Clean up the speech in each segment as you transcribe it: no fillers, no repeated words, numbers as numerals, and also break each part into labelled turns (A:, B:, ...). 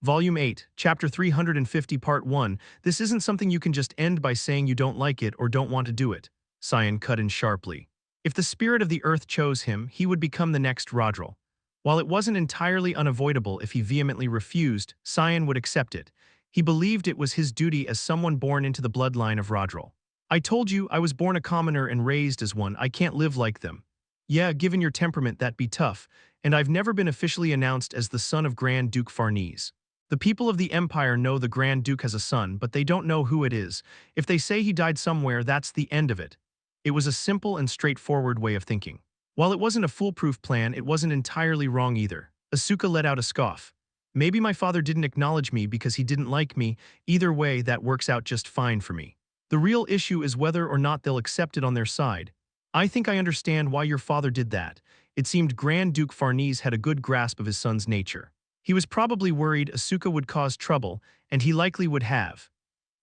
A: Volume 8, Chapter 350, Part 1. This isn't something you can just end by saying you don't like it or don't want to do it. Cyan cut in sharply. If the spirit of the earth chose him, he would become the next Rodril. While it wasn't entirely unavoidable if he vehemently refused, Cyan would accept it. He believed it was his duty as someone born into the bloodline of Rodril. I told you I was born a commoner and raised as one. I can't live like them. Yeah, given your temperament, that'd be tough, and I've never been officially announced as the son of Grand Duke Farnese. The people of the Empire know the Grand Duke has a son, but they don't know who it is. If they say he died somewhere, that's the end of it. It was a simple and straightforward way of thinking. While it wasn't a foolproof plan, it wasn't entirely wrong either. Asuka let out a scoff. Maybe my father didn't acknowledge me because he didn't like me. Either way, that works out just fine for me. The real issue is whether or not they'll accept it on their side. I think I understand why your father did that. It seemed Grand Duke Farnese had a good grasp of his son's nature. He was probably worried Asuka would cause trouble, and he likely would have.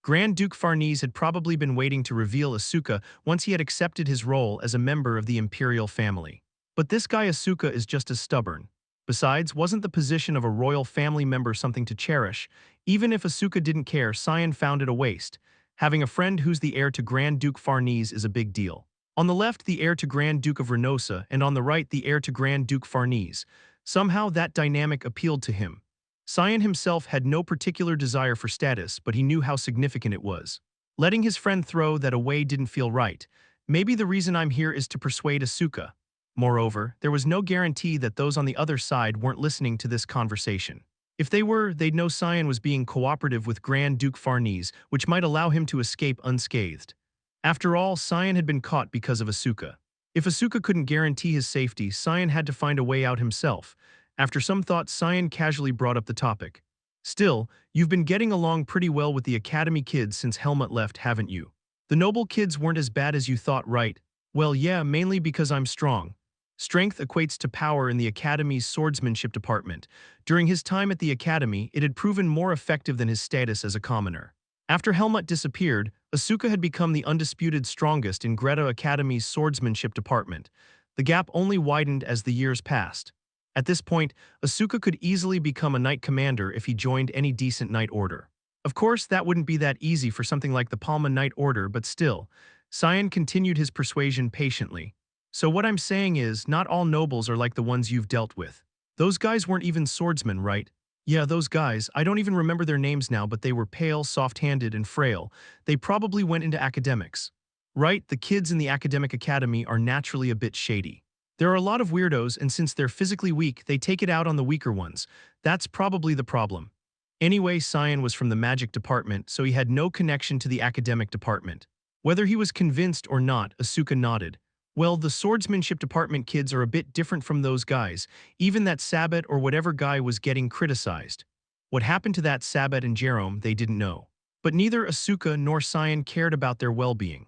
A: Grand Duke Farnese had probably been waiting to reveal Asuka once he had accepted his role as a member of the imperial family. But this guy Asuka is just as stubborn. Besides, wasn't the position of a royal family member something to cherish? Even if Asuka didn't care, Cyan found it a waste. Having a friend who's the heir to Grand Duke Farnese is a big deal. On the left, the heir to Grand Duke of Renosa, and on the right, the heir to Grand Duke Farnese. Somehow that dynamic appealed to him. Cyan himself had no particular desire for status, but he knew how significant it was. Letting his friend throw that away didn't feel right. Maybe the reason I'm here is to persuade Asuka. Moreover, there was no guarantee that those on the other side weren't listening to this conversation. If they were, they'd know Cyan was being cooperative with Grand Duke Farnese, which might allow him to escape unscathed. After all, Cyan had been caught because of Asuka. If Asuka couldn't guarantee his safety, Cyan had to find a way out himself. After some thought, Cyan casually brought up the topic. Still, you've been getting along pretty well with the Academy kids since Helmut left, haven't you? The noble kids weren't as bad as you thought, right? Well, yeah, mainly because I'm strong. Strength equates to power in the Academy's swordsmanship department. During his time at the Academy, it had proven more effective than his status as a commoner. After Helmut disappeared, Asuka had become the undisputed strongest in Greta Academy's swordsmanship department. The gap only widened as the years passed. At this point, Asuka could easily become a knight commander if he joined any decent knight order. Of course, that wouldn't be that easy for something like the Palma Knight Order, but still, Cyan continued his persuasion patiently. So what I'm saying is, not all nobles are like the ones you've dealt with. Those guys weren't even swordsmen, right? Yeah, those guys, I don't even remember their names now, but they were pale, soft-handed, and frail. They probably went into academics. Right, the kids in the academic academy are naturally a bit shady. There are a lot of weirdos, and since they're physically weak, they take it out on the weaker ones. That's probably the problem. Anyway, Cyan was from the magic department, so he had no connection to the academic department. Whether he was convinced or not, Asuka nodded. Well, the swordsmanship department kids are a bit different from those guys. Even that Sabat or whatever guy was getting criticized. What happened to that Sabat and Jerome, they didn't know. But neither Asuka nor Cyan cared about their well-being.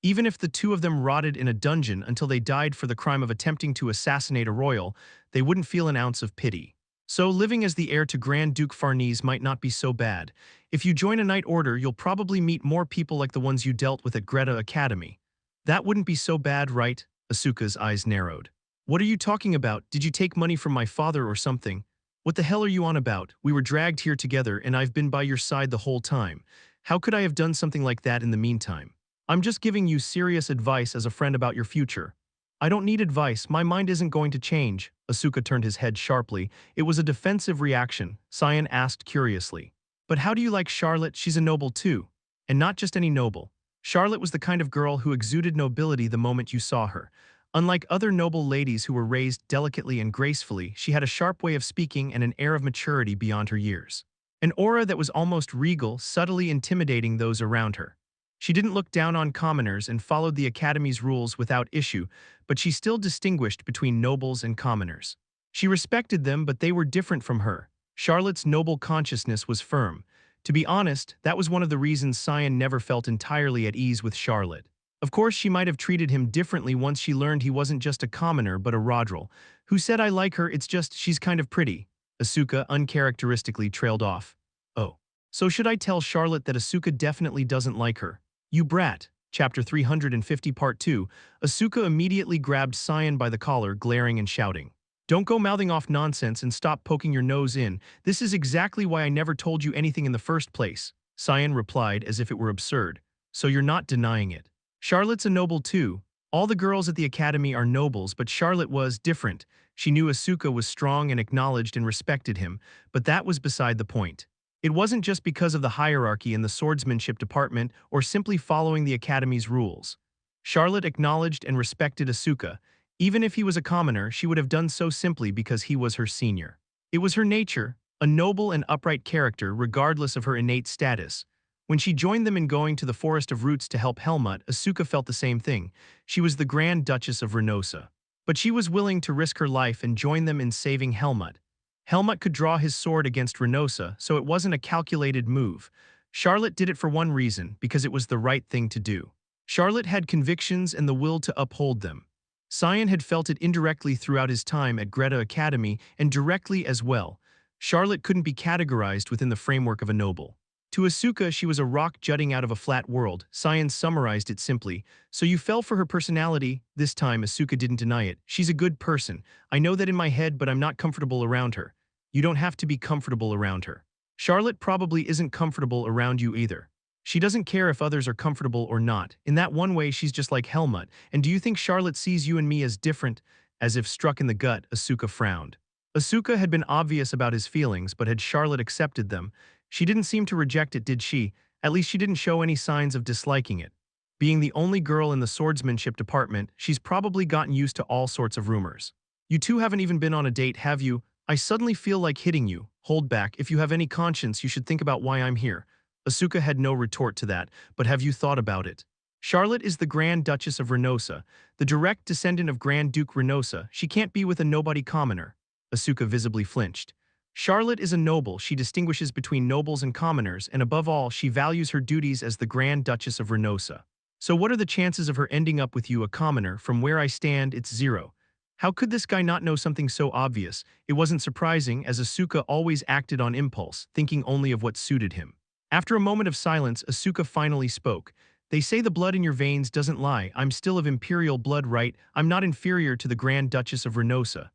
A: Even if the two of them rotted in a dungeon until they died for the crime of attempting to assassinate a royal, they wouldn't feel an ounce of pity. So living as the heir to Grand Duke Farnese might not be so bad. If you join a knight order, you'll probably meet more people like the ones you dealt with at Greta Academy. That wouldn't be so bad, right? Asuka's eyes narrowed. What are you talking about? Did you take money from my father or something? What the hell are you on about? We were dragged here together and I've been by your side the whole time. How could I have done something like that in the meantime? I'm just giving you serious advice as a friend about your future. I don't need advice, my mind isn't going to change. Asuka turned his head sharply. It was a defensive reaction, Cyan asked curiously. But how do you like Charlotte? She's a noble too. And not just any noble. Charlotte was the kind of girl who exuded nobility the moment you saw her. Unlike other noble ladies who were raised delicately and gracefully, she had a sharp way of speaking and an air of maturity beyond her years. An aura that was almost regal, subtly intimidating those around her. She didn't look down on commoners and followed the Academy's rules without issue, but she still distinguished between nobles and commoners. She respected them, but they were different from her. Charlotte's noble consciousness was firm. To be honest, that was one of the reasons Cyan never felt entirely at ease with Charlotte. Of course, she might have treated him differently once she learned he wasn't just a commoner but a Rodril. Who said I like her, it's just she's kind of pretty. Asuka uncharacteristically trailed off. Oh. So should I tell Charlotte that Asuka definitely doesn't like her? You brat. Chapter 350 Part 2. Asuka immediately grabbed Cyan by the collar, glaring and shouting. Don't go mouthing off nonsense and stop poking your nose in. This is exactly why I never told you anything in the first place, Cyan replied as if it were absurd. So you're not denying it. Charlotte's a noble too. All the girls at the academy are nobles, but Charlotte was different. She knew Asuka was strong and acknowledged and respected him, but that was beside the point. It wasn't just because of the hierarchy in the swordsmanship department or simply following the academy's rules. Charlotte acknowledged and respected Asuka. Even if he was a commoner, she would have done so simply because he was her senior. It was her nature, a noble and upright character regardless of her innate status. When she joined them in going to the Forest of Roots to help Helmut, Asuka felt the same thing. She was the Grand Duchess of Renosa. But she was willing to risk her life and join them in saving Helmut. Helmut could draw his sword against Renosa, so it wasn't a calculated move. Charlotte did it for one reason, because it was the right thing to do. Charlotte had convictions and the will to uphold them. Cyan had felt it indirectly throughout his time at Greta Academy and directly as well. Charlotte couldn't be categorized within the framework of a noble. To Asuka, she was a rock jutting out of a flat world. Cyan summarized it simply. So you fell for her personality. This time, Asuka didn't deny it. She's a good person. I know that in my head, but I'm not comfortable around her. You don't have to be comfortable around her. Charlotte probably isn't comfortable around you either. She doesn't care if others are comfortable or not. In that one way, she's just like Helmut. And do you think Charlotte sees you and me as different? As if struck in the gut, Asuka frowned. Asuka had been obvious about his feelings, but had Charlotte accepted them? She didn't seem to reject it, did she? At least she didn't show any signs of disliking it. Being the only girl in the swordsmanship department, she's probably gotten used to all sorts of rumors. You two haven't even been on a date, have you? I suddenly feel like hitting you. Hold back. If you have any conscience, you should think about why I'm here. Asuka had no retort to that, but have you thought about it? Charlotte is the Grand Duchess of Renosa, the direct descendant of Grand Duke Renosa. She can't be with a nobody commoner. Asuka visibly flinched. Charlotte is a noble. She distinguishes between nobles and commoners, and above all, she values her duties as the Grand Duchess of Renosa. So what are the chances of her ending up with you, a commoner? From where I stand, it's zero. How could this guy not know something so obvious? It wasn't surprising, as Asuka always acted on impulse, thinking only of what suited him. After a moment of silence, Asuka finally spoke. They say the blood in your veins doesn't lie. I'm still of imperial blood, right? I'm not inferior to the Grand Duchess of Renosa.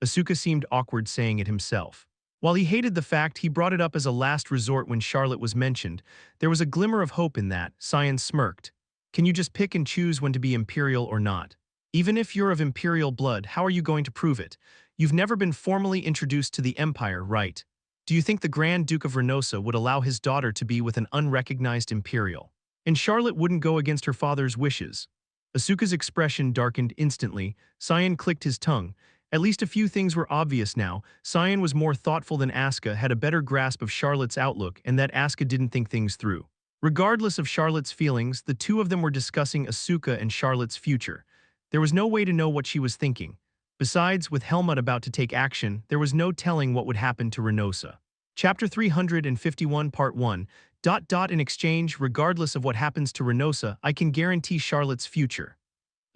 A: Asuka seemed awkward saying it himself. While he hated the fact, he brought it up as a last resort when Charlotte was mentioned. There was a glimmer of hope in that. Cyan smirked. Can you just pick and choose when to be imperial or not? Even if you're of imperial blood, how are you going to prove it? You've never been formally introduced to the empire, right? Do you think the Grand Duke of Renosa would allow his daughter to be with an unrecognized imperial? And Charlotte wouldn't go against her father's wishes. Asuka's expression darkened instantly. Cyan clicked his tongue. At least a few things were obvious now. Cyan was more thoughtful than Asuka, had a better grasp of Charlotte's outlook, and that Asuka didn't think things through. Regardless of Charlotte's feelings, the two of them were discussing Asuka and Charlotte's future. There was no way to know what she was thinking. Besides, with Helmut about to take action, there was no telling what would happen to Renosa. Chapter 351 Part 1. In exchange, regardless of what happens to Renosa, I can guarantee Charlotte's future.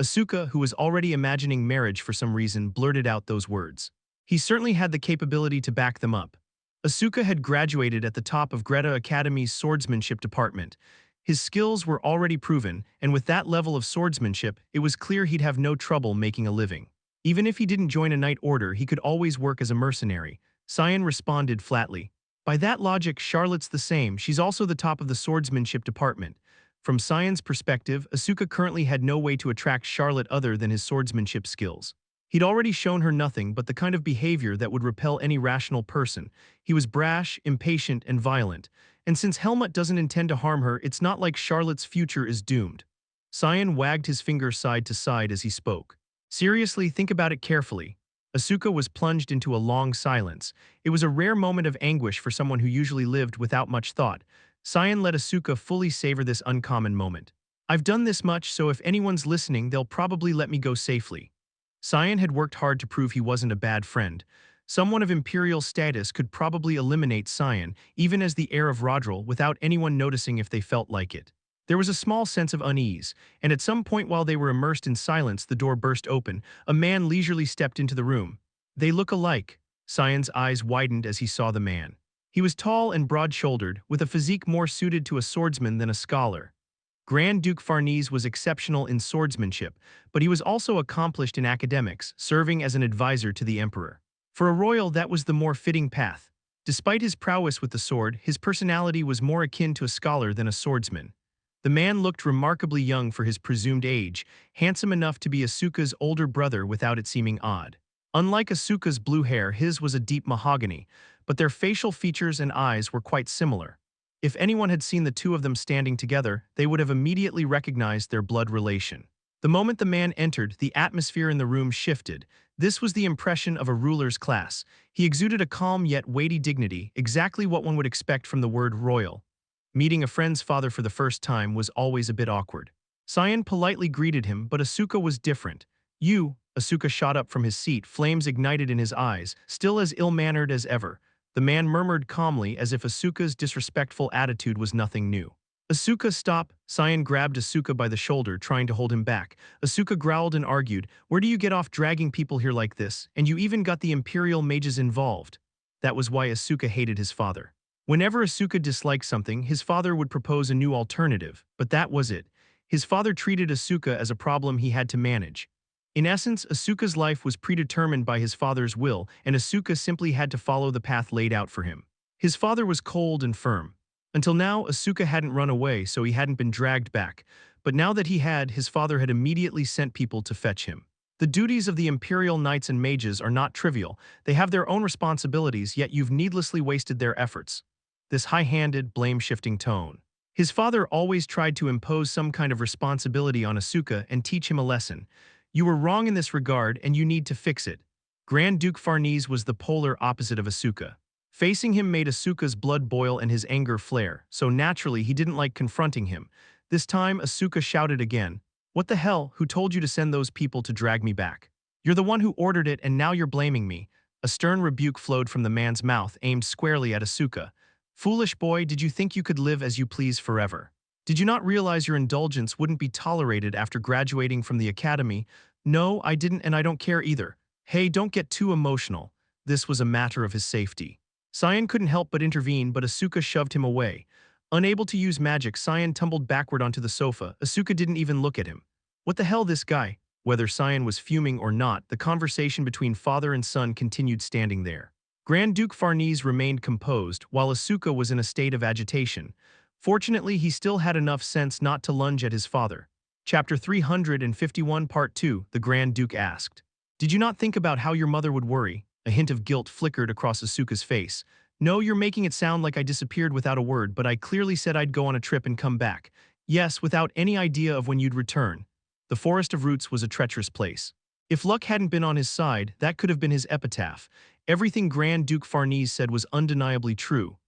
A: Asuka, who was already imagining marriage for some reason, blurted out those words. He certainly had the capability to back them up. Asuka had graduated at the top of Greta Academy's swordsmanship department. His skills were already proven, and with that level of swordsmanship, it was clear he'd have no trouble making a living. Even if he didn't join a knight order, he could always work as a mercenary. Cyan responded flatly. By that logic, Charlotte's the same. She's also the top of the swordsmanship department. From Cyan's perspective, Asuka currently had no way to attract Charlotte other than his swordsmanship skills. He'd already shown her nothing but the kind of behavior that would repel any rational person. He was brash, impatient, and violent. And since Helmut doesn't intend to harm her, it's not like Charlotte's future is doomed. Cyan wagged his finger side to side as he spoke. Seriously, think about it carefully. Asuka was plunged into a long silence. It was a rare moment of anguish for someone who usually lived without much thought. Cyan let Asuka fully savor this uncommon moment. I've done this much, so if anyone's listening, they'll probably let me go safely. Cyan had worked hard to prove he wasn't a bad friend. Someone of imperial status could probably eliminate Cyan, even as the heir of Rodril, without anyone noticing if they felt like it. There was a small sense of unease, and at some point while they were immersed in silence, the door burst open. A man leisurely stepped into the room. They look alike. Cyan's eyes widened as he saw the man. He was tall and broad-shouldered, with a physique more suited to a swordsman than a scholar. Grand Duke Farnese was exceptional in swordsmanship, but he was also accomplished in academics, serving as an advisor to the emperor. For a royal, that was the more fitting path. Despite his prowess with the sword, his personality was more akin to a scholar than a swordsman. The man looked remarkably young for his presumed age, handsome enough to be Asuka's older brother without it seeming odd. Unlike Asuka's blue hair, his was a deep mahogany, but their facial features and eyes were quite similar. If anyone had seen the two of them standing together, they would have immediately recognized their blood relation. The moment the man entered, the atmosphere in the room shifted. This was the impression of a ruler's class. He exuded a calm yet weighty dignity, exactly what one would expect from the word royal. Meeting a friend's father for the first time was always a bit awkward. Cyan politely greeted him, but Asuka was different. "You," Asuka shot up from his seat, flames ignited in his eyes, still as ill-mannered as ever. The man murmured calmly as if Asuka's disrespectful attitude was nothing new. "Asuka, stop!" Cyan grabbed Asuka by the shoulder, trying to hold him back. Asuka growled and argued, "Where do you get off dragging people here like this? And you even got the Imperial mages involved." That was why Asuka hated his father. Whenever Asuka disliked something, his father would propose a new alternative, but that was it. His father treated Asuka as a problem he had to manage. In essence, Asuka's life was predetermined by his father's will, and Asuka simply had to follow the path laid out for him. His father was cold and firm. Until now, Asuka hadn't run away, so he hadn't been dragged back. But now that he had, his father had immediately sent people to fetch him. The duties of the Imperial Knights and Mages are not trivial. They have their own responsibilities, yet you've needlessly wasted their efforts. This high-handed, blame-shifting tone. His father always tried to impose some kind of responsibility on Asuka and teach him a lesson. You were wrong in this regard, and you need to fix it. Grand Duke Farnese was the polar opposite of Asuka. Facing him made Asuka's blood boil and his anger flare, so naturally he didn't like confronting him. This time, Asuka shouted again, "What the hell? Who told you to send those people to drag me back? You're the one who ordered it, and now you're blaming me." A stern rebuke flowed from the man's mouth, aimed squarely at Asuka. "Foolish boy, did you think you could live as you please forever? Did you not realize your indulgence wouldn't be tolerated after graduating from the academy?" "No, I didn't, and I don't care either." "Hey, don't get too emotional." This was a matter of his safety. Cyan couldn't help but intervene, but Asuka shoved him away. Unable to use magic, Cyan tumbled backward onto the sofa. Asuka didn't even look at him. "What the hell, this guy?" Whether Cyan was fuming or not, the conversation between father and son continued standing there. Grand Duke Farnese remained composed, while Asuka was in a state of agitation. Fortunately, he still had enough sense not to lunge at his father. Chapter 351 Part 2, the Grand Duke asked. "Did you not think about how your mother would worry?" A hint of guilt flickered across Asuka's face. "No, you're making it sound like I disappeared without a word, but I clearly said I'd go on a trip and come back. Yes, without any idea of when you'd return." The Forest of Roots was a treacherous place. If luck hadn't been on his side, that could have been his epitaph. Everything Grand Duke Farnese said was undeniably true.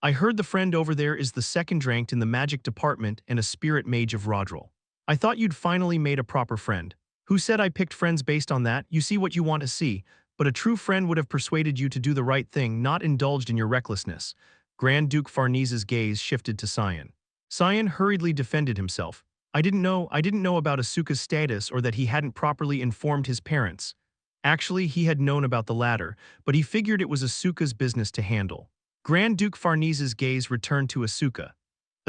A: "I heard the friend over there is the second ranked in the magic department and a spirit mage of Rodril. I thought you'd finally made a proper friend." "Who said I picked friends based on that? You see what you want to see. But a true friend would have persuaded you to do the right thing, not indulged in your recklessness." Grand Duke Farnese's gaze shifted to Cyan. Cyan hurriedly defended himself. I didn't know about Asuka's status or that he hadn't properly informed his parents." Actually, he had known about the latter, but he figured it was Asuka's business to handle. Grand Duke Farnese's gaze returned to Asuka.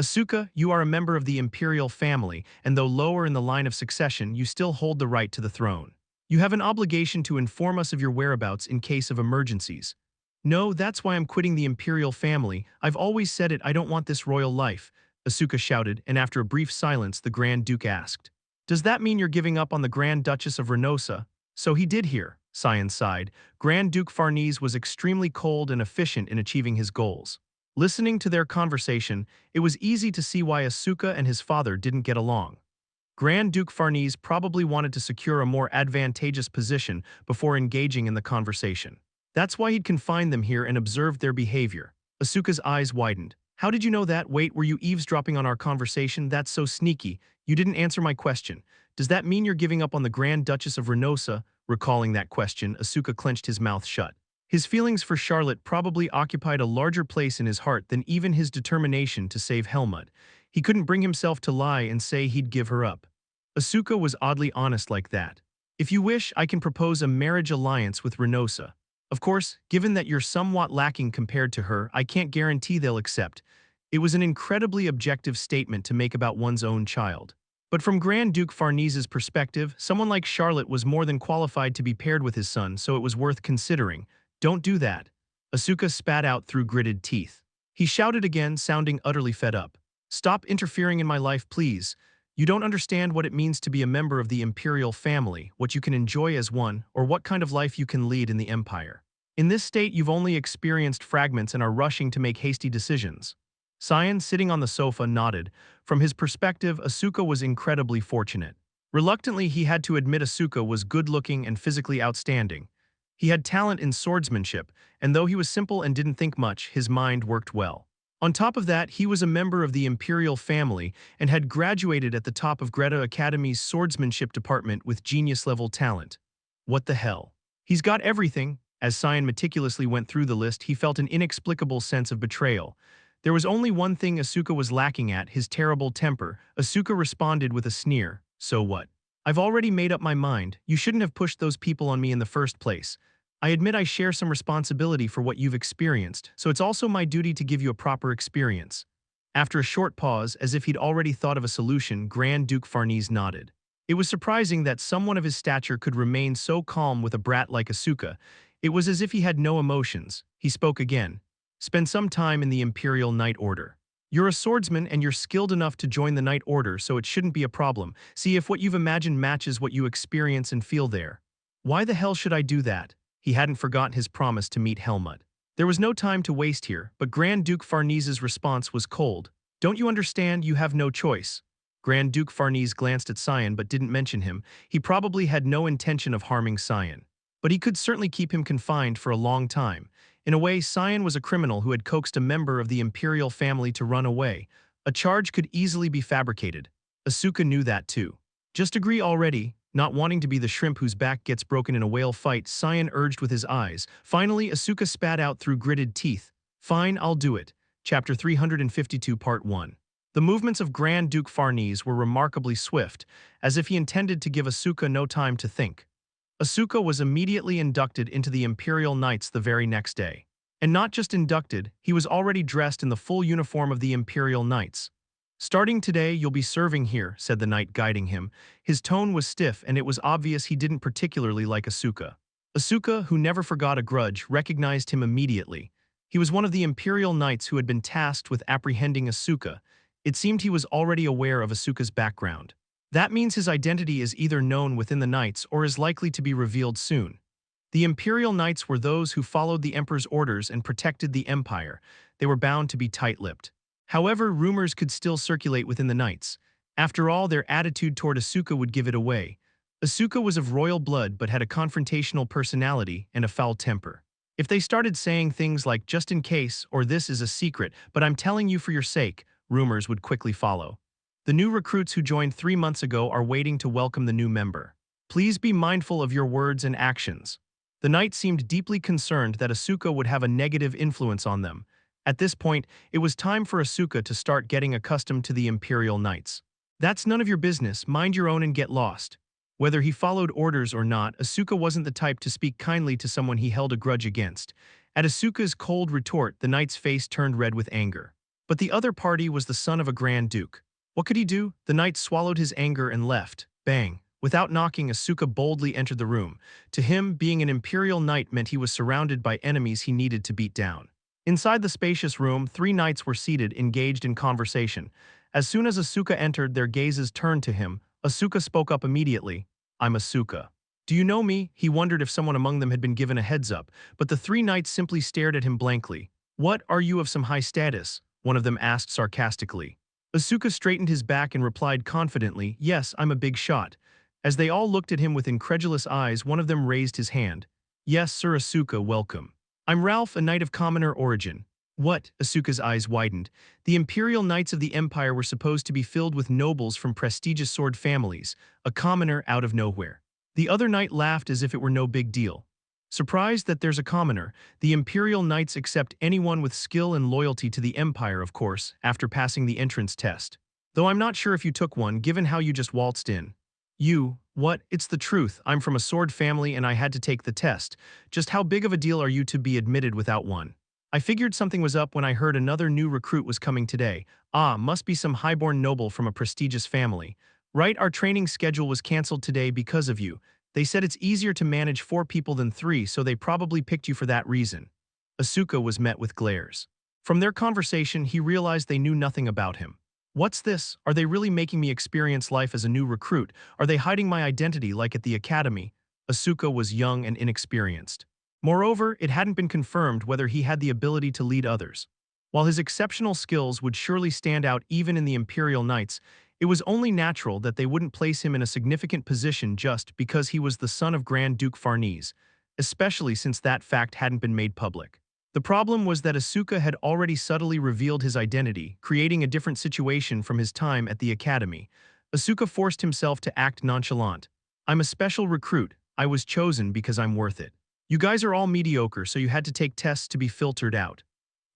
A: "Asuka, you are a member of the Imperial family, and though lower in the line of succession, you still hold the right to the throne. You have an obligation to inform us of your whereabouts in case of emergencies." "No, that's why I'm quitting the Imperial family. I've always said it, I don't want this royal life," Asuka shouted, and after a brief silence, the Grand Duke asked, "Does that mean you're giving up on the Grand Duchess of Renosa?" "So he did hear," Cyan sighed. Grand Duke Farnese was extremely cold and efficient in achieving his goals. Listening to their conversation, it was easy to see why Asuka and his father didn't get along. Grand Duke Farnese probably wanted to secure a more advantageous position before engaging in the conversation. That's why he'd confined them here and observed their behavior. Asuka's eyes widened. "How did you know that? Wait, were you eavesdropping on our conversation? That's so sneaky. You didn't answer my question. Does that mean you're giving up on the Grand Duchess of Renosa?" Recalling that question, Asuka clenched his mouth shut. His feelings for Charlotte probably occupied a larger place in his heart than even his determination to save Helmut. He couldn't bring himself to lie and say he'd give her up. Asuka was oddly honest like that. "If you wish, I can propose a marriage alliance with Renosa. Of course, given that you're somewhat lacking compared to her, I can't guarantee they'll accept." It was an incredibly objective statement to make about one's own child. But from Grand Duke Farnese's perspective, someone like Charlotte was more than qualified to be paired with his son, so it was worth considering. Don't do that. Asuka spat out through gritted teeth. He shouted again, sounding utterly fed up. Stop interfering in my life, please. You don't understand what it means to be a member of the imperial family, what you can enjoy as one, or what kind of life you can lead in the empire. In this state, you've only experienced fragments and are rushing to make hasty decisions. Cyan, sitting on the sofa, nodded. From his perspective, Asuka was incredibly fortunate. Reluctantly, he had to admit Asuka was good-looking and physically outstanding. He had talent in swordsmanship, and though he was simple and didn't think much, his mind worked well. On top of that, he was a member of the imperial family and had graduated at the top of Greta Academy's swordsmanship department with genius-level talent. What the hell? He's got everything. As Cyan meticulously went through the list, he felt an inexplicable sense of betrayal. There was only one thing Asuka was lacking at, his terrible temper. Asuka responded with a sneer. So what? I've already made up my mind. You shouldn't have pushed those people on me in the first place. I admit I share some responsibility for what you've experienced, so it's also my duty to give you a proper experience. After a short pause, as if he'd already thought of a solution, Grand Duke Farnese nodded. It was surprising that someone of his stature could remain so calm with a brat like Asuka. It was as if he had no emotions. He spoke again. Spend some time in the Imperial Knight Order. You're a swordsman and you're skilled enough to join the Knight Order, so it shouldn't be a problem. See if what you've imagined matches what you experience and feel there. Why the hell should I do that? He hadn't forgotten his promise to meet Helmut. There was no time to waste here, but Grand Duke Farnese's response was cold. Don't you understand? You have no choice. Grand Duke Farnese glanced at Cyan but didn't mention him. He probably had no intention of harming Cyan. But he could certainly keep him confined for a long time. In a way, Cyan was a criminal who had coaxed a member of the imperial family to run away. A charge could easily be fabricated. Asuka knew that too. Just agree already. Not wanting to be the shrimp whose back gets broken in a whale fight, Cyan urged with his eyes. Finally, Asuka spat out through gritted teeth. Fine, I'll do it. Chapter 352, Part 1. The movements of Grand Duke Farnese were remarkably swift, as if he intended to give Asuka no time to think. Asuka was immediately inducted into the Imperial Knights the very next day. And not just inducted, he was already dressed in the full uniform of the Imperial Knights. Starting today, you'll be serving here, said the knight guiding him. His tone was stiff and it was obvious he didn't particularly like Asuka. Asuka, who never forgot a grudge, recognized him immediately. He was one of the Imperial Knights who had been tasked with apprehending Asuka. It seemed he was already aware of Asuka's background. That means his identity is either known within the Knights or is likely to be revealed soon. The Imperial Knights were those who followed the Emperor's orders and protected the Empire. They were bound to be tight-lipped. However, rumors could still circulate within the Knights. After all, their attitude toward Asuka would give it away. Asuka was of royal blood but had a confrontational personality and a foul temper. If they started saying things like "just in case" or "this is a secret, but I'm telling you for your sake," rumors would quickly follow. The new recruits who joined 3 months ago are waiting to welcome the new member. Please be mindful of your words and actions. The knight seemed deeply concerned that Asuka would have a negative influence on them. At this point, it was time for Asuka to start getting accustomed to the Imperial Knights. That's none of your business, mind your own and get lost. Whether he followed orders or not, Asuka wasn't the type to speak kindly to someone he held a grudge against. At Asuka's cold retort, the knight's face turned red with anger. But the other party was the son of a Grand Duke. What could he do? The knight swallowed his anger and left. Bang. Without knocking, Asuka boldly entered the room. To him, being an Imperial Knight meant he was surrounded by enemies he needed to beat down. Inside the spacious room, 3 knights were seated, engaged in conversation. As soon as Asuka entered, their gazes turned to him. Asuka spoke up immediately. I'm Asuka. Do you know me? He wondered if someone among them had been given a heads up, but the 3 knights simply stared at him blankly. What, are you of some high status? One of them asked sarcastically. Asuka straightened his back and replied confidently, yes, I'm a big shot. As they all looked at him with incredulous eyes, one of them raised his hand. Yes, Sir Asuka, welcome. I'm Ralph, a knight of commoner origin. What? Asuka's eyes widened. The Imperial Knights of the Empire were supposed to be filled with nobles from prestigious sword families, a commoner out of nowhere. The other knight laughed as if it were no big deal. Surprised that there's a commoner, the Imperial Knights accept anyone with skill and loyalty to the Empire, of course, after passing the entrance test. Though I'm not sure if you took one, given how you just waltzed in. You, what? It's the truth. I'm from a sword family and I had to take the test. Just how big of a deal are you to be admitted without one? I figured something was up when I heard another new recruit was coming today. Ah, must be some highborn noble from a prestigious family. Right, our training schedule was cancelled today because of you. They said it's easier to manage 4 people than 3, so they probably picked you for that reason. Asuka was met with glares. From their conversation, he realized they knew nothing about him. What's this? Are they really making me experience life as a new recruit? Are they hiding my identity like at the academy? Asuka was young and inexperienced. Moreover, it hadn't been confirmed whether he had the ability to lead others. While his exceptional skills would surely stand out even in the Imperial Knights, it was only natural that they wouldn't place him in a significant position just because he was the son of Grand Duke Farnese, especially since that fact hadn't been made public. The problem was that Asuka had already subtly revealed his identity, creating a different situation from his time at the academy. Asuka forced himself to act nonchalant. I'm a special recruit. I was chosen because I'm worth it. You guys are all mediocre, so you had to take tests to be filtered out.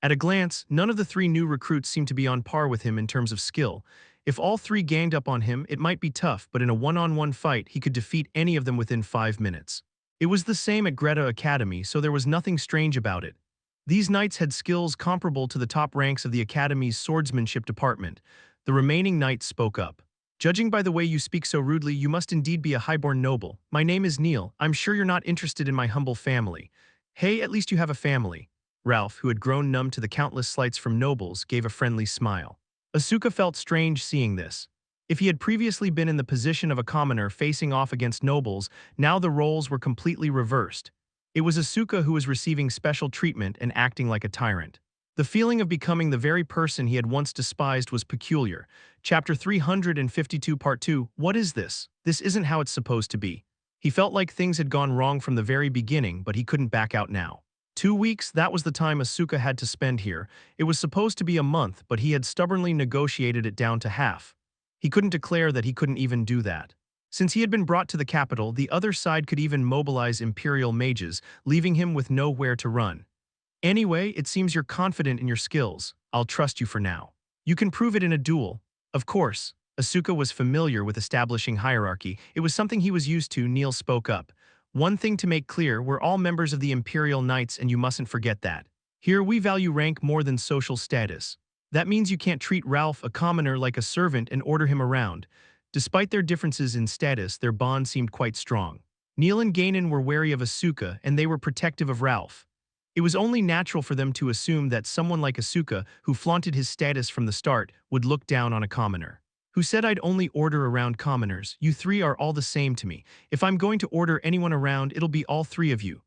A: At a glance, none of the 3 new recruits seemed to be on par with him in terms of skill. If all 3 ganged up on him, it might be tough, but in a one-on-one fight, he could defeat any of them within 5 minutes. It was the same at Greta Academy, so there was nothing strange about it. These knights had skills comparable to the top ranks of the Academy's swordsmanship department. The remaining knights spoke up. Judging by the way you speak so rudely, you must indeed be a highborn noble. My name is Neil. I'm sure you're not interested in my humble family. Hey, at least you have a family. Ralph, who had grown numb to the countless slights from nobles, gave a friendly smile. Asuka felt strange seeing this. If he had previously been in the position of a commoner facing off against nobles, now the roles were completely reversed. It was Asuka who was receiving special treatment and acting like a tyrant. The feeling of becoming the very person he had once despised was peculiar. Chapter 352 Part 2. What is this? This isn't how it's supposed to be. He felt like things had gone wrong from the very beginning, but he couldn't back out now. 2 weeks, that was the time Asuka had to spend here. It was supposed to be a month, but he had stubbornly negotiated it down to half. He couldn't declare that he couldn't even do that. Since he had been brought to the capital, the other side could even mobilize Imperial mages, leaving him with nowhere to run. Anyway, it seems you're confident in your skills. I'll trust you for now. You can prove it in a duel. Of course. Asuka was familiar with establishing hierarchy. It was something he was used to. Neil spoke up. One thing to make clear, we're all members of the Imperial Knights and you mustn't forget that. Here we value rank more than social status. That means you can't treat Ralph, a commoner, like a servant and order him around. Despite their differences in status, their bond seemed quite strong. Neil and Ganon were wary of Asuka, and they were protective of Ralph. It was only natural for them to assume that someone like Asuka, who flaunted his status from the start, would look down on a commoner. Who said I'd only order around commoners? You 3 are all the same to me. If I'm going to order anyone around, it'll be all 3 of you.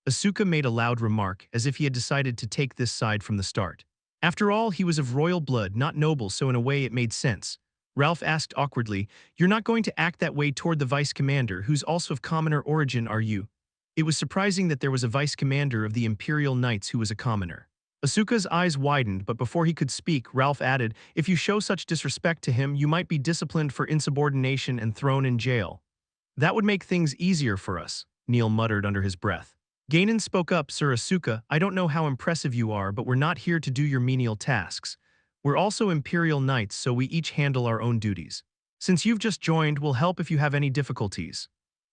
A: Asuka made a loud remark, as if he had decided to take this side from the start. After all, he was of royal blood, not noble, so in a way it made sense. Ralph asked awkwardly, "You're not going to act that way toward the vice commander, who's also of commoner origin, are you?" It was surprising that there was a vice commander of the Imperial Knights who was a commoner. Asuka's eyes widened, but before he could speak, Ralph added, "If you show such disrespect to him, you might be disciplined for insubordination and thrown in jail." "That would make things easier for us," Neil muttered under his breath. Ganon spoke up, "Sir Asuka, I don't know how impressive you are, but we're not here to do your menial tasks. We're also Imperial Knights, so we each handle our own duties. Since you've just joined, we'll help if you have any difficulties."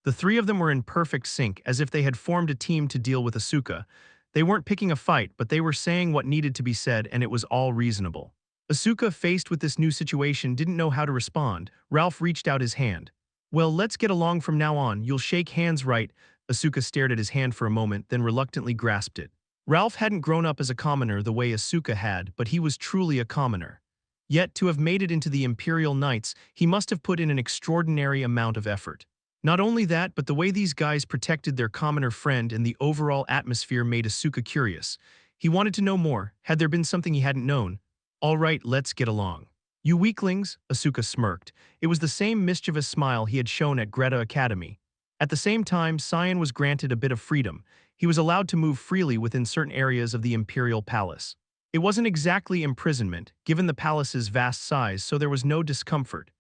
A: The 3 of them were in perfect sync, as if they had formed a team to deal with Asuka. They weren't picking a fight, but they were saying what needed to be said, and it was all reasonable. Asuka, faced with this new situation, didn't know how to respond. Ralph reached out his hand. "Well, let's get along from now on. You'll shake hands, right?" Asuka stared at his hand for a moment, then reluctantly grasped it. Ralph hadn't grown up as a commoner the way Asuka had, but he was truly a commoner. Yet, to have made it into the Imperial Knights, he must have put in an extraordinary amount of effort. Not only that, but the way these guys protected their commoner friend and the overall atmosphere made Asuka curious. He wanted to know more. Had there been something he hadn't known? "All right, let's get along." "You weaklings," Asuka smirked. It was the same mischievous smile he had shown at Greta Academy. At the same time, Cyan was granted a bit of freedom. He was allowed to move freely within certain areas of the Imperial Palace. It wasn't exactly imprisonment, given the palace's vast size, so there was no discomfort.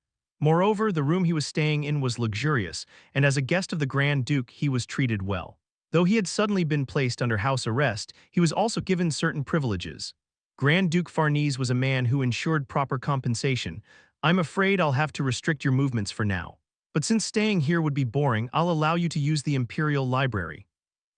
A: Moreover, the room he was staying in was luxurious, and as a guest of the Grand Duke, he was treated well. Though he had suddenly been placed under house arrest, he was also given certain privileges. Grand Duke Farnese was a man who ensured proper compensation. "I'm afraid I'll have to restrict your movements for now. But since staying here would be boring, I'll allow you to use the Imperial Library."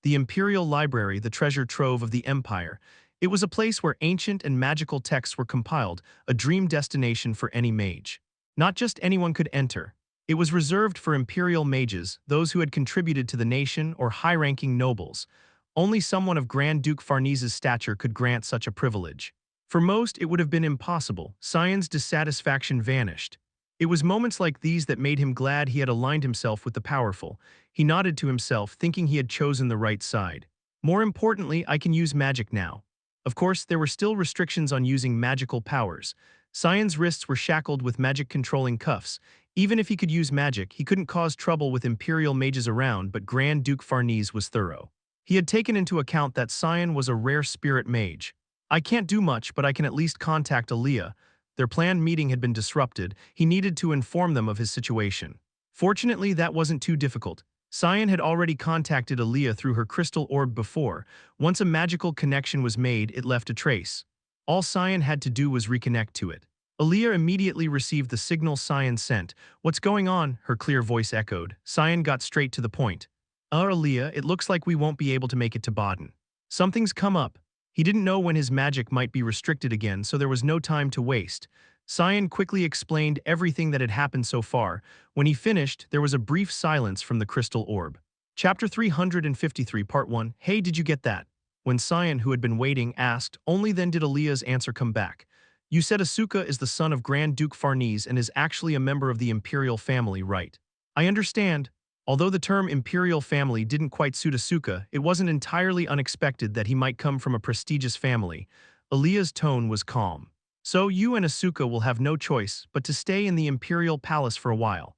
A: The Imperial Library, the treasure trove of the Empire. It was a place where ancient and magical texts were compiled, a dream destination for any mage. Not just anyone could enter. It was reserved for imperial mages, those who had contributed to the nation, or high-ranking nobles. Only someone of Grand Duke Farnese's stature could grant such a privilege. For most, it would have been impossible. Cyan's dissatisfaction vanished. It was moments like these that made him glad he had aligned himself with the powerful. He nodded to himself, thinking he had chosen the right side. More importantly, I can use magic now. Of course, there were still restrictions on using magical powers. Cyan's wrists were shackled with magic-controlling cuffs. Even if he could use magic, he couldn't cause trouble with imperial mages around, but Grand Duke Farnese was thorough. He had taken into account that Cyan was a rare spirit mage. I can't do much, but I can at least contact Aaliyah. Their planned meeting had been disrupted. He needed to inform them of his situation. Fortunately, that wasn't too difficult. Cyan had already contacted Aaliyah through her crystal orb before. Once a magical connection was made, it left a trace. All Cyan had to do was reconnect to it. Aaliyah immediately received the signal Cyan sent. "What's going on?" her clear voice echoed. Cyan got straight to the point. Aaliyah, it looks like we won't be able to make it to Baden. Something's come up." He didn't know when his magic might be restricted again, so there was no time to waste. Cyan quickly explained everything that had happened so far. When he finished, there was a brief silence from the crystal orb. Chapter 353, Part 1. "Hey, did you get that?" When Cyan, who had been waiting, asked, only then did Aaliyah's answer come back. "You said Asuka is the son of Grand Duke Farnese and is actually a member of the Imperial family, right?" "I understand." Although the term Imperial family didn't quite suit Asuka, it wasn't entirely unexpected that he might come from a prestigious family. Aaliyah's tone was calm. "So you and Asuka will have no choice but to stay in the Imperial Palace for a while.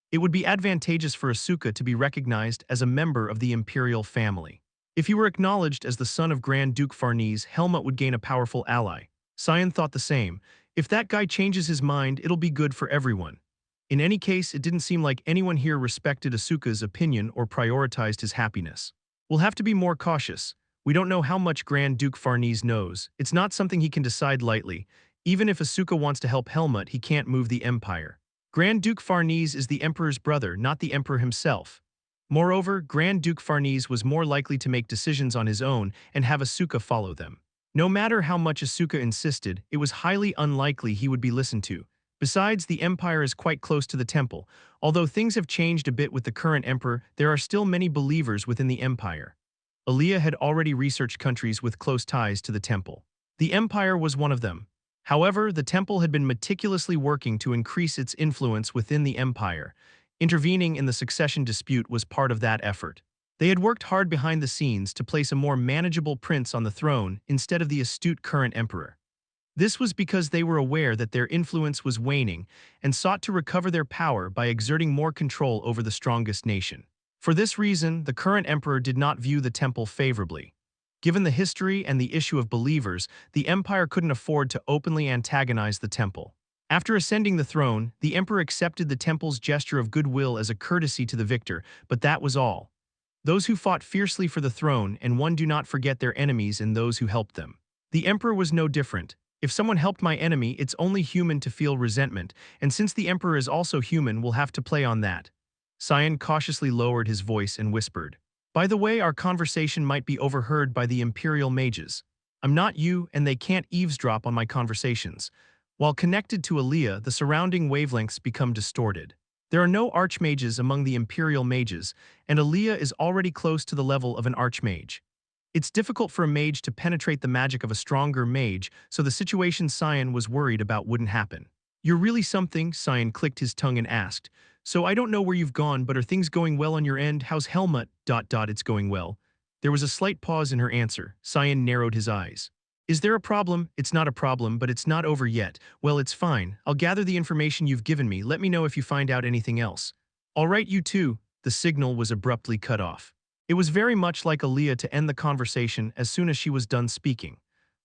A: It would be advantageous for Asuka to be recognized as a member of the Imperial family. If he were acknowledged as the son of Grand Duke Farnese, Helmut would gain a powerful ally." Cyan thought the same. If that guy changes his mind, it'll be good for everyone. In any case, it didn't seem like anyone here respected Asuka's opinion or prioritized his happiness. "We'll have to be more cautious. We don't know how much Grand Duke Farnese knows. It's not something he can decide lightly. Even if Asuka wants to help Helmut, he can't move the Empire. Grand Duke Farnese is the Emperor's brother, not the Emperor himself. Moreover, Grand Duke Farnese was more likely to make decisions on his own and have Asuka follow them. No matter how much Asuka insisted, it was highly unlikely he would be listened to. Besides, the Empire is quite close to the temple. Although things have changed a bit with the current Emperor, there are still many believers within the Empire." Aaliyah had already researched countries with close ties to the temple. The Empire was one of them. However, the temple had been meticulously working to increase its influence within the Empire. Intervening in the succession dispute was part of that effort. They had worked hard behind the scenes to place a more manageable prince on the throne instead of the astute current emperor. This was because they were aware that their influence was waning and sought to recover their power by exerting more control over the strongest nation. For this reason, the current emperor did not view the temple favorably. Given the history and the issue of believers, the empire couldn't afford to openly antagonize the temple. After ascending the throne, the emperor accepted the temple's gesture of goodwill as a courtesy to the victor, but that was all. Those who fought fiercely for the throne, and one do not forget their enemies and those who helped them. The emperor was no different. If someone helped my enemy, it's only human to feel resentment, and since the emperor is also human, we'll have to play on that. Cyan cautiously lowered his voice and whispered, "By the way, our conversation might be overheard by the Imperial mages. I'm not you, and they can't eavesdrop on my conversations." While connected to Aaliyah, the surrounding wavelengths become distorted. There are no archmages among the Imperial mages, and Aaliyah is already close to the level of an archmage. It's difficult for a mage to penetrate the magic of a stronger mage, so the situation Cyan was worried about wouldn't happen. "You're really something," Cyan clicked his tongue and asked. "So I don't know where you've gone, but are things going well on your end? How's Helmut? It's going well." There was a slight pause in her answer. Cyan narrowed his eyes. "Is there a problem?" "It's not a problem, but it's not over yet." "Well, it's fine. I'll gather the information you've given me. Let me know if you find out anything else." "All right, you too." The signal was abruptly cut off. It was very much like Aaliyah to end the conversation as soon as she was done speaking.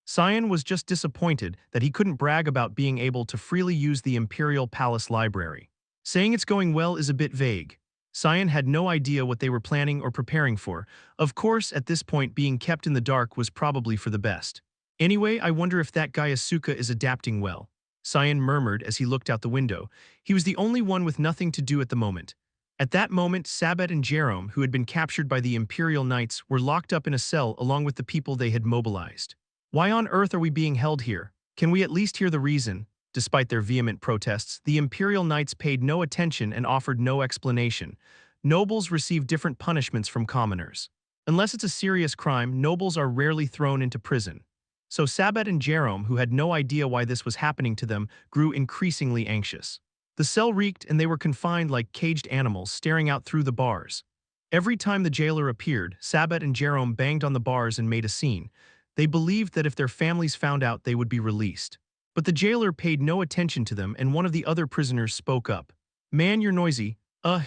A: Cyan was just disappointed that he couldn't brag about being able to freely use the Imperial Palace Library. Saying it's going well is a bit vague. Cyan had no idea what they were planning or preparing for. Of course, at this point, being kept in the dark was probably for the best. "Anyway, I wonder if that guy Asuka is adapting well," Cyan murmured as he looked out the window. He was the only one with nothing to do at the moment. At that moment, Sabat and Jerome, who had been captured by the Imperial Knights, were locked up in a cell along with the people they had mobilized. Why on earth are we being held here? Can we at least hear the reason? Despite their vehement protests, the imperial knights paid no attention and offered no explanation. Nobles receive different punishments from commoners. Unless it's a serious crime, nobles are rarely thrown into prison. So Sabat and Jerome, who had no idea why this was happening to them, grew increasingly anxious. The cell reeked and they were confined like caged animals staring out through the bars. Every time the jailer appeared, Sabat and Jerome banged on the bars and made a scene. They believed that if their families found out, they would be released. But the jailer paid no attention to them and one of the other prisoners spoke up. "Man, you're noisy.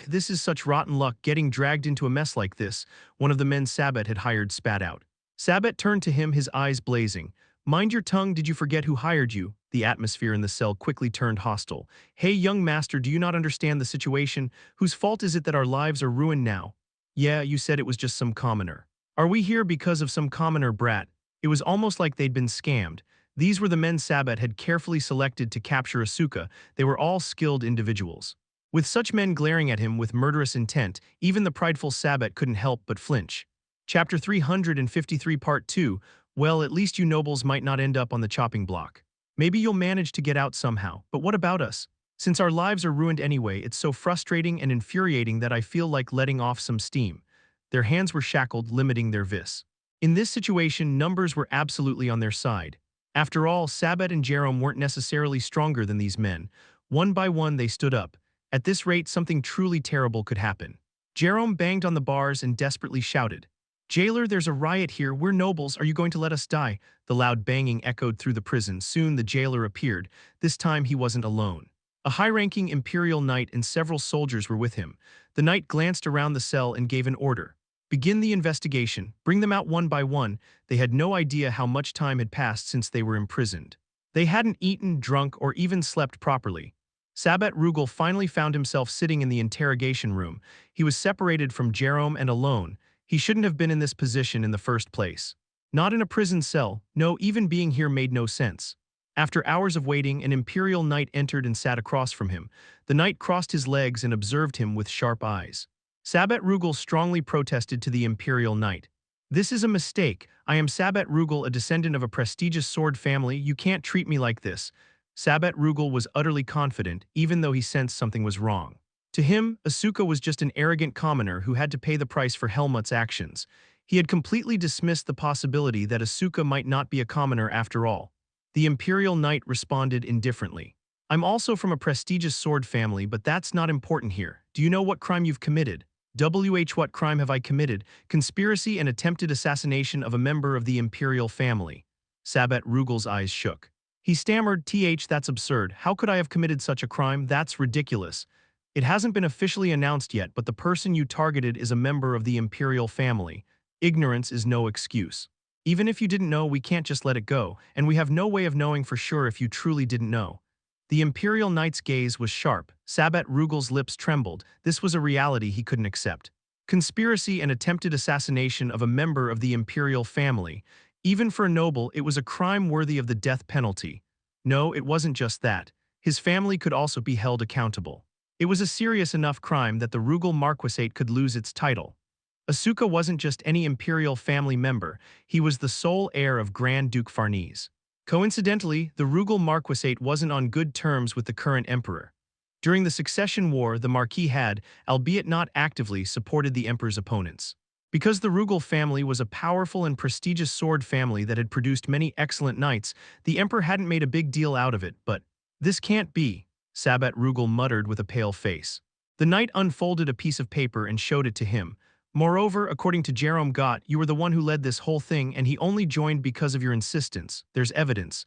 A: This is such rotten luck getting dragged into a mess like this," one of the men Sabat had hired spat out. Sabat turned to him, his eyes blazing. "Mind your tongue, did you forget who hired you?" The atmosphere in the cell quickly turned hostile. "Hey, young master, do you not understand the situation? Whose fault is it that our lives are ruined now?" "Yeah, you said it was just some commoner." "Are we here because of some commoner brat?" It was almost like they'd been scammed. These were the men Sabat had carefully selected to capture Asuka. They were all skilled individuals. With such men glaring at him with murderous intent, even the prideful Sabat couldn't help but flinch. Chapter 353 Part 2. Well, at least you nobles might not end up on the chopping block. Maybe you'll manage to get out somehow, but what about us? Since our lives are ruined anyway, it's so frustrating and infuriating that I feel like letting off some steam. Their hands were shackled, limiting their vis. In this situation, numbers were absolutely on their side. After all, Sabat and Jerome weren't necessarily stronger than these men. One by one, they stood up. At this rate, something truly terrible could happen. Jerome banged on the bars and desperately shouted, "Jailer, there's a riot here. We're nobles. Are you going to let us die?" The loud banging echoed through the prison. Soon the jailer appeared. This time he wasn't alone. A high-ranking imperial knight and several soldiers were with him. The knight glanced around the cell and gave an order. "Begin the investigation. Bring them out one by one." They had no idea how much time had passed since they were imprisoned. They hadn't eaten, drunk, or even slept properly. Sabat Rugal finally found himself sitting in the interrogation room. He was separated from Jerome and alone. He shouldn't have been in this position in the first place. Not in a prison cell. No, even being here made no sense. After hours of waiting, an imperial knight entered and sat across from him. The knight crossed his legs and observed him with sharp eyes. Sabat Rugal strongly protested to the imperial knight. "This is a mistake. I am Sabat Rugal, a descendant of a prestigious sword family. You can't treat me like this." Sabat Rugal was utterly confident, even though he sensed something was wrong. To him, Asuka was just an arrogant commoner who had to pay the price for Helmut's actions. He had completely dismissed the possibility that Asuka might not be a commoner after all. The imperial knight responded indifferently. "I'm also from a prestigious sword family, but that's not important here. Do you know what crime you've committed?" What crime have I committed? Conspiracy and attempted assassination of a member of the imperial family." Sabat Rugal's eyes shook. He stammered, "That's absurd. How could I have committed such a crime? That's ridiculous. It hasn't been officially announced yet, but the person you targeted is a member of the imperial family. Ignorance is no excuse. Even if you didn't know, we can't just let it go, and we have no way of knowing for sure if you truly didn't know." The imperial knight's gaze was sharp. Sabat Rugal's lips trembled. This was a reality he couldn't accept. Conspiracy and attempted assassination of a member of the imperial family. Even for a noble, it was a crime worthy of the death penalty. No, it wasn't just that. His family could also be held accountable. It was a serious enough crime that the Rugal Marquisate could lose its title. Asuka wasn't just any imperial family member. He was the sole heir of Grand Duke Farnese. Coincidentally, the Rugal Marquisate wasn't on good terms with the current emperor. During the succession war, the Marquis had, albeit not actively, supported the emperor's opponents. Because the Rugal family was a powerful and prestigious sword family that had produced many excellent knights, the emperor hadn't made a big deal out of it, but "This can't be," Sabat Rugal muttered with a pale face. The knight unfolded a piece of paper and showed it to him. "Moreover, according to Jerome Gott, you were the one who led this whole thing and he only joined because of your insistence. There's evidence.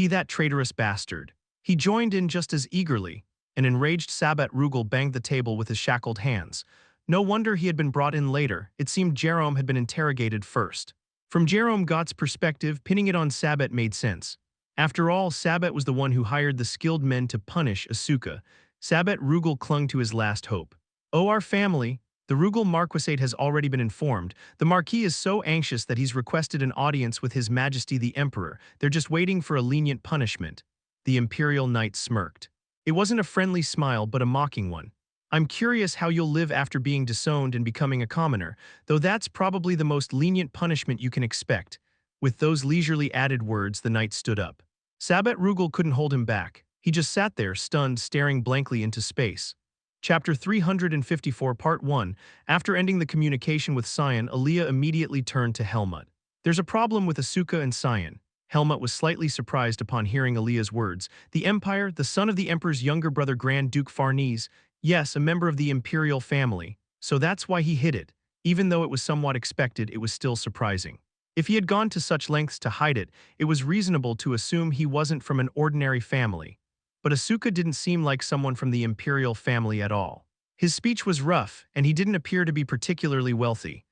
A: That traitorous bastard." He joined in just as eagerly. An enraged Sabat Rugal banged the table with his shackled hands. No wonder he had been brought in later. It seemed Jerome had been interrogated first. From Jerome Gott's perspective, pinning it on Sabat made sense. After all, Sabat was the one who hired the skilled men to punish Asuka. Sabat Rugal clung to his last hope. "Oh, our family. The Rugal Marquisate has already been informed. The Marquis is so anxious that he's requested an audience with His Majesty the Emperor. They're just waiting for a lenient punishment." The imperial knight smirked. It wasn't a friendly smile, but a mocking one. "I'm curious how you'll live after being disowned and becoming a commoner, though that's probably the most lenient punishment you can expect." With those leisurely added words, the knight stood up. Sabet Rugal couldn't hold him back. He just sat there, stunned, staring blankly into space. Chapter 354 Part 1. After ending the communication with Cyan, Aaliyah immediately turned to Helmut. There's a problem with Asuka and Cyan. Helmut was slightly surprised upon hearing Aaliyah's words. The Empire, the son of the Emperor's younger brother Grand Duke Farnese, yes, a member of the imperial family. So that's why he hid it. Even though it was somewhat expected, it was still surprising. If he had gone to such lengths to hide it, it was reasonable to assume he wasn't from an ordinary family. But Asuka didn't seem like someone from the imperial family at all. His speech was rough, and he didn't appear to be particularly wealthy.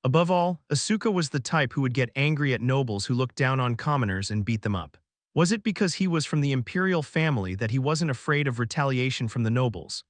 A: Above all, Asuka was the type who would get angry at nobles who looked down on commoners and beat them up. Was it because he was from the imperial family that he wasn't afraid of retaliation from the nobles?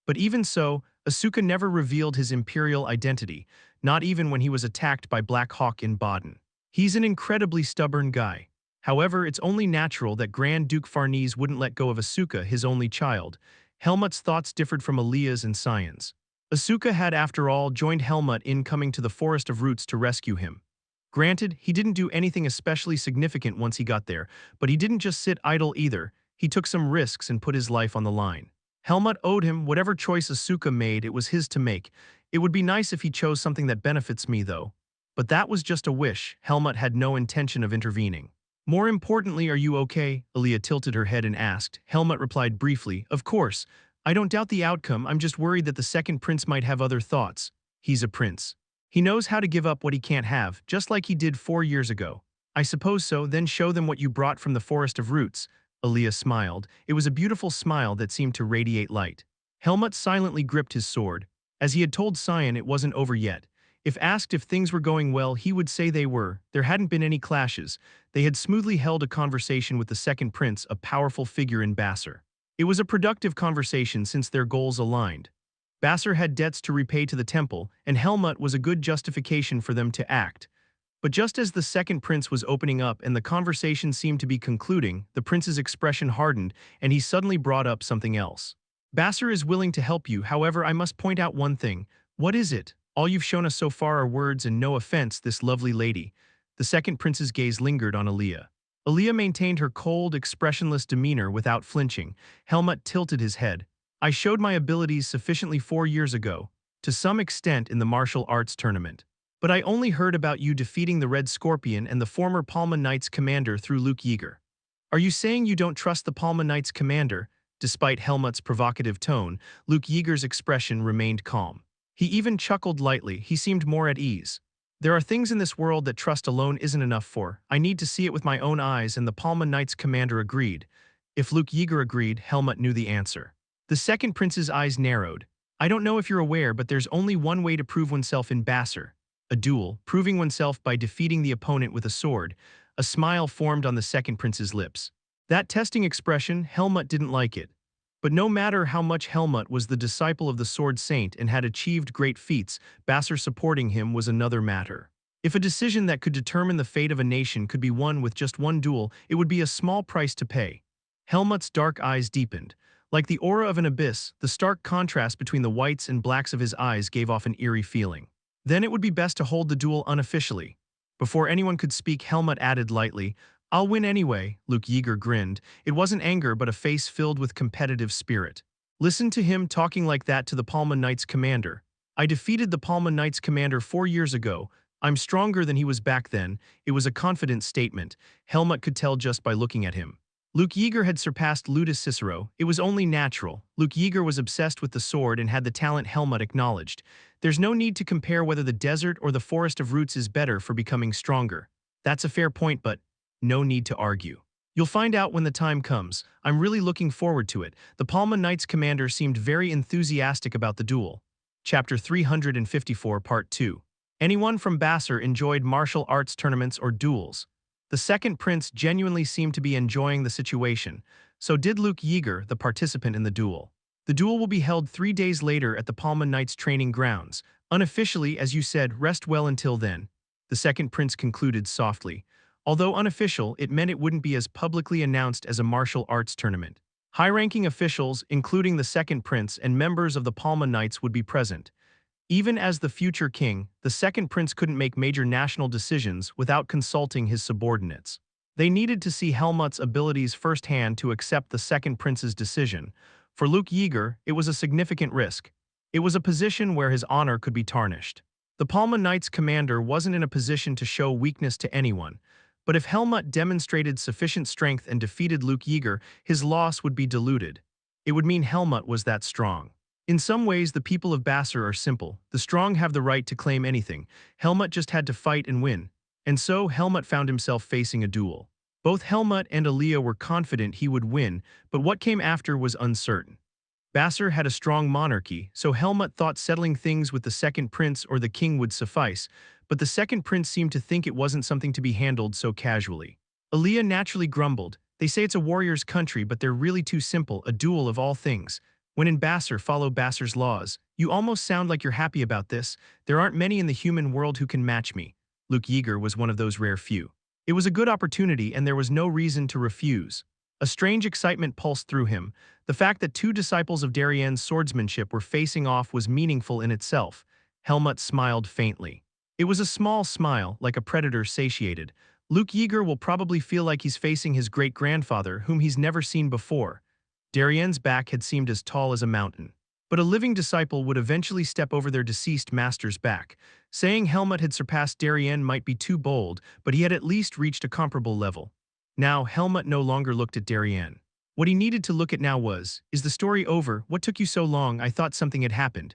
A: But even so, Asuka never revealed his imperial identity, not even when he was attacked by Black Hawk in Baden. He's an incredibly stubborn guy. However, it's only natural that Grand Duke Farnese wouldn't let go of Asuka, his only child. Helmut's thoughts differed from Aaliyah's and Cyan's. Asuka had, after all, joined Helmut in coming to the Forest of Roots to rescue him. Granted, he didn't do anything especially significant once he got there, but he didn't just sit idle either. He took some risks and put his life on the line. Helmut owed him whatever choice Asuka made, it was his to make. It would be nice if he chose something that benefits me, though. But that was just a wish. Helmut had no intention of intervening. More importantly, are you okay? Aaliyah tilted her head and asked. Helmut replied briefly, of course. I don't doubt the outcome, I'm just worried that the second prince might have other thoughts. He's a prince. He knows how to give up what he can't have, just like he did 4 years ago. I suppose so, then show them what you brought from the Forest of Roots. Aaliyah smiled. It was a beautiful smile that seemed to radiate light. Helmut silently gripped his sword. As he had told Cyan, it wasn't over yet. If asked if things were going well, he would say they were. There hadn't been any clashes. They had smoothly held a conversation with the second prince, a powerful figure in Bassar. It was a productive conversation since their goals aligned. Bassar had debts to repay to the temple, and Helmut was a good justification for them to act. But just as the second prince was opening up and the conversation seemed to be concluding, the prince's expression hardened, and he suddenly brought up something else. Bassar is willing to help you, however, I must point out one thing. What is it? All you've shown us so far are words and no offense, this lovely lady. The second prince's gaze lingered on Aaliyah. Aaliyah maintained her cold, expressionless demeanor without flinching. Helmut tilted his head. I showed my abilities sufficiently 4 years ago, to some extent in the martial arts tournament. But I only heard about you defeating the Red Scorpion and the former Palma Knights commander through Luke Yeager. Are you saying you don't trust the Palma Knights commander? Despite Helmut's provocative tone, Luke Yeager's expression remained calm. He even chuckled lightly, he seemed more at ease. There are things in this world that trust alone isn't enough for. I need to see it with my own eyes, and the Palma Knights commander agreed. If Luke Yeager agreed, Helmut knew the answer. The second prince's eyes narrowed. I don't know if you're aware, but there's only one way to prove oneself in Bassar. A duel, proving oneself by defeating the opponent with a sword. A smile formed on the second prince's lips. That testing expression, Helmut didn't like it. But no matter how much Helmut was the disciple of the Sword Saint and had achieved great feats, Bassar supporting him was another matter. If a decision that could determine the fate of a nation could be won with just one duel, it would be a small price to pay. Helmut's dark eyes deepened. Like the aura of an abyss, the stark contrast between the whites and blacks of his eyes gave off an eerie feeling. Then it would be best to hold the duel unofficially. Before anyone could speak, Helmut added lightly, I'll win anyway. Luke Yeager grinned. It wasn't anger but a face filled with competitive spirit. Listen to him talking like that to the Palma Knights commander. I defeated the Palma Knights commander 4 years ago. I'm stronger than he was back then. It was a confident statement. Helmut could tell just by looking at him. Luke Yeager had surpassed Ludus Cicero. It was only natural. Luke Yeager was obsessed with the sword and had the talent Helmut acknowledged. There's no need to compare whether the desert or the Forest of Roots is better for becoming stronger. That's a fair point, but no need to argue. You'll find out when the time comes. I'm really looking forward to it. The Palma Knights commander seemed very enthusiastic about the duel. Chapter 354 Part 2. Anyone from Bassar enjoyed martial arts tournaments or duels. The second prince genuinely seemed to be enjoying the situation. So did Luke Yeager, the participant in the duel. The duel will be held 3 days later at the Palma Knights training grounds. Unofficially, as you said, rest well until then. The second prince concluded softly. Although unofficial, it meant it wouldn't be as publicly announced as a martial arts tournament. High-ranking officials, including the second prince and members of the Palma Knights, would be present. Even as the future king, the second prince couldn't make major national decisions without consulting his subordinates. They needed to see Helmut's abilities firsthand to accept the second prince's decision. For Luke Yeager, it was a significant risk. It was a position where his honor could be tarnished. The Palma Knights commander wasn't in a position to show weakness to anyone, but if Helmut demonstrated sufficient strength and defeated Luke Yeager, his loss would be diluted. It would mean Helmut was that strong. In some ways, the people of Basser are simple. The strong have the right to claim anything. Helmut just had to fight and win. And so, Helmut found himself facing a duel. Both Helmut and Elia were confident he would win, but what came after was uncertain. Basser had a strong monarchy, so Helmut thought settling things with the second prince or the king would suffice, but the second prince seemed to think it wasn't something to be handled so casually. Elia naturally grumbled. They say it's a warrior's country, but they're really too simple, a duel of all things. When in Basser, follow Basser's laws. You almost sound like you're happy about this. There aren't many in the human world who can match me. Luke Yeager was one of those rare few. It was a good opportunity and there was no reason to refuse. A strange excitement pulsed through him. The fact that two disciples of Darien's swordsmanship were facing off was meaningful in itself. Helmut smiled faintly. It was a small smile, like a predator satiated. Luke Yeager will probably feel like he's facing his great-grandfather, whom he's never seen before. Darien's back had seemed as tall as a mountain. But a living disciple would eventually step over their deceased master's back. Saying Helmut had surpassed Darien might be too bold, but he had at least reached a comparable level. Now, Helmut no longer looked at Darien. What he needed to look at now was, is the story over? What took you so long? I thought something had happened.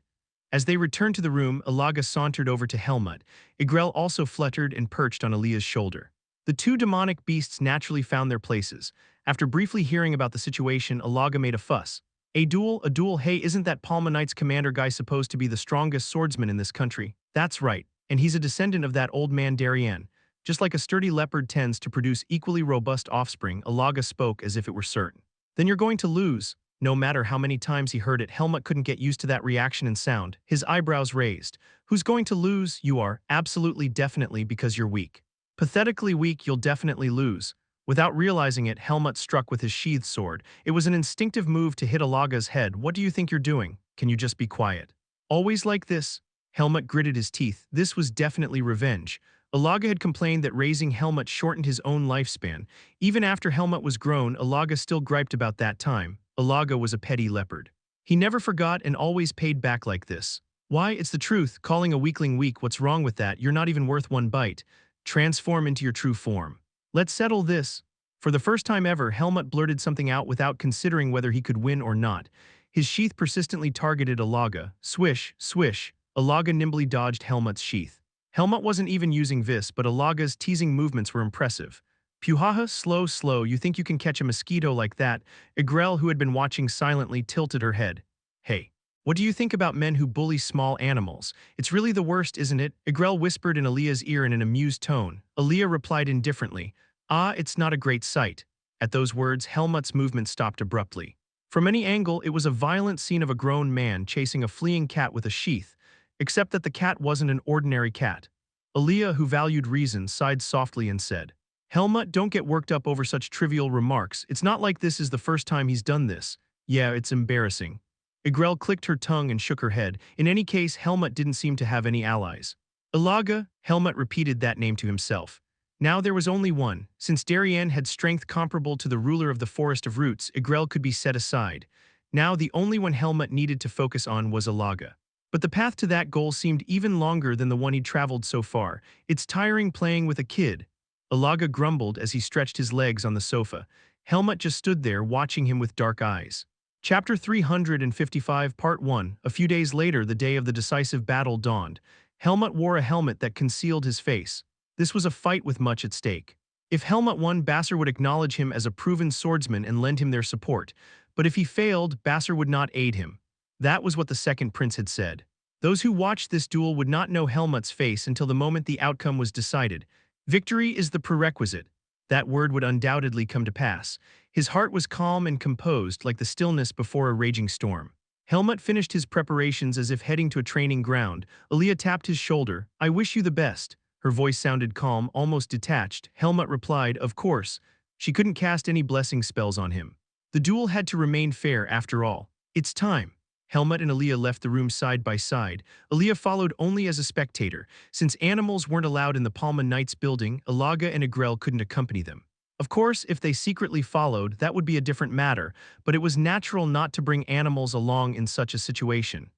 A: As they returned to the room, Ilaga sauntered over to Helmut. Igrel also fluttered and perched on Elia's shoulder. The two demonic beasts naturally found their places. After briefly hearing about the situation, Ilaga made a fuss. A duel, hey, isn't that Palma Knight's commander guy supposed to be the strongest swordsman in this country? That's right, and he's a descendant of that old man Darien. Just like a sturdy leopard tends to produce equally robust offspring, Ilaga spoke as if it were certain. Then you're going to lose. No matter how many times he heard it, Helmut couldn't get used to that reaction and sound, his eyebrows raised. Who's going to lose? You are, absolutely definitely, because you're weak. Pathetically weak, you'll definitely lose. Without realizing it, Helmut struck with his sheathed sword. It was an instinctive move to hit Ilaga's head. What do you think you're doing? Can you just be quiet? Always like this? Helmut gritted his teeth. This was definitely revenge. Ilaga had complained that raising Helmut shortened his own lifespan. Even after Helmut was grown, Ilaga still griped about that time. Ilaga was a petty leopard. He never forgot and always paid back like this. Why, it's the truth. Calling a weakling weak, what's wrong with that? You're not even worth one bite. Transform into your true form. Let's settle this. For the first time ever, Helmut blurted something out without considering whether he could win or not. His sheath persistently targeted Ilaga. Swish, swish. Ilaga nimbly dodged Helmut's sheath. Helmut wasn't even using vis, but Ilaga's teasing movements were impressive. Puhaha, slow, you think you can catch a mosquito like that? Igrel, who had been watching silently, tilted her head. Hey, what do you think about men who bully small animals? It's really the worst, isn't it? Igrel whispered in Elia's ear in an amused tone. Elia replied indifferently. Ah, it's not a great sight. At those words, Helmut's movement stopped abruptly. From any angle, it was a violent scene of a grown man chasing a fleeing cat with a sheath, except that the cat wasn't an ordinary cat. Elia, who valued reason, sighed softly and said, Helmut, don't get worked up over such trivial remarks. It's not like this is the first time he's done this. Yeah, it's embarrassing. Igrel clicked her tongue and shook her head. In any case, Helmut didn't seem to have any allies. Ilaga, Helmut repeated that name to himself. Now there was only one. Since Darien had strength comparable to the ruler of the Forest of Roots, Igrel could be set aside. Now the only one Helmut needed to focus on was Ilaga. But the path to that goal seemed even longer than the one he'd traveled so far. It's tiring playing with a kid. Ilaga grumbled as he stretched his legs on the sofa. Helmut just stood there watching him with dark eyes. Chapter 355, Part 1. A few days later, the day of the decisive battle dawned. Helmut wore a helmet that concealed his face. This was a fight with much at stake. If Helmut won, Basser would acknowledge him as a proven swordsman and lend him their support. But if he failed, Basser would not aid him. That was what the second prince had said. Those who watched this duel would not know Helmut's face until the moment the outcome was decided. Victory is the prerequisite. That word would undoubtedly come to pass. His heart was calm and composed, like the stillness before a raging storm. Helmut finished his preparations as if heading to a training ground. Elia tapped his shoulder. I wish you the best. Her voice sounded calm, almost detached. Helmut replied, of course. She couldn't cast any blessing spells on him. The duel had to remain fair after all. It's time. Helmut and Aaliyah left the room side by side. Aaliyah followed only as a spectator. Since animals weren't allowed in the Palma Knights building, Ilaga and Agrel couldn't accompany them. Of course, if they secretly followed, that would be a different matter, but it was natural not to bring animals along in such a situation.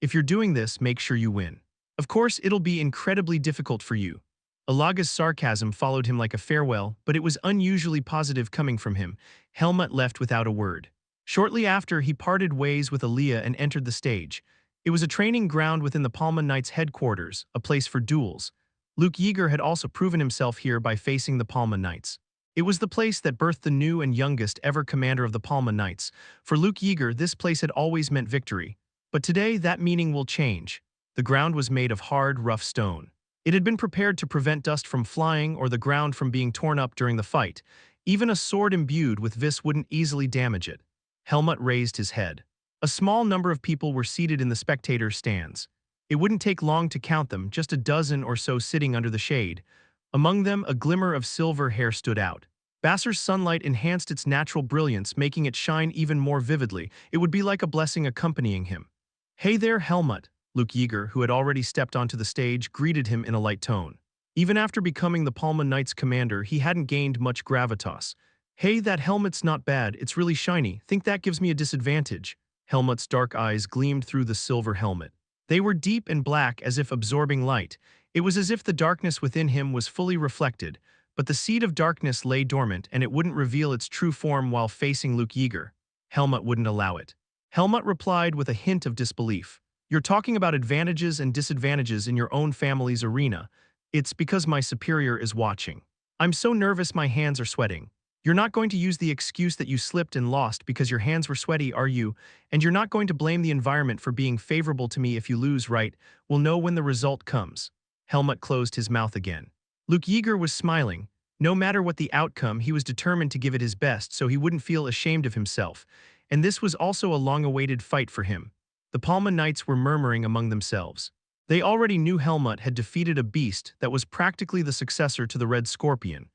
A: If you're doing this, make sure you win. Of course, it'll be incredibly difficult for you. Alaga's sarcasm followed him like a farewell, but it was unusually positive coming from him. Helmut left without a word. Shortly after, he parted ways with Aaliyah and entered the stage. It was a training ground within the Palma Knights headquarters, a place for duels. Luke Yeager had also proven himself here by facing the Palma Knights. It was the place that birthed the new and youngest ever commander of the Palma Knights. For Luke Yeager, this place had always meant victory. But today, that meaning will change. The ground was made of hard, rough stone. It had been prepared to prevent dust from flying or the ground from being torn up during the fight. Even a sword imbued with vis wouldn't easily damage it. Helmut raised his head. A small number of people were seated in the spectator stands. It wouldn't take long to count them, just a dozen or so sitting under the shade. Among them, a glimmer of silver hair stood out. Basser's sunlight enhanced its natural brilliance, making it shine even more vividly. It would be like a blessing accompanying him. "Hey there, Helmut," Luke Yeager, who had already stepped onto the stage, greeted him in a light tone. Even after becoming the Palma Knights commander, he hadn't gained much gravitas. "Hey, that helmet's not bad, it's really shiny. Think that gives me a disadvantage?" Helmut's dark eyes gleamed through the silver helmet. They were deep and black, as if absorbing light. It was as if the darkness within him was fully reflected, but the seed of darkness lay dormant and it wouldn't reveal its true form while facing Luke Yeager. Helmut wouldn't allow it. Helmut replied with a hint of disbelief. "You're talking about advantages and disadvantages in your own family's arena. It's because my superior is watching. I'm so nervous my hands are sweating. You're not going to use the excuse that you slipped and lost because your hands were sweaty, are you? And you're not going to blame the environment for being favorable to me if you lose, right? We'll know when the result comes." Helmut closed his mouth again. Luke Yeager was smiling. No matter what the outcome, he was determined to give it his best so he wouldn't feel ashamed of himself. And this was also a long-awaited fight for him. The Palma Knights were murmuring among themselves. They already knew Helmut had defeated a beast that was practically the successor to the Red Scorpion.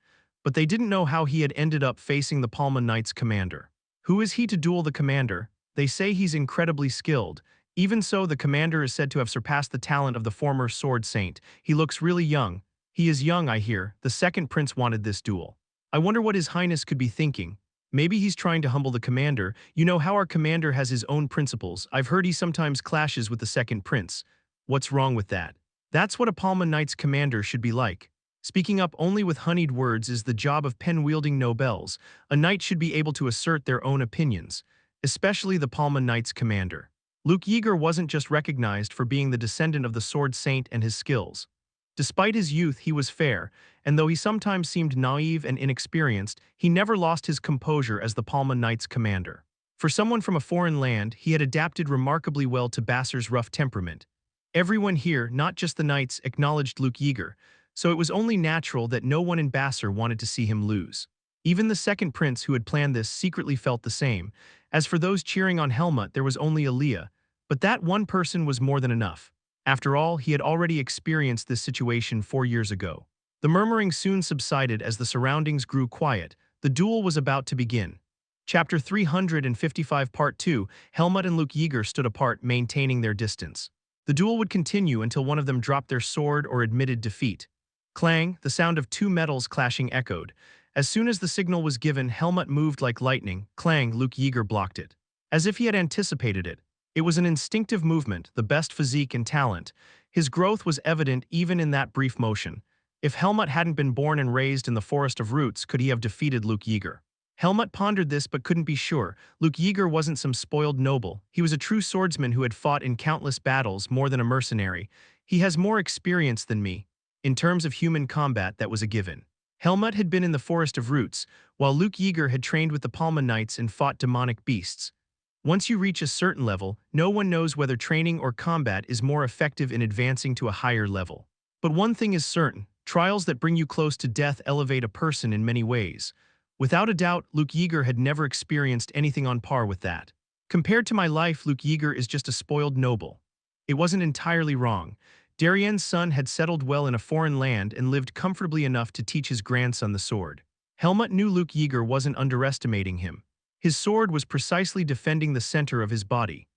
A: But they didn't know how he had ended up facing the Palma Knights commander. Who is he to duel the commander? They say he's incredibly skilled. Even so, the commander is said to have surpassed the talent of the former Sword Saint. He looks really young. He is young, I hear. The second prince wanted this duel. I wonder what His Highness could be thinking. Maybe he's trying to humble the commander. You know how our commander has his own principles. I've heard he sometimes clashes with the second prince. What's wrong with that? That's what a Palma Knights commander should be like. Speaking up only with honeyed words is the job of pen-wielding nobles. A knight should be able to assert their own opinions, especially the Palma Knights commander. Luke Yeager wasn't just recognized for being the descendant of the Sword Saint and his skills. Despite his youth, he was fair, and though he sometimes seemed naive and inexperienced, he never lost his composure as the Palma Knights commander. For someone from a foreign land, he had adapted remarkably well to Basser's rough temperament. Everyone here, not just the knights, acknowledged Luke Yeager, so it was only natural that no one in Basser wanted to see him lose. Even the second prince who had planned this secretly felt the same. As for those cheering on Helmut, there was only Aaliyah, but that one person was more than enough. After all, he had already experienced this situation 4 years ago. The murmuring soon subsided as the surroundings grew quiet. The duel was about to begin. Chapter 355 Part 2, Helmut and Luke Yeager stood apart, maintaining their distance. The duel would continue until one of them dropped their sword or admitted defeat. Clang, the sound of two metals clashing echoed. As soon as the signal was given, Helmut moved like lightning. Clang, Luke Yeager blocked it. As if he had anticipated it. It was an instinctive movement, the best physique and talent. His growth was evident even in that brief motion. If Helmut hadn't been born and raised in the Forest of Roots, could he have defeated Luke Yeager? Helmut pondered this but couldn't be sure. Luke Yeager wasn't some spoiled noble. He was a true swordsman who had fought in countless battles, more than a mercenary. He has more experience than me. In terms of human combat, that was a given. Helmut had been in the Forest of Roots, while Luke Yeager had trained with the Palma Knights and fought demonic beasts. Once you reach a certain level, no one knows whether training or combat is more effective in advancing to a higher level. But one thing is certain, trials that bring you close to death elevate a person in many ways. Without a doubt, Luke Yeager had never experienced anything on par with that. Compared to my life, Luke Yeager is just a spoiled noble. It wasn't entirely wrong. Darien's son had settled well in a foreign land and lived comfortably enough to teach his grandson the sword. Helmut knew Luke Yeager wasn't underestimating him. His sword was precisely defending the center of his body.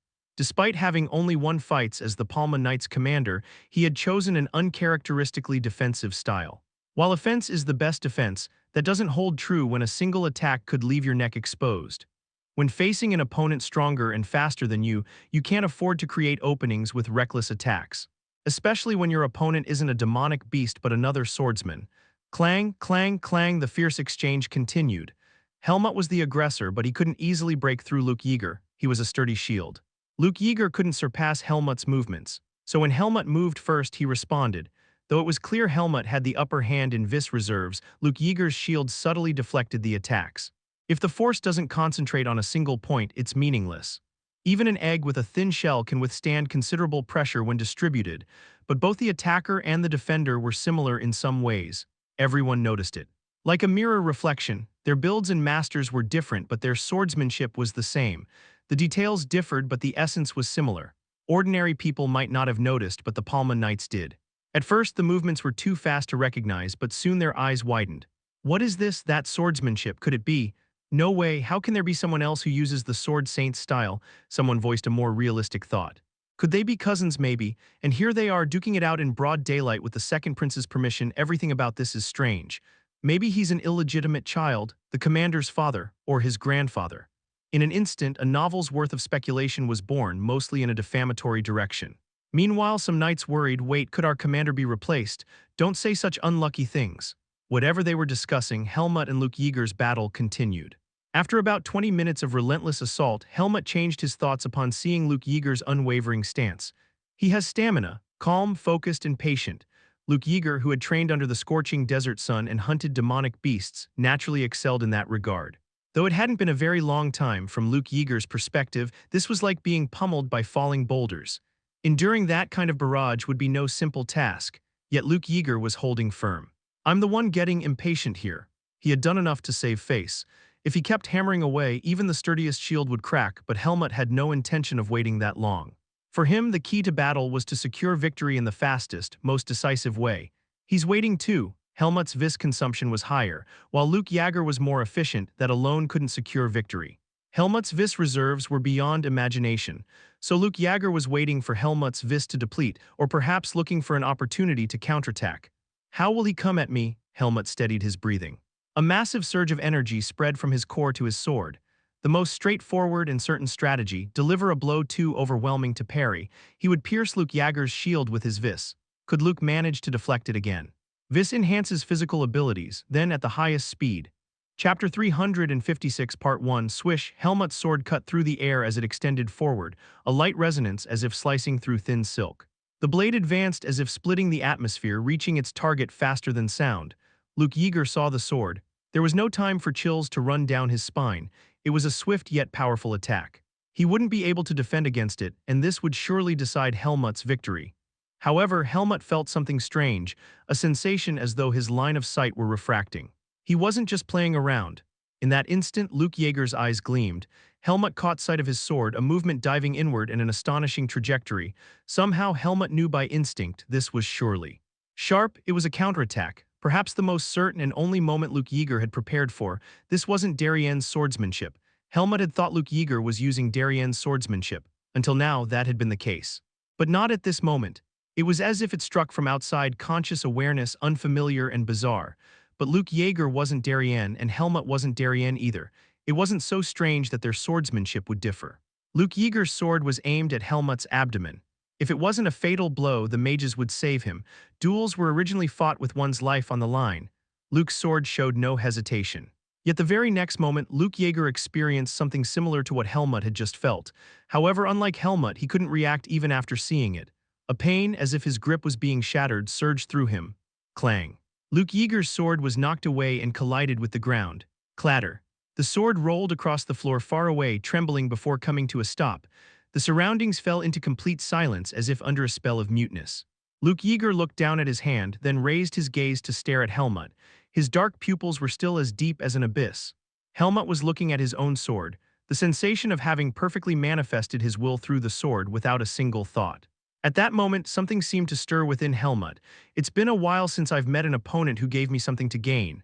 A: Despite having only won fights as the Palma Knights commander, he had chosen an uncharacteristically defensive style. While offense is the best defense, that doesn't hold true when a single attack could leave your neck exposed. When facing an opponent stronger and faster than you can't afford to create openings with reckless attacks. Especially when your opponent isn't a demonic beast but another swordsman. Clang, clang, clang, the fierce exchange continued. Helmut was the aggressor, but he couldn't easily break through Luke Yeager. He was a sturdy shield. Luke Yeager couldn't surpass Helmut's movements, so when Helmut moved first, he responded. Though it was clear Helmut had the upper hand in vis reserves, Luke Yeager's shield subtly deflected the attacks. If the force doesn't concentrate on a single point, it's meaningless. Even an egg with a thin shell can withstand considerable pressure when distributed, but both the attacker and the defender were similar in some ways. Everyone noticed it. Like a mirror reflection, their builds and masters were different, but their swordsmanship was the same. The details differed, but the essence was similar. Ordinary people might not have noticed, but the Palma Knights did. At first, the movements were too fast to recognize, but soon their eyes widened. What is this, that swordsmanship? Could it be? No way, how can there be someone else who uses the Sword Saint style? Someone voiced a more realistic thought. Could they be cousins maybe? And here they are duking it out in broad daylight with the second prince's permission. Everything about this is strange. Maybe he's an illegitimate child, the commander's father, or his grandfather. In an instant, a novel's worth of speculation was born, mostly in a defamatory direction. Meanwhile, some knights worried, wait, could our commander be replaced? Don't say such unlucky things. Whatever they were discussing, Helmut and Luke Yeager's battle continued. After about 20 minutes of relentless assault, Helmut changed his thoughts upon seeing Luke Yeager's unwavering stance. He has stamina, calm, focused, and patient. Luke Yeager, who had trained under the scorching desert sun and hunted demonic beasts, naturally excelled in that regard. Though it hadn't been a very long time, from Luke Yeager's perspective, this was like being pummeled by falling boulders. Enduring that kind of barrage would be no simple task, yet Luke Yeager was holding firm. I'm the one getting impatient here. He had done enough to save face. If he kept hammering away, even the sturdiest shield would crack, but Helmut had no intention of waiting that long. For him, the key to battle was to secure victory in the fastest, most decisive way. He's waiting too. Helmut's vis consumption was higher, while Luke Yeager was more efficient. That alone couldn't secure victory. Helmut's vis reserves were beyond imagination, so Luke Yeager was waiting for Helmut's vis to deplete, or perhaps looking for an opportunity to counterattack. How will he come at me? Helmut steadied his breathing. A massive surge of energy spread from his core to his sword. The most straightforward and certain strategy, deliver a blow too overwhelming to parry. He would pierce Luke Yeager's shield with his vis. Could Luke manage to deflect it again? Vis enhances physical abilities, then at the highest speed. Chapter 356 Part 1 Swish, Helmut's sword cut through the air as it extended forward, a light resonance as if slicing through thin silk. The blade advanced as if splitting the atmosphere, reaching its target faster than sound. Luke Yeager saw the sword. There was no time for chills to run down his spine. It was a swift yet powerful attack. He wouldn't be able to defend against it, and this would surely decide Helmut's victory. However, Helmut felt something strange, a sensation as though his line of sight were refracting. He wasn't just playing around. In that instant, Luke Yeager's eyes gleamed. Helmut caught sight of his sword, a movement diving inward in an astonishing trajectory. Somehow Helmut knew by instinct this was surely sharp. It was a counterattack. Perhaps the most certain and only moment Luke Yeager had prepared for. This wasn't Darien's swordsmanship. Helmut had thought Luke Yeager was using Darien's swordsmanship. Until now, that had been the case. But not at this moment. It was as if it struck from outside conscious awareness, unfamiliar and bizarre. But Luke Yeager wasn't Darien, and Helmut wasn't Darien either. It wasn't so strange that their swordsmanship would differ. Luke Yeager's sword was aimed at Helmut's abdomen. If it wasn't a fatal blow, the mages would save him. Duels were originally fought with one's life on the line. Luke's sword showed no hesitation. Yet the very next moment, Luke Yeager experienced something similar to what Helmut had just felt. However, unlike Helmut, he couldn't react even after seeing it. A pain, as if his grip was being shattered, surged through him. Clang. Luke Yeager's sword was knocked away and collided with the ground. Clatter. The sword rolled across the floor far away, trembling before coming to a stop. The surroundings fell into complete silence as if under a spell of muteness. Luke Yeager looked down at his hand, then raised his gaze to stare at Helmut. His dark pupils were still as deep as an abyss. Helmut was looking at his own sword, the sensation of having perfectly manifested his will through the sword without a single thought. At that moment, something seemed to stir within Helmut. It's been a while since I've met an opponent who gave me something to gain.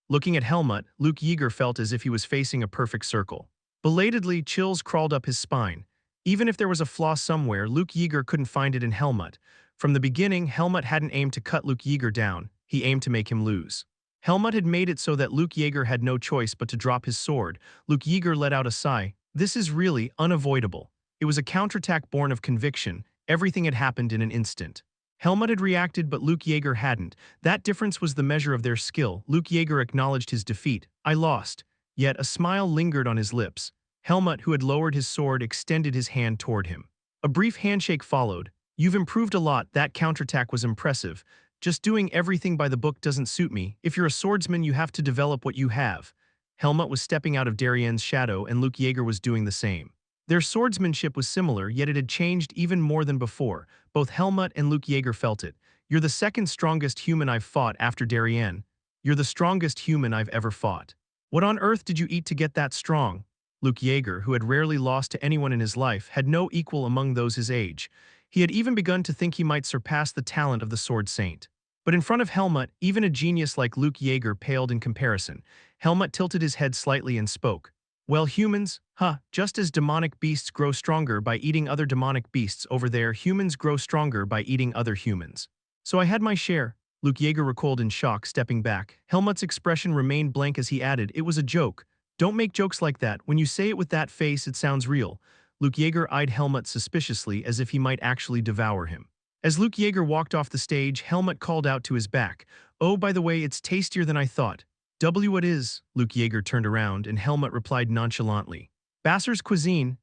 A: Looking at Helmut, Luke Yeager felt as if he was facing a perfect circle. Belatedly, chills crawled up his spine. Even if there was a flaw somewhere, Luke Yeager couldn't find it in Helmut. From the beginning, Helmut hadn't aimed to cut Luke Yeager down, he aimed to make him lose. Helmut had made it so that Luke Yeager had no choice but to drop his sword. Luke Yeager let out a sigh. This is really unavoidable. It was a counterattack born of conviction. Everything had happened in an instant. Helmut had reacted, but Luke Yeager hadn't. That difference was the measure of their skill. Luke Yeager acknowledged his defeat. I lost. Yet a smile lingered on his lips. Helmut, who had lowered his sword, extended his hand toward him. A brief handshake followed. You've improved a lot. That counterattack was impressive. Just doing everything by the book doesn't suit me. If you're a swordsman, you have to develop what you have. Helmut was stepping out of Darien's shadow, and Luke Yeager was doing the same. Their swordsmanship was similar, yet it had changed even more than before. Both Helmut and Luke Yeager felt it. You're the second strongest human I've fought after Darien. You're the strongest human I've ever fought. What on earth did you eat to get that strong? Luke Yeager, who had rarely lost to anyone in his life, had no equal among those his age. He had even begun to think he might surpass the talent of the Sword Saint. But in front of Helmut, even a genius like Luke Yeager paled in comparison. Helmut tilted his head slightly and spoke. Well, humans, just as demonic beasts grow stronger by eating other demonic beasts over there, humans grow stronger by eating other humans. So I had my share. Luke Yeager recoiled in shock, stepping back. Helmut's expression remained blank as he added, it was a joke. Don't make jokes like that. When you say it with that face, it sounds real. Luke Yeager eyed Helmut suspiciously as if he might actually devour him. As Luke Yeager walked off the stage, Helmut called out to his back. Oh, by the way, it's tastier than I thought. What is? Luke Yeager turned around, and Helmut replied nonchalantly. Basser's cuisine,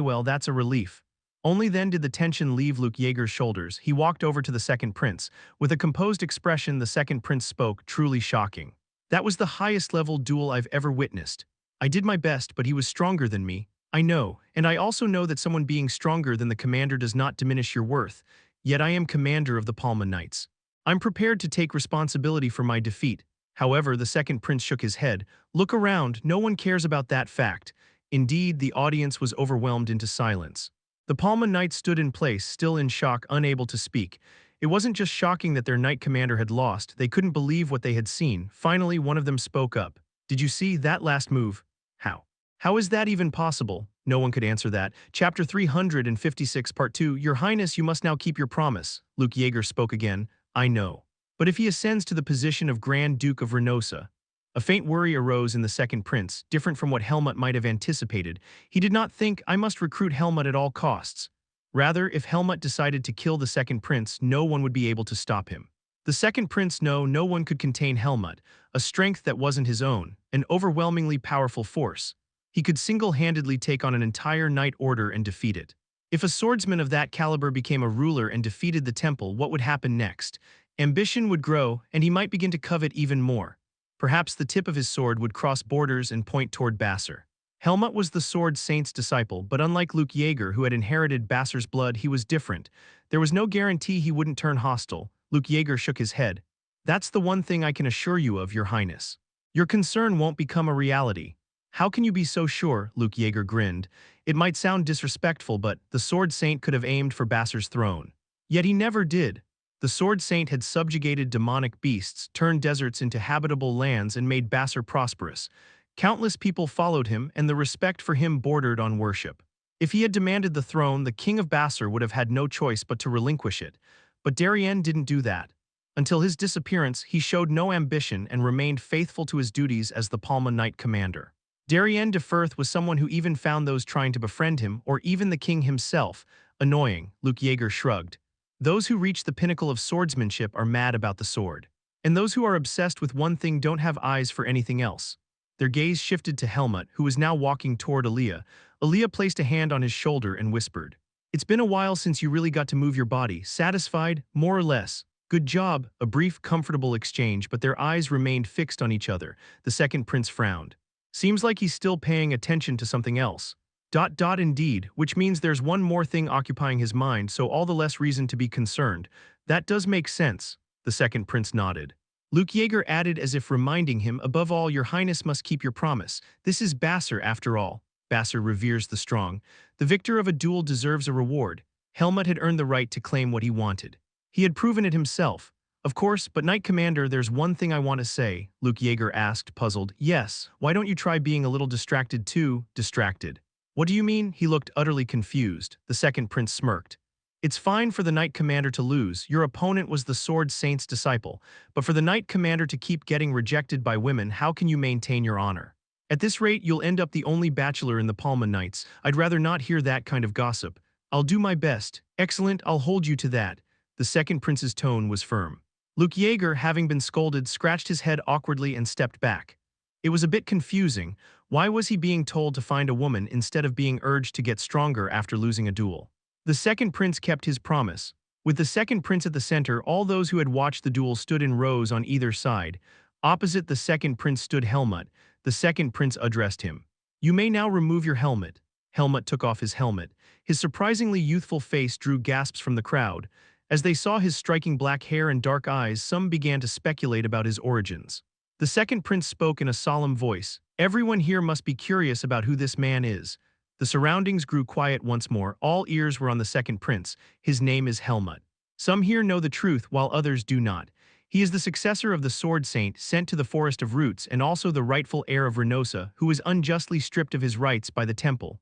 A: well, that's a relief. Only then did the tension leave Luke Yeager's shoulders. He walked over to the second prince. With a composed expression, the second prince spoke, truly shocking. That was the highest-level duel I've ever witnessed. I did my best, but he was stronger than me. I know, and I also know that someone being stronger than the commander does not diminish your worth. Yet I am commander of the Palma Knights. I'm prepared to take responsibility for my defeat. However, the second prince shook his head. Look around, no one cares about that fact. Indeed, the audience was overwhelmed into silence. The Palma Knights stood in place, still in shock, unable to speak. It wasn't just shocking that their knight commander had lost, they couldn't believe what they had seen. Finally, one of them spoke up. Did you see that last move? How? How is that even possible? No one could answer that. Chapter 356, Part 2. Your Highness, you must now keep your promise. Luke Yeager spoke again. I know. But if he ascends to the position of Grand Duke of Reynosa. A faint worry arose in the second prince, different from what Helmut might have anticipated. He did not think, I must recruit Helmut at all costs. Rather, if Helmut decided to kill the second prince, no one would be able to stop him. The second prince no one could contain Helmut, a strength that wasn't his own, an overwhelmingly powerful force. He could single-handedly take on an entire knight order and defeat it. If a swordsman of that caliber became a ruler and defeated the temple, what would happen next? Ambition would grow, and he might begin to covet even more. Perhaps the tip of his sword would cross borders and point toward Basser. Helmut was the Sword Saint's disciple, but unlike Luke Yeager, who had inherited Basser's blood, he was different. There was no guarantee he wouldn't turn hostile. Luke Yeager shook his head. That's the one thing I can assure you of, Your Highness. Your concern won't become a reality. How can you be so sure? Luke Yeager grinned. It might sound disrespectful, but the Sword Saint could have aimed for Basser's throne. Yet he never did. The Sword Saint had subjugated demonic beasts, turned deserts into habitable lands, and made Basser prosperous. Countless people followed him, and the respect for him bordered on worship. If he had demanded the throne, the king of Basser would have had no choice but to relinquish it. But Darien didn't do that. Until his disappearance, he showed no ambition and remained faithful to his duties as the Palma Knight commander. Darien de Firth was someone who even found those trying to befriend him, or even the king himself, annoying. Luke Yeager shrugged. Those who reach the pinnacle of swordsmanship are mad about the sword. And those who are obsessed with one thing don't have eyes for anything else. Their gaze shifted to Helmut, who was now walking toward Aaliyah. Aaliyah placed a hand on his shoulder and whispered, It's been a while since you really got to move your body. Satisfied? More or less. Good job. A brief, comfortable exchange, but their eyes remained fixed on each other. The second prince frowned. Seems like he's still paying attention to something else. Indeed, which means there's one more thing occupying his mind, so all the less reason to be concerned. That does make sense. The second prince nodded. Luke Yeager added as if reminding him, above all, Your Highness must keep your promise. This is Basser after all. Basser reveres the strong. The victor of a duel deserves a reward. Helmut had earned the right to claim what he wanted. He had proven it himself. Of course, but Knight Commander, there's one thing I want to say, Luke Yeager asked, puzzled. Yes, why don't you try being a little distracted too? Distracted. What do you mean? He looked utterly confused. The second prince smirked. It's fine for the knight commander to lose. Your opponent was the Sword Saint's disciple. But for the knight commander to keep getting rejected by women, how can you maintain your honor? At this rate, you'll end up the only bachelor in the Palma Knights. I'd rather not hear that kind of gossip. I'll do my best. Excellent, I'll hold you to that. The second prince's tone was firm. Luke Yeager, having been scolded, scratched his head awkwardly and stepped back. It was a bit confusing. Why was he being told to find a woman instead of being urged to get stronger after losing a duel? The second prince kept his promise. With the second prince at the center, all those who had watched the duel stood in rows on either side. Opposite the second prince stood Helmut. The second prince addressed him. You may now remove your helmet. Helmut took off his helmet. His surprisingly youthful face drew gasps from the crowd. As they saw his striking black hair and dark eyes, some began to speculate about his origins. The second prince spoke in a solemn voice. Everyone here must be curious about who this man is. The surroundings grew quiet once more. All ears were on the second prince. His name is Helmut. Some here know the truth, while others do not. He is the successor of the Sword Saint sent to the Forest of Roots and also the rightful heir of Renosa, who was unjustly stripped of his rights by the temple.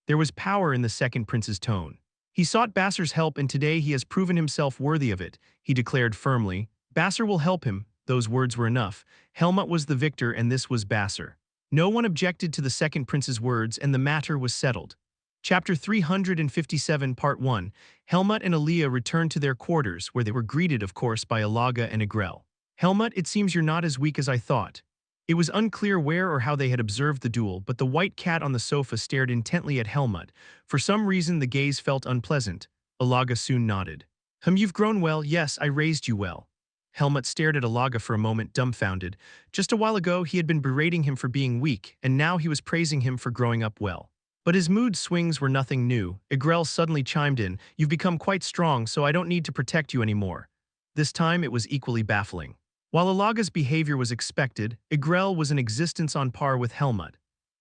A: There was power in the second prince's tone. He sought Basser's help and today he has proven himself worthy of it, he declared firmly. Basser will help him. Those words were enough. Helmut was the victor and this was Basser. No one objected to the second prince's words and the matter was settled. Chapter 357 Part 1 Helmut and Alia returned to their quarters where they were greeted of course by Alaga and Igrel. Helmut, it seems you're not as weak as I thought. It was unclear where or how they had observed the duel, but the white cat on the sofa stared intently at Helmut. For some reason the gaze felt unpleasant. Alaga soon nodded. You've grown well, yes, I raised you well. Helmut stared at Alaga for a moment, dumbfounded. Just a while ago he had been berating him for being weak, and now he was praising him for growing up well. But his mood swings were nothing new. Igrel suddenly chimed in, You've become quite strong, so I don't need to protect you anymore. This time it was equally baffling. While Alaga's behavior was expected, Igrel was in existence on par with Helmut.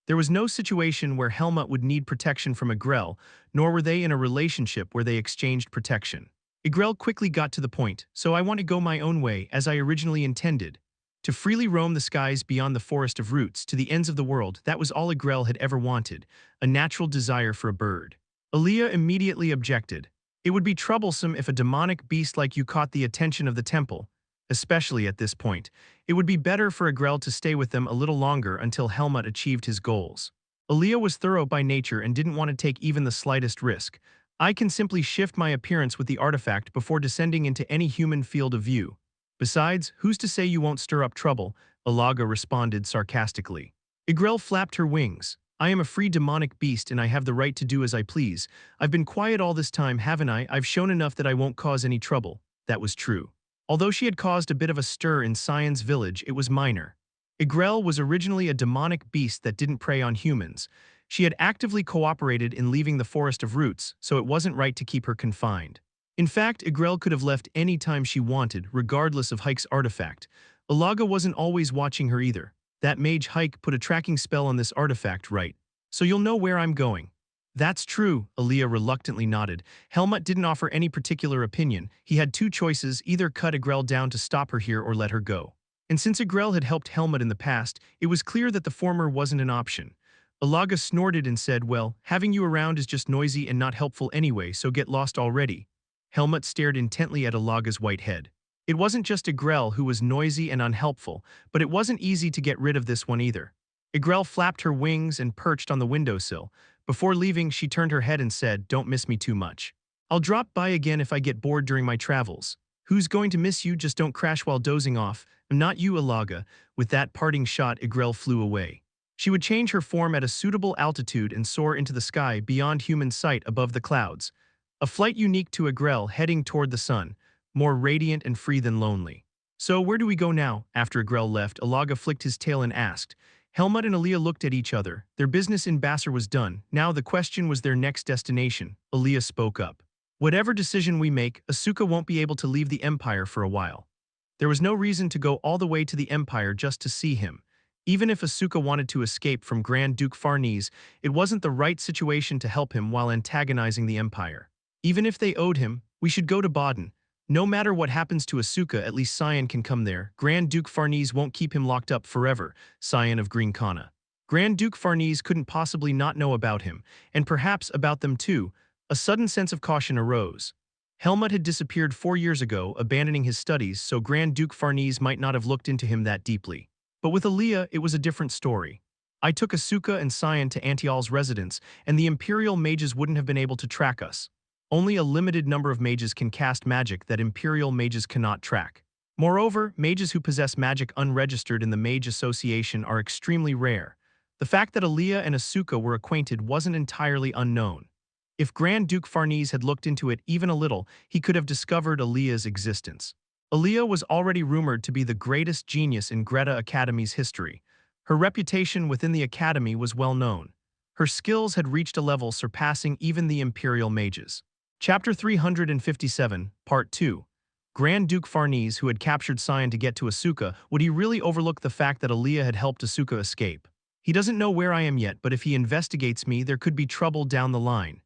A: There was no situation where Helmut would need protection from Igrel, nor were they in a relationship where they exchanged protection. Igrel quickly got to the point, so I want to go my own way, as I originally intended. To freely roam the skies beyond the Forest of Roots to the ends of the world, that was all Igrel had ever wanted, a natural desire for a bird. Alia immediately objected. It would be troublesome if a demonic beast like you caught the attention of the temple, especially at this point. It would be better for Igrel to stay with them a little longer until Helmut achieved his goals. Alia was thorough by nature and didn't want to take even the slightest risk. I can simply shift my appearance with the artifact before descending into any human field of view. Besides, who's to say you won't stir up trouble? Alaga responded sarcastically. Igrel flapped her wings. I am a free demonic beast and I have the right to do as I please. I've been quiet all this time, haven't I? I've shown enough that I won't cause any trouble. That was true. Although she had caused a bit of a stir in Cyan's village, it was minor. Igrel was originally a demonic beast that didn't prey on humans. She had actively cooperated in leaving the Forest of Roots, so it wasn't right to keep her confined. In fact, Igrel could have left any time she wanted, regardless of Hike's artifact. Alaga wasn't always watching her either. That mage Hike put a tracking spell on this artifact, right? So you'll know where I'm going. That's true, Alia reluctantly nodded. Helmut didn't offer any particular opinion. He had two choices, either cut Igrel down to stop her here or let her go. And since Igrel had helped Helmut in the past, it was clear that the former wasn't an option. Alaga snorted and said, Well, having you around is just noisy and not helpful anyway, so get lost already. Helmut stared intently at Alaga's white head. It wasn't just Igrel who was noisy and unhelpful, but it wasn't easy to get rid of this one either. Igrel flapped her wings and perched on the windowsill. Before leaving, she turned her head and said, Don't miss me too much. I'll drop by again if I get bored during my travels. Who's going to miss you? Just don't crash while dozing off. Not you, Alaga. With that parting shot, Igrel flew away. She would change her form at a suitable altitude and soar into the sky beyond human sight above the clouds. A flight unique to Igrel heading toward the sun, more radiant and free than lonely. So where do we go now? After Igrel left, Alaga flicked his tail and asked. Helmut and Alia looked at each other. Their business in Basser was done. Now the question was their next destination. Alia spoke up. Whatever decision we make, Asuka won't be able to leave the Empire for a while. There was no reason to go all the way to the Empire just to see him. Even if Asuka wanted to escape from Grand Duke Farnese, it wasn't the right situation to help him while antagonizing the Empire. Even if they owed him, we should go to Baden. No matter what happens to Asuka, at least Cyan can come there. Grand Duke Farnese won't keep him locked up forever, Cyan of Green Kana. Grand Duke Farnese couldn't possibly not know about him, and perhaps about them too. A sudden sense of caution arose. Helmut had disappeared 4 years ago, abandoning his studies, so Grand Duke Farnese might not have looked into him that deeply. But with Aaliyah, it was a different story. I took Asuka and Cyan to Antial's residence, and the Imperial mages wouldn't have been able to track us. Only a limited number of mages can cast magic that Imperial mages cannot track. Moreover, mages who possess magic unregistered in the Mage Association are extremely rare. The fact that Aaliyah and Asuka were acquainted wasn't entirely unknown. If Grand Duke Farnese had looked into it even a little, he could have discovered Aaliyah's existence. Aaliyah was already rumored to be the greatest genius in Greta Academy's history. Her reputation within the Academy was well known. Her skills had reached a level surpassing even the Imperial mages. Chapter 357, Part 2. Grand Duke Farnese, who had captured Cyan to get to Asuka, would he really overlook the fact that Aaliyah had helped Asuka escape? He doesn't know where I am yet, but if he investigates me, there could be trouble down the line.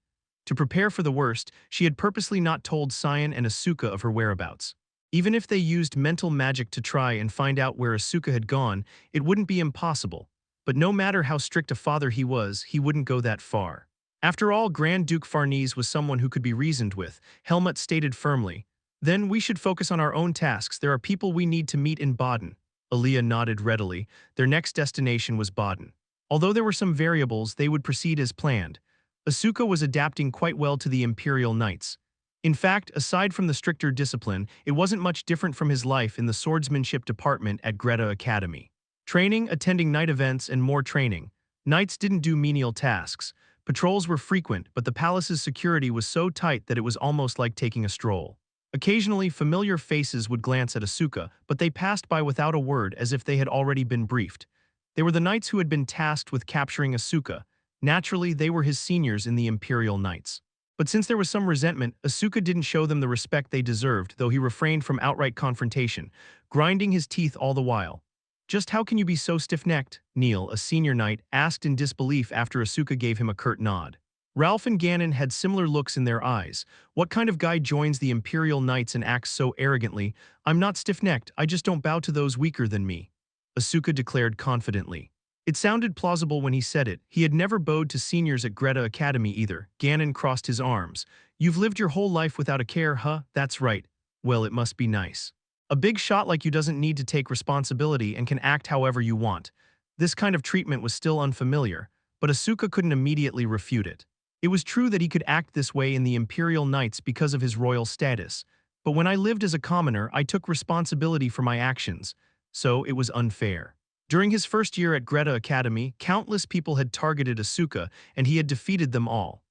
A: To prepare for the worst, she had purposely not told Cyan and Asuka of her whereabouts. Even if they used mental magic to try and find out where Asuka had gone, it wouldn't be impossible. But no matter how strict a father he was, he wouldn't go that far. After all, Grand Duke Farnese was someone who could be reasoned with, Helmut stated firmly. Then we should focus on our own tasks. There are people we need to meet in Baden. Aaliyah nodded readily. Their next destination was Baden. Although there were some variables, they would proceed as planned. Asuka was adapting quite well to the Imperial Knights. In fact, aside from the stricter discipline, it wasn't much different from his life in the swordsmanship department at Greta Academy. Training, attending night events, and more training. Knights didn't do menial tasks. Patrols were frequent, but the palace's security was so tight that it was almost like taking a stroll. Occasionally, familiar faces would glance at Asuka, but they passed by without a word as if they had already been briefed. They were the knights who had been tasked with capturing Asuka. Naturally, they were his seniors in the Imperial Knights. But since there was some resentment, Asuka didn't show them the respect they deserved, though he refrained from outright confrontation, grinding his teeth all the while. Just how can you be so stiff-necked? Neil, a senior knight, asked in disbelief after Asuka gave him a curt nod. Ralph and Ganon had similar looks in their eyes. What kind of guy joins the Imperial Knights and acts so arrogantly? I'm not stiff-necked, I just don't bow to those weaker than me. Asuka declared confidently. It sounded plausible when he said it. He had never bowed to seniors at Greta Academy either. Ganon crossed his arms. You've lived your whole life without a care, huh? That's right. Well, it must be nice. A big shot like you doesn't need to take responsibility and can act however you want. This kind of treatment was still unfamiliar, but Asuka couldn't immediately refute it. It was true that he could act this way in the Imperial Knights because of his royal status, but when I lived as a commoner, I took responsibility for my actions, so it was unfair. During his first year at Greta Academy, countless people had targeted Asuka, and he had defeated them all.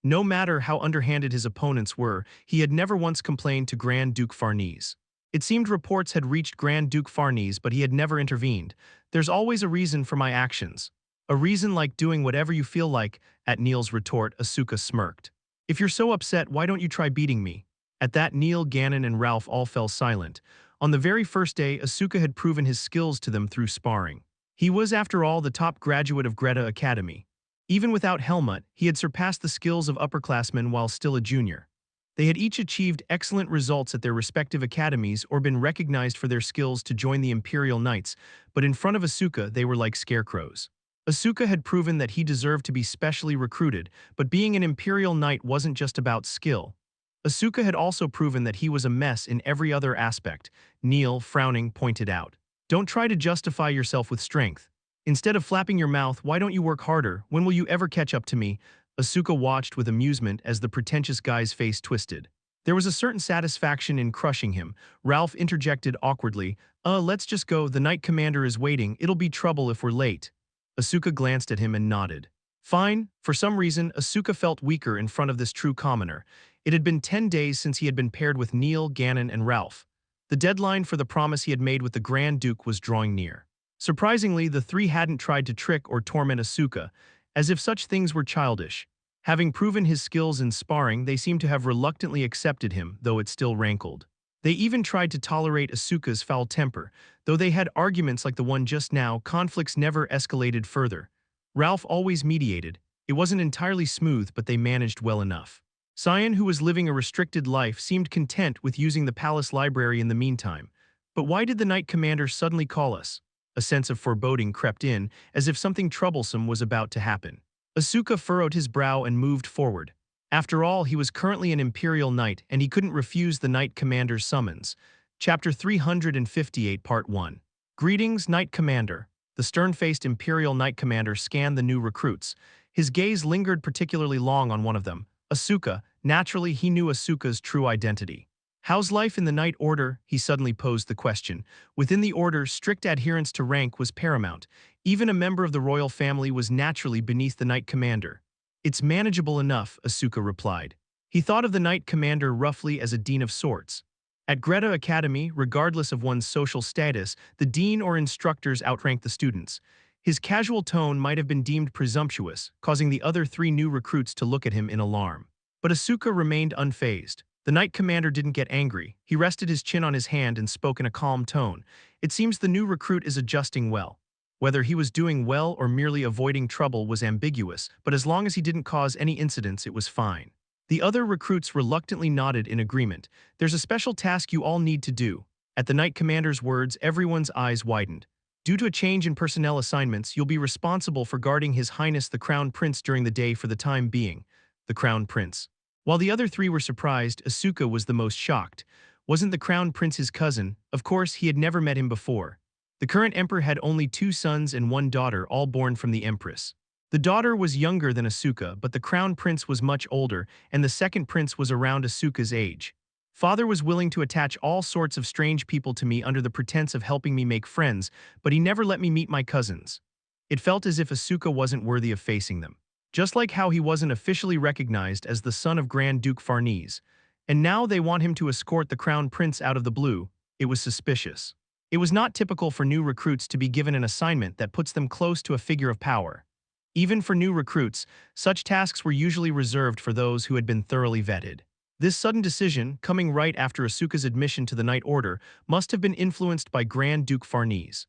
A: No matter how underhanded his opponents were, he had never once complained to Grand Duke Farnese. It seemed reports had reached Grand Duke Farnese, but he had never intervened. There's always a reason for my actions. A reason like doing whatever you feel like, at Neil's retort, Asuka smirked. If you're so upset, why don't you try beating me? At that, Neil, Ganon, and Ralph all fell silent. On the very first day, Asuka had proven his skills to them through sparring. He was, after all, the top graduate of Greta Academy. Even without Helmut, he had surpassed the skills of upperclassmen while still a junior. They had each achieved excellent results at their respective academies or been recognized for their skills to join the Imperial Knights, but in front of Asuka, they were like scarecrows. Asuka had proven that he deserved to be specially recruited, but being an Imperial Knight wasn't just about skill. Asuka had also proven that he was a mess in every other aspect, Neil, frowning, pointed out. Don't try to justify yourself with strength. Instead of flapping your mouth, why don't you work harder? When will you ever catch up to me? Asuka watched with amusement as the pretentious guy's face twisted. There was a certain satisfaction in crushing him. Ralph interjected awkwardly, let's just go, the Knight Commander is waiting, it'll be trouble if we're late. Asuka glanced at him and nodded. Fine. For some reason, Asuka felt weaker in front of this true commoner. It had been 10 days since he had been paired with Neil, Ganon, and Ralph. The deadline for the promise he had made with the Grand Duke was drawing near. Surprisingly, the three hadn't tried to trick or torment Asuka, as if such things were childish. Having proven his skills in sparring, they seemed to have reluctantly accepted him, though it still rankled. They even tried to tolerate Asuka's foul temper. Though they had arguments like the one just now, conflicts never escalated further. Ralph always mediated. It wasn't entirely smooth, but they managed well enough. Cyan, who was living a restricted life, seemed content with using the palace library in the meantime. But why did the Knight Commander suddenly call us? A sense of foreboding crept in, as if something troublesome was about to happen. Asuka furrowed his brow and moved forward. After all, he was currently an Imperial Knight, and he couldn't refuse the Knight Commander's summons. Chapter 358 Part 1. Greetings, Knight Commander. The stern-faced Imperial Knight Commander scanned the new recruits. His gaze lingered particularly long on one of them, Asuka. Naturally, he knew Asuka's true identity. How's life in the Knight Order? He suddenly posed the question. Within the Order, strict adherence to rank was paramount. Even a member of the royal family was naturally beneath the Knight Commander. It's manageable enough, Asuka replied. He thought of the Knight Commander roughly as a dean of sorts. At Greta Academy, regardless of one's social status, the dean or instructors outranked the students. His casual tone might have been deemed presumptuous, causing the other three new recruits to look at him in alarm. But Asuka remained unfazed. The Knight Commander didn't get angry. He rested his chin on his hand and spoke in a calm tone. It seems the new recruit is adjusting well. Whether he was doing well or merely avoiding trouble was ambiguous, but as long as he didn't cause any incidents, it was fine. The other recruits reluctantly nodded in agreement. There's a special task you all need to do. At the Knight Commander's words, everyone's eyes widened. Due to a change in personnel assignments, you'll be responsible for guarding His Highness the Crown Prince during the day for the time being. The Crown Prince. While the other three were surprised, Asuka was the most shocked. Wasn't the Crown Prince his cousin? Of course, he had never met him before. The current emperor had only 2 sons and 1 daughter, all born from the empress. The daughter was younger than Asuka, but the Crown Prince was much older, and the second prince was around Asuka's age. Father was willing to attach all sorts of strange people to me under the pretense of helping me make friends, but he never let me meet my cousins. It felt as if Asuka wasn't worthy of facing them. Just like how he wasn't officially recognized as the son of Grand Duke Farnese. And now they want him to escort the Crown Prince out of the blue. It was suspicious. It was not typical for new recruits to be given an assignment that puts them close to a figure of power. Even for new recruits, such tasks were usually reserved for those who had been thoroughly vetted. This sudden decision, coming right after Asuka's admission to the Knight Order, must have been influenced by Grand Duke Farnese.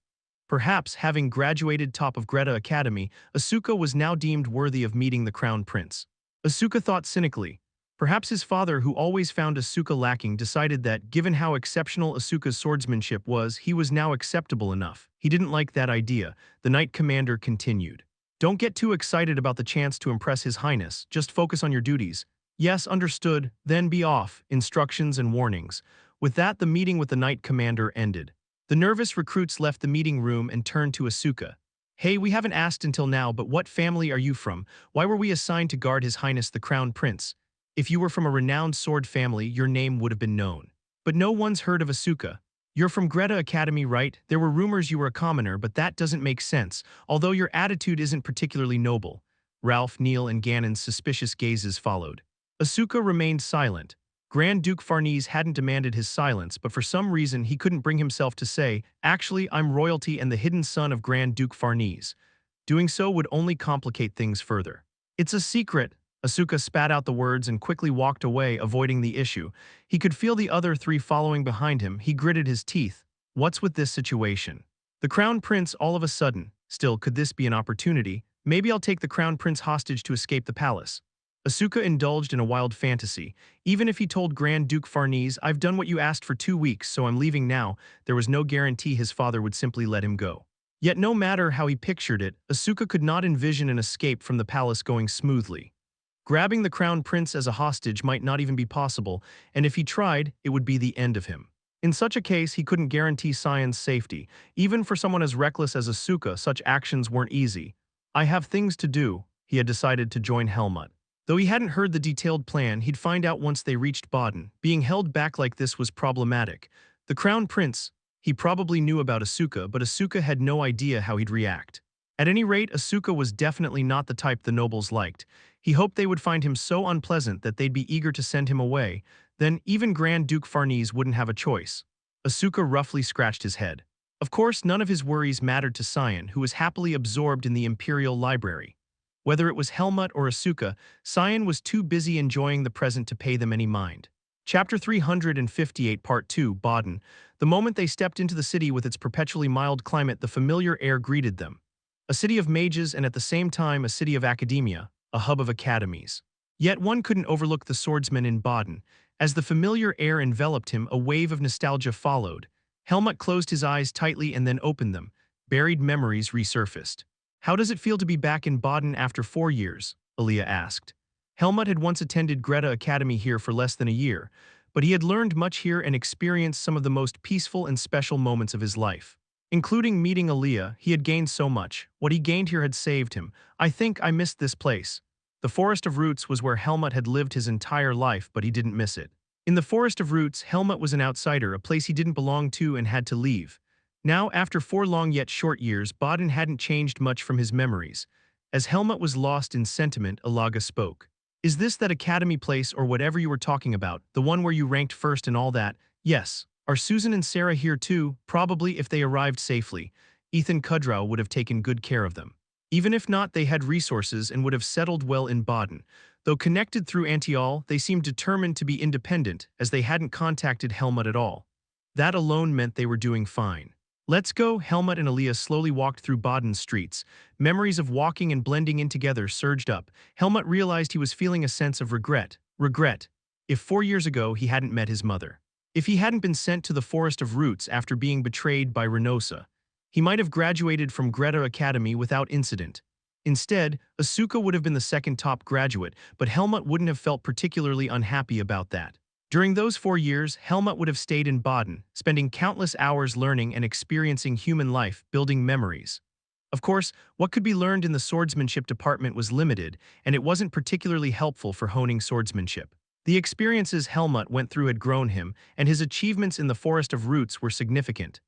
A: Perhaps, having graduated top of Greta Academy, Asuka was now deemed worthy of meeting the Crown Prince. Asuka thought cynically. Perhaps his father, who always found Asuka lacking, decided that, given how exceptional Asuka's swordsmanship was, he was now acceptable enough. He didn't like that idea. The Knight Commander continued. Don't get too excited about the chance to impress His Highness. Just focus on your duties. Yes, understood. Then be off. Instructions and warnings. With that, the meeting with the Knight Commander ended. The nervous recruits left the meeting room and turned to Asuka. Hey, we haven't asked until now, but what family are you from? Why were we assigned to guard His Highness the Crown Prince? If you were from a renowned sword family, your name would have been known. But no one's heard of Asuka. You're from Greta Academy, right? There were rumors you were a commoner, but that doesn't make sense, although your attitude isn't particularly noble. Ralph, Neil, and Ganon's suspicious gazes followed. Asuka remained silent. Grand Duke Farnese hadn't demanded his silence, but for some reason he couldn't bring himself to say, "Actually, I'm royalty and the hidden son of Grand Duke Farnese." Doing so would only complicate things further. It's a secret. Asuka spat out the words and quickly walked away, avoiding the issue. He could feel the other three following behind him. He gritted his teeth. What's with this situation? The Crown Prince all of a sudden. Still, could this be an opportunity? Maybe I'll take the Crown Prince hostage to escape the palace. Asuka indulged in a wild fantasy. Even if he told Grand Duke Farnese, "I've done what you asked for 2 weeks, so I'm leaving now," there was no guarantee his father would simply let him go. Yet no matter how he pictured it, Asuka could not envision an escape from the palace going smoothly. Grabbing the Crown Prince as a hostage might not even be possible, and if he tried, it would be the end of him. In such a case, he couldn't guarantee Sion's safety. Even for someone as reckless as Asuka, such actions weren't easy. I have things to do. He had decided to join Helmut. Though he hadn't heard the detailed plan, he'd find out once they reached Baden. Being held back like this was problematic. The Crown Prince, he probably knew about Asuka, but Asuka had no idea how he'd react. At any rate, Asuka was definitely not the type the nobles liked. He hoped they would find him so unpleasant that they'd be eager to send him away. Then even Grand Duke Farnese wouldn't have a choice. Asuka roughly scratched his head. Of course, none of his worries mattered to Sion, who was happily absorbed in the Imperial Library. Whether it was Helmut or Asuka, Sion was too busy enjoying the present to pay them any mind. Chapter 358 Part 2 Baden. The moment they stepped into the city with its perpetually mild climate, the familiar air greeted them. A city of mages and at the same time a city of academia, a hub of academies. Yet one couldn't overlook the swordsman in Baden. As the familiar air enveloped him, a wave of nostalgia followed. Helmut closed his eyes tightly and then opened them. Buried memories resurfaced. How does it feel to be back in Baden after 4 years? Aaliyah asked. Helmut had once attended Greta Academy here for less than a year, but he had learned much here and experienced some of the most peaceful and special moments of his life. Including meeting Aaliyah, he had gained so much. What he gained here had saved him. I think I missed this place. The Forest of Roots was where Helmut had lived his entire life, but he didn't miss it. In the Forest of Roots, Helmut was an outsider, a place he didn't belong to and had to leave. Now, after 4 long yet short years, Baden hadn't changed much from his memories. As Helmut was lost in sentiment, Alaga spoke. Is this that academy place or whatever you were talking about, the one where you ranked first and all that? Yes. Are Susan and Sarah here too? Probably if they arrived safely. Ethan Kudrow would have taken good care of them. Even if not, they had resources and would have settled well in Baden. Though connected through Antial, they seemed determined to be independent, as they hadn't contacted Helmut at all. That alone meant they were doing fine. Let's go. Helmut and Aaliyah slowly walked through Baden's streets. Memories of walking and blending in together surged up. Helmut realized he was feeling a sense of regret. Regret. If 4 years ago he hadn't met his mother. If he hadn't been sent to the Forest of Roots after being betrayed by Renosa. He might have graduated from Greta Academy without incident. Instead, Asuka would have been the second top graduate, but Helmut wouldn't have felt particularly unhappy about that. During those 4 years, Helmut would have stayed in Baden, spending countless hours learning and experiencing human life, building memories. Of course, what could be learned in the swordsmanship department was limited, and it wasn't particularly helpful for honing swordsmanship. The experiences Helmut went through had grown him, and his achievements in the Forest of Roots were significant.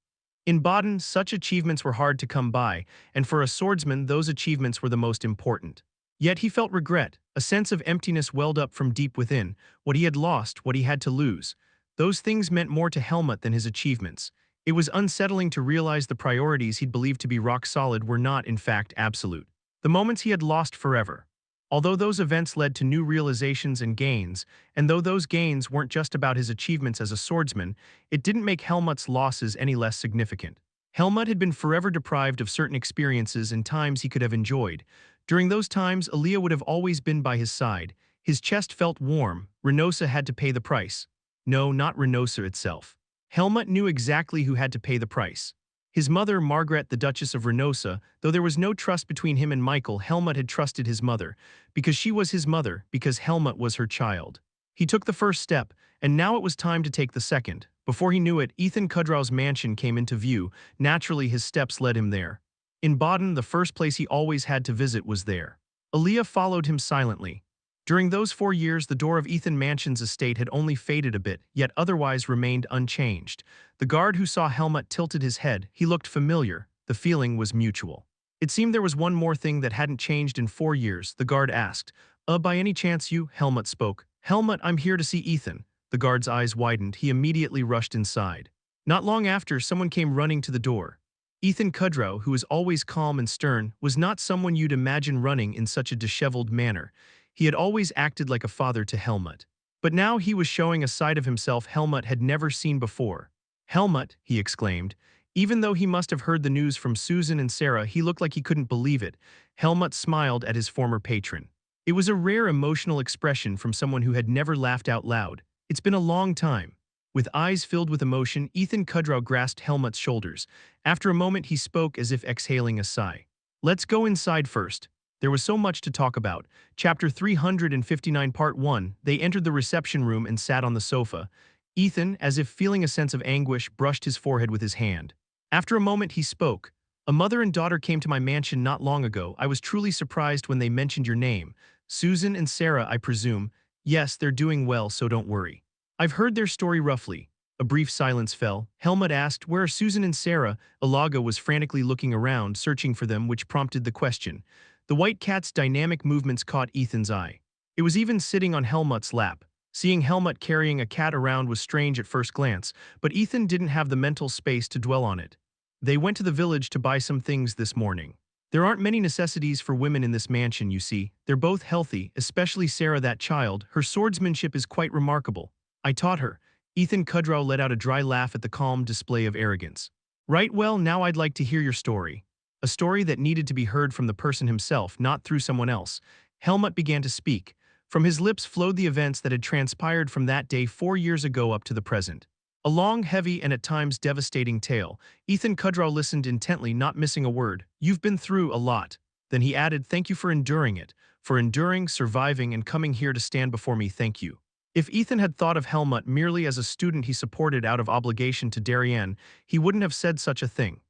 A: In Baden, such achievements were hard to come by, and for a swordsman those achievements were the most important. Yet he felt regret, a sense of emptiness welled up from deep within, what he had lost, what he had to lose. Those things meant more to Helmut than his achievements. It was unsettling to realize the priorities he'd believed to be rock solid were not, in fact, absolute. The moments he had lost forever. Although those events led to new realizations and gains, and though those gains weren't just about his achievements as a swordsman, it didn't make Helmut's losses any less significant. Helmut had been forever deprived of certain experiences and times he could have enjoyed. During those times, Aaliyah would have always been by his side. His chest felt warm. Renosa had to pay the price. No, not Renosa itself. Helmut knew exactly who had to pay the price. His mother, Margaret, the Duchess of Renosa, though there was no trust between him and Michael, Helmut had trusted his mother, because she was his mother, because Helmut was her child. He took the first step, and now it was time to take the second. Before he knew it, Ethan Kudrow's mansion came into view. Naturally, his steps led him there. In Baden, the first place he always had to visit was there. Aaliyah followed him silently. During those 4 years, the door of Ethan Mansion's estate had only faded a bit, yet otherwise remained unchanged. The guard who saw Helmut tilted his head. He looked familiar. The feeling was mutual. It seemed there was one more thing that hadn't changed in 4 years, the guard asked. By any chance you? Helmut spoke. Helmut, I'm here to see Ethan. The guard's eyes widened. He immediately rushed inside. Not long after, someone came running to the door. Ethan Kudrow, who was always calm and stern, was not someone you'd imagine running in such a disheveled manner. He had always acted like a father to Helmut. But now he was showing a side of himself Helmut had never seen before. Helmut, he exclaimed. Even though he must have heard the news from Susan and Sarah, he looked like he couldn't believe it. Helmut smiled at his former patron. It was a rare emotional expression from someone who had never laughed out loud. It's been a long time. With eyes filled with emotion, Ethan Kudrow grasped Helmut's shoulders. After a moment, he spoke as if exhaling a sigh. Let's go inside first. There was so much to talk about. Chapter 359 Part 1. They entered the reception room and sat on the sofa. Ethan, as if feeling a sense of anguish, brushed his forehead with his hand. After a moment he spoke. A mother and daughter came to my mansion not long ago. I was truly surprised when they mentioned your name. Susan and Sarah, I presume. Yes, they're doing well, so don't worry. I've heard their story roughly. A brief silence fell. Helmut asked, where are Susan and Sarah? Alaga was frantically looking around, searching for them, which prompted the question. The white cat's dynamic movements caught Ethan's eye. It was even sitting on Helmut's lap. Seeing Helmut carrying a cat around was strange at first glance, but Ethan didn't have the mental space to dwell on it. They went to the village to buy some things this morning. There aren't many necessities for women in this mansion, you see. They're both healthy, especially Sarah, that child. Her swordsmanship is quite remarkable. I taught her. Ethan Kudrow let out a dry laugh at the calm display of arrogance. Right, well, now I'd like to hear your story. A story that needed to be heard from the person himself, not through someone else. Helmut began to speak. From his lips flowed the events that had transpired from that day 4 years ago up to the present. A long, heavy, and at times devastating tale. Ethan Kudrow listened intently, not missing a word. You've been through a lot. Then he added, thank you for enduring it. For enduring, surviving, and coming here to stand before me, thank you. If Ethan had thought of Helmut merely as a student he supported out of obligation to Darien, he wouldn't have said such a thing.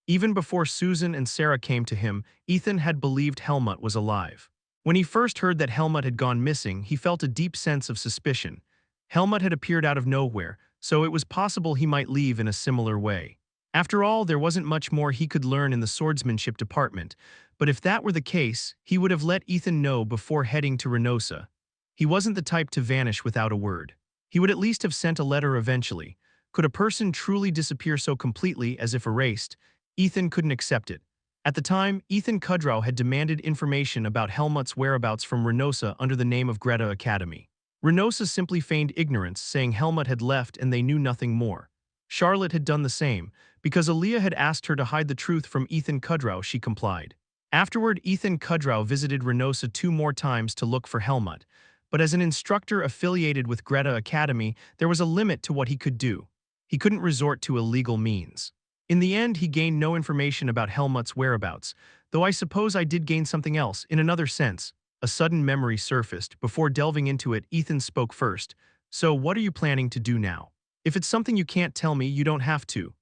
A: Even before Susan and Sarah came to him, Ethan had believed Helmut was alive. When he first heard that Helmut had gone missing, he felt a deep sense of suspicion. Helmut had appeared out of nowhere, so it was possible he might leave in a similar way. After all, there wasn't much more he could learn in the swordsmanship department, but if that were the case, he would have let Ethan know before heading to Reynosa. He wasn't the type to vanish without a word. He would at least have sent a letter eventually. Could a person truly disappear so completely as if erased? Ethan couldn't accept it. At the time, Ethan Kudrow had demanded information about Helmut's whereabouts from Reynosa under the name of Greta Academy. Reynosa simply feigned ignorance, saying Helmut had left and they knew nothing more. Charlotte had done the same. Because Aaliyah had asked her to hide the truth from Ethan Kudrow, she complied. Afterward, Ethan Kudrow visited Reynosa 2 more times to look for Helmut. But as an instructor affiliated with Greta Academy, there was a limit to what he could do. He couldn't resort to illegal means. In the end, he gained no information about Helmut's whereabouts, though I suppose I did gain something else, in another sense. A sudden memory surfaced. Before delving into it, Ethan spoke first. So, what are you planning to do now? If it's something you can't tell me, you don't have to.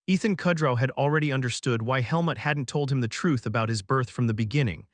A: Ethan Kudrow had already understood why Helmut hadn't told him the truth about his birth from the beginning.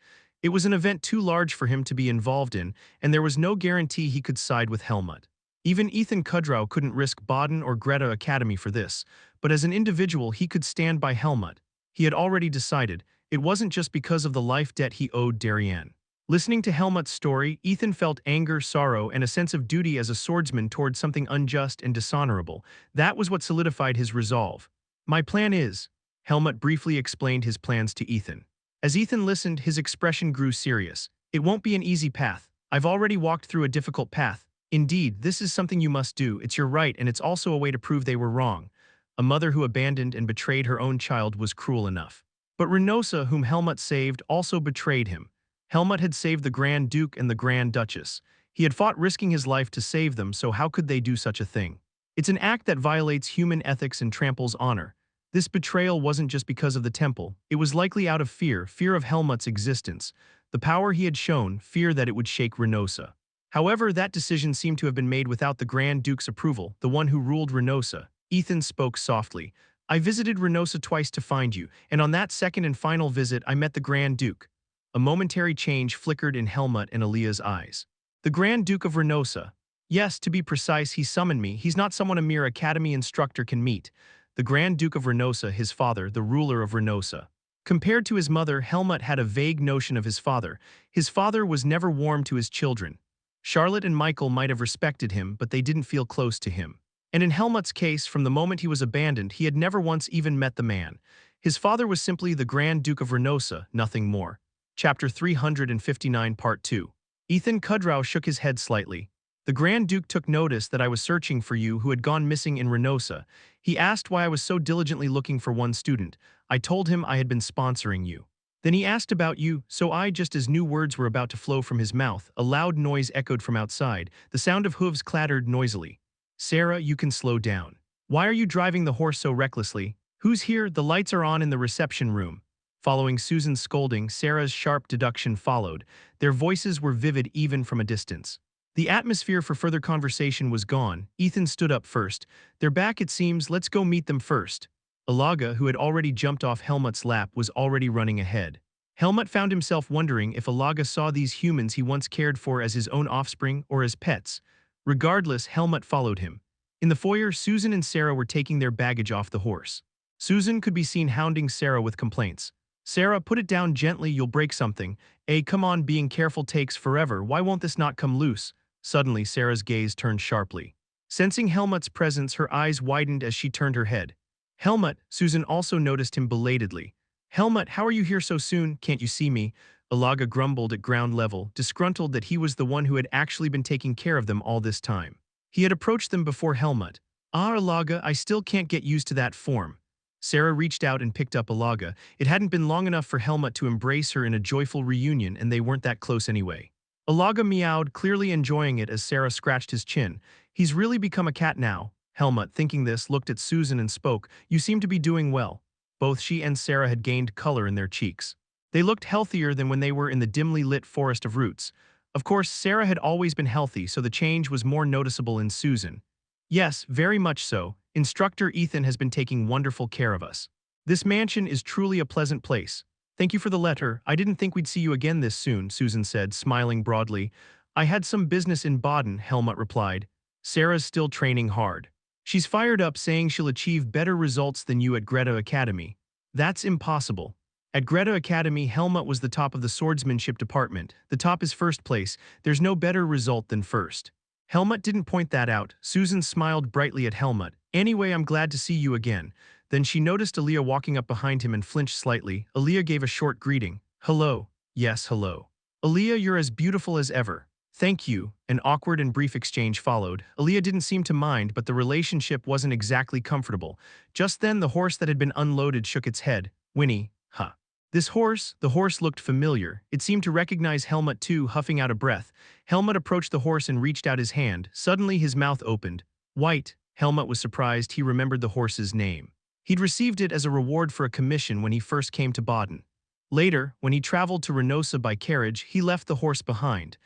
A: It was an event too large for him to be involved in, and there was no guarantee he could side with Helmut. Even Ethan Kudrow couldn't risk Baden or Greta Academy for this, but as an individual he could stand by Helmut. He had already decided. It wasn't just because of the life debt he owed Darien. Listening to Helmut's story, Ethan felt anger, sorrow, and a sense of duty as a swordsman towards something unjust and dishonorable. That was what solidified his resolve. My plan is, Helmut briefly explained his plans to Ethan. As Ethan listened, his expression grew serious. It won't be an easy path. I've already walked through a difficult path. Indeed, this is something you must do. It's your right, and it's also a way to prove they were wrong. A mother who abandoned and betrayed her own child was cruel enough. But Reynosa, whom Helmut saved, also betrayed him. Helmut had saved the Grand Duke and the Grand Duchess. He had fought risking his life to save them, so how could they do such a thing? It's an act that violates human ethics and tramples honor. This betrayal wasn't just because of the temple. It was likely out of fear of Helmut's existence, the power he had shown, fear that it would shake Reynosa. However, that decision seemed to have been made without the Grand Duke's approval, the one who ruled Reynosa. Ethan spoke softly. I visited Reynosa twice to find you, and on that second and final visit I met the Grand Duke. A momentary change flickered in Helmut and Aaliyah's eyes. The Grand Duke of Reynosa. Yes, to be precise, he summoned me. He's not someone a mere academy instructor can meet. The Grand Duke of Reynosa, his father, the ruler of Reynosa. Compared to his mother, Helmut had a vague notion of his father. His father was never warm to his children. Charlotte and Michael might have respected him, but they didn't feel close to him. And in Helmut's case, from the moment he was abandoned, he had never once even met the man. His father was simply the Grand Duke of Reynosa, nothing more. Chapter 359, Part 2. Ethan Kudrow shook his head slightly. The Grand Duke took notice that I was searching for you who had gone missing in Reynosa. He asked why I was so diligently looking for one student. I told him I had been sponsoring you. Then he asked about you, so just as new words were about to flow from his mouth, a loud noise echoed from outside. The sound of hooves clattered noisily. Sarah, you can slow down. Why are you driving the horse so recklessly? Who's here? The lights are on in the reception room. Following Susan's scolding, Sarah's sharp deduction followed. Their voices were vivid even from a distance. The atmosphere for further conversation was gone. Ethan stood up first. They're back, it seems. Let's go meet them first. Alaga, who had already jumped off Helmut's lap, was already running ahead. Helmut found himself wondering if Alaga saw these humans he once cared for as his own offspring or as pets. Regardless, Helmut followed him. In the foyer, Susan and Sarah were taking their baggage off the horse. Susan could be seen hounding Sarah with complaints. Sarah, put it down gently, you'll break something. Come on, being careful takes forever. Why won't this not come loose? Suddenly, Sarah's gaze turned sharply. Sensing Helmut's presence, her eyes widened as she turned her head. Helmut, Susan also noticed him belatedly. Helmut, how are you here so soon? Can't you see me? Alaga grumbled at ground level, disgruntled that he was the one who had actually been taking care of them all this time. He had approached them before Helmut. Alaga, I still can't get used to that form. Sarah reached out and picked up Alaga. It hadn't been long enough for Helmut to embrace her in a joyful reunion, and they weren't that close anyway. Alaga meowed, clearly enjoying it as Sarah scratched his chin. He's really become a cat now. Helmut, thinking this, looked at Susan and spoke. You seem to be doing well. Both she and Sarah had gained color in their cheeks. They looked healthier than when they were in the dimly lit forest of roots. Of course, Sarah had always been healthy, so the change was more noticeable in Susan. Yes, very much so. Instructor Ethan has been taking wonderful care of us. This mansion is truly a pleasant place. Thank you for the letter. I didn't think we'd see you again this soon, Susan said, smiling broadly. I had some business in Baden, Helmut replied. Sarah's still training hard. She's fired up, saying she'll achieve better results than you at Greta Academy. That's impossible. At Greta Academy, Helmut was the top of the swordsmanship department. The top is first place. There's no better result than first. Helmut didn't point that out. Susan smiled brightly at Helmut. Anyway, I'm glad to see you again. Then she noticed Aaliyah walking up behind him and flinched slightly. Aaliyah gave a short greeting. Hello. Yes, hello. Aaliyah, you're as beautiful as ever. Thank you. An awkward and brief exchange followed. Aaliyah didn't seem to mind, but the relationship wasn't exactly comfortable. Just then, the horse that had been unloaded shook its head. Whinny. Huh. The horse looked familiar. It seemed to recognize Helmut too, huffing out a breath. Helmut approached the horse and reached out his hand. Suddenly, his mouth opened. White. Helmut was surprised. He remembered the horse's name. He'd received it as a reward for a commission when he first came to Baden. Later, when he traveled to Reynosa by carriage, he left the horse behind.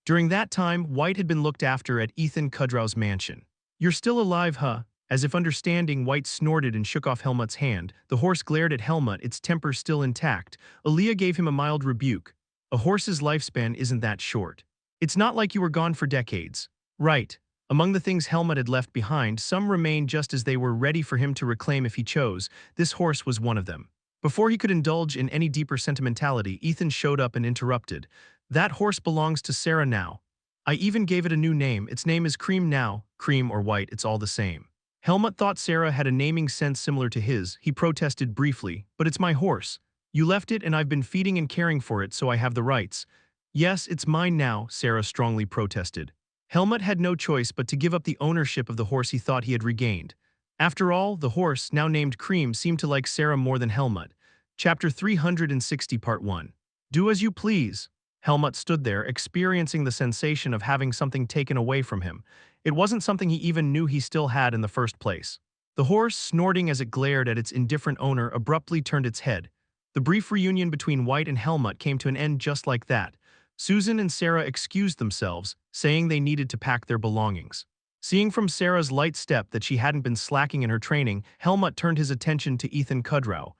A: During that time, White had been looked after at Ethan Kudrow's mansion. You're still alive, huh? As if understanding, White snorted and shook off Helmut's hand. The horse glared at Helmut, its temper still intact. Aaliyah gave him a mild rebuke. A horse's lifespan isn't that short. It's not like you were gone for decades. Right. Among the things Helmut had left behind, some remained just as they were ready for him to reclaim if he chose. This horse was one of them. Before he could indulge in any deeper sentimentality, Ethan showed up and interrupted. That horse belongs to Sarah now. I even gave it a new name. Its name is Cream now. Cream or White, it's all the same. Helmut thought Sarah had a naming sense similar to his. He protested briefly. But it's my horse. You left it and I've been feeding and caring for it, so I have the rights. Yes, it's mine now, Sarah strongly protested. Helmut had no choice but to give up the ownership of the horse he thought he had regained. After all, the horse, now named Cream, seemed to like Sarah more than Helmut. Chapter 360 Part 1. Do as you please. Helmut stood there, experiencing the sensation of having something taken away from him. It wasn't something he even knew he still had in the first place. The horse, snorting as it glared at its indifferent owner, abruptly turned its head. The brief reunion between White and Helmut came to an end just like that. Susan and Sarah excused themselves, saying they needed to pack their belongings. Seeing from Sarah's light step that she hadn't been slacking in her training, Helmut turned his attention to Ethan Kudrow.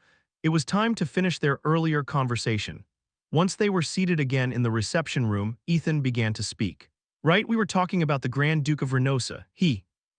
A: It was time to finish their earlier conversation. Once they were seated again in the reception room, Ethan began to speak. Right, we were talking about the Grand Duke of Reynosa.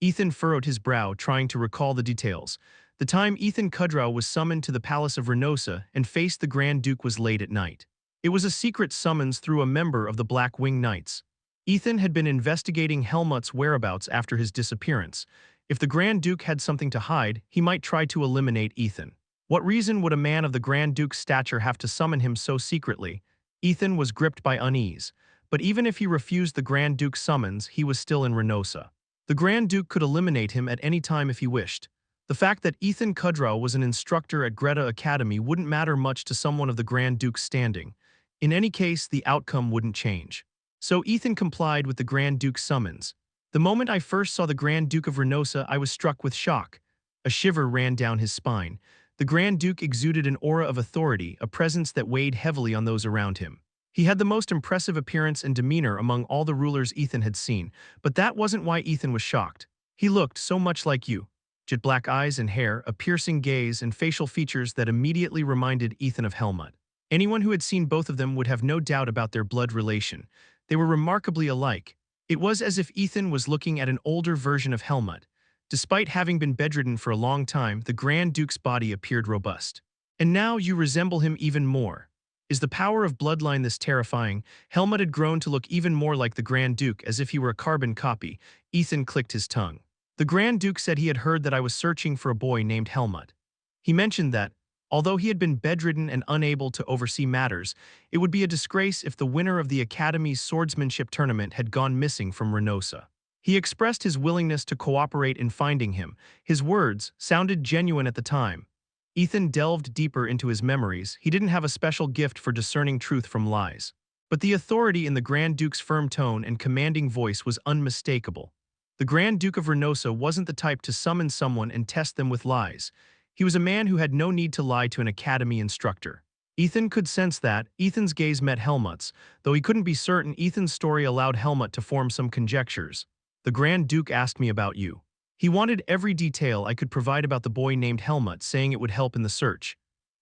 A: Ethan furrowed his brow, trying to recall the details. The time Ethan Kudrow was summoned to the palace of Reynosa and faced the Grand Duke was late at night. It was a secret summons through a member of the Black Wing Knights. Ethan had been investigating Helmut's whereabouts after his disappearance. If the Grand Duke had something to hide, he might try to eliminate Ethan. What reason would a man of the Grand Duke's stature have to summon him so secretly? Ethan was gripped by unease. But even if he refused the Grand Duke's summons, he was still in Reynosa. The Grand Duke could eliminate him at any time if he wished. The fact that Ethan Kudrow was an instructor at Greta Academy wouldn't matter much to someone of the Grand Duke's standing. In any case, the outcome wouldn't change. So Ethan complied with the Grand Duke's summons. The moment I first saw the Grand Duke of Reynosa, I was struck with shock. A shiver ran down his spine. The Grand Duke exuded an aura of authority, a presence that weighed heavily on those around him. He had the most impressive appearance and demeanor among all the rulers Ethan had seen, but that wasn't why Ethan was shocked. He looked so much like you. Jet black eyes and hair, a piercing gaze, and facial features that immediately reminded Ethan of Helmut. Anyone who had seen both of them would have no doubt about their blood relation. They were remarkably alike. It was as if Ethan was looking at an older version of Helmut. Despite having been bedridden for a long time, the Grand Duke's body appeared robust. And now you resemble him even more. Is the power of bloodline this terrifying? Helmut had grown to look even more like the Grand Duke, as if he were a carbon copy. Ethan clicked his tongue. The Grand Duke said he had heard that I was searching for a boy named Helmut. He mentioned that, although he had been bedridden and unable to oversee matters, it would be a disgrace if the winner of the Academy's swordsmanship tournament had gone missing from Reynosa. He expressed his willingness to cooperate in finding him. His words sounded genuine at the time. Ethan delved deeper into his memories. He didn't have a special gift for discerning truth from lies. But the authority in the Grand Duke's firm tone and commanding voice was unmistakable. The Grand Duke of Reynosa wasn't the type to summon someone and test them with lies. He was a man who had no need to lie to an academy instructor. Ethan could sense that. Ethan's gaze met Helmut's, though he couldn't be certain. Ethan's story allowed Helmut to form some conjectures. The Grand Duke asked me about you. He wanted every detail I could provide about the boy named Helmut, saying it would help in the search.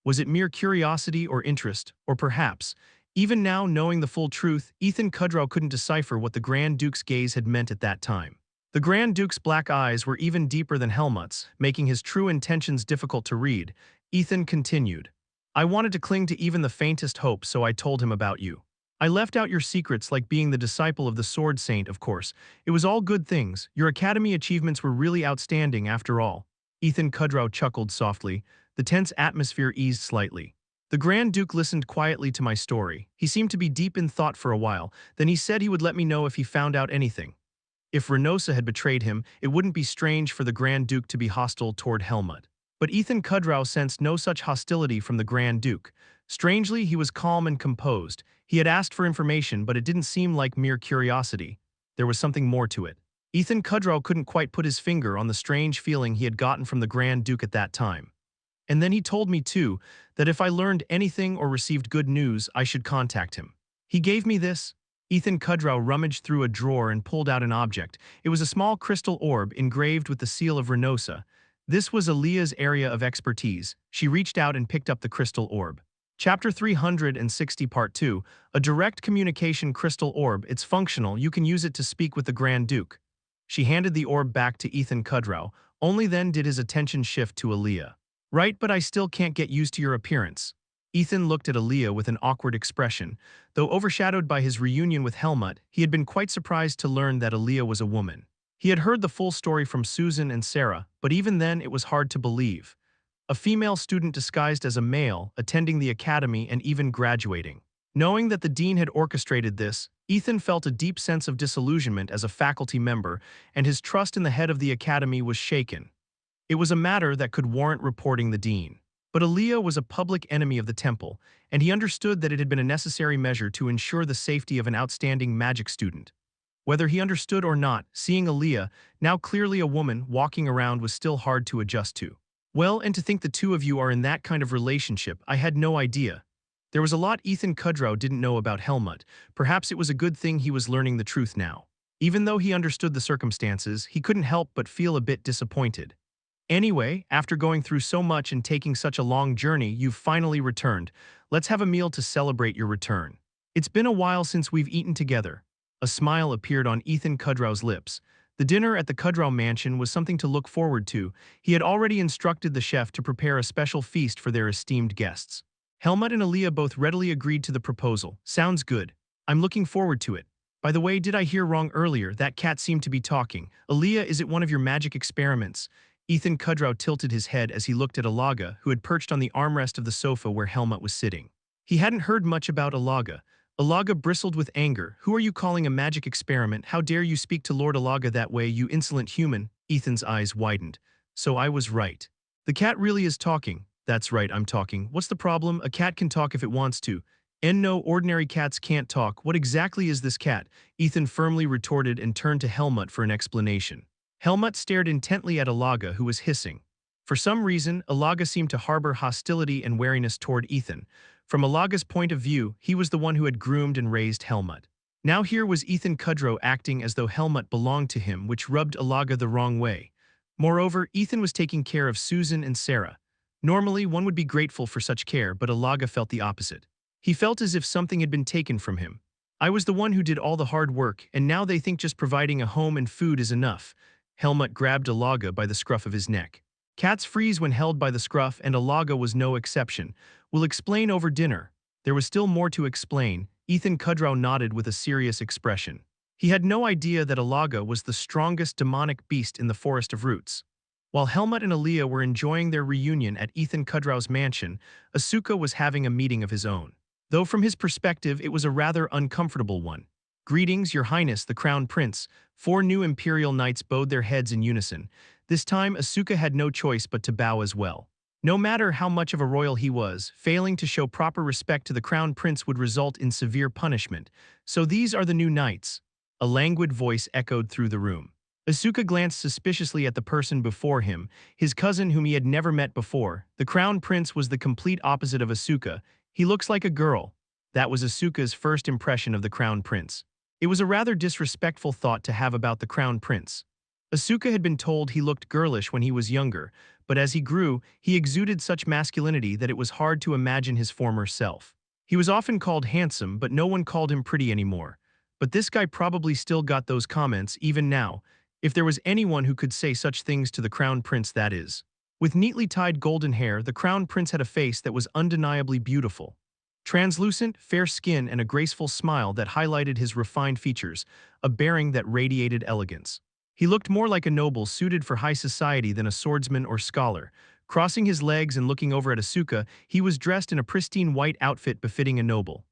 A: Was it mere curiosity or interest, or perhaps, even now knowing the full truth, Ethan Kudrow couldn't decipher what the Grand Duke's gaze had meant at that time. The Grand Duke's black eyes were even deeper than Helmut's, making his true intentions difficult to read. Ethan continued. I wanted to cling to even the faintest hope, so I told him about you. I left out your secrets, like being the disciple of the Sword Saint, of course. It was all good things. Your academy achievements were really outstanding, after all. Ethan Kudrow chuckled softly. The tense atmosphere eased slightly. The Grand Duke listened quietly to my story. He seemed to be deep in thought for a while. Then he said he would let me know if he found out anything. If Reynosa had betrayed him, it wouldn't be strange for the Grand Duke to be hostile toward Helmut. But Ethan Kudrow sensed no such hostility from the Grand Duke. Strangely, he was calm and composed. He had asked for information, but it didn't seem like mere curiosity. There was something more to it. Ethan Kudrow couldn't quite put his finger on the strange feeling he had gotten from the Grand Duke at that time. And then he told me, too, that if I learned anything or received good news, I should contact him. He gave me this. Ethan Kudrow rummaged through a drawer and pulled out an object. It was a small crystal orb engraved with the seal of Reynosa. This was Aaliyah's area of expertise. She reached out and picked up the crystal orb. Chapter 360 Part 2, a direct communication crystal orb. It's functional. You can use it to speak with the Grand Duke. She handed the orb back to Ethan Kudrow. Only then did his attention shift to Aaliyah. Right, but I still can't get used to your appearance. Ethan looked at Aaliyah with an awkward expression. Though overshadowed by his reunion with Helmut, he had been quite surprised to learn that Aaliyah was a woman. He had heard the full story from Susan and Sarah, but even then it was hard to believe. A female student disguised as a male, attending the academy and even graduating. Knowing that the dean had orchestrated this, Ethan felt a deep sense of disillusionment as a faculty member, and his trust in the head of the academy was shaken. It was a matter that could warrant reporting the dean. But Aaliyah was a public enemy of the temple, and he understood that it had been a necessary measure to ensure the safety of an outstanding magic student. Whether he understood or not, seeing Aaliyah, now clearly a woman, walking around was still hard to adjust to. Well, and to think the two of you are in that kind of relationship, I had no idea. There was a lot Ethan Kudrow didn't know about Helmut. Perhaps it was a good thing he was learning the truth now. Even though he understood the circumstances, he couldn't help but feel a bit disappointed. Anyway, after going through so much and taking such a long journey, you've finally returned. Let's have a meal to celebrate your return. It's been a while since we've eaten together. A smile appeared on Ethan Kudrow's lips. The dinner at the Kudrow mansion was something to look forward to. He had already instructed the chef to prepare a special feast for their esteemed guests. Helmut and Aaliyah both readily agreed to the proposal. Sounds good. I'm looking forward to it. By the way, did I hear wrong earlier? That cat seemed to be talking. Aaliyah, is it one of your magic experiments? Ethan Kudrow tilted his head as he looked at Alaga, who had perched on the armrest of the sofa where Helmut was sitting. He hadn't heard much about Alaga. Alaga bristled with anger. Who are you calling a magic experiment? How dare you speak to Lord Alaga that way, you insolent human? Ethan's eyes widened. So I was right. The cat really is talking. That's right, I'm talking. What's the problem? A cat can talk if it wants to. And no, ordinary cats can't talk. What exactly is this cat? Ethan firmly retorted and turned to Helmut for an explanation. Helmut stared intently at Alaga, who was hissing. For some reason, Alaga seemed to harbor hostility and wariness toward Ethan. From Alaga's point of view, he was the one who had groomed and raised Helmut. Now here was Ethan Kudrow acting as though Helmut belonged to him, which rubbed Alaga the wrong way. Moreover, Ethan was taking care of Susan and Sarah. Normally, one would be grateful for such care, but Alaga felt the opposite. He felt as if something had been taken from him. I was the one who did all the hard work, and now they think just providing a home and food is enough. Helmut grabbed Alaga by the scruff of his neck. Cats freeze when held by the scruff, and Alaga was no exception. We'll explain over dinner. There was still more to explain. Ethan Kudrow nodded with a serious expression. He had no idea that Alaga was the strongest demonic beast in the Forest of Roots. While Helmut and Aaliyah were enjoying their reunion at Ethan Kudrow's mansion, Asuka was having a meeting of his own. Though from his perspective it was a rather uncomfortable one. Greetings, Your Highness, the Crown Prince. 4 new Imperial Knights bowed their heads in unison. This time, Asuka had no choice but to bow as well. No matter how much of a royal he was, failing to show proper respect to the Crown Prince would result in severe punishment. So these are the new knights. A languid voice echoed through the room. Asuka glanced suspiciously at the person before him, his cousin whom he had never met before. The crown prince was the complete opposite of Asuka. He looks like a girl. That was Asuka's first impression of the crown prince. It was a rather disrespectful thought to have about the crown prince. Asuka had been told he looked girlish when he was younger, but as he grew, he exuded such masculinity that it was hard to imagine his former self. He was often called handsome, but no one called him pretty anymore. But this guy probably still got those comments, even now, if there was anyone who could say such things to the crown prince, that is. With neatly tied golden hair, the crown prince had a face that was undeniably beautiful. Translucent, fair skin and a graceful smile that highlighted his refined features, a bearing that radiated elegance. He looked more like a noble suited for high society than a swordsman or scholar. Crossing his legs and looking over at Asuka, he was dressed in a pristine white outfit befitting a noble.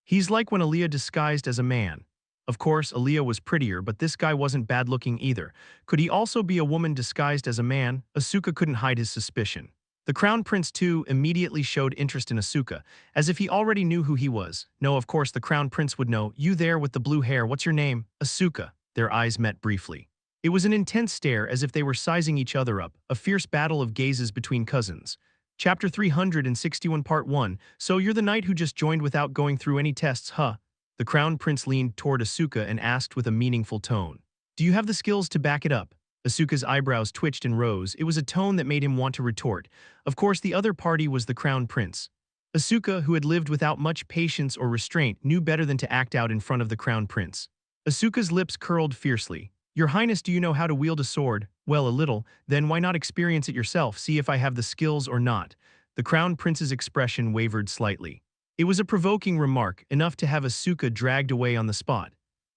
A: He's like when Aaliyah disguised as a man. Of course, Aaliyah was prettier, but this guy wasn't bad-looking either. Could he also be a woman disguised as a man? Asuka couldn't hide his suspicion. The crown prince, too, immediately showed interest in Asuka, as if he already knew who he was. No, of course, the crown prince would know. You there with the blue hair, what's your name? Asuka. Their eyes met briefly. It was an intense stare, as if they were sizing each other up, a fierce battle of gazes between cousins. Chapter 361 Part 1. So you're the knight who just joined without going through any tests, huh? The crown prince leaned toward Asuka and asked with a meaningful tone. Do you have the skills to back it up? Asuka's eyebrows twitched and rose. It was a tone that made him want to retort. Of course, the other party was the crown prince. Asuka, who had lived without much patience or restraint, knew better than to act out in front of the crown prince. Asuka's lips curled fiercely. Your Highness, do you know how to wield a sword? Well, a little. Then why not experience it yourself, see if I have the skills or not? The crown prince's expression wavered slightly. It was a provoking remark, enough to have Asuka dragged away on the spot.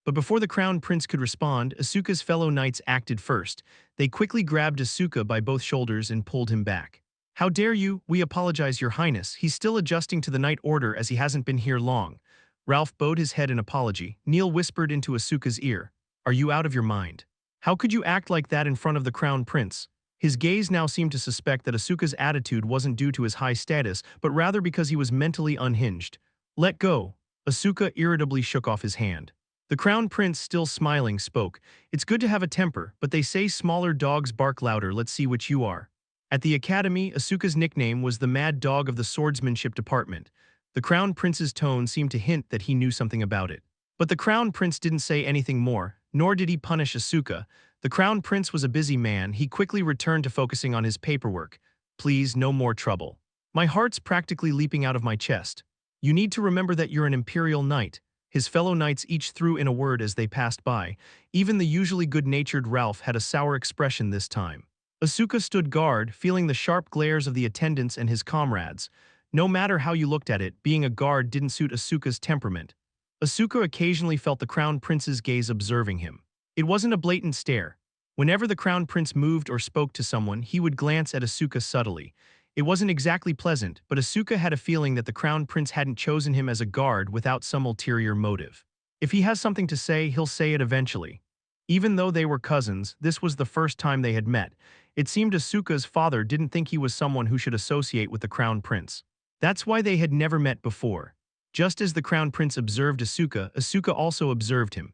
A: But before the crown prince could respond, Asuka's fellow knights acted first. They quickly grabbed Asuka by both shoulders and pulled him back. How dare you? We apologize, Your Highness. He's still adjusting to the knight order as he hasn't been here long. Ralph bowed his head in apology. Neil whispered into Asuka's ear. Are you out of your mind? How could you act like that in front of the crown prince? His gaze now seemed to suspect that Asuka's attitude wasn't due to his high status, but rather because he was mentally unhinged. Let go. Asuka irritably shook off his hand. The crown prince, still smiling, spoke. It's good to have a temper, but they say smaller dogs bark louder. Let's see which you are. At the academy, Asuka's nickname was the Mad Dog of the Swordsmanship Department. The crown prince's tone seemed to hint that he knew something about it. But the crown prince didn't say anything more, nor did he punish Asuka. The crown prince was a busy man. He quickly returned to focusing on his paperwork. Please, no more trouble. My heart's practically leaping out of my chest. You need to remember that you're an imperial knight. His fellow knights each threw in a word as they passed by. Even the usually good-natured Ralph had a sour expression this time. Asuka stood guard, feeling the sharp glares of the attendants and his comrades. No matter how you looked at it, being a guard didn't suit Asuka's temperament. Asuka occasionally felt the crown prince's gaze observing him. It wasn't a blatant stare. Whenever the crown prince moved or spoke to someone, he would glance at Asuka subtly. It wasn't exactly pleasant, but Asuka had a feeling that the crown prince hadn't chosen him as a guard without some ulterior motive. If he has something to say, he'll say it eventually. Even though they were cousins, this was the first time they had met. It seemed Asuka's father didn't think he was someone who should associate with the crown prince. That's why they had never met before. Just as the crown prince observed Asuka, Asuka also observed him.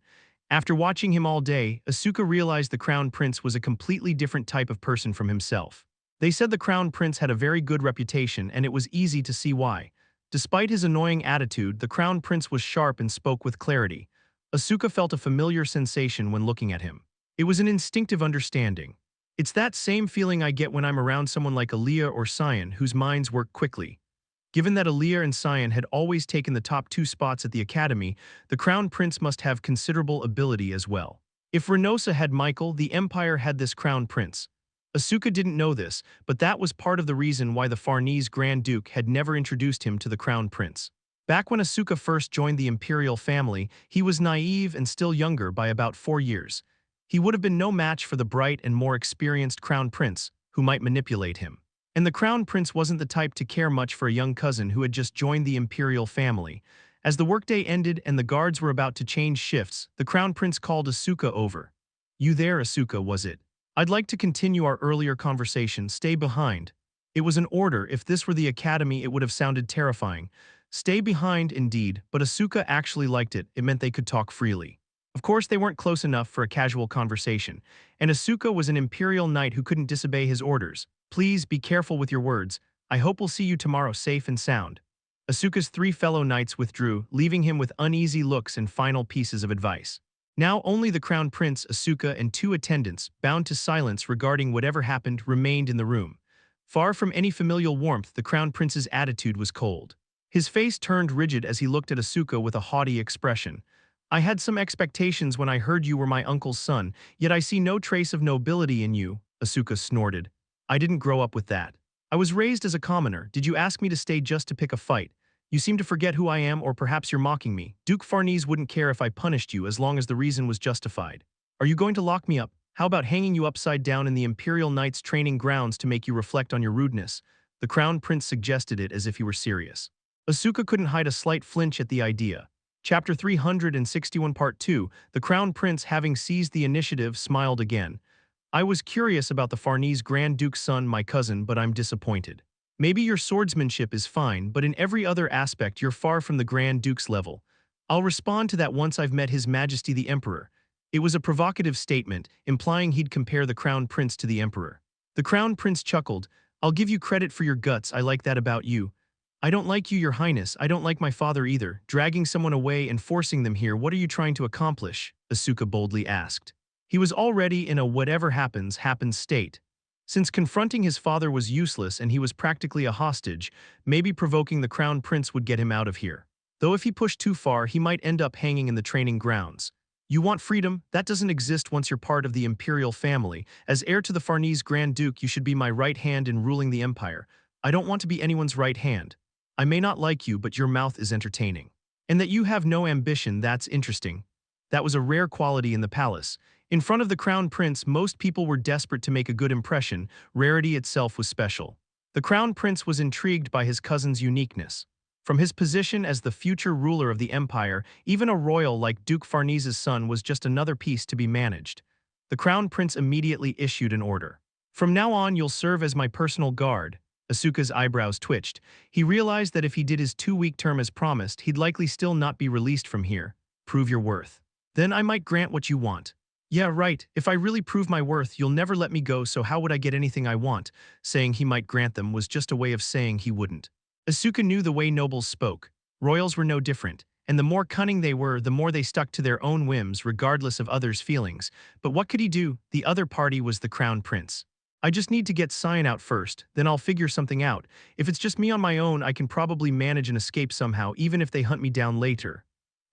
A: After watching him all day, Asuka realized the crown prince was a completely different type of person from himself. They said the crown prince had a very good reputation, and it was easy to see why. Despite his annoying attitude, the crown prince was sharp and spoke with clarity. Asuka felt a familiar sensation when looking at him. It was an instinctive understanding. It's that same feeling I get when I'm around someone like Aaliyah or Cyan, whose minds work quickly. Given that Aaliyah and Cyan had always taken the top 2 spots at the academy, the crown prince must have considerable ability as well. If Renosa had Michael, the empire had this crown prince. Asuka didn't know this, but that was part of the reason why the Farnese Grand Duke had never introduced him to the crown prince. Back when Asuka first joined the imperial family, he was naive and still younger by about 4 years. He would have been no match for the bright and more experienced crown prince, who might manipulate him. And the crown prince wasn't the type to care much for a young cousin who had just joined the imperial family. As the workday ended and the guards were about to change shifts, the crown prince called Asuka over. You there, Asuka, was it? I'd like to continue our earlier conversation. Stay behind. It was an order. If this were the academy, it would have sounded terrifying. Stay behind, indeed, but Asuka actually liked it. It meant they could talk freely. Of course, they weren't close enough for a casual conversation, and Asuka was an imperial knight who couldn't disobey his orders. Please be careful with your words. I hope we'll see you tomorrow safe and sound. Asuka's three fellow knights withdrew, leaving him with uneasy looks and final pieces of advice. Now only the crown prince, Asuka, and two attendants, bound to silence regarding whatever happened, remained in the room. Far from any familial warmth, the crown prince's attitude was cold. His face turned rigid as he looked at Asuka with a haughty expression. I had some expectations when I heard you were my uncle's son, yet I see no trace of nobility in you, Asuka snorted. I didn't grow up with that. I was raised as a commoner. Did you ask me to stay just to pick a fight? You seem to forget who I am, or perhaps you're mocking me. Duke Farnese wouldn't care if I punished you as long as the reason was justified. Are you going to lock me up? How about hanging you upside down in the Imperial Knights training grounds to make you reflect on your rudeness? The Crown Prince suggested it as if he were serious. Asuka couldn't hide a slight flinch at the idea. Chapter 361 Part 2, the Crown Prince, having seized the initiative, smiled again. I was curious about the Farnese Grand Duke's son, my cousin, but I'm disappointed. Maybe your swordsmanship is fine, but in every other aspect you're far from the Grand Duke's level. I'll respond to that once I've met His Majesty the Emperor. It was a provocative statement, implying he'd compare the Crown Prince to the Emperor. The Crown Prince chuckled. I'll give you credit for your guts, I like that about you. I don't like you, Your Highness. I don't like my father either. Dragging someone away and forcing them here, what are you trying to accomplish? Asuka boldly asked. He was already in a whatever happens, happens state. Since confronting his father was useless and he was practically a hostage, maybe provoking the Crown Prince would get him out of here. Though if he pushed too far, he might end up hanging in the training grounds. You want freedom? That doesn't exist once you're part of the imperial family. As heir to the Farnese Grand Duke, you should be my right hand in ruling the empire. I don't want to be anyone's right hand. I may not like you, but your mouth is entertaining. And that you have no ambition, that's interesting. That was a rare quality in the palace. In front of the Crown Prince, most people were desperate to make a good impression. Rarity itself was special. The Crown Prince was intrigued by his cousin's uniqueness. From his position as the future ruler of the empire, even a royal like Duke Farnese's son was just another piece to be managed. The Crown Prince immediately issued an order. From now on, you'll serve as my personal guard. Asuka's eyebrows twitched. He realized that if he did his 2-week term as promised, he'd likely still not be released from here. Prove your worth. Then I might grant what you want. Yeah, right. If I really prove my worth, you'll never let me go, so how would I get anything I want? Saying he might grant them was just a way of saying he wouldn't. Asuka knew the way nobles spoke. Royals were no different, and the more cunning they were, the more they stuck to their own whims regardless of others' feelings. But what could he do? The other party was the Crown Prince. I just need to get Cyan out first, then I'll figure something out. If it's just me on my own, I can probably manage and escape somehow, even if they hunt me down later.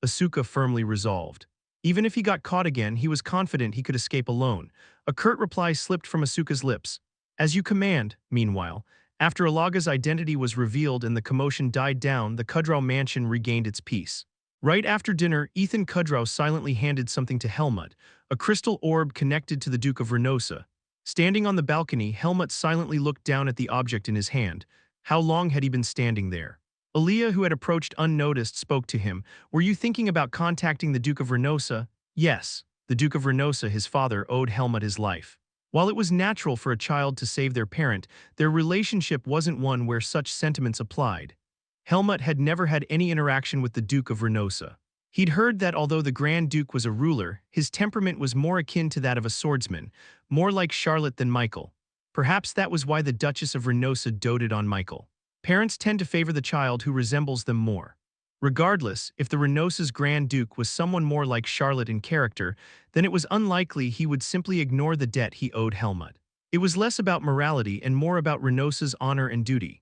A: Asuka firmly resolved. Even if he got caught again, he was confident he could escape alone. A curt reply slipped from Asuka's lips. As you command. Meanwhile, after Alaga's identity was revealed and the commotion died down, the Kudrow mansion regained its peace. Right after dinner, Ethan Kudrow silently handed something to Helmut, a crystal orb connected to the Duke of Renosa. Standing on the balcony, Helmut silently looked down at the object in his hand. How long had he been standing there? Aaliyah, who had approached unnoticed, spoke to him. Were you thinking about contacting the Duke of Renosa? Yes. The Duke of Renosa, his father, owed Helmut his life. While it was natural for a child to save their parent, their relationship wasn't one where such sentiments applied. Helmut had never had any interaction with the Duke of Renosa. He'd heard that although the Grand Duke was a ruler, his temperament was more akin to that of a swordsman, more like Charlotte than Michael. Perhaps that was why the Duchess of Renosa doted on Michael. Parents tend to favor the child who resembles them more. Regardless, if the Renosa's Grand Duke was someone more like Charlotte in character, then it was unlikely he would simply ignore the debt he owed Helmut. It was less about morality and more about Renosa's honor and duty.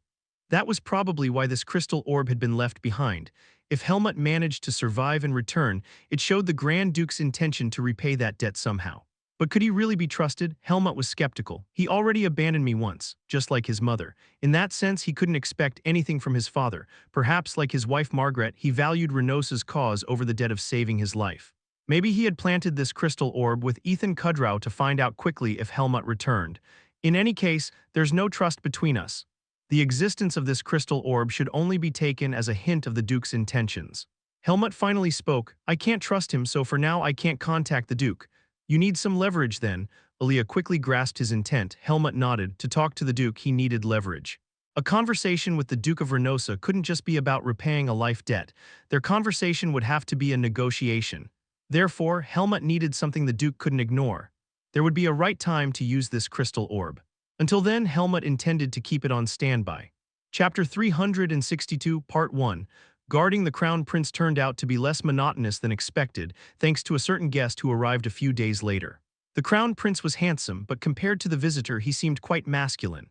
A: That was probably why this crystal orb had been left behind. If Helmut managed to survive and return, it showed the Grand Duke's intention to repay that debt somehow. But could he really be trusted? Helmut was skeptical. He already abandoned me once, just like his mother. In that sense, he couldn't expect anything from his father. Perhaps, like his wife Margaret, he valued Renosa's cause over the debt of saving his life. Maybe he had planted this crystal orb with Ethan Kudrow to find out quickly if Helmut returned. In any case, there's no trust between us. The existence of this crystal orb should only be taken as a hint of the Duke's intentions. Helmut finally spoke. I can't trust him, so for now I can't contact the Duke. You need some leverage then. Aaliyah quickly grasped his intent. Helmut nodded. To talk to the Duke, he needed leverage. A conversation with the Duke of Renosa couldn't just be about repaying a life debt. Their conversation would have to be a negotiation. Therefore, Helmut needed something the Duke couldn't ignore. There would be a right time to use this crystal orb. Until then, Helmut intended to keep it on standby. Chapter 362, Part 1. Guarding the Crown Prince turned out to be less monotonous than expected, thanks to a certain guest who arrived a few days later. The Crown Prince was handsome, but compared to the visitor he seemed quite masculine.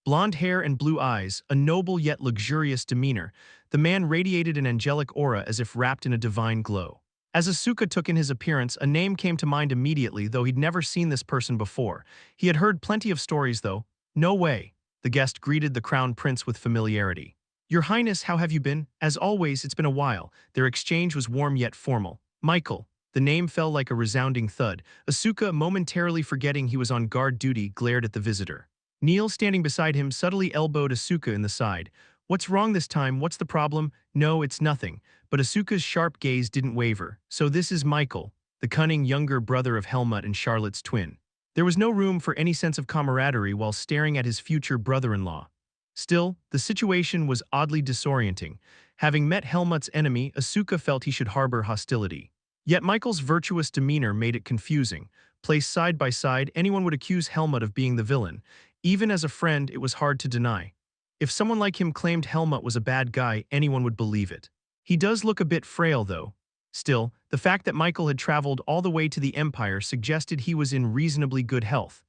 A: Blonde hair and blue eyes, a noble yet luxurious demeanor, the man radiated an angelic aura as if wrapped in a divine glow. As Asuka took in his appearance, a name came to mind immediately, though he'd never seen this person before. He had heard plenty of stories, though. No way. The guest greeted the Crown Prince with familiarity. Your Highness, how have you been? As always, it's been a while. Their exchange was warm yet formal. Michael. The name fell like a resounding thud. Asuka, momentarily forgetting he was on guard duty, glared at the visitor. Neil, standing beside him, subtly elbowed Asuka in the side. What's wrong this time? What's the problem? No, it's nothing. But Asuka's sharp gaze didn't waver. So this is Michael, the cunning younger brother of Helmut and Charlotte's twin. There was no room for any sense of camaraderie while staring at his future brother-in-law. Still, the situation was oddly disorienting. Having met Helmut's enemy, Asuka felt he should harbor hostility. Yet Michael's virtuous demeanor made it confusing. Placed side by side, anyone would accuse Helmut of being the villain. Even as a friend, it was hard to deny. If someone like him claimed Helmut was a bad guy, anyone would believe it. He does look a bit frail, though. Still, the fact that Michael had traveled all the way to the Empire suggested he was in reasonably good health.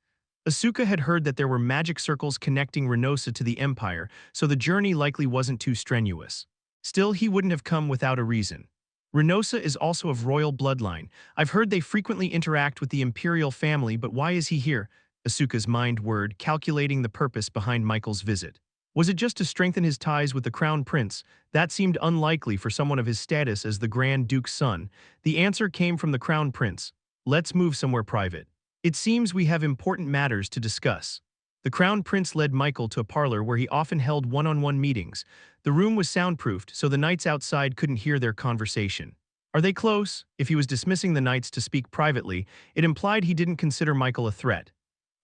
A: Asuka had heard that there were magic circles connecting Renosa to the Empire, so the journey likely wasn't too strenuous. Still, he wouldn't have come without a reason. Renosa is also of royal bloodline. I've heard they frequently interact with the Imperial family, but why is he here? Asuka's mind whirred, calculating the purpose behind Michael's visit. Was it just to strengthen his ties with the Crown Prince? That seemed unlikely for someone of his status as the Grand Duke's son. The answer came from the Crown Prince. Let's move somewhere private. It seems we have important matters to discuss. The Crown Prince led Michael to a parlor where he often held one-on-one meetings. The room was soundproofed, so the knights outside couldn't hear their conversation. Are they close? If he was dismissing the knights to speak privately, it implied he didn't consider Michael a threat.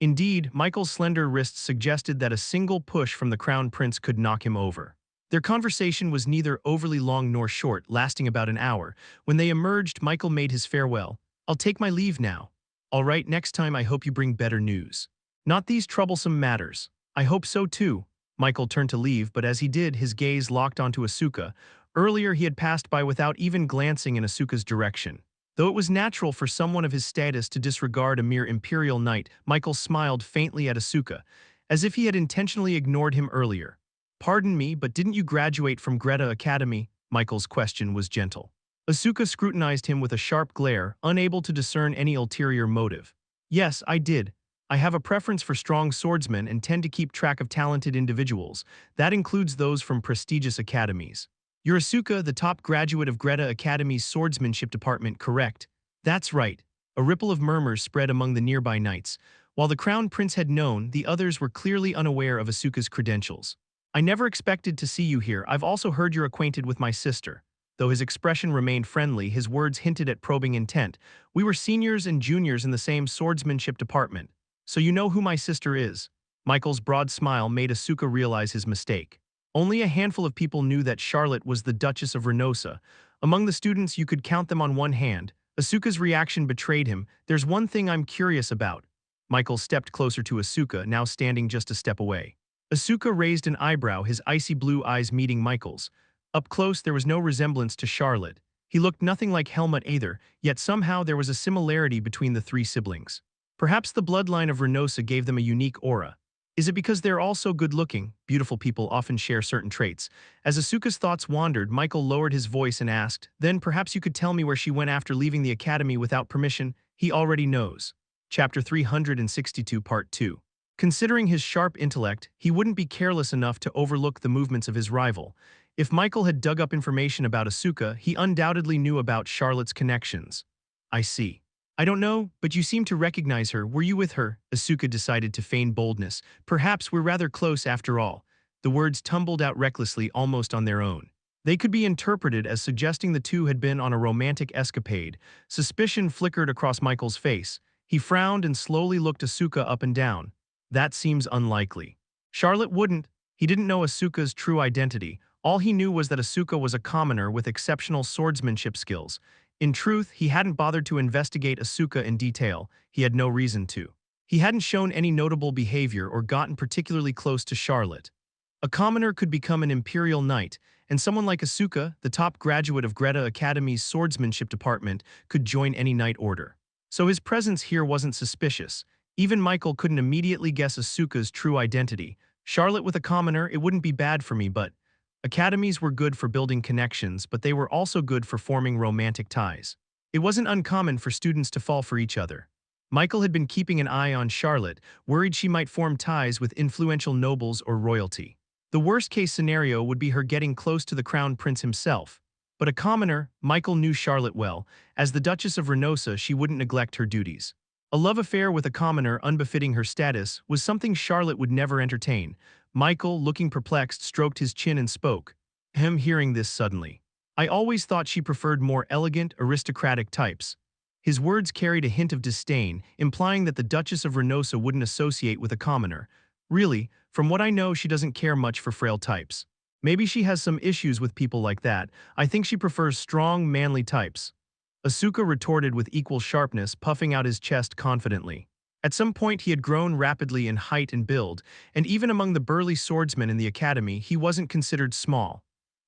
A: Indeed, Michael's slender wrists suggested that a single push from the Crown Prince could knock him over. Their conversation was neither overly long nor short, lasting about an hour. When they emerged, Michael made his farewell. I'll take my leave now. All right, next time I hope you bring better news. Not these troublesome matters. I hope so too. Michael turned to leave, but as he did, his gaze locked onto Asuka. Earlier he had passed by without even glancing in Asuka's direction. Though it was natural for someone of his status to disregard a mere Imperial knight, Michael smiled faintly at Asuka, as if he had intentionally ignored him earlier. Pardon me, but didn't you graduate from Greta Academy? Michael's question was gentle. Asuka scrutinized him with a sharp glare, unable to discern any ulterior motive. Yes, I did. I have a preference for strong swordsmen and tend to keep track of talented individuals. That includes those from prestigious academies. You're Asuka, the top graduate of Greta Academy's swordsmanship department, correct? That's right. A ripple of murmurs spread among the nearby knights. While the Crown Prince had known, the others were clearly unaware of Asuka's credentials. I never expected to see you here. I've also heard you're acquainted with my sister. Though his expression remained friendly, his words hinted at probing intent. We were seniors and juniors in the same swordsmanship department. So you know who my sister is. Michael's broad smile made Asuka realize his mistake. Only a handful of people knew that Charlotte was the Duchess of Renosa. Among the students, you could count them on one hand. Asuka's reaction betrayed him. There's one thing I'm curious about. Michael stepped closer to Asuka, now standing just a step away. Asuka raised an eyebrow, his icy blue eyes meeting Michael's. Up close, there was no resemblance to Charlotte. He looked nothing like Helmut either, yet somehow there was a similarity between the three siblings. Perhaps the bloodline of Renosa gave them a unique aura. Is it because they're all so good-looking? Beautiful people often share certain traits. As Asuka's thoughts wandered, Michael lowered his voice and asked, Then perhaps you could tell me where she went after leaving the academy without permission? He already knows. Chapter 362, Part 2. Considering his sharp intellect, he wouldn't be careless enough to overlook the movements of his rival. If Michael had dug up information about Asuka, he undoubtedly knew about Charlotte's connections. I see. I don't know, but you seem to recognize her. Were you with her? Asuka decided to feign boldness. Perhaps we're rather close after all. The words tumbled out recklessly, almost on their own. They could be interpreted as suggesting the two had been on a romantic escapade. Suspicion flickered across Michael's face. He frowned and slowly looked Asuka up and down. That seems unlikely. Charlotte wouldn't. He didn't know Asuka's true identity. All he knew was that Asuka was a commoner with exceptional swordsmanship skills. In truth, he hadn't bothered to investigate Asuka in detail. He had no reason to. He hadn't shown any notable behavior or gotten particularly close to Charlotte. A commoner could become an imperial knight, and someone like Asuka, the top graduate of Greta Academy's swordsmanship department, could join any knight order. So his presence here wasn't suspicious. Even Michael couldn't immediately guess Asuka's true identity. Charlotte with a commoner, it wouldn't be bad for me, but academies were good for building connections, but they were also good for forming romantic ties. It wasn't uncommon for students to fall for each other. Michael had been keeping an eye on Charlotte, worried she might form ties with influential nobles or royalty. The worst-case scenario would be her getting close to the crown prince himself. But a commoner, Michael knew Charlotte well. As the Duchess of Renosa, she wouldn't neglect her duties. A love affair with a commoner unbefitting her status was something Charlotte would never entertain. Michael, looking perplexed, stroked his chin and spoke. Him hearing this suddenly. I always thought she preferred more elegant, aristocratic types. His words carried a hint of disdain, implying that the Duchess of Renosa wouldn't associate with a commoner. Really, from what I know, she doesn't care much for frail types. Maybe she has some issues with people like that. I think she prefers strong, manly types. Asuka retorted with equal sharpness, puffing out his chest confidently. At some point he had grown rapidly in height and build, and even among the burly swordsmen in the academy he wasn't considered small.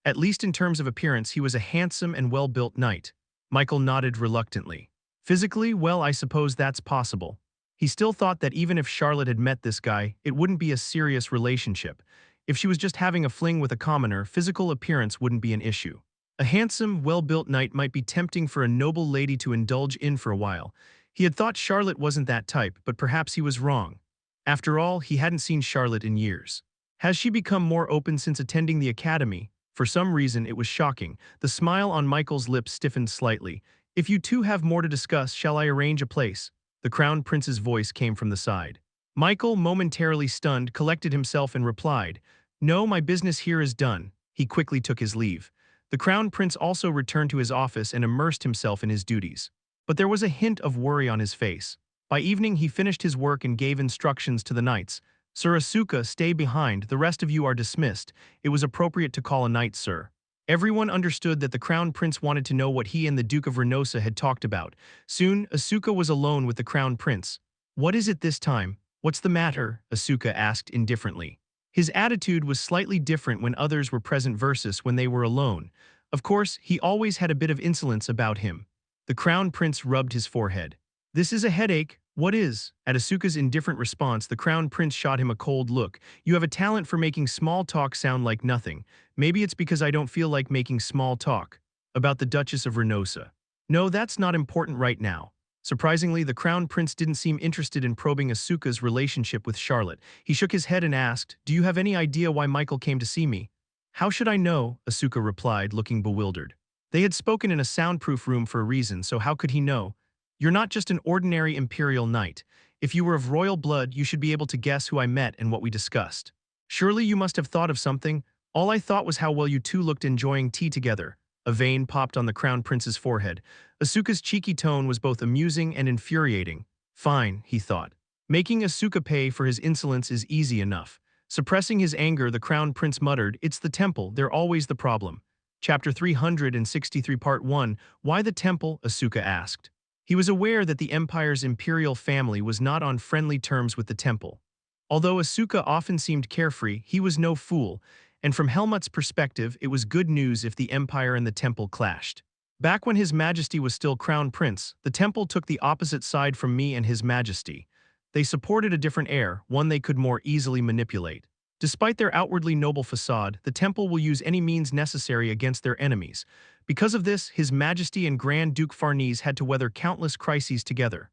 A: At least in terms of appearance he was a handsome and well-built knight. Michael nodded reluctantly. Physically, well, I suppose that's possible. He still thought that even if Charlotte had met this guy, it wouldn't be a serious relationship. If she was just having a fling with a commoner, physical appearance wouldn't be an issue. A handsome, well-built knight might be tempting for a noble lady to indulge in for a while. He had thought Charlotte wasn't that type, but perhaps he was wrong. After all, he hadn't seen Charlotte in years. Has she become more open since attending the academy? For some reason, it was shocking. The smile on Michael's lips stiffened slightly. If you two have more to discuss, shall I arrange a place? The crown prince's voice came from the side. Michael, momentarily stunned, collected himself and replied, No, my business here is done. He quickly took his leave. The crown prince also returned to his office and immersed himself in his duties. But there was a hint of worry on his face. By evening he finished his work and gave instructions to the knights. Sir Asuka, stay behind, the rest of you are dismissed. It was appropriate to call a knight sir. Everyone understood that the crown prince wanted to know what he and the Duke of Renosa had talked about. Soon, Asuka was alone with the crown prince. What is it this time? What's the matter? Asuka asked indifferently. His attitude was slightly different when others were present versus when they were alone. Of course, he always had a bit of insolence about him. The crown prince rubbed his forehead. This is a headache. What is? At Asuka's indifferent response, the crown prince shot him a cold look. You have a talent for making small talk sound like nothing. Maybe it's because I don't feel like making small talk. About the Duchess of Renosa. No, that's not important right now. Surprisingly, the crown prince didn't seem interested in probing Asuka's relationship with Charlotte. He shook his head and asked, Do you have any idea why Michael came to see me? How should I know? Asuka replied, looking bewildered. They had spoken in a soundproof room for a reason, so how could he know? You're not just an ordinary imperial knight. If you were of royal blood, you should be able to guess who I met and what we discussed. Surely you must have thought of something. All I thought was how well you two looked enjoying tea together. A vein popped on the crown prince's forehead. Asuka's cheeky tone was both amusing and infuriating. Fine, he thought. Making Asuka pay for his insolence is easy enough. Suppressing his anger, the crown prince muttered, It's the temple, they're always the problem. Chapter 363 Part 1 Why the temple? Asuka asked. He was aware that the Empire's imperial family was not on friendly terms with the temple. Although Asuka often seemed carefree, he was no fool, and from Helmut's perspective, it was good news if the Empire and the temple clashed. Back when His Majesty was still Crown Prince, the temple took the opposite side from me and His Majesty. They supported a different heir, one they could more easily manipulate. Despite their outwardly noble facade, the temple will use any means necessary against their enemies. Because of this, His Majesty and Grand Duke Farnese had to weather countless crises together.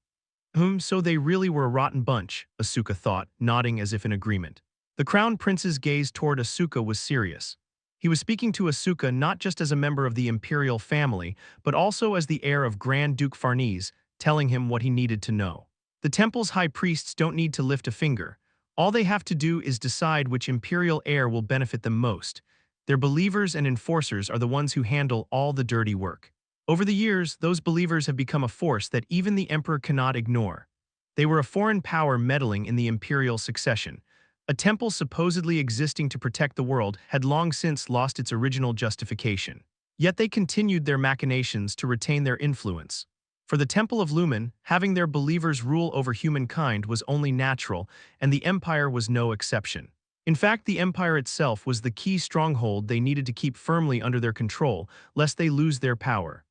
A: So they really were a rotten bunch, Asuka thought, nodding as if in agreement. The Crown Prince's gaze toward Asuka was serious. He was speaking to Asuka not just as a member of the imperial family, but also as the heir of Grand Duke Farnese, telling him what he needed to know. The temple's high priests don't need to lift a finger. All they have to do is decide which imperial heir will benefit them most. Their believers and enforcers are the ones who handle all the dirty work. Over the years, those believers have become a force that even the emperor cannot ignore. They were a foreign power meddling in the imperial succession. A temple supposedly existing to protect the world had long since lost its original justification. Yet they continued their machinations to retain their influence. For the Temple of Lumen, having their believers rule over humankind was only natural, and the Empire was no exception. In fact, the Empire itself was the key stronghold they needed to keep firmly under their control, lest they lose their power.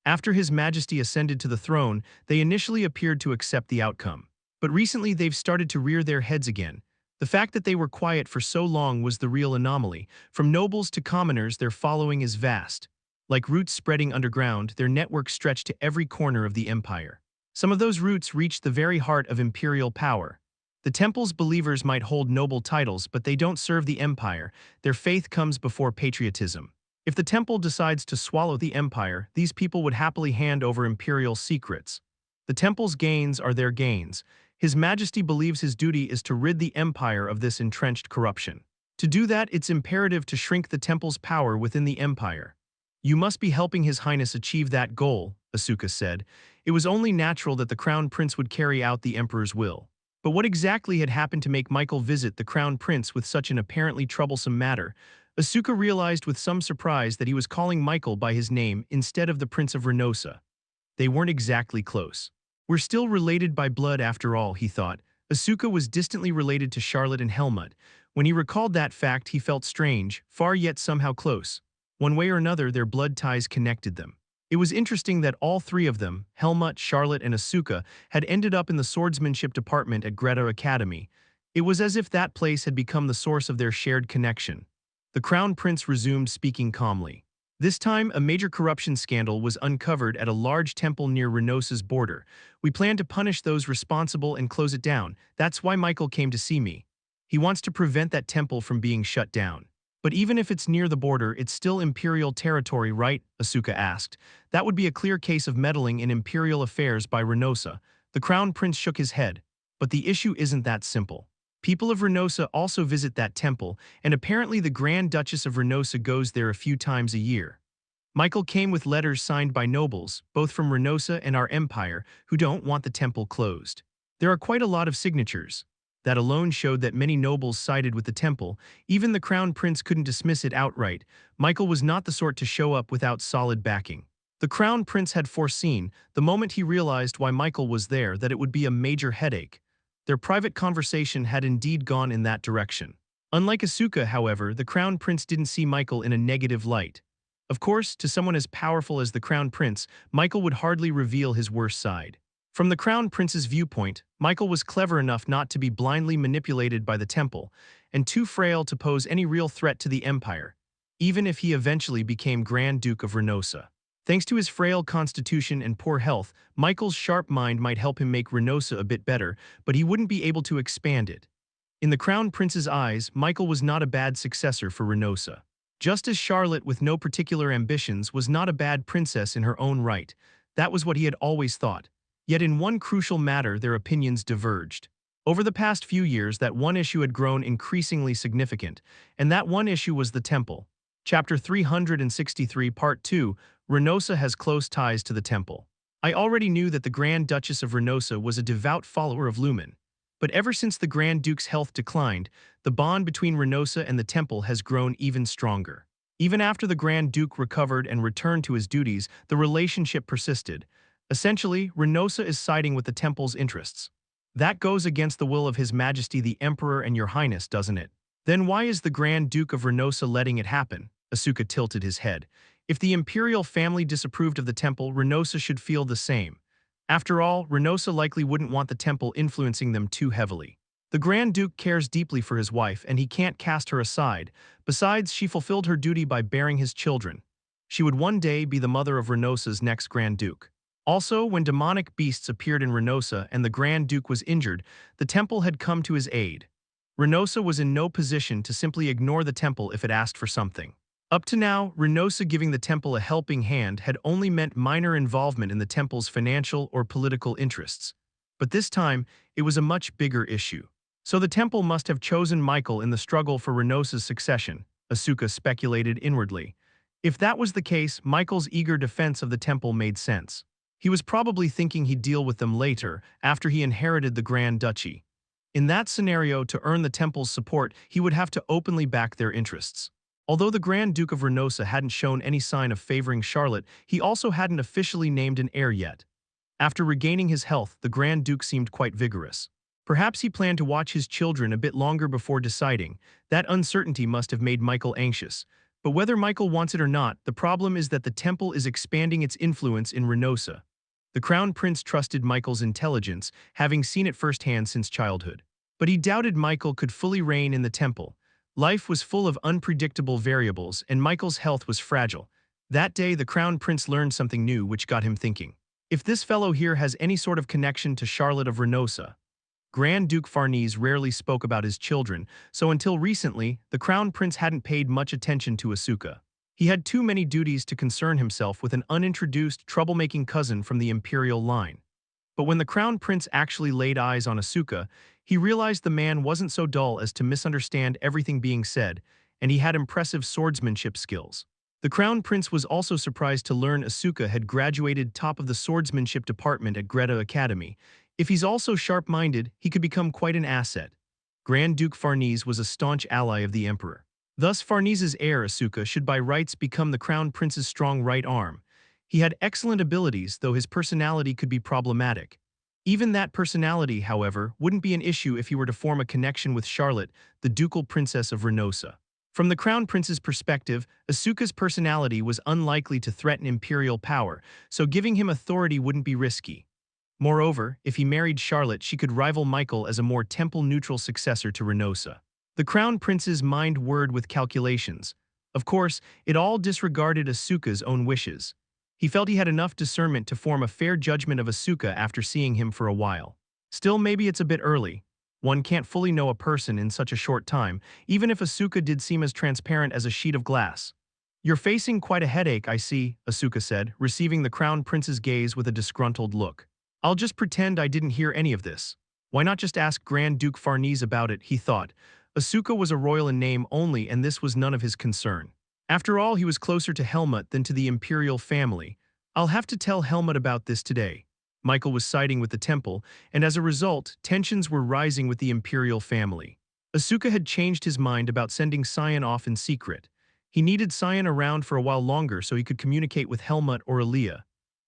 A: After His Majesty ascended to the throne, they initially appeared to accept the outcome. But recently they've started to rear their heads again. The fact that they were quiet for so long was the real anomaly. From nobles to commoners, their following is vast. Like roots spreading underground, their network stretched to every corner of the empire. Some of those roots reached the very heart of imperial power. The temple's believers might hold noble titles, but they don't serve the empire. Their faith comes before patriotism. If the temple decides to swallow the empire, these people would happily hand over imperial secrets. The temple's gains are their gains. His Majesty believes his duty is to rid the empire of this entrenched corruption. To do that, it's imperative to shrink the temple's power within the empire. You must be helping His Highness achieve that goal, Asuka said. It was only natural that the Crown Prince would carry out the Emperor's will. But what exactly had happened to make Michael visit the Crown Prince with such an apparently troublesome matter? Asuka realized with some surprise that he was calling Michael by his name instead of the Prince of Renosa. They weren't exactly close. We're still related by blood after all, he thought. Asuka was distantly related to Charlotte and Helmut. When he recalled that fact, he felt strange, far yet somehow close. One way or another, their blood ties connected them. It was interesting that all three of them, Helmut, Charlotte, and Asuka, had ended up in the swordsmanship department at Greta Academy. It was as if that place had become the source of their shared connection. The Crown Prince resumed, speaking calmly. This time, a major corruption scandal was uncovered at a large temple near Renosa's border. We plan to punish those responsible and close it down. That's why Michael came to see me. He wants to prevent that temple from being shut down. But even if it's near the border, it's still imperial territory, right? Asuka asked. That would be a clear case of meddling in imperial affairs by Renosa. The Crown Prince shook his head. But the issue isn't that simple. People of Renosa also visit that temple, and apparently the Grand Duchess of Renosa goes there a few times a year. Michael came with letters signed by nobles, both from Renosa and our empire, who don't want the temple closed. There are quite a lot of signatures. That alone showed that many nobles sided with the temple. Even the Crown Prince couldn't dismiss it outright. Michael was not the sort to show up without solid backing. The Crown Prince had foreseen, the moment he realized why Michael was there, that it would be a major headache. Their private conversation had indeed gone in that direction. Unlike Asuka, however, the Crown Prince didn't see Michael in a negative light. Of course, to someone as powerful as the Crown Prince, Michael would hardly reveal his worst side. From the Crown Prince's viewpoint, Michael was clever enough not to be blindly manipulated by the temple, and too frail to pose any real threat to the empire, even if he eventually became Grand Duke of Renosa. Thanks to his frail constitution and poor health, Michael's sharp mind might help him make Renosa a bit better, but he wouldn't be able to expand it. In the Crown Prince's eyes, Michael was not a bad successor for Renosa. Just as Charlotte, with no particular ambitions, was not a bad princess in her own right. That was what he had always thought. Yet in one crucial matter their opinions diverged. Over the past few years, that one issue had grown increasingly significant, and that one issue was the temple. Chapter 363, Part 2, Renosa has close ties to the temple. I already knew that the Grand Duchess of Renosa was a devout follower of Lumen. But ever since the Grand Duke's health declined, the bond between Renosa and the temple has grown even stronger. Even after the Grand Duke recovered and returned to his duties, the relationship persisted. Essentially, Renosa is siding with the temple's interests. That goes against the will of His Majesty the Emperor and Your Highness, doesn't it? Then why is the Grand Duke of Renosa letting it happen? Asuka tilted his head. If the imperial family disapproved of the temple, Renosa should feel the same. After all, Renosa likely wouldn't want the temple influencing them too heavily. The Grand Duke cares deeply for his wife, and he can't cast her aside. Besides, she fulfilled her duty by bearing his children. She would one day be the mother of Renosa's next Grand Duke. Also, when demonic beasts appeared in Renosa and the Grand Duke was injured, the temple had come to his aid. Renosa was in no position to simply ignore the temple if it asked for something. Up to now, Renosa giving the temple a helping hand had only meant minor involvement in the temple's financial or political interests. But this time, it was a much bigger issue. So the temple must have chosen Michael in the struggle for Renosa's succession, Asuka speculated inwardly. If that was the case, Michael's eager defense of the temple made sense. He was probably thinking he'd deal with them later, after he inherited the Grand Duchy. In that scenario, to earn the temple's support, he would have to openly back their interests. Although the Grand Duke of Renosa hadn't shown any sign of favoring Charlotte, he also hadn't officially named an heir yet. After regaining his health, the Grand Duke seemed quite vigorous. Perhaps he planned to watch his children a bit longer before deciding. That uncertainty must have made Michael anxious. But whether Michael wants it or not, the problem is that the temple is expanding its influence in Renosa. The Crown Prince trusted Michael's intelligence, having seen it firsthand since childhood. But he doubted Michael could fully reign in the temple. Life was full of unpredictable variables, and Michael's health was fragile. That day, the Crown Prince learned something new which got him thinking. If this fellow here has any sort of connection to Charlotte of Renosa. Grand Duke Farnese rarely spoke about his children, so until recently, the Crown Prince hadn't paid much attention to Asuka. He had too many duties to concern himself with an unintroduced, troublemaking cousin from the imperial line. But when the Crown Prince actually laid eyes on Asuka, he realized the man wasn't so dull as to misunderstand everything being said, and he had impressive swordsmanship skills. The Crown Prince was also surprised to learn Asuka had graduated top of the swordsmanship department at Greta Academy. If he's also sharp-minded, he could become quite an asset. Grand Duke Farnese was a staunch ally of the Emperor. Thus, Farnese's heir, Asuka, should by rights become the Crown Prince's strong right arm. He had excellent abilities, though his personality could be problematic. Even that personality, however, wouldn't be an issue if he were to form a connection with Charlotte, the ducal princess of Renosa. From the Crown Prince's perspective, Asuka's personality was unlikely to threaten imperial power, so giving him authority wouldn't be risky. Moreover, if he married Charlotte, she could rival Michael as a more temple-neutral successor to Renosa. The Crown Prince's mind whirred with calculations. Of course, it all disregarded Asuka's own wishes. He felt he had enough discernment to form a fair judgment of Asuka after seeing him for a while. Still, maybe it's a bit early. One can't fully know a person in such a short time, even if Asuka did seem as transparent as a sheet of glass. "You're facing quite a headache, I see," Asuka said, receiving the Crown Prince's gaze with a disgruntled look. "I'll just pretend I didn't hear any of this. Why not just ask Grand Duke Farnese about it," he thought. Asuka was a royal in name only, and this was none of his concern. After all, he was closer to Helmut than to the imperial family. "I'll have to tell Helmut about this today." Michael was siding with the temple, and as a result, tensions were rising with the imperial family. Asuka had changed his mind about sending Cyan off in secret. He needed Cyan around for a while longer so he could communicate with Helmut or Aaliyah.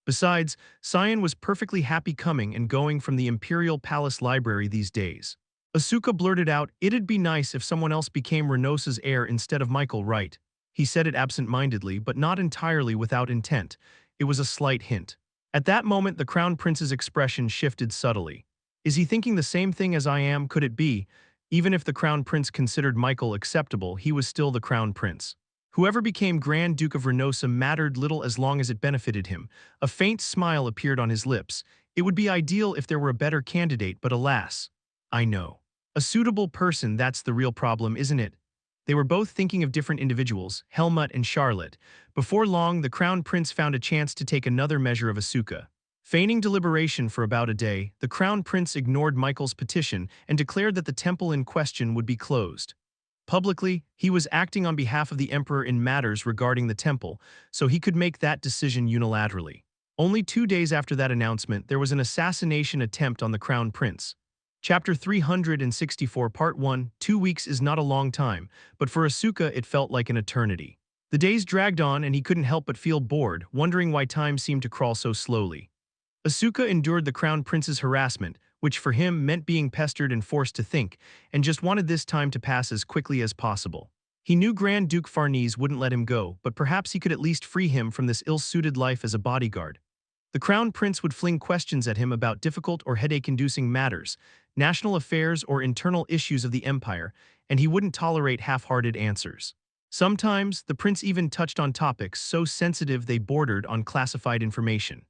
A: Besides, Cyan was perfectly happy coming and going from the Imperial Palace Library these days. Asuka blurted out, "It'd be nice if someone else became Renosa's heir instead of Michael, right?" He said it absent-mindedly, but not entirely without intent. It was a slight hint. At that moment, the Crown Prince's expression shifted subtly. Is he thinking the same thing as I am? Could it be? Even if the Crown Prince considered Michael acceptable, he was still the Crown Prince. Whoever became Grand Duke of Renosa mattered little as long as it benefited him. A faint smile appeared on his lips. It would be ideal if there were a better candidate, but alas. I know. A suitable person, that's the real problem, isn't it? They were both thinking of different individuals, Helmut and Charlotte. Before long, the Crown Prince found a chance to take another measure of Asuka. Feigning deliberation for about a day, the Crown Prince ignored Michael's petition and declared that the temple in question would be closed. Publicly, he was acting on behalf of the Emperor in matters regarding the temple, so he could make that decision unilaterally. Only 2 days after that announcement, there was an assassination attempt on the Crown Prince. Chapter 364 Part 1 2 weeks is not a long time, but for Asuka it felt like an eternity. The days dragged on and he couldn't help but feel bored, wondering why time seemed to crawl so slowly. Asuka endured the Crown Prince's harassment, which for him meant being pestered and forced to think, and just wanted this time to pass as quickly as possible. He knew Grand Duke Farnese wouldn't let him go, but perhaps he could at least free him from this ill-suited life as a bodyguard. The Crown Prince would fling questions at him about difficult or headache-inducing matters, national affairs or internal issues of the empire, and he wouldn't tolerate half-hearted answers. Sometimes, the prince even touched on topics so sensitive they bordered on classified information.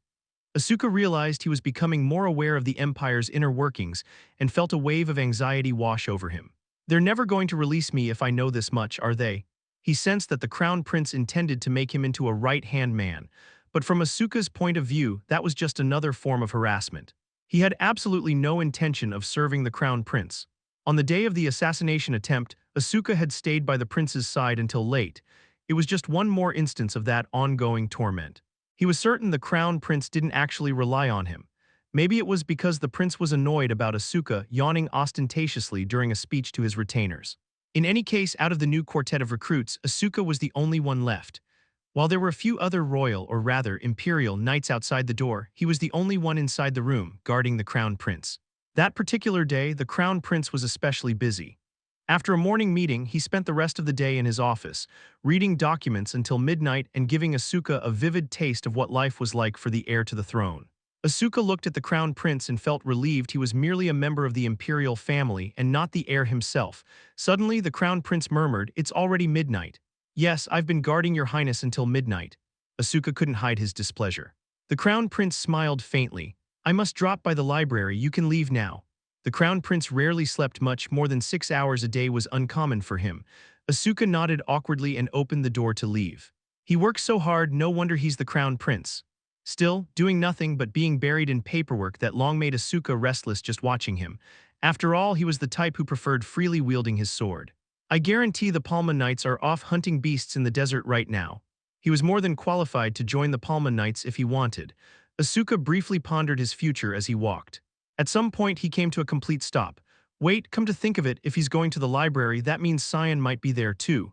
A: Asuka realized he was becoming more aware of the Empire's inner workings and felt a wave of anxiety wash over him. "They're never going to release me if I know this much, are they?" He sensed that the Crown Prince intended to make him into a right-hand man, but from Asuka's point of view, that was just another form of harassment. He had absolutely no intention of serving the Crown Prince. On the day of the assassination attempt, Asuka had stayed by the prince's side until late. It was just one more instance of that ongoing torment. He was certain the Crown Prince didn't actually rely on him. Maybe it was because the prince was annoyed about Asuka yawning ostentatiously during a speech to his retainers. In any case, out of the new quartet of recruits, Asuka was the only one left. While there were a few other royal, or rather imperial, knights outside the door, he was the only one inside the room, guarding the crown prince. That particular day, the crown prince was especially busy. After a morning meeting, he spent the rest of the day in his office, reading documents until midnight and giving Asuka a vivid taste of what life was like for the heir to the throne. Asuka looked at the crown prince and felt relieved he was merely a member of the imperial family and not the heir himself. Suddenly, the crown prince murmured, "It's already midnight." "Yes, I've been guarding your highness until midnight." Asuka couldn't hide his displeasure. The crown prince smiled faintly. "I must drop by the library, you can leave now." The crown prince rarely slept much, more than 6 hours a day was uncommon for him. Asuka nodded awkwardly and opened the door to leave. He works so hard, no wonder he's the crown prince. Still, doing nothing but being buried in paperwork that long made Asuka restless just watching him. After all, he was the type who preferred freely wielding his sword. "I guarantee the Palma Knights are off hunting beasts in the desert right now." He was more than qualified to join the Palma Knights if he wanted. Asuka briefly pondered his future as he walked. At some point, he came to a complete stop. Wait, come to think of it, if he's going to the library, that means Sion might be there too.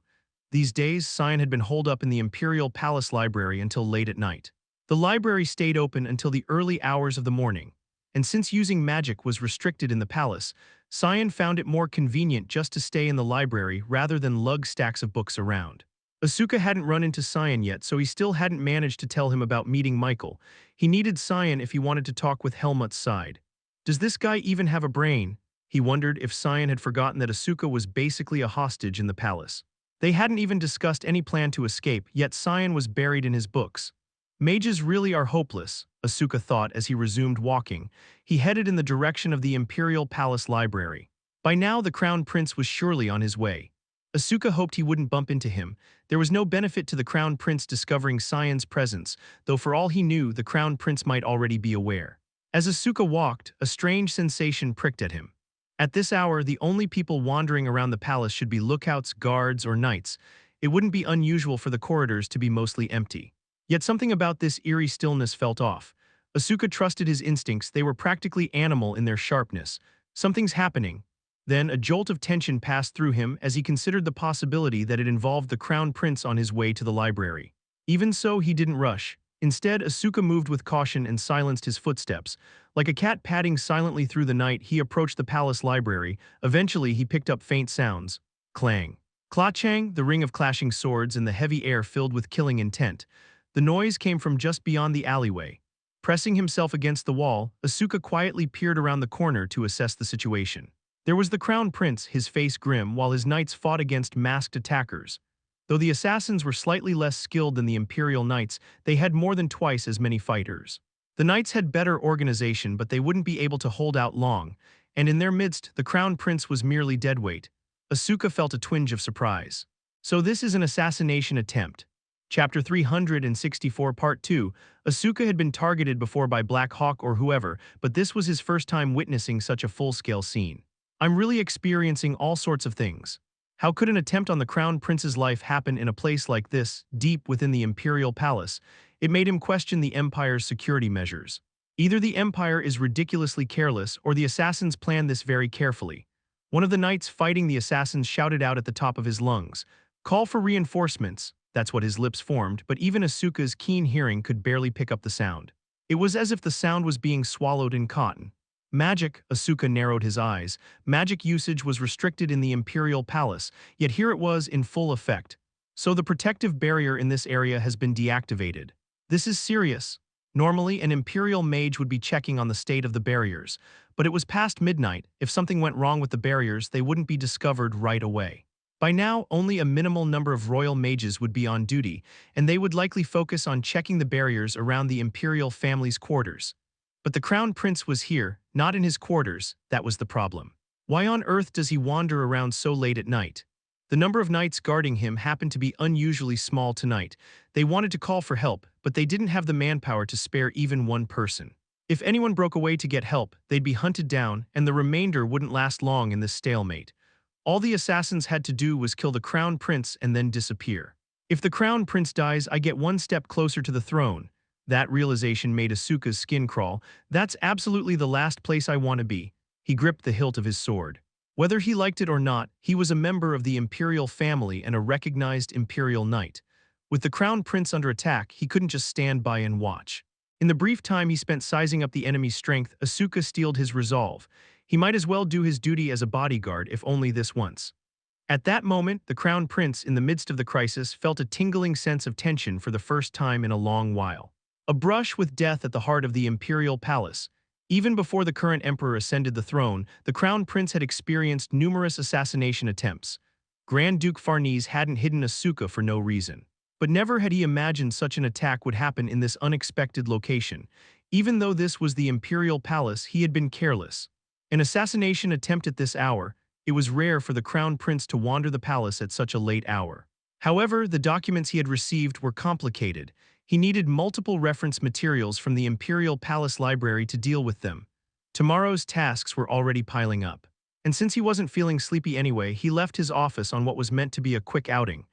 A: These days, Sion had been holed up in the Imperial Palace Library until late at night. The library stayed open until the early hours of the morning, and since using magic was restricted in the palace, Sion found it more convenient just to stay in the library rather than lug stacks of books around. Asuka hadn't run into Sion yet, so he still hadn't managed to tell him about meeting Michael. He needed Sion if he wanted to talk with Helmut's side. Does this guy even have a brain? He wondered if Sion had forgotten that Asuka was basically a hostage in the palace. They hadn't even discussed any plan to escape, yet Sion was buried in his books. Mages really are hopeless, Asuka thought as he resumed walking. He headed in the direction of the Imperial Palace Library. By now, the Crown Prince was surely on his way. Asuka hoped he wouldn't bump into him. There was no benefit to the Crown Prince discovering Sion's presence, though for all he knew, the Crown Prince might already be aware. As Asuka walked, a strange sensation pricked at him. At this hour, the only people wandering around the palace should be lookouts, guards, or knights. It wouldn't be unusual for the corridors to be mostly empty. Yet something about this eerie stillness felt off. Asuka trusted his instincts, they were practically animal in their sharpness. Something's happening. Then a jolt of tension passed through him as he considered the possibility that it involved the Crown Prince on his way to the library. Even so, he didn't rush. Instead, Asuka moved with caution and silenced his footsteps. Like a cat padding silently through the night, he approached the palace library. Eventually, he picked up faint sounds. Clang. Cla-chang, the ring of clashing swords and the heavy air filled with killing intent. The noise came from just beyond the alleyway. Pressing himself against the wall, Asuka quietly peered around the corner to assess the situation. There was the Crown Prince, his face grim, while his knights fought against masked attackers. Though the assassins were slightly less skilled than the Imperial Knights, they had more than twice as many fighters. The Knights had better organization, but they wouldn't be able to hold out long, and in their midst, the Crown Prince was merely deadweight. Asuka felt a twinge of surprise. So this is an assassination attempt. Chapter 364 Part 2. Asuka had been targeted before by Black Hawk or whoever, but this was his first time witnessing such a full-scale scene. "I'm really experiencing all sorts of things. How could an attempt on the Crown Prince's life happen in a place like this, deep within the Imperial Palace?" It made him question the Empire's security measures. Either the Empire is ridiculously careless, or the assassins planned this very carefully. One of the knights fighting the assassins shouted out at the top of his lungs, "Call for reinforcements." That's what his lips formed, but even Asuka's keen hearing could barely pick up the sound. It was as if the sound was being swallowed in cotton. Magic, Asuka narrowed his eyes. Magic usage was restricted in the Imperial Palace, yet here it was in full effect. So the protective barrier in this area has been deactivated. This is serious. Normally, an Imperial mage would be checking on the state of the barriers, but it was past midnight. If something went wrong with the barriers, they wouldn't be discovered right away. By now, only a minimal number of royal mages would be on duty, and they would likely focus on checking the barriers around the Imperial family's quarters. But the Crown Prince was here, not in his quarters. That was the problem. Why on earth does he wander around so late at night? The number of knights guarding him happened to be unusually small tonight. They wanted to call for help, but they didn't have the manpower to spare even one person. If anyone broke away to get help, they'd be hunted down, and the remainder wouldn't last long in this stalemate. All the assassins had to do was kill the Crown Prince and then disappear. If the Crown Prince dies, I get one step closer to the throne. That realization made Asuka's skin crawl. That's absolutely the last place I want to be. He gripped the hilt of his sword. Whether he liked it or not, he was a member of the imperial family and a recognized imperial knight. With the crown prince under attack, he couldn't just stand by and watch. In the brief time he spent sizing up the enemy's strength, Asuka steeled his resolve. He might as well do his duty as a bodyguard, if only this once. At that moment, the crown prince, in the midst of the crisis, felt a tingling sense of tension for the first time in a long while. A brush with death at the heart of the imperial palace. Even before the current emperor ascended the throne, the crown prince had experienced numerous assassination attempts. Grand Duke Farnese hadn't hidden Asuka for no reason. But never had he imagined such an attack would happen in this unexpected location. Even though this was the imperial palace, he had been careless. An assassination attempt at this hour. It was rare for the crown prince to wander the palace at such a late hour. However, the documents he had received were complicated. He needed multiple reference materials from the imperial palace library to deal with them. Tomorrow's tasks were already piling up. And since he wasn't feeling sleepy anyway, he left his office on what was meant to be a quick outing.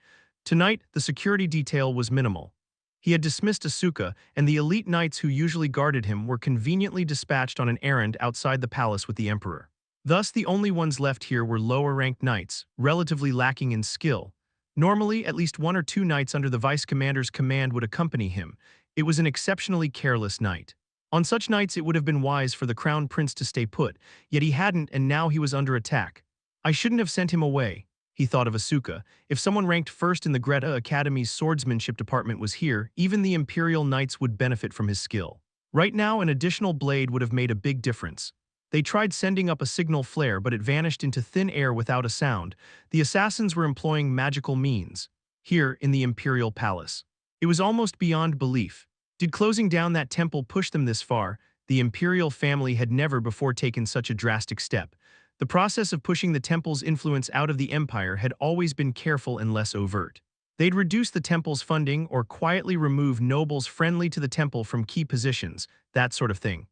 A: Tonight, the security detail was minimal. He had dismissed Asuka, and the elite knights who usually guarded him were conveniently dispatched on an errand outside the palace with the emperor. Thus, the only ones left here were lower-ranked knights, relatively lacking in skill. Normally, at least 1 or 2 knights under the vice commander's command would accompany him. It was an exceptionally careless night. On such nights, it would have been wise for the crown prince to stay put, yet he hadn't, and now he was under attack. I shouldn't have sent him away, he thought of Asuka. If someone ranked first in the Greta Academy's swordsmanship department was here, even the Imperial Knights would benefit from his skill. Right now, an additional blade would have made a big difference. They tried sending up a signal flare, but it vanished into thin air without a sound. The assassins were employing magical means. Here, in the Imperial Palace. It was almost beyond belief. Did closing down that temple push them this far? The Imperial family had never before taken such a drastic step. The process of pushing the temple's influence out of the empire had always been careful and less overt. They'd reduce the temple's funding or quietly remove nobles friendly to the temple from key positions, that sort of thing.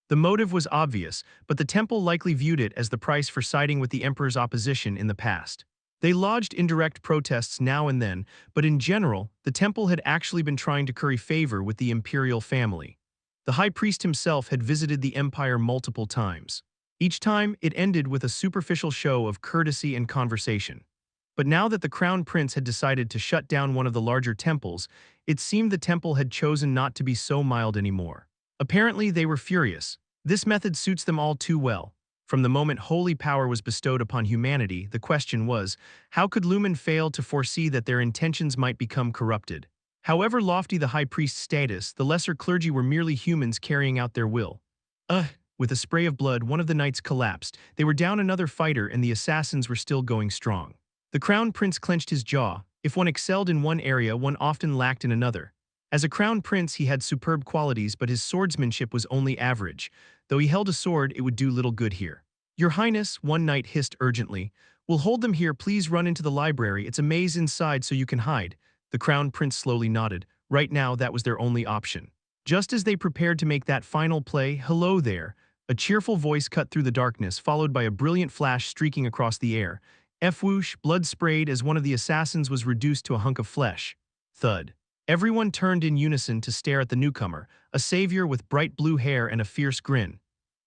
A: The motive was obvious, but the temple likely viewed it as the price for siding with the emperor's opposition in the past. They lodged indirect protests now and then, but in general, the temple had actually been trying to curry favor with the imperial family. The high priest himself had visited the empire multiple times. Each time, it ended with a superficial show of courtesy and conversation. But now that the crown prince had decided to shut down one of the larger temples, it seemed the temple had chosen not to be so mild anymore. Apparently, they were furious. This method suits them all too well. From the moment holy power was bestowed upon humanity, the question was, how could Lumen fail to foresee that their intentions might become corrupted? However lofty the high priest's status, the lesser clergy were merely humans carrying out their will. With a spray of blood, one of the knights collapsed. They were down another fighter, and the assassins were still going strong. The crown prince clenched his jaw. If one excelled in one area, one often lacked in another. As a crown prince, he had superb qualities, but his swordsmanship was only average. Though he held a sword, it would do little good here. "Your Highness," one knight hissed urgently, "we'll hold them here. Please run into the library. It's a maze inside, so you can hide." The crown prince slowly nodded. Right now, that was their only option. Just as they prepared to make that final play, "Hello there," a cheerful voice cut through the darkness, followed by a brilliant flash streaking across the air. Whoosh, blood sprayed as one of the assassins was reduced to a hunk of flesh. Thud. Everyone turned in unison to stare at the newcomer, a savior with bright blue hair and a fierce grin.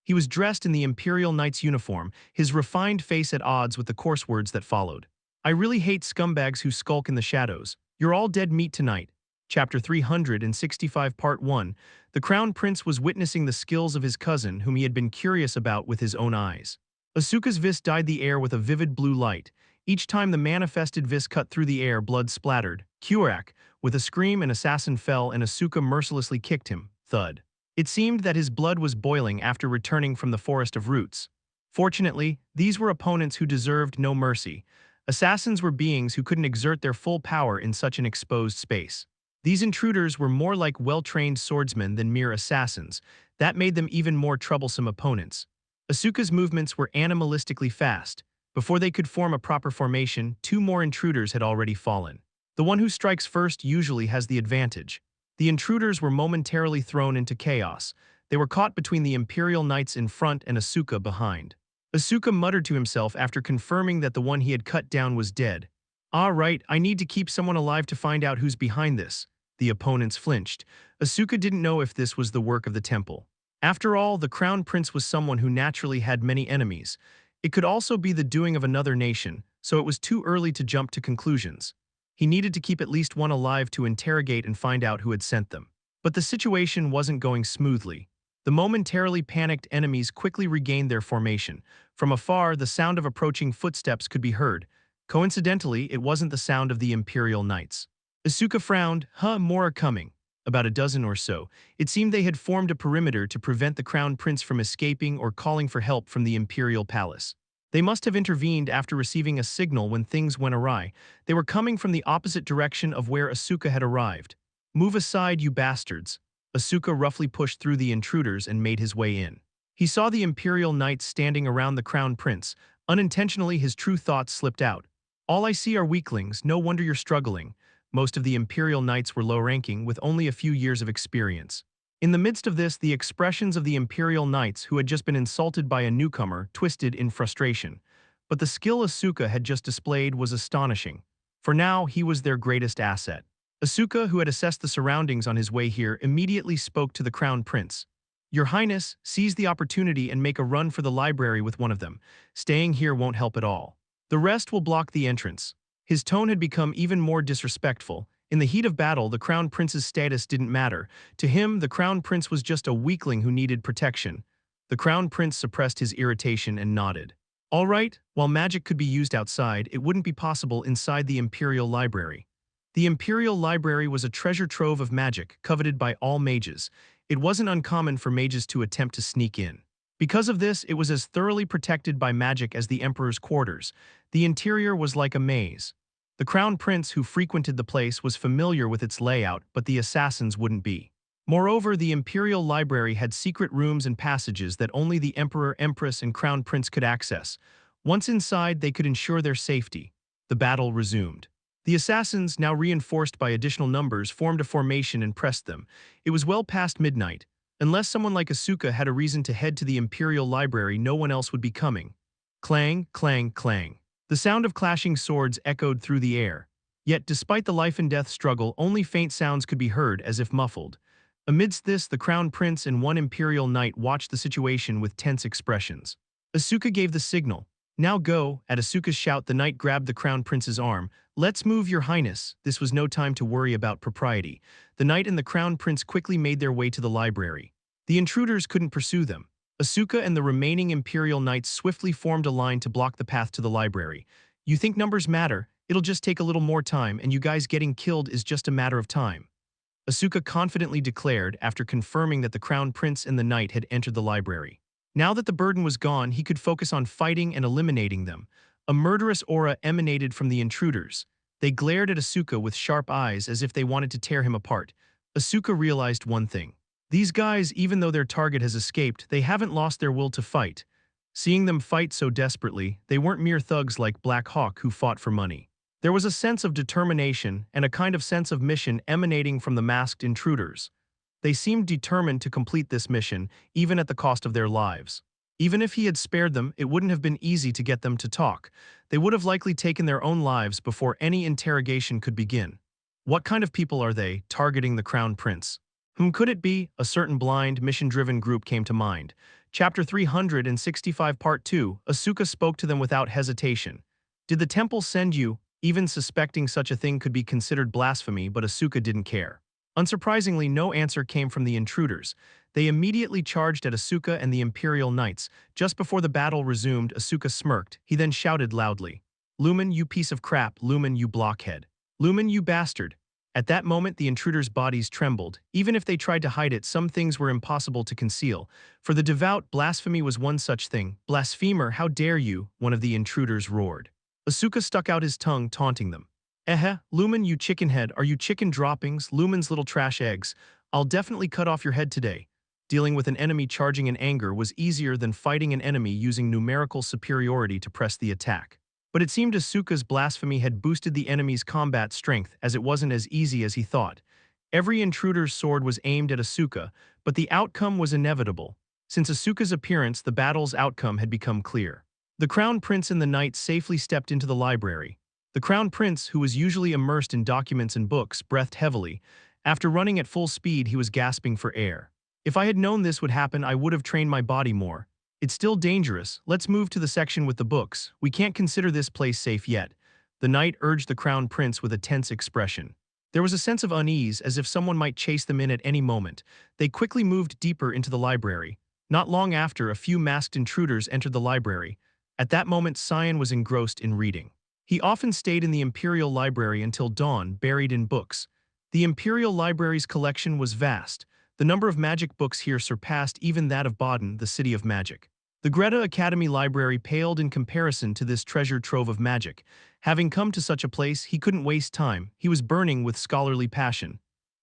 A: He was dressed in the Imperial Knight's uniform, his refined face at odds with the coarse words that followed. "I really hate scumbags who skulk in the shadows. You're all dead meat tonight." Chapter 365 Part 1. The Crown Prince was witnessing the skills of his cousin, whom he had been curious about with his own eyes. Asuka's vis dyed the air with a vivid blue light. Each time the manifested vis cut through the air, blood splattered. Kurak. With a scream, an assassin fell and Asuka mercilessly kicked him. Thud. It seemed that his blood was boiling after returning from the Forest of Roots. Fortunately, these were opponents who deserved no mercy. Assassins were beings who couldn't exert their full power in such an exposed space. These intruders were more like well-trained swordsmen than mere assassins. That made them even more troublesome opponents. Asuka's movements were animalistically fast. Before they could form a proper formation, 2 more intruders had already fallen. The one who strikes first usually has the advantage. The intruders were momentarily thrown into chaos. They were caught between the Imperial Knights in front and Asuka behind. Asuka muttered to himself after confirming that the one he had cut down was dead. "Ah, right, I need to keep someone alive to find out who's behind this." The opponents flinched. Asuka didn't know if this was the work of the temple. After all, the Crown Prince was someone who naturally had many enemies. It could also be the doing of another nation, so it was too early to jump to conclusions. He needed to keep at least one alive to interrogate and find out who had sent them. But the situation wasn't going smoothly. The momentarily panicked enemies quickly regained their formation. From afar, the sound of approaching footsteps could be heard. Coincidentally, it wasn't the sound of the Imperial Knights. Asuka frowned. More are coming. About a dozen or so. It seemed they had formed a perimeter to prevent the Crown Prince from escaping or calling for help from the Imperial Palace. They must have intervened after receiving a signal when things went awry. They were coming from the opposite direction of where Asuka had arrived. "Move aside, you bastards." Asuka roughly pushed through the intruders and made his way in. He saw the Imperial Knights standing around the Crown Prince. Unintentionally, his true thoughts slipped out. "All I see are weaklings, no wonder you're struggling." Most of the Imperial Knights were low-ranking, with only a few years of experience. In the midst of this, the expressions of the Imperial Knights, who had just been insulted by a newcomer, twisted in frustration. But the skill Asuka had just displayed was astonishing. For now, he was their greatest asset. Asuka, who had assessed the surroundings on his way here, immediately spoke to the Crown Prince. "Your Highness, seize the opportunity and make a run for the library with one of them. Staying here won't help at all. The rest will block the entrance." His tone had become even more disrespectful. In the heat of battle, the Crown Prince's status didn't matter. To him, the Crown Prince was just a weakling who needed protection. The Crown Prince suppressed his irritation and nodded. "All right, while magic could be used outside, it wouldn't be possible inside the Imperial Library." The Imperial Library was a treasure trove of magic, coveted by all mages. It wasn't uncommon for mages to attempt to sneak in. Because of this, it was as thoroughly protected by magic as the Emperor's quarters. The interior was like a maze. The Crown Prince, who frequented the place, was familiar with its layout, but the assassins wouldn't be. Moreover, the Imperial Library had secret rooms and passages that only the Emperor, Empress, and Crown Prince could access. Once inside, they could ensure their safety. The battle resumed. The assassins, now reinforced by additional numbers, formed a formation and pressed them. It was well past midnight. Unless someone like Asuka had a reason to head to the Imperial Library, no one else would be coming. Clang, clang, clang. The sound of clashing swords echoed through the air. Yet, despite the life-and-death struggle, only faint sounds could be heard, as if muffled. Amidst this, the Crown Prince and one Imperial Knight watched the situation with tense expressions. Asuka gave the signal. "Now go." At Asuka's shout, the Knight grabbed the Crown Prince's arm. "Let's move, Your Highness." This was no time to worry about propriety. The Knight and the Crown Prince quickly made their way to the library. The intruders couldn't pursue them. Asuka and the remaining Imperial Knights swiftly formed a line to block the path to the library. "You think numbers matter? It'll just take a little more time, and you guys getting killed is just a matter of time." Asuka confidently declared after confirming that the Crown Prince and the Knight had entered the library. Now that the burden was gone, he could focus on fighting and eliminating them. A murderous aura emanated from the intruders. They glared at Asuka with sharp eyes as if they wanted to tear him apart. Asuka realized one thing. These guys, even though their target has escaped, they haven't lost their will to fight. Seeing them fight so desperately, they weren't mere thugs like Black Hawk who fought for money. There was a sense of determination and a kind of sense of mission emanating from the masked intruders. They seemed determined to complete this mission, even at the cost of their lives. Even if he had spared them, it wouldn't have been easy to get them to talk. They would have likely taken their own lives before any interrogation could begin. What kind of people are they, targeting the Crown Prince? Whom could it be? A certain blind, mission-driven group came to mind. Chapter 365 Part 2, Asuka spoke to them without hesitation. "Did the temple send you?" Even suspecting such a thing could be considered blasphemy, but Asuka didn't care. Unsurprisingly, no answer came from the intruders. They immediately charged at Asuka and the Imperial Knights. Just before the battle resumed, Asuka smirked. He then shouted loudly, "Lumen, you piece of crap! Lumen, you blockhead! Lumen, you bastard!" At that moment, the intruders' bodies trembled. Even if they tried to hide it, some things were impossible to conceal. For the devout, blasphemy was one such thing. "Blasphemer, how dare you!" one of the intruders roared. Asuka stuck out his tongue, taunting them. Lumen, you chickenhead, are you chicken droppings, Lumen's little trash eggs? I'll definitely cut off your head today." Dealing with an enemy charging in anger was easier than fighting an enemy using numerical superiority to press the attack. But it seemed Asuka's blasphemy had boosted the enemy's combat strength, as it wasn't as easy as he thought. Every intruder's sword was aimed at Asuka, but the outcome was inevitable. Since Asuka's appearance, the battle's outcome had become clear. The Crown Prince and the Knight safely stepped into the library. The Crown Prince, who was usually immersed in documents and books, breathed heavily. After running at full speed, he was gasping for air. "If I had known this would happen, I would have trained my body more." It's still dangerous. Let's move to the section with the books. We can't consider this place safe yet. The knight urged the crown prince with a tense expression. There was a sense of unease, as if someone might chase them in at any moment. They quickly moved deeper into the library. Not long after, a few masked intruders entered the library. At that moment, Cyan was engrossed in reading. He often stayed in the Imperial Library until dawn, buried in books. The Imperial Library's collection was vast. The number of magic books here surpassed even that of Baden, the city of magic. The Greta Academy Library paled in comparison to this treasure trove of magic. Having come to such a place, he couldn't waste time. He was burning with scholarly passion.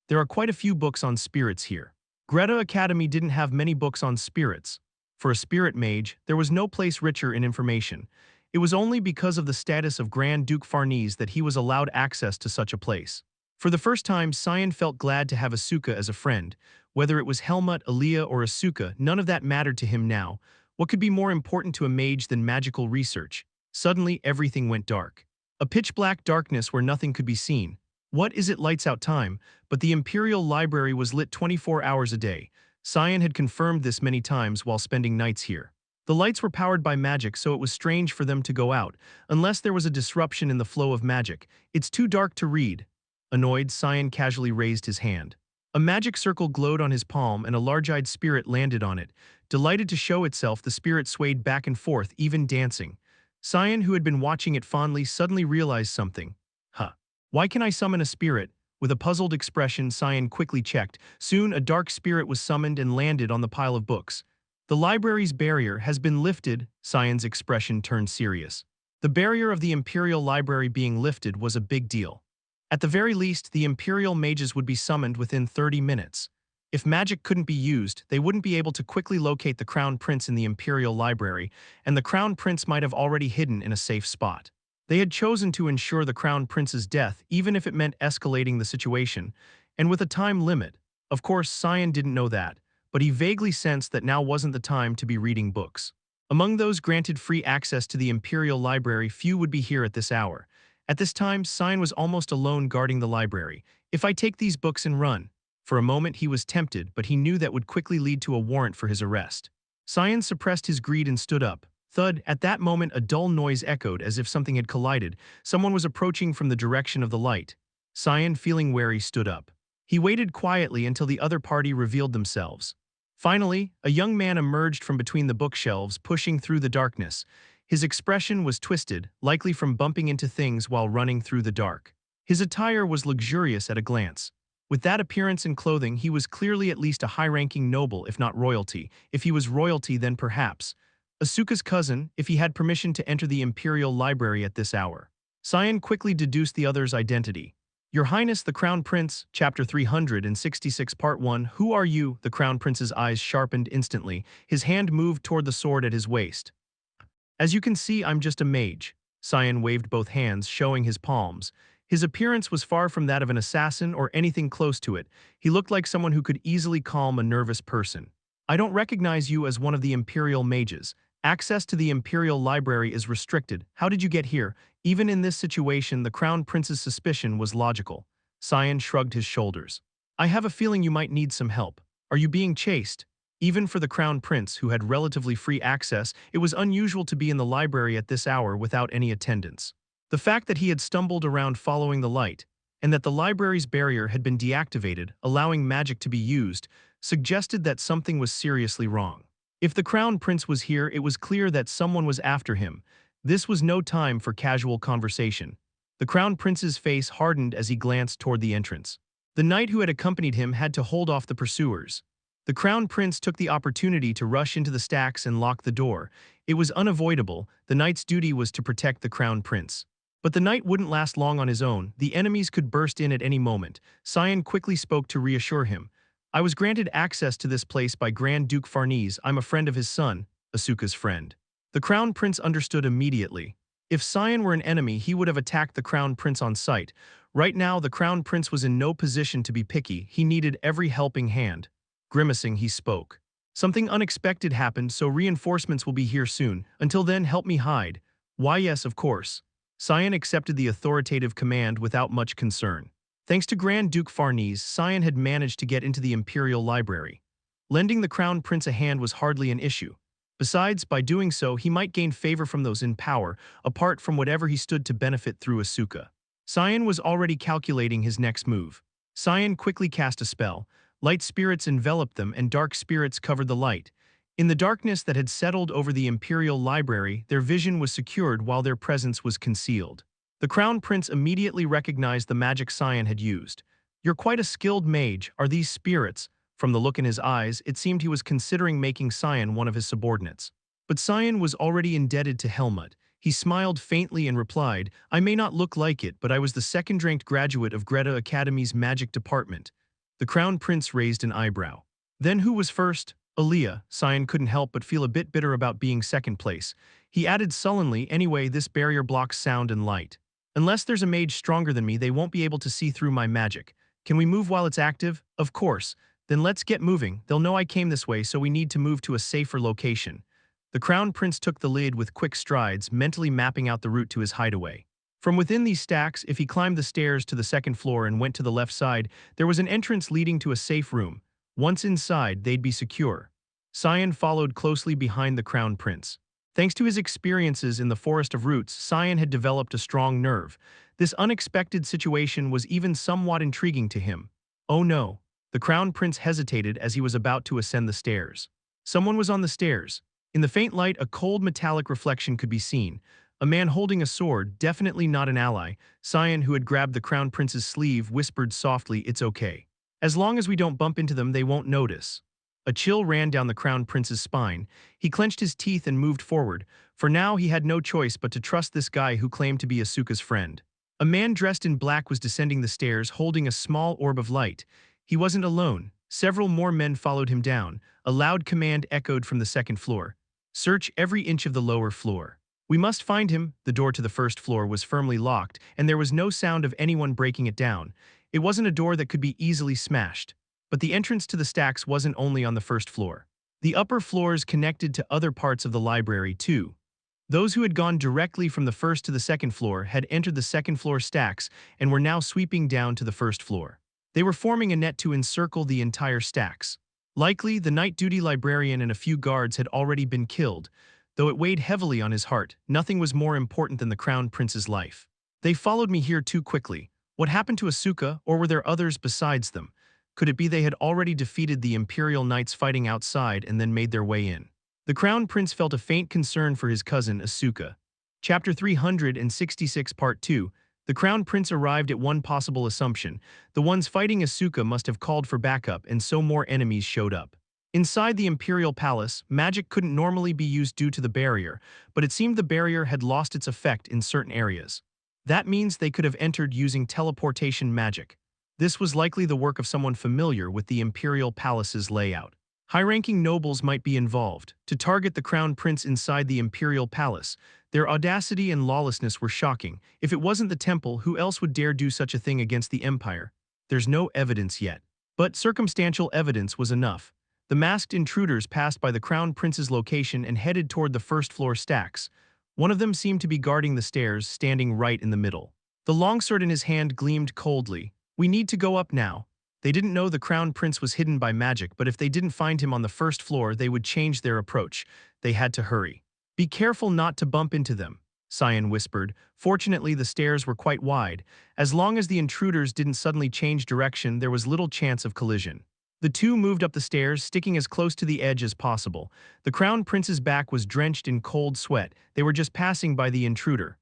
A: There are quite a few books on spirits here. Greta Academy didn't have many books on spirits. For a spirit mage, there was no place richer in information. It was only because of the status of Grand Duke Farnese that he was allowed access to such a place. For the first time, Cyan felt glad to have Asuka as a friend. Whether it was Helmut, Aaliyah, or Asuka, none of that mattered to him now. What could be more important to a mage than magical research? Suddenly, everything went dark. A pitch-black darkness where nothing could be seen. What is it lights-out time? But the Imperial Library was lit 24 hours a day. Cyan had confirmed this many times while spending nights here. The lights were powered by magic, so it was strange for them to go out, unless there was a disruption in the flow of magic. It's too dark to read. Annoyed, Cyan casually raised his hand. A magic circle glowed on his palm and a large-eyed spirit landed on it. Delighted to show itself, the spirit swayed back and forth, even dancing. Cyan, who had been watching it fondly, suddenly realized something. Why can I summon a spirit? With a puzzled expression, Cyan quickly checked. Soon, a dark spirit was summoned and landed on the pile of books. The library's barrier has been lifted. Cyan's expression turned serious. The barrier of the Imperial Library being lifted was a big deal. At the very least, the Imperial mages would be summoned within 30 minutes. If magic couldn't be used, they wouldn't be able to quickly locate the Crown Prince in the Imperial Library, and the Crown Prince might have already hidden in a safe spot. They had chosen to ensure the Crown Prince's death, even if it meant escalating the situation, and with a time limit. Of course, Cyan didn't know that, but he vaguely sensed that now wasn't the time to be reading books. Among those granted free access to the Imperial Library, few would be here at this hour. At this time, Cyan was almost alone guarding the library. If I take these books and run. For a moment he was tempted, but he knew that would quickly lead to a warrant for his arrest. Cyan suppressed his greed and stood up. Thud, at that moment a dull noise echoed as if something had collided. Someone was approaching from the direction of the light. Cyan, feeling wary, stood up. He waited quietly until the other party revealed themselves. Finally, a young man emerged from between the bookshelves, pushing through the darkness. His expression was twisted, likely from bumping into things while running through the dark. His attire was luxurious at a glance. With that appearance and clothing, he was clearly at least a high-ranking noble, if not royalty. If he was royalty, then perhaps Asuka's cousin, if he had permission to enter the Imperial Library at this hour. Cyan quickly deduced the other's identity. Your Highness the Crown Prince, Chapter 366 Part 1. Who are you? The Crown Prince's eyes sharpened instantly. His hand moved toward the sword at his waist. As you can see, I'm just a mage. Cyan waved both hands, showing his palms. His appearance was far from that of an assassin or anything close to it. He looked like someone who could easily calm a nervous person. I don't recognize you as one of the Imperial mages. Access to the Imperial Library is restricted. How did you get here? Even in this situation, the Crown Prince's suspicion was logical. Cyan shrugged his shoulders. I have a feeling you might need some help. Are you being chased? Even for the Crown Prince, who had relatively free access, it was unusual to be in the library at this hour without any attendance. The fact that he had stumbled around following the light, and that the library's barrier had been deactivated, allowing magic to be used, suggested that something was seriously wrong. If the Crown Prince was here, it was clear that someone was after him. This was no time for casual conversation. The Crown Prince's face hardened as he glanced toward the entrance. The knight who had accompanied him had to hold off the pursuers. The Crown Prince took the opportunity to rush into the stacks and lock the door. It was unavoidable. The knight's duty was to protect the Crown Prince. But the knight wouldn't last long on his own. The enemies could burst in at any moment. Cyan quickly spoke to reassure him. I was granted access to this place by Grand Duke Farnese. I'm a friend of his son, Asuka's friend. The Crown Prince understood immediately. If Cyan were an enemy, he would have attacked the Crown Prince on sight. Right now, the Crown Prince was in no position to be picky. He needed every helping hand. Grimacing, he spoke. Something unexpected happened, so reinforcements will be here soon. Until then, help me hide. Why, yes, of course. Cyan accepted the authoritative command without much concern. Thanks to Grand Duke Farnese, Cyan had managed to get into the Imperial Library. Lending the Crown Prince a hand was hardly an issue. Besides, by doing so, he might gain favor from those in power, apart from whatever he stood to benefit through Asuka. Cyan was already calculating his next move. Cyan quickly cast a spell. Light spirits enveloped them and dark spirits covered the light. In the darkness that had settled over the Imperial Library, their vision was secured while their presence was concealed. The Crown Prince immediately recognized the magic Cyan had used. "You're quite a skilled mage. Are these spirits?" From the look in his eyes, it seemed he was considering making Cyan one of his subordinates. But Cyan was already indebted to Helmut. He smiled faintly and replied, "I may not look like it, but I was the second-ranked graduate of Greta Academy's magic department." The Crown Prince raised an eyebrow. "Then who was first?" "Aaliyah." Cyan couldn't help but feel a bit bitter about being second place. He added sullenly, "Anyway, this barrier blocks sound and light. Unless there's a mage stronger than me, they won't be able to see through my magic. Can we move while it's active?" "Of course." "Then let's get moving. They'll know I came this way, so we need to move to a safer location." The Crown Prince took the lead with quick strides, mentally mapping out the route to his hideaway. From within these stacks, if he climbed the stairs to the second floor and went to the left side, there was an entrance leading to a safe room. Once inside, they'd be secure. Cyan followed closely behind the Crown Prince. Thanks to his experiences in the Forest of Roots, Cyan had developed a strong nerve. This unexpected situation was even somewhat intriguing to him. "Oh no." The Crown Prince hesitated as he was about to ascend the stairs. Someone was on the stairs. In the faint light, a cold metallic reflection could be seen. A man holding a sword, definitely not an ally. Cyan, who had grabbed the Crown Prince's sleeve, whispered softly, "It's okay. As long as we don't bump into them, they won't notice." A chill ran down the Crown Prince's spine. He clenched his teeth and moved forward. For now, he had no choice but to trust this guy who claimed to be Asuka's friend. A man dressed in black was descending the stairs, holding a small orb of light. He wasn't alone. Several more men followed him down. A loud command echoed from the second floor. "Search every inch of the lower floor. We must find him." The door to the first floor was firmly locked, and there was no sound of anyone breaking it down. It wasn't a door that could be easily smashed. But the entrance to the stacks wasn't only on the first floor. The upper floors connected to other parts of the library, too. Those who had gone directly from the first to the second floor had entered the second floor stacks and were now sweeping down to the first floor. They were forming a net to encircle the entire stacks. Likely, the night duty librarian and a few guards had already been killed. Though it weighed heavily on his heart, nothing was more important than the Crown Prince's life. "They followed me here too quickly. What happened to Asuka, or were there others besides them? Could it be they had already defeated the Imperial Knights fighting outside and then made their way in?" The Crown Prince felt a faint concern for his cousin Asuka. Chapter 366 Part 2. The Crown Prince arrived at one possible assumption. The ones fighting Asuka must have called for backup, and so more enemies showed up. Inside the Imperial Palace, magic couldn't normally be used due to the barrier, but it seemed the barrier had lost its effect in certain areas. That means they could have entered using teleportation magic. This was likely the work of someone familiar with the Imperial Palace's layout. High-ranking nobles might be involved. To target the Crown Prince inside the Imperial Palace, their audacity and lawlessness were shocking. If it wasn't the temple, who else would dare do such a thing against the Empire? There's no evidence yet. But circumstantial evidence was enough. The masked intruders passed by the Crown Prince's location and headed toward the first-floor stacks. One of them seemed to be guarding the stairs, standing right in the middle. The longsword in his hand gleamed coldly. "We need to go up now." They didn't know the Crown Prince was hidden by magic, but if they didn't find him on the first floor, they would change their approach. They had to hurry. "Be careful not to bump into them," Cyan whispered. Fortunately, the stairs were quite wide. As long as the intruders didn't suddenly change direction, there was little chance of collision. The two moved up the stairs, sticking as close to the edge as possible. The Crown Prince's back was drenched in cold sweat. They were just passing by the intruder.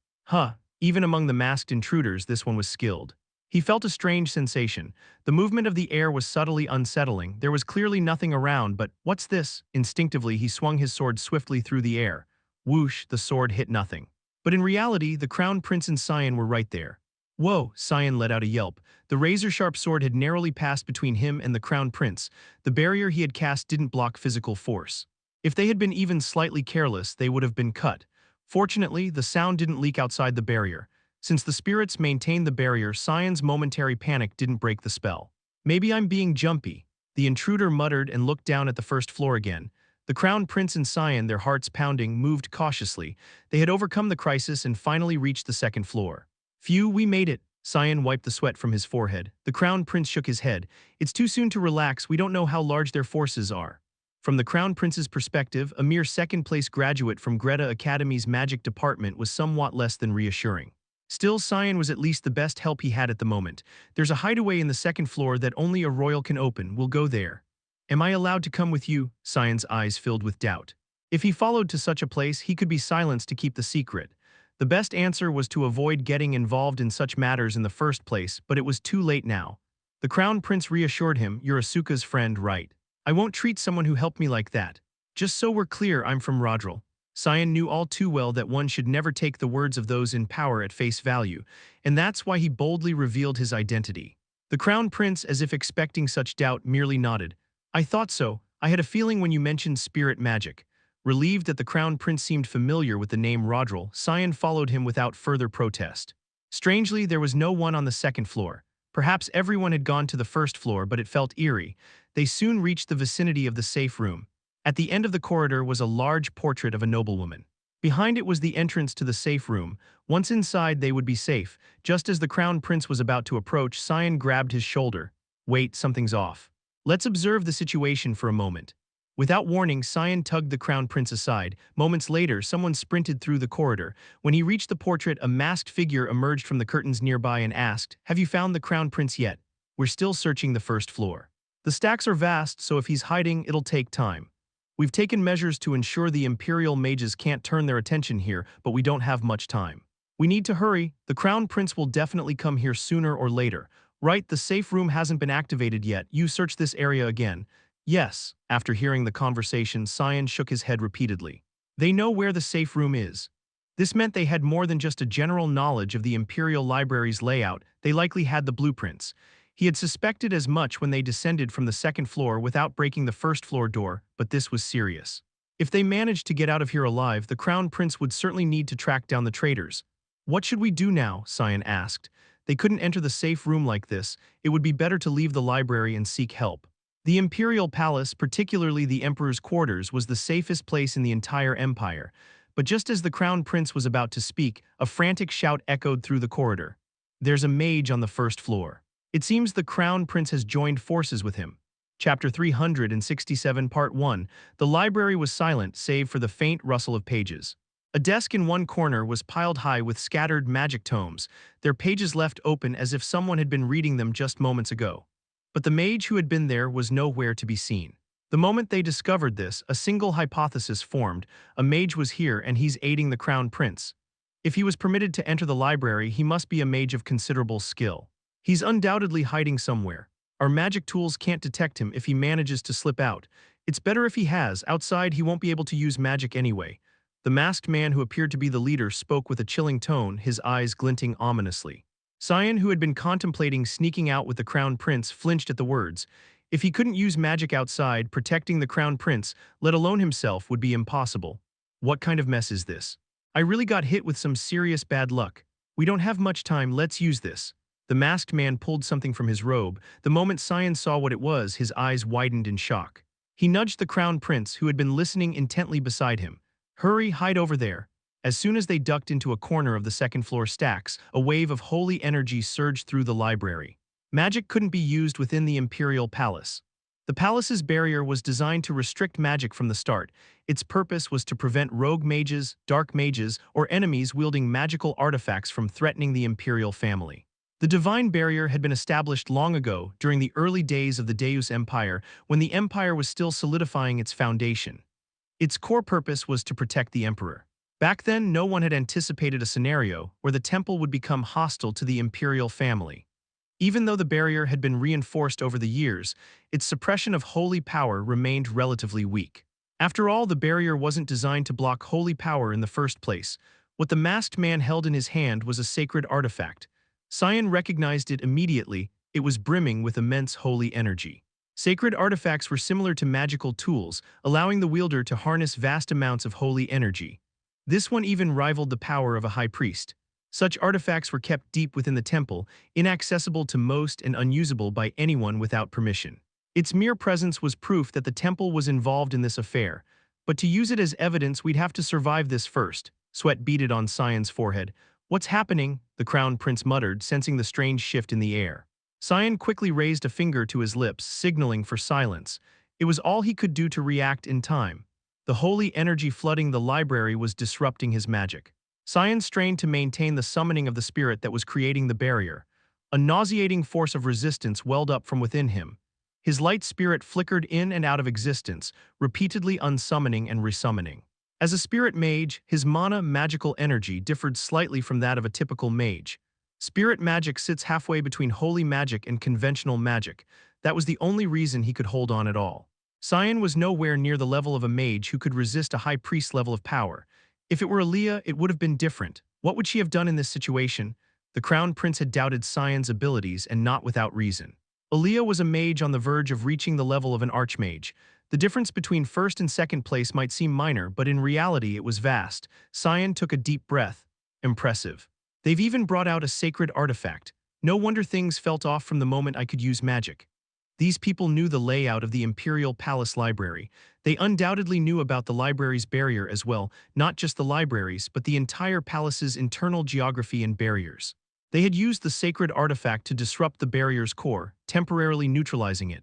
A: Even among the masked intruders, this one was skilled. He felt a strange sensation. The movement of the air was subtly unsettling. There was clearly nothing around, but "What's this?" Instinctively, he swung his sword swiftly through the air. Whoosh, the sword hit nothing. But in reality, the Crown Prince and Cyan were right there. "Whoa!" Cyan let out a yelp. The razor-sharp sword had narrowly passed between him and the Crown Prince. The barrier he had cast didn't block physical force. If they had been even slightly careless, they would have been cut. Fortunately, the sound didn't leak outside the barrier. Since the spirits maintained the barrier, Cyan's momentary panic didn't break the spell. "Maybe I'm being jumpy," the intruder muttered and looked down at the first floor again. The Crown Prince and Cyan, their hearts pounding, moved cautiously. They had overcome the crisis and finally reached the second floor. "Phew, we made it." Cyan wiped the sweat from his forehead. The Crown Prince shook his head. "It's too soon to relax. We don't know how large their forces are." From the Crown Prince's perspective, a mere second-place graduate from Greta Academy's magic department was somewhat less than reassuring. Still, Cyan was at least the best help he had at the moment. There's a hideaway in the second floor that only a royal can open. We'll go there. Am I allowed to come with you? Cyan's eyes filled with doubt. If he followed to such a place, he could be silenced to keep the secret. The best answer was to avoid getting involved in such matters in the first place, but it was too late now. The Crown Prince reassured him, "You're Asuka's friend, right? I won't treat someone who helped me like that. Just so we're clear, I'm from Rodril." Cyan knew all too well that one should never take the words of those in power at face value, and that's why he boldly revealed his identity. The Crown Prince, as if expecting such doubt, merely nodded. "I thought so. I had a feeling when you mentioned spirit magic." Relieved that the Crown Prince seemed familiar with the name Rodril, Cyan followed him without further protest. Strangely, there was no one on the second floor. Perhaps everyone had gone to the first floor, but it felt eerie. They soon reached the vicinity of the safe room. At the end of the corridor was a large portrait of a noblewoman. Behind it was the entrance to the safe room. Once inside, they would be safe. Just as the Crown Prince was about to approach, Cyan grabbed his shoulder. "Wait, something's off. Let's observe the situation for a moment." Without warning, Cyan tugged the Crown Prince aside. Moments later, someone sprinted through the corridor. When he reached the portrait, a masked figure emerged from the curtains nearby and asked, "Have you found the Crown Prince yet? We're still searching the first floor. The stacks are vast, so if he's hiding, it'll take time. We've taken measures to ensure the Imperial mages can't turn their attention here, but we don't have much time. We need to hurry. The Crown Prince will definitely come here sooner or later. Right, the safe room hasn't been activated yet. You search this area again." "Yes." After hearing the conversation, Cyan shook his head repeatedly. They know where the safe room is. This meant they had more than just a general knowledge of the Imperial Library's layout. They likely had the blueprints. He had suspected as much when they descended from the second floor without breaking the first floor door, but this was serious. If they managed to get out of here alive, the Crown Prince would certainly need to track down the traitors. "What should we do now?" Cyan asked. They couldn't enter the safe room like this. It would be better to leave the library and seek help. The Imperial Palace, particularly the Emperor's quarters, was the safest place in the entire empire. But just as the Crown Prince was about to speak, a frantic shout echoed through the corridor. "There's a mage on the first floor." It seems the Crown Prince has joined forces with him. Chapter 367, Part 1. The library was silent, save for the faint rustle of pages. A desk in one corner was piled high with scattered magic tomes, their pages left open as if someone had been reading them just moments ago. But the mage who had been there was nowhere to be seen. The moment they discovered this, a single hypothesis formed: a mage was here and he's aiding the Crown Prince. If he was permitted to enter the library, he must be a mage of considerable skill. He's undoubtedly hiding somewhere. Our magic tools can't detect him if he manages to slip out. It's better if he has. Outside, he won't be able to use magic anyway. The masked man who appeared to be the leader spoke with a chilling tone, his eyes glinting ominously. Cyan, who had been contemplating sneaking out with the Crown Prince, flinched at the words. If he couldn't use magic outside, protecting the Crown Prince, let alone himself, would be impossible. What kind of mess is this? I really got hit with some serious bad luck. We don't have much time, let's use this. The masked man pulled something from his robe. The moment Cyan saw what it was, his eyes widened in shock. He nudged the Crown Prince, who had been listening intently beside him. "Hurry, hide over there." As soon as they ducked into a corner of the second-floor stacks, a wave of holy energy surged through the library. Magic couldn't be used within the Imperial Palace. The palace's barrier was designed to restrict magic from the start. Its purpose was to prevent rogue mages, dark mages, or enemies wielding magical artifacts from threatening the Imperial family. The divine barrier had been established long ago, during the early days of the Deus Empire, when the Empire was still solidifying its foundation. Its core purpose was to protect the Emperor. Back then, no one had anticipated a scenario where the temple would become hostile to the Imperial family. Even though the barrier had been reinforced over the years, its suppression of holy power remained relatively weak. After all, the barrier wasn't designed to block holy power in the first place. What the masked man held in his hand was a sacred artifact. Cyan recognized it immediately. It was brimming with immense holy energy. Sacred artifacts were similar to magical tools, allowing the wielder to harness vast amounts of holy energy. This one even rivaled the power of a high priest. Such artifacts were kept deep within the temple, inaccessible to most and unusable by anyone without permission. Its mere presence was proof that the temple was involved in this affair. But to use it as evidence, we'd have to survive this first. Sweat beaded on Cyan's forehead. "What's happening?" the Crown Prince muttered, sensing the strange shift in the air. Cyan quickly raised a finger to his lips, signaling for silence. It was all he could do to react in time. The holy energy flooding the library was disrupting his magic. Cyan strained to maintain the summoning of the spirit that was creating the barrier. A nauseating force of resistance welled up from within him. His light spirit flickered in and out of existence, repeatedly unsummoning and resummoning. As a spirit mage, his mana magical energy differed slightly from that of a typical mage. Spirit magic sits halfway between holy magic and conventional magic. That was the only reason he could hold on at all. Cyan was nowhere near the level of a mage who could resist a high priest level of power. If it were Aaliyah, it would have been different. What would she have done in this situation? The Crown Prince had doubted Cyan's abilities, and not without reason. Aaliyah was a mage on the verge of reaching the level of an archmage. The difference between first and second place might seem minor, but in reality it was vast. Cyan took a deep breath. Impressive. They've even brought out a sacred artifact. No wonder things felt off from the moment I could use magic. These people knew the layout of the Imperial Palace Library. They undoubtedly knew about the library's barrier as well, not just the libraries, but the entire palace's internal geography and barriers. They had used the sacred artifact to disrupt the barrier's core, temporarily neutralizing it.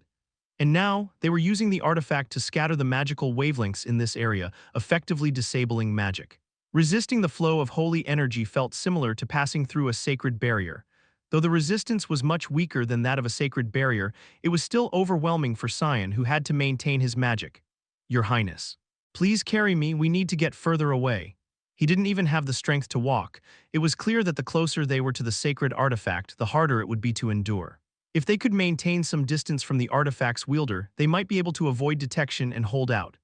A: And now, they were using the artifact to scatter the magical wavelengths in this area, effectively disabling magic. Resisting the flow of holy energy felt similar to passing through a sacred barrier. Though the resistance was much weaker than that of a sacred barrier, it was still overwhelming for Cyan, who had to maintain his magic. Your Highness, please carry me, we need to get further away. He didn't even have the strength to walk. It was clear that the closer they were to the sacred artifact, the harder it would be to endure. If they could maintain some distance from the artifact's wielder, they might be able to avoid detection and hold out.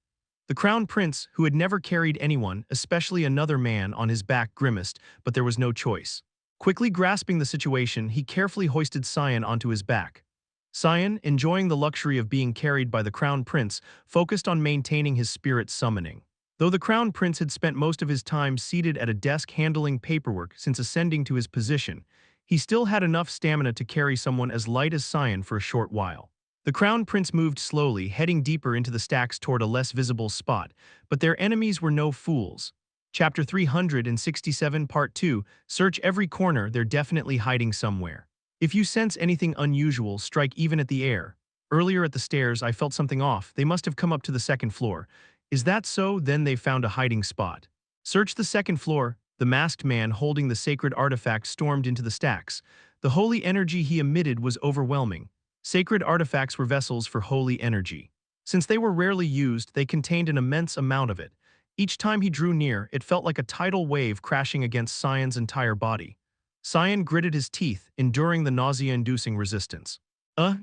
A: The Crown Prince, who had never carried anyone, especially another man, on his back, grimaced, but there was no choice. Quickly grasping the situation, he carefully hoisted Cyan onto his back. Cyan, enjoying the luxury of being carried by the Crown Prince, focused on maintaining his spirit summoning. Though the Crown Prince had spent most of his time seated at a desk handling paperwork since ascending to his position, he still had enough stamina to carry someone as light as Cyan for a short while. The Crown Prince moved slowly, heading deeper into the stacks toward a less visible spot, but their enemies were no fools. Chapter 367 Part 2, Search every corner, they're definitely hiding somewhere. If you sense anything unusual, strike even at the air. Earlier at the stairs, I felt something off. They must have come up to the second floor. Is that so? Then they found a hiding spot. Search the second floor. The masked man holding the sacred artifact stormed into the stacks. The holy energy he emitted was overwhelming. Sacred artifacts were vessels for holy energy. Since they were rarely used, they contained an immense amount of it. Each time he drew near, it felt like a tidal wave crashing against Cyan's entire body. Cyan gritted his teeth, enduring the nausea-inducing resistance.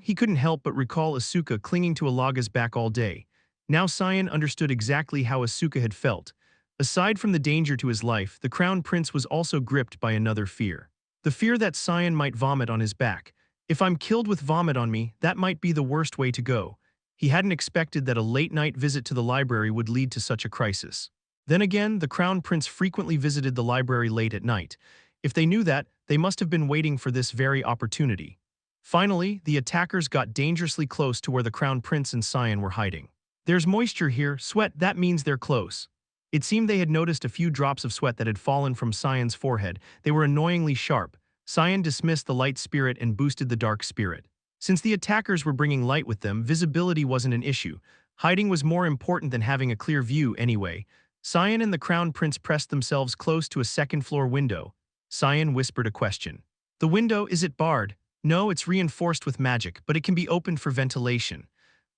A: He couldn't help but recall Asuka clinging to Alaga's back all day. Now Cyan understood exactly how Asuka had felt. Aside from the danger to his life, the Crown Prince was also gripped by another fear. The fear that Cyan might vomit on his back. If I'm killed with vomit on me, that might be the worst way to go. He hadn't expected that a late-night visit to the library would lead to such a crisis. Then again, the Crown Prince frequently visited the library late at night. If they knew that, they must have been waiting for this very opportunity. Finally, the attackers got dangerously close to where the Crown Prince and Cyan were hiding. There's moisture here, sweat, that means they're close. It seemed they had noticed a few drops of sweat that had fallen from Cyan's forehead. They were annoyingly sharp. Cyan dismissed the light spirit and boosted the dark spirit. Since the attackers were bringing light with them, visibility wasn't an issue. Hiding was more important than having a clear view anyway. Cyan and the Crown Prince pressed themselves close to a second-floor window. Cyan whispered a question. The window, is it barred? No, it's reinforced with magic, but it can be opened for ventilation.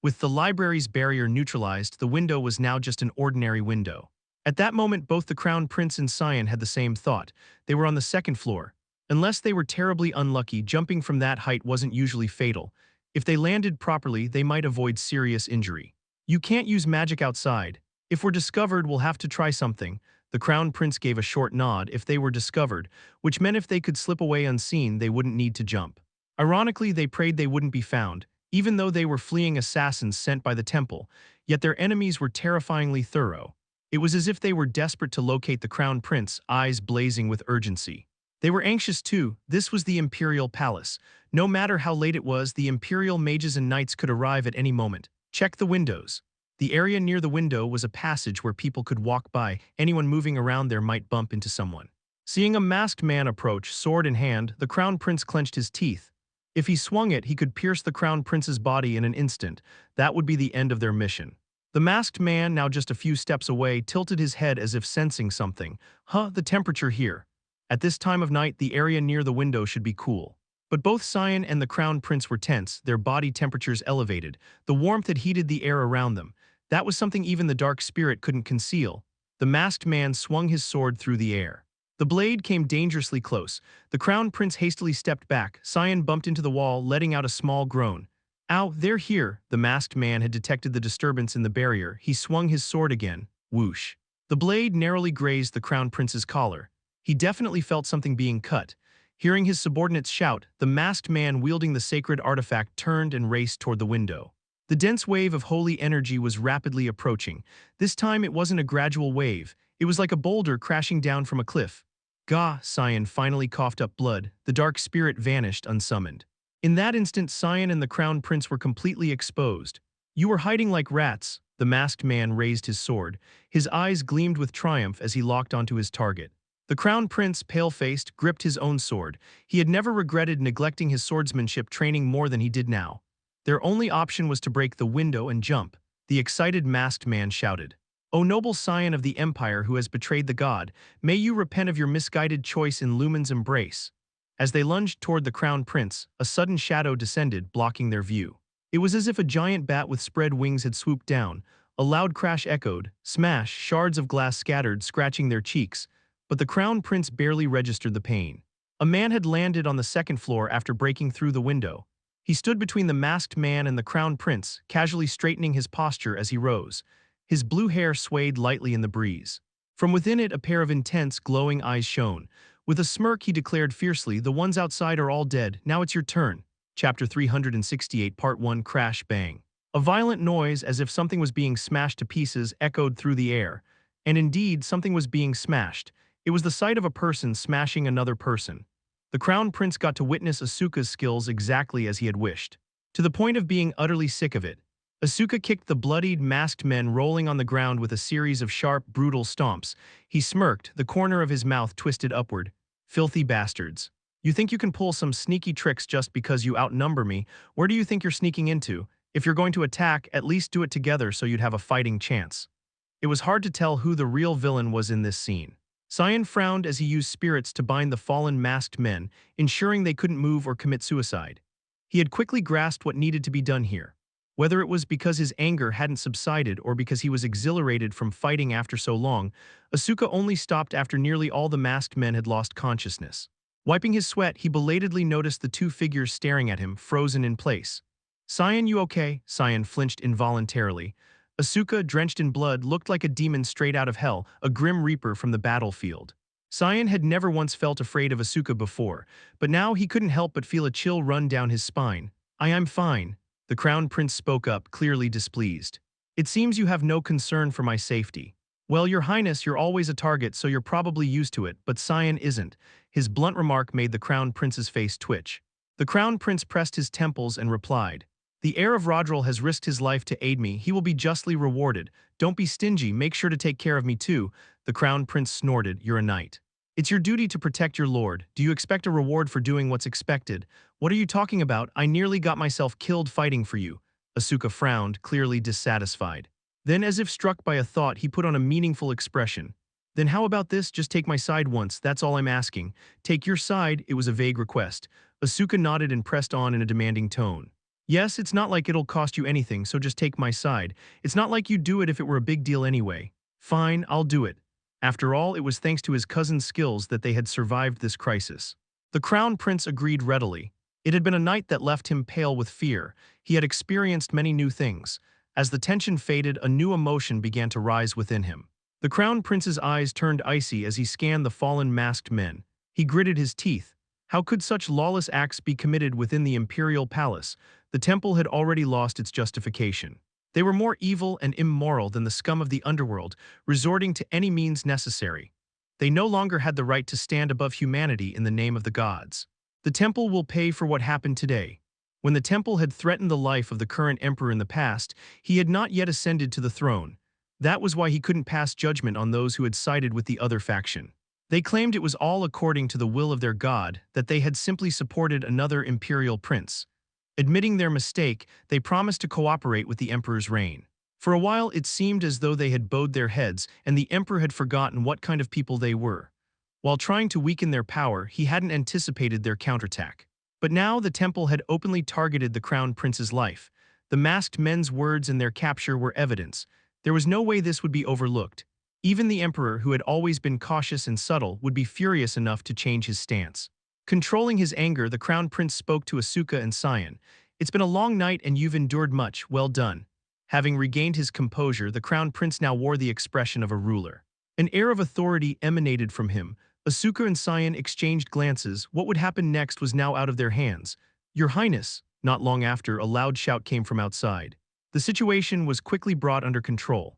A: With the library's barrier neutralized, the window was now just an ordinary window. At that moment, both the Crown Prince and Cyan had the same thought. They were on the second floor. Unless they were terribly unlucky, jumping from that height wasn't usually fatal. If they landed properly, they might avoid serious injury. You can't use magic outside. If we're discovered, we'll have to try something. The Crown Prince gave a short nod. If they were discovered, which meant if they could slip away unseen, they wouldn't need to jump. Ironically, they prayed they wouldn't be found, even though they were fleeing assassins sent by the temple, yet their enemies were terrifyingly thorough. It was as if they were desperate to locate the Crown Prince, eyes blazing with urgency. They were anxious too. This was the Imperial Palace. No matter how late it was, the Imperial mages and knights could arrive at any moment. Check the windows. The area near the window was a passage where people could walk by. Anyone moving around there might bump into someone. Seeing a masked man approach, sword in hand, the Crown Prince clenched his teeth. If he swung it, he could pierce the crown prince's body in an instant. That would be the end of their mission. The masked man, now just a few steps away, tilted his head as if sensing something. The temperature here. At this time of night, the area near the window should be cool. But both Cyan and the crown prince were tense, their body temperatures elevated. The warmth had heated the air around them. That was something even the dark spirit couldn't conceal. The masked man swung his sword through the air. The blade came dangerously close. The crown prince hastily stepped back. Cyan bumped into the wall, letting out a small groan. Ow, they're here. The masked man had detected the disturbance in the barrier. He swung his sword again. Whoosh. The blade narrowly grazed the crown prince's collar. He definitely felt something being cut. Hearing his subordinates shout, the masked man wielding the sacred artifact turned and raced toward the window. The dense wave of holy energy was rapidly approaching. This time it wasn't a gradual wave. It was like a boulder crashing down from a cliff. Gah! Cyan finally coughed up blood. The dark spirit vanished unsummoned. In that instant, Cyan and the crown prince were completely exposed. You were hiding like rats. The masked man raised his sword. His eyes gleamed with triumph as he locked onto his target. The crown prince, pale-faced, gripped his own sword. He had never regretted neglecting his swordsmanship training more than he did now. Their only option was to break the window and jump. The excited masked man shouted, "O noble scion of the empire who has betrayed the god, may you repent of your misguided choice in Lumen's embrace." As they lunged toward the crown prince, a sudden shadow descended, blocking their view. It was as if a giant bat with spread wings had swooped down. A loud crash echoed, smash, shards of glass scattered, scratching their cheeks. But the crown prince barely registered the pain. A man had landed on the second floor after breaking through the window. He stood between the masked man and the crown prince, casually straightening his posture as he rose. His blue hair swayed lightly in the breeze. From within it, a pair of intense, glowing eyes shone. With a smirk, he declared fiercely, "The ones outside are all dead. Now it's your turn." Chapter 368, Part 1, Crash Bang. A violent noise, as if something was being smashed to pieces, echoed through the air. And indeed, something was being smashed. It was the sight of a person smashing another person. The crown prince got to witness Asuka's skills exactly as he had wished. To the point of being utterly sick of it, Asuka kicked the bloodied, masked men rolling on the ground with a series of sharp, brutal stomps. He smirked, the corner of his mouth twisted upward. "Filthy bastards. You think you can pull some sneaky tricks just because you outnumber me? Where do you think you're sneaking into? If you're going to attack, at least do it together so you'd have a fighting chance." It was hard to tell who the real villain was in this scene. Cyan frowned as he used spirits to bind the fallen masked men, ensuring they couldn't move or commit suicide. He had quickly grasped what needed to be done here. Whether it was because his anger hadn't subsided or because he was exhilarated from fighting after so long, Asuka only stopped after nearly all the masked men had lost consciousness. Wiping his sweat, he belatedly noticed the two figures staring at him, frozen in place. "Cyan, you okay?" Cyan flinched involuntarily. Asuka, drenched in blood, looked like a demon straight out of hell, a grim reaper from the battlefield. Cyan had never once felt afraid of Asuka before, but now he couldn't help but feel a chill run down his spine. I'm fine." The crown prince spoke up, clearly displeased. "It seems you have no concern for my safety." "Well, your highness, you're always a target, so you're probably used to it, but Cyan isn't." His blunt remark made the crown prince's face twitch. The crown prince pressed his temples and replied, "The heir of Rodril has risked his life to aid me. He will be justly rewarded. Don't be stingy, make sure to take care of me too." The crown prince snorted, "You're a knight. It's your duty to protect your lord. Do you expect a reward for doing what's expected?" "What are you talking about? I nearly got myself killed fighting for you." Asuka frowned, clearly dissatisfied. Then, as if struck by a thought, he put on a meaningful expression. "Then how about this? Just take my side once, that's all I'm asking." "Take your side?" It was a vague request. Asuka nodded and pressed on in a demanding tone. "Yes, it's not like it'll cost you anything, so just take my side. It's not like you'd do it if it were a big deal anyway." "Fine, I'll do it." After all, it was thanks to his cousin's skills that they had survived this crisis. The crown prince agreed readily. It had been a night that left him pale with fear. He had experienced many new things. As the tension faded, a new emotion began to rise within him. The crown prince's eyes turned icy as he scanned the fallen masked men. He gritted his teeth. How could such lawless acts be committed within the imperial palace? The temple had already lost its justification. They were more evil and immoral than the scum of the underworld, resorting to any means necessary. They no longer had the right to stand above humanity in the name of the gods. The temple will pay for what happened today. When the temple had threatened the life of the current emperor in the past, he had not yet ascended to the throne. That was why he couldn't pass judgment on those who had sided with the other faction. They claimed it was all according to the will of their god, that they had simply supported another imperial prince. Admitting their mistake, they promised to cooperate with the emperor's reign. For a while it seemed as though they had bowed their heads and the emperor had forgotten what kind of people they were. While trying to weaken their power, he hadn't anticipated their counterattack. But now the temple had openly targeted the crown prince's life. The masked men's words and their capture were evidence. There was no way this would be overlooked. Even the emperor, who had always been cautious and subtle, would be furious enough to change his stance. Controlling his anger, the crown prince spoke to Asuka and Cyan. "It's been a long night and you've endured much, well done." Having regained his composure, the crown prince now wore the expression of a ruler. An air of authority emanated from him. Asuka and Cyan exchanged glances. What would happen next was now out of their hands. "Your Highness." Not long after, a loud shout came from outside. The situation was quickly brought under control.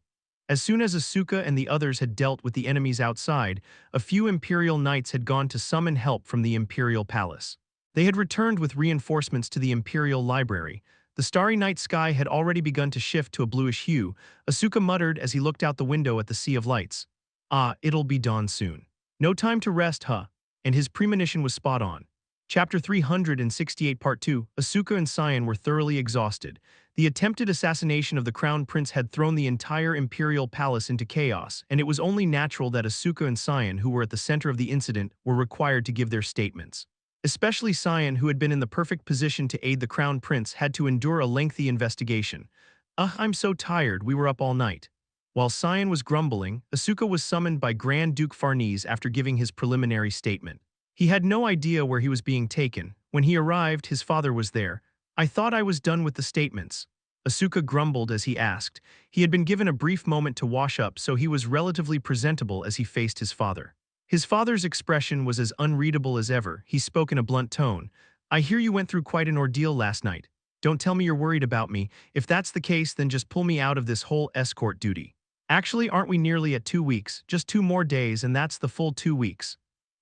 A: As soon as Asuka and the others had dealt with the enemies outside, a few Imperial knights had gone to summon help from the Imperial Palace. They had returned with reinforcements to the Imperial Library. The starry night sky had already begun to shift to a bluish hue. Asuka muttered as he looked out the window at the sea of lights. "Ah, it'll be dawn soon. No time to rest, huh?" And his premonition was spot on. Chapter 368 Part 2. Asuka and Cyan were thoroughly exhausted. The attempted assassination of the crown prince had thrown the entire imperial palace into chaos, and it was only natural that Asuka and Cyan, who were at the center of the incident, were required to give their statements. Especially Cyan, who had been in the perfect position to aid the crown prince, had to endure a lengthy investigation. I'm so tired, we were up all night." While Cyan was grumbling, Asuka was summoned by Grand Duke Farnese after giving his preliminary statement. He had no idea where he was being taken. When he arrived, his father was there. "I thought I was done with the statements." Asuka grumbled as he asked. He had been given a brief moment to wash up, so he was relatively presentable as he faced his father. His father's expression was as unreadable as ever. He spoke in a blunt tone. "I hear you went through quite an ordeal last night. Don't tell me you're worried about me. If that's the case, then just pull me out of this whole escort duty. Actually, aren't we nearly at 2 weeks? Just 2 more days and that's the full 2 weeks."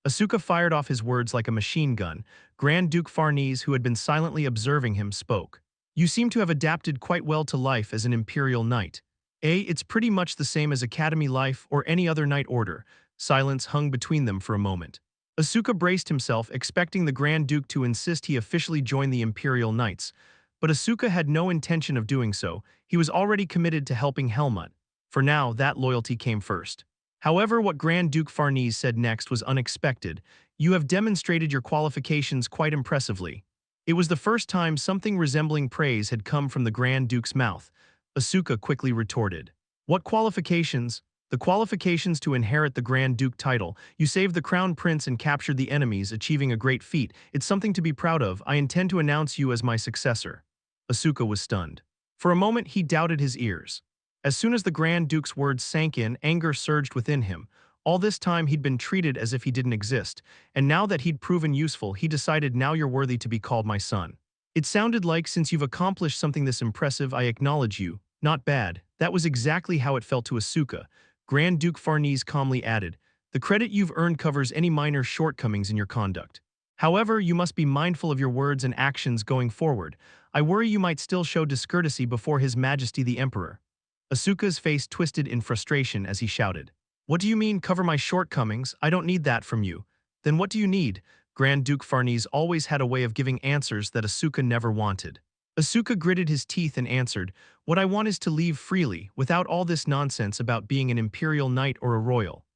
A: Asuka fired off his words like a machine gun. Grand Duke Farnese, who had been silently observing him, spoke. "You seem to have adapted quite well to life as an imperial knight. It's pretty much the same as academy life or any other knight order." Silence hung between them for a moment. Asuka braced himself, expecting the Grand Duke to insist he officially join the Imperial Knights. But Asuka had no intention of doing so. He was already committed to helping Helmut. For now, that loyalty came first. However, what Grand Duke Farnese said next was unexpected. "You have demonstrated your qualifications quite impressively." It was the first time something resembling praise had come from the Grand Duke's mouth. Asuka quickly retorted. "What qualifications?" "The qualifications to inherit the Grand Duke title. You saved the Crown Prince and captured the enemies, achieving a great feat. It's something to be proud of. I intend to announce you as my successor." Asuka was stunned. For a moment he doubted his ears. As soon as the Grand Duke's words sank in, anger surged within him. All this time he'd been treated as if he didn't exist, and now that he'd proven useful, he decided, "Now you're worthy to be called my son." It sounded like, "Since you've accomplished something this impressive, I acknowledge you." Not bad. That was exactly how it felt to Asuka. Grand Duke Farnese calmly added, "The credit you've earned covers any minor shortcomings in your conduct. However, you must be mindful of your words and actions going forward. I worry you might still show discourtesy before His Majesty the Emperor." Asuka's face twisted in frustration as he shouted. "What do you mean, cover my shortcomings? I don't need that from you." "Then what do you need?" Grand Duke Farnese always had a way of giving answers that Asuka never wanted. Asuka gritted his teeth and answered, "What I want is to leave freely, without all this nonsense about being an imperial knight or a royal.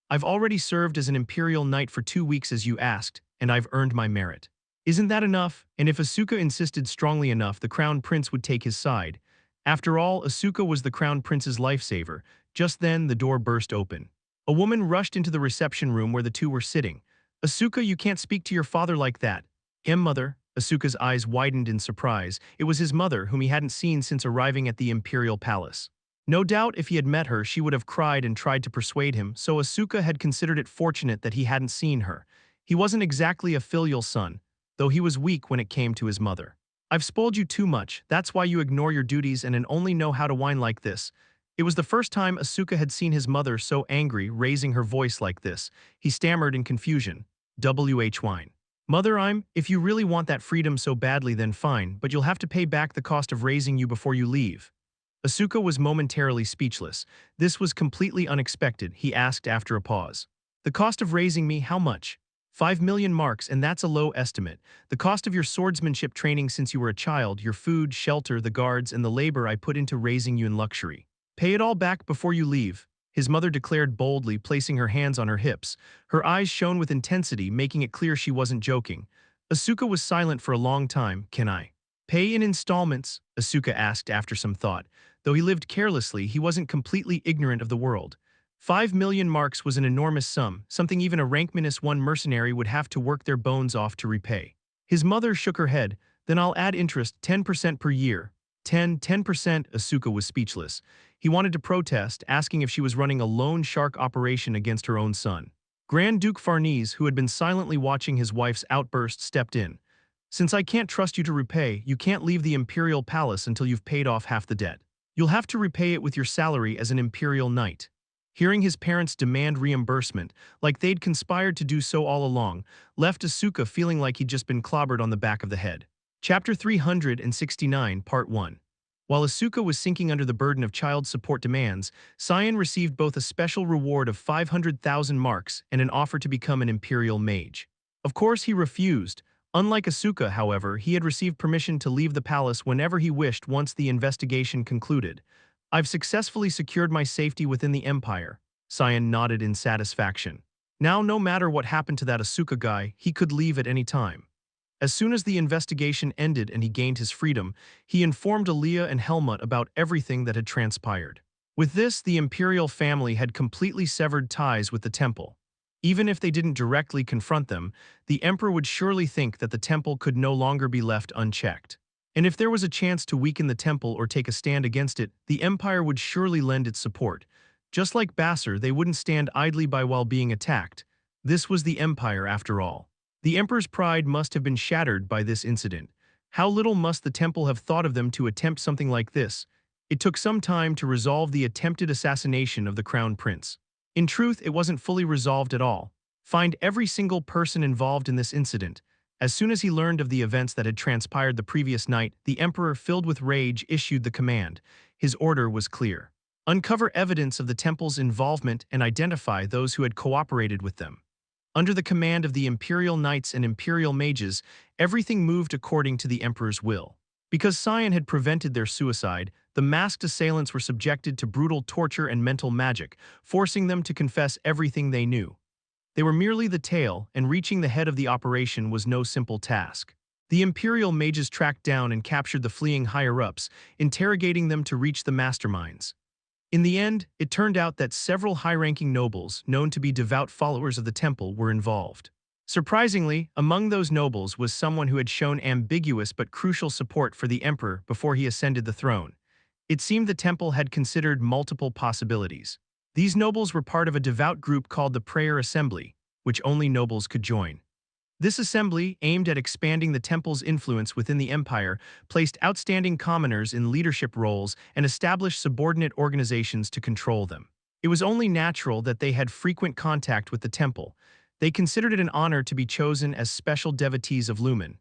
A: I've already served as an imperial knight for 2 weeks as you asked, and I've earned my merit." Isn't that enough? And if Asuka insisted strongly enough, the Crown Prince would take his side. After all, Asuka was the Crown Prince's lifesaver. Just then, the door burst open. A woman rushed into the reception room where the two were sitting. "Asuka, you can't speak to your father like that." Mother." Asuka's eyes widened in surprise. It was his mother, whom he hadn't seen since arriving at the Imperial Palace. No doubt if he had met her, she would have cried and tried to persuade him, so Asuka had considered it fortunate that he hadn't seen her. He wasn't exactly a filial son, though he was weak when it came to his mother. "I've spoiled you too much, that's why you ignore your duties and only know how to whine like this." It was the first time Asuka had seen his mother so angry, raising her voice like this. He stammered in confusion. Whine. "Mother, if you really want that freedom so badly, then fine, but you'll have to pay back the cost of raising you before you leave." Asuka was momentarily speechless. This was completely unexpected, he asked after a pause. The cost of raising me, how much? 5 million marks, and that's a low estimate. The cost of your swordsmanship training since you were a child, your food, shelter, the guards, and the labor I put into raising you in luxury. Pay it all back before you leave, his mother declared boldly, placing her hands on her hips. Her eyes shone with intensity, making it clear she wasn't joking. Asuka was silent for a long time. Can I pay in installments? Asuka asked after some thought. Though he lived carelessly, he wasn't completely ignorant of the world. 5 million marks was an enormous sum, something even a rank -1 mercenary would have to work their bones off to repay. His mother shook her head. Then I'll add interest, 10% per year. 10%, Asuka was speechless. He wanted to protest, asking if she was running a loan shark operation against her own son. Grand Duke Farnese, who had been silently watching his wife's outburst, stepped in. Since I can't trust you to repay, you can't leave the Imperial Palace until you've paid off half the debt. You'll have to repay it with your salary as an Imperial Knight. Hearing his parents demand reimbursement, like they'd conspired to do so all along, left Asuka feeling like he'd just been clobbered on the back of the head. Chapter 369, Part 1. While Asuka was sinking under the burden of child support demands, Cyan received both a special reward of 500,000 marks and an offer to become an Imperial Mage. Of course, he refused. Unlike Asuka, however, he had received permission to leave the palace whenever he wished once the investigation concluded. I've successfully secured my safety within the Empire. Cyan nodded in satisfaction. Now, no matter what happened to that Asuka guy, he could leave at any time. As soon as the investigation ended and he gained his freedom, he informed Aaliyah and Helmut about everything that had transpired. With this, the Imperial family had completely severed ties with the temple. Even if they didn't directly confront them, the Emperor would surely think that the temple could no longer be left unchecked. And if there was a chance to weaken the temple or take a stand against it, the Empire would surely lend its support. Just like Bassar, they wouldn't stand idly by while being attacked. This was the Empire, after all. The Emperor's pride must have been shattered by this incident. How little must the temple have thought of them to attempt something like this? It took some time to resolve the attempted assassination of the Crown Prince. In truth, it wasn't fully resolved at all. Find every single person involved in this incident. As soon as he learned of the events that had transpired the previous night, the Emperor, filled with rage, issued the command. His order was clear. Uncover evidence of the temple's involvement and identify those who had cooperated with them. Under the command of the Imperial Knights and Imperial Mages, everything moved according to the Emperor's will. Because Cyan had prevented their suicide, the masked assailants were subjected to brutal torture and mental magic, forcing them to confess everything they knew. They were merely the tail, and reaching the head of the operation was no simple task. The Imperial Mages tracked down and captured the fleeing higher-ups, interrogating them to reach the masterminds. In the end, it turned out that several high-ranking nobles, known to be devout followers of the temple, were involved. Surprisingly, among those nobles was someone who had shown ambiguous but crucial support for the Emperor before he ascended the throne. It seemed the temple had considered multiple possibilities. These nobles were part of a devout group called the Prayer Assembly, which only nobles could join. This assembly, aimed at expanding the temple's influence within the empire, placed outstanding commoners in leadership roles and established subordinate organizations to control them. It was only natural that they had frequent contact with the temple. They considered it an honor to be chosen as special devotees of Lumen.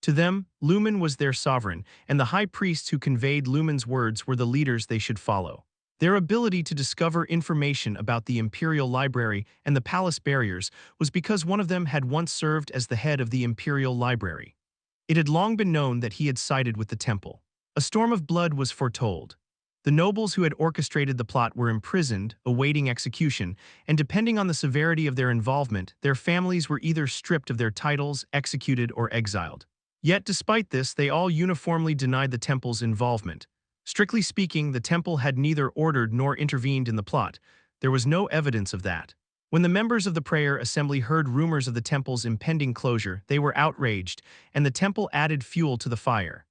A: To them, Lumen was their sovereign, and the high priests who conveyed Lumen's words were the leaders they should follow. Their ability to discover information about the Imperial Library and the palace barriers was because one of them had once served as the head of the Imperial Library. It had long been known that he had sided with the temple. A storm of blood was foretold. The nobles who had orchestrated the plot were imprisoned, awaiting execution, and depending on the severity of their involvement, their families were either stripped of their titles, executed, or exiled. Yet despite this, they all uniformly denied the temple's involvement. Strictly speaking, the temple had neither ordered nor intervened in the plot. There was no evidence of that. When the members of the prayer assembly heard rumors of the temple's impending closure, they were outraged, and the temple added fuel to the fire.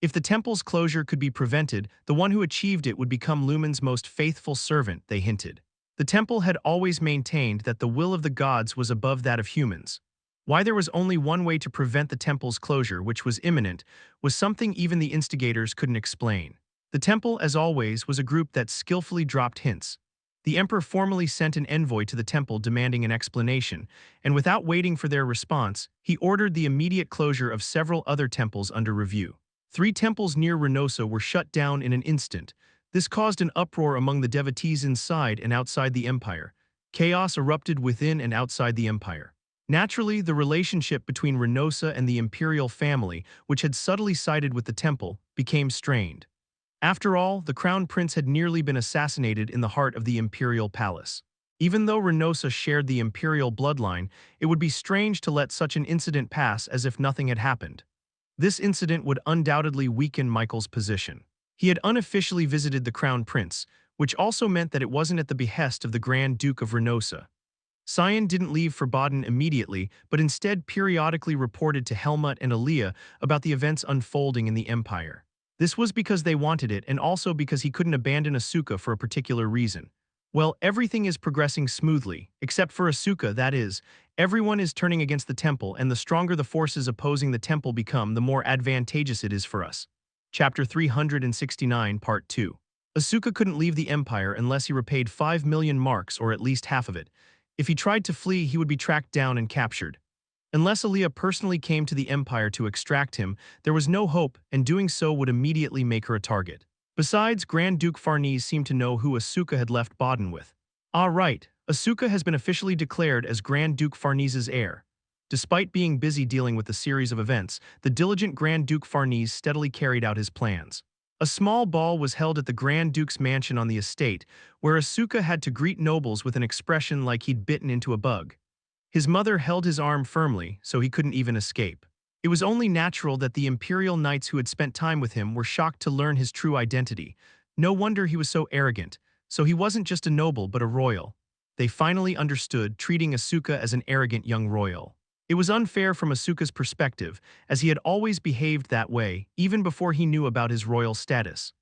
A: If the temple's closure could be prevented, the one who achieved it would become Lumen's most faithful servant, they hinted. The temple had always maintained that the will of the gods was above that of humans. Why there was only one way to prevent the temple's closure, which was imminent, was something even the instigators couldn't explain. The temple, as always, was a group that skillfully dropped hints. The Emperor formally sent an envoy to the temple demanding an explanation, and without waiting for their response, he ordered the immediate closure of several other temples under review. 3 temples near Reynosa were shut down in an instant. This caused an uproar among the devotees inside and outside the empire. Chaos erupted within and outside the empire. Naturally, the relationship between Renosa and the imperial family, which had subtly sided with the temple, became strained. After all, the crown prince had nearly been assassinated in the heart of the imperial palace. Even though Renosa shared the imperial bloodline, it would be strange to let such an incident pass as if nothing had happened. This incident would undoubtedly weaken Michael's position. He had unofficially visited the crown prince, which also meant that it wasn't at the behest of the Grand Duke of Renosa. Cyan didn't leave for Baden immediately, but instead periodically reported to Helmut and Aaliyah about the events unfolding in the Empire. This was because they wanted it and also because he couldn't abandon Asuka for a particular reason. Well, everything is progressing smoothly, except for Asuka, that is. Everyone is turning against the temple, and the stronger the forces opposing the temple become, the more advantageous it is for us. Chapter 369, Part 2. Asuka couldn't leave the Empire unless he repaid 5 million marks, or at least half of it. If he tried to flee, he would be tracked down and captured. Unless Aaliyah personally came to the Empire to extract him, there was no hope, and doing so would immediately make her a target. Besides, Grand Duke Farnese seemed to know who Asuka had left Baden with. Ah, right, Asuka has been officially declared as Grand Duke Farnese's heir. Despite being busy dealing with a series of events, the diligent Grand Duke Farnese steadily carried out his plans. A small ball was held at the Grand Duke's mansion on the estate, where Asuka had to greet nobles with an expression like he'd bitten into a bug. His mother held his arm firmly, so he couldn't even escape. It was only natural that the imperial knights who had spent time with him were shocked to learn his true identity. No wonder he was so arrogant. So he wasn't just a noble but a royal. They finally understood, treating Asuka as an arrogant young royal. It was unfair from Asuka's perspective, as he had always behaved that way, even before he knew about his royal status.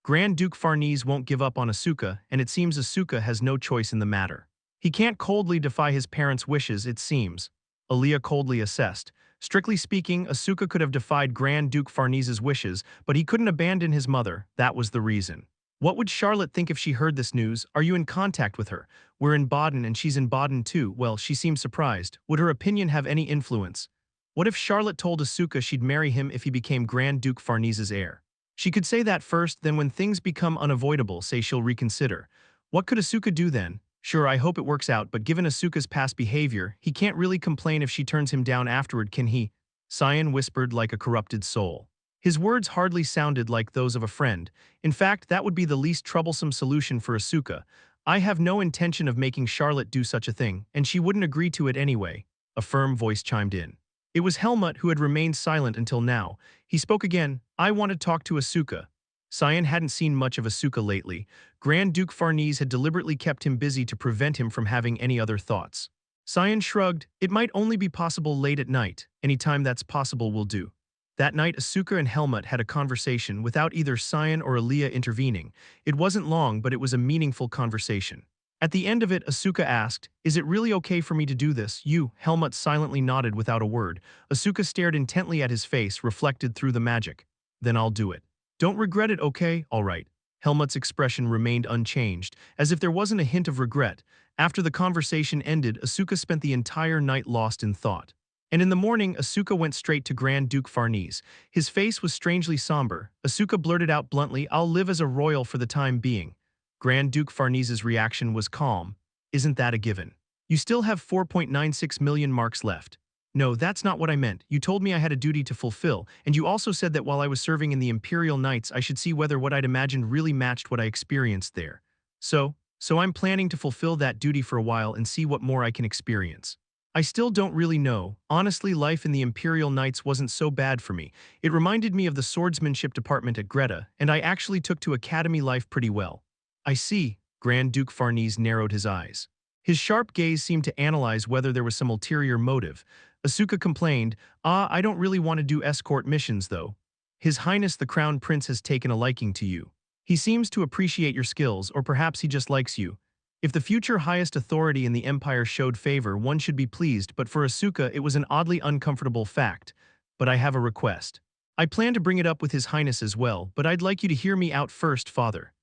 A: Grand Duke Farnese won't give up on Asuka, and it seems Asuka has no choice in the matter. He can't coldly defy his parents' wishes, it seems. Aaliyah coldly assessed. Strictly speaking, Asuka could have defied Grand Duke Farnese's wishes, but he couldn't abandon his mother. That was the reason. What would Charlotte think if she heard this news? Are you in contact with her? We're in Baden and she's in Baden too. Well, she seemed surprised. Would her opinion have any influence? What if Charlotte told Asuka she'd marry him if he became Grand Duke Farnese's heir? She could say that first, then when things become unavoidable, say she'll reconsider. What could Asuka do then? Sure, I hope it works out, but given Asuka's past behavior, he can't really complain if she turns him down afterward, can he? Cyan whispered like a corrupted soul. His words hardly sounded like those of a friend. In fact, that would be the least troublesome solution for Asuka. I have no intention of making Charlotte do such a thing, and she wouldn't agree to it anyway. A firm voice chimed in. It was Helmut who had remained silent until now. He spoke again. I want to talk to Asuka. Cyan hadn't seen much of Asuka lately. Grand Duke Farnese had deliberately kept him busy to prevent him from having any other thoughts. Cyan shrugged. It might only be possible late at night. Any time that's possible will do. That night, Asuka and Helmut had a conversation without either Cyan or Aaliyah intervening. It wasn't long, but it was a meaningful conversation. At the end of it, Asuka asked, "Is it really okay for me to do this?" Helmut silently nodded without a word. Asuka stared intently at his face, reflected through the magic. "Then I'll do it. Don't regret it, okay? All right." Helmut's expression remained unchanged, as if there wasn't a hint of regret. After the conversation ended, Asuka spent the entire night lost in thought. And in the morning, Asuka went straight to Grand Duke Farnese. His face was strangely somber. Asuka blurted out bluntly, "I'll live as a royal for the time being." Grand Duke Farnese's reaction was calm. "Isn't that a given? You still have 4.96 million marks left." "No, that's not what I meant. You told me I had a duty to fulfill, and you also said that while I was serving in the Imperial Knights, I should see whether what I'd imagined really matched what I experienced there. So I'm planning to fulfill that duty for a while and see what more I can experience. I still don't really know. Honestly, life in the Imperial Knights wasn't so bad for me. It reminded me of the swordsmanship department at Greta, and I actually took to academy life pretty well." "I see." Grand Duke Farnese narrowed his eyes. His sharp gaze seemed to analyze whether there was some ulterior motive. Asuka complained, I don't really want to do escort missions, though. His Highness the Crown Prince has taken a liking to you. He seems to appreciate your skills, or perhaps he just likes you. If the future highest authority in the Empire showed favor, one should be pleased, but for Asuka it was an oddly uncomfortable fact. But I have a request. I plan to bring it up with His Highness as well, but I'd like you to hear me out first, Father."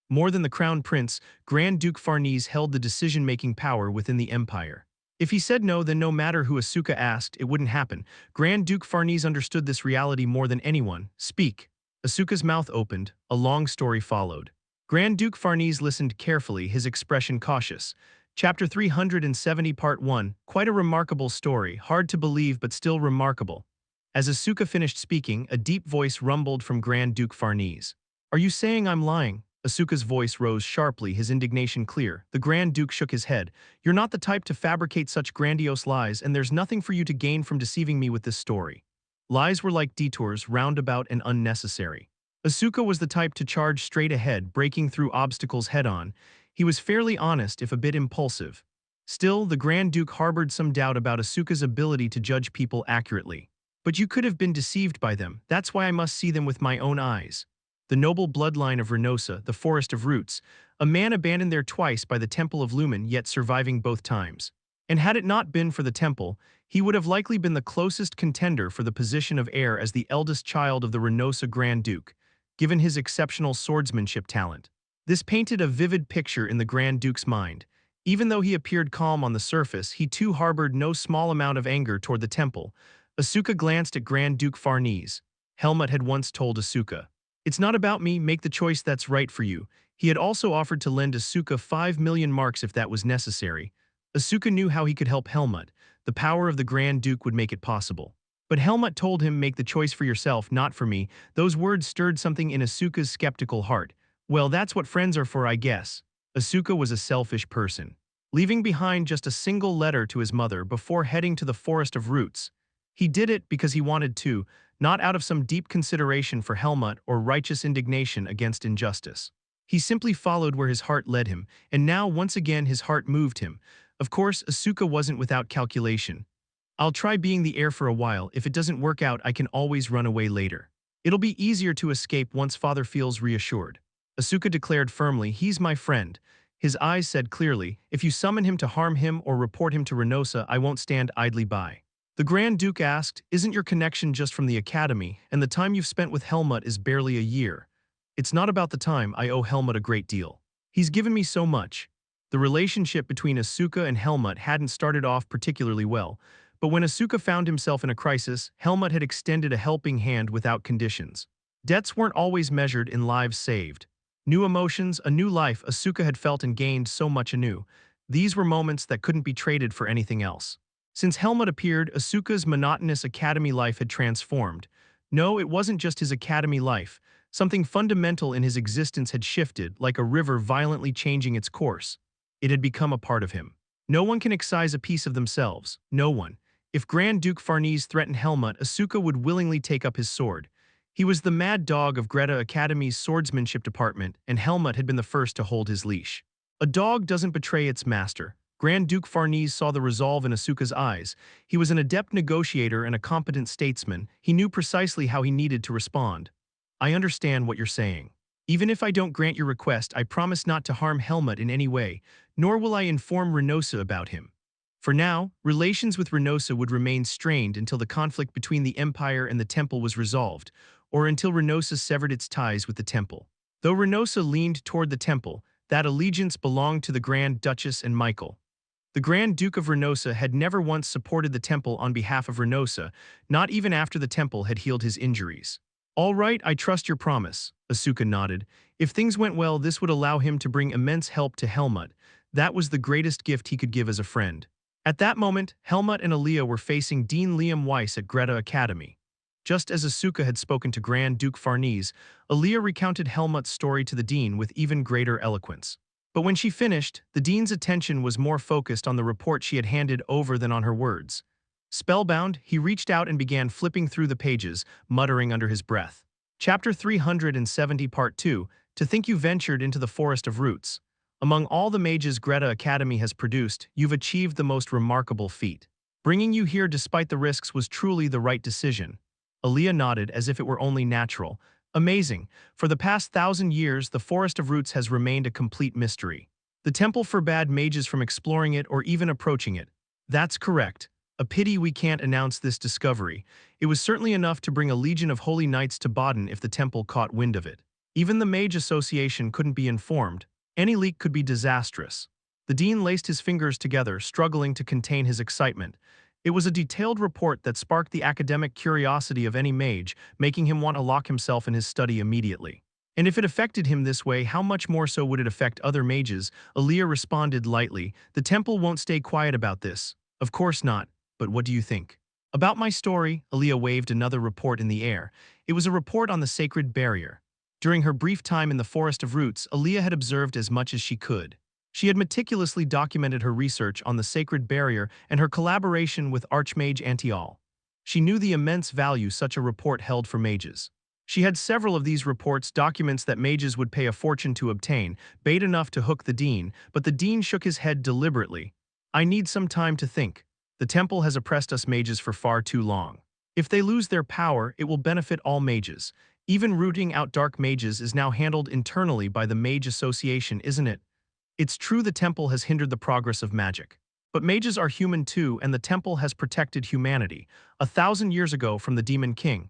A: More than the Crown Prince, Grand Duke Farnese held the decision-making power within the Empire. If he said no, then no matter who Asuka asked, it wouldn't happen. Grand Duke Farnese understood this reality more than anyone. "Speak." Asuka's mouth opened. A long story followed. Grand Duke Farnese listened carefully, his expression cautious. Chapter 370 Part 1. Quite a remarkable story, hard to believe but still remarkable. As Asuka finished speaking, a deep voice rumbled from Grand Duke Farnese. Are you saying I'm lying? Asuka's voice rose sharply, his indignation clear. The Grand Duke shook his head. You're not the type to fabricate such grandiose lies, and there's nothing for you to gain from deceiving me with this story. Lies were like detours, roundabout and unnecessary. Asuka was the type to charge straight ahead, breaking through obstacles head-on. He was fairly honest, if a bit impulsive. Still, the Grand Duke harbored some doubt about Asuka's ability to judge people accurately. But you could have been deceived by them, that's why I must see them with my own eyes. The noble bloodline of Renosa, the Forest of Roots, a man abandoned there twice by the Temple of Lumen, yet surviving both times. And had it not been for the temple, he would have likely been the closest contender for the position of heir as the eldest child of the Renosa Grand Duke, given his exceptional swordsmanship talent. This painted a vivid picture in the Grand Duke's mind. Even though he appeared calm on the surface, he too harbored no small amount of anger toward the temple. Asuka glanced at Grand Duke Farnese. Helmut had once told Asuka, "It's not about me, make the choice that's right for you." He had also offered to lend Asuka 5 million marks if that was necessary. Asuka knew how he could help Helmut. The power of the Grand Duke would make it possible. But Helmut told him, "Make the choice for yourself, not for me." Those words stirred something in Asuka's skeptical heart. Well, that's what friends are for, I guess. Asuka was a selfish person. Leaving behind just a single letter to his mother before heading to the Forest of Roots. He did it because he wanted to, not out of some deep consideration for Helmut or righteous indignation against injustice. He simply followed where his heart led him, and now once again his heart moved him. Of course, Asuka wasn't without calculation. I'll try being the heir for a while. If it doesn't work out, I can always run away later. It'll be easier to escape once father feels reassured. Asuka declared firmly, "He's my friend." His eyes said clearly, "If you summon him to harm him or report him to Renosa, I won't stand idly by." The Grand Duke asked, "Isn't your connection just from the academy, and the time you've spent with Helmut is barely a year?" "It's not about the time, I owe Helmut a great deal. He's given me so much." The relationship between Asuka and Helmut hadn't started off particularly well, but when Asuka found himself in a crisis, Helmut had extended a helping hand without conditions. Debts weren't always measured in lives saved. New emotions, a new life, Asuka had felt and gained so much anew. These were moments that couldn't be traded for anything else. Since Helmut appeared, Asuka's monotonous academy life had transformed. No, it wasn't just his academy life. Something fundamental in his existence had shifted, like a river violently changing its course. It had become a part of him. No one can excise a piece of themselves. No one. If Grand Duke Farnese threatened Helmut, Asuka would willingly take up his sword. He was the mad dog of Greta Academy's swordsmanship department, and Helmut had been the first to hold his leash. A dog doesn't betray its master. Grand Duke Farnese saw the resolve in Asuka's eyes. He was an adept negotiator and a competent statesman. He knew precisely how he needed to respond. "I understand what you're saying. Even if I don't grant your request, I promise not to harm Helmut in any way, nor will I inform Renosa about him." For now, relations with Renosa would remain strained until the conflict between the Empire and the Temple was resolved, or until Renosa severed its ties with the Temple. Though Renosa leaned toward the Temple, that allegiance belonged to the Grand Duchess and Michael. The Grand Duke of Renosa had never once supported the Temple on behalf of Renosa, not even after the Temple had healed his injuries. "All right, I trust your promise," Asuka nodded. If things went well, this would allow him to bring immense help to Helmut. That was the greatest gift he could give as a friend. At that moment, Helmut and Aaliyah were facing Dean Liam Weiss at Greta Academy. Just as Asuka had spoken to Grand Duke Farnese, Aaliyah recounted Helmut's story to the Dean with even greater eloquence. But when she finished, the Dean's attention was more focused on the report she had handed over than on her words. Spellbound, he reached out and began flipping through the pages, muttering under his breath. Chapter 370 Part 2, To Think You Ventured into the Forest of Roots. Among all the mages Greta Academy has produced, you've achieved the most remarkable feat. Bringing you here despite the risks was truly the right decision. Aaliyah nodded as if it were only natural. Amazing. For the past 1,000 years, the Forest of Roots has remained a complete mystery. The temple forbade mages from exploring it or even approaching it. That's correct. A pity we can't announce this discovery. It was certainly enough to bring a legion of holy knights to Baden if the temple caught wind of it. Even the Mage Association couldn't be informed. Any leak could be disastrous. The Dean laced his fingers together, struggling to contain his excitement. It was a detailed report that sparked the academic curiosity of any mage, making him want to lock himself in his study immediately. And if it affected him this way, how much more so would it affect other mages? Aaliyah responded lightly, the temple won't stay quiet about this. Of course not, but what do you think? About my story, Aaliyah waved another report in the air. It was a report on the sacred barrier. During her brief time in the Forest of Roots, Aaliyah had observed as much as she could. She had meticulously documented her research on the sacred barrier and her collaboration with Archmage Antial. She knew the immense value such a report held for mages. She had several of these reports, documents that mages would pay a fortune to obtain, bait enough to hook the dean, but the dean shook his head deliberately. I need some time to think. The temple has oppressed us mages for far too long. If they lose their power, it will benefit all mages. Even rooting out dark mages is now handled internally by the Mage Association, isn't it? It's true the temple has hindered the progress of magic. But mages are human too, and the temple has protected humanity, 1,000 years ago from the Demon King.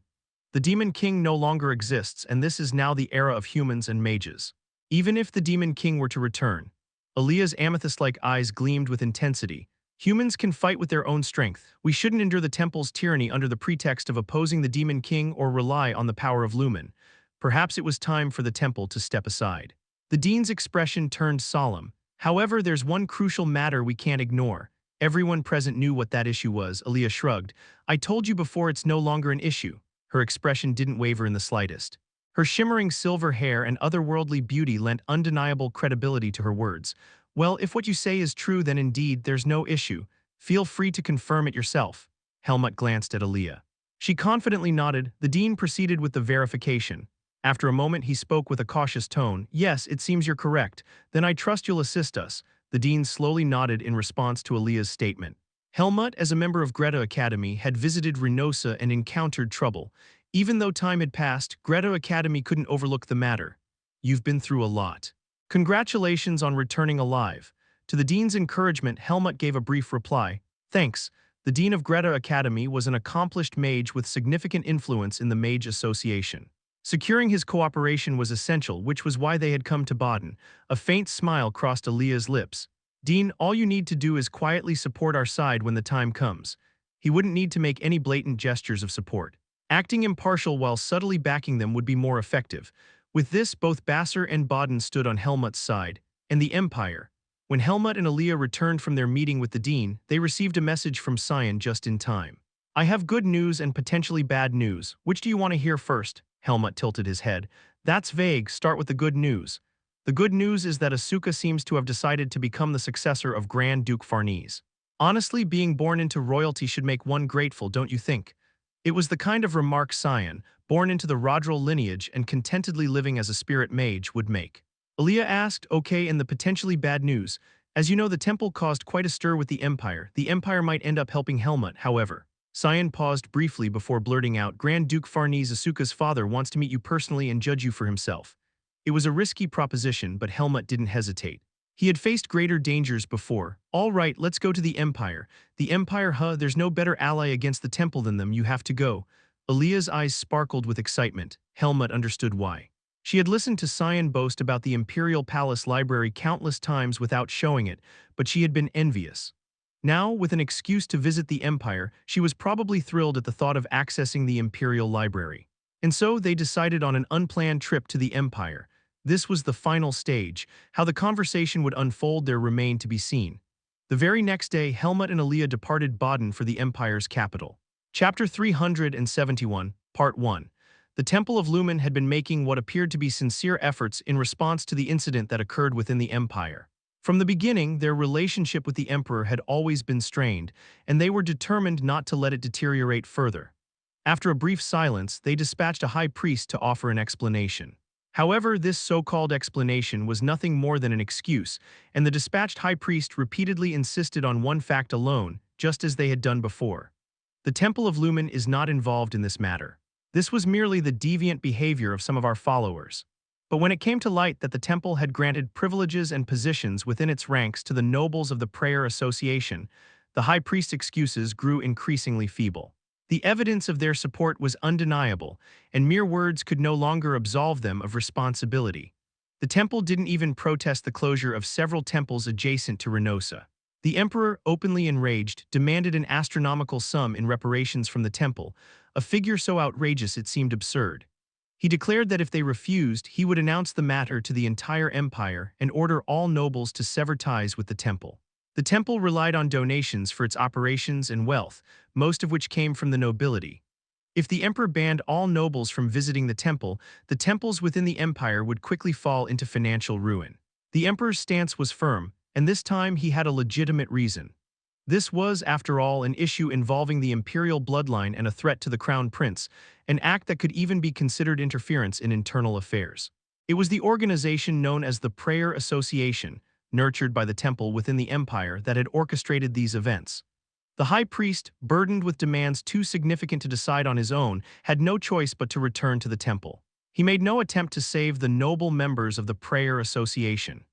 A: The Demon King no longer exists, and this is now the era of humans and mages. Even if the Demon King were to return, Aaliyah's amethyst-like eyes gleamed with intensity. Humans can fight with their own strength. We shouldn't endure the temple's tyranny under the pretext of opposing the Demon King or rely on the power of Lumen. Perhaps it was time for the temple to step aside. The dean's expression turned solemn. However, there's one crucial matter we can't ignore. Everyone present knew what that issue was. Aaliyah shrugged. I told you before, it's no longer an issue. Her expression didn't waver in the slightest. Her shimmering silver hair and otherworldly beauty lent undeniable credibility to her words. Well, if what you say is true, then indeed there's no issue. Feel free to confirm it yourself. Helmut glanced at Aaliyah. She confidently nodded. The dean proceeded with the verification. After a moment, he spoke with a cautious tone. Yes, it seems you're correct. Then I trust you'll assist us. The dean slowly nodded in response to Aaliyah's statement. Helmut, as a member of Greta Academy, had visited Renosa and encountered trouble. Even though time had passed, Greta Academy couldn't overlook the matter. You've been through a lot. Congratulations on returning alive. To the dean's encouragement, Helmut gave a brief reply. Thanks. The dean of Greta Academy was an accomplished mage with significant influence in the Mage Association. Securing his cooperation was essential, which was why they had come to Baden. A faint smile crossed Aaliyah's lips. Dean, all you need to do is quietly support our side when the time comes. He wouldn't need to make any blatant gestures of support. Acting impartial while subtly backing them would be more effective. With this, both Basser and Baden stood on Helmut's side, and the Empire. When Helmut and Aaliyah returned from their meeting with the dean, they received a message from Cyan just in time. I have good news and potentially bad news. Which do you want to hear first? Helmut tilted his head. That's vague. Start with the good news. The good news is that Asuka seems to have decided to become the successor of Grand Duke Farnese. Honestly, being born into royalty should make one grateful, don't you think? It was the kind of remark Cyan, born into the Rodril lineage and contentedly living as a spirit mage, would make. Aaliyah asked, okay, and the potentially bad news. As you know, the temple caused quite a stir with the Empire. The Empire might end up helping Helmut, however. Cyan paused briefly before blurting out, Grand Duke Farnese, Asuka's father, wants to meet you personally and judge you for himself. It was a risky proposition, but Helmut didn't hesitate. He had faced greater dangers before. All right, let's go to the Empire. The Empire, huh? There's no better ally against the temple than them. You have to go. Aaliyah's eyes sparkled with excitement. Helmut understood why. She had listened to Cyan boast about the Imperial Palace Library countless times without showing it, but she had been envious. Now, with an excuse to visit the Empire, she was probably thrilled at the thought of accessing the Imperial Library. And so they decided on an unplanned trip to the Empire. This was the final stage. How the conversation would unfold there remained to be seen. The very next day, Helmut and Aaliyah departed Baden for the Empire's capital. Chapter 371, Part 1. The Temple of Lumen had been making what appeared to be sincere efforts in response to the incident that occurred within the Empire. From the beginning, their relationship with the Emperor had always been strained, and they were determined not to let it deteriorate further. After a brief silence, they dispatched a high priest to offer an explanation. However, this so-called explanation was nothing more than an excuse, and the dispatched high priest repeatedly insisted on one fact alone, just as they had done before. The Temple of Lumen is not involved in this matter. This was merely the deviant behavior of some of our followers. But when it came to light that the temple had granted privileges and positions within its ranks to the nobles of the Prayer Association, the high priest's excuses grew increasingly feeble. The evidence of their support was undeniable, and mere words could no longer absolve them of responsibility. The temple didn't even protest the closure of several temples adjacent to Renosa. The emperor, openly enraged, demanded an astronomical sum in reparations from the temple, a figure so outrageous it seemed absurd. He declared that if they refused, he would announce the matter to the entire empire and order all nobles to sever ties with the temple. The temple relied on donations for its operations and wealth, most of which came from the nobility. If the emperor banned all nobles from visiting the temples within the empire would quickly fall into financial ruin. The emperor's stance was firm, and this time he had a legitimate reason. This was, after all, an issue involving the imperial bloodline and a threat to the crown prince, an act that could even be considered interference in internal affairs. It was the organization known as the Prayer Association, nurtured by the temple within the empire, that had orchestrated these events. The high priest, burdened with demands too significant to decide on his own, had no choice but to return to the temple. He made no attempt to save the noble members of the Prayer Association.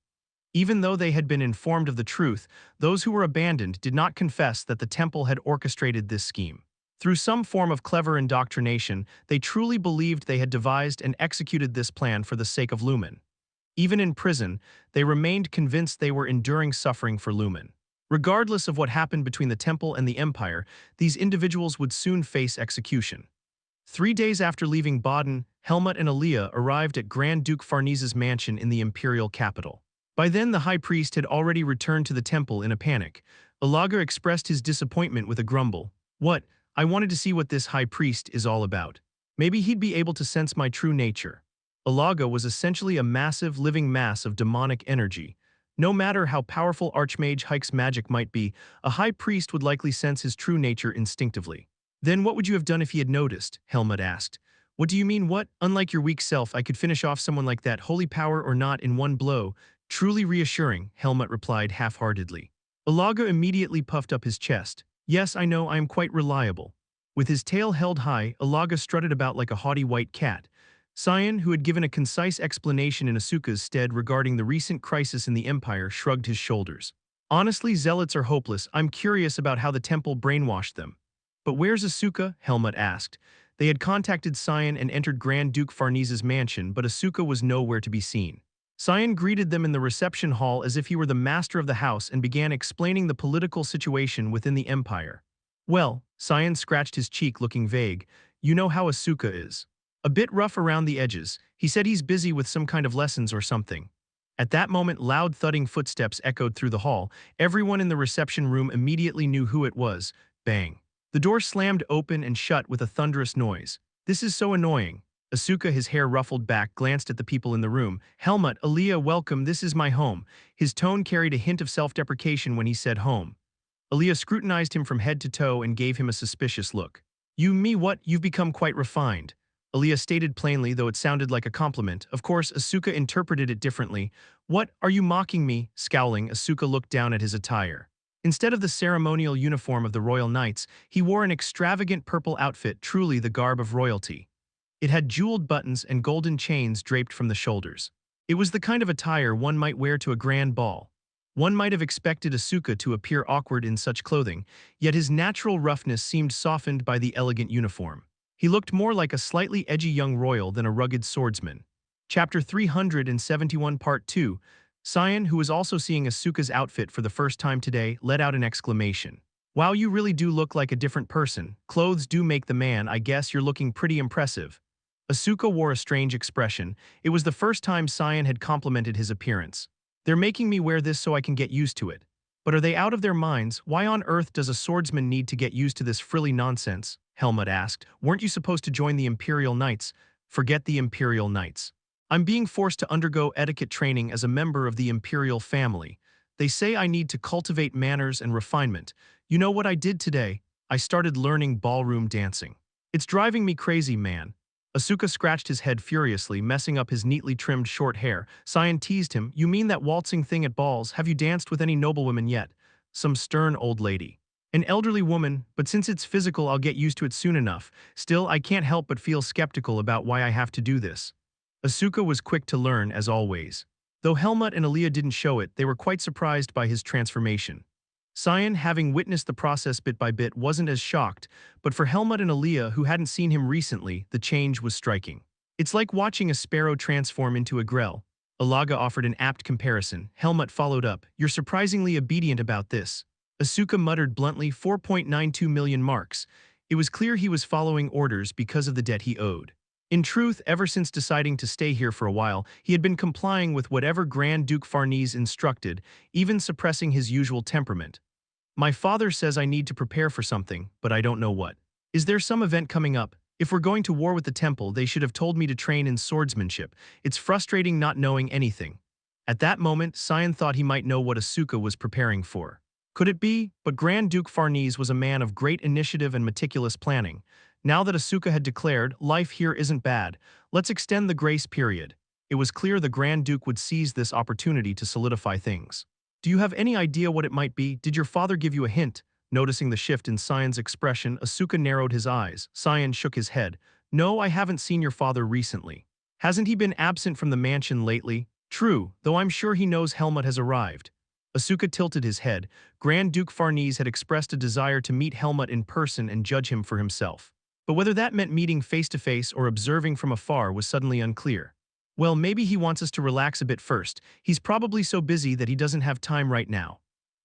A: Even though they had been informed of the truth, those who were abandoned did not confess that the temple had orchestrated this scheme. Through some form of clever indoctrination, they truly believed they had devised and executed this plan for the sake of Lumen. Even in prison, they remained convinced they were enduring suffering for Lumen. Regardless of what happened between the temple and the empire, these individuals would soon face execution. 3 days after leaving Baden, Helmut and Alia arrived at Grand Duke Farnese's mansion in the imperial capital. By then, the high priest had already returned to the temple in a panic. Alaga expressed his disappointment with a grumble. "What? I wanted to see what this high priest is all about. Maybe he'd be able to sense my true nature." Alaga was essentially a massive living mass of demonic energy. No matter how powerful Archmage Hike's magic might be, a high priest would likely sense his true nature instinctively. "Then what would you have done if he had noticed?" Helmut asked. "What do you mean, what? Unlike your weak self, I could finish off someone like that, holy power or not, in one blow." "Truly reassuring," Helmut replied half-heartedly. Alaga immediately puffed up his chest. "Yes, I know, I am quite reliable." With his tail held high, Alaga strutted about like a haughty white cat. Cyan, who had given a concise explanation in Asuka's stead regarding the recent crisis in the Empire, shrugged his shoulders. "Honestly, zealots are hopeless. I'm curious about how the temple brainwashed them." "But where's Asuka?" Helmut asked. They had contacted Cyan and entered Grand Duke Farnese's mansion, but Asuka was nowhere to be seen. Cyan greeted them in the reception hall as if he were the master of the house and began explaining the political situation within the empire. "Well," Cyan scratched his cheek looking vague, "you know how Asuka is. A bit rough around the edges. He said he's busy with some kind of lessons or something." At that moment, loud thudding footsteps echoed through the hall. Everyone in the reception room immediately knew who it was. Bang. The door slammed open and shut with a thunderous noise. "This is so annoying." Asuka, his hair ruffled back, glanced at the people in the room. "Helmut, Alia, welcome, this is my home." His tone carried a hint of self-deprecation when he said home. Alia scrutinized him from head to toe and gave him a suspicious look. Me what? You've become quite refined." Alia stated plainly, though it sounded like a compliment. Of course, Asuka interpreted it differently. "What? Are you mocking me?" Scowling, Asuka looked down at his attire. Instead of the ceremonial uniform of the Royal Knights, he wore an extravagant purple outfit, truly the garb of royalty. It had jeweled buttons and golden chains draped from the shoulders. It was the kind of attire one might wear to a grand ball. One might have expected Asuka to appear awkward in such clothing, yet his natural roughness seemed softened by the elegant uniform. He looked more like a slightly edgy young royal than a rugged swordsman. Chapter 371 Part 2. Cyan, who was also seeing Asuka's outfit for the first time today, let out an exclamation. "Wow, you really do look like a different person. Clothes do make the man. I guess you're looking pretty impressive." Asuka wore a strange expression. It was the first time Cyan had complimented his appearance. "They're making me wear this so I can get used to it." "But are they out of their minds? Why on earth does a swordsman need to get used to this frilly nonsense?" Helmut asked. "Weren't you supposed to join the Imperial Knights?" "Forget the Imperial Knights. I'm being forced to undergo etiquette training as a member of the Imperial family. They say I need to cultivate manners and refinement. You know what I did today? I started learning ballroom dancing. It's driving me crazy, man." Asuka scratched his head furiously, messing up his neatly trimmed short hair. Cyan teased him. "You mean that waltzing thing at balls? Have you danced with any noblewomen yet?" "Some stern old lady." "An elderly woman, but since it's physical I'll get used to it soon enough. Still, I can't help but feel skeptical about why I have to do this." Asuka was quick to learn, as always. Though Helmut and Alia didn't show it, they were quite surprised by his transformation. Cyan, having witnessed the process bit by bit, wasn't as shocked, but for Helmut and Alia, who hadn't seen him recently, the change was striking. "It's like watching a sparrow transform into a grell." Alaga offered an apt comparison. Helmut followed up. "You're surprisingly obedient about this." Asuka muttered bluntly, 4.92 million marks. It was clear he was following orders because of the debt he owed. In truth, ever since deciding to stay here for a while, he had been complying with whatever Grand Duke Farnese instructed, even suppressing his usual temperament. My father says I need to prepare for something, but I don't know what. Is there some event coming up? If we're going to war with the temple, they should have told me to train in swordsmanship. It's frustrating not knowing anything. At that moment, Sion thought he might know what Asuka was preparing for. Could it be? But Grand Duke Farnese was a man of great initiative and meticulous planning. Now that Asuka had declared, life here isn't bad, let's extend the grace period. It was clear the Grand Duke would seize this opportunity to solidify things. Do you have any idea what it might be? Did your father give you a hint? Noticing the shift in Sion's expression, Asuka narrowed his eyes. Sion shook his head. No, I haven't seen your father recently. Hasn't he been absent from the mansion lately? True, though I'm sure he knows Helmut has arrived. Asuka tilted his head. Grand Duke Farnese had expressed a desire to meet Helmut in person and judge him for himself. But whether that meant meeting face-to-face or observing from afar was suddenly unclear. Well, maybe he wants us to relax a bit first. He's probably so busy that he doesn't have time right now.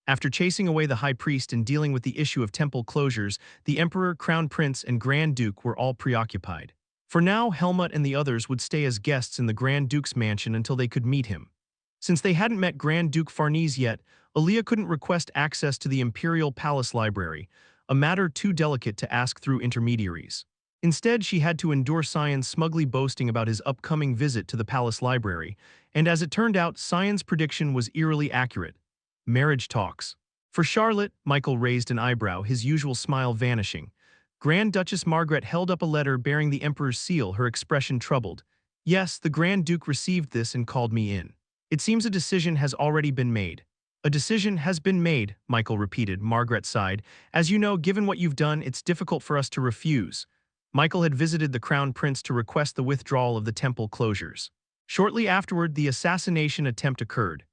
A: After chasing away the high priest and dealing with the issue of temple closures, the emperor, crown prince, and grand duke were all preoccupied. For now, Helmut and the others would stay as guests in the Grand Duke's mansion until they could meet him. Since they hadn't met Grand Duke Farnese yet, Aaliyah couldn't request access to the Imperial Palace Library, a matter too delicate to ask through intermediaries. Instead, she had to endure Sion smugly boasting about his upcoming visit to the Palace Library, and as it turned out, Sion's prediction was eerily accurate. Marriage talks. For Charlotte, Michael raised an eyebrow, his usual smile vanishing. Grand Duchess Margaret held up a letter bearing the Emperor's seal, her expression troubled. Yes, the Grand Duke received this and called me in. It seems a decision has already been made. A decision has been made, Michael repeated. Margaret sighed. As you know, given what you've done, it's difficult for us to refuse. Michael had visited the Crown Prince to request the withdrawal of the temple closures. Shortly afterward, the assassination attempt occurred.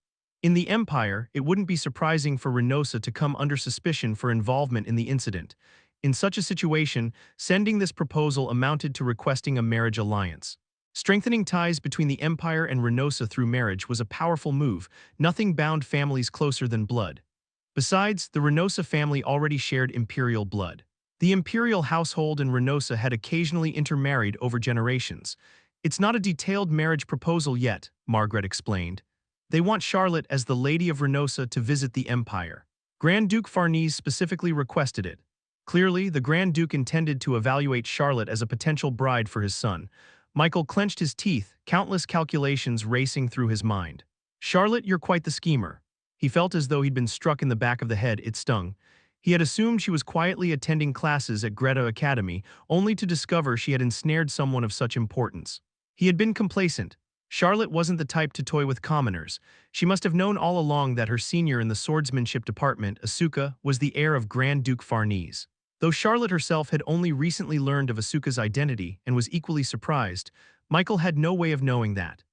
A: In the Empire, it wouldn't be surprising for Reynosa to come under suspicion for involvement in the incident. In such a situation, sending this proposal amounted to requesting a marriage alliance. Strengthening ties between the Empire and Reynosa through marriage was a powerful move. Nothing bound families closer than blood. Besides, the Reynosa family already shared imperial blood. The imperial household and Reynosa had occasionally intermarried over generations. It's not a detailed marriage proposal yet, Margaret explained. They want Charlotte as the Lady of Reynosa to visit the Empire. Grand Duke Farnese specifically requested it. Clearly, the Grand Duke intended to evaluate Charlotte as a potential bride for his son. Michael clenched his teeth, countless calculations racing through his mind. Charlotte, you're quite the schemer. He felt as though he'd been struck in the back of the head. It stung. He had assumed she was quietly attending classes at Greta Academy, only to discover she had ensnared someone of such importance. He had been complacent. Charlotte wasn't the type to toy with commoners. She must have known all along that her senior in the swordsmanship department, Asuka, was the heir of Grand Duke Farnese. Though Charlotte herself had only recently learned of Asuka's identity and was equally surprised, Michael had no way of knowing that.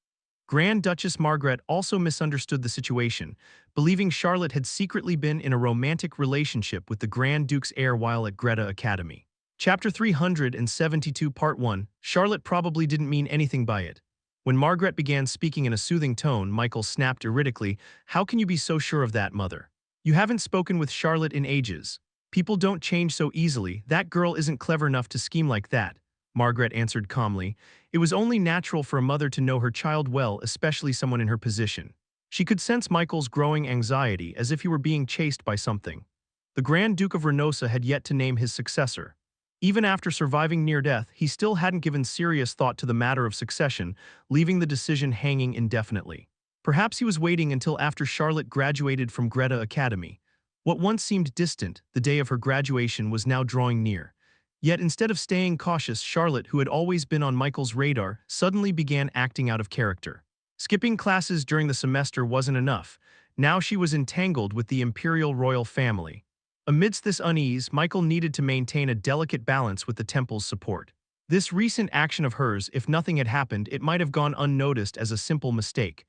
A: Grand Duchess Margaret also misunderstood the situation, believing Charlotte had secretly been in a romantic relationship with the Grand Duke's heir while at Greta Academy. Chapter 372 Part 1. Charlotte probably didn't mean anything by it. When Margaret began speaking in a soothing tone, Michael snapped irritably, How can you be so sure of that, mother? You haven't spoken with Charlotte in ages. People don't change so easily. That girl isn't clever enough to scheme like that, Margaret answered calmly. It was only natural for a mother to know her child well, especially someone in her position. She could sense Michael's growing anxiety, as if he were being chased by something. The Grand Duke of Reynosa had yet to name his successor. Even after surviving near death, he still hadn't given serious thought to the matter of succession, leaving the decision hanging indefinitely. Perhaps he was waiting until after Charlotte graduated from Greta Academy. What once seemed distant, the day of her graduation, was now drawing near. Yet instead of staying cautious, Charlotte, who had always been on Michael's radar, suddenly began acting out of character. Skipping classes during the semester wasn't enough. Now she was entangled with the imperial royal family. Amidst this unease, Michael needed to maintain a delicate balance with the temple's support. This recent action of hers, if nothing had happened, it might have gone unnoticed as a simple mistake.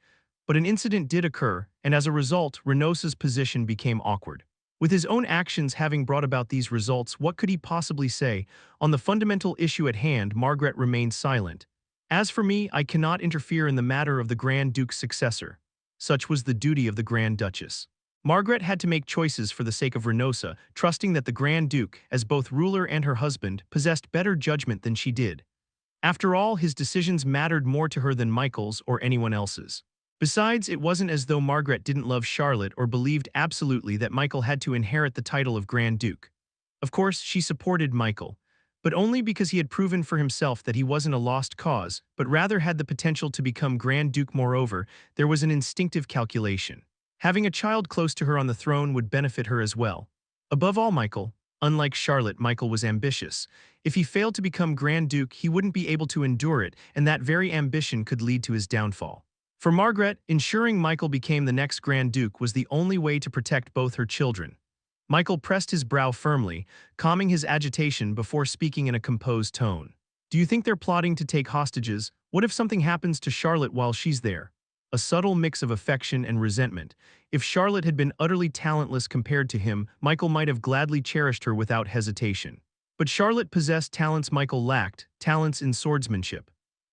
A: But an incident did occur, and as a result, Reynosa's position became awkward. With his own actions having brought about these results, what could he possibly say? On the fundamental issue at hand, Margaret remained silent. As for me, I cannot interfere in the matter of the Grand Duke's successor. Such was the duty of the Grand Duchess. Margaret had to make choices for the sake of Reynosa, trusting that the Grand Duke, as both ruler and her husband, possessed better judgment than she did. After all, his decisions mattered more to her than Michael's or anyone else's. Besides, it wasn't as though Margaret didn't love Charlotte or believed absolutely that Michael had to inherit the title of Grand Duke. Of course, she supported Michael, but only because he had proven for himself that he wasn't a lost cause, but rather had the potential to become Grand Duke. Moreover, there was an instinctive calculation. Having a child close to her on the throne would benefit her as well. Above all, unlike Charlotte, Michael was ambitious. If he failed to become Grand Duke, he wouldn't be able to endure it, and that very ambition could lead to his downfall. For Margaret, ensuring Michael became the next Grand Duke was the only way to protect both her children. Michael pressed his brow firmly, calming his agitation before speaking in a composed tone. Do you think they're plotting to take hostages? What if something happens to Charlotte while she's there? A subtle mix of affection and resentment. If Charlotte had been utterly talentless compared to him, Michael might have gladly cherished her without hesitation. But Charlotte possessed talents Michael lacked, talents in swordsmanship.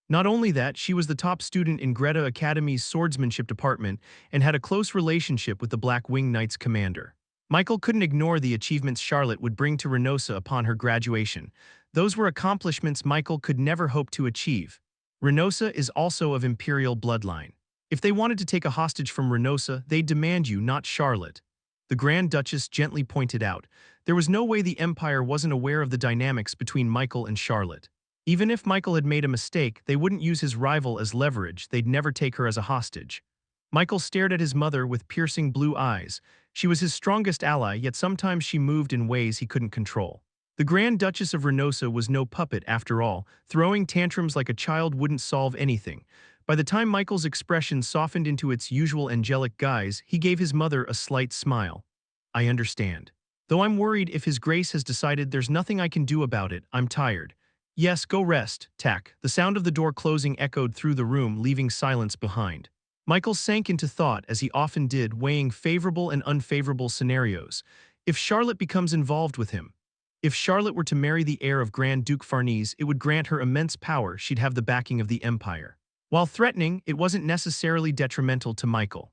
A: Not only that, she was the top student in Greta Academy's swordsmanship department and had a close relationship with the Black Wing Knights commander. Michael couldn't ignore the achievements Charlotte would bring to Renosa upon her graduation. Those were accomplishments Michael could never hope to achieve. Renosa is also of imperial bloodline. If they wanted to take a hostage from Renosa, they'd demand you, not Charlotte. The Grand Duchess gently pointed out. There was no way the Empire wasn't aware of the dynamics between Michael and Charlotte. Even if Michael had made a mistake, they wouldn't use his rival as leverage. They'd never take her as a hostage. Michael stared at his mother with piercing blue eyes. She was his strongest ally, yet sometimes she moved in ways he couldn't control. The Grand Duchess of Renosa was no puppet after all. Throwing tantrums like a child wouldn't solve anything. By the time Michael's expression softened into its usual angelic guise, he gave his mother a slight smile. I understand. Though I'm worried if His Grace has decided there's nothing I can do about it, I'm tired. Yes, go rest, Tack. The sound of the door closing echoed through the room, leaving silence behind. Michael sank into thought, as he often did, weighing favorable and unfavorable scenarios. If Charlotte becomes involved with him, if Charlotte were to marry the heir of Grand Duke Farnese, it would grant her immense power. She'd have the backing of the Empire. While threatening, it wasn't necessarily detrimental to Michael.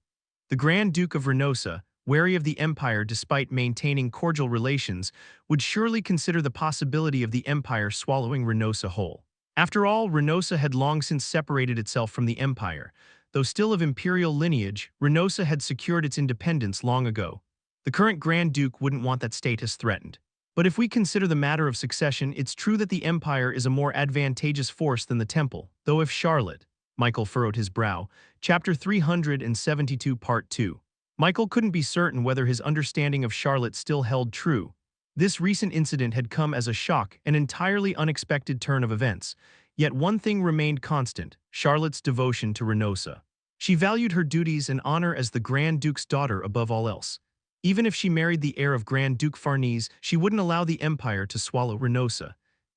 A: The Grand Duke of Renosa, wary of the Empire despite maintaining cordial relations, would surely consider the possibility of the Empire swallowing Renosa whole. After all, Renosa had long since separated itself from the Empire. Though still of imperial lineage, Renosa had secured its independence long ago. The current Grand Duke wouldn't want that status threatened. But if we consider the matter of succession, it's true that the Empire is a more advantageous force than the Temple, though if Charlotte— Michael furrowed his brow. Chapter 372, Part 2. Michael couldn't be certain whether his understanding of Charlotte still held true. This recent incident had come as a shock, an entirely unexpected turn of events. Yet one thing remained constant: Charlotte's devotion to Renosa. She valued her duties and honor as the Grand Duke's daughter above all else. Even if she married the heir of Grand Duke Farnese, she wouldn't allow the Empire to swallow Renosa.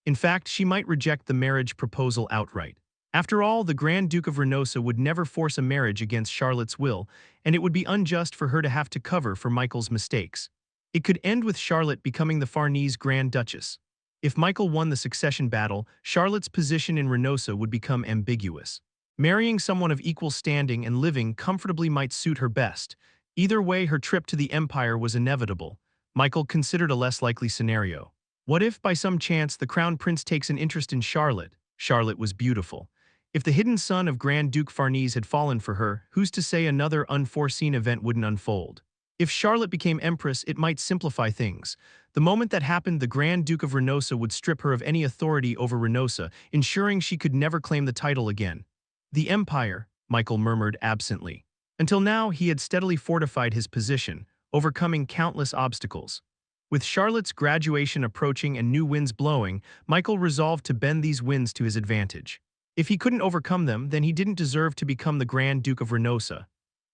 A: In fact, she might reject the marriage proposal outright. After all, the Grand Duke of Renosa would never force a marriage against Charlotte's will, and it would be unjust for her to have to cover for Michael's mistakes. It could end with Charlotte becoming the Farnese Grand Duchess. If Michael won the succession battle, Charlotte's position in Renosa would become ambiguous. Marrying someone of equal standing and living comfortably might suit her best. Either way, her trip to the Empire was inevitable. Michael considered a less likely scenario. What if, by some chance, the Crown Prince takes an interest in Charlotte? Charlotte was beautiful. If the hidden son of Grand Duke Farnese had fallen for her, who's to say another unforeseen event wouldn't unfold? If Charlotte became Empress, it might simplify things. The moment that happened, the Grand Duke of Renosa would strip her of any authority over Renosa, ensuring she could never claim the title again. The Empire, Michael murmured absently. Until now, he had steadily fortified his position, overcoming countless obstacles. With Charlotte's graduation approaching and new winds blowing, Michael resolved to bend these winds to his advantage. If he couldn't overcome them, then he didn't deserve to become the Grand Duke of Renosa.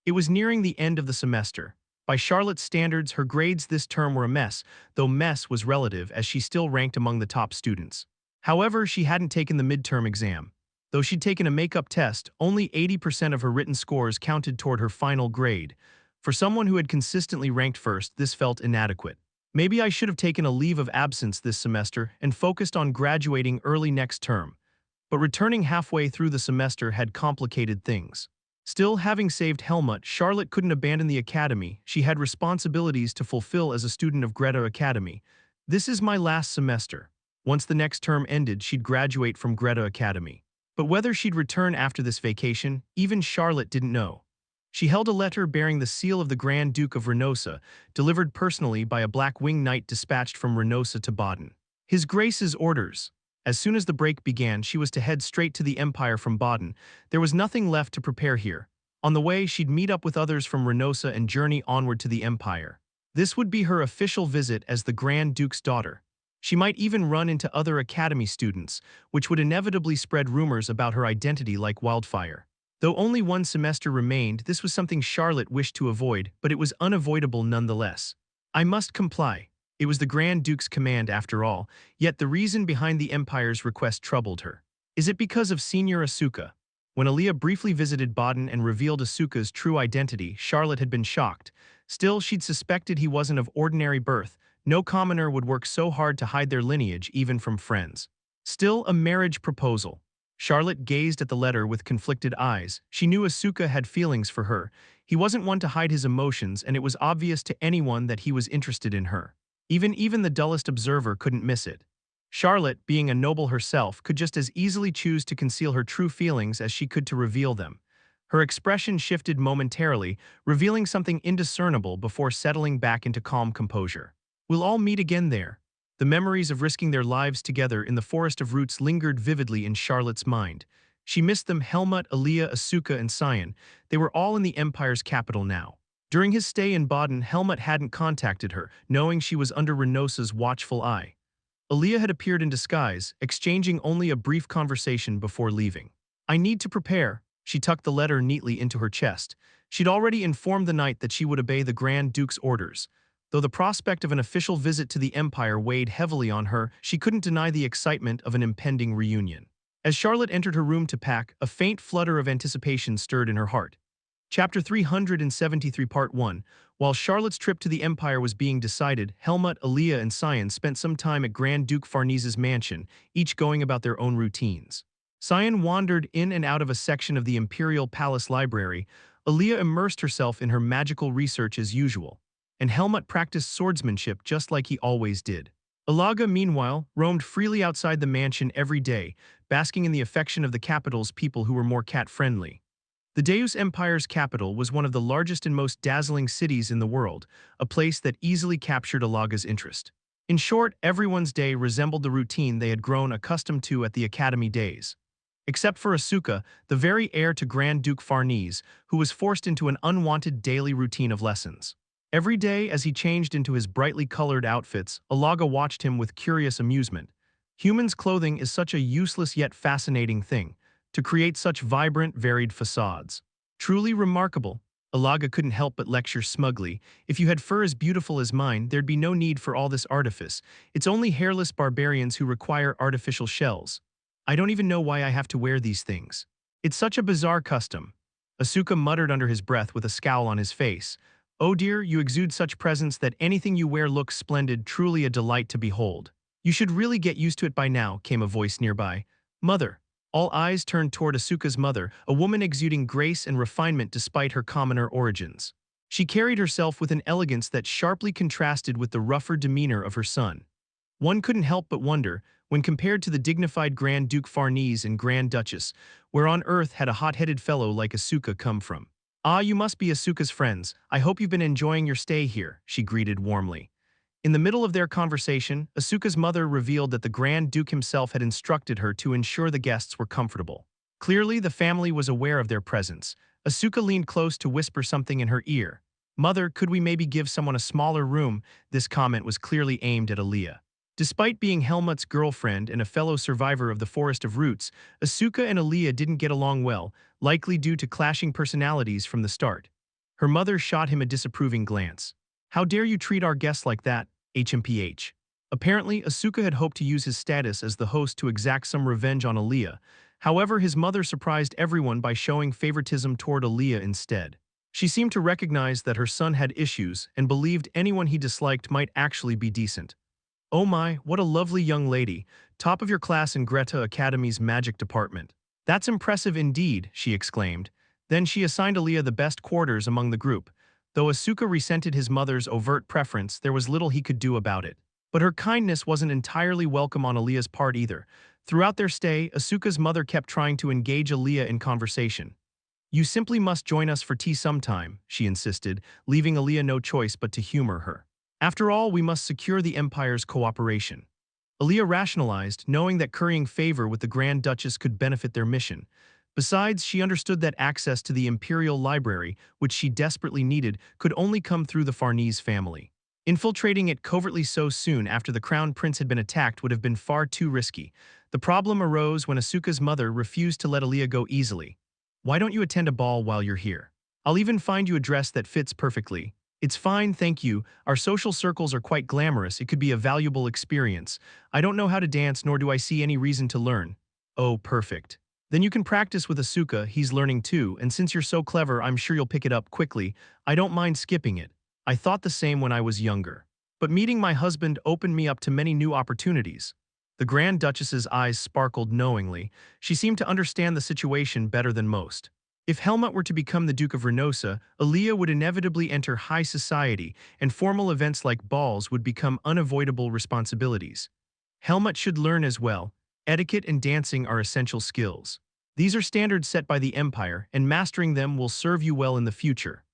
A: It was nearing the end of the semester. By Charlotte's standards, her grades this term were a mess, though mess was relative as she still ranked among the top students. However, she hadn't taken the midterm exam. Though she'd taken a makeup test, only 80% of her written scores counted toward her final grade. For someone who had consistently ranked first, this felt inadequate. Maybe I should have taken a leave of absence this semester and focused on graduating early next term. But returning halfway through the semester had complicated things. Still, having saved Helmut, Charlotte couldn't abandon the academy. She had responsibilities to fulfill as a student of Greta Academy. This is my last semester. Once the next term ended, she'd graduate from Greta Academy. But whether she'd return after this vacation, even Charlotte didn't know. She held a letter bearing the seal of the Grand Duke of Renosa, delivered personally by a Black-Winged Knight dispatched from Renosa to Baden. His Grace's orders. As soon as the break began, she was to head straight to the Empire from Baden. There was nothing left to prepare here. On the way, she'd meet up with others from Renosa and journey onward to the Empire. This would be her official visit as the Grand Duke's daughter. She might even run into other Academy students, which would inevitably spread rumors about her identity like wildfire. Though only one semester remained, this was something Charlotte wished to avoid, but it was unavoidable nonetheless. I must comply. It was the Grand Duke's command after all, yet the reason behind the Empire's request troubled her. Is it because of Senior Asuka? When Aaliyah briefly visited Baden and revealed Asuka's true identity, Charlotte had been shocked. Still, she'd suspected he wasn't of ordinary birth. No commoner would work so hard to hide their lineage even from friends. Still, a marriage proposal. Charlotte gazed at the letter with conflicted eyes. She knew Asuka had feelings for her. He wasn't one to hide his emotions, and it was obvious to anyone that he was interested in her. Even the dullest observer couldn't miss it. Charlotte, being a noble herself, could just as easily choose to conceal her true feelings as she could to reveal them. Her expression shifted momentarily, revealing something indiscernible before settling back into calm composure. We'll all meet again there. The memories of risking their lives together in the Forest of Roots lingered vividly in Charlotte's mind. She missed them: Helmut, Aaliyah, Asuka, and Cyan. They were all in the Empire's capital now. During his stay in Baden, Helmut hadn't contacted her, knowing she was under Renosa's watchful eye. Aaliyah had appeared in disguise, exchanging only a brief conversation before leaving. I need to prepare. She tucked the letter neatly into her chest. She'd already informed the knight that she would obey the Grand Duke's orders. Though the prospect of an official visit to the Empire weighed heavily on her, she couldn't deny the excitement of an impending reunion. As Charlotte entered her room to pack, a faint flutter of anticipation stirred in her heart. Chapter 373 Part 1. While Charlotte's trip to the Empire was being decided, Helmut, Aaliyah, and Cyan spent some time at Grand Duke Farnese's mansion, each going about their own routines. Cyan wandered in and out of a section of the Imperial Palace Library. Aaliyah immersed herself in her magical research as usual, and Helmut practiced swordsmanship just like he always did. Alaga, meanwhile, roamed freely outside the mansion every day, basking in the affection of the capital's people who were more cat-friendly. The Deus Empire's capital was one of the largest and most dazzling cities in the world, a place that easily captured Alaga's interest. In short, everyone's day resembled the routine they had grown accustomed to at the Academy days. Except for Asuka, the very heir to Grand Duke Farnese, who was forced into an unwanted daily routine of lessons. Every day, as he changed into his brightly colored outfits, Alaga watched him with curious amusement. Humans' clothing is such a useless yet fascinating thing, to create such vibrant, varied facades. Truly remarkable. Alaga couldn't help but lecture smugly. If you had fur as beautiful as mine, there'd be no need for all this artifice. It's only hairless barbarians who require artificial shells. I don't even know why I have to wear these things. It's such a bizarre custom. Asuka muttered under his breath with a scowl on his face. Oh dear, you exude such presence that anything you wear looks splendid, truly a delight to behold. You should really get used to it by now, came a voice nearby. Mother. All eyes turned toward Asuka's mother, a woman exuding grace and refinement despite her commoner origins. She carried herself with an elegance that sharply contrasted with the rougher demeanor of her son. One couldn't help but wonder, when compared to the dignified Grand Duke Farnese and Grand Duchess, where on earth had a hot-headed fellow like Asuka come from? Ah, you must be Asuka's friends. I hope you've been enjoying your stay here, she greeted warmly. In the middle of their conversation, Asuka's mother revealed that the Grand Duke himself had instructed her to ensure the guests were comfortable. Clearly, the family was aware of their presence. Asuka leaned close to whisper something in her ear. Mother, could we maybe give someone a smaller room? This comment was clearly aimed at Aaliyah. Despite being Helmut's girlfriend and a fellow survivor of the Forest of Roots, Asuka and Aaliyah didn't get along well, likely due to clashing personalities from the start. Her mother shot him a disapproving glance. How dare you treat our guests like that, HMPH. Apparently, Asuka had hoped to use his status as the host to exact some revenge on Aaliyah. However, his mother surprised everyone by showing favoritism toward Aaliyah instead. She seemed to recognize that her son had issues and believed anyone he disliked might actually be decent. Oh my, what a lovely young lady, top of your class in Greta Academy's magic department. That's impressive indeed, she exclaimed. Then she assigned Aaliyah the best quarters among the group. Though Asuka resented his mother's overt preference, there was little he could do about it. But her kindness wasn't entirely welcome on Aaliyah's part either. Throughout their stay, Asuka's mother kept trying to engage Aaliyah in conversation. "You simply must join us for tea sometime," she insisted, leaving Aaliyah no choice but to humor her. "After all, we must secure the Empire's cooperation." Aaliyah rationalized, knowing that currying favor with the Grand Duchess could benefit their mission. Besides, she understood that access to the Imperial Library, which she desperately needed, could only come through the Farnese family. Infiltrating it covertly so soon after the Crown Prince had been attacked would have been far too risky. The problem arose when Asuka's mother refused to let Aaliyah go easily. "Why don't you attend a ball while you're here? I'll even find you a dress that fits perfectly." "It's fine, thank you. Our social circles are quite glamorous. It could be a valuable experience. I don't know how to dance, nor do I see any reason to learn." "Oh, perfect. Then you can practice with Asuka, he's learning too, and since you're so clever, I'm sure you'll pick it up quickly. I don't mind skipping it. I thought the same when I was younger. But meeting my husband opened me up to many new opportunities." The Grand Duchess's eyes sparkled knowingly. She seemed to understand the situation better than most. If Helmut were to become the Duke of Renosa, Aaliyah would inevitably enter high society, and formal events like balls would become unavoidable responsibilities. Helmut should learn as well. Etiquette and dancing are essential skills. These are standards set by the Empire, and mastering them will serve you well in the future.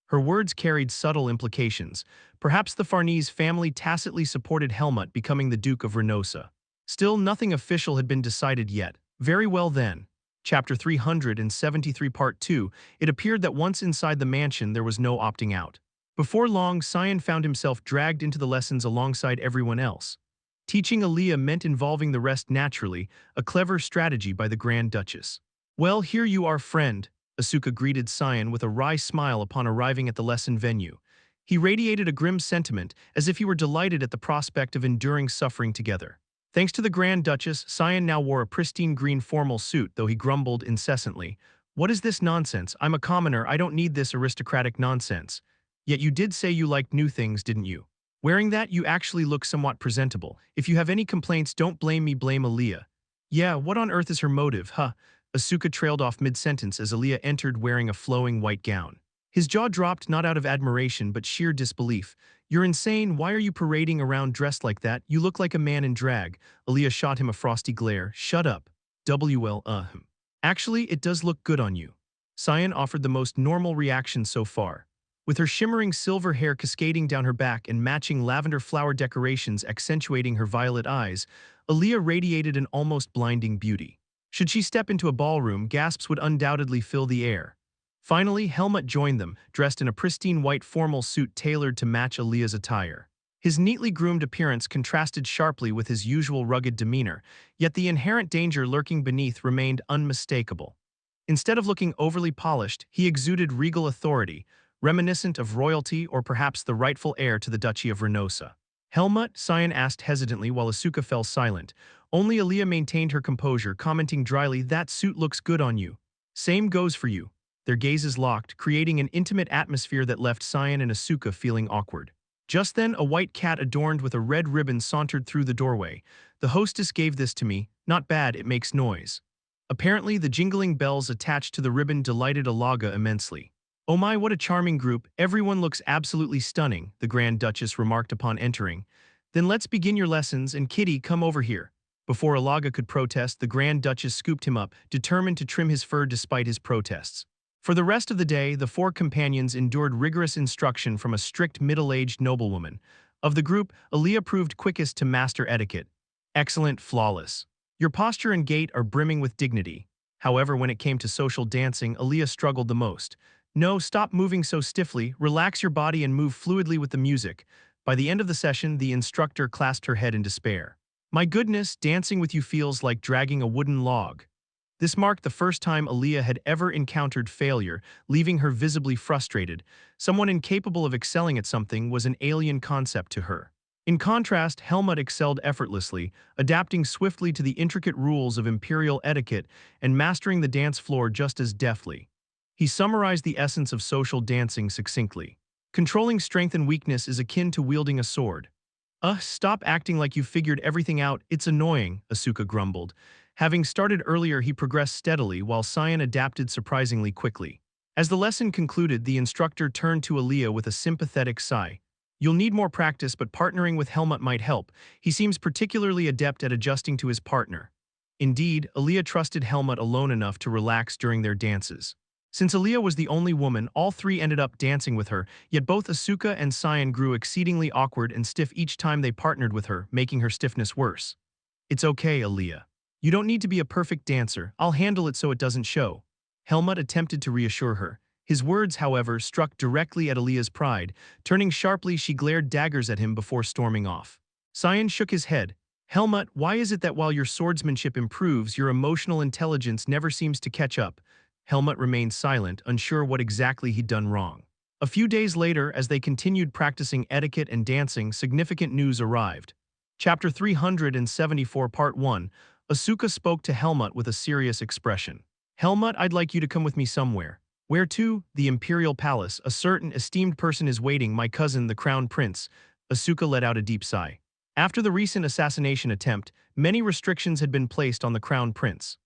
A: Her words carried subtle implications. Perhaps the Farnese family tacitly supported Helmut becoming the Duke of Renosa. Still, nothing official had been decided yet. Very well then. Chapter 373 Part 2, it appeared that once inside the mansion there was no opting out. Before long, Cyan found himself dragged into the lessons alongside everyone else. Teaching Aaliyah meant involving the rest naturally, a clever strategy by the Grand Duchess. "Well, here you are, friend," Asuka greeted Cyan with a wry smile upon arriving at the lesson venue. He radiated a grim sentiment, as if he were delighted at the prospect of enduring suffering together. Thanks to the Grand Duchess, Cyan now wore a pristine green formal suit, though he grumbled incessantly. "What is this nonsense? I'm a commoner, I don't need this aristocratic nonsense." "Yet you did say you liked new things, didn't you? Wearing that, you actually look somewhat presentable. If you have any complaints, don't blame me, blame Aaliyah." "Yeah, what on earth is her motive, huh?" Asuka trailed off mid-sentence as Aaliyah entered wearing a flowing white gown. His jaw dropped not out of admiration but sheer disbelief. "You're insane, why are you parading around dressed like that? You look like a man in drag." Aaliyah shot him a frosty glare. "Shut up. Actually, it does look good on you." Cyan offered the most normal reaction so far. With her shimmering silver hair cascading down her back and matching lavender flower decorations accentuating her violet eyes, Aaliyah radiated an almost blinding beauty. Should she step into a ballroom, gasps would undoubtedly fill the air. Finally, Helmut joined them, dressed in a pristine white formal suit tailored to match Aaliyah's attire. His neatly groomed appearance contrasted sharply with his usual rugged demeanor, yet the inherent danger lurking beneath remained unmistakable. Instead of looking overly polished, he exuded regal authority, reminiscent of royalty or perhaps the rightful heir to the Duchy of Renosa. "Helmut?" Cyan asked hesitantly while Asuka fell silent. Only Aaliyah maintained her composure, commenting dryly, "That suit looks good on you." "Same goes for you." Their gazes locked, creating an intimate atmosphere that left Cyan and Asuka feeling awkward. Just then, a white cat adorned with a red ribbon sauntered through the doorway. "The hostess gave this to me. Not bad, it makes noise." Apparently, the jingling bells attached to the ribbon delighted Alaga immensely. "Oh my, what a charming group. Everyone looks absolutely stunning," the Grand Duchess remarked upon entering. "Then let's begin your lessons, and Kitty, come over here." Before Alaga could protest, the Grand Duchess scooped him up, determined to trim his fur despite his protests. For the rest of the day, the four companions endured rigorous instruction from a strict middle-aged noblewoman. Of the group, Aaliyah proved quickest to master etiquette. "Excellent, flawless. Your posture and gait are brimming with dignity." However, when it came to social dancing, Aaliyah struggled the most. "No, stop moving so stiffly, relax your body and move fluidly with the music." By the end of the session, the instructor clasped her head in despair. "My goodness, dancing with you feels like dragging a wooden log." This marked the first time Aaliyah had ever encountered failure, leaving her visibly frustrated. Someone incapable of excelling at something was an alien concept to her. In contrast, Helmut excelled effortlessly, adapting swiftly to the intricate rules of imperial etiquette and mastering the dance floor just as deftly. He summarized the essence of social dancing succinctly. "Controlling strength and weakness is akin to wielding a sword." Stop acting like you figured everything out, it's annoying," Asuka grumbled. Having started earlier, he progressed steadily, while Cyan adapted surprisingly quickly. As the lesson concluded, the instructor turned to Aaliyah with a sympathetic sigh. You'll need more practice, but partnering with Helmut might help. He seems particularly adept at adjusting to his partner. Indeed, Aaliyah trusted Helmut alone enough to relax during their dances. Since Aaliyah was the only woman, all three ended up dancing with her, yet both Asuka and Cyan grew exceedingly awkward and stiff each time they partnered with her, making her stiffness worse. It's okay, Aaliyah. You don't need to be a perfect dancer. I'll handle it so it doesn't show. Helmut attempted to reassure her. His words, however, struck directly at Aaliyah's pride. Turning sharply, she glared daggers at him before storming off. Cyan shook his head. Helmut, why is it that while your swordsmanship improves, your emotional intelligence never seems to catch up? Helmut remained silent, unsure what exactly he'd done wrong. A few days later, as they continued practicing etiquette and dancing, significant news arrived. Chapter 374 Part 1. Asuka spoke to Helmut with a serious expression. Helmut, I'd like you to come with me somewhere. Where to? The Imperial Palace. A certain esteemed person is waiting, my cousin, the Crown Prince. Asuka let out a deep sigh. After the recent assassination attempt, many restrictions had been placed on the Crown Prince.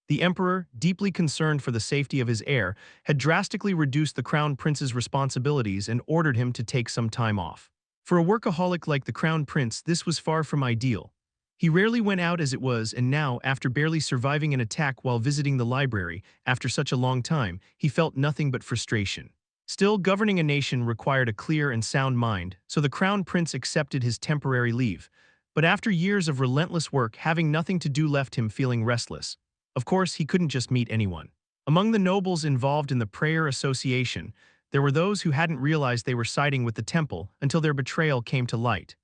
A: The Emperor, deeply concerned for the safety of his heir, had drastically reduced the Crown Prince's responsibilities and ordered him to take some time off. For a workaholic like the Crown Prince, this was far from ideal. He rarely went out as it was, and now, after barely surviving an attack while visiting the library, after such a long time, he felt nothing but frustration. Still, governing a nation required a clear and sound mind, so the Crown Prince accepted his temporary leave. But after years of relentless work, having nothing to do left him feeling restless. Of course, he couldn't just meet anyone. Among the nobles involved in the Prayer Association, there were those who hadn't realized they were siding with the temple until their betrayal came to light.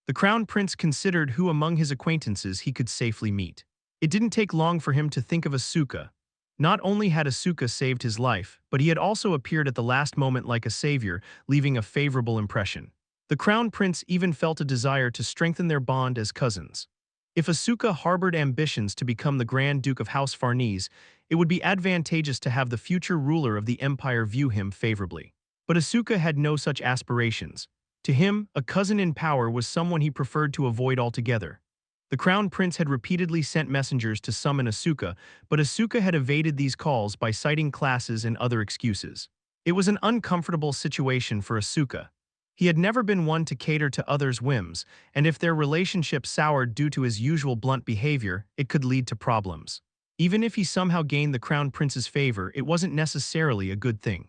A: The Crown Prince considered who among his acquaintances he could safely meet. It didn't take long for him to think of Asuka. Not only had Asuka saved his life, but he had also appeared at the last moment like a savior, leaving a favorable impression. The Crown Prince even felt a desire to strengthen their bond as cousins. If Asuka harbored ambitions to become the Grand Duke of House Farnese, it would be advantageous to have the future ruler of the empire view him favorably. But Asuka had no such aspirations. To him, a cousin in power was someone he preferred to avoid altogether. The Crown Prince had repeatedly sent messengers to summon Asuka, but Asuka had evaded these calls by citing classes and other excuses. It was an uncomfortable situation for Asuka. He had never been one to cater to others' whims, and if their relationship soured due to his usual blunt behavior, it could lead to problems. Even if he somehow gained the Crown Prince's favor, it wasn't necessarily a good thing.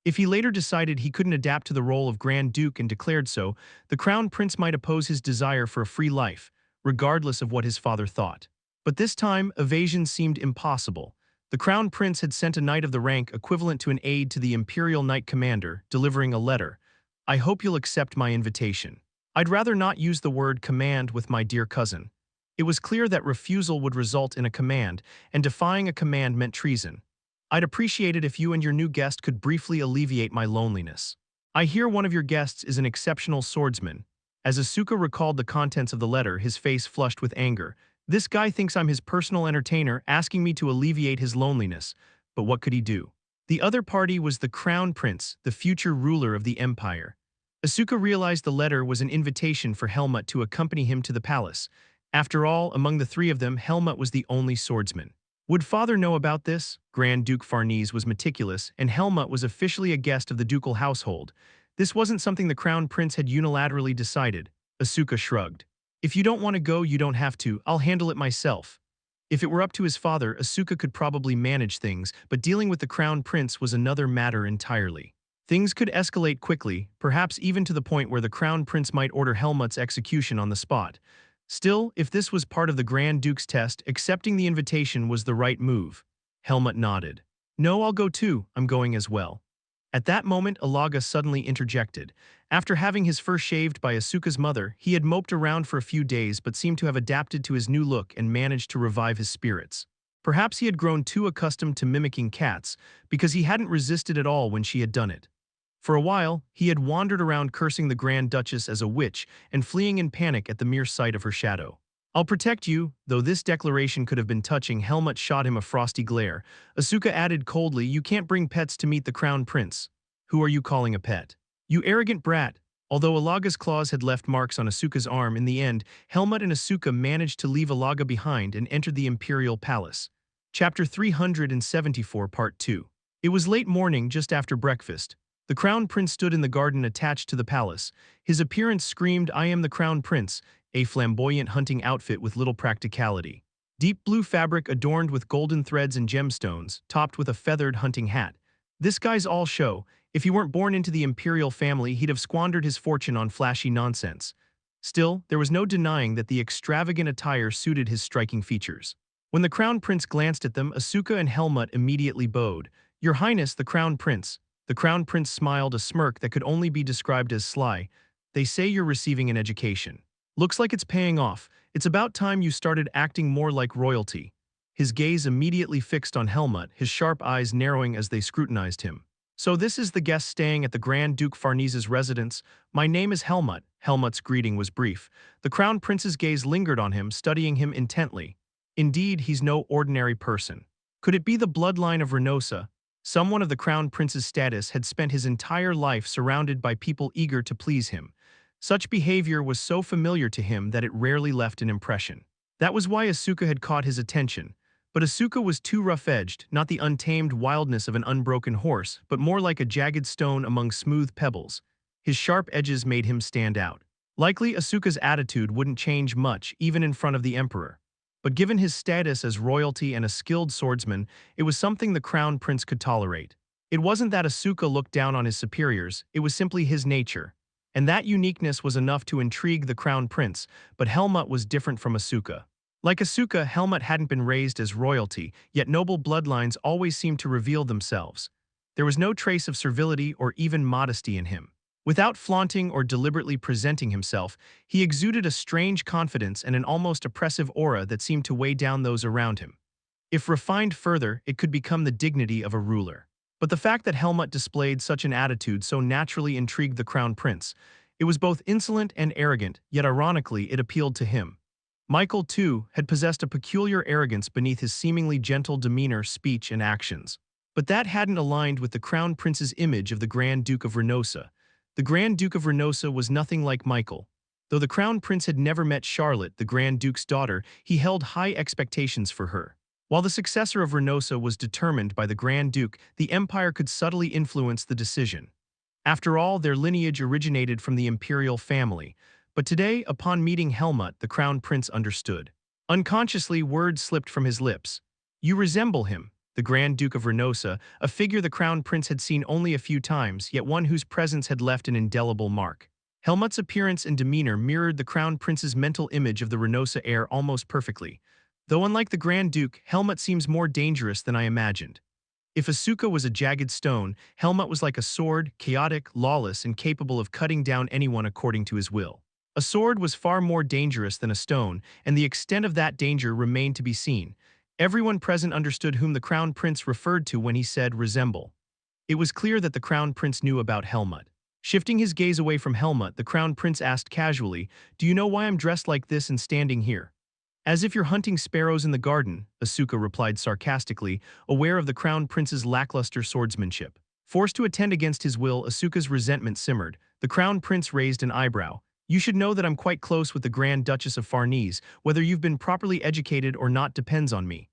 A: If he later decided he couldn't adapt to the role of Grand Duke and declared so, the Crown Prince might oppose his desire for a free life, regardless of what his father thought. But this time, evasion seemed impossible. The Crown Prince had sent a knight of the rank equivalent to an aide to the Imperial Knight Commander, delivering a letter. I hope you'll accept my invitation. I'd rather not use the word command with my dear cousin. It was clear that refusal would result in a command, and defying a command meant treason. I'd appreciate it if you and your new guest could briefly alleviate my loneliness. I hear one of your guests is an exceptional swordsman. As Asuka recalled the contents of the letter, his face flushed with anger. This guy thinks I'm his personal entertainer, asking me to alleviate his loneliness. But what could he do? The other party was the Crown Prince, the future ruler of the empire. Asuka realized the letter was an invitation for Helmut to accompany him to the palace. After all, among the three of them, Helmut was the only swordsman. Would father know about this? Grand Duke Farnese was meticulous, and Helmut was officially a guest of the ducal household. This wasn't something the Crown Prince had unilaterally decided. Asuka shrugged. If you don't want to go, you don't have to. I'll handle it myself. If it were up to his father, Asuka could probably manage things, but dealing with the Crown Prince was another matter entirely. Things could escalate quickly, perhaps even to the point where the Crown Prince might order Helmut's execution on the spot. Still, if this was part of the Grand Duke's test, accepting the invitation was the right move. Helmut nodded. No, I'll go too. I'm going as well. At that moment, Alaga suddenly interjected. After having his fur shaved by Asuka's mother, he had moped around for a few days but seemed to have adapted to his new look and managed to revive his spirits. Perhaps he had grown too accustomed to mimicking cats, because he hadn't resisted at all when she had done it. For a while, he had wandered around cursing the Grand Duchess as a witch and fleeing in panic at the mere sight of her shadow. I'll protect you, though this declaration could have been touching. Helmut shot him a frosty glare. Asuka added coldly, you can't bring pets to meet the Crown Prince. Who are you calling a pet? You arrogant brat. Although Alaga's claws had left marks on Asuka's arm, in the end, Helmut and Asuka managed to leave Alaga behind and entered the Imperial Palace. Chapter 374 Part 2. It was late morning just after breakfast. The crown prince stood in the garden attached to the palace. His appearance screamed, "I am the crown prince," a flamboyant hunting outfit with little practicality. Deep blue fabric adorned with golden threads and gemstones, topped with a feathered hunting hat. This guy's all show. If he weren't born into the imperial family, he'd have squandered his fortune on flashy nonsense. Still, there was no denying that the extravagant attire suited his striking features. When the crown prince glanced at them, Asuka and Helmut immediately bowed. "Your Highness, the crown prince." The crown prince smiled, a smirk that could only be described as sly. "They say you're receiving an education. Looks like it's paying off. It's about time you started acting more like royalty." His gaze immediately fixed on Helmut, his sharp eyes narrowing as they scrutinized him. "So this is the guest staying at the Grand Duke Farnese's residence. My name is Helmut." Helmut's greeting was brief. The crown prince's gaze lingered on him, studying him intently. Indeed, he's no ordinary person. Could it be the bloodline of Renosa? Someone of the crown prince's status had spent his entire life surrounded by people eager to please him. Such behavior was so familiar to him that it rarely left an impression. That was why Asuka had caught his attention. But Asuka was too rough-edged, not the untamed wildness of an unbroken horse, but more like a jagged stone among smooth pebbles. His sharp edges made him stand out. Likely Asuka's attitude wouldn't change much, even in front of the emperor. But given his status as royalty and a skilled swordsman, it was something the crown prince could tolerate. It wasn't that Asuka looked down on his superiors, it was simply his nature. And that uniqueness was enough to intrigue the crown prince, but Helmut was different from Asuka. Like Asuka, Helmut hadn't been raised as royalty, yet noble bloodlines always seemed to reveal themselves. There was no trace of servility or even modesty in him. Without flaunting or deliberately presenting himself, he exuded a strange confidence and an almost oppressive aura that seemed to weigh down those around him. If refined further, it could become the dignity of a ruler. But the fact that Helmut displayed such an attitude so naturally intrigued the crown prince. It was both insolent and arrogant, yet ironically it appealed to him. Michael, too, had possessed a peculiar arrogance beneath his seemingly gentle demeanor, speech, and actions. But that hadn't aligned with the crown prince's image of the Grand Duke of Renosa. The Grand Duke of Renosa was nothing like Michael. Though the crown prince had never met Charlotte, the Grand Duke's daughter, he held high expectations for her. While the successor of Renosa was determined by the Grand Duke, the empire could subtly influence the decision. After all, their lineage originated from the imperial family. But today, upon meeting Helmut, the crown prince understood. Unconsciously, words slipped from his lips. "You resemble him." The Grand Duke of Renosa, a figure the crown prince had seen only a few times, yet one whose presence had left an indelible mark. Helmut's appearance and demeanor mirrored the crown prince's mental image of the Renosa heir almost perfectly. Though unlike the Grand Duke, Helmut seems more dangerous than I imagined. If Asuka was a jagged stone, Helmut was like a sword, chaotic, lawless, and capable of cutting down anyone according to his will. A sword was far more dangerous than a stone, and the extent of that danger remained to be seen. Everyone present understood whom the crown prince referred to when he said resemble. It was clear that the crown prince knew about Helmut. Shifting his gaze away from Helmut, the crown prince asked casually, "Do you know why I'm dressed like this and standing here?" "As if you're hunting sparrows in the garden," Asuka replied sarcastically, aware of the crown prince's lackluster swordsmanship. Forced to attend against his will, Asuka's resentment simmered. The crown prince raised an eyebrow. "You should know that I'm quite close with the Grand Duchess of Farnese. Whether you've been properly educated or not depends on me."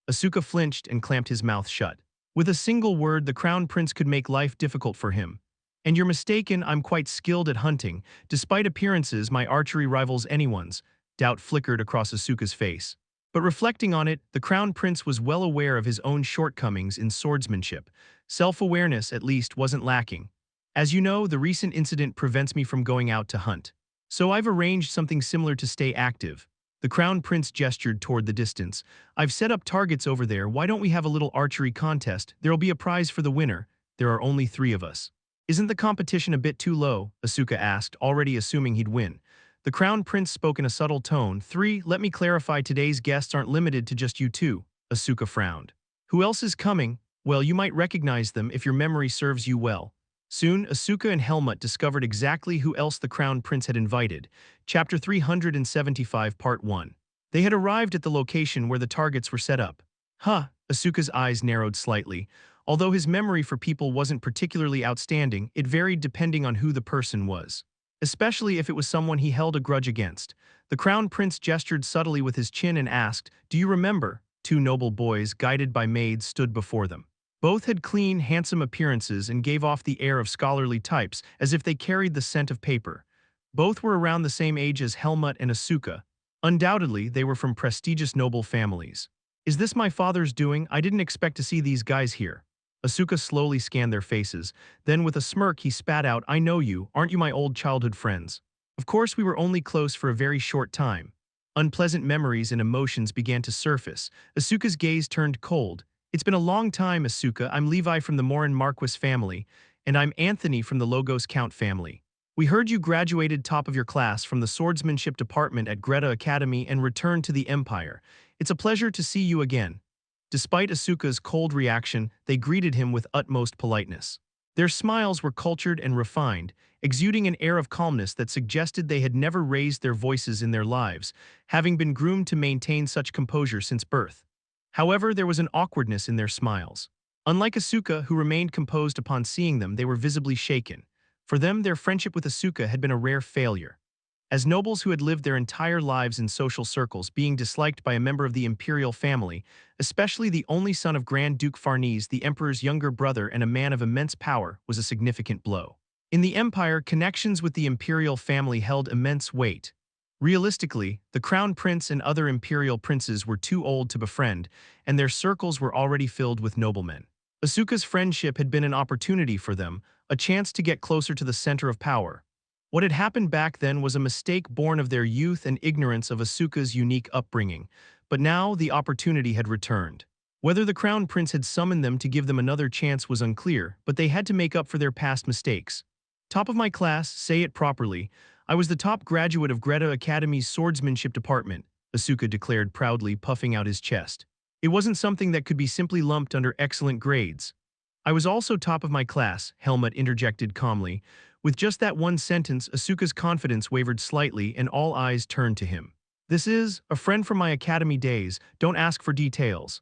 A: Asuka flinched and clamped his mouth shut. With a single word, the crown prince could make life difficult for him. "And you're mistaken, I'm quite skilled at hunting. Despite appearances, my archery rivals anyone's." Doubt flickered across Asuka's face. But reflecting on it, the crown prince was well aware of his own shortcomings in swordsmanship. Self-awareness, at least, wasn't lacking. "As you know, the recent incident prevents me from going out to hunt. So I've arranged something similar to stay active." The crown prince gestured toward the distance. "I've set up targets over there. Why don't we have a little archery contest? There'll be a prize for the winner. There are only 3 of us." "Isn't the competition a bit too low?" Asuka asked, already assuming he'd win. The crown prince spoke in a subtle tone. 3, let me clarify, today's guests aren't limited to just you 2. Asuka frowned. "Who else is coming?" "Well, you might recognize them if your memory serves you well." Soon, Asuka and Helmut discovered exactly who else the crown prince had invited. Chapter 375, Part 1. They had arrived at the location where the targets were set up. Asuka's eyes narrowed slightly. Although his memory for people wasn't particularly outstanding, it varied depending on who the person was. Especially if it was someone he held a grudge against. The crown prince gestured subtly with his chin and asked, "Do you remember?" 2 noble boys, guided by maids, stood before them. Both had clean, handsome appearances and gave off the air of scholarly types, as if they carried the scent of paper. Both were around the same age as Helmut and Asuka. Undoubtedly, they were from prestigious noble families. Is this my father's doing? I didn't expect to see these guys here. Asuka slowly scanned their faces. Then with a smirk he spat out, I know you, aren't you my old childhood friends? Of course we were only close for a very short time. Unpleasant memories and emotions began to surface. Asuka's gaze turned cold. It's been a long time, Asuka. I'm Levi from the Morin Marquis family, and I'm Anthony from the Logos Count family. We heard you graduated top of your class from the swordsmanship department at Greta Academy and returned to the Empire. It's a pleasure to see you again. Despite Asuka's cold reaction, they greeted him with utmost politeness. Their smiles were cultured and refined, exuding an air of calmness that suggested they had never raised their voices in their lives, having been groomed to maintain such composure since birth. However, there was an awkwardness in their smiles. Unlike Asuka, who remained composed upon seeing them, they were visibly shaken. For them, their friendship with Asuka had been a rare failure. As nobles who had lived their entire lives in social circles, being disliked by a member of the imperial family, especially the only son of Grand Duke Farnese, the emperor's younger brother and a man of immense power, was a significant blow. In the empire, connections with the imperial family held immense weight. Realistically, the crown prince and other imperial princes were too old to befriend, and their circles were already filled with noblemen. Asuka's friendship had been an opportunity for them, a chance to get closer to the center of power. What had happened back then was a mistake born of their youth and ignorance of Asuka's unique upbringing, but now the opportunity had returned. Whether the crown prince had summoned them to give them another chance was unclear, but they had to make up for their past mistakes. Top of my class, say it properly. I was the top graduate of Greta Academy's swordsmanship department, Asuka declared proudly, puffing out his chest. It wasn't something that could be simply lumped under excellent grades. I was also top of my class, Helmut interjected calmly. With just that one sentence, Asuka's confidence wavered slightly and all eyes turned to him. This is a friend from my academy days, don't ask for details.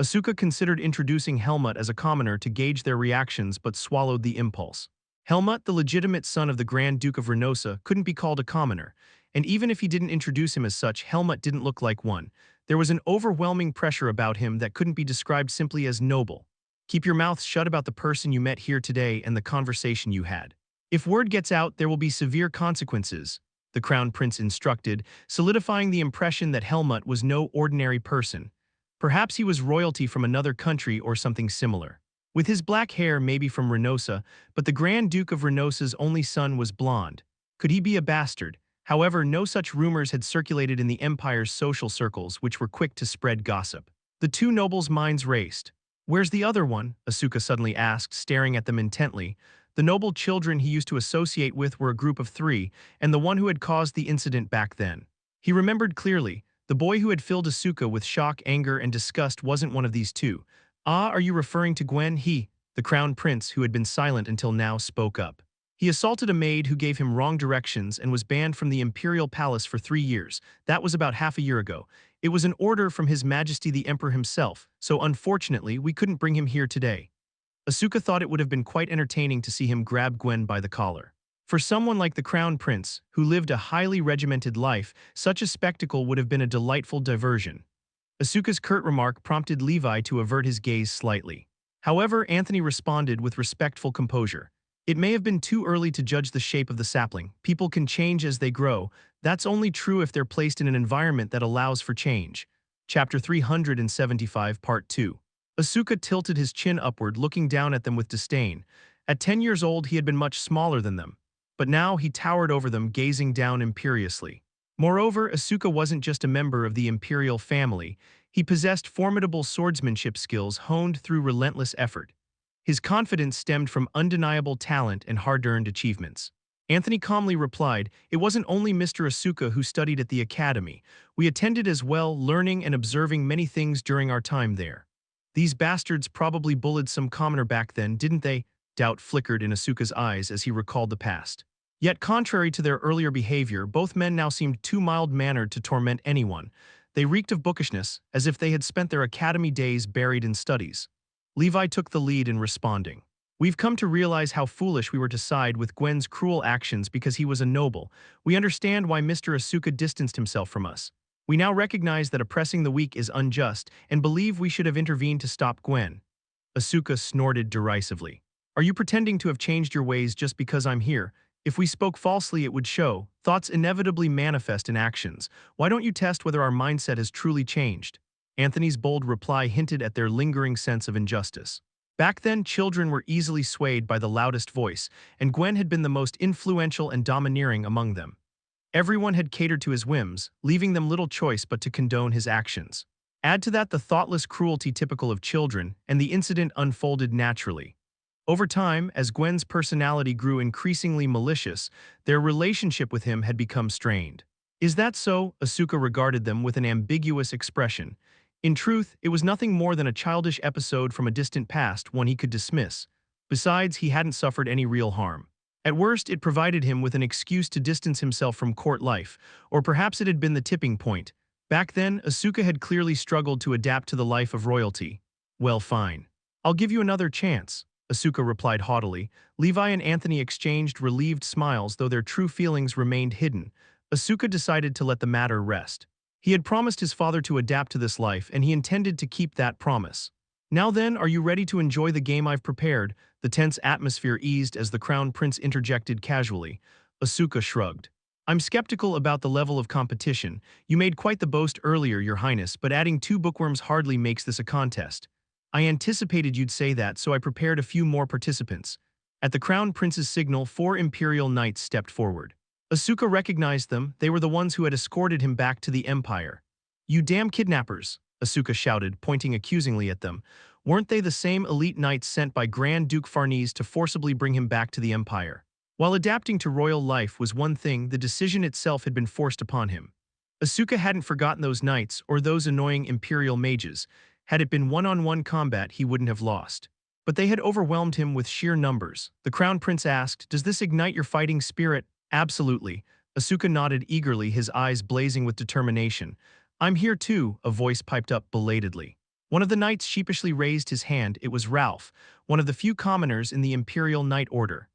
A: Asuka considered introducing Helmut as a commoner to gauge their reactions but swallowed the impulse. Helmut, the legitimate son of the Grand Duke of Renosa, couldn't be called a commoner, and even if he didn't introduce him as such, Helmut didn't look like one. There was an overwhelming pressure about him that couldn't be described simply as noble. Keep your mouth shut about the person you met here today and the conversation you had. If word gets out, there will be severe consequences, the Crown Prince instructed, solidifying the impression that Helmut was no ordinary person. Perhaps he was royalty from another country or something similar. With his black hair, maybe from Renosa, but the Grand Duke of Renosa's only son was blonde. Could he be a bastard? However, no such rumors had circulated in the Empire's social circles, which were quick to spread gossip. The two nobles' minds raced. Where's the other one? Asuka suddenly asked, staring at them intently. The noble children he used to associate with were a group of three, and the one who had caused the incident back then. He remembered clearly. The boy who had filled Asuka with shock, anger, and disgust wasn't one of these two. Ah, are you referring to Gwen? He, the crown prince who had been silent until now, spoke up. He assaulted a maid who gave him wrong directions and was banned from the imperial palace for 3 years. That was about half a year ago. It was an order from His Majesty the Emperor himself, so unfortunately we couldn't bring him here today. Asuka thought it would have been quite entertaining to see him grab Gwen by the collar. For someone like the crown prince, who lived a highly regimented life, such a spectacle would have been a delightful diversion. Asuka's curt remark prompted Levi to avert his gaze slightly. However, Anthony responded with respectful composure. It may have been too early to judge the shape of the sapling. People can change as they grow. That's only true if they're placed in an environment that allows for change. Chapter 375, Part 2. Asuka tilted his chin upward, looking down at them with disdain. At 10 years old, he had been much smaller than them. But now he towered over them, gazing down imperiously. Moreover, Asuka wasn't just a member of the imperial family. He possessed formidable swordsmanship skills honed through relentless effort. His confidence stemmed from undeniable talent and hard-earned achievements. Anthony calmly replied, "It wasn't only Mr. Asuka who studied at the academy. We attended as well, learning and observing many things during our time there. These bastards probably bullied some commoner back then, didn't they?" Doubt flickered in Asuka's eyes as he recalled the past. Yet contrary to their earlier behavior, both men now seemed too mild-mannered to torment anyone. They reeked of bookishness, as if they had spent their academy days buried in studies. Levi took the lead in responding. "We've come to realize how foolish we were to side with Gwen's cruel actions because he was a noble. We understand why Mr. Asuka distanced himself from us. We now recognize that oppressing the weak is unjust and believe we should have intervened to stop Gwen." Asuka snorted derisively. Are you pretending to have changed your ways just because I'm here? If we spoke falsely, it would show. Thoughts inevitably manifest in actions. Why don't you test whether our mindset has truly changed? Anthony's bold reply hinted at their lingering sense of injustice. Back then, children were easily swayed by the loudest voice, and Gwen had been the most influential and domineering among them. Everyone had catered to his whims, leaving them little choice but to condone his actions. Add to that the thoughtless cruelty typical of children, and the incident unfolded naturally. Over time, as Gwen's personality grew increasingly malicious, their relationship with him had become strained. Is that so? Asuka regarded them with an ambiguous expression. In truth, it was nothing more than a childish episode from a distant past, one he could dismiss. Besides, he hadn't suffered any real harm. At worst, it provided him with an excuse to distance himself from court life, or perhaps it had been the tipping point. Back then, Asuka had clearly struggled to adapt to the life of royalty. Well, fine. I'll give you another chance, Asuka replied haughtily. Levi and Anthony exchanged relieved smiles, though their true feelings remained hidden. Asuka decided to let the matter rest. He had promised his father to adapt to this life, and he intended to keep that promise. Now then, are you ready to enjoy the game I've prepared? The tense atmosphere eased as the Crown Prince interjected casually. Asuka shrugged. I'm skeptical about the level of competition. You made quite the boast earlier, Your Highness, but adding 2 bookworms hardly makes this a contest. I anticipated you'd say that, so I prepared a few more participants. At the Crown Prince's signal, 4 Imperial Knights stepped forward. Asuka recognized them. They were the ones who had escorted him back to the Empire. You damn kidnappers, Asuka shouted, pointing accusingly at them. Weren't they the same elite knights sent by Grand Duke Farnese to forcibly bring him back to the Empire? While adapting to royal life was one thing, the decision itself had been forced upon him. Asuka hadn't forgotten those knights or those annoying Imperial mages. Had it been one-on-one combat, he wouldn't have lost. But they had overwhelmed him with sheer numbers. The Crown Prince asked, "Does this ignite your fighting spirit?" "Absolutely." Asuka nodded eagerly, his eyes blazing with determination. "I'm here too," a voice piped up belatedly. One of the knights sheepishly raised his hand. It was Ralph, one of the few commoners in the Imperial Knight Order.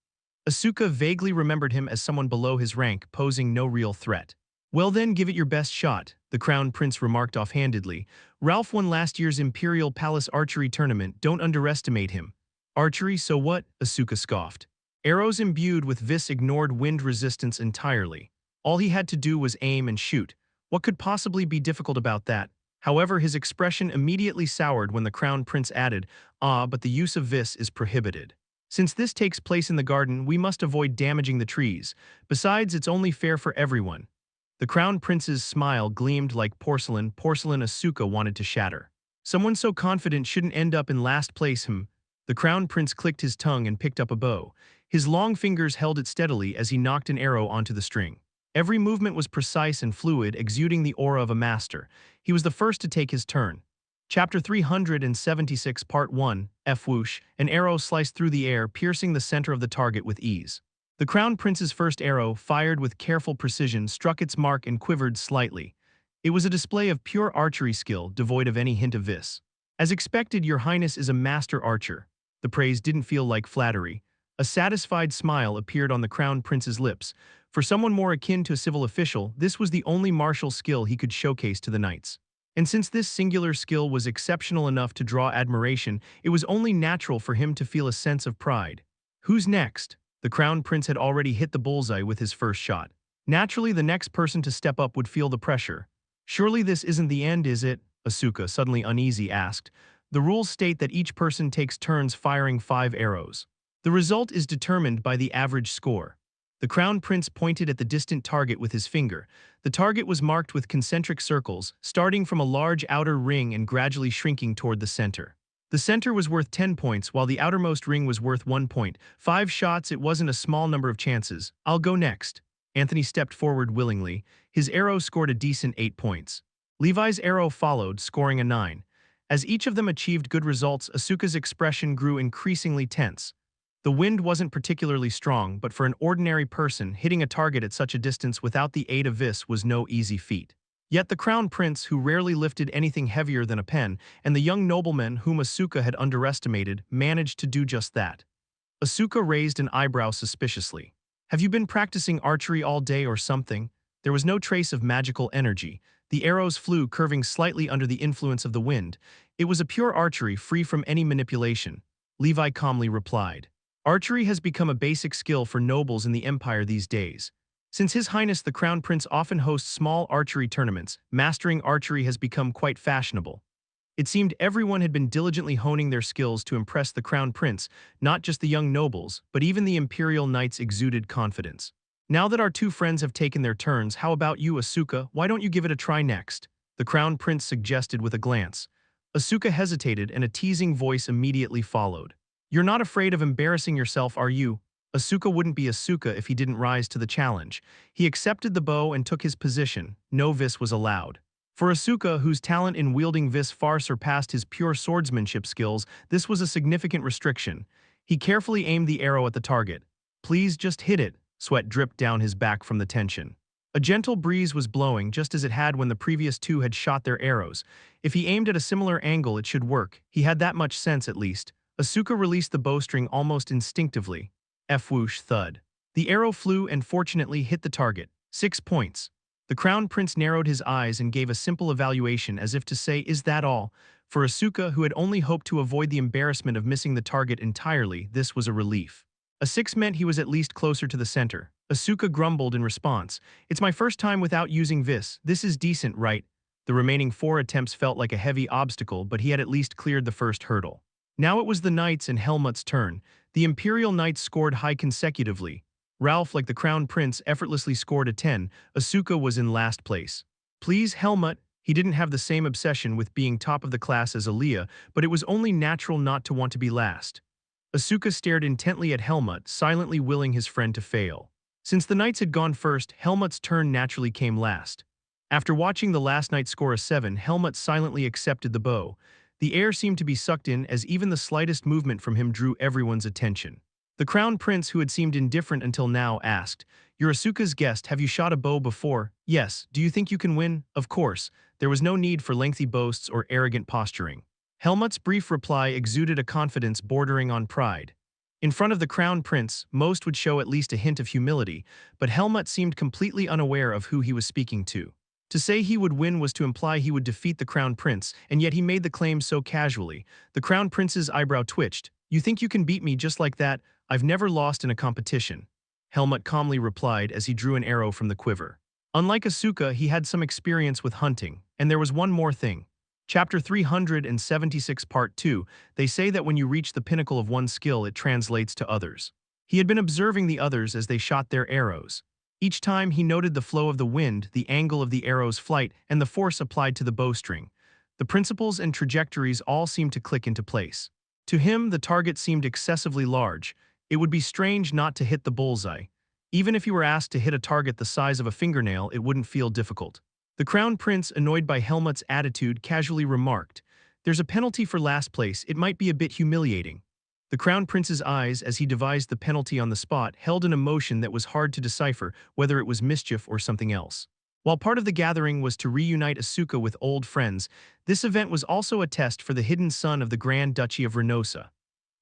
A: Asuka vaguely remembered him as someone below his rank, posing no real threat. "Well then, give it your best shot," the Crown Prince remarked offhandedly. "Ralph won last year's Imperial Palace archery tournament. Don't underestimate him." "Archery, so what?" Asuka scoffed. Arrows imbued with vis ignored wind resistance entirely. All he had to do was aim and shoot. What could possibly be difficult about that? However, his expression immediately soured when the Crown Prince added, "But the use of vis is prohibited. Since this takes place in the garden, we must avoid damaging the trees. Besides, it's only fair for everyone." The Crown Prince's smile gleamed like porcelain Asuka wanted to shatter. Someone so confident shouldn't end up in last place. The Crown Prince clicked his tongue and picked up a bow. His long fingers held it steadily as he knocked an arrow onto the string. Every movement was precise and fluid, exuding the aura of a master. He was the first to take his turn. Chapter 376, Part 1, F-whoosh, an arrow sliced through the air, piercing the center of the target with ease. The Crown Prince's first arrow, fired with careful precision, struck its mark and quivered slightly. It was a display of pure archery skill, devoid of any hint of vis. "As expected, Your Highness is a master archer." The praise didn't feel like flattery. A satisfied smile appeared on the Crown Prince's lips. For someone more akin to a civil official, this was the only martial skill he could showcase to the knights. And since this singular skill was exceptional enough to draw admiration, it was only natural for him to feel a sense of pride. Who's next? The Crown Prince had already hit the bullseye with his first shot. Naturally, the next person to step up would feel the pressure. "Surely this isn't the end, is it?" Asuka, suddenly uneasy, asked. "The rules state that each person takes turns firing 5 arrows. The result is determined by the average score." The Crown Prince pointed at the distant target with his finger. The target was marked with concentric circles, starting from a large outer ring and gradually shrinking toward the center. The center was worth 10 points, while the outermost ring was worth 1 point. 5 shots, it wasn't a small number of chances. "I'll go next." Anthony stepped forward willingly. His arrow scored a decent 8 points. Levi's arrow followed, scoring a 9. As each of them achieved good results, Asuka's expression grew increasingly tense. The wind wasn't particularly strong, but for an ordinary person, hitting a target at such a distance without the aid of vis was no easy feat. Yet the Crown Prince, who rarely lifted anything heavier than a pen, and the young nobleman whom Asuka had underestimated, managed to do just that. Asuka raised an eyebrow suspiciously. "Have you been practicing archery all day or something?" There was no trace of magical energy. The arrows flew, curving slightly under the influence of the wind. It was a pure archery free from any manipulation, Levi calmly replied. Archery has become a basic skill for nobles in the empire these days. Since His Highness the Crown Prince often hosts small archery tournaments, mastering archery has become quite fashionable. It seemed everyone had been diligently honing their skills to impress the Crown Prince, not just the young nobles, but even the Imperial Knights exuded confidence. Now that our two friends have taken their turns, how about you, Asuka? Why don't you give it a try next? The Crown Prince suggested with a glance. Asuka hesitated and a teasing voice immediately followed. You're not afraid of embarrassing yourself, are you? Asuka wouldn't be Asuka if he didn't rise to the challenge. He accepted the bow and took his position. No vis was allowed. For Asuka, whose talent in wielding vis far surpassed his pure swordsmanship skills, this was a significant restriction. He carefully aimed the arrow at the target. Please just hit it. Sweat dripped down his back from the tension. A gentle breeze was blowing just as it had when the previous two had shot their arrows. If he aimed at a similar angle, it should work. He had that much sense at least. Asuka released the bowstring almost instinctively. Whoosh thud. The arrow flew and fortunately hit the target. 6 points. The Crown Prince narrowed his eyes and gave a simple evaluation as if to say, is that all? For Asuka, who had only hoped to avoid the embarrassment of missing the target entirely, this was a relief. A 6 meant he was at least closer to the center. Asuka grumbled in response. It's my first time without using vis. This is decent, right? The remaining 4 attempts felt like a heavy obstacle, but he had at least cleared the first hurdle. Now it was the Knights and Helmut's turn. The Imperial Knights scored high consecutively. Ralph, like the Crown Prince, effortlessly scored a 10. Asuka was in last place. Please, Helmut. He didn't have the same obsession with being top of the class as Aaliyah, but it was only natural not to want to be last. Asuka stared intently at Helmut, silently willing his friend to fail. Since the Knights had gone first, Helmut's turn naturally came last. After watching the last Knight score a 7, Helmut silently accepted the bow. The air seemed to be sucked in as even the slightest movement from him drew everyone's attention. The Crown Prince, who had seemed indifferent until now, asked, You're Asuka's guest, have you shot a bow before? Yes. Do you think you can win? Of course. There was no need for lengthy boasts or arrogant posturing. Helmut's brief reply exuded a confidence bordering on pride. In front of the Crown Prince, most would show at least a hint of humility, but Helmut seemed completely unaware of who he was speaking to. To say he would win was to imply he would defeat the Crown Prince, and yet he made the claim so casually. The Crown Prince's eyebrow twitched. You think you can beat me just like that? I've never lost in a competition. Helmut calmly replied as he drew an arrow from the quiver. Unlike Asuka, he had some experience with hunting, and there was one more thing. Chapter 376 Part 2, they say that when you reach the pinnacle of one skill, it translates to others. He had been observing the others as they shot their arrows. Each time he noted the flow of the wind, the angle of the arrow's flight, and the force applied to the bowstring. The principles and trajectories all seemed to click into place. To him, the target seemed excessively large. It would be strange not to hit the bullseye. Even if you were asked to hit a target the size of a fingernail, it wouldn't feel difficult. The Crown Prince, annoyed by Helmut's attitude, casually remarked, There's a penalty for last place, it might be a bit humiliating. The Crown Prince's eyes, as he devised the penalty on the spot, held an emotion that was hard to decipher, whether it was mischief or something else. While part of the gathering was to reunite Asuka with old friends, this event was also a test for the hidden son of the Grand Duchy of Renosa.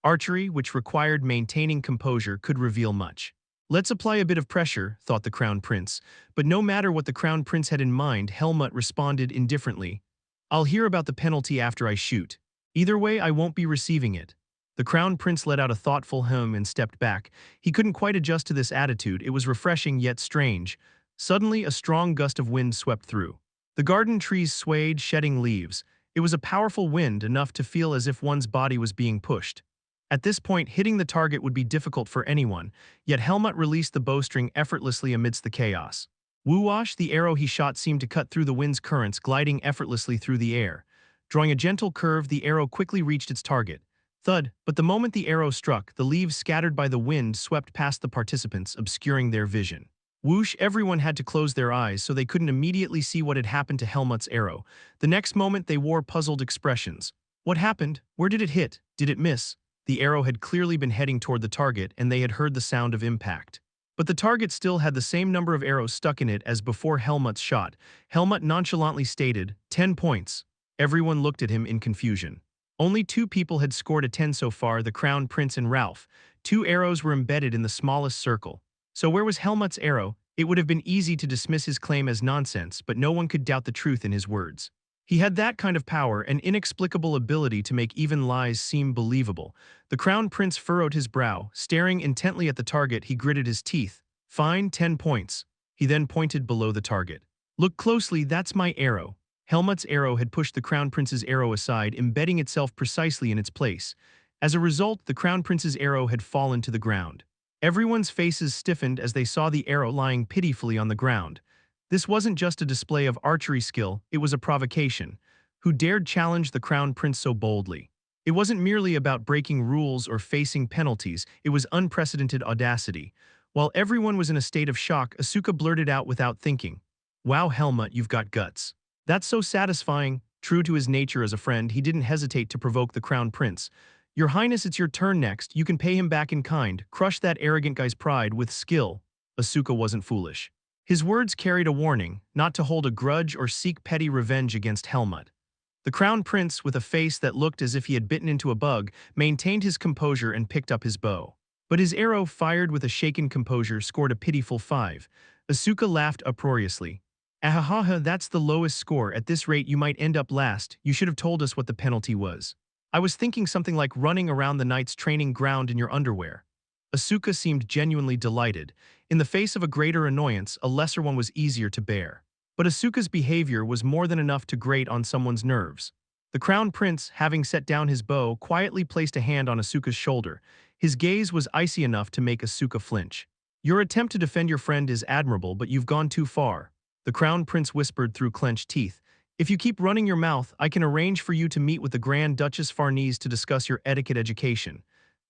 A: Archery, which required maintaining composure, could reveal much. Let's apply a bit of pressure, thought the Crown Prince, but no matter what the Crown Prince had in mind, Helmut responded indifferently. I'll hear about the penalty after I shoot. Either way, I won't be receiving it. The Crown Prince let out a thoughtful hum and stepped back. He couldn't quite adjust to this attitude. It was refreshing yet strange. Suddenly, a strong gust of wind swept through. The garden trees swayed, shedding leaves. It was a powerful wind, enough to feel as if one's body was being pushed. At this point, hitting the target would be difficult for anyone, yet Helmut released the bowstring effortlessly amidst the chaos. Whoosh, the arrow he shot seemed to cut through the wind's currents, gliding effortlessly through the air. Drawing a gentle curve, the arrow quickly reached its target. Thud, but the moment the arrow struck, the leaves scattered by the wind swept past the participants, obscuring their vision. Whoosh, everyone had to close their eyes so they couldn't immediately see what had happened to Helmut's arrow. The next moment they wore puzzled expressions. What happened? Where did it hit? Did it miss? The arrow had clearly been heading toward the target, and they had heard the sound of impact. But the target still had the same number of arrows stuck in it as before Helmut's shot. Helmut nonchalantly stated, 10 points. Everyone looked at him in confusion. Only 2 people had scored a 10 so far, the Crown Prince and Ralph. 2 arrows were embedded in the smallest circle. So where was Helmut's arrow? It would have been easy to dismiss his claim as nonsense, but no one could doubt the truth in his words. He had that kind of power, an inexplicable ability to make even lies seem believable. The crown prince furrowed his brow, staring intently at the target. He gritted his teeth. Fine, 10 points. He then pointed below the target. Look closely, that's my arrow. Helmut's arrow had pushed the crown prince's arrow aside, embedding itself precisely in its place. As a result, the crown prince's arrow had fallen to the ground. Everyone's faces stiffened as they saw the arrow lying pitifully on the ground. This wasn't just a display of archery skill, it was a provocation. Who dared challenge the crown prince so boldly? It wasn't merely about breaking rules or facing penalties, it was unprecedented audacity. While everyone was in a state of shock, Asuka blurted out without thinking, "Wow, Helmut, you've got guts." That's so satisfying. True to his nature as a friend, he didn't hesitate to provoke the crown prince. "Your Highness, it's your turn next. You can pay him back in kind. Crush that arrogant guy's pride with skill." Asuka wasn't foolish. His words carried a warning, not to hold a grudge or seek petty revenge against Helmut. The crown prince, with a face that looked as if he had bitten into a bug, maintained his composure and picked up his bow. But his arrow, fired with a shaken composure, scored a pitiful 5. Asuka laughed uproariously. "Ahahaha, that's the lowest score. At this rate you might end up last. You should have told us what the penalty was." "I was thinking something like running around the knight's training ground in your underwear." Asuka seemed genuinely delighted. In the face of a greater annoyance, a lesser one was easier to bear. But Asuka's behavior was more than enough to grate on someone's nerves. The crown prince, having set down his bow, quietly placed a hand on Asuka's shoulder. His gaze was icy enough to make Asuka flinch. "Your attempt to defend your friend is admirable, but you've gone too far," the crown prince whispered through clenched teeth. "If you keep running your mouth, I can arrange for you to meet with the Grand Duchess Farnese to discuss your etiquette education."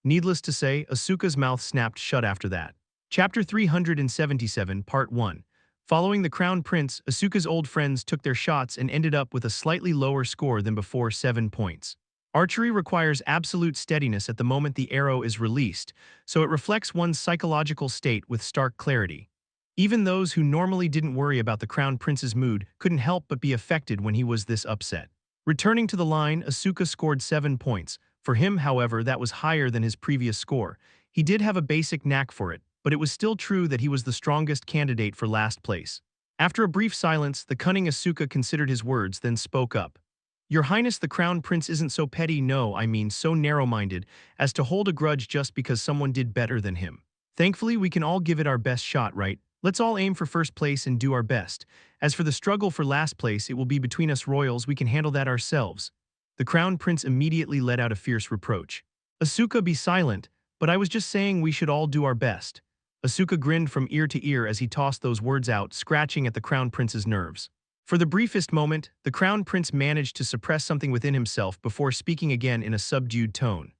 A: Needless to say, Asuka's mouth snapped shut after that. Chapter 377, Part 1. Following the crown prince, Asuka's old friends took their shots and ended up with a slightly lower score than before, 7 points. Archery requires absolute steadiness at the moment the arrow is released, so it reflects one's psychological state with stark clarity. Even those who normally didn't worry about the crown prince's mood couldn't help but be affected when he was this upset. Returning to the line, Asuka scored 7 points. For him, however, that was higher than his previous score. He did have a basic knack for it, but it was still true that he was the strongest candidate for last place. After a brief silence, the cunning Asuka considered his words, then spoke up. "Your Highness, the crown prince isn't so petty, no, I mean so narrow-minded, as to hold a grudge just because someone did better than him. Thankfully, we can all give it our best shot, right? Let's all aim for first place and do our best. As for the struggle for last place, it will be between us royals, we can handle that ourselves." The crown prince immediately let out a fierce reproach. "Asuka, be silent, but I was just saying we should all do our best." Asuka grinned from ear to ear as he tossed those words out, scratching at the crown prince's nerves. For the briefest moment, the crown prince managed to suppress something within himself before speaking again in a subdued tone.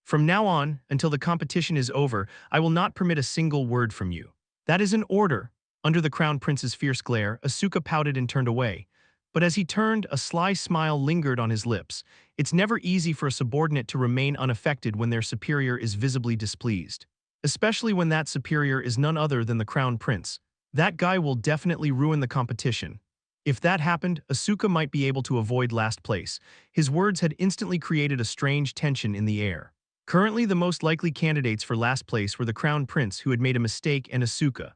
A: "From now on, until the competition is over, I will not permit a single word from you. That is an order." Under the crown prince's fierce glare, Asuka pouted and turned away. But as he turned, a sly smile lingered on his lips. It's never easy for a subordinate to remain unaffected when their superior is visibly displeased. Especially when that superior is none other than the crown prince. That guy will definitely ruin the competition. If that happened, Asuka might be able to avoid last place. His words had instantly created a strange tension in the air. Currently, the most likely candidates for last place were the crown prince, who had made a mistake, and Asuka.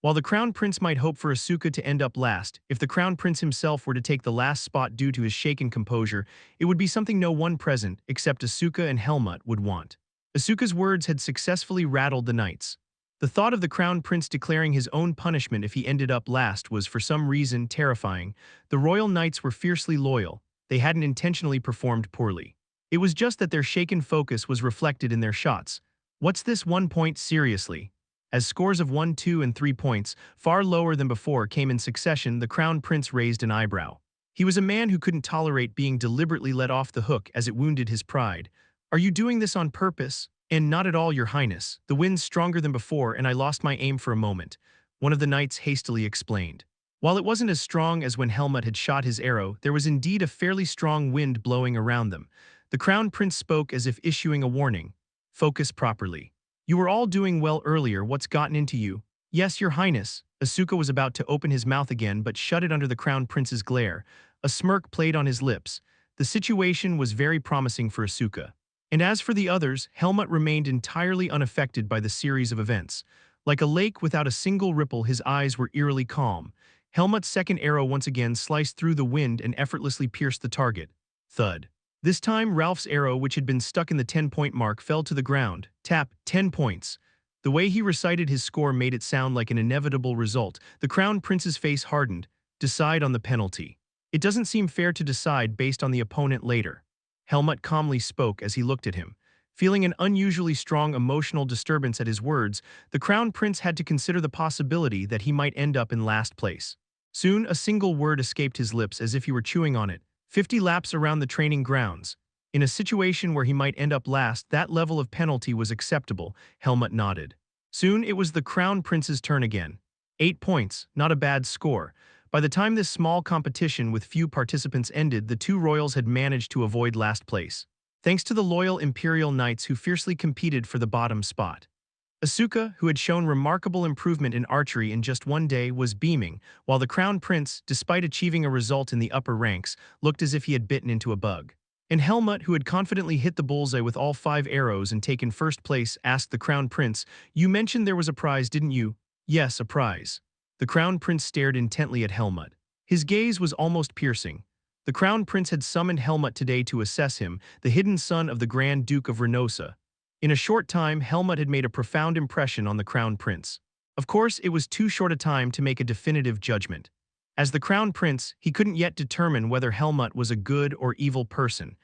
A: While the crown prince might hope for Asuka to end up last, if the crown prince himself were to take the last spot due to his shaken composure, it would be something no one present, except Asuka and Helmut, would want. Asuka's words had successfully rattled the knights. The thought of the crown prince declaring his own punishment if he ended up last was for some reason terrifying. The royal knights were fiercely loyal. They hadn't intentionally performed poorly. It was just that their shaken focus was reflected in their shots. What's this 1 point, seriously? As scores of 1, 2, and 3 points, far lower than before, came in succession, the crown prince raised an eyebrow. He was a man who couldn't tolerate being deliberately let off the hook as it wounded his pride. "Are you doing this on purpose?" "And not at all, your highness. The wind's stronger than before and I lost my aim for a moment," one of the knights hastily explained. While it wasn't as strong as when Helmut had shot his arrow, there was indeed a fairly strong wind blowing around them. The crown prince spoke as if issuing a warning. "Focus properly. You were all doing well earlier, what's gotten into you?" "Yes, your highness." Asuka was about to open his mouth again but shut it under the crown prince's glare. A smirk played on his lips. The situation was very promising for Asuka. And as for the others, Helmut remained entirely unaffected by the series of events. Like a lake without a single ripple, his eyes were eerily calm. Helmut's second arrow once again sliced through the wind and effortlessly pierced the target. Thud. This time, Ralph's arrow, which had been stuck in the 10-point mark, fell to the ground. Tap, 10 points. The way he recited his score made it sound like an inevitable result. The Crown Prince's face hardened. Decide on the penalty. It doesn't seem fair to decide based on the opponent later. Helmut calmly spoke as he looked at him. Feeling an unusually strong emotional disturbance at his words, the Crown Prince had to consider the possibility that he might end up in last place. Soon, a single word escaped his lips as if he were chewing on it. 50 laps around the training grounds. In a situation where he might end up last, that level of penalty was acceptable. Helmut nodded. Soon, it was the Crown Prince's turn again. 8 points, not a bad score. By the time this small competition with few participants ended, the two royals had managed to avoid last place, thanks to the loyal Imperial Knights who fiercely competed for the bottom spot. Asuka, who had shown remarkable improvement in archery in just one day, was beaming, while the Crown Prince, despite achieving a result in the upper ranks, looked as if he had bitten into a bug. And Helmut, who had confidently hit the bullseye with all 5 arrows and taken first place, asked the Crown Prince, "You mentioned there was a prize, didn't you?" "Yes, a prize." The Crown Prince stared intently at Helmut. His gaze was almost piercing. The Crown Prince had summoned Helmut today to assess him, the hidden son of the Grand Duke of Renosa. In a short time, Helmut had made a profound impression on the Crown Prince. Of course, it was too short a time to make a definitive judgment. As the Crown Prince, he couldn't yet determine whether Helmut was a good or evil person.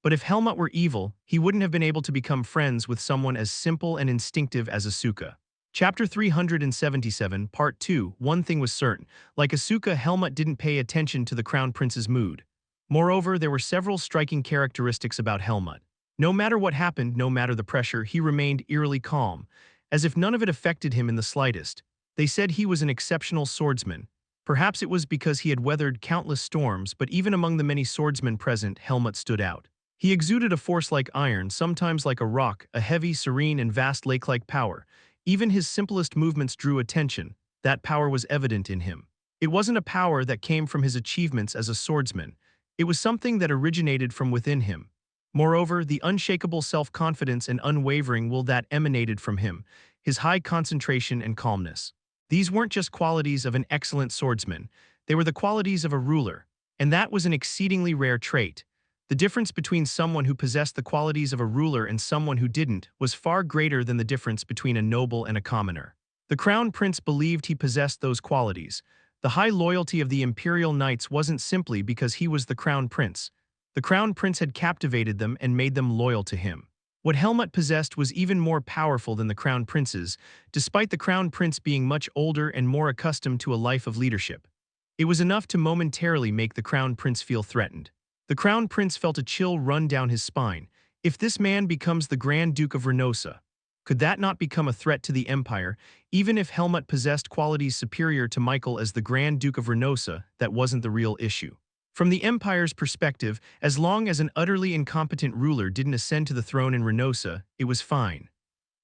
A: But if Helmut were evil, he wouldn't have been able to become friends with someone as simple and instinctive as Asuka. Chapter 377, Part 2. One thing was certain. Like Asuka, Helmut didn't pay attention to the Crown Prince's mood. Moreover, there were several striking characteristics about Helmut. No matter what happened, no matter the pressure, he remained eerily calm, as if none of it affected him in the slightest. They said he was an exceptional swordsman. Perhaps it was because he had weathered countless storms, but even among the many swordsmen present, Helmut stood out. He exuded a force like iron, sometimes like a rock, a heavy, serene, and vast lake-like power. Even his simplest movements drew attention. That power was evident in him. It wasn't a power that came from his achievements as a swordsman. It was something that originated from within him. Moreover, the unshakable self-confidence and unwavering will that emanated from him, his high concentration and calmness. These weren't just qualities of an excellent swordsman, they were the qualities of a ruler, and that was an exceedingly rare trait. The difference between someone who possessed the qualities of a ruler and someone who didn't was far greater than the difference between a noble and a commoner. The Crown Prince believed he possessed those qualities. The high loyalty of the Imperial Knights wasn't simply because he was the Crown Prince. The Crown Prince had captivated them and made them loyal to him. What Helmut possessed was even more powerful than the Crown Prince's, despite the Crown Prince being much older and more accustomed to a life of leadership. It was enough to momentarily make the Crown Prince feel threatened. The Crown Prince felt a chill run down his spine. If this man becomes the Grand Duke of Renosa, could that not become a threat to the Empire? Even if Helmut possessed qualities superior to Michael as the Grand Duke of Renosa, that wasn't the real issue. From the Empire's perspective, as long as an utterly incompetent ruler didn't ascend to the throne in Renosa, it was fine.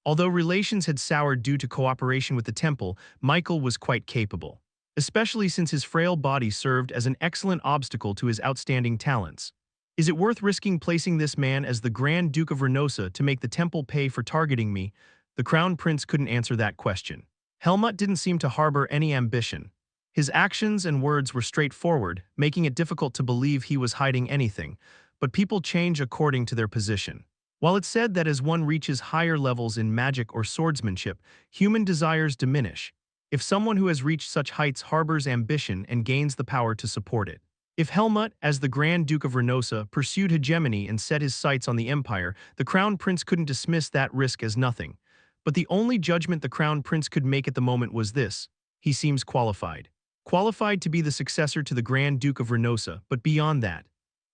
A: Although relations had soured due to cooperation with the Temple, Michael was quite capable, especially since his frail body served as an excellent obstacle to his outstanding talents. Is it worth risking placing this man as the Grand Duke of Renosa to make the Temple pay for targeting me? The Crown Prince couldn't answer that question. Helmut didn't seem to harbor any ambition. His actions and words were straightforward, making it difficult to believe he was hiding anything, but people change according to their position. While it's said that as one reaches higher levels in magic or swordsmanship, human desires diminish. If someone who has reached such heights harbors ambition and gains the power to support it. If Helmut, as the Grand Duke of Renosa, pursued hegemony and set his sights on the Empire, the Crown Prince couldn't dismiss that risk as nothing. But the only judgment the Crown Prince could make at the moment was this: he seems qualified. Qualified to be the successor to the Grand Duke of Renosa, but beyond that,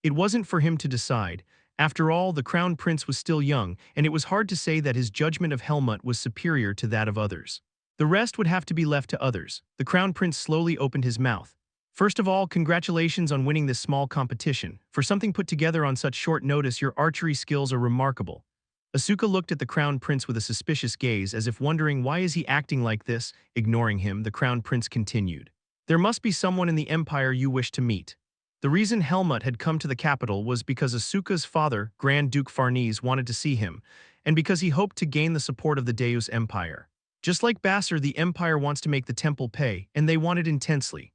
A: it wasn't for him to decide. After all, the Crown Prince was still young, and it was hard to say that his judgment of Helmut was superior to that of others. The rest would have to be left to others. The Crown Prince slowly opened his mouth. First of all, congratulations on winning this small competition. For something put together on such short notice, your archery skills are remarkable. Asuka looked at the Crown Prince with a suspicious gaze, as if wondering why is he acting like this. Ignoring him, the Crown Prince continued. There must be someone in the Empire you wish to meet. The reason Helmut had come to the capital was because Asuka's father, Grand Duke Farnese, wanted to see him, and because he hoped to gain the support of the Deus Empire. Just like Basser, the Empire wants to make the Temple pay, and they want it intensely.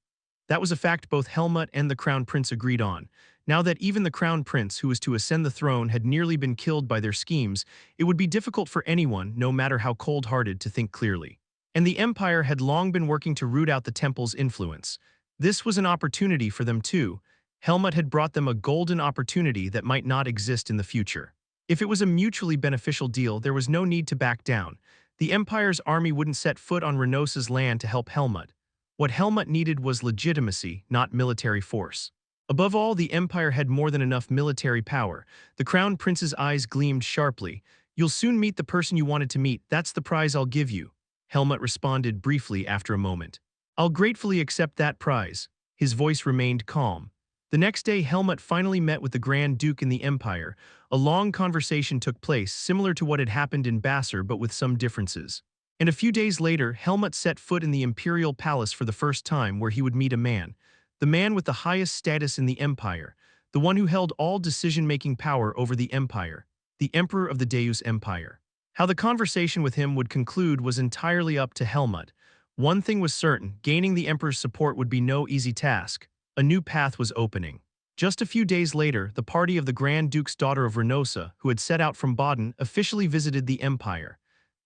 A: That was a fact both Helmut and the Crown Prince agreed on. Now that even the Crown Prince who was to ascend the throne had nearly been killed by their schemes, it would be difficult for anyone, no matter how cold-hearted, to think clearly. And the Empire had long been working to root out the temple's influence. This was an opportunity for them too. Helmut had brought them a golden opportunity that might not exist in the future. If it was a mutually beneficial deal, there was no need to back down. The Empire's army wouldn't set foot on Reynosa's land to help Helmut. What Helmut needed was legitimacy, not military force. Above all, the Empire had more than enough military power. The Crown Prince's eyes gleamed sharply. "You'll soon meet the person you wanted to meet. That's the prize I'll give you." Helmut responded briefly after a moment. "I'll gratefully accept that prize." His voice remained calm. The next day, Helmut finally met with the Grand Duke in the Empire. A long conversation took place, similar to what had happened in Bassar but with some differences. And a few days later, Helmut set foot in the Imperial Palace for the first time, where he would meet a man. The man with the highest status in the Empire. The one who held all decision-making power over the Empire. The Emperor of the Deus Empire. How the conversation with him would conclude was entirely up to Helmut. One thing was certain: gaining the Emperor's support would be no easy task. A new path was opening. Just a few days later, the party of the Grand Duke's daughter of Reynosa, who had set out from Baden, officially visited the Empire.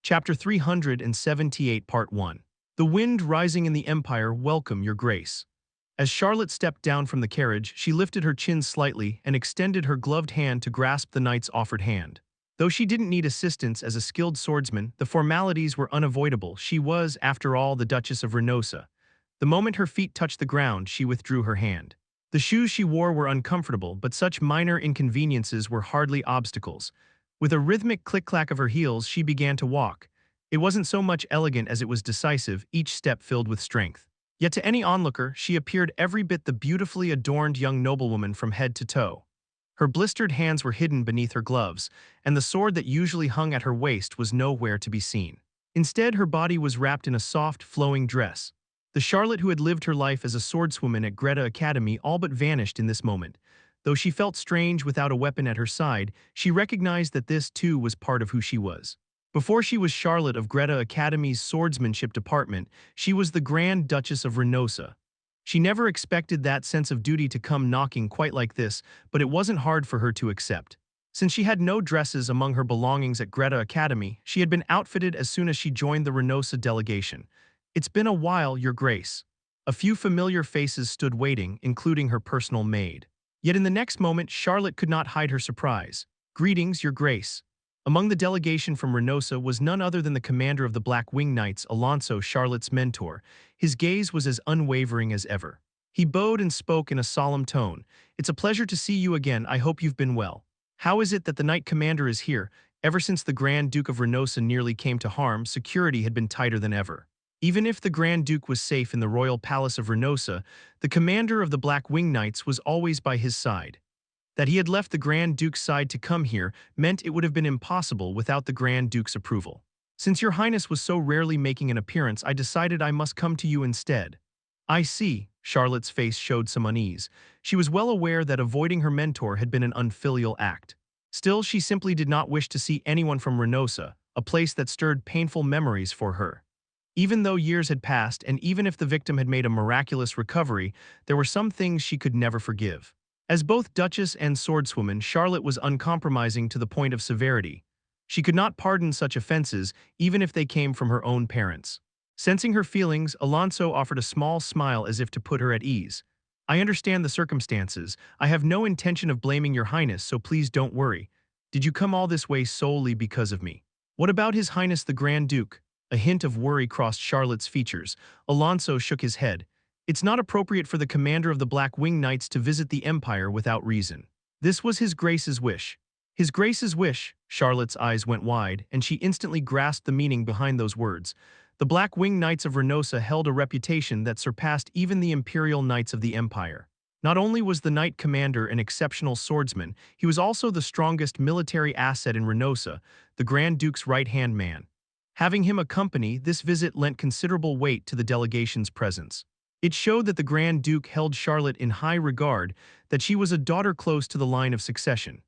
A: Chapter 378, Part 1. The wind rising in the Empire, welcome, Your Grace. As Charlotte stepped down from the carriage, she lifted her chin slightly and extended her gloved hand to grasp the knight's offered hand. Though she didn't need assistance as a skilled swordsman, the formalities were unavoidable. She was, after all, the Duchess of Reynosa. The moment her feet touched the ground, she withdrew her hand. The shoes she wore were uncomfortable, but such minor inconveniences were hardly obstacles. With a rhythmic click-clack of her heels, she began to walk. It wasn't so much elegant as it was decisive, each step filled with strength. Yet to any onlooker, she appeared every bit the beautifully adorned young noblewoman from head to toe. Her blistered hands were hidden beneath her gloves, and the sword that usually hung at her waist was nowhere to be seen. Instead, her body was wrapped in a soft, flowing dress. The Charlotte who had lived her life as a swordswoman at Greta Academy all but vanished in this moment. Though she felt strange without a weapon at her side, she recognized that this, too, was part of who she was. Before she was Charlotte of Greta Academy's swordsmanship department, she was the Grand Duchess of Reynosa. She never expected that sense of duty to come knocking quite like this, but it wasn't hard for her to accept. Since she had no dresses among her belongings at Greta Academy, she had been outfitted as soon as she joined the Reynosa delegation. "It's been a while, Your Grace." A few familiar faces stood waiting, including her personal maid. Yet in the next moment, Charlotte could not hide her surprise. "Greetings, Your Grace." Among the delegation from Reynosa was none other than the commander of the Black Wing Knights, Alonso, Charlotte's mentor. His gaze was as unwavering as ever. He bowed and spoke in a solemn tone. "It's a pleasure to see you again. I hope you've been well. How is it that the Knight Commander is here?" Ever since the Grand Duke of Reynosa nearly came to harm, security had been tighter than ever. Even if the Grand Duke was safe in the royal palace of Reynosa, the commander of the Black Wing Knights was always by his side. That he had left the Grand Duke's side to come here meant it would have been impossible without the Grand Duke's approval. "Since Your Highness was so rarely making an appearance, I decided I must come to you instead." "I see." Charlotte's face showed some unease. She was well aware that avoiding her mentor had been an unfilial act. Still, she simply did not wish to see anyone from Reynosa, a place that stirred painful memories for her. Even though years had passed, and even if the victim had made a miraculous recovery, there were some things she could never forgive. As both Duchess and swordswoman, Charlotte was uncompromising to the point of severity. She could not pardon such offenses, even if they came from her own parents. Sensing her feelings, Alonso offered a small smile as if to put her at ease. "I understand the circumstances. I have no intention of blaming Your Highness, so please don't worry. Did you come all this way solely because of me?" "What about His Highness the Grand Duke?" A hint of worry crossed Charlotte's features. Alonso shook his head. "It's not appropriate for the commander of the Black Wing Knights to visit the Empire without reason. This was His Grace's wish." "His Grace's wish?" Charlotte's eyes went wide, and she instantly grasped the meaning behind those words. The Black Wing Knights of Reynosa held a reputation that surpassed even the Imperial Knights of the Empire. Not only was the Knight Commander an exceptional swordsman, he was also the strongest military asset in Reynosa, the Grand Duke's right-hand man. Having him accompany, this visit lent considerable weight to the delegation's presence. It showed that the Grand Duke held Charlotte in high regard, that she was a daughter close to the line of succession.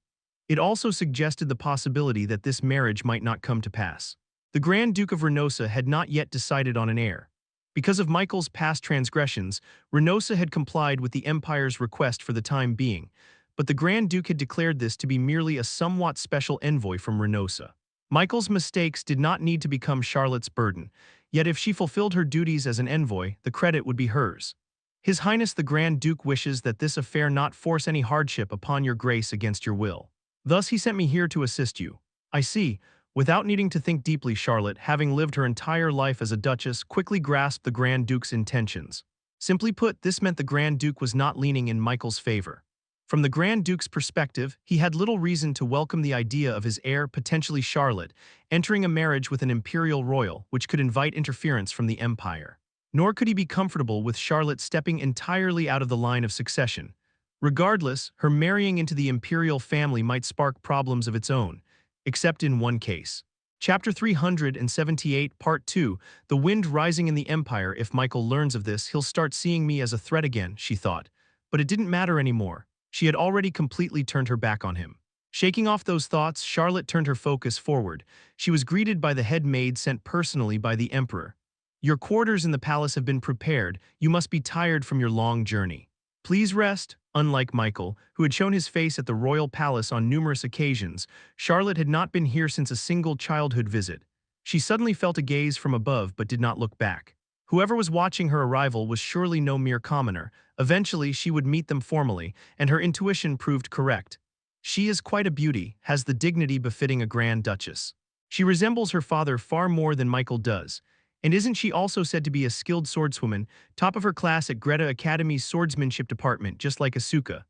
A: It also suggested the possibility that this marriage might not come to pass. The Grand Duke of Reynosa had not yet decided on an heir. Because of Michael's past transgressions, Renosa had complied with the Empire's request for the time being, but the Grand Duke had declared this to be merely a somewhat special envoy from Renosa. Michael's mistakes did not need to become Charlotte's burden, yet if she fulfilled her duties as an envoy, the credit would be hers. His Highness the Grand Duke wishes that this affair not force any hardship upon your grace against your will. Thus he sent me here to assist you. I see. Without needing to think deeply, Charlotte, having lived her entire life as a duchess, quickly grasped the Grand Duke's intentions. Simply put, this meant the Grand Duke was not leaning in Michael's favor. From the Grand Duke's perspective, he had little reason to welcome the idea of his heir, potentially Charlotte, entering a marriage with an imperial royal, which could invite interference from the Empire. Nor could he be comfortable with Charlotte stepping entirely out of the line of succession. Regardless, her marrying into the imperial family might spark problems of its own, except in one case. Chapter 378, Part 2, The Wind Rising in the Empire. If Michael learns of this, he'll start seeing me as a threat again, she thought. But it didn't matter anymore. She had already completely turned her back on him. Shaking off those thoughts, Charlotte turned her focus forward. She was greeted by the head maid sent personally by the Emperor. Your quarters in the palace have been prepared. You must be tired from your long journey. Please rest. Unlike Michael, who had shown his face at the royal palace on numerous occasions, Charlotte had not been here since a single childhood visit. She suddenly felt a gaze from above but did not look back. Whoever was watching her arrival was surely no mere commoner. Eventually, she would meet them formally, and her intuition proved correct. She is quite a beauty, has the dignity befitting a Grand Duchess. She resembles her father far more than Michael does. And isn't she also said to be a skilled swordswoman, top of her class at Greta Academy's swordsmanship department, just like Asuka?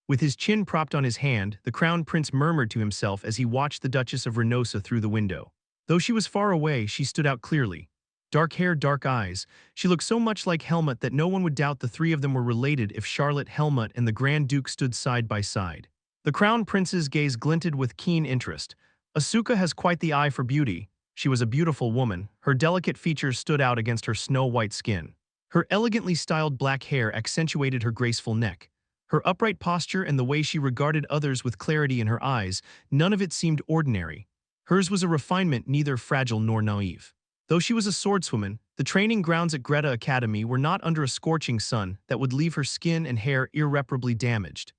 A: With his chin propped on his hand, the Crown Prince murmured to himself as he watched the Duchess of Renosa through the window. Though she was far away, she stood out clearly. Dark hair, dark eyes. She looked so much like Helmut that no one would doubt the three of them were related if Charlotte, Helmut, and the Grand Duke stood side by side. The Crown Prince's gaze glinted with keen interest. Asuka has quite the eye for beauty. She was a beautiful woman. Her delicate features stood out against her snow-white skin. Her elegantly styled black hair accentuated her graceful neck. Her upright posture and the way she regarded others with clarity in her eyes, none of it seemed ordinary. Hers was a refinement neither fragile nor naive. Though she was a swordswoman, the training grounds at Greta Academy were not under a scorching sun that would leave her skin and hair irreparably damaged.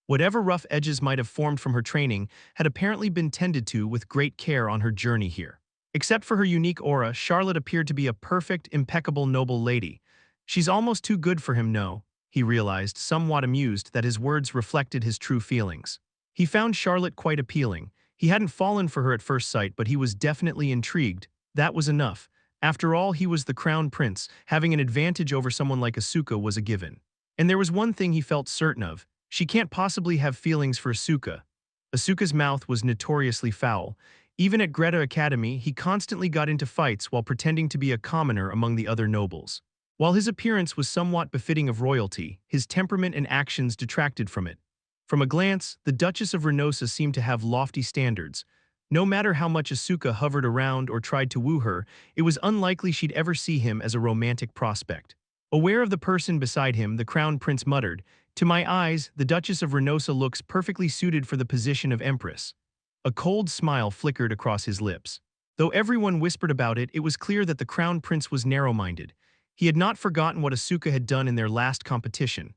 A: Whatever rough edges might have formed from her training had apparently been tended to with great care on her journey here. Except for her unique aura, Charlotte appeared to be a perfect, impeccable, noble lady. She's almost too good for him, no, he realized, somewhat amused that his words reflected his true feelings. He found Charlotte quite appealing. He hadn't fallen for her at first sight, but he was definitely intrigued. That was enough. After all, he was the Crown Prince. Having an advantage over someone like Asuka was a given. And there was one thing he felt certain of. She can't possibly have feelings for Asuka. Asuka's mouth was notoriously foul. Even at Greta Academy, he constantly got into fights while pretending to be a commoner among the other nobles. While his appearance was somewhat befitting of royalty, his temperament and actions detracted from it. From a glance, the Duchess of Renosa seemed to have lofty standards. No matter how much Asuka hovered around or tried to woo her, it was unlikely she'd ever see him as a romantic prospect. Aware of the person beside him, the Crown Prince muttered, "To my eyes, the Duchess of Renosa looks perfectly suited for the position of Empress." A cold smile flickered across his lips. Though everyone whispered about it, it was clear that the Crown Prince was narrow-minded. He had not forgotten what Asuka had done in their last competition.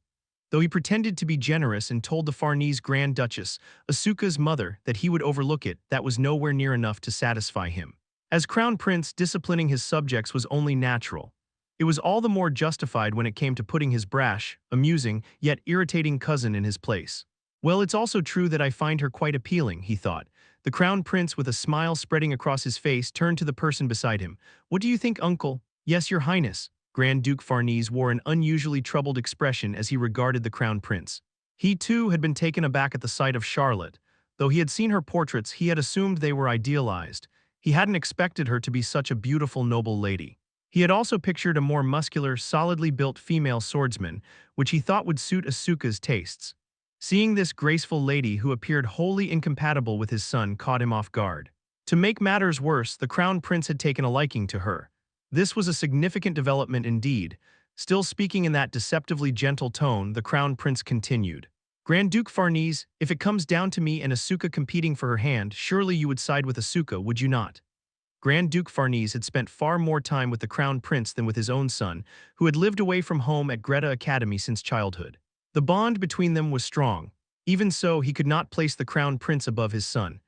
A: Though he pretended to be generous and told the Farnese Grand Duchess, Asuka's mother, that he would overlook it, that was nowhere near enough to satisfy him. As Crown Prince, disciplining his subjects was only natural. It was all the more justified when it came to putting his brash, amusing, yet irritating cousin in his place. Well, it's also true that I find her quite appealing, he thought. The Crown Prince, with a smile spreading across his face, turned to the person beside him. "What do you think, uncle?" "Yes, your highness." Grand Duke Farnese wore an unusually troubled expression as he regarded the Crown Prince. He, too, had been taken aback at the sight of Charlotte. Though he had seen her portraits, he had assumed they were idealized. He hadn't expected her to be such a beautiful, noble lady. He had also pictured a more muscular, solidly built female swordsman, which he thought would suit Asuka's tastes. Seeing this graceful lady who appeared wholly incompatible with his son caught him off guard. To make matters worse, the Crown Prince had taken a liking to her. This was a significant development indeed. Still speaking in that deceptively gentle tone, the Crown Prince continued. "Grand Duke Farnese, if it comes down to me and Asuka competing for her hand, surely you would side with Asuka, would you not?" Grand Duke Farnese had spent far more time with the Crown Prince than with his own son, who had lived away from home at Greta Academy since childhood. The bond between them was strong. Even so, he could not place the Crown Prince above his son.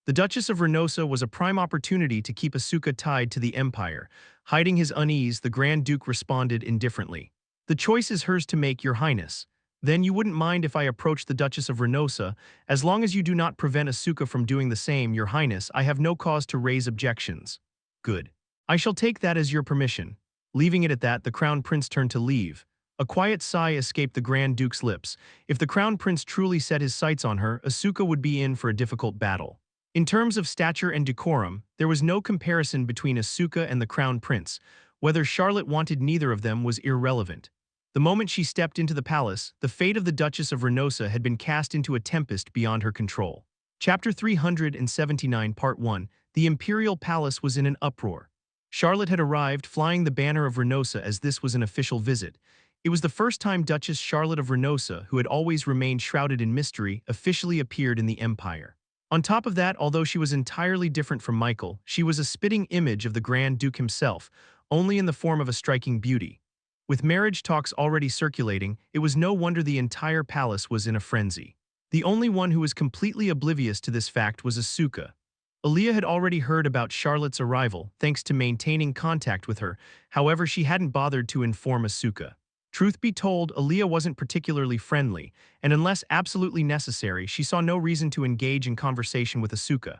A: The Duchess of Renosa was a prime opportunity to keep Asuka tied to the Empire. Hiding his unease, the Grand Duke responded indifferently. "The choice is hers to make, Your Highness. Then you wouldn't mind if I approached the Duchess of Renosa, as long as you do not prevent Asuka from doing the same, Your Highness. I have no cause to raise objections." "Good. I shall take that as your permission." Leaving it at that, the Crown Prince turned to leave. A quiet sigh escaped the Grand Duke's lips. If the Crown Prince truly set his sights on her, Asuka would be in for a difficult battle. In terms of stature and decorum, there was no comparison between Asuka and the Crown Prince. Whether Charlotte wanted neither of them was irrelevant. The moment she stepped into the palace, the fate of the Duchess of Renosa had been cast into a tempest beyond her control. Chapter 379 Part 1. The Imperial Palace was in an uproar. Charlotte had arrived, flying the banner of Renosa as this was an official visit. It was the first time Duchess Charlotte of Renosa, who had always remained shrouded in mystery, officially appeared in the Empire. On top of that, although she was entirely different from Michael, she was a spitting image of the Grand Duke himself, only in the form of a striking beauty. With marriage talks already circulating, it was no wonder the entire palace was in a frenzy. The only one who was completely oblivious to this fact was Asuka. Aaliyah had already heard about Charlotte's arrival, thanks to maintaining contact with her. However, she hadn't bothered to inform Asuka. Truth be told, Aaliyah wasn't particularly friendly, and unless absolutely necessary, she saw no reason to engage in conversation with Asuka.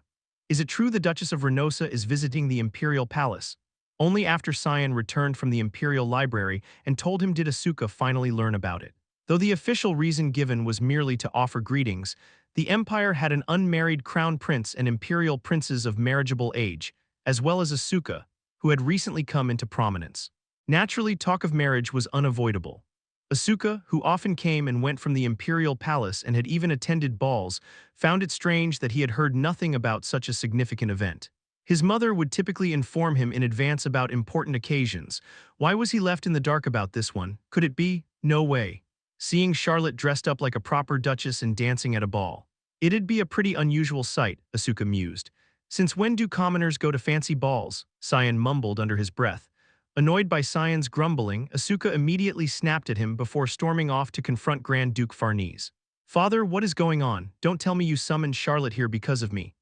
A: "Is it true the Duchess of Renosa is visiting the Imperial Palace?" Only after Cyan returned from the Imperial Library and told him did Asuka finally learn about it. Though the official reason given was merely to offer greetings, the Empire had an unmarried Crown Prince and Imperial Princes of marriageable age, as well as Asuka, who had recently come into prominence. Naturally, talk of marriage was unavoidable. Asuka, who often came and went from the Imperial Palace and had even attended balls, found it strange that he had heard nothing about such a significant event. His mother would typically inform him in advance about important occasions. Why was he left in the dark about this one? Could it be? No way. Seeing Charlotte dressed up like a proper duchess and dancing at a ball. It'd be a pretty unusual sight, Asuka mused. Since when do commoners go to fancy balls? Cyan mumbled under his breath. Annoyed by Cyan's grumbling, Asuka immediately snapped at him before storming off to confront Grand Duke Farnese. "Father, what is going on? Don't tell me you summoned Charlotte here because of me."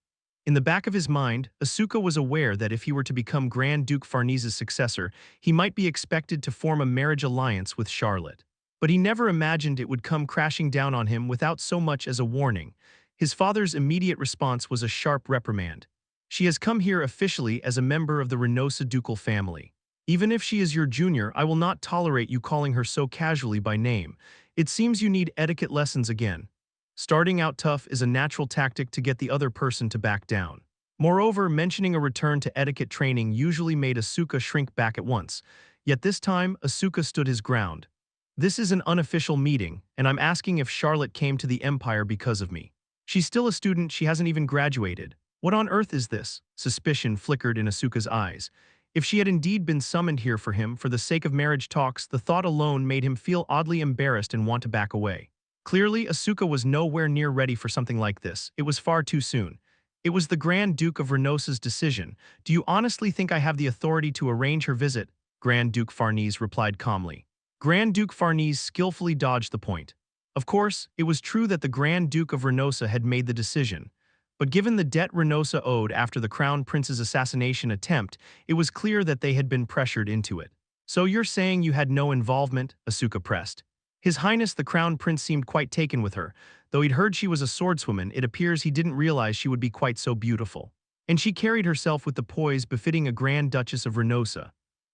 A: In the back of his mind, Asuka was aware that if he were to become Grand Duke Farnese's successor, he might be expected to form a marriage alliance with Charlotte. But he never imagined it would come crashing down on him without so much as a warning. His father's immediate response was a sharp reprimand. "She has come here officially as a member of the Renosa ducal family. Even if she is your junior, I will not tolerate you calling her so casually by name. It seems you need etiquette lessons again." Starting out tough is a natural tactic to get the other person to back down. Moreover, mentioning a return to etiquette training usually made Asuka shrink back at once. Yet this time, Asuka stood his ground. "This is an unofficial meeting, and I'm asking if Charlotte came to the Empire because of me. She's still a student, she hasn't even graduated. What on earth is this?" Suspicion flickered in Asuka's eyes. If she had indeed been summoned here for him for the sake of marriage talks, the thought alone made him feel oddly embarrassed and want to back away. Clearly, Asuka was nowhere near ready for something like this. It was far too soon. "It was the Grand Duke of Renosa's decision. Do you honestly think I have the authority to arrange her visit?" Grand Duke Farnese replied calmly. Grand Duke Farnese skillfully dodged the point. Of course, it was true that the Grand Duke of Renosa had made the decision. But given the debt Renosa owed after the Crown Prince's assassination attempt, it was clear that they had been pressured into it. "So you're saying you had no involvement?" Asuka pressed. His Highness the Crown Prince seemed quite taken with her. Though he'd heard she was a swordswoman, it appears he didn't realize she would be quite so beautiful. And she carried herself with the poise befitting a Grand Duchess of Renosa.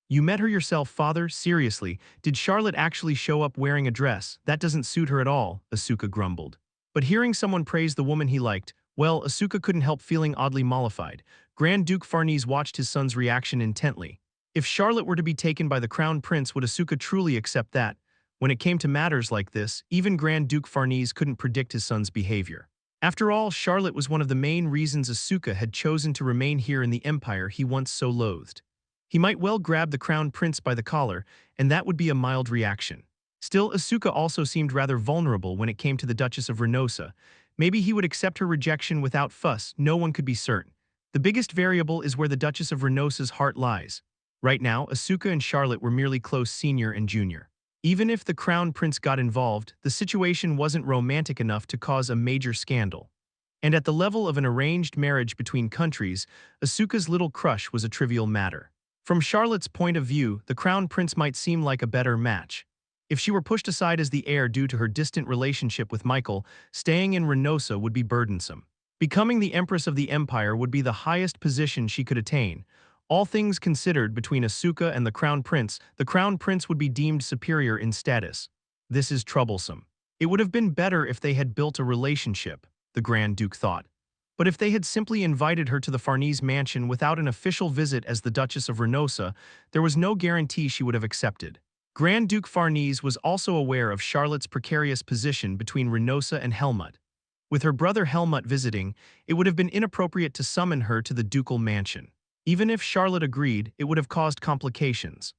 A: "You met her yourself, father? Seriously, did Charlotte actually show up wearing a dress? That doesn't suit her at all," Asuka grumbled. But hearing someone praise the woman he liked, well, Asuka couldn't help feeling oddly mollified. Grand Duke Farnese watched his son's reaction intently. If Charlotte were to be taken by the Crown Prince, would Asuka truly accept that? When it came to matters like this, even Grand Duke Farnese couldn't predict his son's behavior. After all, Charlotte was one of the main reasons Asuka had chosen to remain here in the Empire he once so loathed. He might well grab the Crown Prince by the collar, and that would be a mild reaction. Still, Asuka also seemed rather vulnerable when it came to the Duchess of Renosa. Maybe he would accept her rejection without fuss, no one could be certain. The biggest variable is where the Duchess of Renosa's heart lies. Right now, Asuka and Charlotte were merely close senior and junior. Even if the Crown Prince got involved, the situation wasn't romantic enough to cause a major scandal. And at the level of an arranged marriage between countries, Asuka's little crush was a trivial matter. From Charlotte's point of view, the Crown Prince might seem like a better match. If she were pushed aside as the heir due to her distant relationship with Michael, staying in Renosa would be burdensome. Becoming the Empress of the Empire would be the highest position she could attain. All things considered, between Asuka and the Crown Prince would be deemed superior in status. This is troublesome. It would have been better if they had built a relationship, the Grand Duke thought. But if they had simply invited her to the Farnese mansion without an official visit as the Duchess of Renosa, there was no guarantee she would have accepted. Grand Duke Farnese was also aware of Charlotte's precarious position between Renosa and Helmut. With her brother Helmut visiting, it would have been inappropriate to summon her to the ducal mansion. Even if Charlotte agreed, it would have caused complications.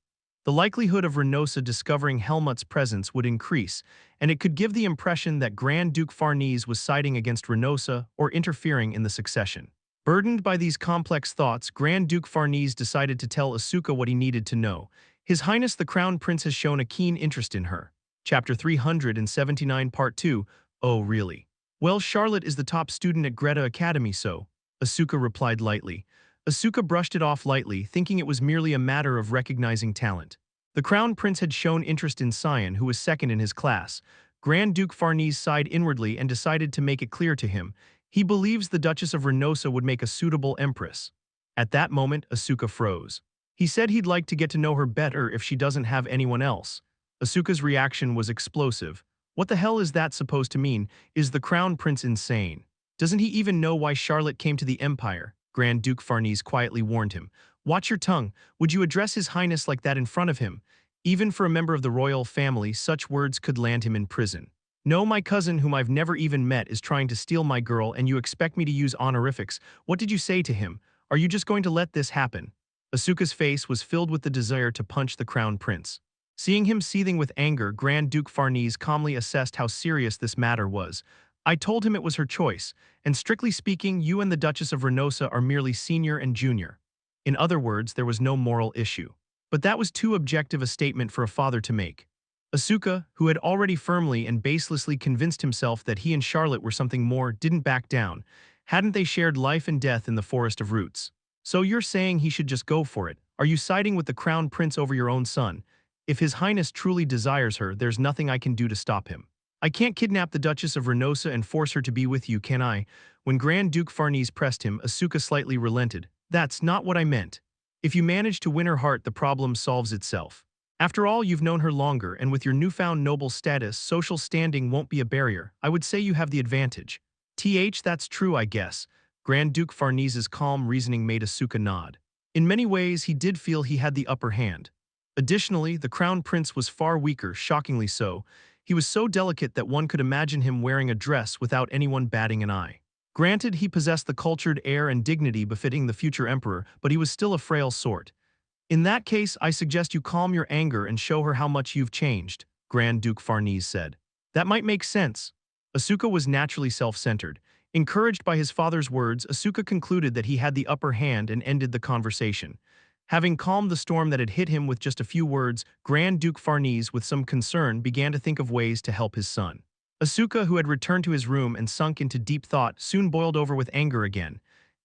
A: The likelihood of Renosa discovering Helmut's presence would increase, and it could give the impression that Grand Duke Farnese was siding against Renosa or interfering in the succession. Burdened by these complex thoughts, Grand Duke Farnese decided to tell Asuka what he needed to know. His Highness the Crown Prince has shown a keen interest in her. Chapter 379 Part 2. Oh, really? Well, Charlotte is the top student at Greta Academy, so, Asuka replied lightly. Asuka brushed it off lightly, thinking it was merely a matter of recognizing talent. The Crown Prince had shown interest in Sion, who was second in his class. Grand Duke Farnese sighed inwardly and decided to make it clear to him. He believes the Duchess of Renosa would make a suitable empress. At that moment, Asuka froze. He said he'd like to get to know her better if she doesn't have anyone else. Asuka's reaction was explosive. What the hell is that supposed to mean? Is the Crown Prince insane? Doesn't he even know why Charlotte came to the Empire? Grand Duke Farnese quietly warned him. Watch your tongue. Would you address His Highness like that in front of him? Even for a member of the royal family, such words could land him in prison. No, my cousin, whom I've never even met, is trying to steal my girl, and you expect me to use honorifics. What did you say to him? Are you just going to let this happen? Asuka's face was filled with the desire to punch the Crown Prince. Seeing him seething with anger, Grand Duke Farnese calmly assessed how serious this matter was. I told him it was her choice, and strictly speaking, you and the Duchess of Renosa are merely senior and junior. In other words, there was no moral issue. But that was too objective a statement for a father to make. Asuka, who had already firmly and baselessly convinced himself that he and Charlotte were something more, didn't back down. Hadn't they shared life and death in the Forest of Roots? So you're saying he should just go for it? Are you siding with the Crown Prince over your own son? If His Highness truly desires her, there's nothing I can do to stop him. I can't kidnap the Duchess of Renosa and force her to be with you, can I? When Grand Duke Farnese pressed him, Asuka slightly relented. That's not what I meant. If you manage to win her heart, the problem solves itself. After all, you've known her longer, and with your newfound noble status, social standing won't be a barrier. I would say you have the advantage. That's true, I guess. Grand Duke Farnese's calm reasoning made Asuka nod. In many ways, he did feel he had the upper hand. Additionally, the Crown Prince was far weaker, shockingly so. He was so delicate that one could imagine him wearing a dress without anyone batting an eye. Granted, he possessed the cultured air and dignity befitting the future emperor, but he was still a frail sort. In that case, I suggest you calm your anger and show her how much you've changed, Grand Duke Farnese said. That might make sense. Asuka was naturally self-centered. Encouraged by his father's words, Asuka concluded that he had the upper hand and ended the conversation. Having calmed the storm that had hit him with just a few words, Grand Duke Farnese, with some concern, began to think of ways to help his son. Asuka, who had returned to his room and sunk into deep thought, soon boiled over with anger again.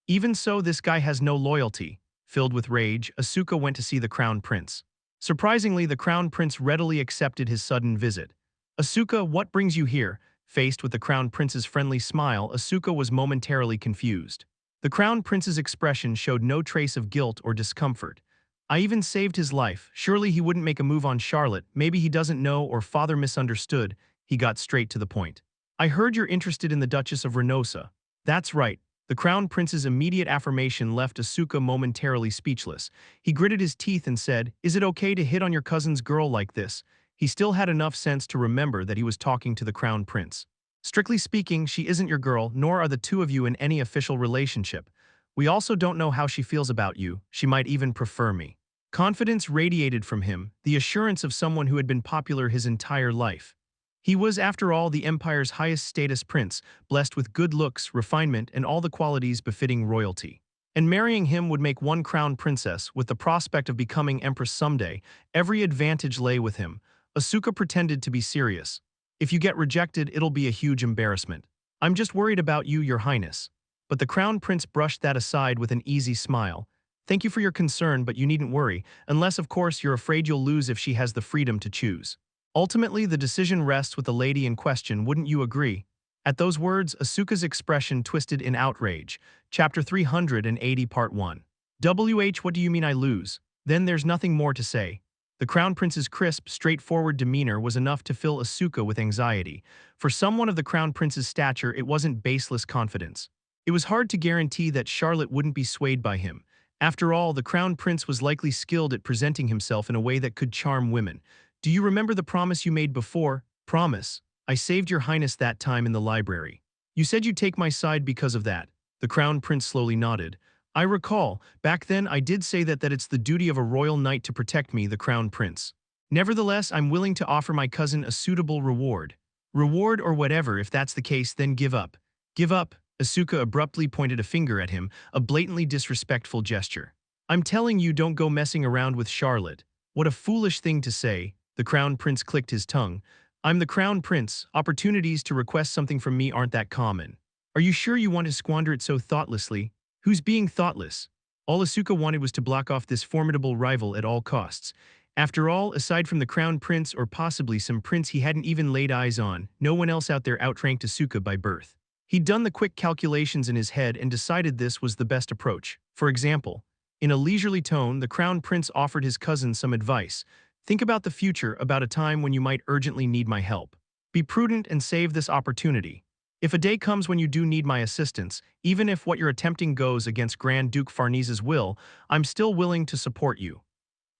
A: Even so, this guy has no loyalty. Filled with rage, Asuka went to see the Crown Prince. Surprisingly, the Crown Prince readily accepted his sudden visit. Asuka, what brings you here? Faced with the Crown Prince's friendly smile, Asuka was momentarily confused. The Crown Prince's expression showed no trace of guilt or discomfort. I even saved his life. Surely he wouldn't make a move on Charlotte. Maybe he doesn't know or father misunderstood. He got straight to the point. I heard you're interested in the Duchess of Renosa. That's right. The Crown Prince's immediate affirmation left Asuka momentarily speechless. He gritted his teeth and said, Is it okay to hit on your cousin's girl like this? He still had enough sense to remember that he was talking to the Crown Prince. Strictly speaking, she isn't your girl, nor are the two of you in any official relationship. We also don't know how she feels about you. She might even prefer me. Confidence radiated from him, the assurance of someone who had been popular his entire life. He was, after all, the Empire's highest status prince, blessed with good looks, refinement, and all the qualities befitting royalty. And marrying him would make one crown princess, with the prospect of becoming empress someday. Every advantage lay with him. Asuka pretended to be serious. If you get rejected, it'll be a huge embarrassment. I'm just worried about you, your highness. But the crown prince brushed that aside with an easy smile. Thank you for your concern, but you needn't worry, unless of course you're afraid you'll lose if she has the freedom to choose. Ultimately, the decision rests with the lady in question, wouldn't you agree? At those words, Asuka's expression twisted in outrage. Chapter 380, Part 1. What do you mean I lose? Then there's nothing more to say. The Crown Prince's crisp, straightforward demeanor was enough to fill Asuka with anxiety. For someone of the Crown Prince's stature, it wasn't baseless confidence. It was hard to guarantee that Charlotte wouldn't be swayed by him. After all, the Crown Prince was likely skilled at presenting himself in a way that could charm women. Do you remember the promise you made before? Promise. I saved your highness that time in the library. You said you'd take my side because of that. The Crown Prince slowly nodded. I recall, back then I did say that it's the duty of a royal knight to protect me, the Crown Prince. Nevertheless, I'm willing to offer my cousin a suitable reward. Reward or whatever, if that's the case, then give up. Give up? Asuka abruptly pointed a finger at him, a blatantly disrespectful gesture. I'm telling you, don't go messing around with Charlotte. What a foolish thing to say. The Crown Prince clicked his tongue. I'm the Crown Prince. Opportunities to request something from me aren't that common. Are you sure you want to squander it so thoughtlessly? Who's being thoughtless? All Asuka wanted was to block off this formidable rival at all costs. After all, aside from the Crown Prince or possibly some prince he hadn't even laid eyes on, no one else out there outranked Asuka by birth. He'd done the quick calculations in his head and decided this was the best approach. For example, in a leisurely tone, the Crown Prince offered his cousin some advice. Think about the future, about a time when you might urgently need my help. Be prudent and save this opportunity. If a day comes when you do need my assistance, even if what you're attempting goes against Grand Duke Farnese's will, I'm still willing to support you.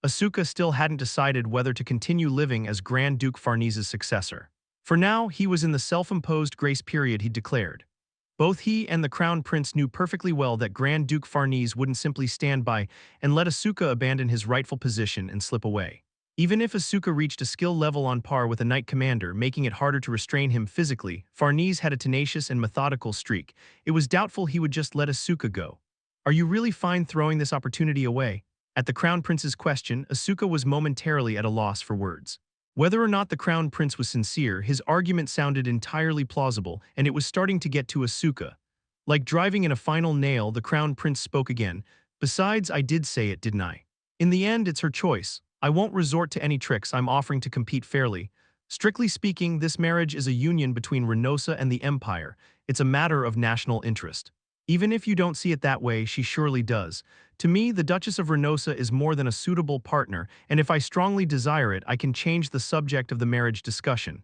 A: Asuka still hadn't decided whether to continue living as Grand Duke Farnese's successor. For now, he was in the self-imposed grace period he'd declared. Both he and the Crown Prince knew perfectly well that Grand Duke Farnese wouldn't simply stand by and let Asuka abandon his rightful position and slip away. Even if Asuka reached a skill level on par with a Knight Commander, making it harder to restrain him physically, Farnese had a tenacious and methodical streak. It was doubtful he would just let Asuka go. Are you really fine throwing this opportunity away? At the Crown Prince's question, Asuka was momentarily at a loss for words. Whether or not the Crown Prince was sincere, his argument sounded entirely plausible, and it was starting to get to Asuka. Like driving in a final nail, the Crown Prince spoke again. Besides, I did say it, didn't I? In the end, it's her choice. I won't resort to any tricks. I'm offering to compete fairly. Strictly speaking, this marriage is a union between Renosa and the Empire. It's a matter of national interest. Even if you don't see it that way, she surely does. To me, the Duchess of Renosa is more than a suitable partner, and if I strongly desire it, I can change the subject of the marriage discussion.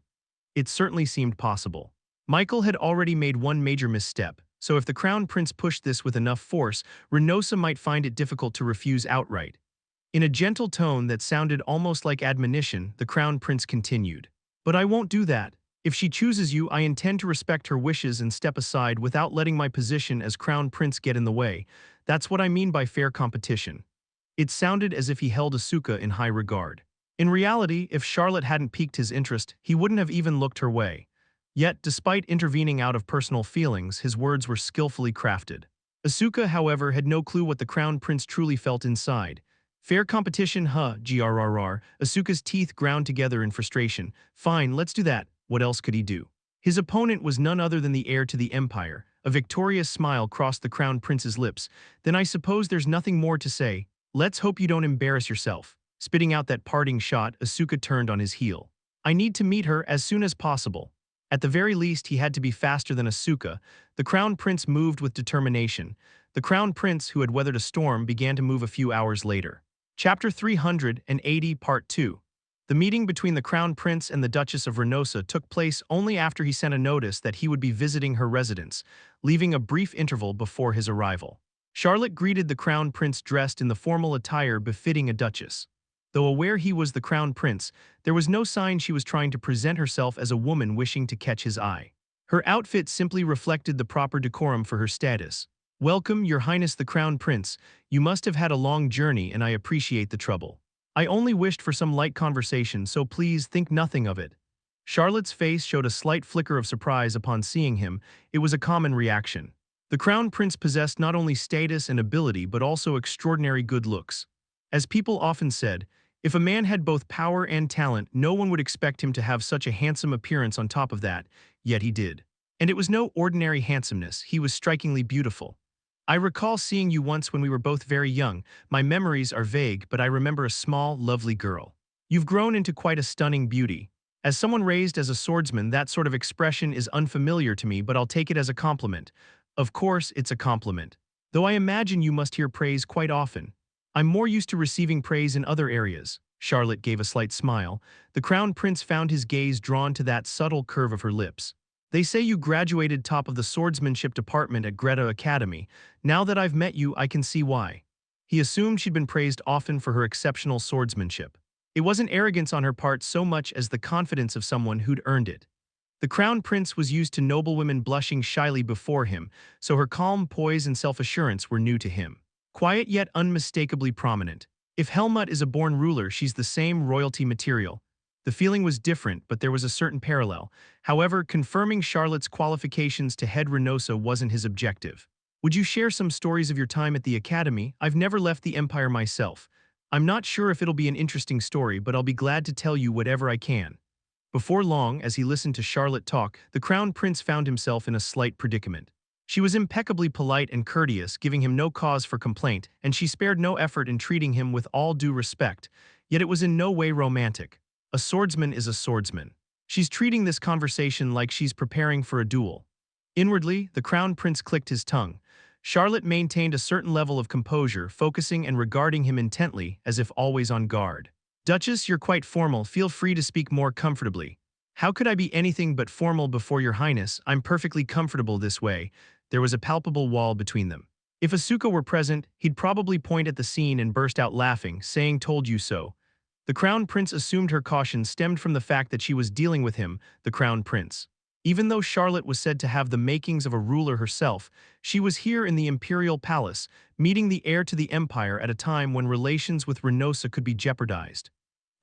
A: It certainly seemed possible. Michael had already made one major misstep, so if the Crown Prince pushed this with enough force, Renosa might find it difficult to refuse outright. In a gentle tone that sounded almost like admonition, the Crown Prince continued. But I won't do that. If she chooses you, I intend to respect her wishes and step aside without letting my position as Crown Prince get in the way. That's what I mean by fair competition. It sounded as if he held Asuka in high regard. In reality, if Charlotte hadn't piqued his interest, he wouldn't have even looked her way. Yet, despite intervening out of personal feelings, his words were skillfully crafted. Asuka, however, had no clue what the Crown Prince truly felt inside. Fair competition, huh, grrr. Asuka's teeth ground together in frustration. Fine, let's do that. What else could he do? His opponent was none other than the heir to the Empire. A victorious smile crossed the Crown Prince's lips. Then I suppose there's nothing more to say. Let's hope you don't embarrass yourself. Spitting out that parting shot, Asuka turned on his heel. I need to meet her as soon as possible. At the very least, he had to be faster than Asuka. The Crown Prince moved with determination. The Crown Prince, who had weathered a storm, began to move a few hours later. Chapter 380, Part 2. The meeting between the Crown Prince and the Duchess of Renosa took place only after he sent a notice that he would be visiting her residence, leaving a brief interval before his arrival. Charlotte greeted the Crown Prince dressed in the formal attire befitting a duchess. Though aware he was the Crown Prince, there was no sign she was trying to present herself as a woman wishing to catch his eye. Her outfit simply reflected the proper decorum for her status. Welcome, Your Highness the Crown Prince. You must have had a long journey and I appreciate the trouble. I only wished for some light conversation, so please think nothing of it. Charlotte's face showed a slight flicker of surprise upon seeing him. It was a common reaction. The crown prince possessed not only status and ability but also extraordinary good looks. As people often said, if a man had both power and talent, no one would expect him to have such a handsome appearance on top of that, yet he did. And it was no ordinary handsomeness, he was strikingly beautiful. I recall seeing you once when we were both very young. My memories are vague, but I remember a small, lovely girl. You've grown into quite a stunning beauty. As someone raised as a swordsman, that sort of expression is unfamiliar to me, but I'll take it as a compliment. Of course, it's a compliment. Though I imagine you must hear praise quite often. I'm more used to receiving praise in other areas. Charlotte gave a slight smile. The crown prince found his gaze drawn to that subtle curve of her lips. They say you graduated top of the swordsmanship department at Greta Academy. Now that I've met you, I can see why. He assumed she'd been praised often for her exceptional swordsmanship. It wasn't arrogance on her part so much as the confidence of someone who'd earned it. The crown prince was used to noblewomen blushing shyly before him, so her calm poise and self-assurance were new to him. Quiet yet unmistakably prominent. If Helmut is a born ruler, she's the same royalty material. The feeling was different, but there was a certain parallel. However, confirming Charlotte's qualifications to head Reynosa wasn't his objective. Would you share some stories of your time at the academy? I've never left the Empire myself. I'm not sure if it'll be an interesting story, but I'll be glad to tell you whatever I can. Before long, as he listened to Charlotte talk, the crown prince found himself in a slight predicament. She was impeccably polite and courteous, giving him no cause for complaint, and she spared no effort in treating him with all due respect, yet it was in no way romantic. A swordsman is a swordsman. She's treating this conversation like she's preparing for a duel. Inwardly, the crown prince clicked his tongue. Charlotte maintained a certain level of composure, focusing and regarding him intently, as if always on guard. Duchess, you're quite formal, feel free to speak more comfortably. How could I be anything but formal before your highness? I'm perfectly comfortable this way. There was a palpable wall between them. If Asuka were present, he'd probably point at the scene and burst out laughing, saying told you so. The crown prince assumed her caution stemmed from the fact that she was dealing with him, the crown prince. Even though Charlotte was said to have the makings of a ruler herself, she was here in the imperial palace, meeting the heir to the empire at a time when relations with Reynosa could be jeopardized.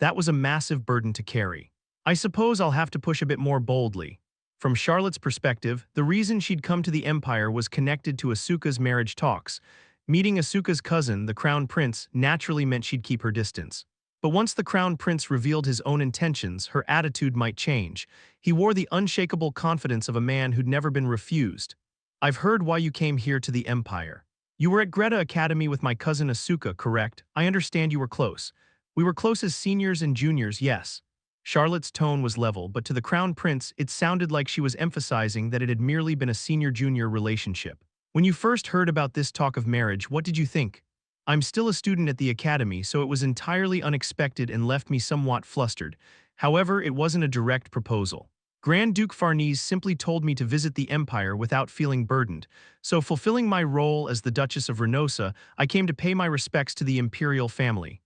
A: That was a massive burden to carry. I suppose I'll have to push a bit more boldly. From Charlotte's perspective, the reason she'd come to the empire was connected to Asuka's marriage talks. Meeting Asuka's cousin, the crown prince, naturally meant she'd keep her distance. But once the crown prince revealed his own intentions, her attitude might change. He wore the unshakable confidence of a man who'd never been refused. I've heard why you came here to the empire. You were at Greta Academy with my cousin Asuka, correct? I understand you were close. We were close as seniors and juniors, yes. Charlotte's tone was level, but to the crown prince, it sounded like she was emphasizing that it had merely been a senior-junior relationship. When you first heard about this talk of marriage, what did you think? I'm still a student at the academy, so it was entirely unexpected and left me somewhat flustered. However, it wasn't a direct proposal. Grand Duke Farnese simply told me to visit the empire without feeling burdened, so fulfilling my role as the Duchess of Reynosa, I came to pay my respects to the imperial family.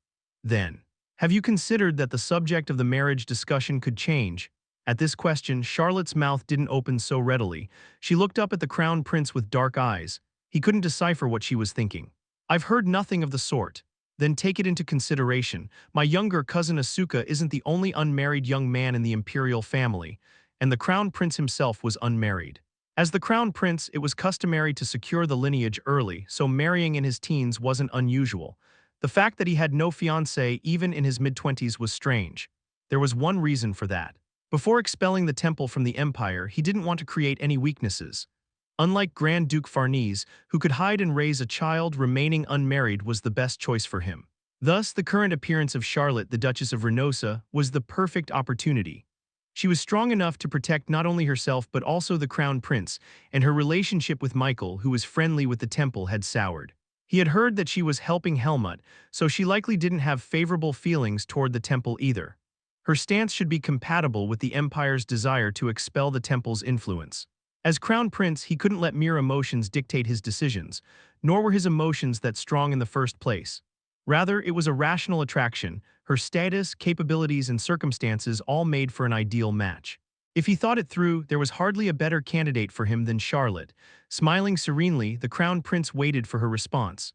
A: Then, have you considered that the subject of the marriage discussion could change? At this question, Charlotte's mouth didn't open so readily. She looked up at the crown prince with dark eyes. He couldn't decipher what she was thinking. I've heard nothing of the sort. Then take it into consideration. My younger cousin Asuka isn't the only unmarried young man in the imperial family, and the crown prince himself was unmarried. As the crown prince, it was customary to secure the lineage early, so marrying in his teens wasn't unusual. The fact that he had no fiancée even in his mid-20s was strange. There was one reason for that. Before expelling the temple from the empire, he didn't want to create any weaknesses. Unlike Grand Duke Farnese, who could hide and raise a child, remaining unmarried was the best choice for him. Thus, the current appearance of Charlotte, the Duchess of Reynosa, was the perfect opportunity. She was strong enough to protect not only herself but also the crown prince, and her relationship with Michael, who was friendly with the temple, had soured. He had heard that she was helping Helmut, so she likely didn't have favorable feelings toward the temple either. Her stance should be compatible with the empire's desire to expel the temple's influence. As crown prince, he couldn't let mere emotions dictate his decisions, nor were his emotions that strong in the first place. Rather, it was a rational attraction. Her status, capabilities, and circumstances all made for an ideal match. If he thought it through, there was hardly a better candidate for him than Charlotte. Smiling serenely, the crown prince waited for her response.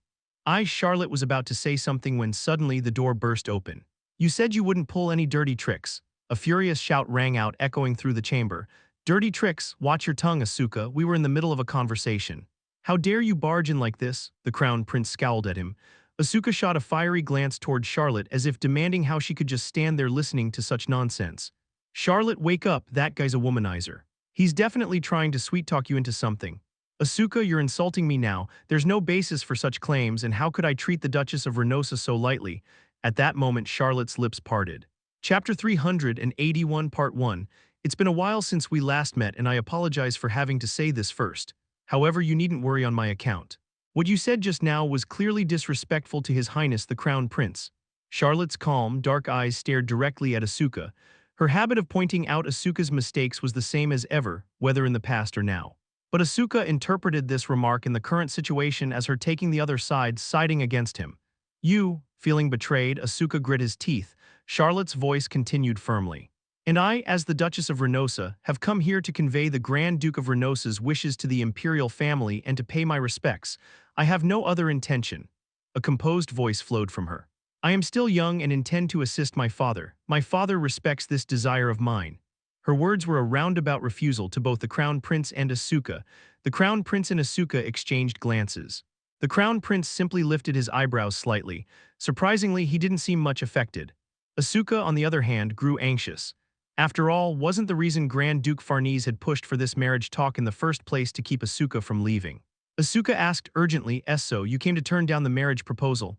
A: Charlotte was about to say something when suddenly the door burst open. You said you wouldn't pull any dirty tricks. A furious shout rang out, echoing through the chamber. Dirty tricks, watch your tongue, Asuka, we were in the middle of a conversation. How dare you barge in like this? The crown prince scowled at him. Asuka shot a fiery glance toward Charlotte as if demanding how she could just stand there listening to such nonsense. Charlotte, wake up, that guy's a womanizer. He's definitely trying to sweet-talk you into something. Asuka, you're insulting me now. There's no basis for such claims, and how could I treat the Duchess of Renosa so lightly? At that moment, Charlotte's lips parted. Chapter 381, Part 1. It's been a while since we last met, and I apologize for having to say this first. However, you needn't worry on my account. What you said just now was clearly disrespectful to His Highness the Crown Prince. Charlotte's calm, dark eyes stared directly at Asuka. Her habit of pointing out Asuka's mistakes was the same as ever, whether in the past or now. But Asuka interpreted this remark in the current situation as her taking the other side, siding against him. You, feeling betrayed, Asuka grit his teeth. Charlotte's voice continued firmly. And I, as the Duchess of Renosa, have come here to convey the Grand Duke of Renosa's wishes to the imperial family and to pay my respects. I have no other intention. A composed voice flowed from her. I am still young and intend to assist my father. My father respects this desire of mine. Her words were a roundabout refusal to both the Crown Prince and Asuka. The Crown Prince and Asuka exchanged glances. The Crown Prince simply lifted his eyebrows slightly. Surprisingly, he didn't seem much affected. Asuka, on the other hand, grew anxious. After all, wasn't the reason Grand Duke Farnese had pushed for this marriage talk in the first place to keep Asuka from leaving? Asuka asked urgently, So, you came to turn down the marriage proposal?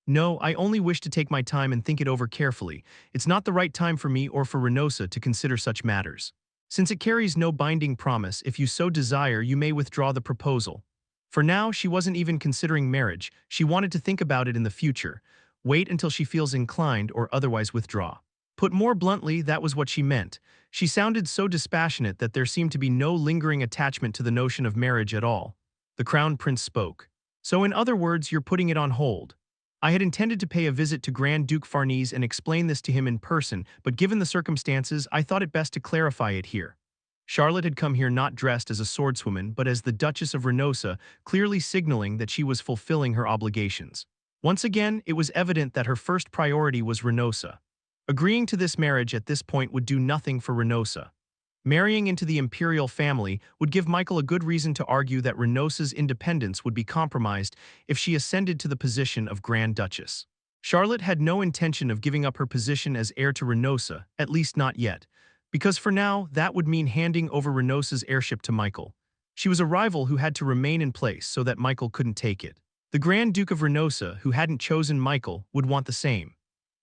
A: No, I only wish to take my time and think it over carefully. It's not the right time for me or for Renosa to consider such matters. Since it carries no binding promise, if you so desire, you may withdraw the proposal. For now, she wasn't even considering marriage. She wanted to think about it in the future. Wait until she feels inclined or otherwise withdraw. Put more bluntly, that was what she meant. She sounded so dispassionate that there seemed to be no lingering attachment to the notion of marriage at all. The Crown Prince spoke. So in other words, you're putting it on hold. I had intended to pay a visit to Grand Duke Farnese and explain this to him in person, but given the circumstances, I thought it best to clarify it here. Charlotte had come here not dressed as a swordswoman, but as the Duchess of Renosa, clearly signaling that she was fulfilling her obligations. Once again, it was evident that her first priority was Renosa. Agreeing to this marriage at this point would do nothing for Renosa. Marrying into the imperial family would give Michael a good reason to argue that Renosa's independence would be compromised if she ascended to the position of Grand Duchess. Charlotte had no intention of giving up her position as heir to Renosa, at least not yet, because for now, that would mean handing over Renosa's heirship to Michael. She was a rival who had to remain in place so that Michael couldn't take it. The Grand Duke of Renosa, who hadn't chosen Michael, would want the same.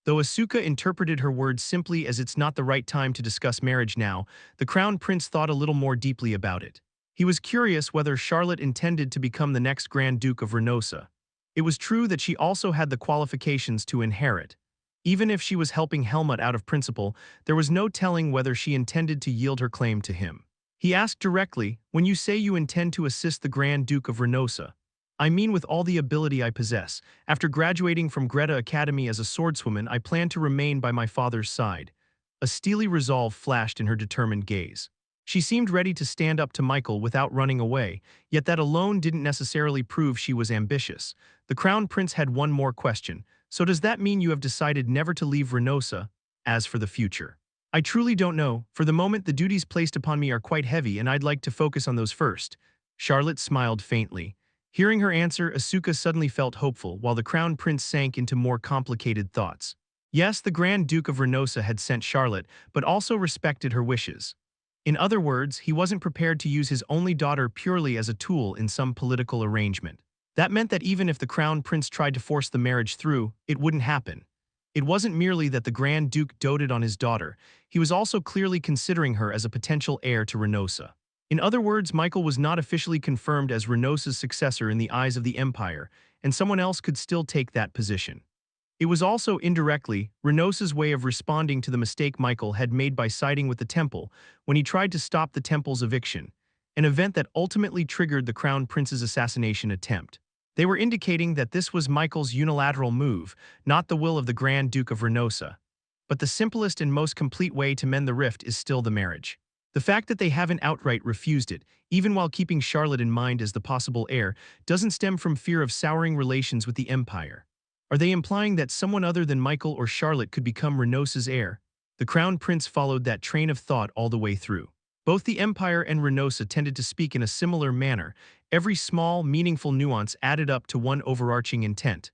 A: Though Asuka interpreted her words simply as it's not the right time to discuss marriage now, the Crown Prince thought a little more deeply about it. He was curious whether Charlotte intended to become the next Grand Duke of Renosa. It was true that she also had the qualifications to inherit. Even if she was helping Helmut out of principle, there was no telling whether she intended to yield her claim to him. He asked directly, when you say you intend to assist the Grand Duke of Renosa, I mean with all the ability I possess. After graduating from Greta Academy as a swordswoman, I plan to remain by my father's side. A steely resolve flashed in her determined gaze. She seemed ready to stand up to Michael without running away, yet that alone didn't necessarily prove she was ambitious. The Crown Prince had one more question. So does that mean you have decided never to leave Renosa? As for the future, I truly don't know. For the moment, the duties placed upon me are quite heavy, and I'd like to focus on those first. Charlotte smiled faintly. Hearing her answer, Asuka suddenly felt hopeful, while the Crown Prince sank into more complicated thoughts. Yes, the Grand Duke of Renosa had sent Charlotte, but also respected her wishes. In other words, he wasn't prepared to use his only daughter purely as a tool in some political arrangement. That meant that even if the Crown Prince tried to force the marriage through, it wouldn't happen. It wasn't merely that the Grand Duke doted on his daughter, he was also clearly considering her as a potential heir to Renosa. In other words, Michael was not officially confirmed as Renosa's successor in the eyes of the Empire, and someone else could still take that position. It was also, indirectly, Renosa's way of responding to the mistake Michael had made by siding with the Temple when he tried to stop the Temple's eviction, an event that ultimately triggered the Crown Prince's assassination attempt. They were indicating that this was Michael's unilateral move, not the will of the Grand Duke of Renosa. But the simplest and most complete way to mend the rift is still the marriage. The fact that they haven't outright refused it, even while keeping Charlotte in mind as the possible heir, doesn't stem from fear of souring relations with the Empire. Are they implying that someone other than Michael or Charlotte could become Renosa's heir? The Crown Prince followed that train of thought all the way through. Both the Empire and Reynosa tended to speak in a similar manner. Every small, meaningful nuance added up to one overarching intent.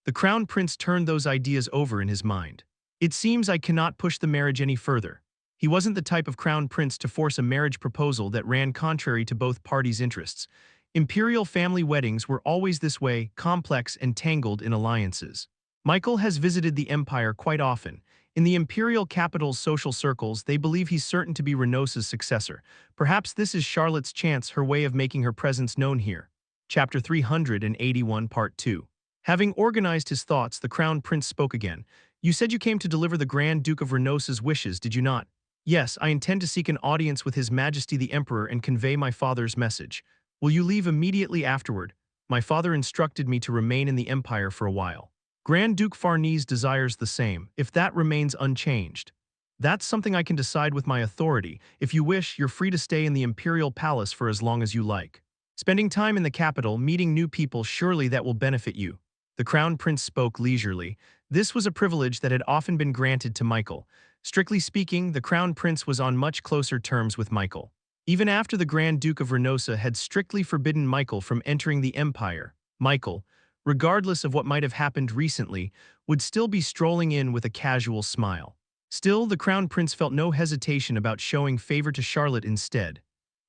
A: The Crown Prince turned those ideas over in his mind. It seems I cannot push the marriage any further. He wasn't the type of Crown Prince to force a marriage proposal that ran contrary to both parties' interests. Imperial family weddings were always this way, complex and tangled in alliances. Michael has visited the Empire quite often. In the Imperial capital's social circles, they believe he's certain to be Reynosa's successor. Perhaps this is Charlotte's chance, her way of making her presence known here. Chapter 381, Part 2. Having organized his thoughts, the Crown Prince spoke again. You said you came to deliver the Grand Duke of Reynosa's wishes, did you not? Yes, I intend to seek an audience with His Majesty the Emperor and convey my father's message. Will you leave immediately afterward? My father instructed me to remain in the Empire for a while. Grand Duke Farnese desires the same, if that remains unchanged. That's something I can decide with my authority. If you wish, you're free to stay in the Imperial Palace for as long as you like. Spending time in the capital, meeting new people, surely that will benefit you. The Crown Prince spoke leisurely. This was a privilege that had often been granted to Michael. Strictly speaking, the Crown Prince was on much closer terms with Michael. Even after the Grand Duke of Reynosa had strictly forbidden Michael from entering the Empire, Michael, regardless of what might have happened recently, would still be strolling in with a casual smile. Still, the Crown Prince felt no hesitation about showing favor to Charlotte instead.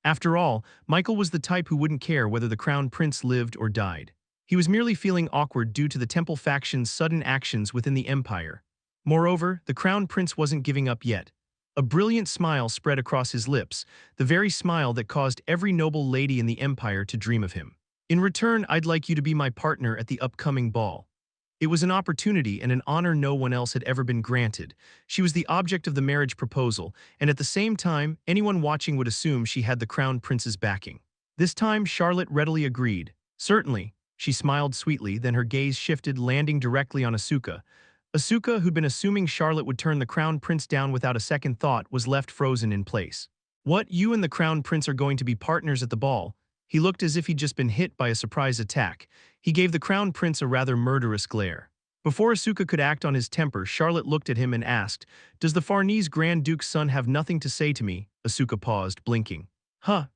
A: After all, Michael was the type who wouldn't care whether the Crown Prince lived or died. He was merely feeling awkward due to the Temple faction's sudden actions within the Empire. Moreover, the Crown Prince wasn't giving up yet. A brilliant smile spread across his lips, the very smile that caused every noble lady in the Empire to dream of him. In return, I'd like you to be my partner at the upcoming ball. It was an opportunity and an honor no one else had ever been granted. She was the object of the marriage proposal, and at the same time, anyone watching would assume she had the Crown Prince's backing. This time, Charlotte readily agreed. Certainly, she smiled sweetly, then her gaze shifted, landing directly on Asuka. Asuka, who'd been assuming Charlotte would turn the Crown Prince down without a second thought, was left frozen in place. What, you and the Crown Prince are going to be partners at the ball? He looked as if he'd just been hit by a surprise attack. He gave the Crown Prince a rather murderous glare. Before Asuka could act on his temper, Charlotte looked at him and asked, "Does the Farnese Grand Duke's son have nothing to say to me?" Asuka paused, blinking.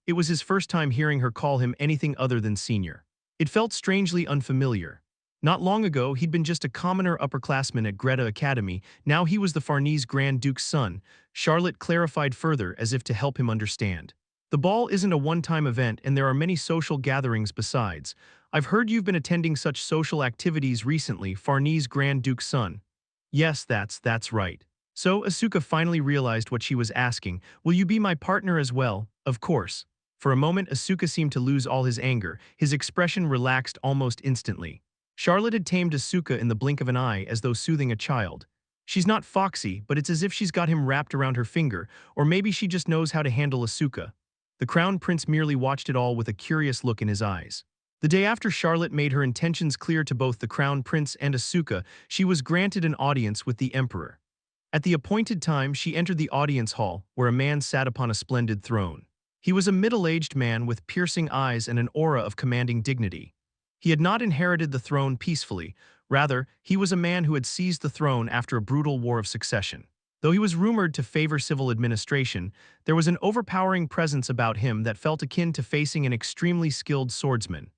A: It was his first time hearing her call him anything other than senior. It felt strangely unfamiliar. Not long ago, he'd been just a commoner upperclassman at Greta Academy. Now he was the Farnese Grand Duke's son. Charlotte clarified further as if to help him understand. The ball isn't a one-time event, and there are many social gatherings besides. I've heard you've been attending such social activities recently, Farnese Grand Duke's son. Yes, that's right. So Asuka finally realized what she was asking. Will you be my partner as well? Of course. For a moment, Asuka seemed to lose all his anger. His expression relaxed almost instantly. Charlotte had tamed Asuka in the blink of an eye as though soothing a child. She's not foxy, but it's as if she's got him wrapped around her finger, or maybe she just knows how to handle Asuka. The Crown Prince merely watched it all with a curious look in his eyes. The day after Charlotte made her intentions clear to both the Crown Prince and Asuka, she was granted an audience with the Emperor. At the appointed time, she entered the audience hall, where a man sat upon a splendid throne. He was a middle-aged man with piercing eyes and an aura of commanding dignity. He had not inherited the throne peacefully. Rather, he was a man who had seized the throne after a brutal war of succession. Though he was rumored to favor civil administration, there was an overpowering presence about him that felt akin to facing an extremely skilled swordsman.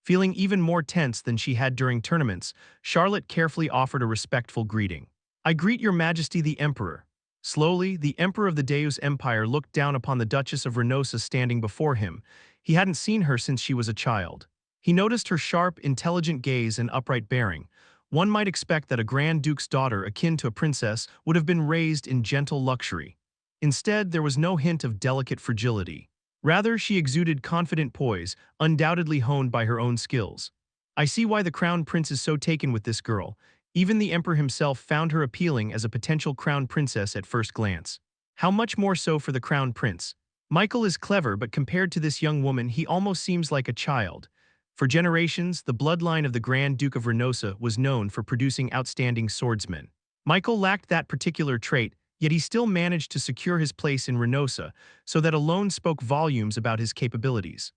A: Feeling even more tense than she had during tournaments, Charlotte carefully offered a respectful greeting. "I greet your Majesty the Emperor." Slowly, the Emperor of the Deus Empire looked down upon the Duchess of Reynosa standing before him. He hadn't seen her since she was a child. He noticed her sharp, intelligent gaze and upright bearing. One might expect that a Grand Duke's daughter, akin to a princess, would have been raised in gentle luxury. Instead, there was no hint of delicate fragility. Rather, she exuded confident poise, undoubtedly honed by her own skills. I see why the Crown Prince is so taken with this girl. Even the Emperor himself found her appealing as a potential Crown Princess at first glance. How much more so for the Crown Prince? Michael is clever, but compared to this young woman, he almost seems like a child. For generations, the bloodline of the Grand Duke of Reynosa was known for producing outstanding swordsmen. Michael lacked that particular trait, yet he still managed to secure his place in Reynosa, so that alone spoke volumes about his capabilities.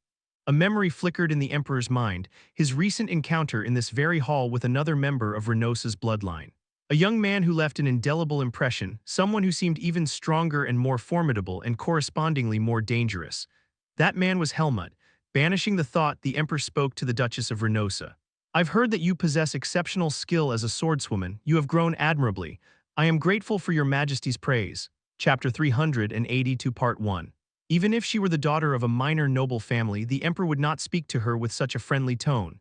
A: A memory flickered in the Emperor's mind, his recent encounter in this very hall with another member of Reynosa's bloodline. A young man who left an indelible impression, someone who seemed even stronger and more formidable and correspondingly more dangerous. That man was Helmut. Banishing the thought, the Emperor spoke to the Duchess of Renosa. I've heard that you possess exceptional skill as a swordswoman. You have grown admirably. I am grateful for your Majesty's praise. Chapter 382, Part 1. Even if she were the daughter of a minor noble family, the Emperor would not speak to her with such a friendly tone.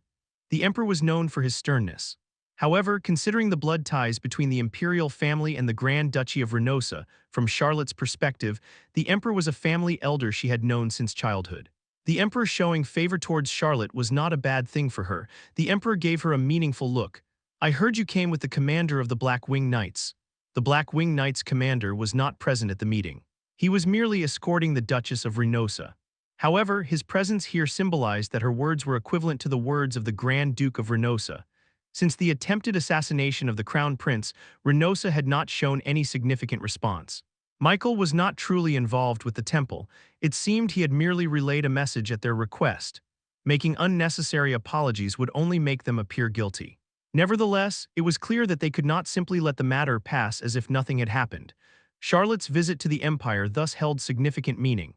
A: The Emperor was known for his sternness. However, considering the blood ties between the imperial family and the Grand Duchy of Renosa, from Charlotte's perspective, the Emperor was a family elder she had known since childhood. The Emperor showing favor towards Charlotte was not a bad thing for her. The Emperor gave her a meaningful look. I heard you came with the commander of the Black Wing Knights. The Black Wing Knights commander was not present at the meeting. He was merely escorting the Duchess of Renosa. However, his presence here symbolized that her words were equivalent to the words of the Grand Duke of Renosa. Since the attempted assassination of the Crown Prince, Renosa had not shown any significant response. Michael was not truly involved with the temple. It seemed he had merely relayed a message at their request. Making unnecessary apologies would only make them appear guilty. Nevertheless, it was clear that they could not simply let the matter pass as if nothing had happened. Charlotte's visit to the Empire thus held significant meaning.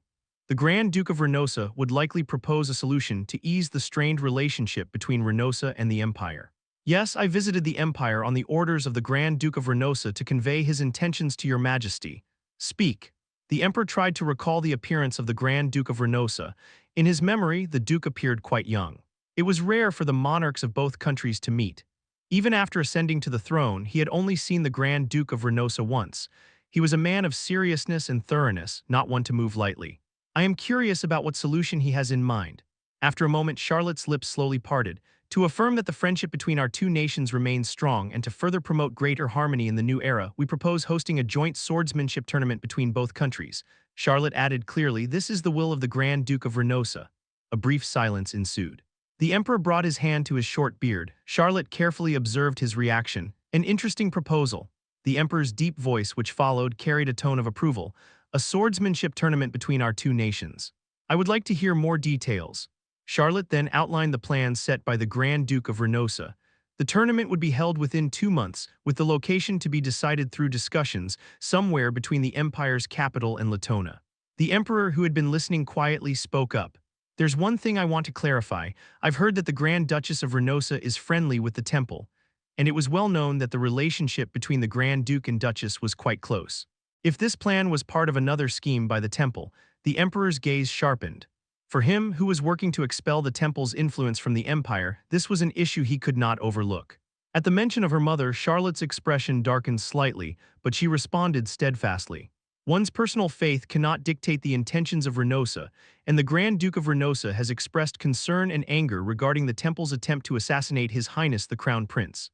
A: The Grand Duke of Renosa would likely propose a solution to ease the strained relationship between Renosa and the Empire. Yes, I visited the Empire on the orders of the Grand Duke of Renosa to convey his intentions to your Majesty. Speak. The Emperor tried to recall the appearance of the Grand Duke of Renosa. In his memory, the Duke appeared quite young. It was rare for the monarchs of both countries to meet. Even after ascending to the throne, he had only seen the Grand Duke of Renosa once. He was a man of seriousness and thoroughness, not one to move lightly. I am curious about what solution he has in mind. After a moment, Charlotte's lips slowly parted. To affirm that the friendship between our two nations remains strong and to further promote greater harmony in the new era, we propose hosting a joint swordsmanship tournament between both countries. Charlotte added clearly, this is the will of the Grand Duke of Renosa. A brief silence ensued. The Emperor brought his hand to his short beard. Charlotte carefully observed his reaction. An interesting proposal. The Emperor's deep voice, which followed, carried a tone of approval. A swordsmanship tournament between our two nations. I would like to hear more details. Charlotte then outlined the plans set by the Grand Duke of Renosa. The tournament would be held within 2 months, with the location to be decided through discussions somewhere between the Empire's capital and Latona. The Emperor, who had been listening quietly, spoke up. There's one thing I want to clarify. I've heard that the Grand Duchess of Renosa is friendly with the temple, and it was well known that the relationship between the Grand Duke and Duchess was quite close. If this plan was part of another scheme by the temple, the Emperor's gaze sharpened. For him, who was working to expel the temple's influence from the Empire, this was an issue he could not overlook. At the mention of her mother, Charlotte's expression darkened slightly, but she responded steadfastly. One's personal faith cannot dictate the intentions of Renosa, and the Grand Duke of Renosa has expressed concern and anger regarding the temple's attempt to assassinate His Highness the Crown Prince.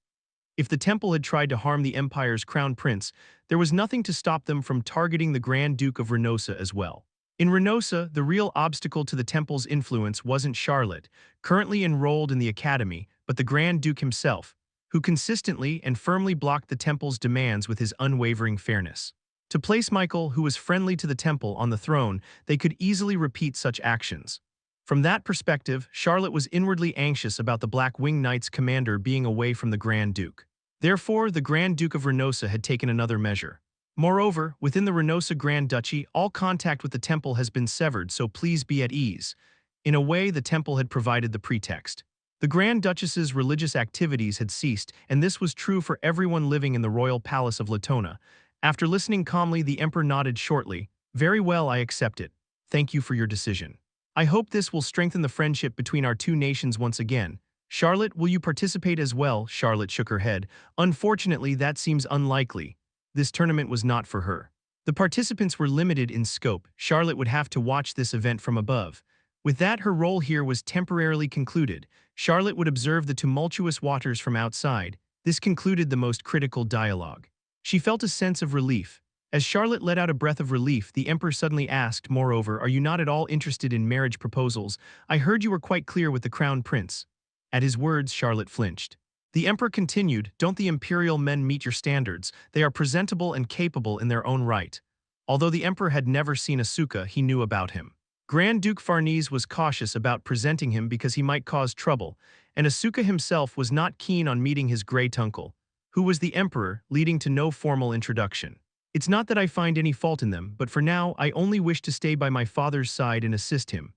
A: If the temple had tried to harm the Empire's Crown Prince, there was nothing to stop them from targeting the Grand Duke of Renosa as well. In Renosa, the real obstacle to the temple's influence wasn't Charlotte, currently enrolled in the academy, but the Grand Duke himself, who consistently and firmly blocked the temple's demands with his unwavering fairness. To place Michael, who was friendly to the temple, on the throne, they could easily repeat such actions. From that perspective, Charlotte was inwardly anxious about the Black Wing Knights commander being away from the Grand Duke. Therefore, the Grand Duke of Renosa had taken another measure. Moreover, within the Renosa Grand Duchy, all contact with the temple has been severed, so please be at ease. In a way, the temple had provided the pretext. The Grand Duchess's religious activities had ceased, and this was true for everyone living in the royal palace of Latona. After listening calmly, the Emperor nodded shortly. Very well, I accept it. Thank you for your decision. I hope this will strengthen the friendship between our two nations once again. Charlotte, will you participate as well? Charlotte shook her head. Unfortunately, that seems unlikely. This tournament was not for her. The participants were limited in scope. Charlotte would have to watch this event from above. With that, her role here was temporarily concluded. Charlotte would observe the tumultuous waters from outside. This concluded the most critical dialogue. She felt a sense of relief. As Charlotte let out a breath of relief, the Emperor suddenly asked, moreover, are you not at all interested in marriage proposals? I heard you were quite clear with the Crown Prince. At his words, Charlotte flinched. The Emperor continued, don't the imperial men meet your standards? They are presentable and capable in their own right. Although the Emperor had never seen Asuka, he knew about him. Grand Duke Farnese was cautious about presenting him because he might cause trouble, and Asuka himself was not keen on meeting his great uncle, who was the emperor, leading to no formal introduction. It's not that I find any fault in them, but for now I only wish to stay by my father's side and assist him.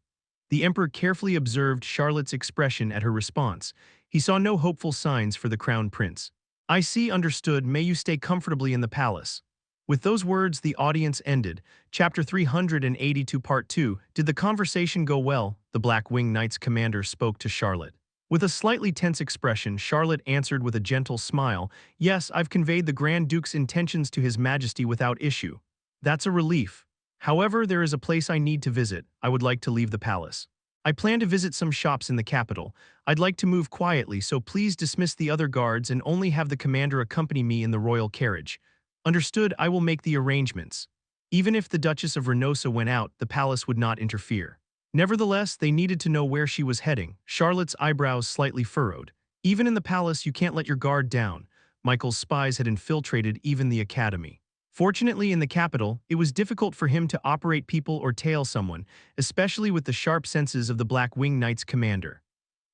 A: The emperor carefully observed Charlotte's expression at her response. He saw no hopeful signs for the crown prince. I see, understood, may you stay comfortably in the palace. With those words, the audience ended. Chapter 382 Part 2. Did the conversation go well? The Black Wing Knight's commander spoke to Charlotte. With a slightly tense expression, Charlotte answered with a gentle smile, "Yes, I've conveyed the Grand Duke's intentions to His Majesty without issue. That's a relief. However, there is a place I need to visit. I would like to leave the palace. I plan to visit some shops in the capital. I'd like to move quietly, so please dismiss the other guards and only have the commander accompany me in the royal carriage. Understood, I will make the arrangements." Even if the Duchess of Reynosa went out, the palace would not interfere. Nevertheless, they needed to know where she was heading. Charlotte's eyebrows slightly furrowed. Even in the palace, you can't let your guard down. Michael's spies had infiltrated even the academy. Fortunately, in the capital, it was difficult for him to operate people or tail someone, especially with the sharp senses of the Black Wing Knight's commander.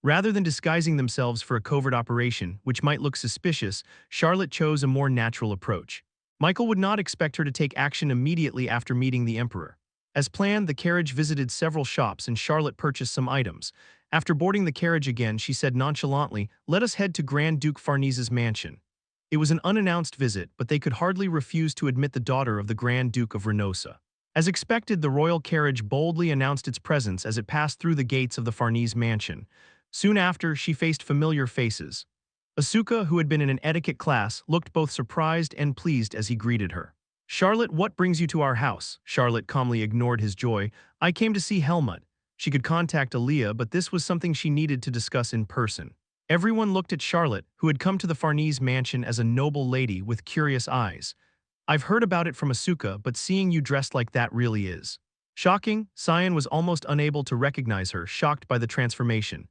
A: Rather than disguising themselves for a covert operation, which might look suspicious, Charlotte chose a more natural approach. Michael would not expect her to take action immediately after meeting the emperor. As planned, the carriage visited several shops and Charlotte purchased some items. After boarding the carriage again, she said nonchalantly, "Let us head to Grand Duke Farnese's mansion." It was an unannounced visit, but they could hardly refuse to admit the daughter of the Grand Duke of Reynosa. As expected, the royal carriage boldly announced its presence as it passed through the gates of the Farnese mansion. Soon after, she faced familiar faces. Asuka, who had been in an etiquette class, looked both surprised and pleased as he greeted her. "Charlotte, what brings you to our house?" Charlotte calmly ignored his joy. "I came to see Helmut." She could contact Aaliyah, but this was something she needed to discuss in person. Everyone looked at Charlotte, who had come to the Farnese mansion as a noble lady with curious eyes. "I've heard about it from Asuka, but seeing you dressed like that really is shocking." Cyan was almost unable to recognize her, shocked by the transformation.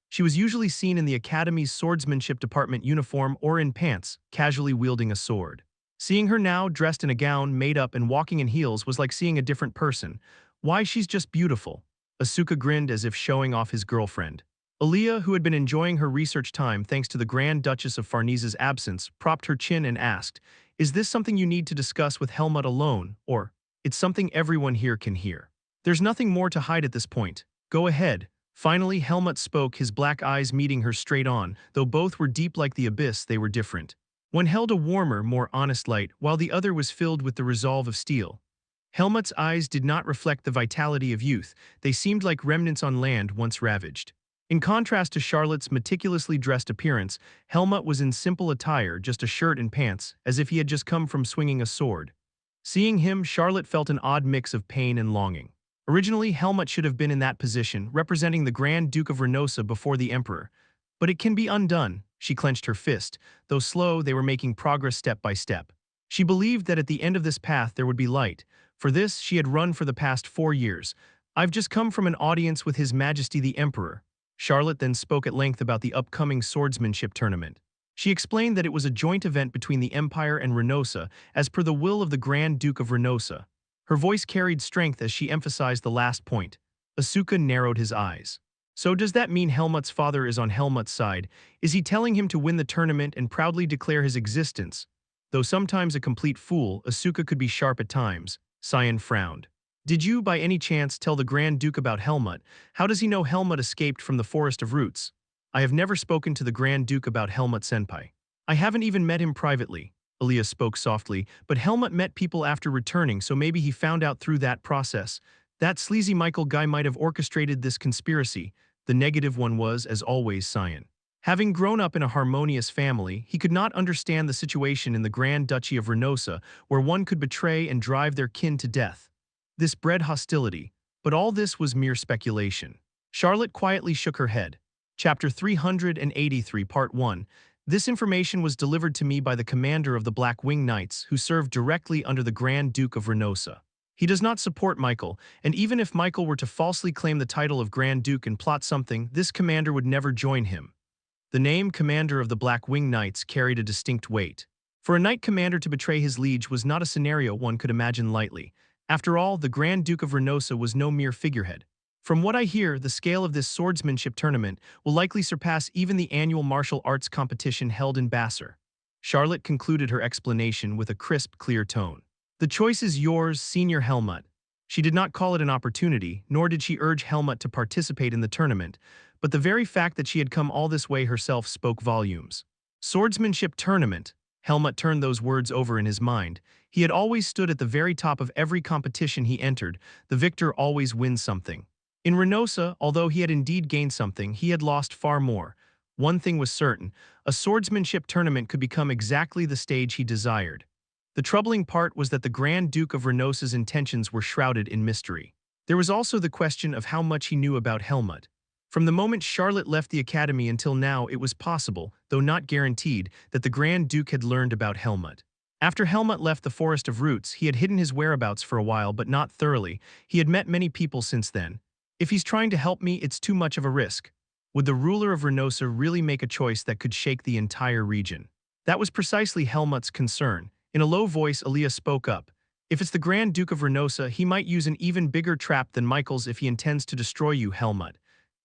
A: She was usually seen in the Academy's swordsmanship department uniform or in pants, casually wielding a sword. Seeing her now, dressed in a gown, made up, and walking in heels was like seeing a different person. "Why, she's just beautiful." Asuka grinned as if showing off his girlfriend. Aaliyah, who had been enjoying her research time thanks to the Grand Duchess of Farnese's absence, propped her chin and asked, "Is this something you need to discuss with Helmut alone, or it's something everyone here can hear?" "There's nothing more to hide at this point. Go ahead." Finally, Helmut spoke, his black eyes meeting her straight on. Though both were deep like the abyss, they were different. One held a warmer, more honest light, while the other was filled with the resolve of steel. Helmut's eyes did not reflect the vitality of youth. They seemed like remnants on land once ravaged. In contrast to Charlotte's meticulously dressed appearance, Helmut was in simple attire, just a shirt and pants, as if he had just come from swinging a sword. Seeing him, Charlotte felt an odd mix of pain and longing. Originally, Helmut should have been in that position, representing the Grand Duke of Reynosa before the Emperor. But it can be undone. She clenched her fist. Though slow, they were making progress step by step. She believed that at the end of this path there would be light. For this, she had run for the past 4 years. "I've just come from an audience with His Majesty the Emperor." Charlotte then spoke at length about the upcoming swordsmanship tournament. She explained that it was a joint event between the Empire and Reynosa, as per the will of the Grand Duke of Reynosa. Her voice carried strength as she emphasized the last point. Asuka narrowed his eyes. "So does that mean Helmut's father is on Helmut's side? Is he telling him to win the tournament and proudly declare his existence?" Though sometimes a complete fool, Asuka could be sharp at times. Cyan frowned. "Did you, by any chance, tell the Grand Duke about Helmut? How does he know Helmut escaped from the Forest of Roots?" "I have never spoken to the Grand Duke about Helmut-senpai. I haven't even met him privately." Aaliyah spoke softly, "But Helmut met people after returning, so maybe he found out through that process. That sleazy Michael guy might have orchestrated this conspiracy." The negative one was, as always, Cyan. Having grown up in a harmonious family, he could not understand the situation in the Grand Duchy of Reynosa, where one could betray and drive their kin to death. This bred hostility, but all this was mere speculation. Charlotte quietly shook her head. Chapter 383 Part 1. This information was delivered to me by the commander of the Black Wing Knights, who served directly under the Grand Duke of Reynosa. He does not support Michael, and even if Michael were to falsely claim the title of Grand Duke and plot something, this commander would never join him. The name Commander of the Black Wing Knights carried a distinct weight. For a knight commander to betray his liege was not a scenario one could imagine lightly. After all, the Grand Duke of Reynosa was no mere figurehead. From what I hear, the scale of this swordsmanship tournament will likely surpass even the annual martial arts competition held in Bassar. Charlotte concluded her explanation with a crisp, clear tone. The choice is yours, Senior Helmut. She did not call it an opportunity, nor did she urge Helmut to participate in the tournament, but the very fact that she had come all this way herself spoke volumes. Swordsmanship tournament. Helmut turned those words over in his mind. He had always stood at the very top of every competition he entered. The victor always wins something. In Reynosa, although he had indeed gained something, he had lost far more. One thing was certain, a swordsmanship tournament could become exactly the stage he desired. The troubling part was that the Grand Duke of Reynosa's intentions were shrouded in mystery. There was also the question of how much he knew about Helmut. From the moment Charlotte left the academy until now, it was possible, though not guaranteed, that the Grand Duke had learned about Helmut. After Helmut left the Forest of Roots, he had hidden his whereabouts for a while, but not thoroughly. He had met many people since then. If he's trying to help me, it's too much of a risk. Would the ruler of Reynosa really make a choice that could shake the entire region? That was precisely Helmut's concern. In a low voice, Aaliyah spoke up. If it's the Grand Duke of Reynosa, he might use an even bigger trap than Michael's if he intends to destroy you, Helmut.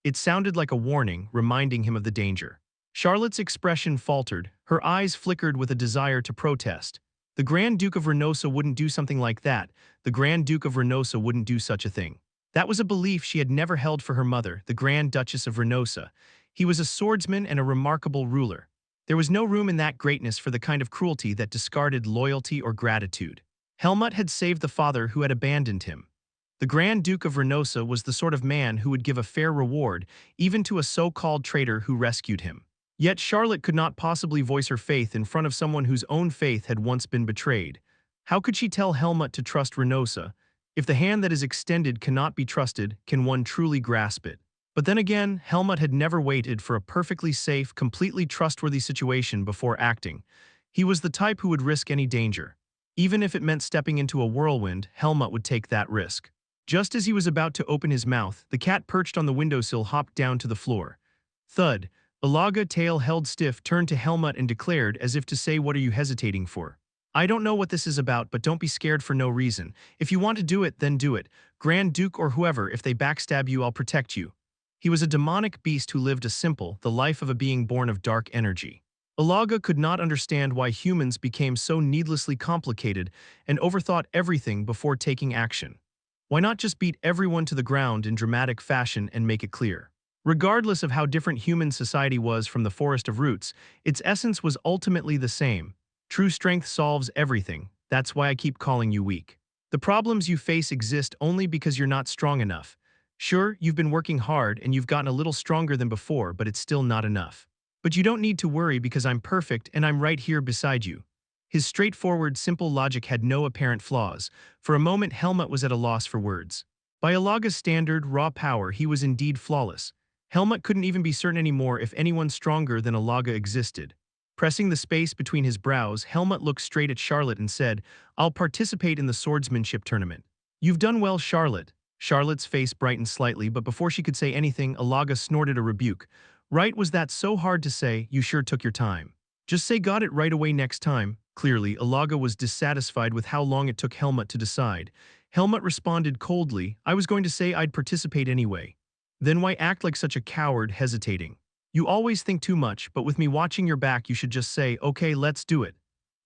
A: It sounded like a warning, reminding him of the danger. Charlotte's expression faltered. Her eyes flickered with a desire to protest. The Grand Duke of Reynosa wouldn't do something like that. The Grand Duke of Reynosa wouldn't do such a thing. That was a belief she had never held for her mother, the Grand Duchess of Reynosa. He was a swordsman and a remarkable ruler. There was no room in that greatness for the kind of cruelty that discarded loyalty or gratitude. Helmut had saved the father who had abandoned him. The Grand Duke of Reynosa was the sort of man who would give a fair reward, even to a so-called traitor who rescued him. Yet Charlotte could not possibly voice her faith in front of someone whose own faith had once been betrayed. How could she tell Helmut to trust Reynosa? If the hand that is extended cannot be trusted, can one truly grasp it? But then again, Helmut had never waited for a perfectly safe, completely trustworthy situation before acting. He was the type who would risk any danger. Even if it meant stepping into a whirlwind, Helmut would take that risk. Just as he was about to open his mouth, the cat perched on the windowsill hopped down to the floor. Thud. Ilaga, tail held stiff, turned to Helmut and declared, as if to say, "What are you hesitating for? I don't know what this is about, but don't be scared for no reason. If you want to do it, then do it. Grand Duke or whoever, if they backstab you, I'll protect you." He was a demonic beast who lived a simple, the life of a being born of dark energy. Ilaga could not understand why humans became so needlessly complicated and overthought everything before taking action. Why not just beat everyone to the ground in dramatic fashion and make it clear? Regardless of how different human society was from the Forest of Roots, its essence was ultimately the same. True strength solves everything. That's why I keep calling you weak. The problems you face exist only because you're not strong enough. Sure, you've been working hard and you've gotten a little stronger than before, but it's still not enough. But you don't need to worry because I'm perfect and I'm right here beside you. His straightforward, simple logic had no apparent flaws. For a moment, Helmut was at a loss for words. By Ilaga's standard, raw power, he was indeed flawless. Helmut couldn't even be certain anymore if anyone stronger than Ilaga existed. Pressing the space between his brows, Helmut looked straight at Charlotte and said, "I'll participate in the swordsmanship tournament." "You've done well, Charlotte." Charlotte's face brightened slightly, but before she could say anything, Ilaga snorted a rebuke. "Right, was that so hard to say? You sure took your time. Just say got it right away next time." Clearly, Ilaga was dissatisfied with how long it took Helmut to decide. Helmut responded coldly, "I was going to say I'd participate anyway." "Then why act like such a coward, hesitating? You always think too much, but with me watching your back you should just say, okay, let's do it."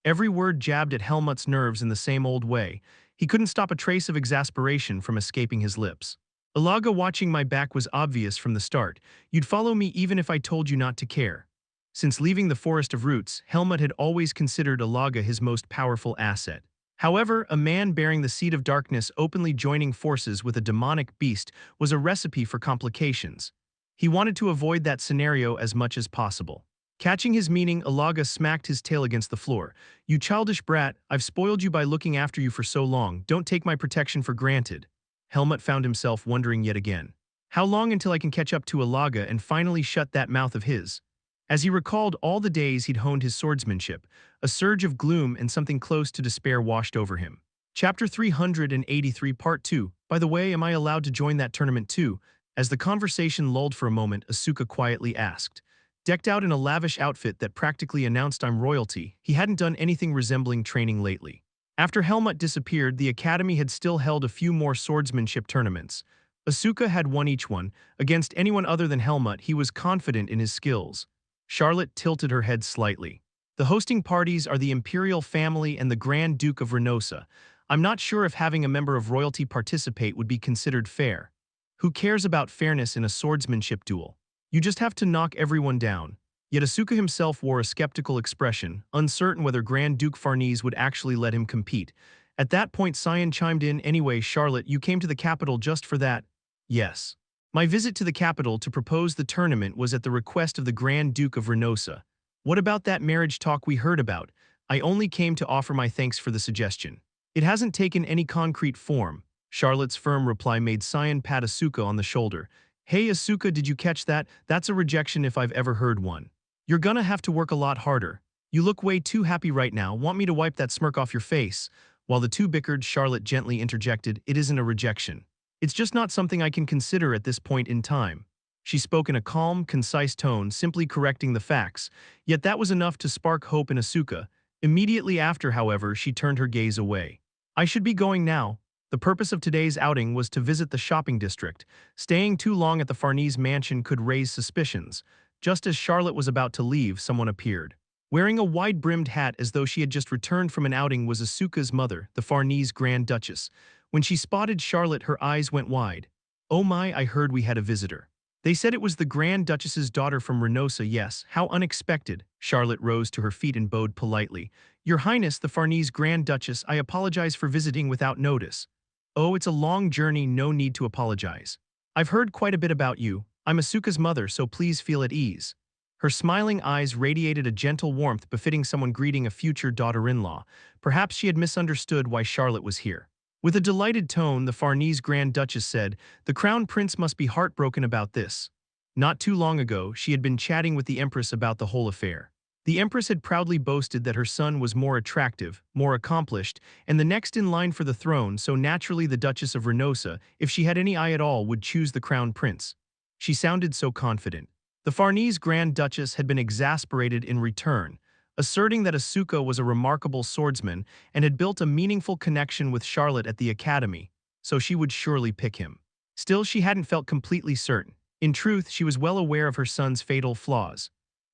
A: Every word jabbed at Helmut's nerves in the same old way. He couldn't stop a trace of exasperation from escaping his lips. "Ilaga, watching my back was obvious from the start. You'd follow me even if I told you not to care." Since leaving the Forest of Roots, Helmut had always considered Ilaga his most powerful asset. However, a man bearing the seed of darkness openly joining forces with a demonic beast was a recipe for complications. He wanted to avoid that scenario as much as possible. Catching his meaning, Ilaga smacked his tail against the floor. "You childish brat, I've spoiled you by looking after you for so long. Don't take my protection for granted." Helmut found himself wondering yet again. How long until I can catch up to Ilaga and finally shut that mouth of his? As he recalled all the days he'd honed his swordsmanship, a surge of gloom and something close to despair washed over him. Chapter 383 Part 2. "By the way, am I allowed to join that tournament too?" As the conversation lulled for a moment, Asuka quietly asked. Decked out in a lavish outfit that practically announced I'm royalty, he hadn't done anything resembling training lately. After Helmut disappeared, the academy had still held a few more swordsmanship tournaments. Asuka had won each one. Against anyone other than Helmut, he was confident in his skills. Charlotte tilted her head slightly. The hosting parties are the imperial family and the Grand Duke of Renosa. I'm not sure if having a member of royalty participate would be considered fair. Who cares about fairness in a swordsmanship duel? You just have to knock everyone down. Yet Asuka himself wore a skeptical expression, uncertain whether Grand Duke Farnese would actually let him compete. At that point Cyan chimed in, "Anyway, Charlotte, you came to the capital just for that?" "Yes. My visit to the capital to propose the tournament was at the request of the Grand Duke of Renosa. What about that marriage talk we heard about? I only came to offer my thanks for the suggestion. It hasn't taken any concrete form." Charlotte's firm reply made Cyan pat Asuka on the shoulder. "Hey Asuka, did you catch that? That's a rejection if I've ever heard one. You're gonna have to work a lot harder. You look way too happy right now. Want me to wipe that smirk off your face?" While the two bickered, Charlotte gently interjected, "It isn't a rejection. It's just not something I can consider at this point in time." She spoke in a calm, concise tone, simply correcting the facts, yet that was enough to spark hope in Asuka. Immediately after, however, she turned her gaze away. "I should be going now. The purpose of today's outing was to visit the shopping district. Staying too long at the Farnese mansion could raise suspicions." Just as Charlotte was about to leave, someone appeared. Wearing a wide-brimmed hat as though she had just returned from an outing was Asuka's mother, the Farnese Grand Duchess. When she spotted Charlotte, her eyes went wide. "Oh my, I heard we had a visitor. They said it was the Grand Duchess's daughter from Renosa. Yes, how unexpected." Charlotte rose to her feet and bowed politely. "Your Highness, the Farnese Grand Duchess, I apologize for visiting without notice." "Oh, it's a long journey, no need to apologize. I've heard quite a bit about you. I'm Asuka's mother, so please feel at ease." Her smiling eyes radiated a gentle warmth befitting someone greeting a future daughter-in-law. Perhaps she had misunderstood why Charlotte was here. With a delighted tone, the Farnese Grand Duchess said, "The Crown Prince must be heartbroken about this." Not too long ago, she had been chatting with the Empress about the whole affair. The Empress had proudly boasted that her son was more attractive, more accomplished, and the next in line for the throne, so naturally the Duchess of Renosa, if she had any eye at all, would choose the Crown Prince. She sounded so confident. The Farnese Grand Duchess had been exasperated in return, asserting that Asuka was a remarkable swordsman and had built a meaningful connection with Charlotte at the academy, so she would surely pick him. Still, she hadn't felt completely certain. In truth, she was well aware of her son's fatal flaws.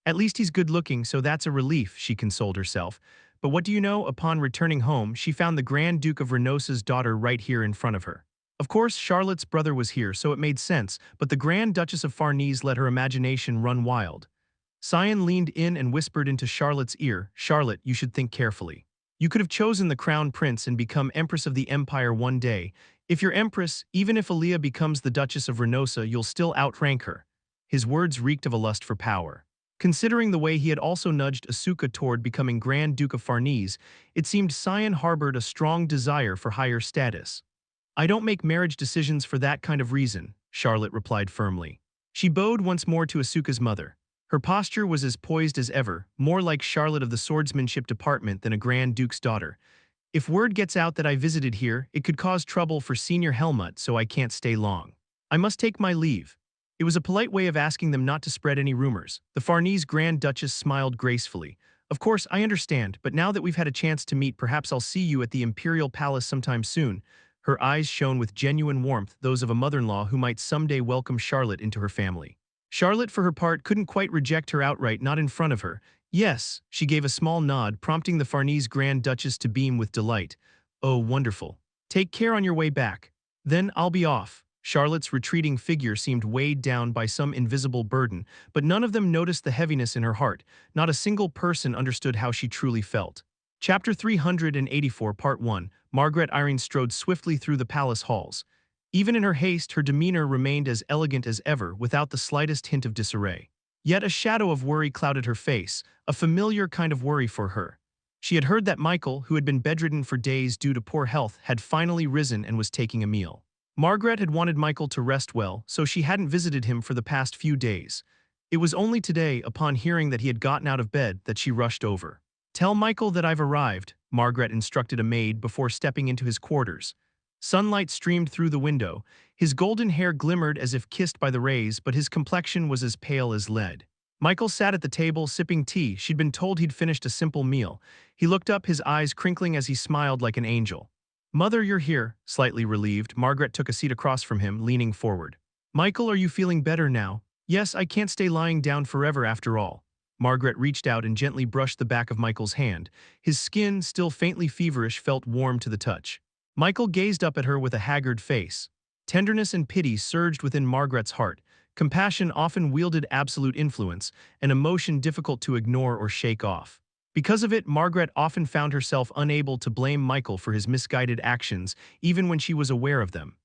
A: "At least he's good-looking, so that's a relief," she consoled herself. But what do you know, upon returning home, she found the Grand Duke of Renosa's daughter right here in front of her. Of course, Charlotte's brother was here, so it made sense, but the Grand Duchess of Farnese let her imagination run wild. Cyan leaned in and whispered into Charlotte's ear, "Charlotte, you should think carefully. You could have chosen the Crown Prince and become Empress of the Empire one day. If you're Empress, even if Aaliyah becomes the Duchess of Renosa, you'll still outrank her." His words reeked of a lust for power. Considering the way he had also nudged Asuka toward becoming Grand Duke of Farnese, it seemed Cyan harbored a strong desire for higher status. "I don't make marriage decisions for that kind of reason," Charlotte replied firmly. She bowed once more to Asuka's mother. Her posture was as poised as ever, more like Charlotte of the swordsmanship department than a Grand Duke's daughter. "If word gets out that I visited here, it could cause trouble for Senior Helmut, so I can't stay long. I must take my leave." It was a polite way of asking them not to spread any rumors. The Farnese Grand Duchess smiled gracefully. "Of course, I understand, but now that we've had a chance to meet, perhaps I'll see you at the Imperial Palace sometime soon." Her eyes shone with genuine warmth, those of a mother-in-law who might someday welcome Charlotte into her family. Charlotte, for her part, couldn't quite reject her outright, not in front of her. "Yes," she gave a small nod, prompting the Farnese Grand Duchess to beam with delight. "Oh, wonderful. Take care on your way back. Then I'll be off." Charlotte's retreating figure seemed weighed down by some invisible burden, but none of them noticed the heaviness in her heart. Not a single person understood how she truly felt. Chapter 384, Part 1. Margaret Irene strode swiftly through the palace halls. Even in her haste, her demeanor remained as elegant as ever, without the slightest hint of disarray. Yet a shadow of worry clouded her face, a familiar kind of worry for her. She had heard that Michael, who had been bedridden for days due to poor health, had finally risen and was taking a meal. Margaret had wanted Michael to rest well, so she hadn't visited him for the past few days. It was only today, upon hearing that he had gotten out of bed, that she rushed over. "Tell Michael that I've arrived," Margaret instructed a maid before stepping into his quarters. Sunlight streamed through the window. His golden hair glimmered as if kissed by the rays, but his complexion was as pale as lead. Michael sat at the table sipping tea. She'd been told he'd finished a simple meal. He looked up, his eyes crinkling as he smiled like an angel. "Mother, you're here." Slightly relieved, Margaret took a seat across from him, leaning forward. "Michael, are you feeling better now?" "Yes, I can't stay lying down forever after all." Margaret reached out and gently brushed the back of Michael's hand. His skin, still faintly feverish, felt warm to the touch. Michael gazed up at her with a haggard face. Tenderness and pity surged within Margaret's heart. Compassion often wielded absolute influence, an emotion difficult to ignore or shake off. Because of it, Margaret often found herself unable to blame Michael for his misguided actions, even when she was aware of them.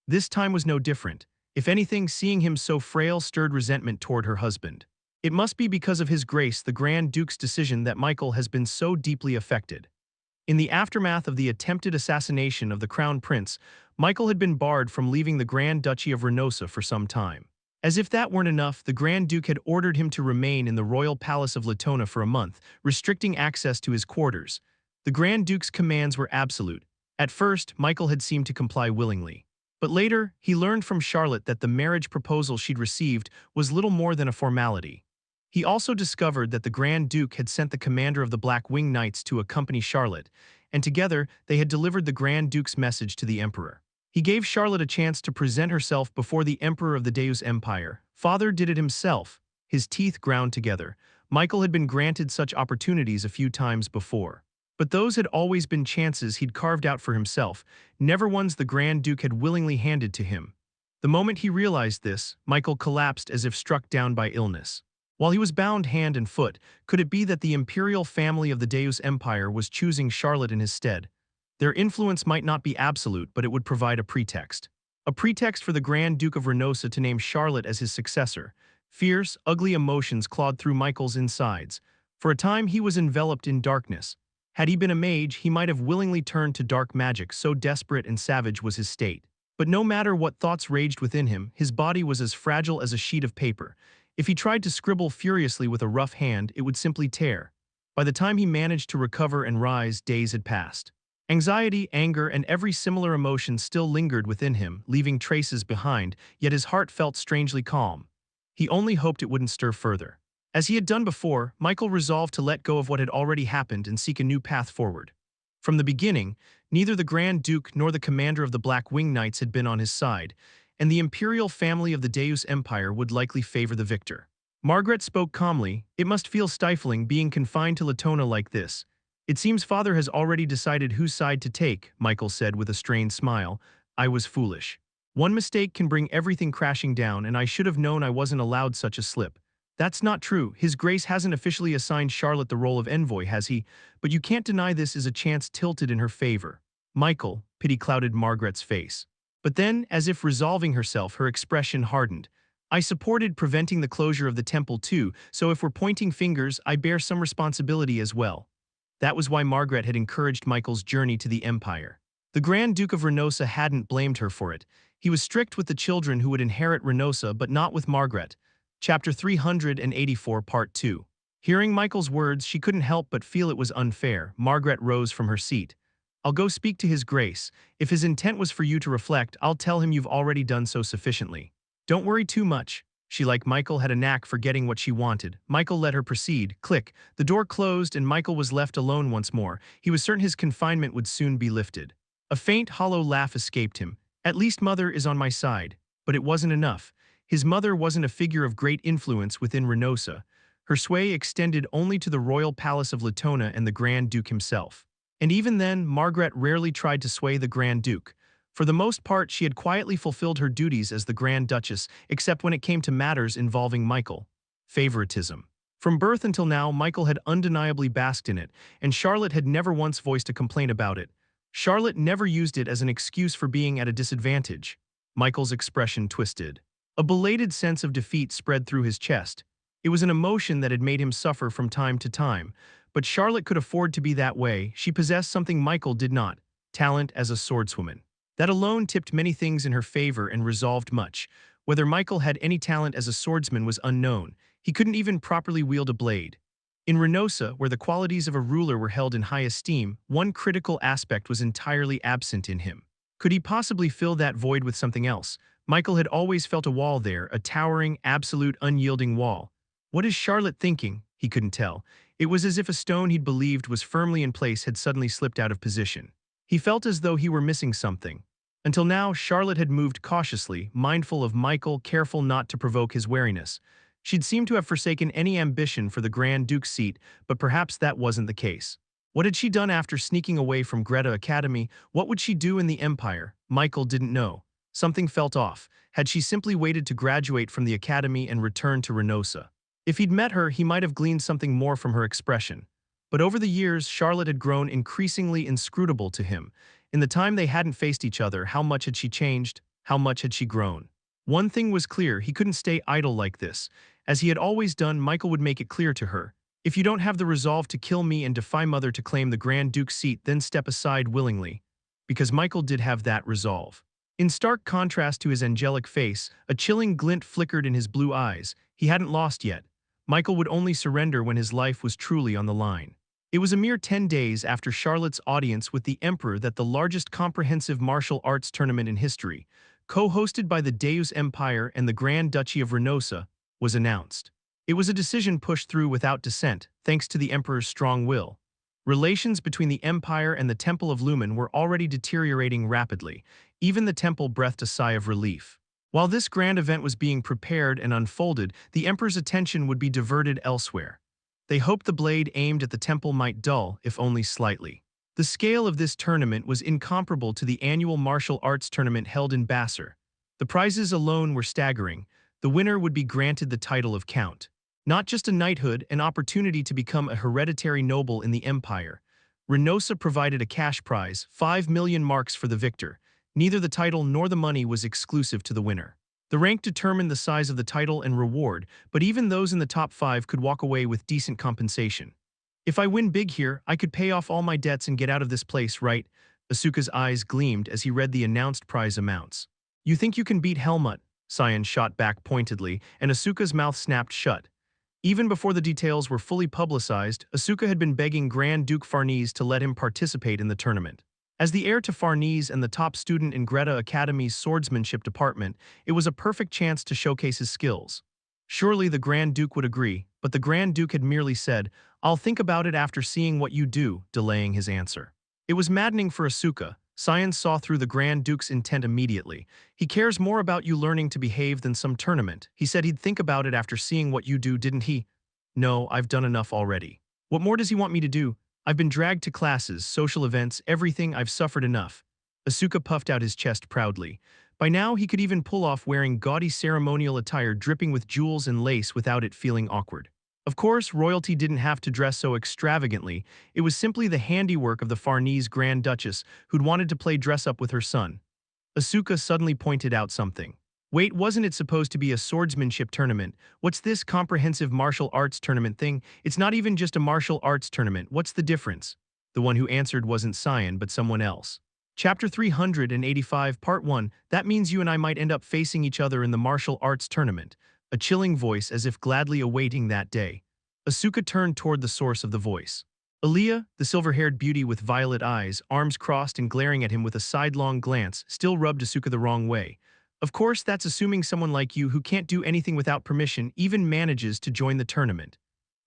A: This time was no different. If anything, seeing him so frail stirred resentment toward her husband. It must be because of His Grace the Grand Duke's decision that Michael has been so deeply affected. In the aftermath of the attempted assassination of the Crown Prince, Michael had been barred from leaving the Grand Duchy of Renosa for some time. As if that weren't enough, the Grand Duke had ordered him to remain in the royal palace of Latona for a month, restricting access to his quarters. The Grand Duke's commands were absolute. At first, Michael had seemed to comply willingly. But later, he learned from Charlotte that the marriage proposal she'd received was little more than a formality. He also discovered that the Grand Duke had sent the commander of the Black Wing Knights to accompany Charlotte, and together they had delivered the Grand Duke's message to the Emperor. He gave Charlotte a chance to present herself before the Emperor of the Deus Empire. Father did it himself. His teeth ground together. Michael had been granted such opportunities a few times before. But those had always been chances he'd carved out for himself, never ones the Grand Duke had willingly handed to him. The moment he realized this, Michael collapsed as if struck down by illness. While he was bound hand and foot, could it be that the imperial family of the Deus Empire was choosing Charlotte in his stead? Their influence might not be absolute, but it would provide a pretext. A pretext for the Grand Duke of Renosa to name Charlotte as his successor. Fierce, ugly emotions clawed through Michael's insides. For a time he was enveloped in darkness. Had he been a mage, he might have willingly turned to dark magic, so desperate and savage was his state. But no matter what thoughts raged within him, his body was as fragile as a sheet of paper. If he tried to scribble furiously with a rough hand, it would simply tear. By the time he managed to recover and rise, days had passed. Anxiety, anger, and every similar emotion still lingered within him, leaving traces behind, yet his heart felt strangely calm. He only hoped it wouldn't stir further. As he had done before, Michael resolved to let go of what had already happened and seek a new path forward. From the beginning, neither the Grand Duke nor the commander of the Black Wing Knights had been on his side, and the imperial family of the Deus Empire would likely favor the victor. Margaret spoke calmly. It must feel stifling being confined to Latona like this. It seems Father has already decided whose side to take, Michael said with a strained smile. I was foolish. One mistake can bring everything crashing down, and I should have known I wasn't allowed such a slip. That's not true. His Grace hasn't officially assigned Charlotte the role of envoy, has he? But you can't deny this is a chance tilted in her favor. Michael, pity clouded Margaret's face. But then, as if resolving herself, her expression hardened. I supported preventing the closure of the temple too, so if we're pointing fingers, I bear some responsibility as well. That was why Margaret had encouraged Michael's journey to the Empire. The Grand Duke of Renosa hadn't blamed her for it. He was strict with the children who would inherit Renosa, but not with Margaret. Chapter 384, Part 2. Hearing Michael's words, she couldn't help but feel it was unfair. Margaret rose from her seat. I'll go speak to His Grace. If his intent was for you to reflect, I'll tell him you've already done so sufficiently. Don't worry too much. She, like Michael, had a knack for getting what she wanted. Michael let her proceed. Click. The door closed and Michael was left alone once more. He was certain his confinement would soon be lifted. A faint, hollow laugh escaped him. At least Mother is on my side. But it wasn't enough. His mother wasn't a figure of great influence within Renosa. Her sway extended only to the royal palace of Latona and the Grand Duke himself. And even then, Margaret rarely tried to sway the Grand Duke. For the most part, she had quietly fulfilled her duties as the Grand Duchess, except when it came to matters involving Michael. Favoritism. From birth until now, Michael had undeniably basked in it, and Charlotte had never once voiced a complaint about it. Charlotte never used it as an excuse for being at a disadvantage. Michael's expression twisted. A belated sense of defeat spread through his chest. It was an emotion that had made him suffer from time to time. But Charlotte could afford to be that way. She possessed something Michael did not: talent as a swordswoman. That alone tipped many things in her favor and resolved much. Whether Michael had any talent as a swordsman was unknown. He couldn't even properly wield a blade. In Renosa, where the qualities of a ruler were held in high esteem, one critical aspect was entirely absent in him. Could he possibly fill that void with something else? Michael had always felt a wall there, a towering, absolute, unyielding wall. What is Charlotte thinking? He couldn't tell. It was as if a stone he'd believed was firmly in place had suddenly slipped out of position. He felt as though he were missing something. Until now, Charlotte had moved cautiously, mindful of Michael, careful not to provoke his wariness. She'd seemed to have forsaken any ambition for the Grand Duke's seat, but perhaps that wasn't the case. What had she done after sneaking away from Greta Academy? What would she do in the Empire? Michael didn't know. Something felt off. Had she simply waited to graduate from the academy and return to Renosa? If he'd met her, he might have gleaned something more from her expression. But over the years, Charlotte had grown increasingly inscrutable to him. In the time they hadn't faced each other, how much had she changed? How much had she grown? One thing was clear, he couldn't stay idle like this. As he had always done, Michael would make it clear to her. If you don't have the resolve to kill me and defy Mother to claim the Grand Duke's seat, then step aside willingly. Because Michael did have that resolve. In stark contrast to his angelic face, a chilling glint flickered in his blue eyes. He hadn't lost yet. Michael would only surrender when his life was truly on the line. It was a mere 10 days after Charlotte's audience with the Emperor that the largest comprehensive martial arts tournament in history, co-hosted by the Deus Empire and the Grand Duchy of Renosa, was announced. It was a decision pushed through without dissent, thanks to the Emperor's strong will. Relations between the Empire and the Temple of Lumen were already deteriorating rapidly. Even the temple breathed a sigh of relief. While this grand event was being prepared and unfolded, the Emperor's attention would be diverted elsewhere. They hoped the blade aimed at the temple might dull, if only slightly. The scale of this tournament was incomparable to the annual martial arts tournament held in Bassar. The prizes alone were staggering. The winner would be granted the title of Count. Not just a knighthood, an opportunity to become a hereditary noble in the Empire. Renosa provided a cash prize, 5 million marks for the victor. Neither the title nor the money was exclusive to the winner. The rank determined the size of the title and reward, but even those in the top 5 could walk away with decent compensation. If I win big here, I could pay off all my debts and get out of this place, right? Asuka's eyes gleamed as he read the announced prize amounts. You think you can beat Helmut? Cyan shot back pointedly, and Asuka's mouth snapped shut. Even before the details were fully publicized, Asuka had been begging Grand Duke Farnese to let him participate in the tournament. As the heir to Farnese and the top student in Greta Academy's swordsmanship department, it was a perfect chance to showcase his skills. Surely the Grand Duke would agree, but the Grand Duke had merely said, "I'll think about it after seeing what you do," delaying his answer. It was maddening for Asuka. Cyan saw through the Grand Duke's intent immediately. He cares more about you learning to behave than some tournament. He said he'd think about it after seeing what you do, didn't he? No, I've done enough already. What more does he want me to do? I've been dragged to classes, social events, everything. I've suffered enough. Asuka puffed out his chest proudly. By now, he could even pull off wearing gaudy ceremonial attire dripping with jewels and lace without it feeling awkward. Of course, royalty didn't have to dress so extravagantly. It was simply the handiwork of the Farnese Grand Duchess who'd wanted to play dress-up with her son. Asuka suddenly pointed out something. Wait, wasn't it supposed to be a swordsmanship tournament? What's this comprehensive martial arts tournament thing? It's not even just a martial arts tournament. What's the difference? The one who answered wasn't Cyan, but someone else. Chapter 385, Part 1, that means you and I might end up facing each other in the martial arts tournament. A chilling voice as if gladly awaiting that day. Asuka turned toward the source of the voice. Aaliyah, the silver-haired beauty with violet eyes, arms crossed and glaring at him with a sidelong glance, still rubbed Asuka the wrong way. Of course, that's assuming someone like you who can't do anything without permission even manages to join the tournament.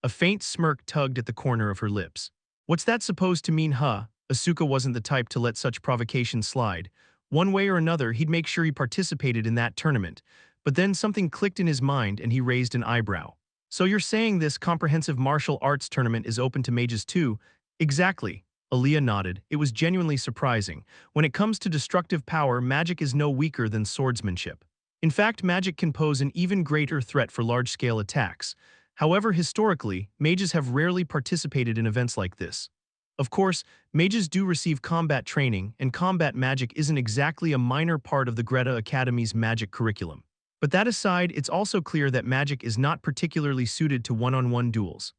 A: A faint smirk tugged at the corner of her lips. What's that supposed to mean, huh? Asuka wasn't the type to let such provocation slide. One way or another, he'd make sure he participated in that tournament. But then something clicked in his mind and he raised an eyebrow. So you're saying this comprehensive martial arts tournament is open to mages too? Exactly. Aaliyah nodded. It was genuinely surprising. When it comes to destructive power, magic is no weaker than swordsmanship. In fact, magic can pose an even greater threat for large-scale attacks. However, historically, mages have rarely participated in events like this. Of course, mages do receive combat training, and combat magic isn't exactly a minor part of the Greta Academy's magic curriculum. But that aside, it's also clear that magic is not particularly suited to one-on-one duels.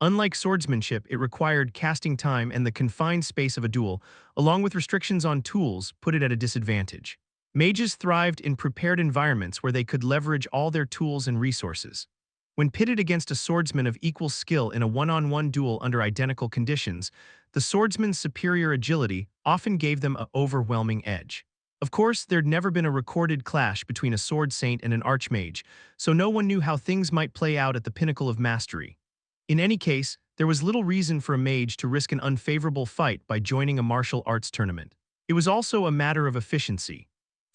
A: Unlike swordsmanship, it required casting time and the confined space of a duel, along with restrictions on tools, put it at a disadvantage. Mages thrived in prepared environments where they could leverage all their tools and resources. When pitted against a swordsman of equal skill in a one-on-one duel under identical conditions, the swordsman's superior agility often gave them an overwhelming edge. Of course, there'd never been a recorded clash between a sword saint and an archmage, so no one knew how things might play out at the pinnacle of mastery. In any case, there was little reason for a mage to risk an unfavorable fight by joining a martial arts tournament. It was also a matter of efficiency.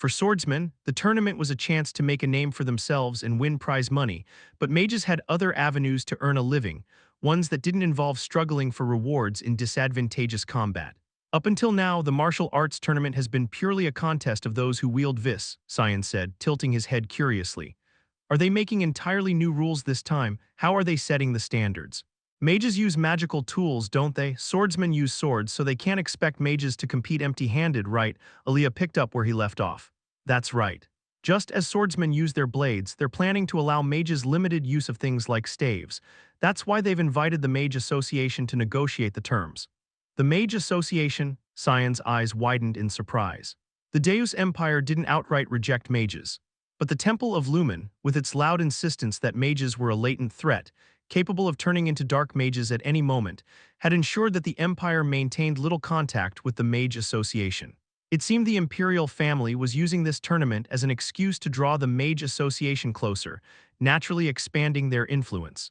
A: For swordsmen, the tournament was a chance to make a name for themselves and win prize money, but mages had other avenues to earn a living, ones that didn't involve struggling for rewards in disadvantageous combat. Up until now, the martial arts tournament has been purely a contest of those who wield vis, Cyan said, tilting his head curiously. Are they making entirely new rules this time? How are they setting the standards? Mages use magical tools, don't they? Swordsmen use swords, so they can't expect mages to compete empty-handed, right? Aaliyah picked up where he left off. That's right. Just as swordsmen use their blades, they're planning to allow mages limited use of things like staves. That's why they've invited the Mage Association to negotiate the terms. The Mage Association? Cyan's eyes widened in surprise. The Deus Empire didn't outright reject mages. But the Temple of Lumen, with its loud insistence that mages were a latent threat, capable of turning into dark mages at any moment, had ensured that the Empire maintained little contact with the Mage Association. It seemed the Imperial family was using this tournament as an excuse to draw the Mage Association closer, naturally expanding their influence.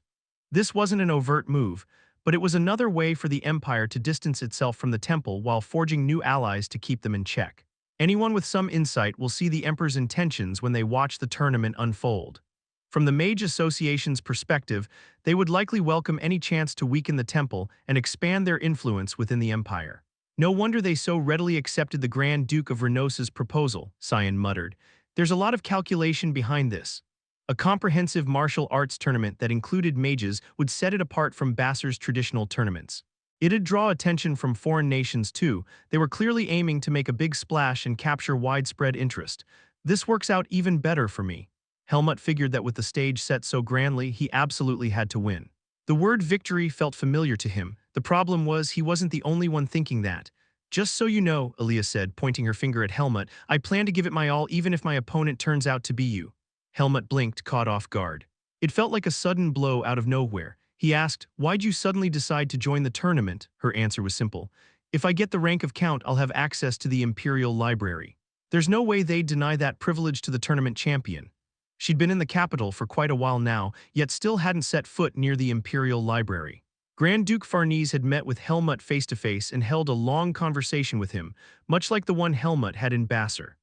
A: This wasn't an overt move, but it was another way for the Empire to distance itself from the Temple while forging new allies to keep them in check. Anyone with some insight will see the Emperor's intentions when they watch the tournament unfold. From the Mage Association's perspective, they would likely welcome any chance to weaken the Temple and expand their influence within the Empire. No wonder they so readily accepted the Grand Duke of Renosa's proposal, Cyan muttered. There's a lot of calculation behind this. A comprehensive martial arts tournament that included mages would set it apart from Basser's traditional tournaments. It'd draw attention from foreign nations too. They were clearly aiming to make a big splash and capture widespread interest. This works out even better for me. Helmut figured that with the stage set so grandly, he absolutely had to win. The word victory felt familiar to him. The problem was he wasn't the only one thinking that. Just so you know, Aaliyah said, pointing her finger at Helmut, I plan to give it my all even if my opponent turns out to be you. Helmut blinked, caught off guard. It felt like a sudden blow out of nowhere. He asked, why'd you suddenly decide to join the tournament? Her answer was simple. If I get the rank of Count, I'll have access to the Imperial Library. There's no way they'd deny that privilege to the tournament champion. She'd been in the capital for quite a while now, yet still hadn't set foot near the Imperial Library. Grand Duke Farnese had met with Helmut face-to-face and held a long conversation with him, much like the one Helmut had in Basser.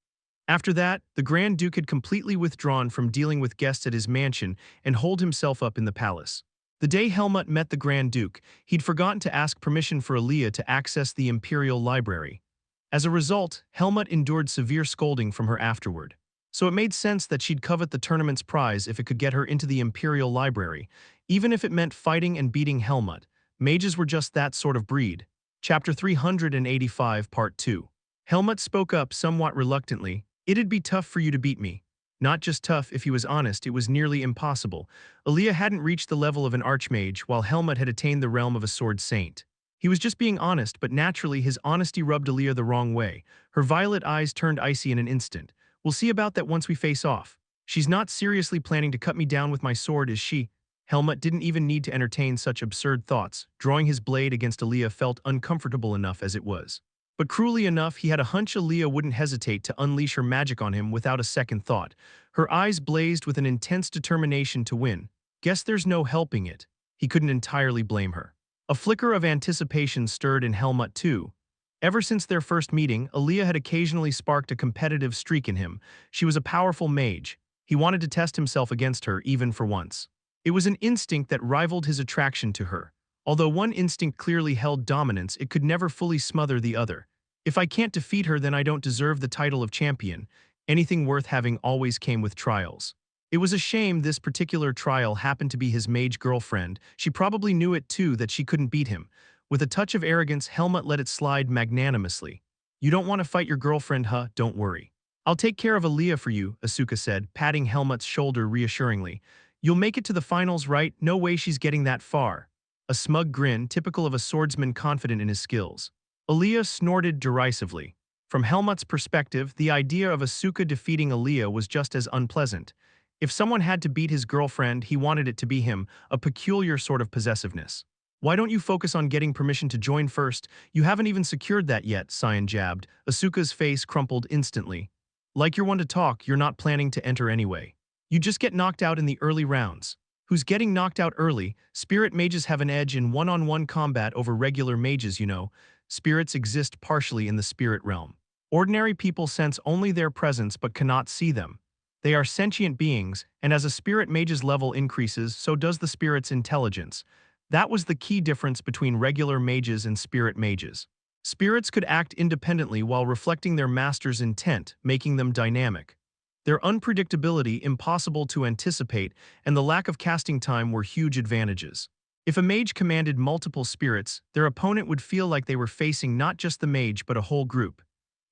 A: After that, the Grand Duke had completely withdrawn from dealing with guests at his mansion and holed himself up in the palace. The day Helmut met the Grand Duke, he'd forgotten to ask permission for Aaliyah to access the Imperial Library. As a result, Helmut endured severe scolding from her afterward. So it made sense that she'd covet the tournament's prize if it could get her into the Imperial Library, even if it meant fighting and beating Helmut. Mages were just that sort of breed. Chapter 385, Part 2. Helmut spoke up somewhat reluctantly. It'd be tough for you to beat me. Not just tough, if he was honest, it was nearly impossible. Aaliyah hadn't reached the level of an archmage, while Helmut had attained the realm of a sword saint. He was just being honest, but naturally his honesty rubbed Aaliyah the wrong way. Her violet eyes turned icy in an instant. We'll see about that once we face off. She's not seriously planning to cut me down with my sword, is she? Helmut didn't even need to entertain such absurd thoughts. Drawing his blade against Aaliyah felt uncomfortable enough as it was. But cruelly enough, he had a hunch Aaliyah wouldn't hesitate to unleash her magic on him without a second thought. Her eyes blazed with an intense determination to win. Guess there's no helping it. He couldn't entirely blame her. A flicker of anticipation stirred in Helmut too. Ever since their first meeting, Aaliyah had occasionally sparked a competitive streak in him. She was a powerful mage. He wanted to test himself against her, even for once. It was an instinct that rivaled his attraction to her. Although one instinct clearly held dominance, it could never fully smother the other. If I can't defeat her, then I don't deserve the title of champion. Anything worth having always came with trials. It was a shame this particular trial happened to be his mage girlfriend. She probably knew it too, that she couldn't beat him. With a touch of arrogance, Helmut let it slide magnanimously. You don't want to fight your girlfriend, huh? Don't worry. I'll take care of Aaliyah for you, Asuka said, patting Helmut's shoulder reassuringly. You'll make it to the finals, right? No way she's getting that far. A smug grin, typical of a swordsman confident in his skills. Aaliyah snorted derisively. From Helmut's perspective, the idea of Asuka defeating Aaliyah was just as unpleasant. If someone had to beat his girlfriend, he wanted it to be him, a peculiar sort of possessiveness. Why don't you focus on getting permission to join first? You haven't even secured that yet, Cyan jabbed. Asuka's face crumpled instantly. Like you're one to talk, you're not planning to enter anyway. You just get knocked out in the early rounds. Who's getting knocked out early? Spirit mages have an edge in one-on-one combat over regular mages, you know. Spirits exist partially in the spirit realm. Ordinary people sense only their presence but cannot see them. They are sentient beings, and as a spirit mage's level increases, so does the spirit's intelligence. That was the key difference between regular mages and spirit mages. Spirits could act independently while reflecting their master's intent, making them dynamic. Their unpredictability impossible to anticipate, and the lack of casting time were huge advantages. If a mage commanded multiple spirits, their opponent would feel like they were facing not just the mage but a whole group.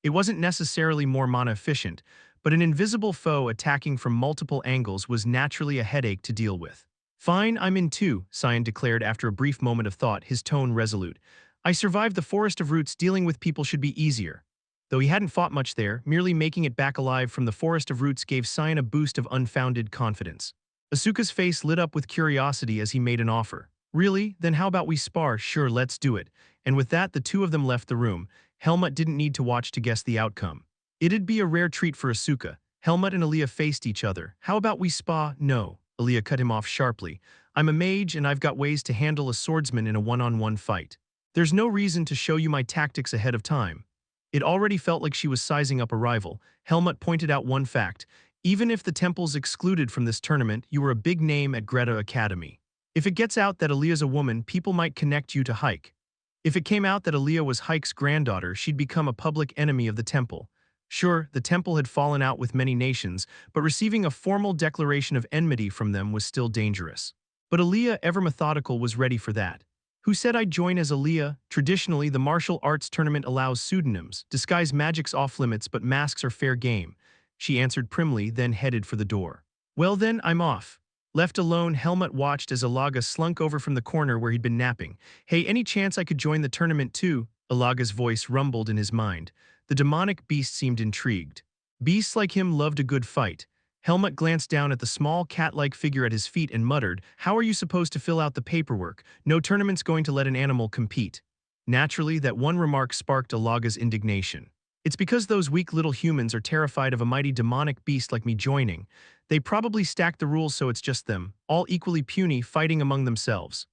A: It wasn't necessarily more mana efficient, but an invisible foe attacking from multiple angles was naturally a headache to deal with. "Fine, I'm in too," Cyan declared after a brief moment of thought, his tone resolute. "I survived the Forest of Roots. Dealing with people should be easier." Though he hadn't fought much there, merely making it back alive from the Forest of Roots gave Cyan a boost of unfounded confidence. Asuka's face lit up with curiosity as he made an offer. "Really? Then how about we spar?" "Sure, let's do it." And with that, the two of them left the room. Helmut didn't need to watch to guess the outcome. It'd be a rare treat for Asuka. Helmut and Aaliyah faced each other. "How about we spa?" "No." Aaliyah cut him off sharply. "I'm a mage and I've got ways to handle a swordsman in a one-on-one fight. There's no reason to show you my tactics ahead of time." It already felt like she was sizing up a rival. Helmut pointed out one fact. "Even if the temple's excluded from this tournament, you were a big name at Greta Academy. If it gets out that Aaliyah's a woman, people might connect you to Hike. If it came out that Aaliyah was Hike's granddaughter, she'd become a public enemy of the temple." Sure, the temple had fallen out with many nations, but receiving a formal declaration of enmity from them was still dangerous. But Aaliyah, ever methodical, was ready for that. "Who said I'd join as Aaliyah?" Traditionally, the martial arts tournament allows pseudonyms. Disguise magic's off-limits, but masks are fair game. She answered primly, then headed for the door. "Well then, I'm off." Left alone, Helmut watched as Alaga slunk over from the corner where he'd been napping. "Hey, any chance I could join the tournament too?" Alaga's voice rumbled in his mind. The demonic beast seemed intrigued. Beasts like him loved a good fight. Helmut glanced down at the small cat-like figure at his feet and muttered, "How are you supposed to fill out the paperwork? No tournament's going to let an animal compete." Naturally, that one remark sparked Alaga's indignation. "It's because those weak little humans are terrified of a mighty demonic beast like me joining. They probably stacked the rules so it's just them, all equally puny, fighting among themselves."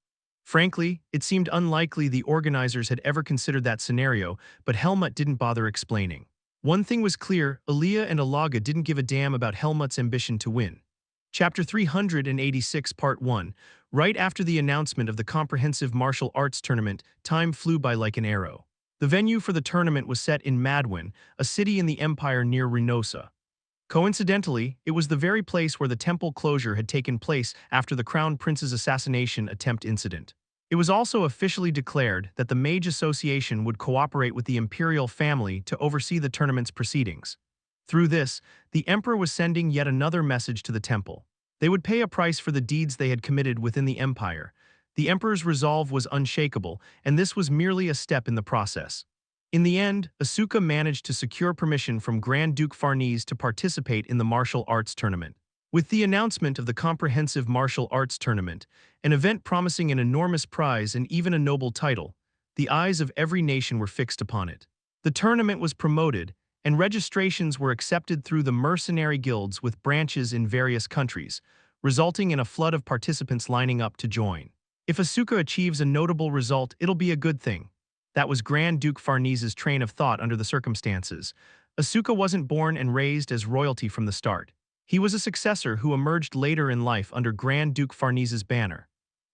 A: Frankly, it seemed unlikely the organizers had ever considered that scenario, but Helmut didn't bother explaining. One thing was clear, Aaliyah and Alaga didn't give a damn about Helmut's ambition to win. Chapter 386 Part 1. Right after the announcement of the comprehensive martial arts tournament, time flew by like an arrow. The venue for the tournament was set in Madwin, a city in the empire near Reynosa. Coincidentally, it was the very place where the temple closure had taken place after the Crown Prince's assassination attempt incident. It was also officially declared that the Mage Association would cooperate with the imperial family to oversee the tournament's proceedings. Through this, the Emperor was sending yet another message to the temple. They would pay a price for the deeds they had committed within the empire. The Emperor's resolve was unshakable, and this was merely a step in the process. In the end, Asuka managed to secure permission from Grand Duke Farnese to participate in the martial arts tournament. With the announcement of the comprehensive martial arts tournament, an event promising an enormous prize and even a noble title, the eyes of every nation were fixed upon it. The tournament was promoted, and registrations were accepted through the mercenary guilds with branches in various countries, resulting in a flood of participants lining up to join. If Asuka achieves a notable result, it'll be a good thing. That was Grand Duke Farnese's train of thought under the circumstances. Asuka wasn't born and raised as royalty from the start. He was a successor who emerged later in life under Grand Duke Farnese's banner.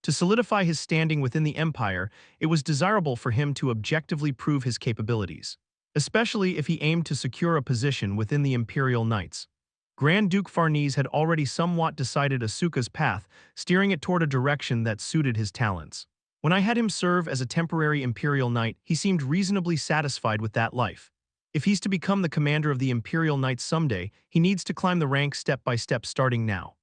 A: To solidify his standing within the empire, it was desirable for him to objectively prove his capabilities, especially if he aimed to secure a position within the Imperial Knights. Grand Duke Farnese had already somewhat decided Asuka's path, steering it toward a direction that suited his talents. When I had him serve as a temporary Imperial Knight, he seemed reasonably satisfied with that life. If he's to become the commander of the Imperial Knights someday, he needs to climb the ranks step by step starting now.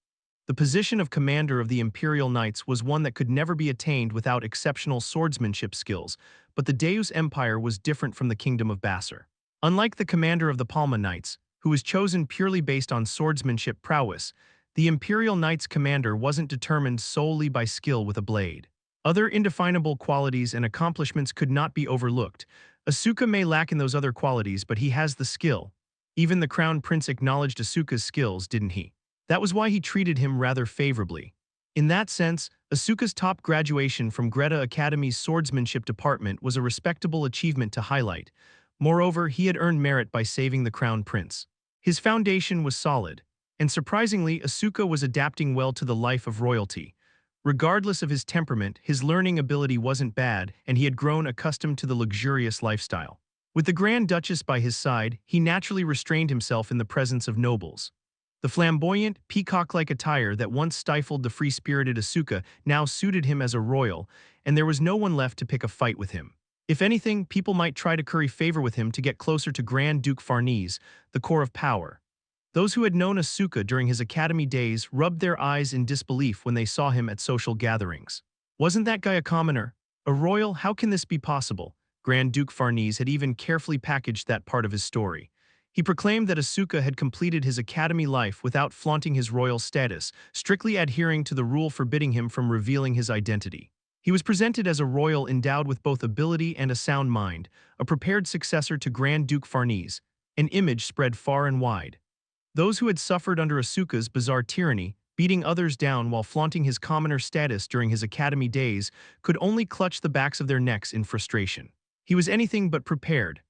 A: The position of commander of the Imperial Knights was one that could never be attained without exceptional swordsmanship skills, but the Deus Empire was different from the Kingdom of Bassar. Unlike the commander of the Palma Knights, who was chosen purely based on swordsmanship prowess, the Imperial Knights commander wasn't determined solely by skill with a blade. Other indefinable qualities and accomplishments could not be overlooked. Asuka may lack in those other qualities, but he has the skill. Even the Crown Prince acknowledged Asuka's skills, didn't he? That was why he treated him rather favorably. In that sense, Asuka's top graduation from Greta Academy's swordsmanship department was a respectable achievement to highlight. Moreover, he had earned merit by saving the crown prince. His foundation was solid, and surprisingly, Asuka was adapting well to the life of royalty. Regardless of his temperament, his learning ability wasn't bad, and he had grown accustomed to the luxurious lifestyle. With the Grand Duchess by his side, he naturally restrained himself in the presence of nobles. The flamboyant, peacock-like attire that once stifled the free-spirited Asuka now suited him as a royal, and there was no one left to pick a fight with him. If anything, people might try to curry favor with him to get closer to Grand Duke Farnese, the core of power. Those who had known Asuka during his academy days rubbed their eyes in disbelief when they saw him at social gatherings. Wasn't that guy a commoner? A royal? How can this be possible? Grand Duke Farnese had even carefully packaged that part of his story. He proclaimed that Asuka had completed his academy life without flaunting his royal status, strictly adhering to the rule forbidding him from revealing his identity. He was presented as a royal endowed with both ability and a sound mind, a prepared successor to Grand Duke Farnese, an image spread far and wide. Those who had suffered under Asuka's bizarre tyranny, beating others down while flaunting his commoner status during his academy days, could only clutch the backs of their necks in frustration. He was anything but prepared.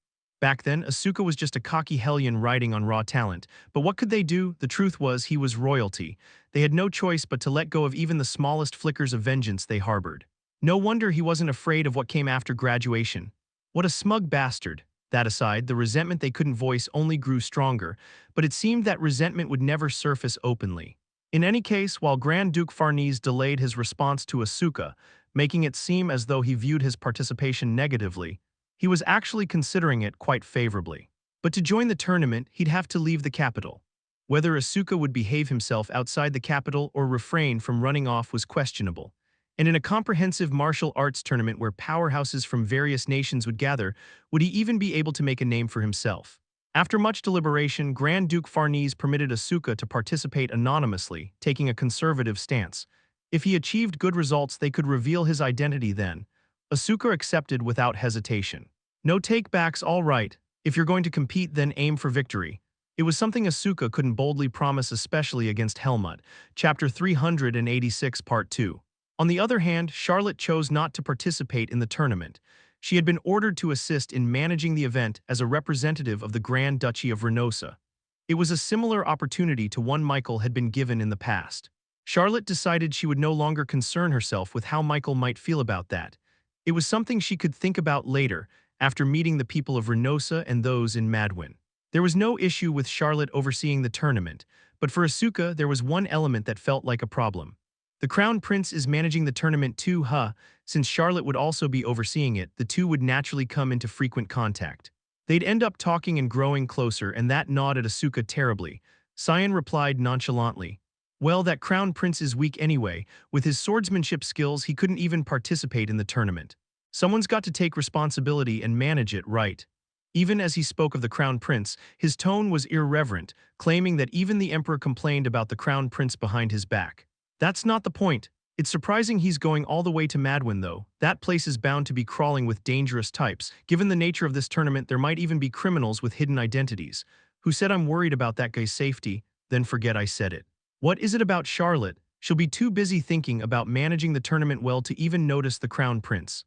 A: Back then, Asuka was just a cocky hellion riding on raw talent, but what could they do? The truth was he was royalty. They had no choice but to let go of even the smallest flickers of vengeance they harbored. No wonder he wasn't afraid of what came after graduation. What a smug bastard. That aside, the resentment they couldn't voice only grew stronger, but it seemed that resentment would never surface openly. In any case, while Grand Duke Farnese delayed his response to Asuka, making it seem as though he viewed his participation negatively, he was actually considering it quite favorably. But to join the tournament, he'd have to leave the capital. Whether Asuka would behave himself outside the capital or refrain from running off was questionable. And in a comprehensive martial arts tournament where powerhouses from various nations would gather, would he even be able to make a name for himself? After much deliberation, Grand Duke Farnese permitted Asuka to participate anonymously, taking a conservative stance. If he achieved good results, they could reveal his identity then. Asuka accepted without hesitation. No take-backs, all right. If you're going to compete, then aim for victory. It was something Asuka couldn't boldly promise, especially against Helmut. Chapter 386, Part 2. On the other hand, Charlotte chose not to participate in the tournament. She had been ordered to assist in managing the event as a representative of the Grand Duchy of Renosa. It was a similar opportunity to one Michael had been given in the past. Charlotte decided she would no longer concern herself with how Michael might feel about that. It was something she could think about later, after meeting the people of Renosa and those in Madwin. There was no issue with Charlotte overseeing the tournament, but for Asuka there was one element that felt like a problem. The Crown Prince is managing the tournament too, Since Charlotte would also be overseeing it, the two would naturally come into frequent contact. They'd end up talking and growing closer, and that gnawed at Asuka terribly. Cyan replied nonchalantly, "Well, that Crown Prince is weak anyway. With his swordsmanship skills, he couldn't even participate in the tournament. Someone's got to take responsibility and manage it, right?" Even as he spoke of the Crown Prince, his tone was irreverent, claiming that even the Emperor complained about the Crown Prince behind his back. That's not the point. It's surprising he's going all the way to Madwin, though. That place is bound to be crawling with dangerous types. Given the nature of this tournament, there might even be criminals with hidden identities. Who said I'm worried about that guy's safety? Then forget I said it. What is it about Charlotte? She'll be too busy thinking about managing the tournament well to even notice the Crown Prince.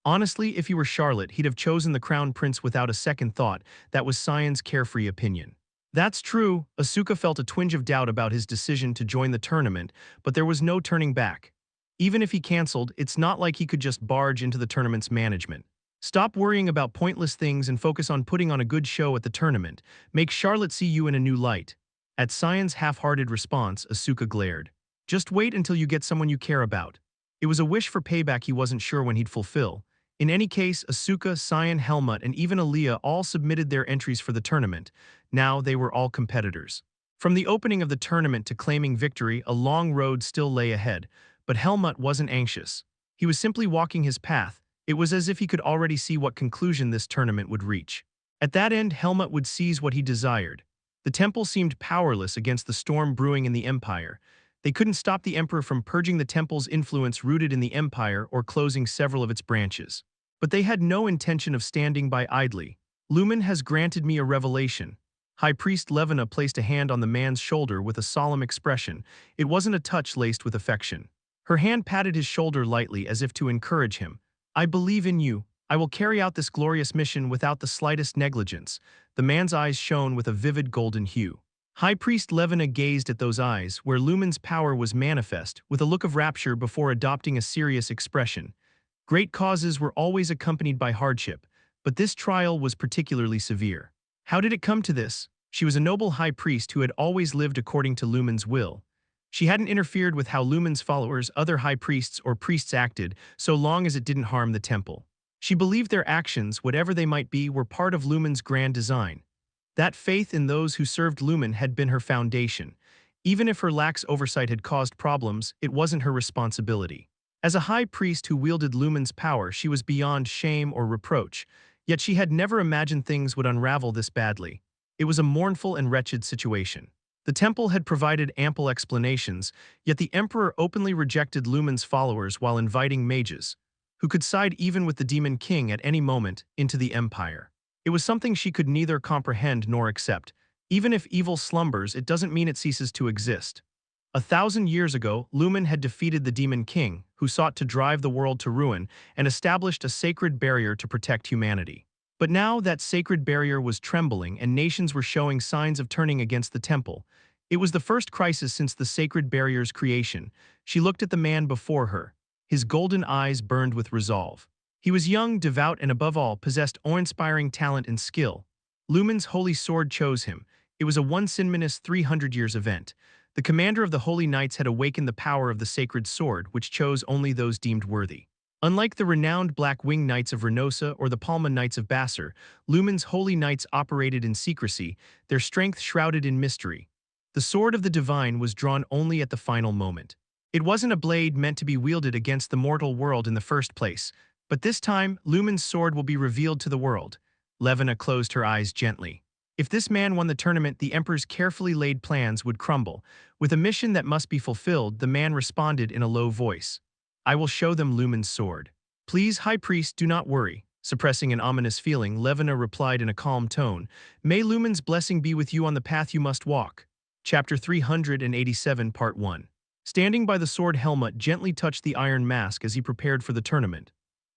A: Honestly, if he were Charlotte, he'd have chosen the Crown Prince without a second thought. That was Cyan's carefree opinion. That's true. Asuka felt a twinge of doubt about his decision to join the tournament, but there was no turning back. Even if he canceled, it's not like he could just barge into the tournament's management. Stop worrying about pointless things and focus on putting on a good show at the tournament. Make Charlotte see you in a new light. At Cyan's half-hearted response, Asuka glared. Just wait until you get someone you care about. It was a wish for payback he wasn't sure when he'd fulfill. In any case, Asuka, Cyan, Helmut, and even Aaliyah all submitted their entries for the tournament. Now they were all competitors. From the opening of the tournament to claiming victory, a long road still lay ahead, but Helmut wasn't anxious. He was simply walking his path. It was as if he could already see what conclusion this tournament would reach. At that end, Helmut would seize what he desired. The temple seemed powerless against the storm brewing in the Empire. They couldn't stop the Emperor from purging the temple's influence rooted in the Empire or closing several of its branches. But they had no intention of standing by idly. Lumen has granted me a revelation. High Priest Levina placed a hand on the man's shoulder with a solemn expression. It wasn't a touch laced with affection. Her hand patted his shoulder lightly as if to encourage him. I believe in you. I will carry out this glorious mission without the slightest negligence. The man's eyes shone with a vivid golden hue. High Priest Levina gazed at those eyes, where Lumen's power was manifest, with a look of rapture before adopting a serious expression. Great causes were always accompanied by hardship, but this trial was particularly severe. How did it come to this? She was a noble high priest who had always lived according to Lumen's will. She hadn't interfered with how Lumen's followers, other high priests or priests acted, so long as it didn't harm the temple. She believed their actions, whatever they might be, were part of Lumen's grand design. That faith in those who served Lumen had been her foundation. Even if her lax oversight had caused problems, it wasn't her responsibility. As a high priest who wielded Lumen's power, she was beyond shame or reproach, yet she had never imagined things would unravel this badly. It was a mournful and wretched situation. The temple had provided ample explanations, yet the emperor openly rejected Lumen's followers while inviting mages, who could side even with the demon king at any moment, into the empire. It was something she could neither comprehend nor accept. Even if evil slumbers, it doesn't mean it ceases to exist. 1,000 years ago, Lumen had defeated the demon king, who sought to drive the world to ruin, and established a sacred barrier to protect humanity. But now that sacred barrier was trembling and nations were showing signs of turning against the temple. It was the first crisis since the sacred barrier's creation. She looked at the man before her. His golden eyes burned with resolve. He was young, devout, and above all, possessed awe-inspiring talent and skill. Lumen's holy sword chose him. It was a once-in 300 years event. The commander of the Holy Knights had awakened the power of the sacred sword, which chose only those deemed worthy. Unlike the renowned Black Wing Knights of Renosa or the Palma Knights of Bassar, Lumen's Holy Knights operated in secrecy, their strength shrouded in mystery. The sword of the divine was drawn only at the final moment. It wasn't a blade meant to be wielded against the mortal world in the first place, but this time, Lumen's sword will be revealed to the world. Levina closed her eyes gently. If this man won the tournament, the Emperor's carefully laid plans would crumble. With a mission that must be fulfilled, the man responded in a low voice. I will show them Lumen's sword. Please, High Priest, do not worry. Suppressing an ominous feeling, Levina replied in a calm tone, May Lumen's blessing be with you on the path you must walk. Chapter 387, Part 1. Standing by the sword, Helmut gently touched the iron mask as he prepared for the tournament.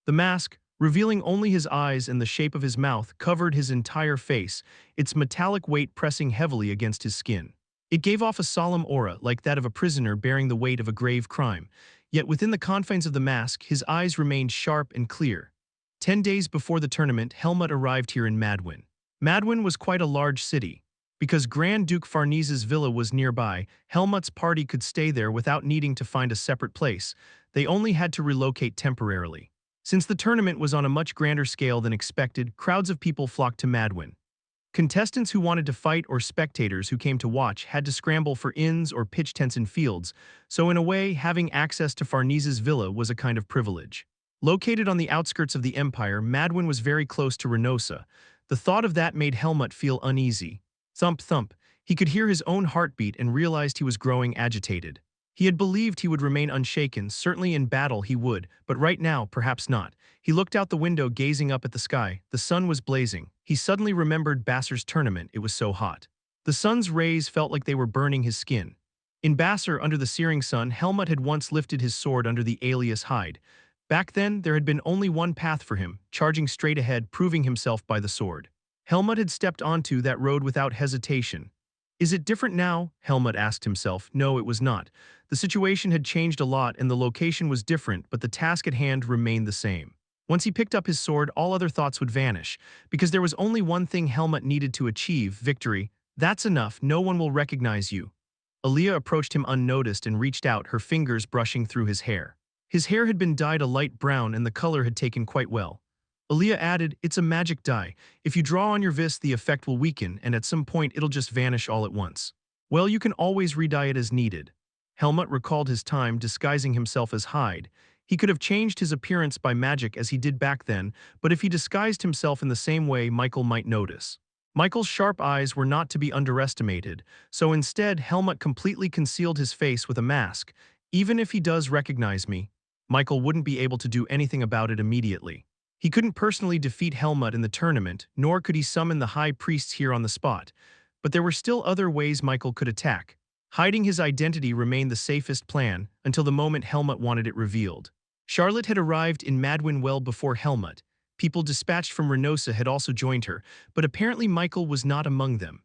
A: The mask, revealing only his eyes and the shape of his mouth, covered his entire face, its metallic weight pressing heavily against his skin. It gave off a solemn aura, like that of a prisoner bearing the weight of a grave crime. Yet within the confines of the mask, his eyes remained sharp and clear. 10 days before the tournament, Helmut arrived here in Madwyn. Madwyn was quite a large city. Because Grand Duke Farnese's villa was nearby, Helmut's party could stay there without needing to find a separate place. They only had to relocate temporarily. Since the tournament was on a much grander scale than expected, crowds of people flocked to Madwyn. Contestants who wanted to fight or spectators who came to watch had to scramble for inns or pitch tents in fields, so in a way, having access to Farnese's villa was a kind of privilege. Located on the outskirts of the empire, Madwyn was very close to Renosa. The thought of that made Helmut feel uneasy. Thump, thump. He could hear his own heartbeat and realized he was growing agitated. He had believed he would remain unshaken, certainly in battle he would, but right now, perhaps not. He looked out the window, gazing up at the sky. The sun was blazing. He suddenly remembered Bassar's tournament. It was so hot. The sun's rays felt like they were burning his skin. In Bassar, under the searing sun, Helmut had once lifted his sword under the alias hide. Back then, there had been only one path for him, charging straight ahead, proving himself by the sword. Helmut had stepped onto that road without hesitation. Is it different now? Helmut asked himself. No, it was not. The situation had changed a lot and the location was different, but the task at hand remained the same. Once he picked up his sword, all other thoughts would vanish, because there was only one thing Helmut needed to achieve: victory. That's enough, no one will recognize you. Aaliyah approached him unnoticed and reached out, her fingers brushing through his hair. His hair had been dyed a light brown and the color had taken quite well. Aaliyah added, it's a magic dye. If you draw on your vis, the effect will weaken, and at some point it'll just vanish all at once. Well, you can always re-dye it as needed. Helmut recalled his time disguising himself as Hyde. He could have changed his appearance by magic as he did back then, but if he disguised himself in the same way, Michael might notice. Michael's sharp eyes were not to be underestimated, so instead Helmut completely concealed his face with a mask. Even if he does recognize me, Michael wouldn't be able to do anything about it immediately. He couldn't personally defeat Helmut in the tournament, nor could he summon the high priests here on the spot. But there were still other ways Michael could attack. Hiding his identity remained the safest plan until the moment Helmut wanted it revealed. Charlotte had arrived in Madwyn well before Helmut. People dispatched from Reynosa had also joined her, but apparently Michael was not among them.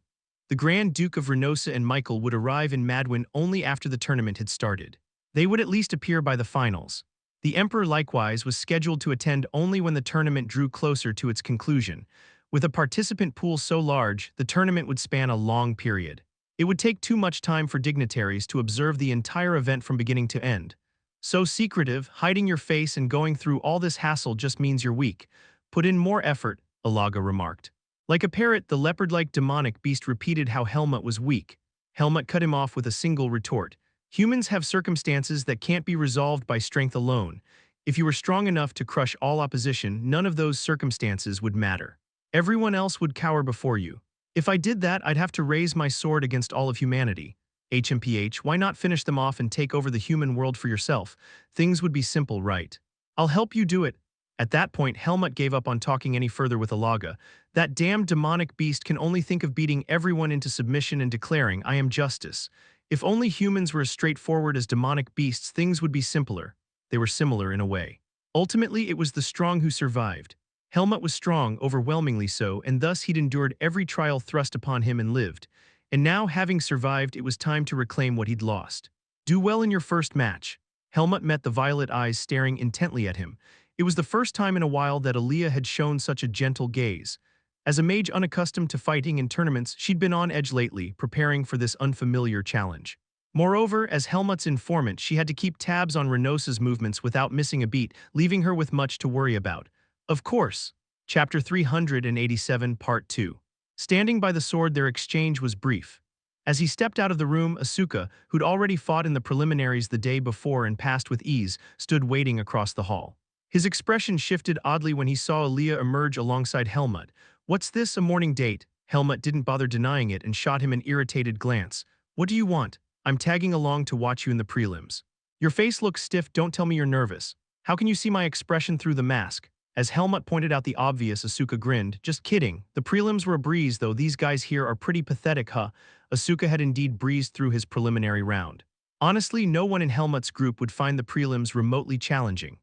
A: The Grand Duke of Reynosa and Michael would arrive in Madwyn only after the tournament had started. They would at least appear by the finals. The Emperor likewise was scheduled to attend only when the tournament drew closer to its conclusion. With a participant pool so large, the tournament would span a long period. It would take too much time for dignitaries to observe the entire event from beginning to end. So secretive, hiding your face and going through all this hassle just means you're weak. Put in more effort, Alaga remarked. Like a parrot, the leopard-like demonic beast repeated how Helmut was weak. Helmut cut him off with a single retort. Humans have circumstances that can't be resolved by strength alone. If you were strong enough to crush all opposition, none of those circumstances would matter. Everyone else would cower before you. If I did that, I'd have to raise my sword against all of humanity. HMPH, why not finish them off and take over the human world for yourself? Things would be simple, right? I'll help you do it. At that point, Helmut gave up on talking any further with Alaga. That damned demonic beast can only think of beating everyone into submission and declaring, I am justice. If only humans were as straightforward as demonic beasts, things would be simpler. They were similar in a way. Ultimately, it was the strong who survived. Helmut was strong, overwhelmingly so, and thus he'd endured every trial thrust upon him and lived. And now, having survived, it was time to reclaim what he'd lost. Do well in your first match. Helmut met the violet eyes staring intently at him. It was the first time in a while that Aaliyah had shown such a gentle gaze. As a mage unaccustomed to fighting in tournaments, she'd been on edge lately, preparing for this unfamiliar challenge. Moreover, as Helmut's informant, she had to keep tabs on Reynosa's movements without missing a beat, leaving her with much to worry about. Of course. Chapter 387, Part 2. Standing by the sword, their exchange was brief. As he stepped out of the room, Asuka, who'd already fought in the preliminaries the day before and passed with ease, stood waiting across the hall. His expression shifted oddly when he saw Aaliyah emerge alongside Helmut. What's this, a morning date? Helmut didn't bother denying it and shot him an irritated glance. What do you want? I'm tagging along to watch you in the prelims. Your face looks stiff, don't tell me you're nervous. How can you see my expression through the mask? As Helmut pointed out the obvious, Asuka grinned. Just kidding. The prelims were a breeze, though these guys here are pretty pathetic, huh? Asuka had indeed breezed through his preliminary round. Honestly, no one in Helmut's group would find the prelims remotely challenging.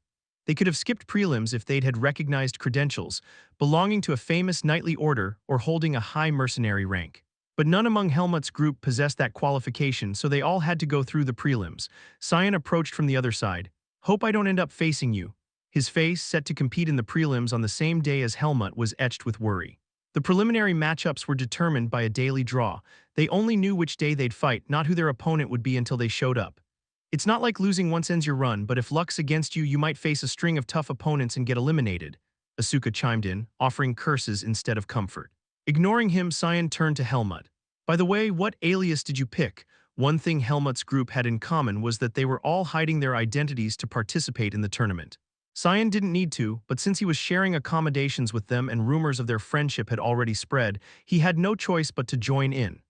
A: They could have skipped prelims if they'd had recognized credentials, belonging to a famous knightly order or holding a high mercenary rank. But none among Helmut's group possessed that qualification, so they all had to go through the prelims. Cyan approached from the other side. Hope I don't end up facing you. His face, set to compete in the prelims on the same day as Helmut, was etched with worry. The preliminary matchups were determined by a daily draw. They only knew which day they'd fight, not who their opponent would be until they showed up. It's not like losing once ends your run, but if luck's against you, you might face a string of tough opponents and get eliminated. Asuka chimed in, offering curses instead of comfort. Ignoring him, Cyan turned to Helmut. By the way, what alias did you pick? One thing Helmut's group had in common was that they were all hiding their identities to participate in the tournament. Cyan didn't need to, but since he was sharing accommodations with them and rumors of their friendship had already spread, he had no choice but to join in.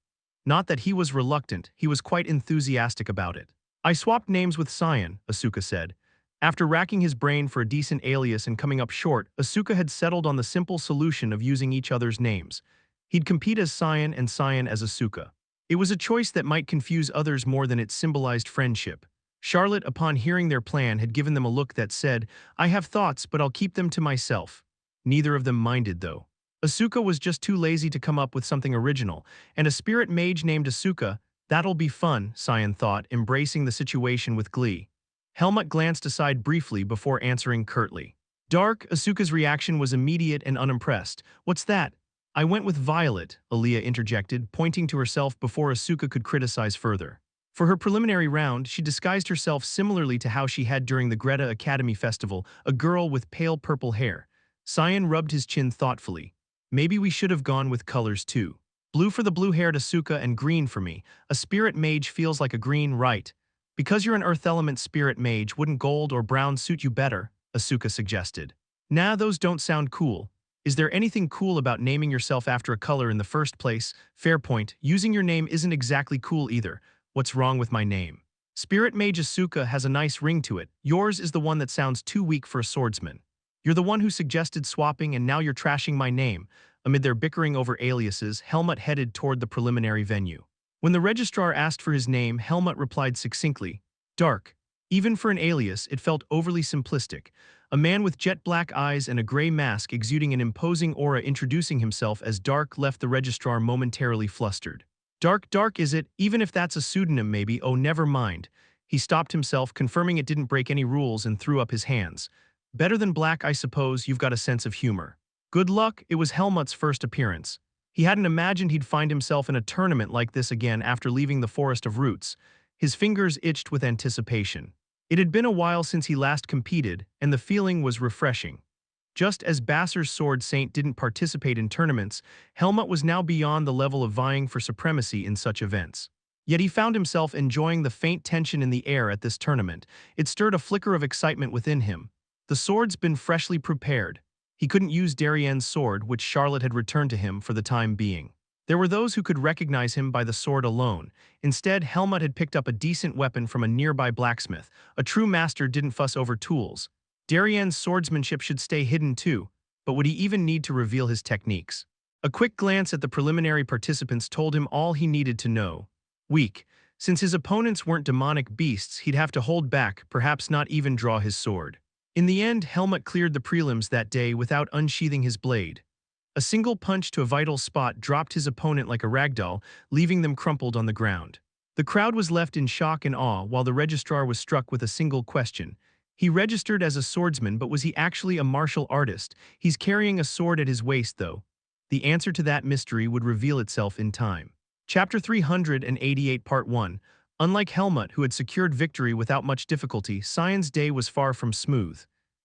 A: Not that he was reluctant, he was quite enthusiastic about it. I swapped names with Cyan, Asuka said. After racking his brain for a decent alias and coming up short, Asuka had settled on the simple solution of using each other's names. He'd compete as Cyan and Cyan as Asuka. It was a choice that might confuse others more than it symbolized friendship. Charlotte, upon hearing their plan, had given them a look that said, I have thoughts, but I'll keep them to myself. Neither of them minded, though. Asuka was just too lazy to come up with something original, and a spirit mage named Asuka, that'll be fun, Cyan thought, embracing the situation with glee. Helmut glanced aside briefly before answering curtly. Dark, Asuka's reaction was immediate and unimpressed. What's that? I went with Violet, Aaliyah interjected, pointing to herself before Asuka could criticize further. For her preliminary round, she disguised herself similarly to how she had during the Greta Academy Festival, a girl with pale purple hair. Cyan rubbed his chin thoughtfully. Maybe we should have gone with colors too. Blue for the blue-haired Asuka and green for me. A spirit mage feels like a green, right? Because you're an earth element spirit mage, wouldn't gold or brown suit you better? Asuka suggested. Nah, those don't sound cool. Is there anything cool about naming yourself after a color in the first place? Fair point, using your name isn't exactly cool either. What's wrong with my name? Spirit Mage Asuka has a nice ring to it. Yours is the one that sounds too weak for a swordsman. You're the one who suggested swapping and now you're trashing my name. Amid their bickering over aliases, Helmut headed toward the preliminary venue. When the registrar asked for his name, Helmut replied succinctly, Dark. Even for an alias, it felt overly simplistic. A man with jet black eyes and a gray mask exuding an imposing aura introducing himself as Dark left the registrar momentarily flustered. Dark, Dark is it? Even if that's a pseudonym maybe, oh never mind. He stopped himself, confirming it didn't break any rules, and threw up his hands. Better than black, I suppose. You've got a sense of humor. Good luck. It was Helmut's first appearance. He hadn't imagined he'd find himself in a tournament like this again after leaving the Forest of Roots. His fingers itched with anticipation. It had been a while since he last competed, and the feeling was refreshing. Just as Basser's Sword Saint didn't participate in tournaments, Helmut was now beyond the level of vying for supremacy in such events. Yet he found himself enjoying the faint tension in the air at this tournament. It stirred a flicker of excitement within him. The sword's been freshly prepared. He couldn't use Darien's sword, which Charlotte had returned to him for the time being. There were those who could recognize him by the sword alone. Instead, Helmut had picked up a decent weapon from a nearby blacksmith. A true master didn't fuss over tools. Darien's swordsmanship should stay hidden too, but would he even need to reveal his techniques? A quick glance at the preliminary participants told him all he needed to know. Weak. Since his opponents weren't demonic beasts, he'd have to hold back, perhaps not even draw his sword. In the end, Helmut cleared the prelims that day without unsheathing his blade. A single punch to a vital spot dropped his opponent like a ragdoll, leaving them crumpled on the ground. The crowd was left in shock and awe while the registrar was struck with a single question. He registered as a swordsman, but was he actually a martial artist? He's carrying a sword at his waist, though. The answer to that mystery would reveal itself in time. Chapter 388, Part 1. Unlike Helmut, who had secured victory without much difficulty, Cyan's day was far from smooth.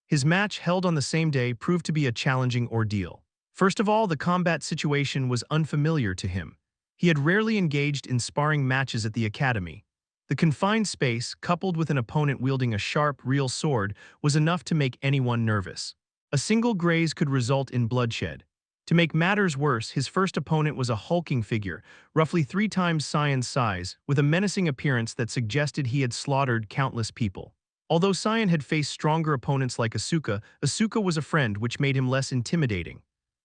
A: His match, held on the same day, proved to be a challenging ordeal. First of all, the combat situation was unfamiliar to him. He had rarely engaged in sparring matches at the academy. The confined space, coupled with an opponent wielding a sharp, real sword, was enough to make anyone nervous. A single graze could result in bloodshed. To make matters worse, his first opponent was a hulking figure, roughly 3 times Cyan's size, with a menacing appearance that suggested he had slaughtered countless people. Although Cyan had faced stronger opponents like Asuka, Asuka was a friend, which made him less intimidating.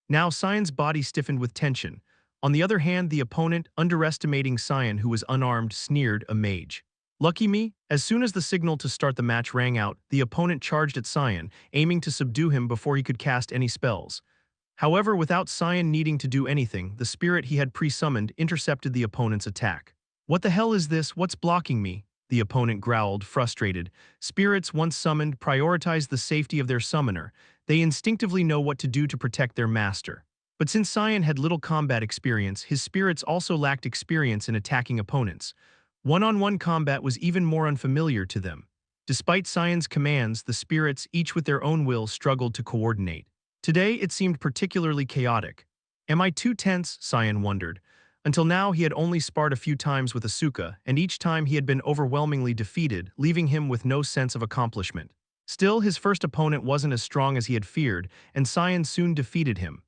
A: Now Cyan's body stiffened with tension. On the other hand, the opponent, underestimating Cyan, who was unarmed, sneered, a mage. Lucky me? As soon as the signal to start the match rang out, the opponent charged at Cyan, aiming to subdue him before he could cast any spells. However, without Cyan needing to do anything, the spirit he had pre-summoned intercepted the opponent's attack. What the hell is this? What's blocking me? The opponent growled, frustrated. Spirits, once summoned, prioritize the safety of their summoner. They instinctively know what to do to protect their master. But since Cyan had little combat experience, his spirits also lacked experience in attacking opponents. One-on-one combat was even more unfamiliar to them. Despite Cyan's commands, the spirits, each with their own will, struggled to coordinate. Today, it seemed particularly chaotic. Am I too tense? Cyan wondered. Until now, he had only sparred a few times with Asuka, and each time he had been overwhelmingly defeated, leaving him with no sense of accomplishment. Still, his first opponent wasn't as strong as he had feared, and Cyan soon defeated him.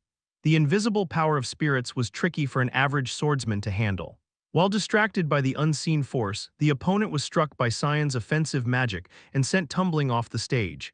A: The invisible power of spirits was tricky for an average swordsman to handle. While distracted by the unseen force, the opponent was struck by Cyan's offensive magic and sent tumbling off the stage.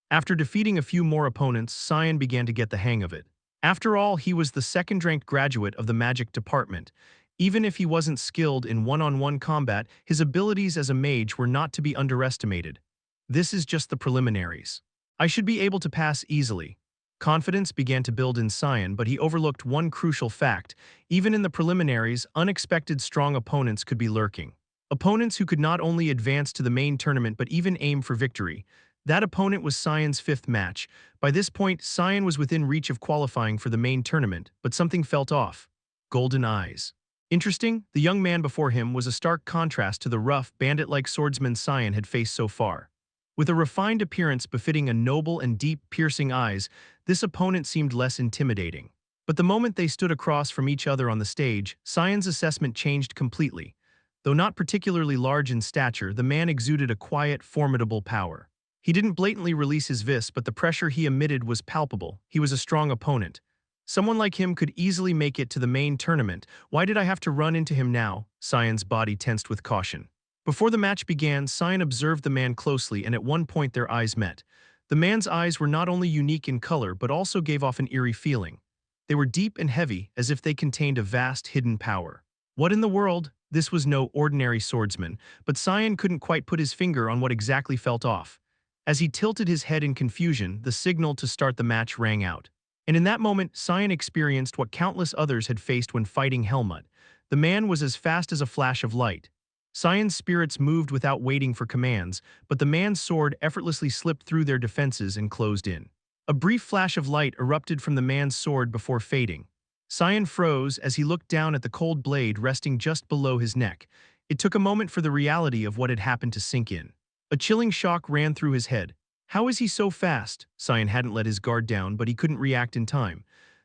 A: After defeating a few more opponents, Cyan began to get the hang of it. After all, he was the second-ranked graduate of the magic department. Even if he wasn't skilled in one-on-one combat, his abilities as a mage were not to be underestimated. This is just the preliminaries. I should be able to pass easily. Confidence began to build in Cyan, but he overlooked one crucial fact. Even in the preliminaries, unexpected strong opponents could be lurking. Opponents who could not only advance to the main tournament but even aim for victory. That opponent was Cyan's 5th match. By this point, Cyan was within reach of qualifying for the main tournament, but something felt off. Golden eyes. Interesting, the young man before him was a stark contrast to the rough, bandit-like swordsman Cyan had faced so far. With a refined appearance befitting a noble and deep, piercing eyes, this opponent seemed less intimidating. But the moment they stood across from each other on the stage, Cyan's assessment changed completely. Though not particularly large in stature, the man exuded a quiet, formidable power. He didn't blatantly release his fists, but the pressure he emitted was palpable. He was a strong opponent. Someone like him could easily make it to the main tournament. Why did I have to run into him now? Cyan's body tensed with caution. Before the match began, Cyan observed the man closely, and at one point their eyes met. The man's eyes were not only unique in color, but also gave off an eerie feeling. They were deep and heavy, as if they contained a vast hidden power. What in the world? This was no ordinary swordsman, but Cyan couldn't quite put his finger on what exactly felt off. As he tilted his head in confusion, the signal to start the match rang out. And in that moment, Cyan experienced what countless others had faced when fighting Helmut. The man was as fast as a flash of light. Cyan's spirits moved without waiting for commands, but the man's sword effortlessly slipped through their defenses and closed in. A brief flash of light erupted from the man's sword before fading. Cyan froze as he looked down at the cold blade resting just below his neck. It took a moment for the reality of what had happened to sink in. A chilling shock ran through his head. How is he so fast? Cyan hadn't let his guard down, but he couldn't react in time.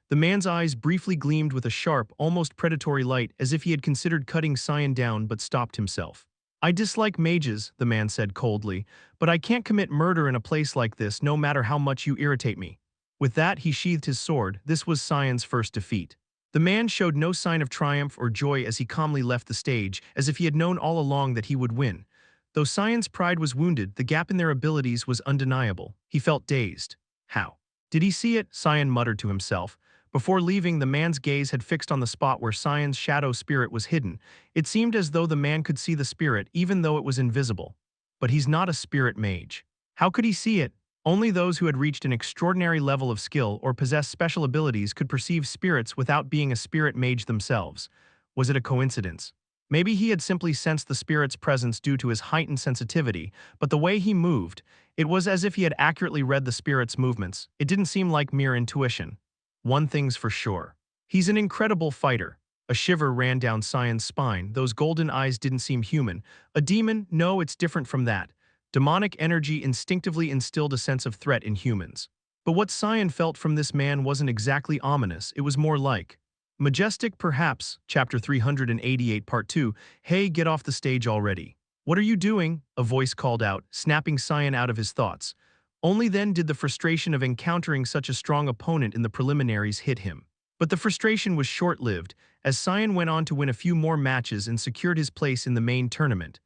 A: The man's eyes briefly gleamed with a sharp, almost predatory light, as if he had considered cutting Cyan down but stopped himself. I dislike mages, the man said coldly, but I can't commit murder in a place like this no matter how much you irritate me. With that, he sheathed his sword. This was Cyan's first defeat. The man showed no sign of triumph or joy as he calmly left the stage, as if he had known all along that he would win. Though Cyan's pride was wounded, the gap in their abilities was undeniable. He felt dazed. How? Did he see it? Cyan muttered to himself. Before leaving, the man's gaze had fixed on the spot where Cyan's shadow spirit was hidden. It seemed as though the man could see the spirit, even though it was invisible. But he's not a spirit mage. How could he see it? Only those who had reached an extraordinary level of skill or possessed special abilities could perceive spirits without being a spirit mage themselves. Was it a coincidence? Maybe he had simply sensed the spirit's presence due to his heightened sensitivity, but the way he moved, it was as if he had accurately read the spirit's movements. It didn't seem like mere intuition. One thing's for sure. He's an incredible fighter. A shiver ran down Cyan's spine. Those golden eyes didn't seem human. A demon? No, it's different from that. Demonic energy instinctively instilled a sense of threat in humans. But what Cyan felt from this man wasn't exactly ominous. It was more like majestic, perhaps. Chapter 388, Part 2. Hey, get off the stage already. What are you doing? A voice called out, snapping Cyan out of his thoughts. Only then did the frustration of encountering such a strong opponent in the preliminaries hit him. But the frustration was short-lived, as Cyan went on to win a few more matches and secured his place in the main tournament.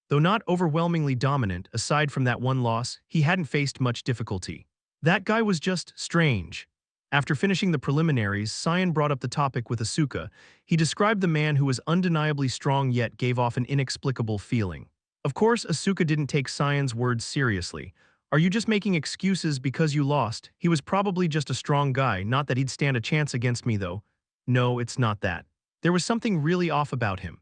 A: Though not overwhelmingly dominant, aside from that one loss, he hadn't faced much difficulty. That guy was just strange. After finishing the preliminaries, Cyan brought up the topic with Asuka. He described the man who was undeniably strong yet gave off an inexplicable feeling. Of course, Asuka didn't take Cyan's words seriously. Are you just making excuses because you lost? He was probably just a strong guy, not that he'd stand a chance against me though. No, it's not that. There was something really off about him.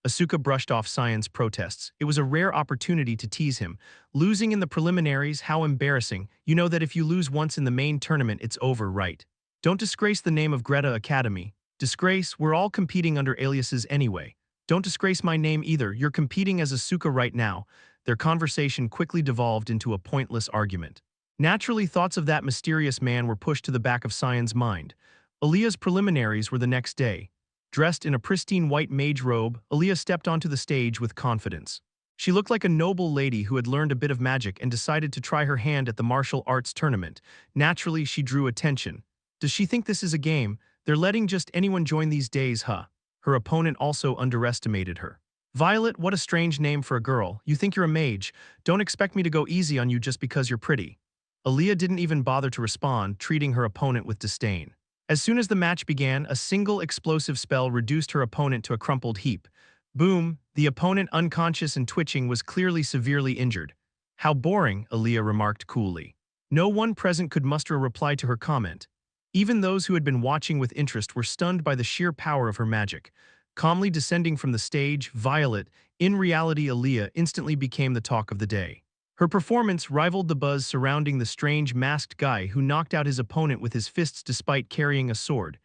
A: Asuka brushed off Cyan's protests. It was a rare opportunity to tease him. Losing in the preliminaries, how embarrassing. You know that if you lose once in the main tournament, it's over, right? Don't disgrace the name of Greta Academy. Disgrace? We're all competing under aliases anyway. Don't disgrace my name either. You're competing as Asuka right now. Their conversation quickly devolved into a pointless argument. Naturally, thoughts of that mysterious man were pushed to the back of Cyan's mind. Aaliyah's preliminaries were the next day. Dressed in a pristine white mage robe, Aaliyah stepped onto the stage with confidence. She looked like a noble lady who had learned a bit of magic and decided to try her hand at the martial arts tournament. Naturally, she drew attention. Does she think this is a game? They're letting just anyone join these days, huh? Her opponent also underestimated her. Violet, what a strange name for a girl. You think you're a mage. Don't expect me to go easy on you just because you're pretty. Aaliyah didn't even bother to respond, treating her opponent with disdain. As soon as the match began, a single explosive spell reduced her opponent to a crumpled heap. Boom! The opponent, unconscious and twitching, was clearly severely injured. How boring, Aaliyah remarked coolly. No one present could muster a reply to her comment. Even those who had been watching with interest were stunned by the sheer power of her magic. Calmly descending from the stage, Violet, in reality Aaliyah, instantly became the talk of the day. Her performance rivaled the buzz surrounding the strange masked guy who knocked out his opponent with his fists despite carrying a sword,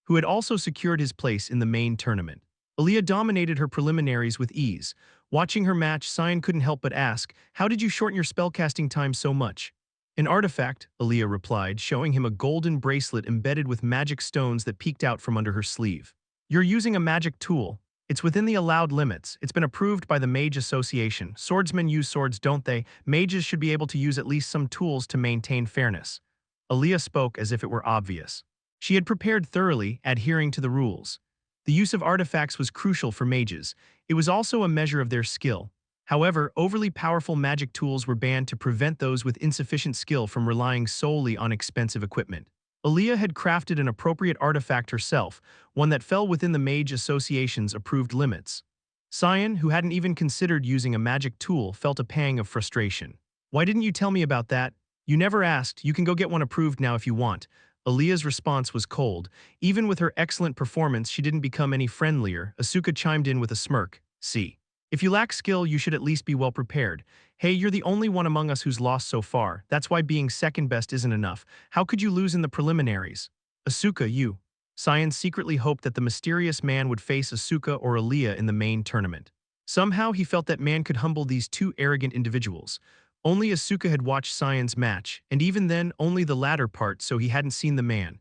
A: who had also secured his place in the main tournament. Aaliyah dominated her preliminaries with ease. Watching her match, Cyan couldn't help but ask, "How did you shorten your spellcasting time so much?" "An artifact," Aaliyah replied, showing him a golden bracelet embedded with magic stones that peeked out from under her sleeve. "You're using a magic tool. It's within the allowed limits. It's been approved by the Mage Association. Swordsmen use swords, don't they? Mages should be able to use at least some tools to maintain fairness." Aaliyah spoke as if it were obvious. She had prepared thoroughly, adhering to the rules. The use of artifacts was crucial for mages. It was also a measure of their skill. However, overly powerful magic tools were banned to prevent those with insufficient skill from relying solely on expensive equipment. Aaliyah had crafted an appropriate artifact herself, one that fell within the Mage Association's approved limits. Cyan, who hadn't even considered using a magic tool, felt a pang of frustration. Why didn't you tell me about that? You never asked. You can go get one approved now if you want. Aaliyah's response was cold. Even with her excellent performance, she didn't become any friendlier. Asuka chimed in with a smirk. See. If you lack skill, you should at least be well prepared. Hey, you're the only one among us who's lost so far. That's why being second best isn't enough. How could you lose in the preliminaries? Asuka, you. Cyan secretly hoped that the mysterious man would face Asuka or Aaliyah in the main tournament. Somehow he felt that man could humble these two arrogant individuals. Only Asuka had watched Cyan's match, and even then only the latter part, so he hadn't seen the man.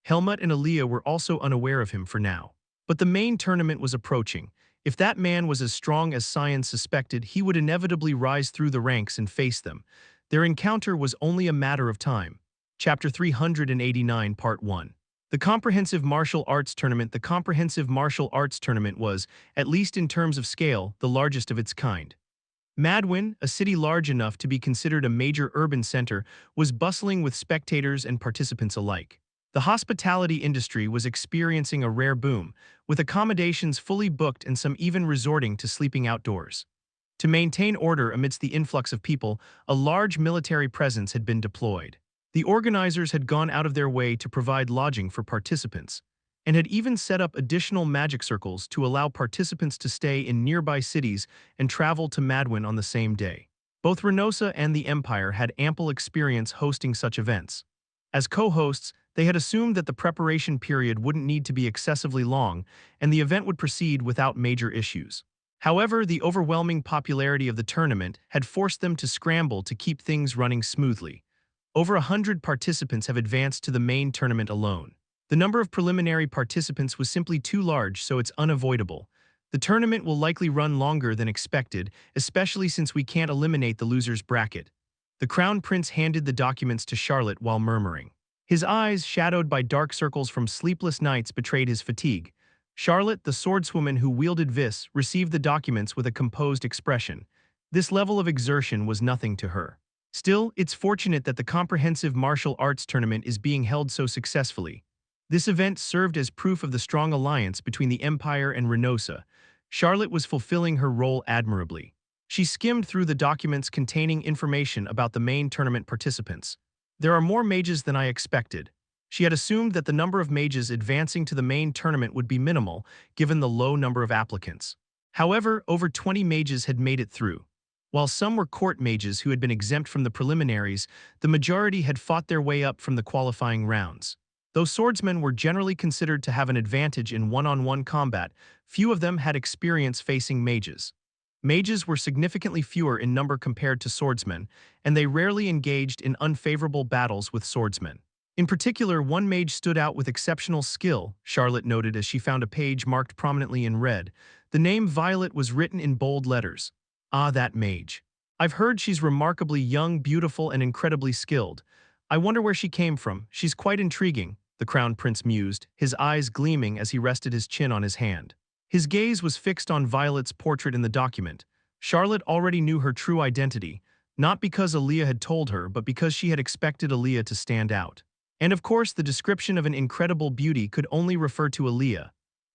A: Helmut and Aaliyah were also unaware of him for now. But the main tournament was approaching. If that man was as strong as Cyan suspected, he would inevitably rise through the ranks and face them. Their encounter was only a matter of time. Chapter 389, Part 1. The Comprehensive Martial Arts Tournament. The Comprehensive Martial Arts Tournament was, at least in terms of scale, the largest of its kind. Madwin, a city large enough to be considered a major urban center, was bustling with spectators and participants alike. The hospitality industry was experiencing a rare boom, with accommodations fully booked and some even resorting to sleeping outdoors. To maintain order amidst the influx of people, a large military presence had been deployed. The organizers had gone out of their way to provide lodging for participants, and had even set up additional magic circles to allow participants to stay in nearby cities and travel to Madwin on the same day. Both Renosa and the Empire had ample experience hosting such events. As co-hosts, they had assumed that the preparation period wouldn't need to be excessively long, and the event would proceed without major issues. However, the overwhelming popularity of the tournament had forced them to scramble to keep things running smoothly. Over 100 participants have advanced to the main tournament alone. The number of preliminary participants was simply too large, so it's unavoidable. The tournament will likely run longer than expected, especially since we can't eliminate the loser's bracket. The Crown Prince handed the documents to Charlotte while murmuring. His eyes, shadowed by dark circles from sleepless nights, betrayed his fatigue. Charlotte, the swordswoman who wielded Vis, received the documents with a composed expression. This level of exertion was nothing to her. Still, it's fortunate that the Comprehensive Martial Arts Tournament is being held so successfully. This event served as proof of the strong alliance between the Empire and Renosa. Charlotte was fulfilling her role admirably. She skimmed through the documents containing information about the main tournament participants. There are more mages than I expected. She had assumed that the number of mages advancing to the main tournament would be minimal, given the low number of applicants. However, over 20 mages had made it through. While some were court mages who had been exempt from the preliminaries, the majority had fought their way up from the qualifying rounds. Though swordsmen were generally considered to have an advantage in one-on-one combat, few of them had experience facing mages. Mages were significantly fewer in number compared to swordsmen, and they rarely engaged in unfavorable battles with swordsmen. In particular, one mage stood out with exceptional skill, Charlotte noted as she found a page marked prominently in red. The name Violet was written in bold letters. Ah, that mage. I've heard she's remarkably young, beautiful, and incredibly skilled. I wonder where she came from. She's quite intriguing, the Crown Prince mused, his eyes gleaming as he rested his chin on his hand. His gaze was fixed on Violet's portrait in the document. Charlotte already knew her true identity, not because Aaliyah had told her, but because she had expected Aaliyah to stand out. And of course, the description of an incredible beauty could only refer to Aaliyah.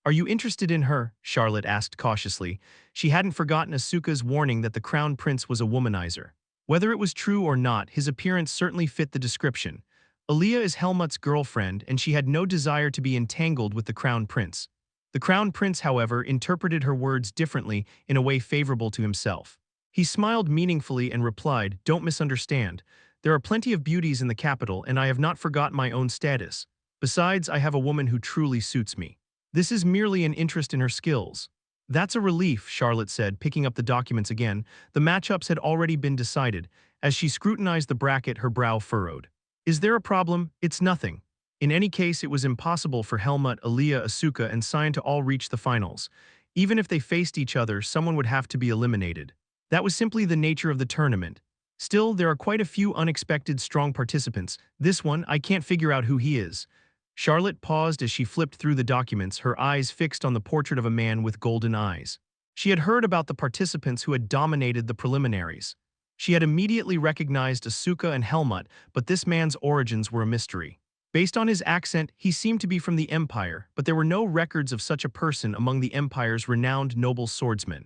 A: Are you interested in her? Charlotte asked cautiously. She hadn't forgotten Asuka's warning that the Crown Prince was a womanizer. Whether it was true or not, his appearance certainly fit the description. Aaliyah is Helmut's girlfriend, and she had no desire to be entangled with the Crown Prince. The Crown Prince, however, interpreted her words differently in a way favorable to himself. He smiled meaningfully and replied, "Don't misunderstand. There are plenty of beauties in the capital, and I have not forgotten my own status. Besides, I have a woman who truly suits me. This is merely an interest in her skills." That's a relief, Charlotte said, picking up the documents again. The matchups had already been decided. As she scrutinized the bracket, her brow furrowed. Is there a problem? It's nothing. In any case, it was impossible for Helmut, Aaliyah, Asuka, and Cyan to all reach the finals. Even if they faced each other, someone would have to be eliminated. That was simply the nature of the tournament. Still, there are quite a few unexpected strong participants. This one, I can't figure out who he is. Charlotte paused as she flipped through the documents, her eyes fixed on the portrait of a man with golden eyes. She had heard about the participants who had dominated the preliminaries. She had immediately recognized Asuka and Helmut, but this man's origins were a mystery. Based on his accent, he seemed to be from the Empire, but there were no records of such a person among the Empire's renowned noble swordsmen.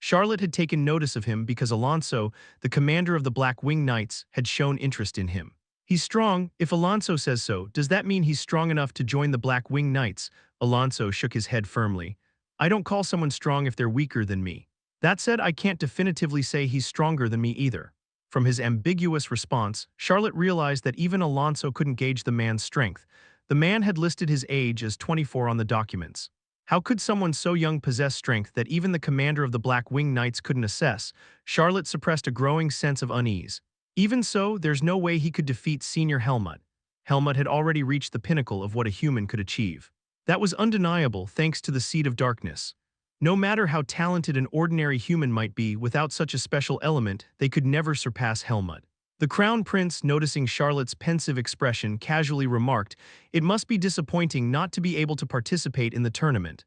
A: Charlotte had taken notice of him because Alonso, the commander of the Black Wing Knights, had shown interest in him. He's strong. If Alonso says so, does that mean he's strong enough to join the Black Wing Knights? Alonso shook his head firmly. I don't call someone strong if they're weaker than me. That said, I can't definitively say he's stronger than me either. From his ambiguous response, Charlotte realized that even Alonso couldn't gauge the man's strength. The man had listed his age as 24 on the documents. How could someone so young possess strength that even the commander of the Black Wing Knights couldn't assess? Charlotte suppressed a growing sense of unease. Even so, there's no way he could defeat Senior Helmut. Helmut had already reached the pinnacle of what a human could achieve. That was undeniable thanks to the Seed of Darkness. No matter how talented an ordinary human might be, without such a special element, they could never surpass Helmut. The Crown Prince, noticing Charlotte's pensive expression, casually remarked, "It must be disappointing not to be able to participate in the tournament.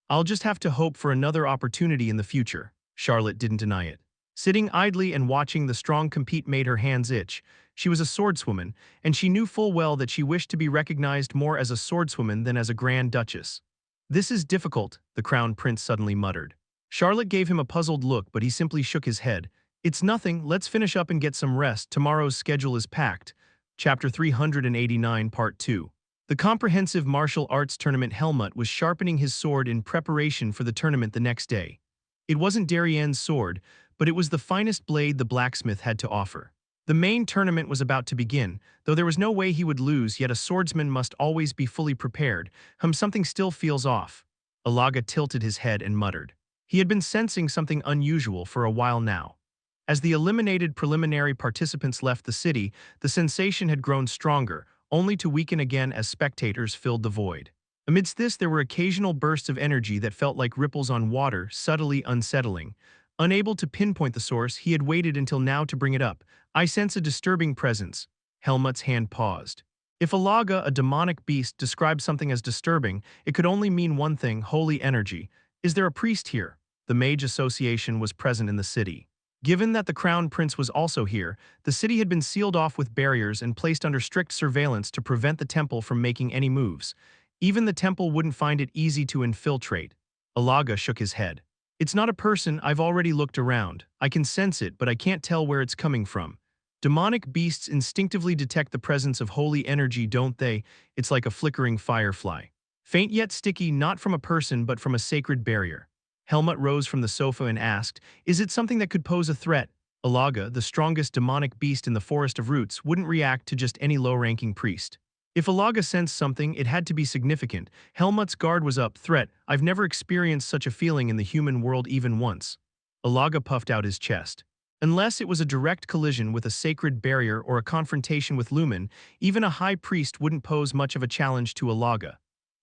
A: I'll just have to hope for another opportunity in the future." Charlotte didn't deny it. Sitting idly and watching the strong compete made her hands itch. She was a swordswoman, and she knew full well that she wished to be recognized more as a swordswoman than as a Grand Duchess. "This is difficult," the Crown Prince suddenly muttered. Charlotte gave him a puzzled look, but he simply shook his head. "It's nothing, let's finish up and get some rest, tomorrow's schedule is packed." Chapter 389 Part 2. The comprehensive martial arts tournament. Helmut was sharpening his sword in preparation for the tournament the next day. It wasn't Darien's sword, but it was the finest blade the blacksmith had to offer. The main tournament was about to begin, though there was no way he would lose, yet a swordsman must always be fully prepared. Something still feels off. Alaga tilted his head and muttered. He had been sensing something unusual for a while now. As the eliminated preliminary participants left the city, the sensation had grown stronger, only to weaken again as spectators filled the void. Amidst this, there were occasional bursts of energy that felt like ripples on water, subtly unsettling. Unable to pinpoint the source, he had waited until now to bring it up. "I sense a disturbing presence." Helmut's hand paused. If Alaga, a demonic beast, described something as disturbing, it could only mean one thing: holy energy. "Is there a priest here?" The Mage Association was present in the city. Given that the Crown Prince was also here, the city had been sealed off with barriers and placed under strict surveillance to prevent the temple from making any moves. Even the temple wouldn't find it easy to infiltrate. Alaga shook his head. "It's not a person, I've already looked around. I can sense it, but I can't tell where it's coming from." Demonic beasts instinctively detect the presence of holy energy, don't they? It's like a flickering firefly. Faint yet sticky, not from a person but from a sacred barrier. Helmut rose from the sofa and asked, "Is it something that could pose a threat?" Alaga, the strongest demonic beast in the Forest of Roots, wouldn't react to just any low-ranking priest. If Alaga sensed something, it had to be significant. Helmut's guard was up. "Threat? I've never experienced such a feeling in the human world even once." Alaga puffed out his chest. "Unless it was a direct collision with a sacred barrier or a confrontation with Lumen, even a high priest wouldn't pose much of a challenge to Alaga.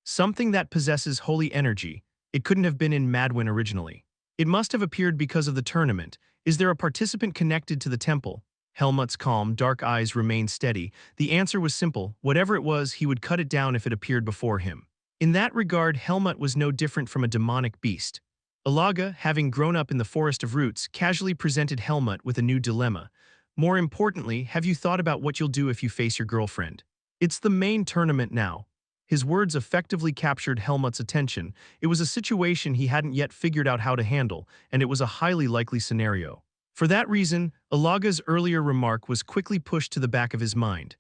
A: Something that possesses holy energy. It couldn't have been in Madwin originally. It must have appeared because of the tournament. Is there a participant connected to the temple?" Helmut's calm, dark eyes remained steady. The answer was simple: whatever it was, he would cut it down if it appeared before him. In that regard, Helmut was no different from a demonic beast. Alaga, having grown up in the Forest of Roots, casually presented Helmut with a new dilemma. "More importantly, have you thought about what you'll do if you face your girlfriend? It's the main tournament now." His words effectively captured Helmut's attention. It was a situation he hadn't yet figured out how to handle, and it was a highly likely scenario. For that reason, Alaga's earlier remark was quickly pushed to the back of his mind.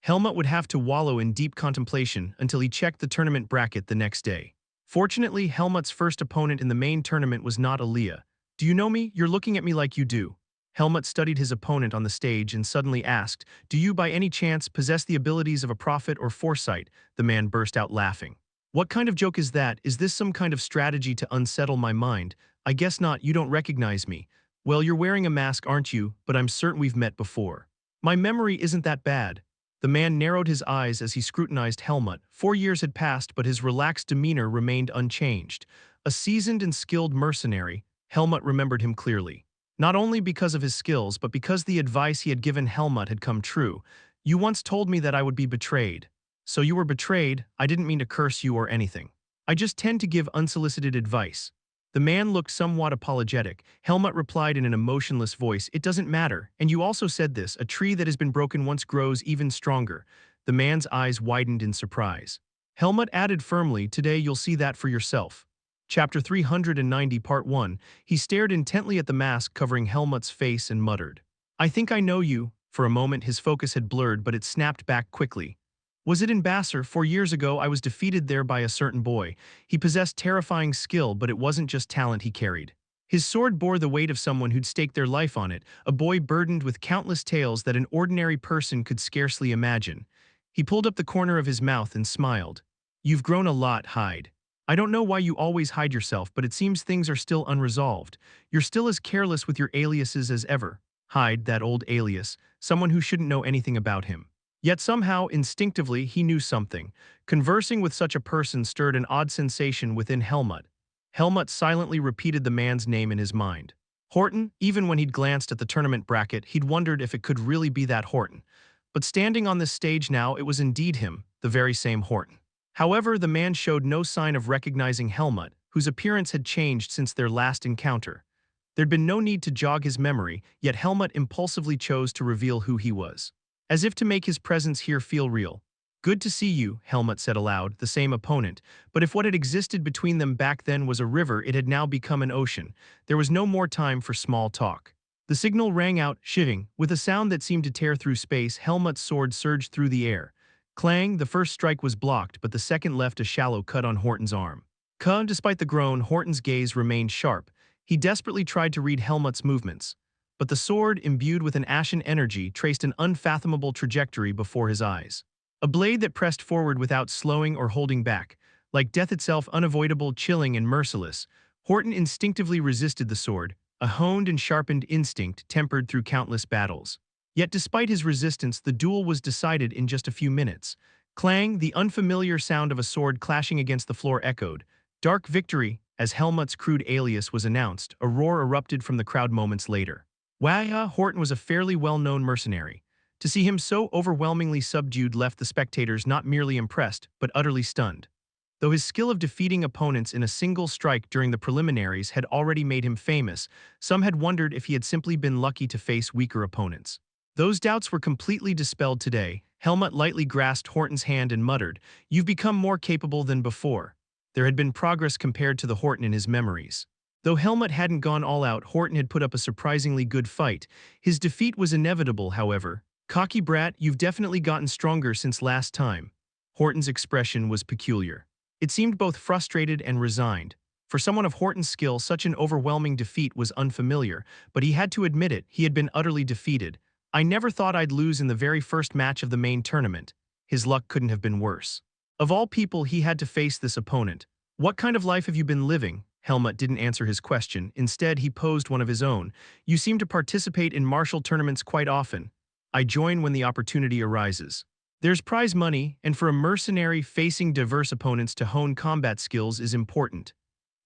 A: Helmut would have to wallow in deep contemplation until he checked the tournament bracket the next day. Fortunately, Helmut's first opponent in the main tournament was not Aaliyah. "Do you know me? You're looking at me like you do." Helmut studied his opponent on the stage and suddenly asked, "Do you by any chance possess the abilities of a prophet or foresight?" The man burst out laughing. "What kind of joke is that? Is this some kind of strategy to unsettle my mind?" "I guess not, you don't recognize me." "Well, you're wearing a mask, aren't you? But I'm certain we've met before." "My memory isn't that bad." The man narrowed his eyes as he scrutinized Helmut. 4 years had passed, but his relaxed demeanor remained unchanged. A seasoned and skilled mercenary, Helmut remembered him clearly. Not only because of his skills, but because the advice he had given Helmut had come true. "You once told me that I would be betrayed." "So you were betrayed? I didn't mean to curse you or anything. I just tend to give unsolicited advice." The man looked somewhat apologetic. Helmut replied in an emotionless voice, "It doesn't matter. And you also said this: a tree that has been broken once grows even stronger." The man's eyes widened in surprise. Helmut added firmly, "Today you'll see that for yourself." Chapter 390, Part 1. He stared intently at the mask covering Helmut's face and muttered, "I think I know you." For a moment his focus had blurred, but it snapped back quickly. "Was it in Basser? 4 years ago I was defeated there by a certain boy. He possessed terrifying skill, but it wasn't just talent he carried. His sword bore the weight of someone who'd staked their life on it, a boy burdened with countless tales that an ordinary person could scarcely imagine." He pulled up the corner of his mouth and smiled. "You've grown a lot, Hyde. I don't know why you always hide yourself, but it seems things are still unresolved. You're still as careless with your aliases as ever." Hyde, that old alias, someone who shouldn't know anything about him. Yet somehow, instinctively, he knew something. Conversing with such a person stirred an odd sensation within Helmut. Helmut silently repeated the man's name in his mind. Horton. Even when he'd glanced at the tournament bracket, he'd wondered if it could really be that Horton. But standing on this stage now, it was indeed him, the very same Horton. However, the man showed no sign of recognizing Helmut, whose appearance had changed since their last encounter. There'd been no need to jog his memory, yet Helmut impulsively chose to reveal who he was, as if to make his presence here feel real. "Good to see you," Helmut said aloud, the same opponent. But if what had existed between them back then was a river, it had now become an ocean. There was no more time for small talk. The signal rang out, shiving. With a sound that seemed to tear through space, Helmut's sword surged through the air. Clang, the first strike was blocked, but the second left a shallow cut on Horton's arm. Despite the groan, Horton's gaze remained sharp. He desperately tried to read Helmut's movements. But the sword, imbued with an ashen energy, traced an unfathomable trajectory before his eyes. A blade that pressed forward without slowing or holding back. Like death itself, unavoidable, chilling, and merciless, Horton instinctively resisted the sword, a honed and sharpened instinct tempered through countless battles. Yet despite his resistance, the duel was decided in just a few minutes. Clang, the unfamiliar sound of a sword clashing against the floor echoed. "Dark victory," as Helmut's crude alias was announced. A roar erupted from the crowd moments later. Wah! Horton was a fairly well-known mercenary. To see him so overwhelmingly subdued left the spectators not merely impressed, but utterly stunned. Though his skill of defeating opponents in a single strike during the preliminaries had already made him famous, some had wondered if he had simply been lucky to face weaker opponents. Those doubts were completely dispelled today. Helmut lightly grasped Horton's hand and muttered, "You've become more capable than before." There had been progress compared to the Horton in his memories. Though Helmut hadn't gone all out, Horton had put up a surprisingly good fight. His defeat was inevitable, however. "Cocky brat, you've definitely gotten stronger since last time." Horton's expression was peculiar. It seemed both frustrated and resigned. For someone of Horton's skill, such an overwhelming defeat was unfamiliar, but he had to admit it, he had been utterly defeated. "I never thought I'd lose in the very first match of the main tournament." His luck couldn't have been worse. Of all people, he had to face this opponent. "What kind of life have you been living?" Helmut didn't answer his question. Instead, he posed one of his own. "You seem to participate in martial tournaments quite often." "I join when the opportunity arises. There's prize money, and for a mercenary, facing diverse opponents to hone combat skills is important."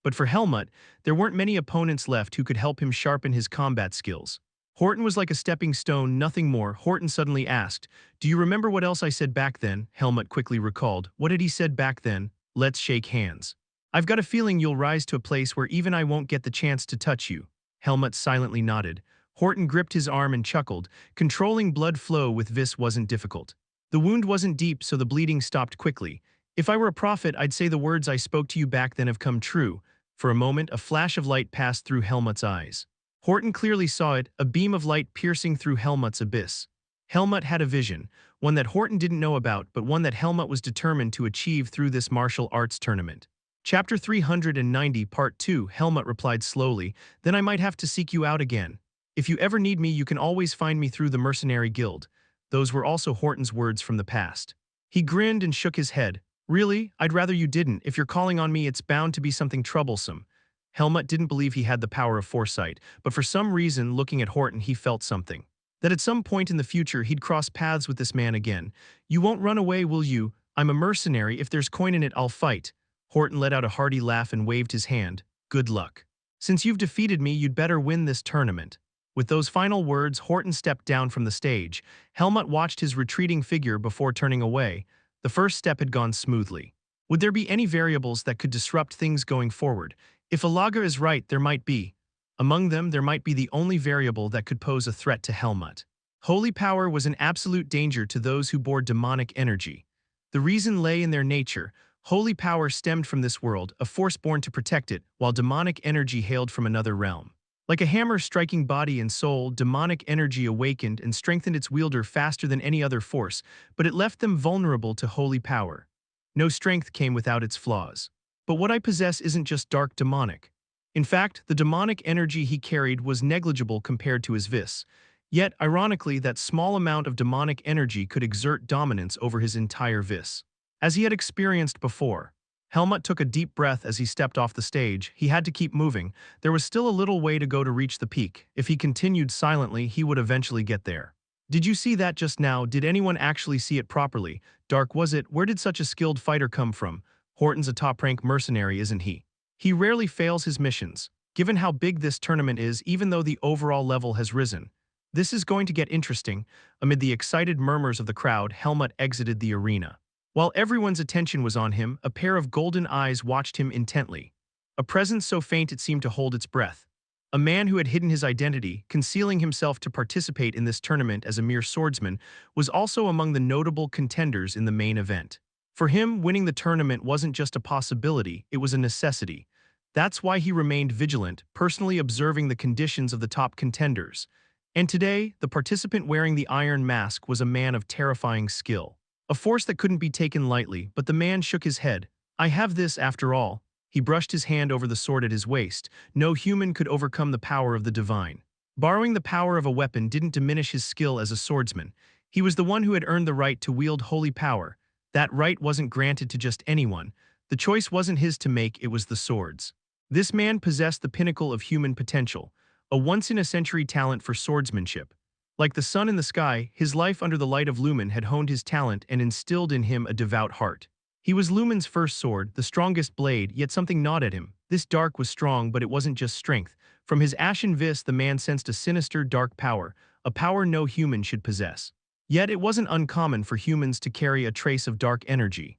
A: But for Helmut, there weren't many opponents left who could help him sharpen his combat skills. Horton was like a stepping stone, nothing more. Horton suddenly asked, "Do you remember what else I said back then?" Helmut quickly recalled. "What had he said back then?" "Let's shake hands. I've got a feeling you'll rise to a place where even I won't get the chance to touch you." Helmut silently nodded. Horton gripped his arm and chuckled. Controlling blood flow with this wasn't difficult. The wound wasn't deep, so the bleeding stopped quickly. "If I were a prophet, I'd say the words I spoke to you back then have come true." For a moment, a flash of light passed through Helmut's eyes. Horton clearly saw it, a beam of light piercing through Helmut's abyss. Helmut had a vision, one that Horton didn't know about, but one that Helmut was determined to achieve through this martial arts tournament. Chapter 390, Part 2. Helmut replied slowly, "Then I might have to seek you out again. If you ever need me, you can always find me through the Mercenary Guild." Those were also Horton's words from the past. He grinned and shook his head. "Really? I'd rather you didn't. If you're calling on me, it's bound to be something troublesome." Helmut didn't believe he had the power of foresight, but for some reason, looking at Horton, he felt something. That at some point in the future, he'd cross paths with this man again. "You won't run away, will you? I'm a mercenary. If there's coin in it, I'll fight." Horton let out a hearty laugh and waved his hand. "Good luck. Since you've defeated me, you'd better win this tournament." With those final words, Horton stepped down from the stage. Helmut watched his retreating figure before turning away. The first step had gone smoothly. Would there be any variables that could disrupt things going forward? If Alaga is right, there might be. Among them, there might be the only variable that could pose a threat to Helmut. Holy power was an absolute danger to those who bore demonic energy. The reason lay in their nature. Holy power stemmed from this world, a force born to protect it, while demonic energy hailed from another realm. Like a hammer striking body and soul, demonic energy awakened and strengthened its wielder faster than any other force, but it left them vulnerable to holy power. No strength came without its flaws. But what I possess isn't just dark demonic. In fact, the demonic energy he carried was negligible compared to his vis. Yet, ironically, that small amount of demonic energy could exert dominance over his entire vis. As he had experienced before, Helmut took a deep breath as he stepped off the stage. He had to keep moving. There was still a little way to go to reach the peak. If he continued silently, he would eventually get there. Did you see that just now? Did anyone actually see it properly? Dark was it? Where did such a skilled fighter come from? Horton's a top-rank mercenary, isn't he? He rarely fails his missions. Given how big this tournament is, even though the overall level has risen, this is going to get interesting. Amid the excited murmurs of the crowd, Helmut exited the arena. While everyone's attention was on him, a pair of golden eyes watched him intently. A presence so faint it seemed to hold its breath. A man who had hidden his identity, concealing himself to participate in this tournament as a mere swordsman, was also among the notable contenders in the main event. For him, winning the tournament wasn't just a possibility, it was a necessity. That's why he remained vigilant, personally observing the conditions of the top contenders. And today, the participant wearing the iron mask was a man of terrifying skill. A force that couldn't be taken lightly, but the man shook his head. I have this after all. He brushed his hand over the sword at his waist. No human could overcome the power of the divine. Borrowing the power of a weapon didn't diminish his skill as a swordsman. He was the one who had earned the right to wield holy power. That right wasn't granted to just anyone. The choice wasn't his to make, it was the sword's. This man possessed the pinnacle of human potential, a once-in-a-century talent for swordsmanship. Like the sun in the sky, his life under the light of Lumen had honed his talent and instilled in him a devout heart. He was Lumen's first sword, the strongest blade, yet something gnawed at him. This dark was strong, but it wasn't just strength. From his ashen vis, the man sensed a sinister, dark power, a power no human should possess. Yet it wasn't uncommon for humans to carry a trace of dark energy.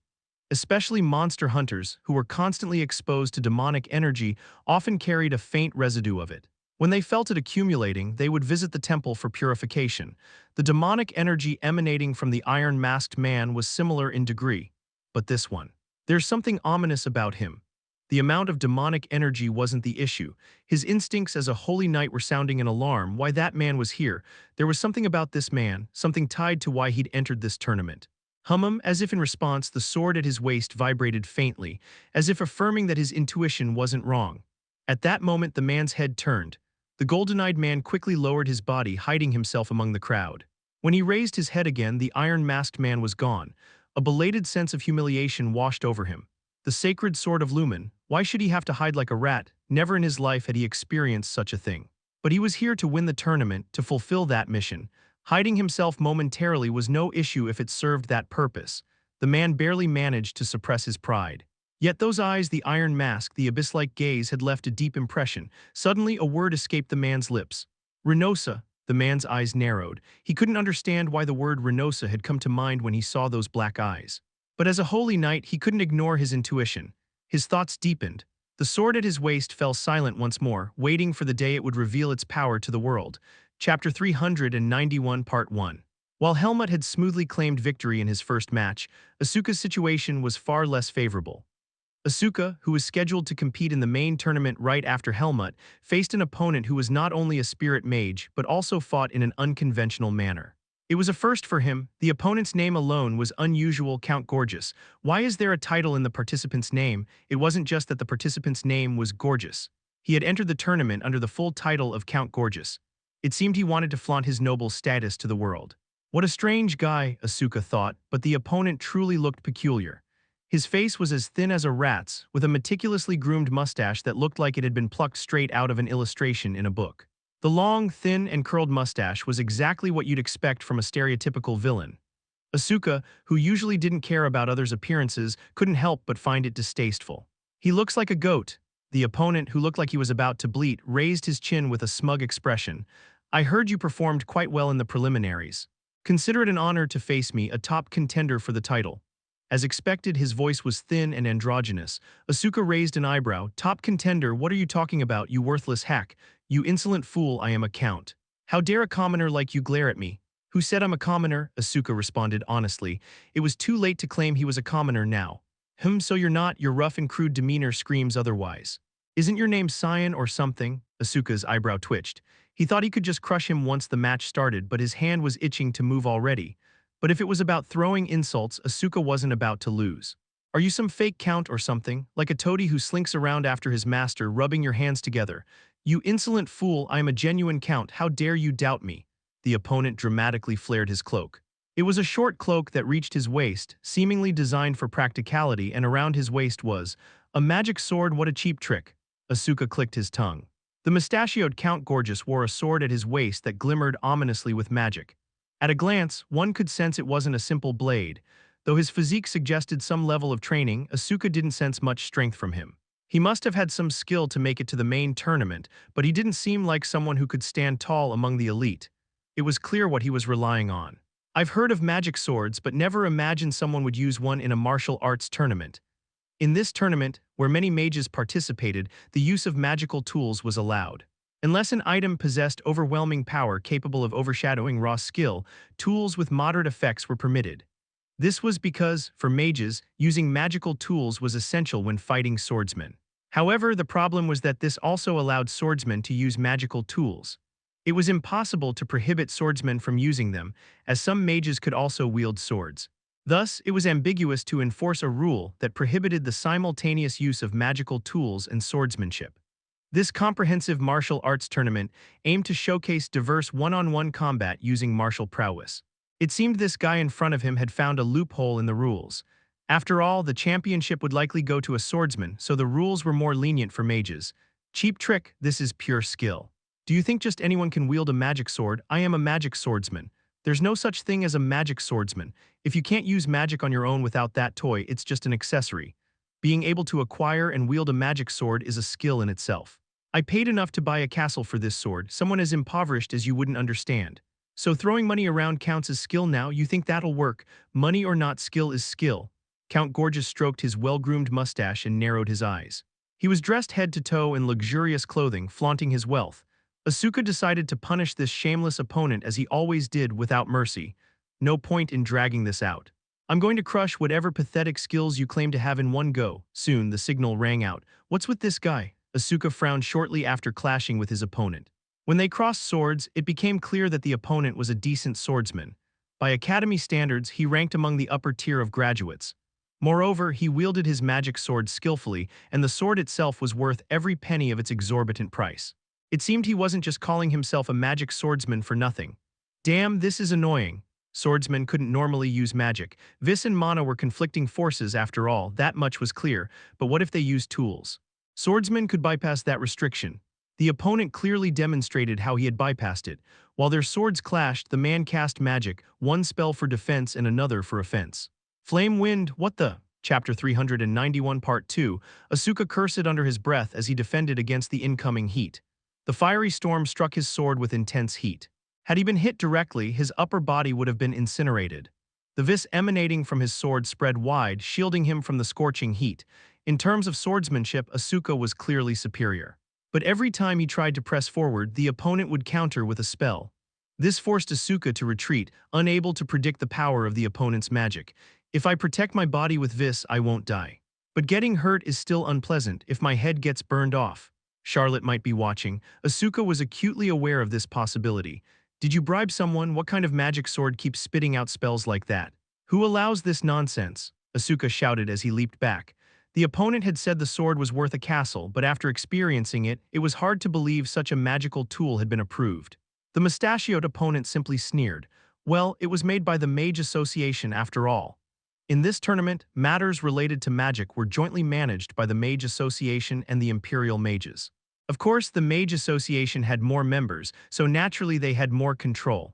A: Especially monster hunters, who were constantly exposed to demonic energy, often carried a faint residue of it. When they felt it accumulating, they would visit the temple for purification. The demonic energy emanating from the iron-masked man was similar in degree. But this one. There's something ominous about him. The amount of demonic energy wasn't the issue. His instincts as a holy knight were sounding an alarm. Why that man was here. There was something about this man, something tied to why he'd entered this tournament. As if in response, the sword at his waist vibrated faintly, as if affirming that his intuition wasn't wrong. At that moment, the man's head turned. The golden-eyed man quickly lowered his body, hiding himself among the crowd. When he raised his head again, the iron-masked man was gone. A belated sense of humiliation washed over him. The sacred sword of Lumen, why should he have to hide like a rat? Never in his life had he experienced such a thing. But he was here to win the tournament, to fulfill that mission. Hiding himself momentarily was no issue if it served that purpose. The man barely managed to suppress his pride. Yet those eyes, the iron mask, the abyss-like gaze had left a deep impression. Suddenly, a word escaped the man's lips. Renosa. The man's eyes narrowed. He couldn't understand why the word Renosa had come to mind when he saw those black eyes. But as a holy knight, he couldn't ignore his intuition. His thoughts deepened. The sword at his waist fell silent once more, waiting for the day it would reveal its power to the world. Chapter 391, Part 1. While Helmut had smoothly claimed victory in his first match, Asuka's situation was far less favorable. Asuka, who was scheduled to compete in the main tournament right after Helmut, faced an opponent who was not only a spirit mage but also fought in an unconventional manner. It was a first for him. The opponent's name alone was unusual. Count Gorgeous. Why is there a title in the participant's name? It wasn't just that the participant's name was Gorgeous. He had entered the tournament under the full title of Count Gorgeous. It seemed he wanted to flaunt his noble status to the world. What a strange guy, Asuka thought, but the opponent truly looked peculiar. His face was as thin as a rat's, with a meticulously groomed mustache that looked like it had been plucked straight out of an illustration in a book. The long, thin, and curled mustache was exactly what you'd expect from a stereotypical villain. Asuka, who usually didn't care about others' appearances, couldn't help but find it distasteful. He looks like a goat. The opponent, who looked like he was about to bleat, raised his chin with a smug expression. I heard you performed quite well in the preliminaries. Consider it an honor to face me, a top contender for the title. As expected, his voice was thin and androgynous. Asuka raised an eyebrow. Top contender, what are you talking about, you worthless hack? You insolent fool, I am a count. How dare a commoner like you glare at me? Who said I'm a commoner? Asuka responded honestly. It was too late to claim he was a commoner now. So you're not, your rough and crude demeanor screams otherwise. Isn't your name Cyan or something? Asuka's eyebrow twitched. He thought he could just crush him once the match started, but his hand was itching to move already. But if it was about throwing insults, Asuka wasn't about to lose. Are you some fake count or something, like a toady who slinks around after his master, rubbing your hands together? You insolent fool, I am a genuine count, how dare you doubt me? The opponent dramatically flared his cloak. It was a short cloak that reached his waist, seemingly designed for practicality, and around his waist was a magic sword. What a cheap trick. Asuka clicked his tongue. The mustachioed Count Gorgeous wore a sword at his waist that glimmered ominously with magic. At a glance, one could sense it wasn't a simple blade. Though his physique suggested some level of training, Asuka didn't sense much strength from him. He must have had some skill to make it to the main tournament, but he didn't seem like someone who could stand tall among the elite. It was clear what he was relying on. I've heard of magic swords, but never imagined someone would use one in a martial arts tournament. In this tournament, where many mages participated, the use of magical tools was allowed. Unless an item possessed overwhelming power capable of overshadowing raw skill, tools with moderate effects were permitted. This was because, for mages, using magical tools was essential when fighting swordsmen. However, the problem was that this also allowed swordsmen to use magical tools. It was impossible to prohibit swordsmen from using them, as some mages could also wield swords. Thus, it was ambiguous to enforce a rule that prohibited the simultaneous use of magical tools and swordsmanship. This comprehensive martial arts tournament aimed to showcase diverse one-on-one combat using martial prowess. It seemed this guy in front of him had found a loophole in the rules. After all, the championship would likely go to a swordsman, so the rules were more lenient for mages. Cheap trick, this is pure skill. Do you think just anyone can wield a magic sword? I am a magic swordsman. There's no such thing as a magic swordsman. If you can't use magic on your own without that toy, it's just an accessory. Being able to acquire and wield a magic sword is a skill in itself. I paid enough to buy a castle for this sword, someone as impoverished as you wouldn't understand. So throwing money around counts as skill now? You think that'll work? Money or not, skill is skill. Count Gorgeous stroked his well-groomed mustache and narrowed his eyes. He was dressed head to toe in luxurious clothing, flaunting his wealth. Asuka decided to punish this shameless opponent as he always did, without mercy. No point in dragging this out. I'm going to crush whatever pathetic skills you claim to have in one go. Soon, the signal rang out. What's with this guy? Asuka frowned shortly after clashing with his opponent. When they crossed swords, it became clear that the opponent was a decent swordsman. By academy standards, he ranked among the upper tier of graduates. Moreover, he wielded his magic sword skillfully, and the sword itself was worth every penny of its exorbitant price. It seemed he wasn't just calling himself a magic swordsman for nothing. Damn, this is annoying. Swordsmen couldn't normally use magic. Vis and Mana were conflicting forces after all, that much was clear, but what if they used tools? Swordsmen could bypass that restriction. The opponent clearly demonstrated how he had bypassed it. While their swords clashed, the man cast magic, one spell for defense and another for offense. Flame Wind, what the? Chapter 391 Part 2, Asuka cursed under his breath as he defended against the incoming heat. The fiery storm struck his sword with intense heat. Had he been hit directly, his upper body would have been incinerated. The vis emanating from his sword spread wide, shielding him from the scorching heat. In terms of swordsmanship, Asuka was clearly superior. But every time he tried to press forward, the opponent would counter with a spell. This forced Asuka to retreat, unable to predict the power of the opponent's magic. If I protect my body with vis, I won't die. But getting hurt is still unpleasant if my head gets burned off. Charlotte might be watching. Asuka was acutely aware of this possibility. Did you bribe someone? What kind of magic sword keeps spitting out spells like that? Who allows this nonsense? Asuka shouted as he leaped back. The opponent had said the sword was worth a castle, but after experiencing it, it was hard to believe such a magical tool had been approved. The mustachioed opponent simply sneered. Well, it was made by the Mage Association after all. In this tournament, matters related to magic were jointly managed by the Mage Association and the Imperial Mages. Of course, the Mage Association had more members, so naturally they had more control.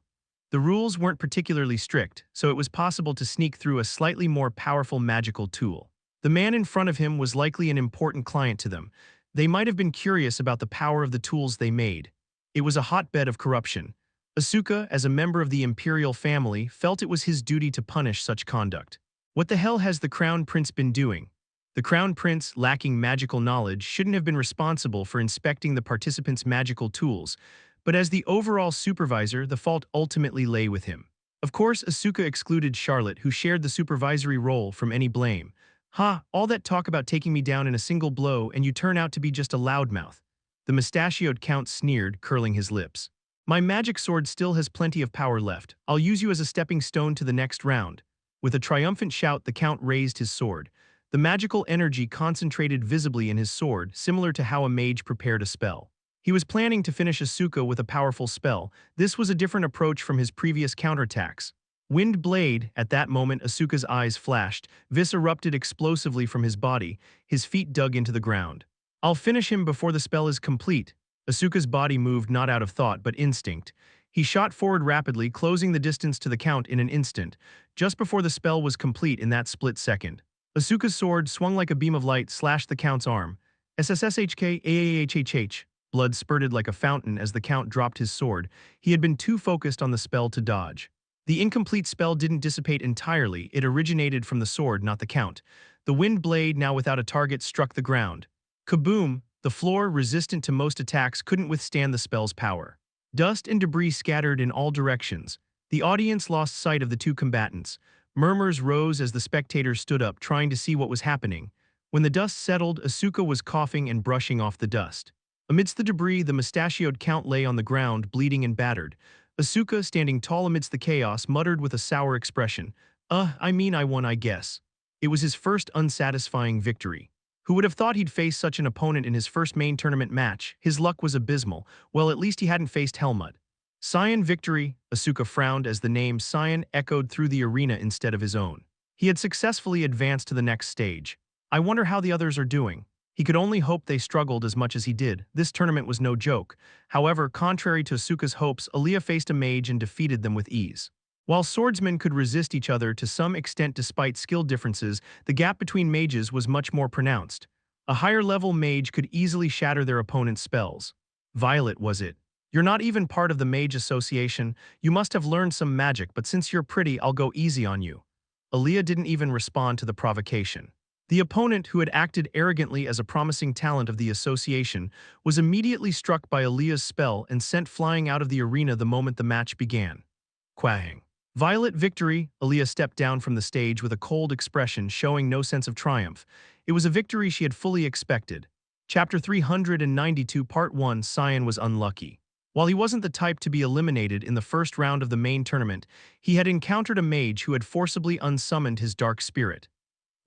A: The rules weren't particularly strict, so it was possible to sneak through a slightly more powerful magical tool. The man in front of him was likely an important client to them. They might have been curious about the power of the tools they made. It was a hotbed of corruption. Asuka, as a member of the Imperial family, felt it was his duty to punish such conduct. What the hell has the Crown Prince been doing? The Crown Prince, lacking magical knowledge, shouldn't have been responsible for inspecting the participants' magical tools, but as the overall supervisor, the fault ultimately lay with him. Of course, Asuka excluded Charlotte, who shared the supervisory role, from any blame. Ha, all that talk about taking me down in a single blow and you turn out to be just a loudmouth. The mustachioed count sneered, curling his lips. My magic sword still has plenty of power left. I'll use you as a stepping stone to the next round. With a triumphant shout, the count raised his sword. The magical energy concentrated visibly in his sword, similar to how a mage prepared a spell. He was planning to finish Asuka with a powerful spell. This was a different approach from his previous counterattacks. Wind Blade. At that moment, Asuka's eyes flashed. Vis erupted explosively from his body. His feet dug into the ground. I'll finish him before the spell is complete. Asuka's body moved not out of thought but instinct. He shot forward rapidly, closing the distance to the count in an instant, just before the spell was complete in that split second. Asuka's sword, swung like a beam of light, slashed the count's arm. SSSHK. Blood spurted like a fountain as the count dropped his sword. He had been too focused on the spell to dodge. The incomplete spell didn't dissipate entirely. It originated from the sword, not the count. The wind blade, now without a target, struck the ground. Kaboom! The floor, resistant to most attacks, couldn't withstand the spell's power. Dust and debris scattered in all directions. The audience lost sight of the two combatants. Murmurs rose as the spectators stood up, trying to see what was happening. When the dust settled, Asuka was coughing and brushing off the dust. Amidst the debris, the mustachioed count lay on the ground, bleeding and battered. Asuka, standing tall amidst the chaos, muttered with a sour expression, I won, I guess. It was his first unsatisfying victory. Who would have thought he'd face such an opponent in his first main tournament match? His luck was abysmal. Well, at least he hadn't faced Helmut. Cyan victory. Asuka frowned as the name Cyan echoed through the arena instead of his own. He had successfully advanced to the next stage. I wonder how the others are doing. He could only hope they struggled as much as he did. This tournament was no joke. However, contrary to Asuka's hopes, Aaliyah faced a mage and defeated them with ease. While swordsmen could resist each other to some extent despite skill differences, the gap between mages was much more pronounced. A higher-level mage could easily shatter their opponent's spells. Violet, was it? You're not even part of the Mage Association. You must have learned some magic, but since you're pretty, I'll go easy on you. Aaliyah didn't even respond to the provocation. The opponent, who had acted arrogantly as a promising talent of the association, was immediately struck by Aaliyah's spell and sent flying out of the arena the moment the match began. Quahing. Violet victory. Aaliyah stepped down from the stage with a cold expression, showing no sense of triumph. It was a victory she had fully expected. Chapter 392 Part 1 Cyan was unlucky. While he wasn't the type to be eliminated in the first round of the main tournament, he had encountered a mage who had forcibly unsummoned his dark spirit.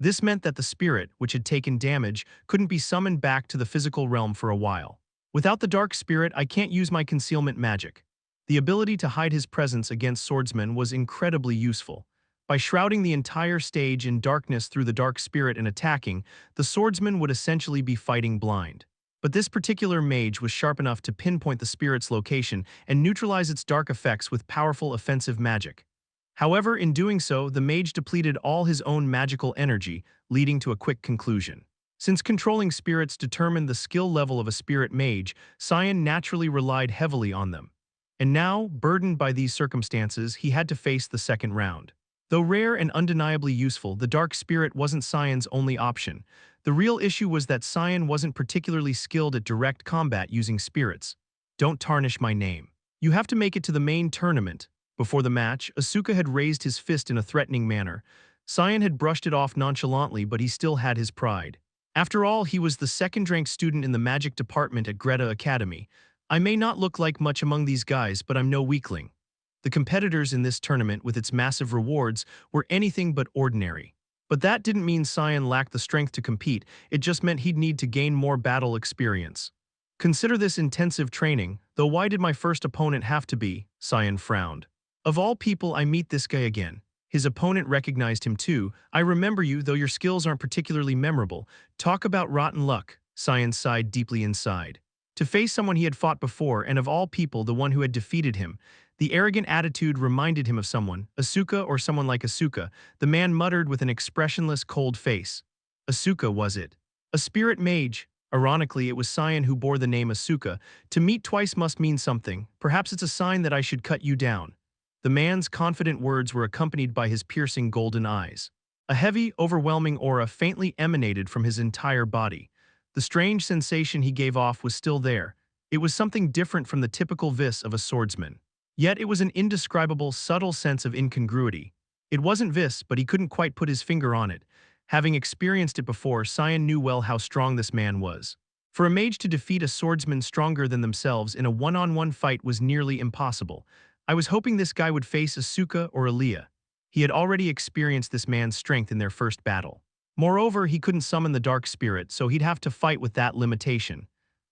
A: This meant that the spirit, which had taken damage, couldn't be summoned back to the physical realm for a while. Without the dark spirit, I can't use my concealment magic. The ability to hide his presence against swordsmen was incredibly useful. By shrouding the entire stage in darkness through the dark spirit and attacking, the swordsman would essentially be fighting blind. But this particular mage was sharp enough to pinpoint the spirit's location and neutralize its dark effects with powerful offensive magic. However, in doing so, the mage depleted all his own magical energy, leading to a quick conclusion. Since controlling spirits determined the skill level of a spirit mage, Cyan naturally relied heavily on them. And now, burdened by these circumstances, he had to face the second round. Though rare and undeniably useful, the dark spirit wasn't Cyan's only option. The real issue was that Cyan wasn't particularly skilled at direct combat using spirits. Don't tarnish my name. You have to make it to the main tournament. Before the match, Asuka had raised his fist in a threatening manner. Cyan had brushed it off nonchalantly, but he still had his pride. After all, he was the second-ranked student in the magic department at Greta Academy. I may not look like much among these guys, but I'm no weakling. The competitors in this tournament, with its massive rewards, were anything but ordinary. But that didn't mean Cyan lacked the strength to compete, it just meant he'd need to gain more battle experience. Consider this intensive training, though why did my first opponent have to be? Cyan frowned. Of all people, I meet this guy again. His opponent recognized him too. I remember you, though your skills aren't particularly memorable. Talk about rotten luck. Cyan sighed deeply inside. To face someone he had fought before, and of all people, the one who had defeated him, the arrogant attitude reminded him of someone, Asuka or someone like Asuka. The man muttered with an expressionless, cold face. Asuka, was it? A spirit mage. Ironically, it was Cyan who bore the name Asuka. To meet twice must mean something. Perhaps it's a sign that I should cut you down. The man's confident words were accompanied by his piercing golden eyes. A heavy, overwhelming aura faintly emanated from his entire body. The strange sensation he gave off was still there. It was something different from the typical vis of a swordsman. Yet it was an indescribable, subtle sense of incongruity. It wasn't vis, but he couldn't quite put his finger on it. Having experienced it before, Cyan knew well how strong this man was. For a mage to defeat a swordsman stronger than themselves in a one-on-one fight was nearly impossible. I was hoping this guy would face Asuka or Aaliyah. He had already experienced this man's strength in their first battle. Moreover, he couldn't summon the dark spirit, so he'd have to fight with that limitation.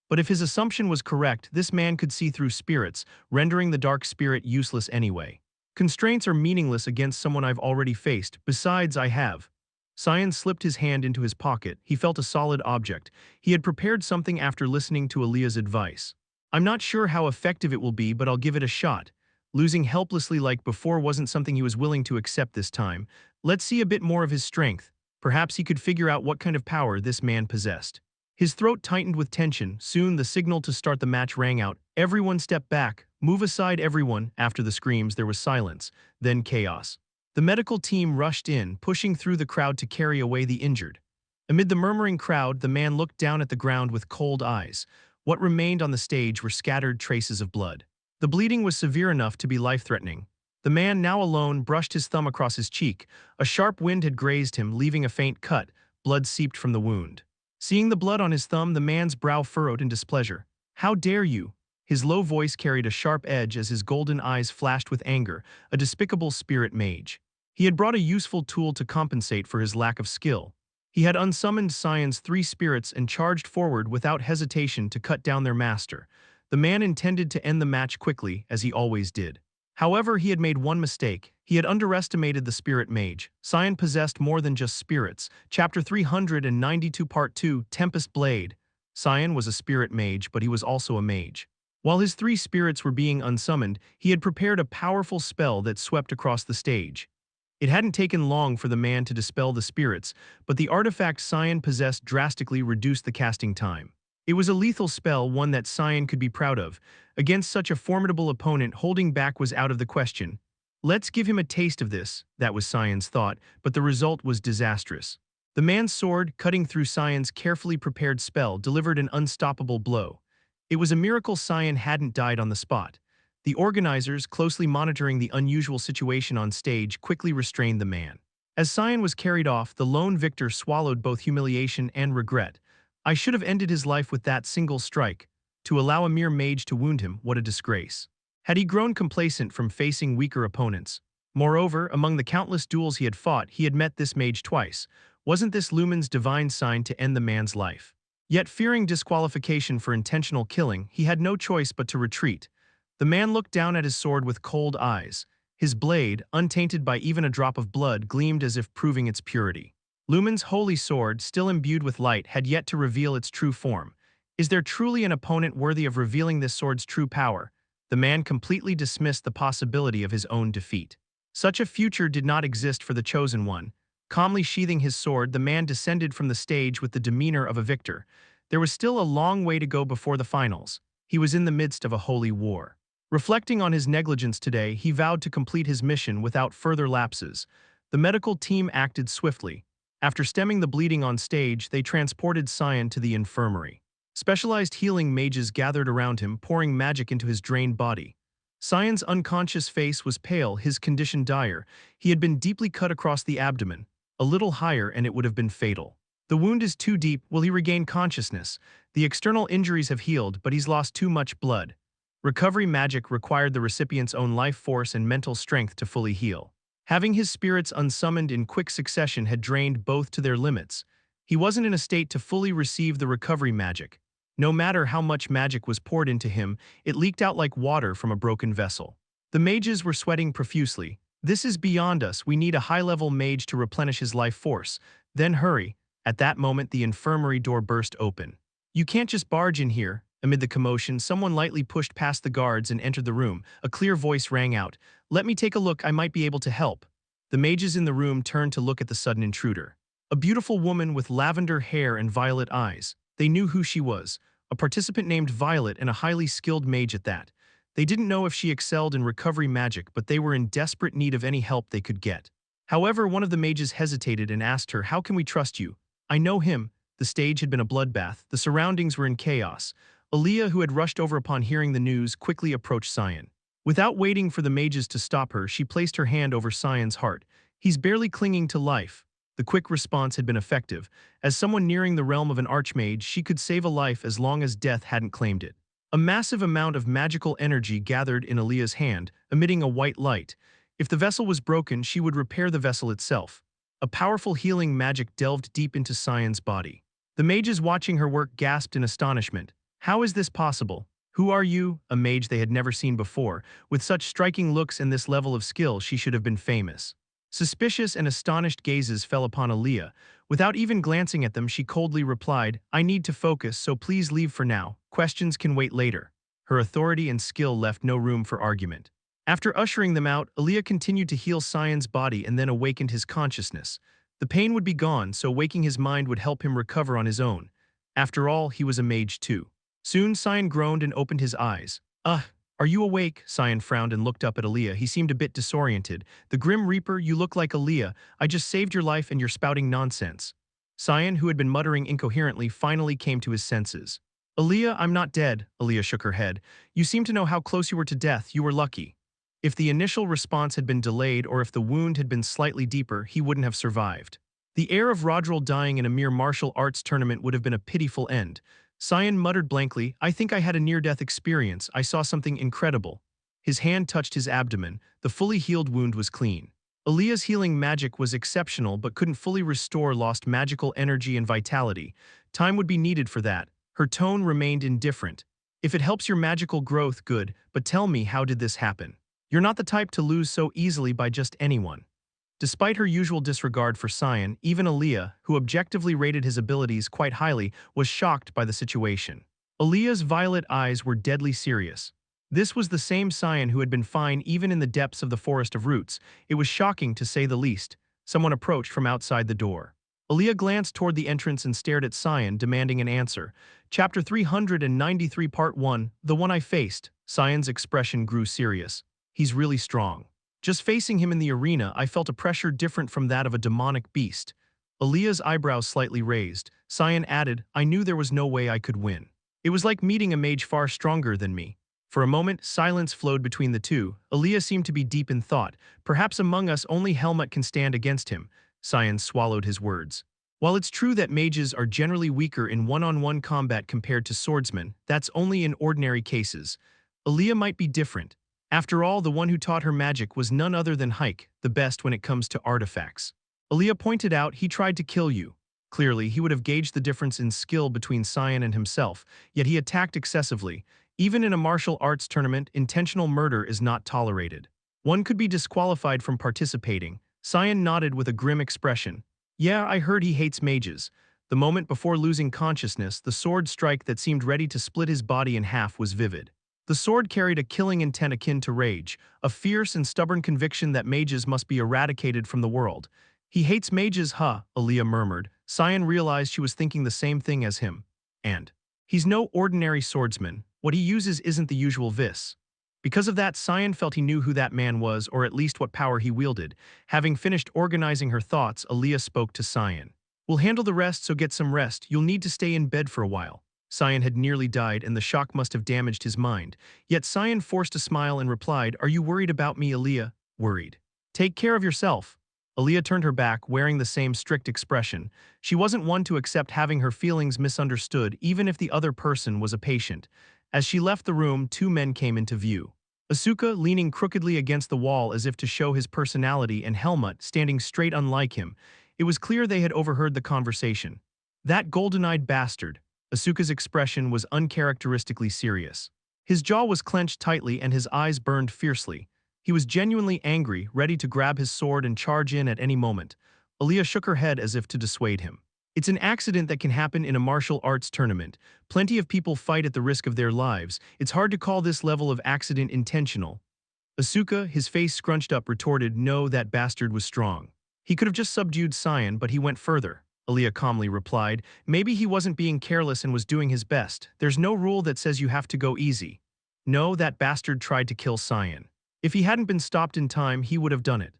A: But if his assumption was correct, this man could see through spirits, rendering the dark spirit useless anyway. Constraints are meaningless against someone I've already faced, besides I have. Cyan slipped his hand into his pocket. He felt a solid object. He had prepared something after listening to Aaliyah's advice. I'm not sure how effective it will be, but I'll give it a shot. Losing helplessly like before wasn't something he was willing to accept this time. Let's see a bit more of his strength. Perhaps he could figure out what kind of power this man possessed. His throat tightened with tension. Soon the signal to start the match rang out. Everyone step back. Move aside everyone. After the screams, there was silence, then chaos. The medical team rushed in, pushing through the crowd to carry away the injured. Amid the murmuring crowd, the man looked down at the ground with cold eyes. What remained on the stage were scattered traces of blood. The bleeding was severe enough to be life-threatening. The man, now alone, brushed his thumb across his cheek. A sharp wind had grazed him, leaving a faint cut. Blood seeped from the wound. Seeing the blood on his thumb, the man's brow furrowed in displeasure. "How dare you?" His low voice carried a sharp edge as his golden eyes flashed with anger, a despicable spirit mage. He had brought a useful tool to compensate for his lack of skill. He had unsummoned Cyan's 3 spirits and charged forward without hesitation to cut down their master. The man intended to end the match quickly, as he always did. However, he had made one mistake. He had underestimated the spirit mage. Cyan possessed more than just spirits. Chapter 392 Part 2, Tempest Blade. Cyan was a spirit mage, but he was also a mage. While his 3 spirits were being unsummoned, he had prepared a powerful spell that swept across the stage. It hadn't taken long for the man to dispel the spirits, but the artifact Cyan possessed drastically reduced the casting time. It was a lethal spell, one that Cyan could be proud of. Against such a formidable opponent, holding back was out of the question. Let's give him a taste of this, that was Cyan's thought, but the result was disastrous. The man's sword, cutting through Cyan's carefully prepared spell, delivered an unstoppable blow. It was a miracle Cyan hadn't died on the spot. The organizers, closely monitoring the unusual situation on stage, quickly restrained the man. As Cyan was carried off, the lone victor swallowed both humiliation and regret. I should have ended his life with that single strike. To allow a mere mage to wound him, what a disgrace. Had he grown complacent from facing weaker opponents? Moreover, among the countless duels he had fought, he had met this mage twice. Wasn't this Lumen's divine sign to end the man's life? Yet, fearing disqualification for intentional killing, he had no choice but to retreat. The man looked down at his sword with cold eyes. His blade, untainted by even a drop of blood, gleamed as if proving its purity. Lumen's holy sword, still imbued with light, had yet to reveal its true form. Is there truly an opponent worthy of revealing this sword's true power? The man completely dismissed the possibility of his own defeat. Such a future did not exist for the chosen one. Calmly sheathing his sword, the man descended from the stage with the demeanor of a victor. There was still a long way to go before the finals. He was in the midst of a holy war. Reflecting on his negligence today, he vowed to complete his mission without further lapses. The medical team acted swiftly. After stemming the bleeding on stage, they transported Cyan to the infirmary. Specialized healing mages gathered around him, pouring magic into his drained body. Cyan's unconscious face was pale, his condition dire. He had been deeply cut across the abdomen. A little higher and it would have been fatal. The wound is too deep. Will he regain consciousness? The external injuries have healed, but he's lost too much blood. Recovery magic required the recipient's own life force and mental strength to fully heal. Having his spirits unsummoned in quick succession had drained both to their limits. He wasn't in a state to fully receive the recovery magic. No matter how much magic was poured into him, it leaked out like water from a broken vessel. The mages were sweating profusely. This is beyond us. We need a high-level mage to replenish his life force. Then hurry. At that moment, the infirmary door burst open. You can't just barge in here. Amid the commotion, someone lightly pushed past the guards and entered the room. A clear voice rang out. Let me take a look. I might be able to help. The mages in the room turned to look at the sudden intruder. A beautiful woman with lavender hair and violet eyes. They knew who she was. A participant named Violet, and a highly skilled mage at that. They didn't know if she excelled in recovery magic, but they were in desperate need of any help they could get. However, one of the mages hesitated and asked her, "How can we trust you?" "I know him." The stage had been a bloodbath. The surroundings were in chaos. Aaliyah, who had rushed over upon hearing the news, quickly approached Cyan. Without waiting for the mages to stop her, she placed her hand over Cyan's heart. He's barely clinging to life. The quick response had been effective. As someone nearing the realm of an archmage, she could save a life as long as death hadn't claimed it. A massive amount of magical energy gathered in Aaliyah's hand, emitting a white light. If the vessel was broken, she would repair the vessel itself. A powerful healing magic delved deep into Cyan's body. The mages watching her work gasped in astonishment. How is this possible? Who are you? A mage they had never seen before. With such striking looks and this level of skill, she should have been famous. Suspicious and astonished gazes fell upon Aaliyah. Without even glancing at them, she coldly replied, I need to focus, so please leave for now. Questions can wait later. Her authority and skill left no room for argument. After ushering them out, Aaliyah continued to heal Cyan's body and then awakened his consciousness. The pain would be gone, so waking his mind would help him recover on his own. After all, he was a mage too. Soon Cyan groaned and opened his eyes. Are you awake? Cyan frowned and looked up at Aaliyah. He seemed a bit disoriented. The Grim Reaper, you look like Aaliyah. I just saved your life and you're spouting nonsense. Cyan, who had been muttering incoherently, finally came to his senses. Aaliyah, I'm not dead. Aaliyah shook her head. You seem to know how close you were to death. You were lucky. If the initial response had been delayed or if the wound had been slightly deeper, he wouldn't have survived. The heir of Rodril dying in a mere martial arts tournament would have been a pitiful end. Cyan muttered blankly, I think I had a near-death experience. I saw something incredible. His hand touched his abdomen. The fully healed wound was clean. Aaliyah's healing magic was exceptional but couldn't fully restore lost magical energy and vitality. Time would be needed for that. Her tone remained indifferent. If it helps your magical growth, good, but tell me, how did this happen? You're not the type to lose so easily by just anyone. Despite her usual disregard for Cyan, even Aaliyah, who objectively rated his abilities quite highly, was shocked by the situation. Aaliyah's violet eyes were deadly serious. This was the same Cyan who had been fine even in the depths of the Forest of Roots. It was shocking to say the least. Someone approached from outside the door. Aaliyah glanced toward the entrance and stared at Cyan, demanding an answer. Chapter 393 Part 1, The One I Faced. Cyan's expression grew serious. He's really strong. Just facing him in the arena, I felt a pressure different from that of a demonic beast. Aaliyah's eyebrows slightly raised. Cyan added, I knew there was no way I could win. It was like meeting a mage far stronger than me. For a moment, silence flowed between the two. Aaliyah seemed to be deep in thought. Perhaps among us only Helmut can stand against him. Cyan swallowed his words. While it's true that mages are generally weaker in one-on-one combat compared to swordsmen, that's only in ordinary cases. Aaliyah might be different. After all, the one who taught her magic was none other than Hike, the best when it comes to artifacts. Aaliyah pointed out, he tried to kill you. Clearly, he would have gauged the difference in skill between Cyan and himself, yet he attacked excessively. Even in a martial arts tournament, intentional murder is not tolerated. One could be disqualified from participating. Cyan nodded with a grim expression. Yeah, I heard he hates mages. The moment before losing consciousness, the sword strike that seemed ready to split his body in half was vivid. The sword carried a killing intent akin to rage, a fierce and stubborn conviction that mages must be eradicated from the world. He hates mages, huh? Aaliyah murmured. Cyan realized she was thinking the same thing as him. And he's no ordinary swordsman. What he uses isn't the usual vis. Because of that, Cyan felt he knew who that man was, or at least what power he wielded. Having finished organizing her thoughts, Aaliyah spoke to Cyan. We'll handle the rest, so get some rest. You'll need to stay in bed for a while. Cyan had nearly died, and the shock must have damaged his mind. Yet Cyan forced a smile and replied, Are you worried about me, Aaliyah? Worried. Take care of yourself. Aaliyah turned her back, wearing the same strict expression. She wasn't one to accept having her feelings misunderstood, even if the other person was a patient. As she left the room, two men came into view. Asuka, leaning crookedly against the wall as if to show his personality, and Helmut, standing straight unlike him. It was clear they had overheard the conversation. That golden-eyed bastard. Asuka's expression was uncharacteristically serious. His jaw was clenched tightly and his eyes burned fiercely. He was genuinely angry, ready to grab his sword and charge in at any moment. Aaliyah shook her head as if to dissuade him. It's an accident that can happen in a martial arts tournament. Plenty of people fight at the risk of their lives. It's hard to call this level of accident intentional. Asuka, his face scrunched up, retorted, No, that bastard was strong. He could have just subdued Cyan, but he went further. Aaliyah calmly replied, Maybe he wasn't being careless and was doing his best. There's no rule that says you have to go easy. No, that bastard tried to kill Cyan. If he hadn't been stopped in time, he would have done it.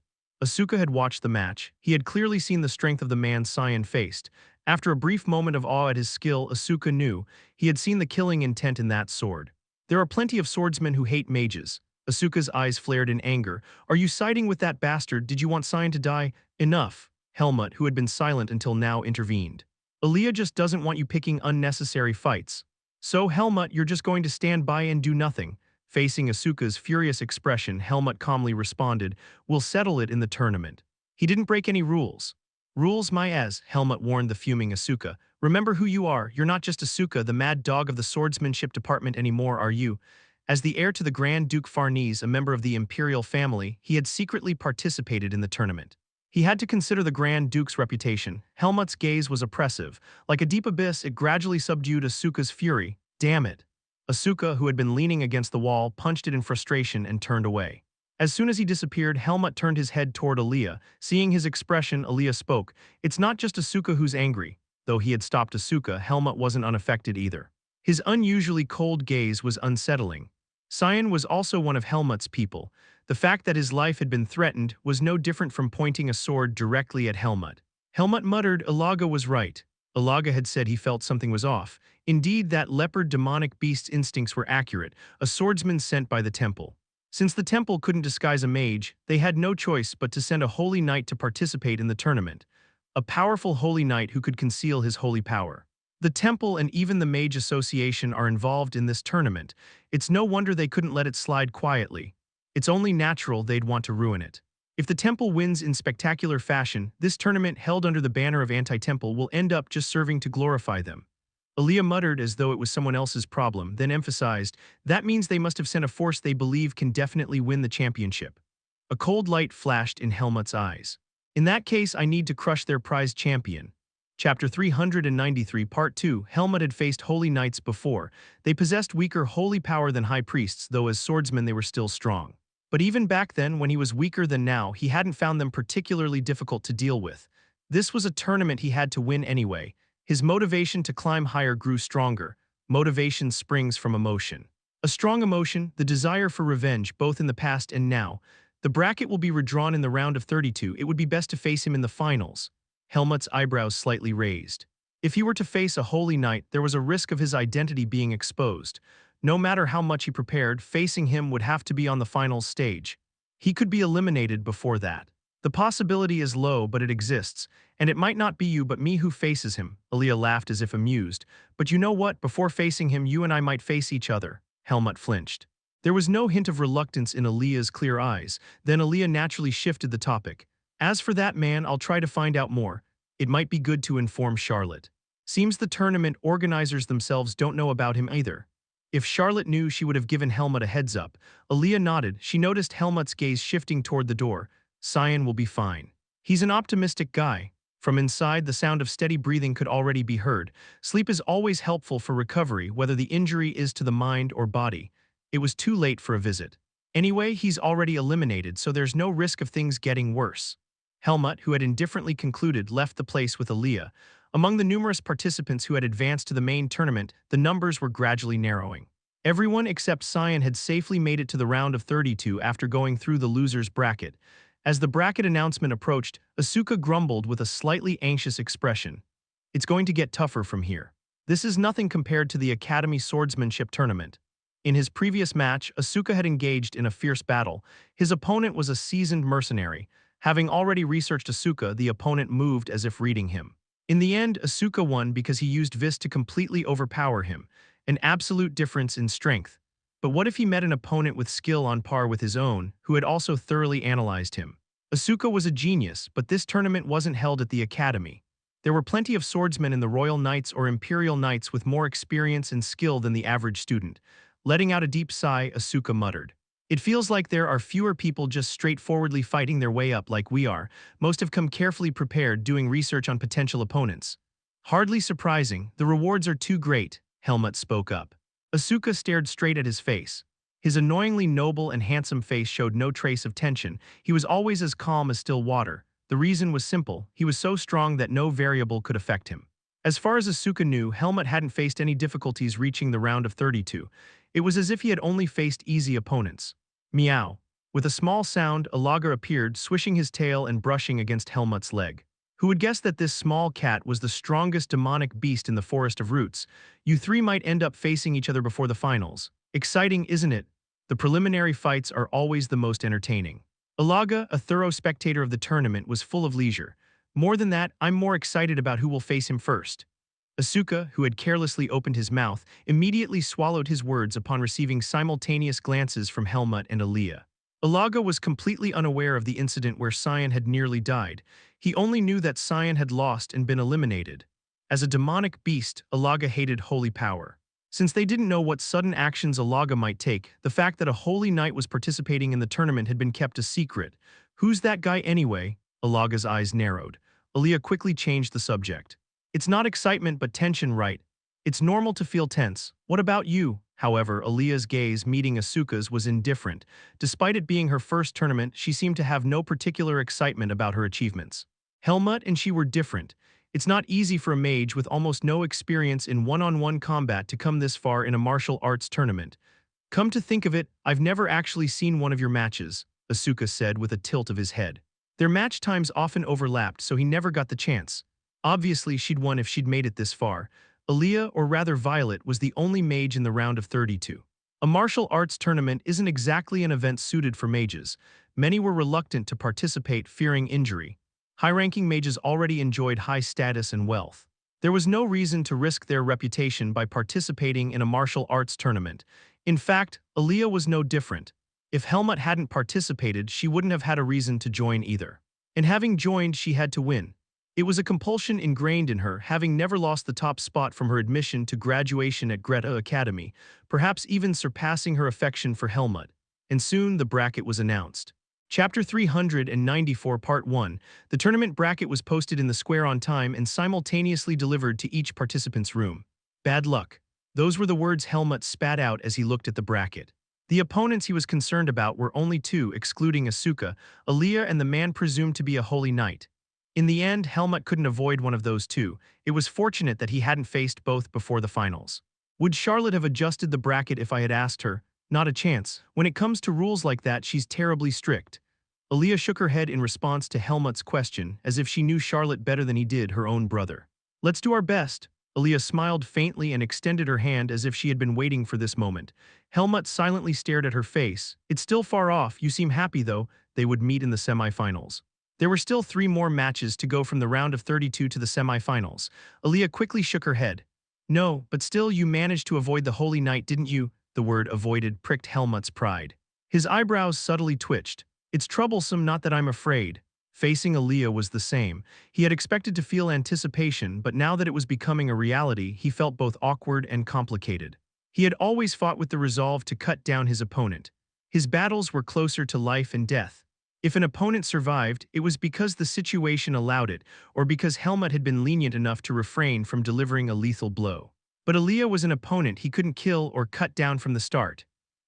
A: Asuka had watched the match. He had clearly seen the strength of the man Cyan faced. After a brief moment of awe at his skill, Asuka knew he had seen the killing intent in that sword. There are plenty of swordsmen who hate mages. Asuka's eyes flared in anger. Are you siding with that bastard? Did you want Cyan to die? Enough. Helmut, who had been silent until now, intervened. Aaliyah just doesn't want you picking unnecessary fights. So Helmut, you're just going to stand by and do nothing. Facing Asuka's furious expression, Helmut calmly responded, "We'll settle it in the tournament." He didn't break any rules. "Rules, my ass," Helmut warned the fuming Asuka. "Remember who you are. You're not just Asuka, the mad dog of the swordsmanship department anymore, are you?" As the heir to the Grand Duke Farnese, a member of the imperial family, he had secretly participated in the tournament. He had to consider the Grand Duke's reputation. Helmut's gaze was oppressive. Like a deep abyss, it gradually subdued Asuka's fury. "Damn it." Asuka, who had been leaning against the wall, punched it in frustration and turned away. As soon as he disappeared, Helmut turned his head toward Aaliyah. Seeing his expression, Aaliyah spoke. "It's not just Asuka who's angry." Though he had stopped Asuka, Helmut wasn't unaffected either. His unusually cold gaze was unsettling. Cyan was also one of Helmut's people. The fact that his life had been threatened was no different from pointing a sword directly at Helmut. Helmut muttered, "Ilaga was right." Ilaga had said he felt something was off. Indeed, that leopard demonic beast's instincts were accurate, a swordsman sent by the temple. Since the temple couldn't disguise a mage, they had no choice but to send a holy knight to participate in the tournament. A powerful holy knight who could conceal his holy power. The temple and even the Mage Association are involved in this tournament. It's no wonder they couldn't let it slide quietly. It's only natural they'd want to ruin it. If the temple wins in spectacular fashion, this tournament held under the banner of anti-temple will end up just serving to glorify them. Aaliyah muttered as though it was someone else's problem, then emphasized, "That means they must have sent a force they believe can definitely win the championship." A cold light flashed in Helmut's eyes. "In that case, I need to crush their prized champion." Chapter 393, Part 2. Helmut had faced holy knights before. They possessed weaker holy power than high priests, though as swordsmen they were still strong. But even back then, when he was weaker than now, he hadn't found them particularly difficult to deal with. This was a tournament he had to win anyway. His motivation to climb higher grew stronger. Motivation springs from emotion. A strong emotion, the desire for revenge, both in the past and now. The bracket will be redrawn in the round of 32. It would be best to face him in the finals. Helmut's eyebrows slightly raised. If he were to face a holy knight, there was a risk of his identity being exposed. No matter how much he prepared, facing him would have to be on the finals stage. He could be eliminated before that. The possibility is low, but it exists, and it might not be you but me who faces him. Aaliyah laughed as if amused. "But you know what? Before facing him, you and I might face each other." Helmut flinched. There was no hint of reluctance in Aaliyah's clear eyes. Then Aaliyah naturally shifted the topic. "As for that man, I'll try to find out more. It might be good to inform Charlotte. Seems the tournament organizers themselves don't know about him either." If Charlotte knew, she would have given Helmut a heads up. Aaliyah nodded. She noticed Helmut's gaze shifting toward the door. "Cyan will be fine. He's an optimistic guy." From inside, the sound of steady breathing could already be heard. Sleep is always helpful for recovery, whether the injury is to the mind or body. It was too late for a visit. Anyway, he's already eliminated, so there's no risk of things getting worse. Helmut, who had indifferently concluded, left the place with Aaliyah. Among the numerous participants who had advanced to the main tournament, the numbers were gradually narrowing. Everyone except Cyan had safely made it to the round of 32 after going through the loser's bracket. As the bracket announcement approached, Asuka grumbled with a slightly anxious expression. "It's going to get tougher from here. This is nothing compared to the Academy Swordsmanship Tournament." In his previous match, Asuka had engaged in a fierce battle. His opponent was a seasoned mercenary. Having already researched Asuka, the opponent moved as if reading him. In the end, Asuka won because he used Vis to completely overpower him, an absolute difference in strength. But what if he met an opponent with skill on par with his own, who had also thoroughly analyzed him? Asuka was a genius, but this tournament wasn't held at the Academy. There were plenty of swordsmen in the Royal Knights or Imperial Knights with more experience and skill than the average student. Letting out a deep sigh, Asuka muttered. "It feels like there are fewer people just straightforwardly fighting their way up like we are. Most have come carefully prepared, doing research on potential opponents." "Hardly surprising. The rewards are too great," Helmut spoke up. Asuka stared straight at his face. His annoyingly noble and handsome face showed no trace of tension. He was always as calm as still water. The reason was simple. He was so strong that no variable could affect him. As far as Asuka knew, Helmut hadn't faced any difficulties reaching the round of 32. It was as if he had only faced easy opponents. Meow. With a small sound, a logger appeared, swishing his tail and brushing against Helmut's leg. Who would guess that this small cat was the strongest demonic beast in the Forest of Roots? You three might end up facing each other before the finals. Exciting, isn't it? The preliminary fights are always the most entertaining. Ilaga, a thorough spectator of the tournament, was full of leisure. More than that, I'm more excited about who will face him first. Asuka, who had carelessly opened his mouth, immediately swallowed his words upon receiving simultaneous glances from Helmut and Aaliyah. Alaga was completely unaware of the incident where Cyan had nearly died. He only knew that Cyan had lost and been eliminated. As a demonic beast, Alaga hated holy power. Since they didn't know what sudden actions Alaga might take, the fact that a holy knight was participating in the tournament had been kept a secret. Who's that guy anyway? Alaga's eyes narrowed. Aaliyah quickly changed the subject. It's not excitement but tension, right? It's normal to feel tense. What about you? However, Aaliyah's gaze meeting Asuka's was indifferent. Despite it being her first tournament, she seemed to have no particular excitement about her achievements. Helmut and she were different. It's not easy for a mage with almost no experience in one-on-one combat to come this far in a martial arts tournament. Come to think of it, I've never actually seen one of your matches, Asuka said with a tilt of his head. Their match times often overlapped, so he never got the chance. Obviously, she'd won if she'd made it this far. Aaliyah, or rather Violet, was the only mage in the round of 32. A martial arts tournament isn't exactly an event suited for mages. Many were reluctant to participate, fearing injury. High-ranking mages already enjoyed high status and wealth. There was no reason to risk their reputation by participating in a martial arts tournament. In fact, Aaliyah was no different. If Helmut hadn't participated, she wouldn't have had a reason to join either. And having joined, she had to win. It was a compulsion ingrained in her, having never lost the top spot from her admission to graduation at Greta Academy, perhaps even surpassing her affection for Helmut. And soon the bracket was announced. Chapter 394 Part 1. The tournament bracket was posted in the square on time and simultaneously delivered to each participant's room. Bad luck. Those were the words Helmut spat out as he looked at the bracket. The opponents he was concerned about were only two, excluding Asuka, Aaliyah and the man presumed to be a holy knight. In the end, Helmut couldn't avoid one of those two. It was fortunate that he hadn't faced both before the finals. Would Charlotte have adjusted the bracket if I had asked her? Not a chance. When it comes to rules like that, she's terribly strict. Aaliyah shook her head in response to Helmut's question, as if she knew Charlotte better than he did her own brother. Let's do our best. Aaliyah smiled faintly and extended her hand as if she had been waiting for this moment. Helmut silently stared at her face. It's still far off, you seem happy though. They would meet in the semifinals. There were still 3 more matches to go from the round of 32 to the semifinals. Aaliyah quickly shook her head. No, but still you managed to avoid the Holy Knight, didn't you? The word avoided pricked Helmut's pride. His eyebrows subtly twitched. It's troublesome, not that I'm afraid. Facing Aaliyah was the same. He had expected to feel anticipation, but now that it was becoming a reality, he felt both awkward and complicated. He had always fought with the resolve to cut down his opponent. His battles were closer to life and death. If an opponent survived, it was because the situation allowed it, or because Helmut had been lenient enough to refrain from delivering a lethal blow. But Aaliyah was an opponent he couldn't kill or cut down from the start.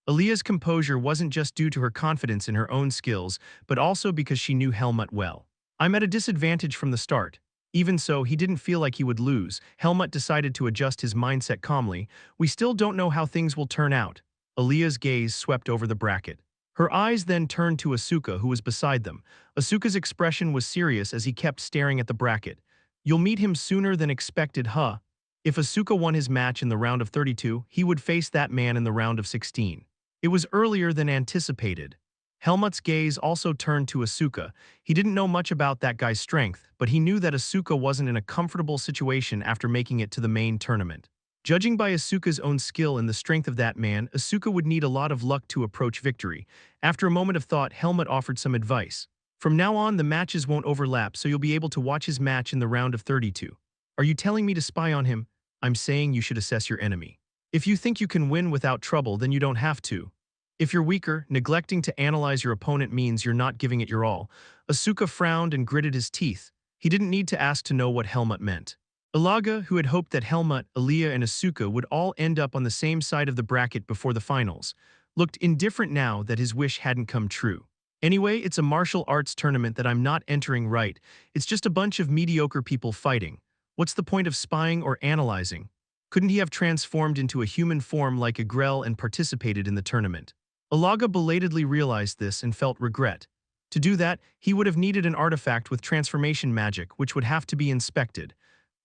A: Aaliyah's composure wasn't just due to her confidence in her own skills, but also because she knew Helmut well. I'm at a disadvantage from the start. Even so, he didn't feel like he would lose. Helmut decided to adjust his mindset calmly. We still don't know how things will turn out. Aaliyah's gaze swept over the bracket. Her eyes then turned to Asuka, who was beside them. Asuka's expression was serious as he kept staring at the bracket. You'll meet him sooner than expected, huh? If Asuka won his match in the round of 32, he would face that man in the round of 16. It was earlier than anticipated. Helmut's gaze also turned to Asuka. He didn't know much about that guy's strength, but he knew that Asuka wasn't in a comfortable situation after making it to the main tournament. Judging by Asuka's own skill and the strength of that man, Asuka would need a lot of luck to approach victory. After a moment of thought, Helmut offered some advice. From now on, the matches won't overlap, so you'll be able to watch his match in the round of 32. Are you telling me to spy on him? I'm saying you should assess your enemy. If you think you can win without trouble, then you don't have to. If you're weaker, neglecting to analyze your opponent means you're not giving it your all. Asuka frowned and gritted his teeth. He didn't need to ask to know what Helmut meant. Alaga, who had hoped that Helmut, Aaliyah, and Asuka would all end up on the same side of the bracket before the finals, looked indifferent now that his wish hadn't come true. Anyway, it's a martial arts tournament that I'm not entering, right? It's just a bunch of mediocre people fighting. What's the point of spying or analyzing? Couldn't he have transformed into a human form like Agrel and participated in the tournament? Alaga belatedly realized this and felt regret. To do that, he would have needed an artifact with transformation magic, which would have to be inspected.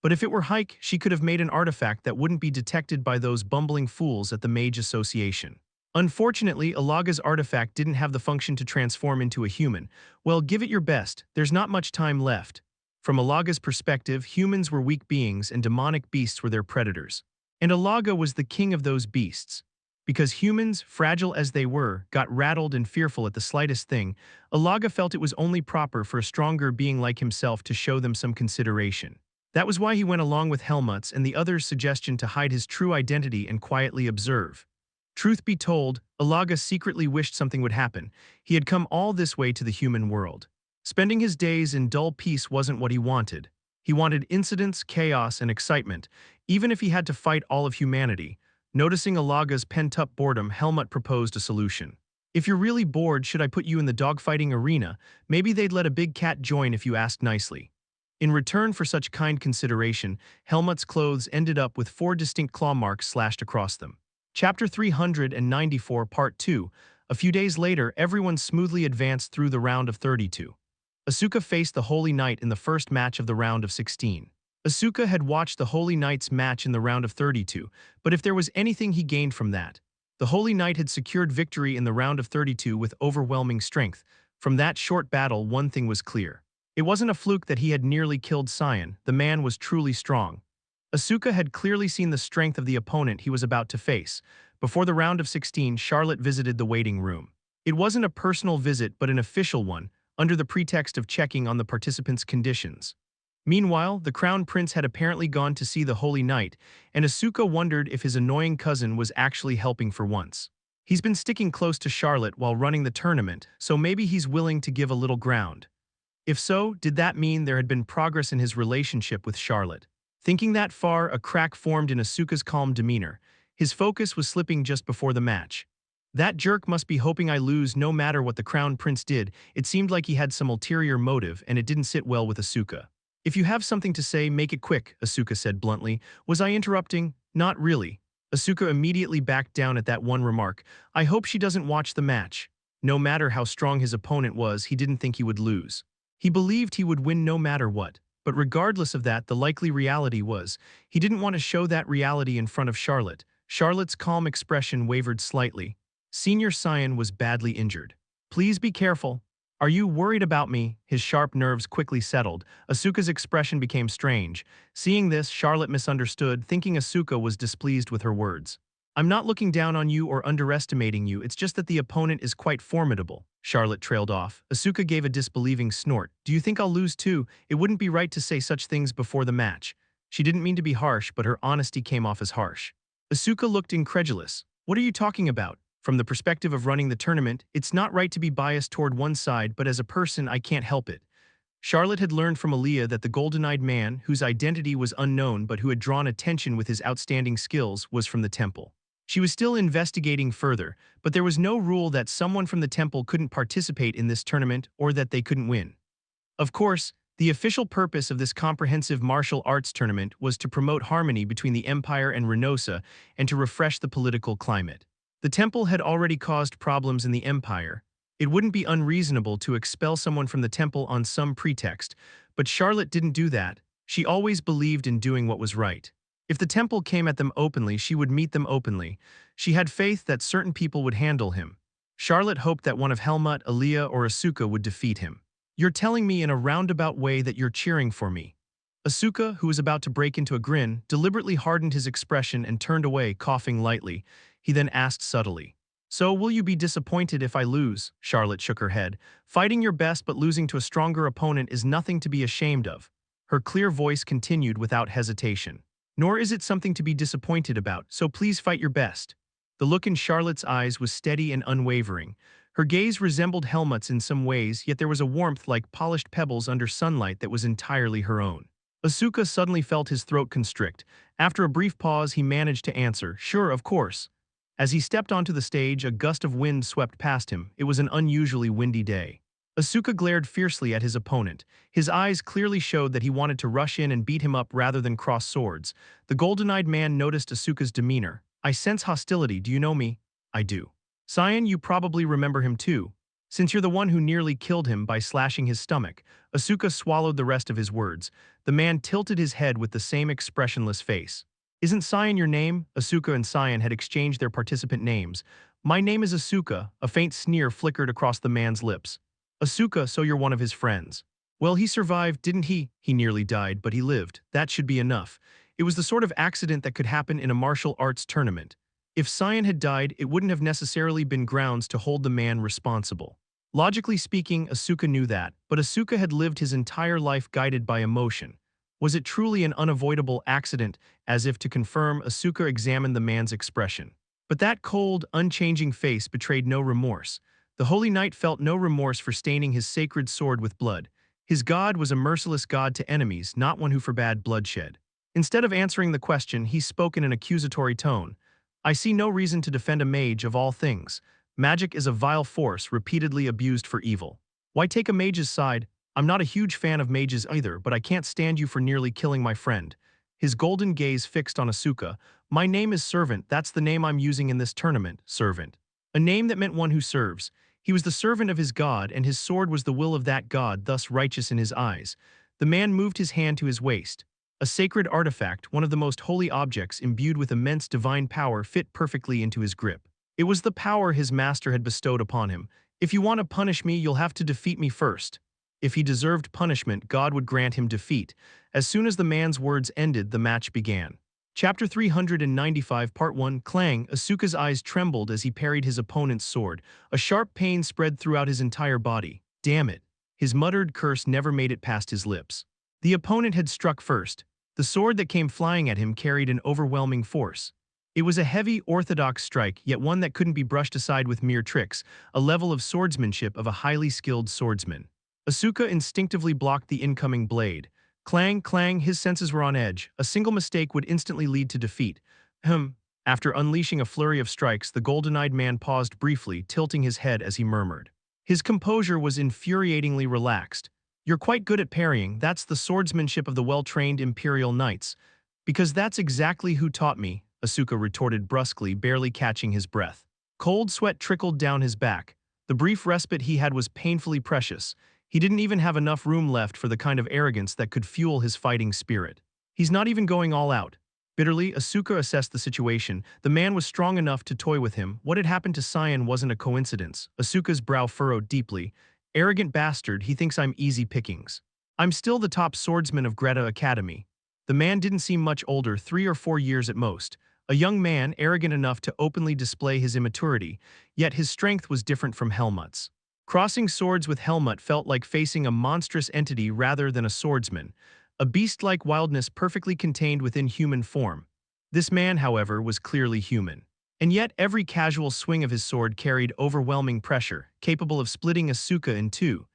A: But if it were Hike, she could have made an artifact that wouldn't be detected by those bumbling fools at the Mage Association. Unfortunately, Alaga's artifact didn't have the function to transform into a human. Well, give it your best, there's not much time left. From Alaga's perspective, humans were weak beings and demonic beasts were their predators. And Alaga was the king of those beasts. Because humans, fragile as they were, got rattled and fearful at the slightest thing, Alaga felt it was only proper for a stronger being like himself to show them some consideration. That was why he went along with Helmut's and the others' suggestion to hide his true identity and quietly observe. Truth be told, Alaga secretly wished something would happen. He had come all this way to the human world. Spending his days in dull peace wasn't what he wanted. He wanted incidents, chaos, and excitement, even if he had to fight all of humanity. Noticing Alaga's pent-up boredom, Helmut proposed a solution. If you're really bored, should I put you in the dogfighting arena? Maybe they'd let a big cat join if you asked nicely. In return for such kind consideration, Helmut's clothes ended up with 4 distinct claw marks slashed across them. Chapter 394, Part 2. A few days later, everyone smoothly advanced through the round of 32. Asuka faced the Holy Knight in the first match of the round of 16. Asuka had watched the Holy Knight's match in the round of 32, but if there was anything he gained from that, the Holy Knight had secured victory in the round of 32 with overwhelming strength. From that short battle, one thing was clear. It wasn't a fluke that he had nearly killed Cyan. The man was truly strong. Asuka had clearly seen the strength of the opponent he was about to face. Before the round of 16, Charlotte visited the waiting room. It wasn't a personal visit but an official one, under the pretext of checking on the participants' conditions. Meanwhile, the Crown Prince had apparently gone to see the Holy Knight, and Asuka wondered if his annoying cousin was actually helping for once. He's been sticking close to Charlotte while running the tournament, so maybe he's willing to give a little ground. If so, did that mean there had been progress in his relationship with Charlotte? Thinking that far, a crack formed in Asuka's calm demeanor. His focus was slipping just before the match. That jerk must be hoping I lose no matter what the Crown Prince did. It seemed like he had some ulterior motive, and it didn't sit well with Asuka. If you have something to say, make it quick, Asuka said bluntly. Was I interrupting? Not really. Asuka immediately backed down at that one remark. I hope she doesn't watch the match. No matter how strong his opponent was, he didn't think he would lose. He believed he would win no matter what. But regardless of that, the likely reality was, he didn't want to show that reality in front of Charlotte. Charlotte's calm expression wavered slightly. Senior Cyan was badly injured. Please be careful. Are you worried about me? His sharp nerves quickly settled. Asuka's expression became strange. Seeing this, Charlotte misunderstood, thinking Asuka was displeased with her words. I'm not looking down on you or underestimating you, it's just that the opponent is quite formidable. Charlotte trailed off. Asuka gave a disbelieving snort. Do you think I'll lose too? It wouldn't be right to say such things before the match. She didn't mean to be harsh, but her honesty came off as harsh. Asuka looked incredulous. What are you talking about? From the perspective of running the tournament, it's not right to be biased toward one side, but as a person, I can't help it. Charlotte had learned from Aaliyah that the golden-eyed man, whose identity was unknown but who had drawn attention with his outstanding skills, was from the temple. She was still investigating further, but there was no rule that someone from the temple couldn't participate in this tournament or that they couldn't win. Of course, the official purpose of this comprehensive martial arts tournament was to promote harmony between the Empire and Reynosa and to refresh the political climate. The temple had already caused problems in the Empire. It wouldn't be unreasonable to expel someone from the temple on some pretext, but Charlotte didn't do that. She always believed in doing what was right. If the temple came at them openly, she would meet them openly. She had faith that certain people would handle him. Charlotte hoped that one of Helmut, Aaliyah, or Asuka would defeat him. You're telling me in a roundabout way that you're cheering for me. Asuka, who was about to break into a grin, deliberately hardened his expression and turned away, coughing lightly. He then asked subtly, So will you be disappointed if I lose? Charlotte shook her head. Fighting your best but losing to a stronger opponent is nothing to be ashamed of. Her clear voice continued without hesitation. Nor is it something to be disappointed about, so please fight your best. The look in Charlotte's eyes was steady and unwavering. Her gaze resembled Helmut's in some ways, yet there was a warmth like polished pebbles under sunlight that was entirely her own. Asuka suddenly felt his throat constrict. After a brief pause, he managed to answer, Sure, of course. As he stepped onto the stage, a gust of wind swept past him. It was an unusually windy day. Asuka glared fiercely at his opponent. His eyes clearly showed that he wanted to rush in and beat him up rather than cross swords. The golden-eyed man noticed Asuka's demeanor. I sense hostility, do you know me? I do. Cyan, you probably remember him too. Since you're the one who nearly killed him by slashing his stomach. Asuka swallowed the rest of his words. The man tilted his head with the same expressionless face. Isn't Cyan your name? Asuka and Cyan had exchanged their participant names. My name is Asuka. A faint sneer flickered across the man's lips. Asuka, so you're one of his friends. Well, he survived, didn't he? He nearly died, but he lived. That should be enough. It was the sort of accident that could happen in a martial arts tournament. If Cyan had died, it wouldn't have necessarily been grounds to hold the man responsible. Logically speaking, Asuka knew that, but Asuka had lived his entire life guided by emotion. Was it truly an unavoidable accident? As if to confirm, Asuka examined the man's expression. But that cold, unchanging face betrayed no remorse. The Holy Knight felt no remorse for staining his sacred sword with blood. His god was a merciless god to enemies, not one who forbade bloodshed. Instead of answering the question, he spoke in an accusatory tone. I see no reason to defend a mage of all things. Magic is a vile force repeatedly abused for evil. Why take a mage's side? I'm not a huge fan of mages either, but I can't stand you for nearly killing my friend. His golden gaze fixed on Asuka. My name is Servant, that's the name I'm using in this tournament, Servant. A name that meant one who serves. He was the servant of his god, and his sword was the will of that god, thus righteous in his eyes. The man moved his hand to his waist. A sacred artifact, one of the most holy objects imbued with immense divine power, fit perfectly into his grip. It was the power his master had bestowed upon him. If you want to punish me, you'll have to defeat me first. If he deserved punishment, God would grant him defeat. As soon as the man's words ended, the match began. Chapter 395 Part 1 Clang. Asuka's eyes trembled as he parried his opponent's sword. A sharp pain spread throughout his entire body. Damn it. His muttered curse never made it past his lips. The opponent had struck first. The sword that came flying at him carried an overwhelming force. It was a heavy, orthodox strike, yet one that couldn't be brushed aside with mere tricks, a level of swordsmanship of a highly skilled swordsman. Asuka instinctively blocked the incoming blade. Clang, clang, his senses were on edge. A single mistake would instantly lead to defeat. After unleashing a flurry of strikes, the golden-eyed man paused briefly, tilting his head as he murmured. His composure was infuriatingly relaxed. You're quite good at parrying, that's the swordsmanship of the well-trained Imperial Knights. Because that's exactly who taught me, Asuka retorted brusquely, barely catching his breath. Cold sweat trickled down his back. The brief respite he had was painfully precious. He didn't even have enough room left for the kind of arrogance that could fuel his fighting spirit. He's not even going all out. Bitterly, Asuka assessed the situation. The man was strong enough to toy with him. What had happened to Cyan wasn't a coincidence. Asuka's brow furrowed deeply. Arrogant bastard, he thinks I'm easy pickings. I'm still the top swordsman of Greta Academy. The man didn't seem much older, 3 or 4 years at most. A young man, arrogant enough to openly display his immaturity, yet his strength was different from Helmut's. Crossing swords with Helmut felt like facing a monstrous entity rather than a swordsman, a beast-like wildness perfectly contained within human form. This man, however, was clearly human. And yet every casual swing of his sword carried overwhelming pressure, capable of splitting Asuka in two.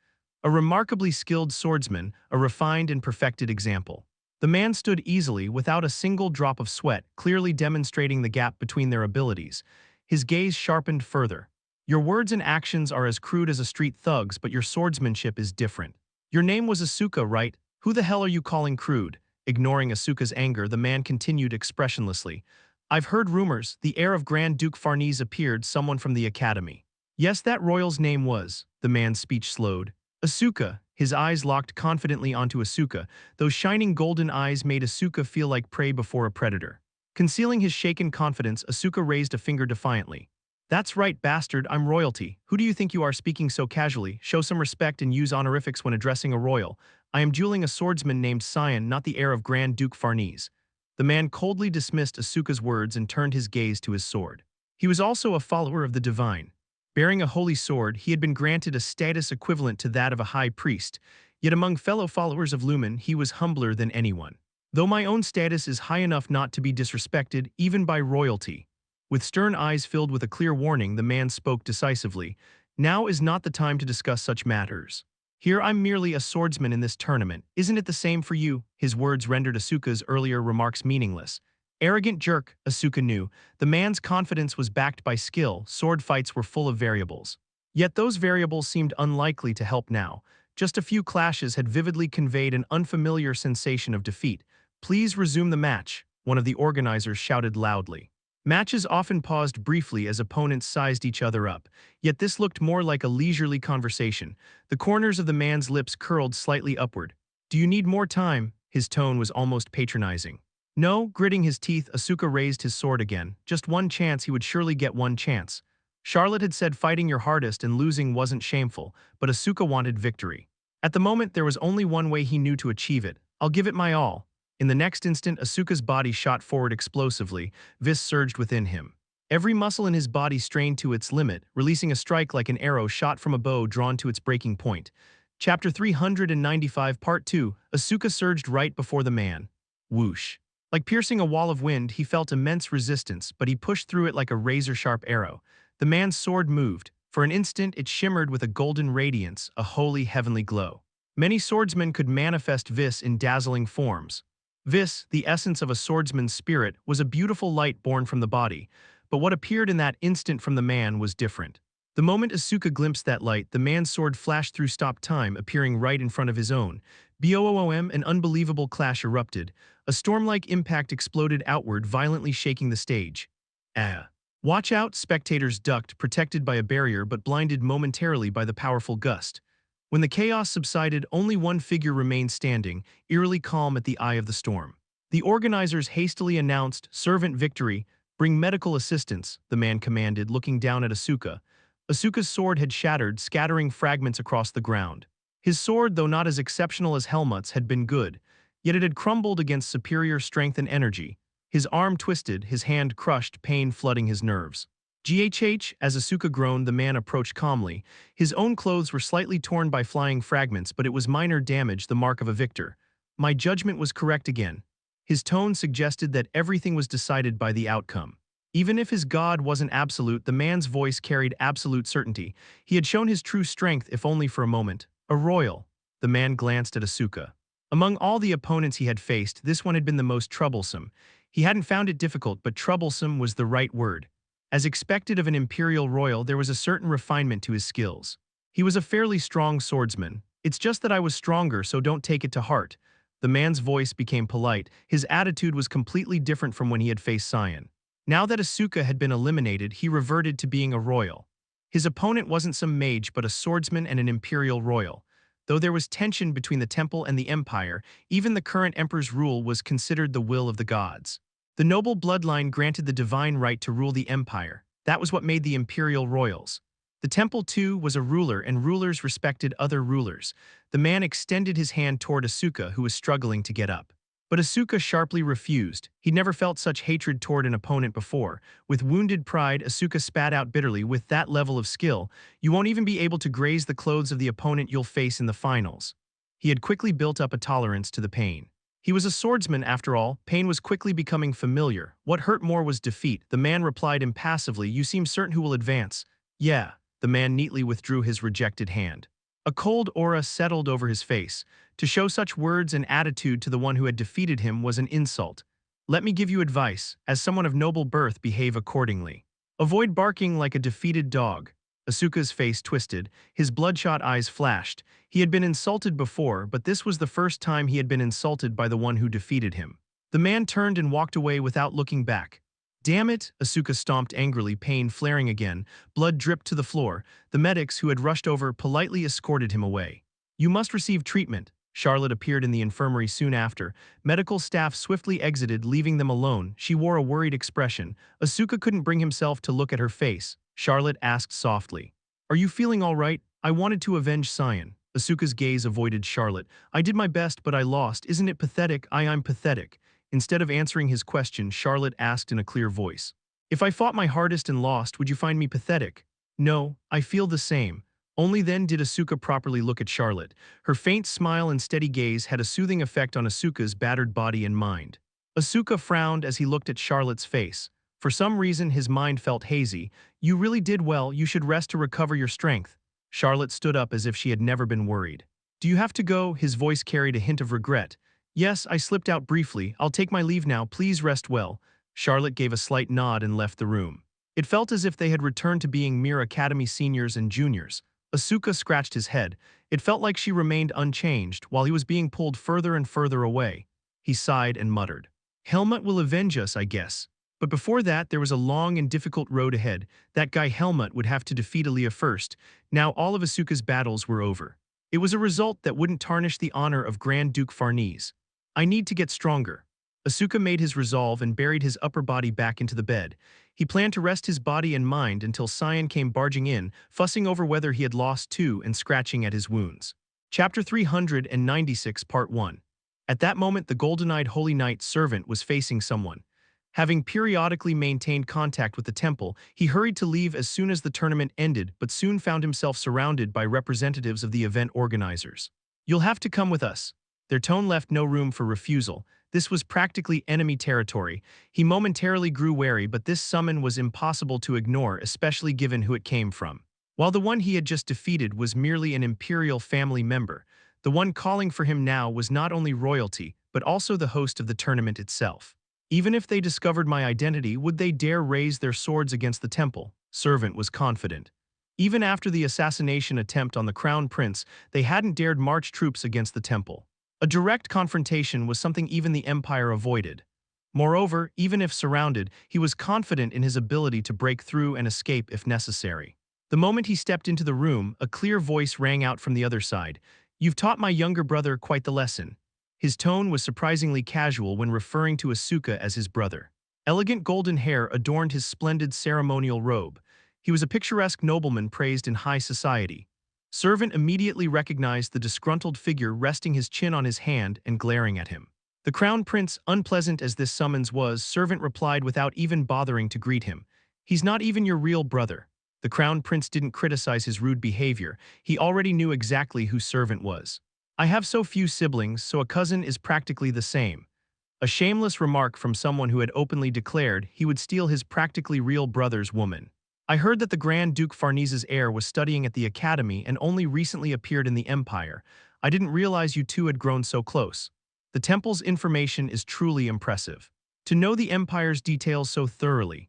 A: A remarkably skilled swordsman, a refined and perfected example. The man stood easily, without a single drop of sweat, clearly demonstrating the gap between their abilities. His gaze sharpened further. Your words and actions are as crude as a street thug's, but your swordsmanship is different. Your name was Asuka, right? Who the hell are you calling crude? Ignoring Asuka's anger, the man continued expressionlessly. I've heard rumors, the heir of Grand Duke Farnese appeared, someone from the academy. Yes, that royal's name was. The man's speech slowed. Asuka. His eyes locked confidently onto Asuka. Those shining golden eyes made Asuka feel like prey before a predator. Concealing his shaken confidence, Asuka raised a finger defiantly. That's right, bastard, I'm royalty. Who do you think you are, speaking so casually? Show some respect and use honorifics when addressing a royal. I am dueling a swordsman named Cyan, not the heir of Grand Duke Farnese. The man coldly dismissed Asuka's words and turned his gaze to his sword. He was also a follower of the divine. Bearing a holy sword, he had been granted a status equivalent to that of a high priest, yet among fellow followers of Lumen, he was humbler than anyone. Though my own status is high enough not to be disrespected, even by royalty. With stern eyes filled with a clear warning, the man spoke decisively. Now is not the time to discuss such matters. Here I'm merely a swordsman in this tournament. Isn't it the same for you? His words rendered Asuka's earlier remarks meaningless. Arrogant jerk, Asuka knew. The man's confidence was backed by skill. Sword fights were full of variables. Yet those variables seemed unlikely to help now. Just a few clashes had vividly conveyed an unfamiliar sensation of defeat. Please resume the match, one of the organizers shouted loudly. Matches often paused briefly as opponents sized each other up, yet this looked more like a leisurely conversation. The corners of the man's lips curled slightly upward. Do you need more time? His tone was almost patronizing. No, gritting his teeth, Asuka raised his sword again. Just one chance, he would surely get one chance. Charlotte had said fighting your hardest and losing wasn't shameful, but Asuka wanted victory. At the moment, there was only one way he knew to achieve it. I'll give it my all. In the next instant, Asuka's body shot forward explosively. Vis surged within him. Every muscle in his body strained to its limit, releasing a strike like an arrow shot from a bow drawn to its breaking point. Chapter 395, Part 2, Asuka surged right before the man. Whoosh. Like piercing a wall of wind, he felt immense resistance, but he pushed through it like a razor-sharp arrow. The man's sword moved. For an instant, it shimmered with a golden radiance, a holy heavenly glow. Many swordsmen could manifest Vis in dazzling forms. Vis, the essence of a swordsman's spirit, was a beautiful light born from the body, but what appeared in that instant from the man was different. The moment Asuka glimpsed that light, the man's sword flashed through stop time, appearing right in front of his own. Boom! An unbelievable clash erupted. A storm-like impact exploded outward, violently shaking the stage. Ah! Watch out! Spectators ducked, protected by a barrier but blinded momentarily by the powerful gust. When the chaos subsided, only one figure remained standing, eerily calm at the eye of the storm. The organizers hastily announced, "Servant victory, bring medical assistance," the man commanded, looking down at Asuka. Asuka's sword had shattered, scattering fragments across the ground. His sword, though not as exceptional as Helmut's, had been good, yet it had crumbled against superior strength and energy. His arm twisted, his hand crushed, pain flooding his nerves. Ghh, as Asuka groaned, the man approached calmly. His own clothes were slightly torn by flying fragments, but it was minor damage, the mark of a victor. My judgment was correct again. His tone suggested that everything was decided by the outcome. Even if his god wasn't absolute, the man's voice carried absolute certainty. He had shown his true strength, if only for a moment. A royal. The man glanced at Asuka. Among all the opponents he had faced, this one had been the most troublesome. He hadn't found it difficult, but troublesome was the right word. As expected of an imperial royal, there was a certain refinement to his skills. He was a fairly strong swordsman. It's just that I was stronger, so don't take it to heart. The man's voice became polite. His attitude was completely different from when he had faced Cyan. Now that Asuka had been eliminated, he reverted to being a royal. His opponent wasn't some mage, but a swordsman and an imperial royal. Though there was tension between the temple and the empire, even the current emperor's rule was considered the will of the gods. The noble bloodline granted the divine right to rule the empire. That was what made the imperial royals. The temple, too, was a ruler, and rulers respected other rulers. The man extended his hand toward Asuka, who was struggling to get up. But Asuka sharply refused. He'd never felt such hatred toward an opponent before. With wounded pride, Asuka spat out bitterly, "With that level of skill, you won't even be able to graze the clothes of the opponent you'll face in the finals." He had quickly built up a tolerance to the pain. He was a swordsman, after all. Pain was quickly becoming familiar. What hurt more was defeat. The man replied impassively, "You seem certain who will advance." "Yeah." The man neatly withdrew his rejected hand. A cold aura settled over his face. To show such words and attitude to the one who had defeated him was an insult. "Let me give you advice. As someone of noble birth, behave accordingly. Avoid barking like a defeated dog." Asuka's face twisted. His bloodshot eyes flashed. He had been insulted before, but this was the first time he had been insulted by the one who defeated him. The man turned and walked away without looking back. "Damn it!" Asuka stomped angrily, pain flaring again. Blood dripped to the floor. The medics, who had rushed over, politely escorted him away. "You must receive treatment." Charlotte appeared in the infirmary soon after. Medical staff swiftly exited, leaving them alone. She wore a worried expression. Asuka couldn't bring himself to look at her face. Charlotte asked softly, "Are you feeling all right? I wanted to avenge Cyan." Asuka's gaze avoided Charlotte. "I did my best, but I lost. Isn't it pathetic? I'm pathetic." Instead of answering his question, Charlotte asked in a clear voice, "If I fought my hardest and lost, would you find me pathetic?" "No, I feel the same." Only then did Asuka properly look at Charlotte. Her faint smile and steady gaze had a soothing effect on Asuka's battered body and mind. Asuka frowned as he looked at Charlotte's face. For some reason, his mind felt hazy. "You really did well. You should rest to recover your strength." Charlotte stood up as if she had never been worried. "Do you have to go?" His voice carried a hint of regret. "Yes, I slipped out briefly. I'll take my leave now. Please rest well." Charlotte gave a slight nod and left the room. It felt as if they had returned to being mere academy seniors and juniors. Asuka scratched his head. It felt like she remained unchanged, while he was being pulled further and further away. He sighed and muttered, "Helmut will avenge us, I guess." But before that, there was a long and difficult road ahead. That guy Helmut would have to defeat Aaliyah first. Now all of Asuka's battles were over. It was a result that wouldn't tarnish the honor of Grand Duke Farnese. "I need to get stronger." Asuka made his resolve and buried his upper body back into the bed. He planned to rest his body and mind until Cyan came barging in, fussing over whether he had lost too and scratching at his wounds. Chapter 396, Part 1. At that moment, the golden-eyed Holy Knight's servant was facing someone. Having periodically maintained contact with the temple, he hurried to leave as soon as the tournament ended, but soon found himself surrounded by representatives of the event organizers. "You'll have to come with us." Their tone left no room for refusal. This was practically enemy territory. He momentarily grew wary, but this summon was impossible to ignore, especially given who it came from. While the one he had just defeated was merely an imperial family member, the one calling for him now was not only royalty, but also the host of the tournament itself. Even if they discovered my identity, would they dare raise their swords against the temple? Servant was confident. Even after the assassination attempt on the crown prince, they hadn't dared march troops against the temple. A direct confrontation was something even the Empire avoided. Moreover, even if surrounded, he was confident in his ability to break through and escape if necessary. The moment he stepped into the room, a clear voice rang out from the other side. "You've taught my younger brother quite the lesson." His tone was surprisingly casual when referring to Asuka as his brother. Elegant golden hair adorned his splendid ceremonial robe. He was a picturesque nobleman praised in high society. Servant immediately recognized the disgruntled figure resting his chin on his hand and glaring at him. The crown prince, unpleasant as this summons was, Servant replied without even bothering to greet him. "He's not even your real brother." The crown prince didn't criticize his rude behavior. He already knew exactly who Servant was. "I have so few siblings, so a cousin is practically the same." A shameless remark from someone who had openly declared he would steal his practically real brother's woman. "I heard that the Grand Duke Farnese's heir was studying at the academy and only recently appeared in the Empire. I didn't realize you two had grown so close. The temple's information is truly impressive. To know the Empire's details so thoroughly."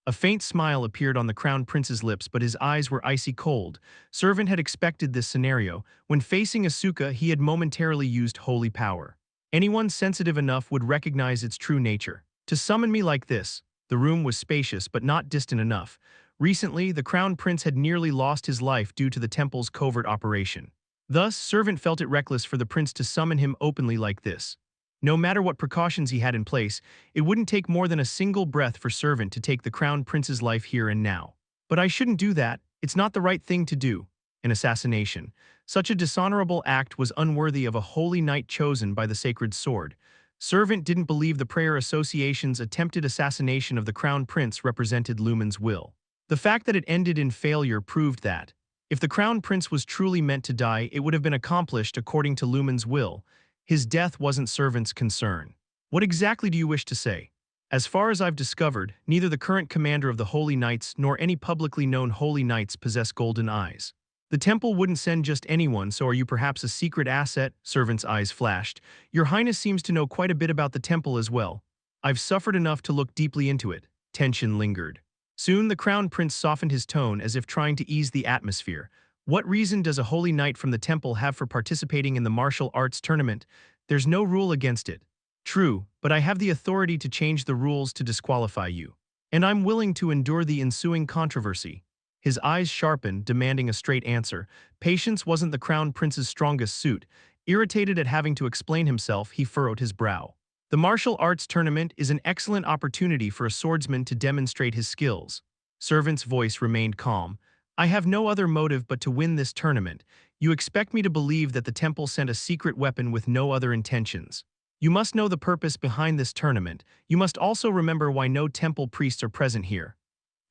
A: A faint smile appeared on the crown prince's lips, but his eyes were icy cold. Servant had expected this scenario. When facing Asuka, he had momentarily used holy power. Anyone sensitive enough would recognize its true nature. To summon me like this? The room was spacious, but not distant enough. Recently, the crown prince had nearly lost his life due to the temple's covert operation. Thus, Servant felt it reckless for the prince to summon him openly like this. No matter what precautions he had in place, it wouldn't take more than a single breath for Servant to take the crown prince's life here and now. "But I shouldn't do that. It's not the right thing to do." An assassination. Such a dishonorable act was unworthy of a holy knight chosen by the sacred sword. Servant didn't believe the Prayer Association's attempted assassination of the crown prince represented Lumen's will. The fact that it ended in failure proved that, if the crown prince was truly meant to die, it would have been accomplished according to Lumen's will. His death wasn't Servant's concern. "What exactly do you wish to say?" "As far as I've discovered, neither the current commander of the Holy Knights nor any publicly known Holy Knights possess golden eyes. The temple wouldn't send just anyone, so are you perhaps a secret asset?" Servant's eyes flashed. "Your Highness seems to know quite a bit about the temple as well." "I've suffered enough to look deeply into it." Tension lingered. Soon the crown prince softened his tone as if trying to ease the atmosphere. "What reason does a holy knight from the temple have for participating in the martial arts tournament? There's no rule against it." "True, but I have the authority to change the rules to disqualify you. And I'm willing to endure the ensuing controversy." His eyes sharpened, demanding a straight answer. Patience wasn't the crown prince's strongest suit. Irritated at having to explain himself, he furrowed his brow. "The martial arts tournament is an excellent opportunity for a swordsman to demonstrate his skills." Servant's voice remained calm. "I have no other motive but to win this tournament. You expect me to believe that the temple sent a secret weapon with no other intentions. You must know the purpose behind this tournament. You must also remember why no temple priests are present here."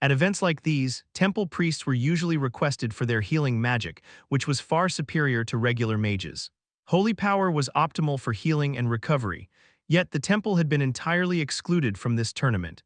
A: At events like these, temple priests were usually requested for their healing magic, which was far superior to regular mages. Holy power was optimal for healing and recovery, yet the temple had been entirely excluded from this tournament.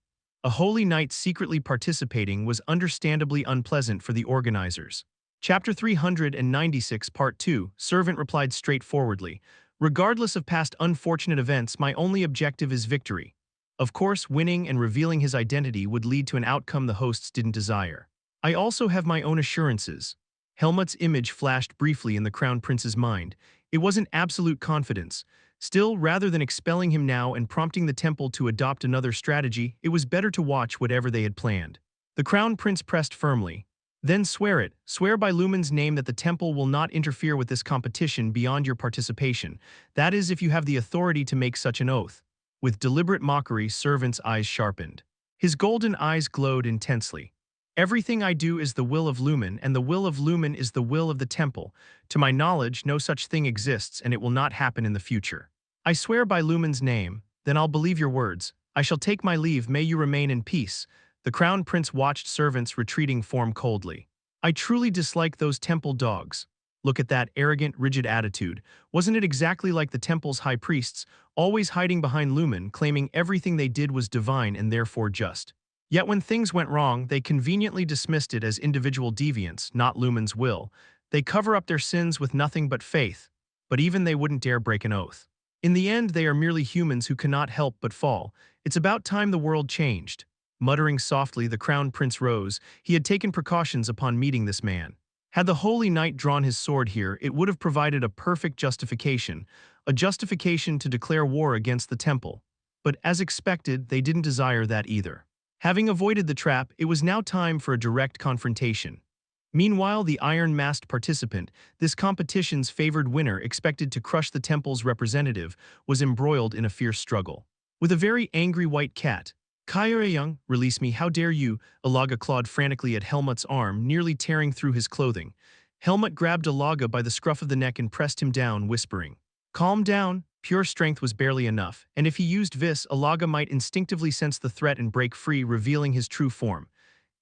A: A holy knight secretly participating was understandably unpleasant for the organizers. Chapter 396, Part 2, Servant replied straightforwardly. "Regardless of past unfortunate events, my only objective is victory. Of course, winning and revealing his identity would lead to an outcome the hosts didn't desire. I also have my own assurances." Helmut's image flashed briefly in the crown prince's mind. It wasn't absolute confidence. Still, rather than expelling him now and prompting the temple to adopt another strategy, it was better to watch whatever they had planned. The crown prince pressed firmly. "Then swear it. Swear by Lumen's name that the temple will not interfere with this competition beyond your participation. That is, if you have the authority to make such an oath." With deliberate mockery, Servant's eyes sharpened. His golden eyes glowed intensely. Everything I do is the will of Lumen, and the will of Lumen is the will of the temple. To my knowledge, no such thing exists, and it will not happen in the future. I swear by Lumen's name, then I'll believe your words. I shall take my leave, may you remain in peace. The crown prince watched servants retreating form coldly. I truly dislike those temple dogs. Look at that arrogant, rigid attitude. Wasn't it exactly like the temple's high priests, always hiding behind Lumen, claiming everything they did was divine and therefore just? Yet when things went wrong, they conveniently dismissed it as individual deviance, not Lumen's will. They cover up their sins with nothing but faith, but even they wouldn't dare break an oath. In the end, they are merely humans who cannot help but fall. It's about time the world changed. Muttering softly, the crown prince rose. He had taken precautions upon meeting this man. Had the holy knight drawn his sword here, it would have provided a perfect justification, a justification to declare war against the temple. But as expected, they didn't desire that either. Having avoided the trap, it was now time for a direct confrontation. Meanwhile, the iron-masked participant, this competition's favored winner expected to crush the temple's representative, was embroiled in a fierce struggle. With a very angry white cat, Young, release me, how dare you, Alaga clawed frantically at Helmut's arm, nearly tearing through his clothing. Helmut grabbed Alaga by the scruff of the neck and pressed him down, whispering, "Calm down." Pure strength was barely enough, and if he used Vis, Alaga might instinctively sense the threat and break free, revealing his true form.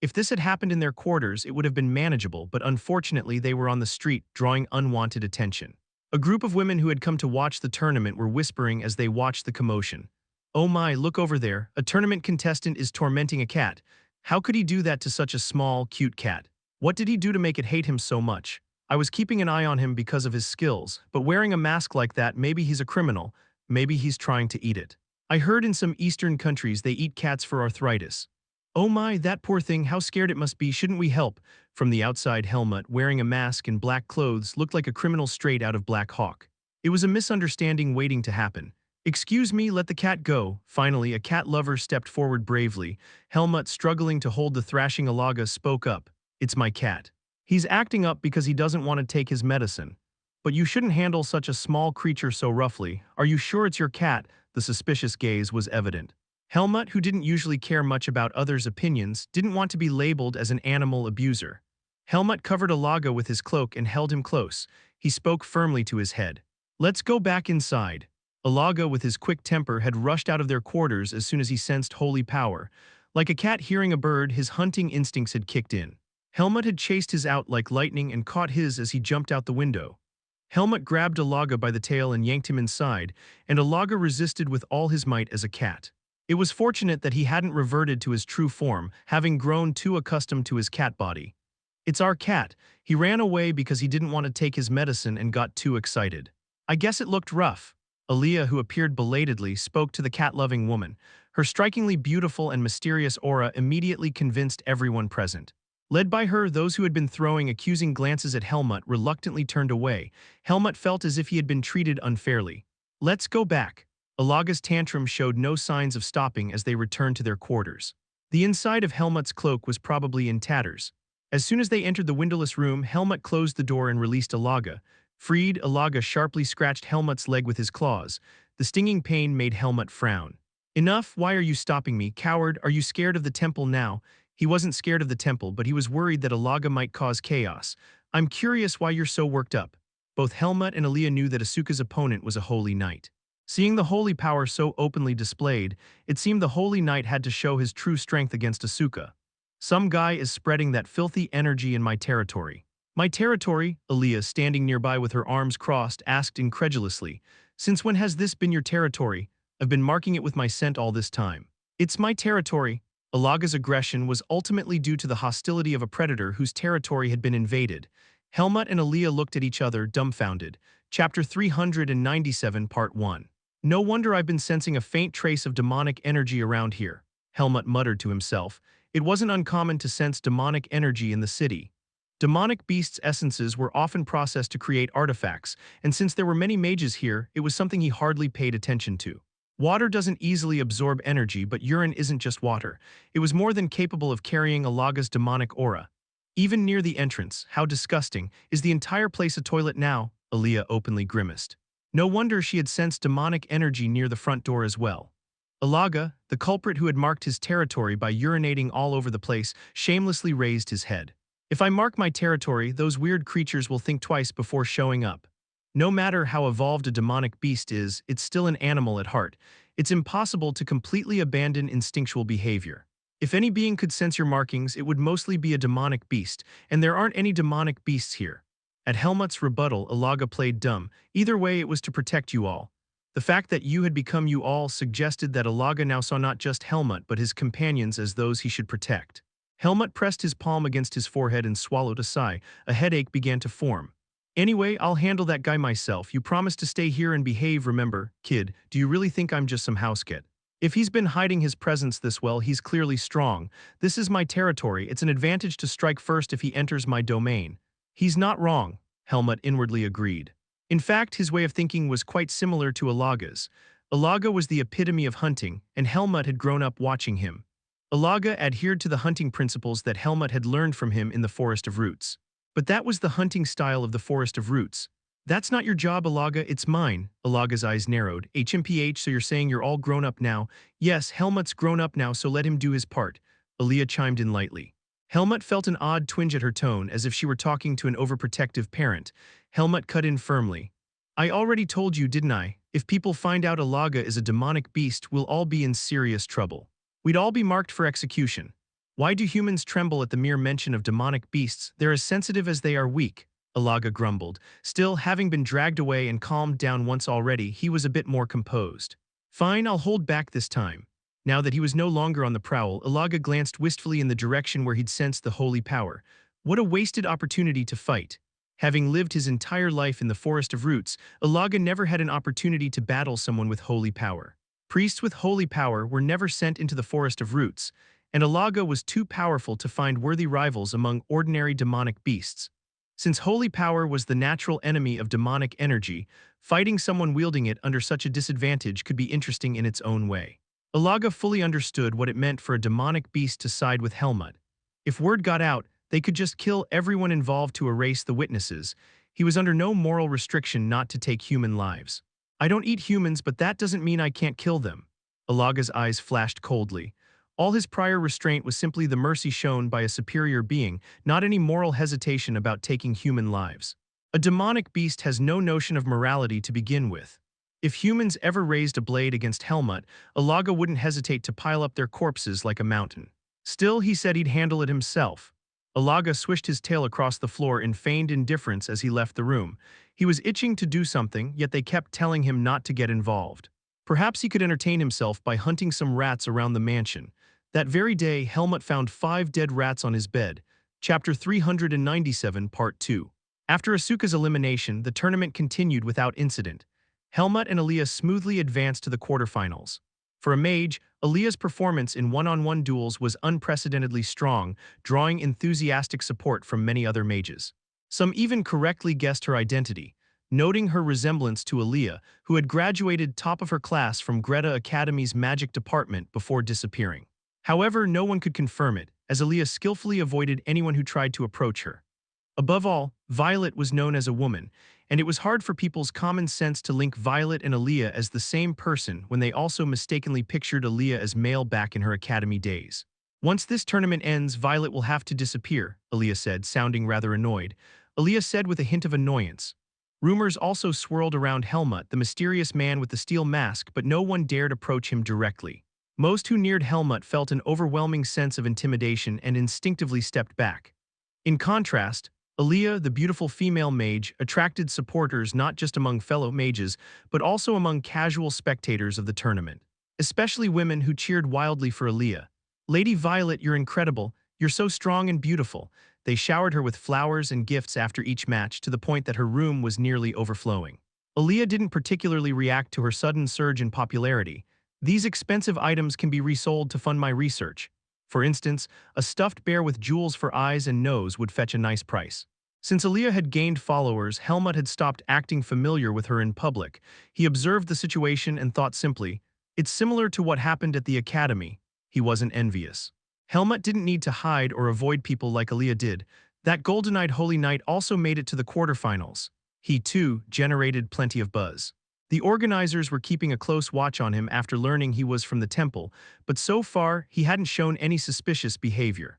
A: If this had happened in their quarters, it would have been manageable, but unfortunately they were on the street, drawing unwanted attention. A group of women who had come to watch the tournament were whispering as they watched the commotion. "Oh my, look over there, a tournament contestant is tormenting a cat. How could he do that to such a small, cute cat? What did he do to make it hate him so much? I was keeping an eye on him because of his skills, but wearing a mask like that, maybe he's a criminal, maybe he's trying to eat it. I heard in some Eastern countries they eat cats for arthritis. Oh my, that poor thing, how scared it must be, shouldn't we help?" From the outside, Helmut, wearing a mask and black clothes, looked like a criminal straight out of Black Hawk. It was a misunderstanding waiting to happen. "Excuse me, let the cat go." Finally, a cat lover stepped forward bravely. Helmut, struggling to hold the thrashing Alaga, spoke up. "It's my cat. He's acting up because he doesn't want to take his medicine. But you shouldn't handle such a small creature so roughly. Are you sure it's your cat?" The suspicious gaze was evident. Helmut, who didn't usually care much about others' opinions, didn't want to be labeled as an animal abuser. Helmut covered Alaga with his cloak and held him close. He spoke firmly to his head. "Let's go back inside." Alaga, with his quick temper, had rushed out of their quarters as soon as he sensed holy power. Like a cat hearing a bird, his hunting instincts had kicked in. Helmut had chased his out like lightning and caught his as he jumped out the window. Helmut grabbed Alaga by the tail and yanked him inside, and Alaga resisted with all his might as a cat. It was fortunate that he hadn't reverted to his true form, having grown too accustomed to his cat body. "It's our cat." He ran away because he didn't want to take his medicine and got too excited. "I guess it looked rough." Aaliyah, who appeared belatedly, spoke to the cat-loving woman. Her strikingly beautiful and mysterious aura immediately convinced everyone present. Led by her, those who had been throwing accusing glances at Helmut reluctantly turned away. Helmut felt as if he had been treated unfairly. "Let's go back." Alaga's tantrum showed no signs of stopping as they returned to their quarters. The inside of Helmut's cloak was probably in tatters. As soon as they entered the windowless room, Helmut closed the door and released Alaga. Freed, Alaga sharply scratched Helmut's leg with his claws. The stinging pain made Helmut frown. "Enough, why are you stopping me, coward? Are you scared of the temple now?" He wasn't scared of the temple, but he was worried that Alaga might cause chaos. "I'm curious why you're so worked up." Both Helmut and Aaliyah knew that Asuka's opponent was a holy knight. Seeing the holy power so openly displayed, it seemed the holy knight had to show his true strength against Asuka. "Some guy is spreading that filthy energy in my territory." "My territory?" Aaliyah, standing nearby with her arms crossed, asked incredulously. "Since when has this been your territory? I've been marking it with my scent all this time." "It's my territory." Alaga's aggression was ultimately due to the hostility of a predator whose territory had been invaded. Helmut and Aaliyah looked at each other, dumbfounded. Chapter 397, Part 1. "No wonder I've been sensing a faint trace of demonic energy around here," Helmut muttered to himself. It wasn't uncommon to sense demonic energy in the city. Demonic beasts' essences were often processed to create artifacts, and since there were many mages here, it was something he hardly paid attention to. Water doesn't easily absorb energy, but urine isn't just water. It was more than capable of carrying Alaga's demonic aura. Even near the entrance, how disgusting, is the entire place a toilet now? Aaliyah openly grimaced. No wonder she had sensed demonic energy near the front door as well. Alaga, the culprit who had marked his territory by urinating all over the place, shamelessly raised his head. If I mark my territory, those weird creatures will think twice before showing up. No matter how evolved a demonic beast is, it's still an animal at heart. It's impossible to completely abandon instinctual behavior. If any being could sense your markings, it would mostly be a demonic beast, and there aren't any demonic beasts here. At Helmut's rebuttal, Alaga played dumb. Either way, it was to protect you all. The fact that you had become you all suggested that Alaga now saw not just Helmut but his companions as those he should protect. Helmut pressed his palm against his forehead and swallowed a sigh. A headache began to form. Anyway, I'll handle that guy myself. You promised to stay here and behave, remember? Kid, do you really think I'm just some housecat? If he's been hiding his presence this well, he's clearly strong. This is my territory. It's an advantage to strike first if he enters my domain. He's not wrong, Helmut inwardly agreed. In fact, his way of thinking was quite similar to Alaga's. Alaga was the epitome of hunting, and Helmut had grown up watching him. Alaga adhered to the hunting principles that Helmut had learned from him in the Forest of Roots. But that was the hunting style of the Forest of Roots. That's not your job, Alaga, it's mine. Alaga's eyes narrowed. HMPH, so you're saying you're all grown up now? Yes, Helmut's grown up now, so let him do his part. Aaliyah chimed in lightly. Helmut felt an odd twinge at her tone, as if she were talking to an overprotective parent. Helmut cut in firmly. I already told you, didn't I? If people find out Alaga is a demonic beast, we'll all be in serious trouble. We'd all be marked for execution. Why do humans tremble at the mere mention of demonic beasts? They're as sensitive as they are weak, Alaga grumbled. Still, having been dragged away and calmed down once already, he was a bit more composed. Fine, I'll hold back this time. Now that he was no longer on the prowl, Alaga glanced wistfully in the direction where he'd sensed the holy power. What a wasted opportunity to fight. Having lived his entire life in the Forest of Roots, Alaga never had an opportunity to battle someone with holy power. Priests with holy power were never sent into the Forest of Roots, and Alaga was too powerful to find worthy rivals among ordinary demonic beasts. Since holy power was the natural enemy of demonic energy, fighting someone wielding it under such a disadvantage could be interesting in its own way. Alaga fully understood what it meant for a demonic beast to side with Helmut. If word got out, they could just kill everyone involved to erase the witnesses. He was under no moral restriction not to take human lives. I don't eat humans, but that doesn't mean I can't kill them. Alaga's eyes flashed coldly. All his prior restraint was simply the mercy shown by a superior being, not any moral hesitation about taking human lives. A demonic beast has no notion of morality to begin with. If humans ever raised a blade against Helmut, Alaga wouldn't hesitate to pile up their corpses like a mountain. Still, he said he'd handle it himself. Alaga swished his tail across the floor in feigned indifference as he left the room. He was itching to do something, yet they kept telling him not to get involved. Perhaps he could entertain himself by hunting some rats around the mansion. That very day, Helmut found 5 dead rats on his bed. Chapter 397, Part 2. After Asuka's elimination, the tournament continued without incident. Helmut and Aaliyah smoothly advanced to the quarterfinals. For a mage, Aaliyah's performance in one-on-one duels was unprecedentedly strong, drawing enthusiastic support from many other mages. Some even correctly guessed her identity, noting her resemblance to Aaliyah, who had graduated top of her class from Greta Academy's magic department before disappearing. However, no one could confirm it, as Aaliyah skillfully avoided anyone who tried to approach her. Above all, Violet was known as a woman, and it was hard for people's common sense to link Violet and Aaliyah as the same person when they also mistakenly pictured Aaliyah as male back in her academy days. Once this tournament ends, Violet will have to disappear, Aaliyah said, sounding rather annoyed. Aaliyah said with a hint of annoyance. Rumors also swirled around Helmut, the mysterious man with the steel mask, but no one dared approach him directly. Most who neared Helmut felt an overwhelming sense of intimidation and instinctively stepped back. In contrast, Aaliyah, the beautiful female mage, attracted supporters not just among fellow mages, but also among casual spectators of the tournament, especially women who cheered wildly for Aaliyah. Lady Violet, you're incredible, you're so strong and beautiful. They showered her with flowers and gifts after each match to the point that her room was nearly overflowing. Aaliyah didn't particularly react to her sudden surge in popularity. These expensive items can be resold to fund my research. For instance, a stuffed bear with jewels for eyes and nose would fetch a nice price. Since Aaliyah had gained followers, Helmut had stopped acting familiar with her in public. He observed the situation and thought simply, it's similar to what happened at the academy. He wasn't envious. Helmut didn't need to hide or avoid people like Aaliyah did. That golden-eyed holy knight also made it to the quarterfinals. He, too, generated plenty of buzz. The organizers were keeping a close watch on him after learning he was from the temple, but so far he hadn't shown any suspicious behavior.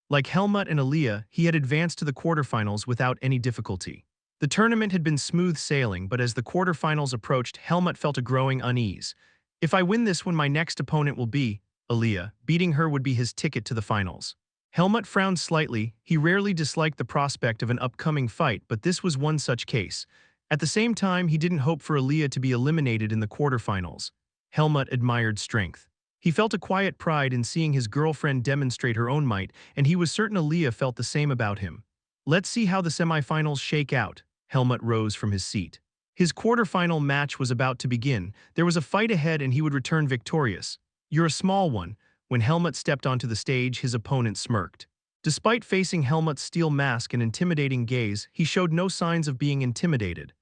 A: Like Helmut and Aaliyah, he had advanced to the quarterfinals without any difficulty. The tournament had been smooth sailing, but as the quarterfinals approached, Helmut felt a growing unease. If I win this one, my next opponent will be Aaliyah. Beating her would be his ticket to the finals. Helmut frowned slightly. He rarely disliked the prospect of an upcoming fight, but this was one such case. At the same time, he didn't hope for Aaliyah to be eliminated in the quarterfinals. Helmut admired strength. He felt a quiet pride in seeing his girlfriend demonstrate her own might, and he was certain Aaliyah felt the same about him. Let's see how the semifinals shake out. Helmut rose from his seat. His quarterfinal match was about to begin. There was a fight ahead and he would return victorious. You're a small one. When Helmut stepped onto the stage, his opponent smirked. Despite facing Helmut's steel mask and intimidating gaze, he showed no signs of being intimidated.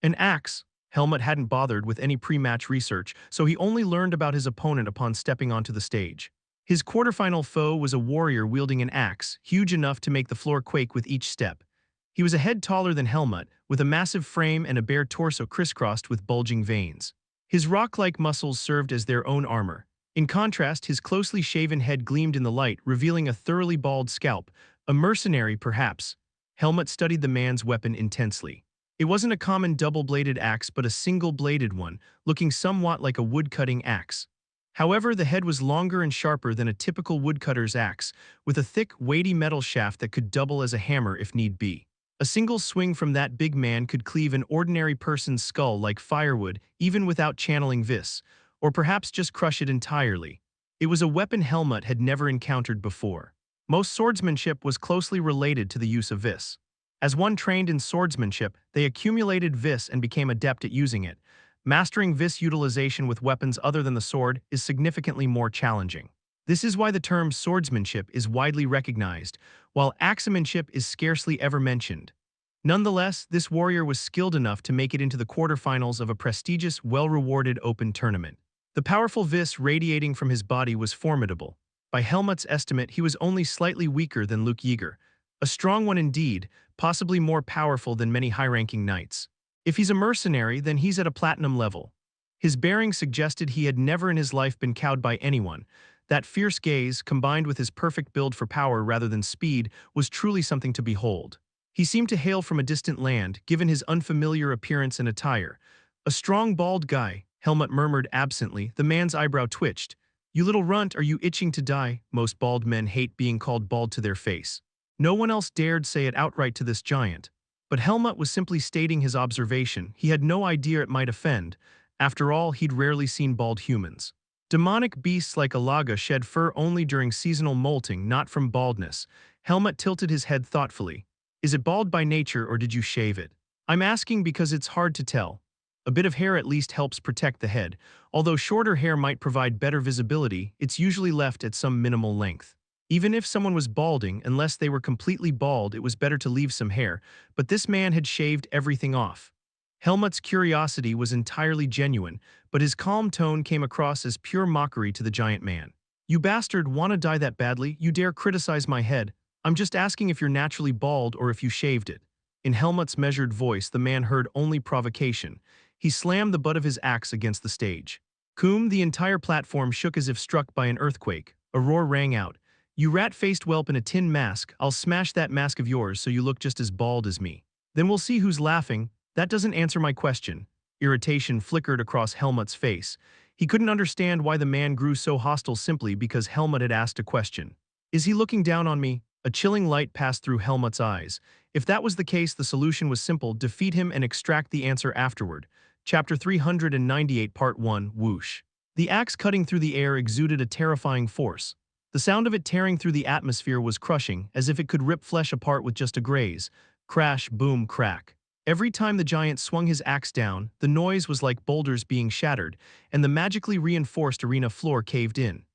A: An axe. Helmut hadn't bothered with any pre-match research, so he only learned about his opponent upon stepping onto the stage. His quarterfinal foe was a warrior wielding an axe, huge enough to make the floor quake with each step. He was a head taller than Helmut, with a massive frame and a bare torso crisscrossed with bulging veins. His rock-like muscles served as their own armor. In contrast, his closely shaven head gleamed in the light, revealing a thoroughly bald scalp. A mercenary, perhaps. Helmut studied the man's weapon intensely. It wasn't a common double-bladed axe but a single-bladed one, looking somewhat like a woodcutting axe. However, the head was longer and sharper than a typical woodcutter's axe, with a thick, weighty metal shaft that could double as a hammer if need be. A single swing from that big man could cleave an ordinary person's skull like firewood, even without channeling vis, or perhaps just crush it entirely. It was a weapon Helmut had never encountered before. Most swordsmanship was closely related to the use of vis. As one trained in swordsmanship, they accumulated vis and became adept at using it. Mastering vis utilization with weapons other than the sword is significantly more challenging. This is why the term swordsmanship is widely recognized, while axemanship is scarcely ever mentioned. Nonetheless, this warrior was skilled enough to make it into the quarterfinals of a prestigious, well-rewarded open tournament. The powerful vis radiating from his body was formidable. By Helmut's estimate, he was only slightly weaker than Luke Yeager. A strong one indeed, possibly more powerful than many high-ranking knights. If he's a mercenary, then he's at a platinum level. His bearing suggested he had never in his life been cowed by anyone. That fierce gaze, combined with his perfect build for power rather than speed, was truly something to behold. He seemed to hail from a distant land, given his unfamiliar appearance and attire. A strong, bald guy, Helmut murmured absently. The man's eyebrow twitched. You little runt, are you itching to die? Most bald men hate being called bald to their face. No one else dared say it outright to this giant. But Helmut was simply stating his observation. He had no idea it might offend. After all, he'd rarely seen bald humans. Demonic beasts like Alaga shed fur only during seasonal molting, not from baldness. Helmut tilted his head thoughtfully. Is it bald by nature or did you shave it? I'm asking because it's hard to tell. A bit of hair at least helps protect the head. Although shorter hair might provide better visibility, it's usually left at some minimal length. Even if someone was balding, unless they were completely bald, it was better to leave some hair, but this man had shaved everything off. Helmut's curiosity was entirely genuine, but his calm tone came across as pure mockery to the giant man. You bastard, wanna die that badly? You dare criticize my head? I'm just asking if you're naturally bald or if you shaved it. In Helmut's measured voice, the man heard only provocation. He slammed the butt of his axe against the stage. Coom, the entire platform shook as if struck by an earthquake. A roar rang out. You rat-faced whelp in a tin mask, I'll smash that mask of yours so you look just as bald as me. Then we'll see who's laughing. That doesn't answer my question. Irritation flickered across Helmut's face. He couldn't understand why the man grew so hostile simply because Helmut had asked a question. Is he looking down on me? A chilling light passed through Helmut's eyes. If that was the case, the solution was simple: defeat him and extract the answer afterward. Chapter 398 Part 1 Whoosh. The axe cutting through the air exuded a terrifying force. The sound of it tearing through the atmosphere was crushing, as if it could rip flesh apart with just a graze. Crash, boom, crack. Every time the giant swung his axe down, the noise was like boulders being shattered, and the magically reinforced arena floor caved in.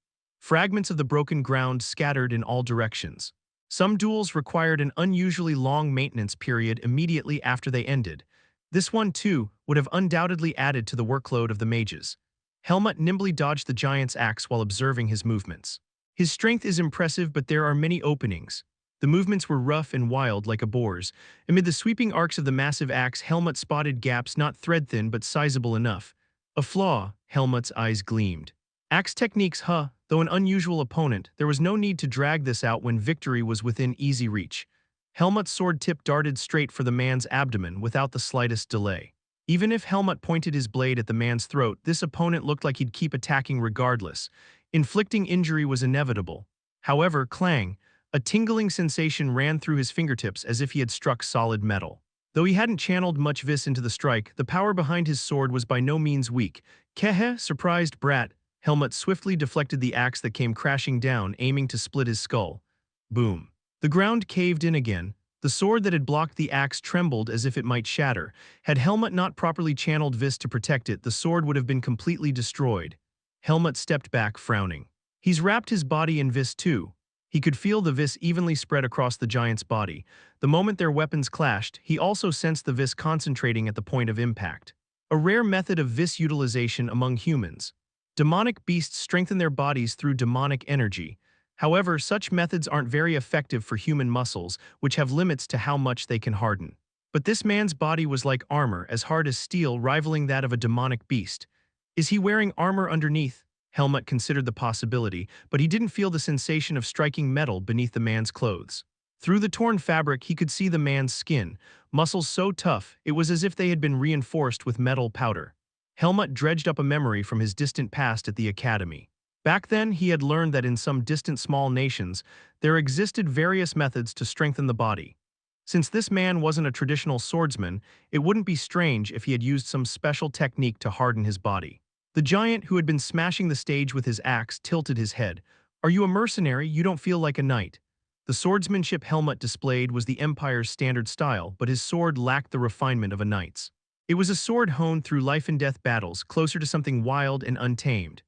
A: Fragments of the broken ground scattered in all directions. Some duels required an unusually long maintenance period immediately after they ended. This one, too, would have undoubtedly added to the workload of the mages. Helmut nimbly dodged the giant's axe while observing his movements. His strength is impressive, but there are many openings. The movements were rough and wild like a boar's. Amid the sweeping arcs of the massive axe, Helmut spotted gaps not thread-thin but sizable enough. A flaw, Helmut's eyes gleamed. Axe techniques, huh? Though an unusual opponent, there was no need to drag this out when victory was within easy reach. Helmut's sword tip darted straight for the man's abdomen without the slightest delay. Even if Helmut pointed his blade at the man's throat, this opponent looked like he'd keep attacking regardless. Inflicting injury was inevitable. However, clang, a tingling sensation ran through his fingertips as if he had struck solid metal. Though he hadn't channeled much vis into the strike, the power behind his sword was by no means weak. Kehe, surprised brat, Helmut swiftly deflected the axe that came crashing down, aiming to split his skull. Boom. The ground caved in again. The sword that had blocked the axe trembled as if it might shatter. Had Helmut not properly channeled vis to protect it, the sword would have been completely destroyed. Helmut stepped back, frowning. He's wrapped his body in vis too. He could feel the vis evenly spread across the giant's body. The moment their weapons clashed, he also sensed the vis concentrating at the point of impact. A rare method of vis utilization among humans. Demonic beasts strengthen their bodies through demonic energy. However, such methods aren't very effective for human muscles, which have limits to how much they can harden. But this man's body was like armor, as hard as steel, rivaling that of a demonic beast. Is he wearing armor underneath? Helmut considered the possibility, but he didn't feel the sensation of striking metal beneath the man's clothes. Through the torn fabric, he could see the man's skin, muscles so tough it was as if they had been reinforced with metal powder. Helmut dredged up a memory from his distant past at the academy. Back then, he had learned that in some distant small nations, there existed various methods to strengthen the body. Since this man wasn't a traditional swordsman, it wouldn't be strange if he had used some special technique to harden his body. The giant who had been smashing the stage with his axe tilted his head. "Are you a mercenary? You don't feel like a knight." The swordsmanship Helmut displayed was the Empire's standard style, but his sword lacked the refinement of a knight's. It was a sword honed through life-and-death battles, closer to something wild and untamed.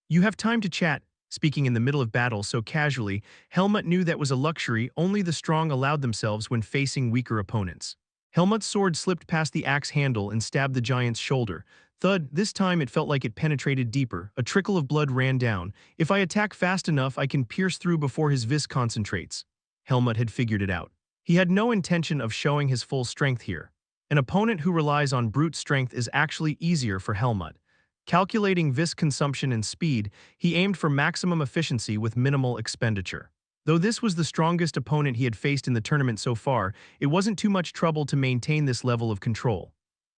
A: "You have time to chat," speaking in the middle of battle so casually, Helmut knew that was a luxury only the strong allowed themselves when facing weaker opponents. Helmut's sword slipped past the axe handle and stabbed the giant's shoulder. Thud, this time it felt like it penetrated deeper. A trickle of blood ran down. "If I attack fast enough, I can pierce through before his vis concentrates." Helmut had figured it out. He had no intention of showing his full strength here. An opponent who relies on brute strength is actually easier for Helmut. Calculating vis consumption and speed, he aimed for maximum efficiency with minimal expenditure. Though this was the strongest opponent he had faced in the tournament so far, it wasn't too much trouble to maintain this level of control.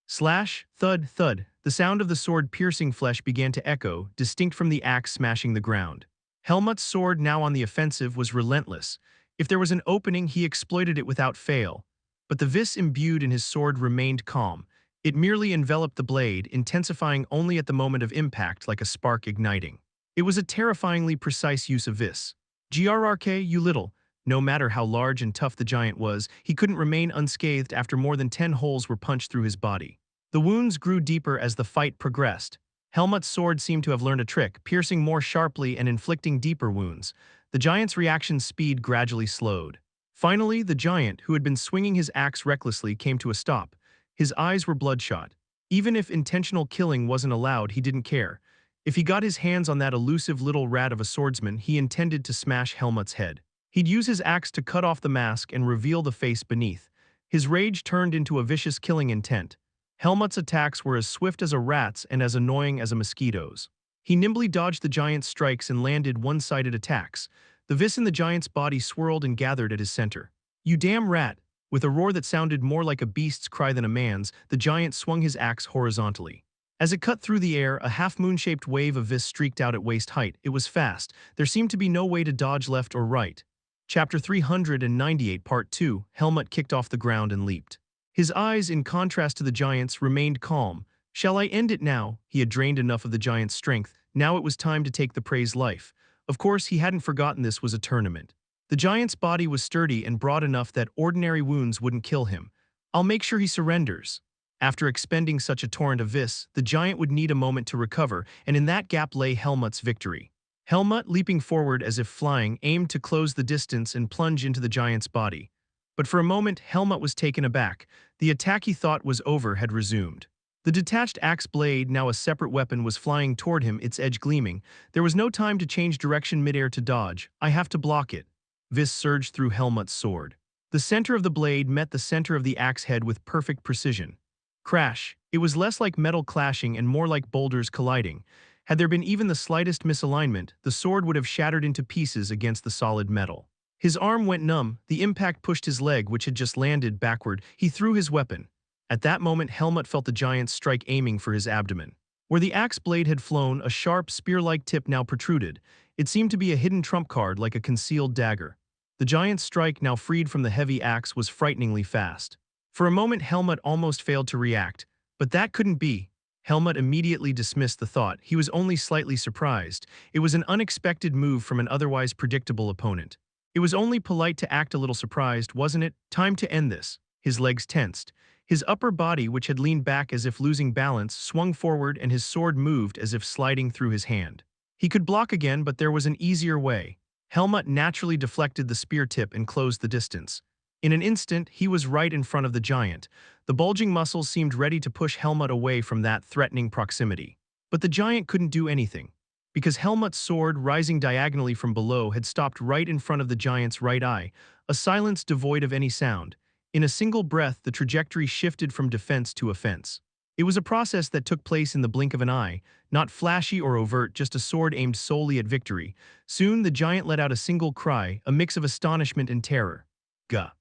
A: Slash, thud, thud. The sound of the sword piercing flesh began to echo, distinct from the axe smashing the ground. Helmut's sword, now on the offensive, was relentless. If there was an opening, he exploited it without fail. But the vis imbued in his sword remained calm. It merely enveloped the blade, intensifying only at the moment of impact like a spark igniting. It was a terrifyingly precise use of vis. "Grrk, you little." No matter how large and tough the giant was, he couldn't remain unscathed after more than 10 holes were punched through his body. The wounds grew deeper as the fight progressed. Helmut's sword seemed to have learned a trick, piercing more sharply and inflicting deeper wounds. The giant's reaction speed gradually slowed. Finally, the giant, who had been swinging his axe recklessly, came to a stop. His eyes were bloodshot. Even if intentional killing wasn't allowed, he didn't care. If he got his hands on that elusive little rat of a swordsman, he intended to smash Helmut's head. He'd use his axe to cut off the mask and reveal the face beneath. His rage turned into a vicious killing intent. Helmut's attacks were as swift as a rat's and as annoying as a mosquito's. He nimbly dodged the giant's strikes and landed one-sided attacks. The vis in the giant's body swirled and gathered at his center. "You damn rat!" With a roar that sounded more like a beast's cry than a man's, the giant swung his axe horizontally. As it cut through the air, a half-moon-shaped wave of vis streaked out at waist height. It was fast. There seemed to be no way to dodge left or right. Chapter 398, Part 2, Helmut kicked off the ground and leaped. His eyes, in contrast to the giant's, remained calm. Shall I end it now? He had drained enough of the giant's strength. Now it was time to take the prey's life. Of course, he hadn't forgotten this was a tournament. The giant's body was sturdy and broad enough that ordinary wounds wouldn't kill him. "I'll make sure he surrenders." After expending such a torrent of vis, the giant would need a moment to recover, and in that gap lay Helmut's victory. Helmut, leaping forward as if flying, aimed to close the distance and plunge into the giant's body. But for a moment, Helmut was taken aback. The attack he thought was over had resumed. The detached axe blade, now a separate weapon, was flying toward him, its edge gleaming. There was no time to change direction midair to dodge. "I have to block it." Vis surged through Helmut's sword. The center of the blade met the center of the axe head with perfect precision. Crash! It was less like metal clashing and more like boulders colliding. Had there been even the slightest misalignment, the sword would have shattered into pieces against the solid metal. His arm went numb, the impact pushed his leg, which had just landed, backward. He threw his weapon. At that moment, Helmut felt the giant's strike aiming for his abdomen. Where the axe blade had flown, a sharp, spear-like tip now protruded. It seemed to be a hidden trump card, like a concealed dagger. The giant's strike, now freed from the heavy axe, was frighteningly fast. For a moment, Helmut almost failed to react. But that couldn't be. Helmut immediately dismissed the thought. He was only slightly surprised. It was an unexpected move from an otherwise predictable opponent. It was only polite to act a little surprised, wasn't it? Time to end this. His legs tensed. His upper body, which had leaned back as if losing balance, swung forward and his sword moved as if sliding through his hand. He could block again, but there was an easier way. Helmut naturally deflected the spear tip and closed the distance. In an instant, he was right in front of the giant. The bulging muscles seemed ready to push Helmut away from that threatening proximity. But the giant couldn't do anything. Because Helmut's sword, rising diagonally from below, had stopped right in front of the giant's right eye, a silence devoid of any sound. In a single breath, the trajectory shifted from defense to offense. It was a process that took place in the blink of an eye, not flashy or overt, just a sword aimed solely at victory. Soon, the giant let out a single cry, a mix of astonishment and terror. Gah.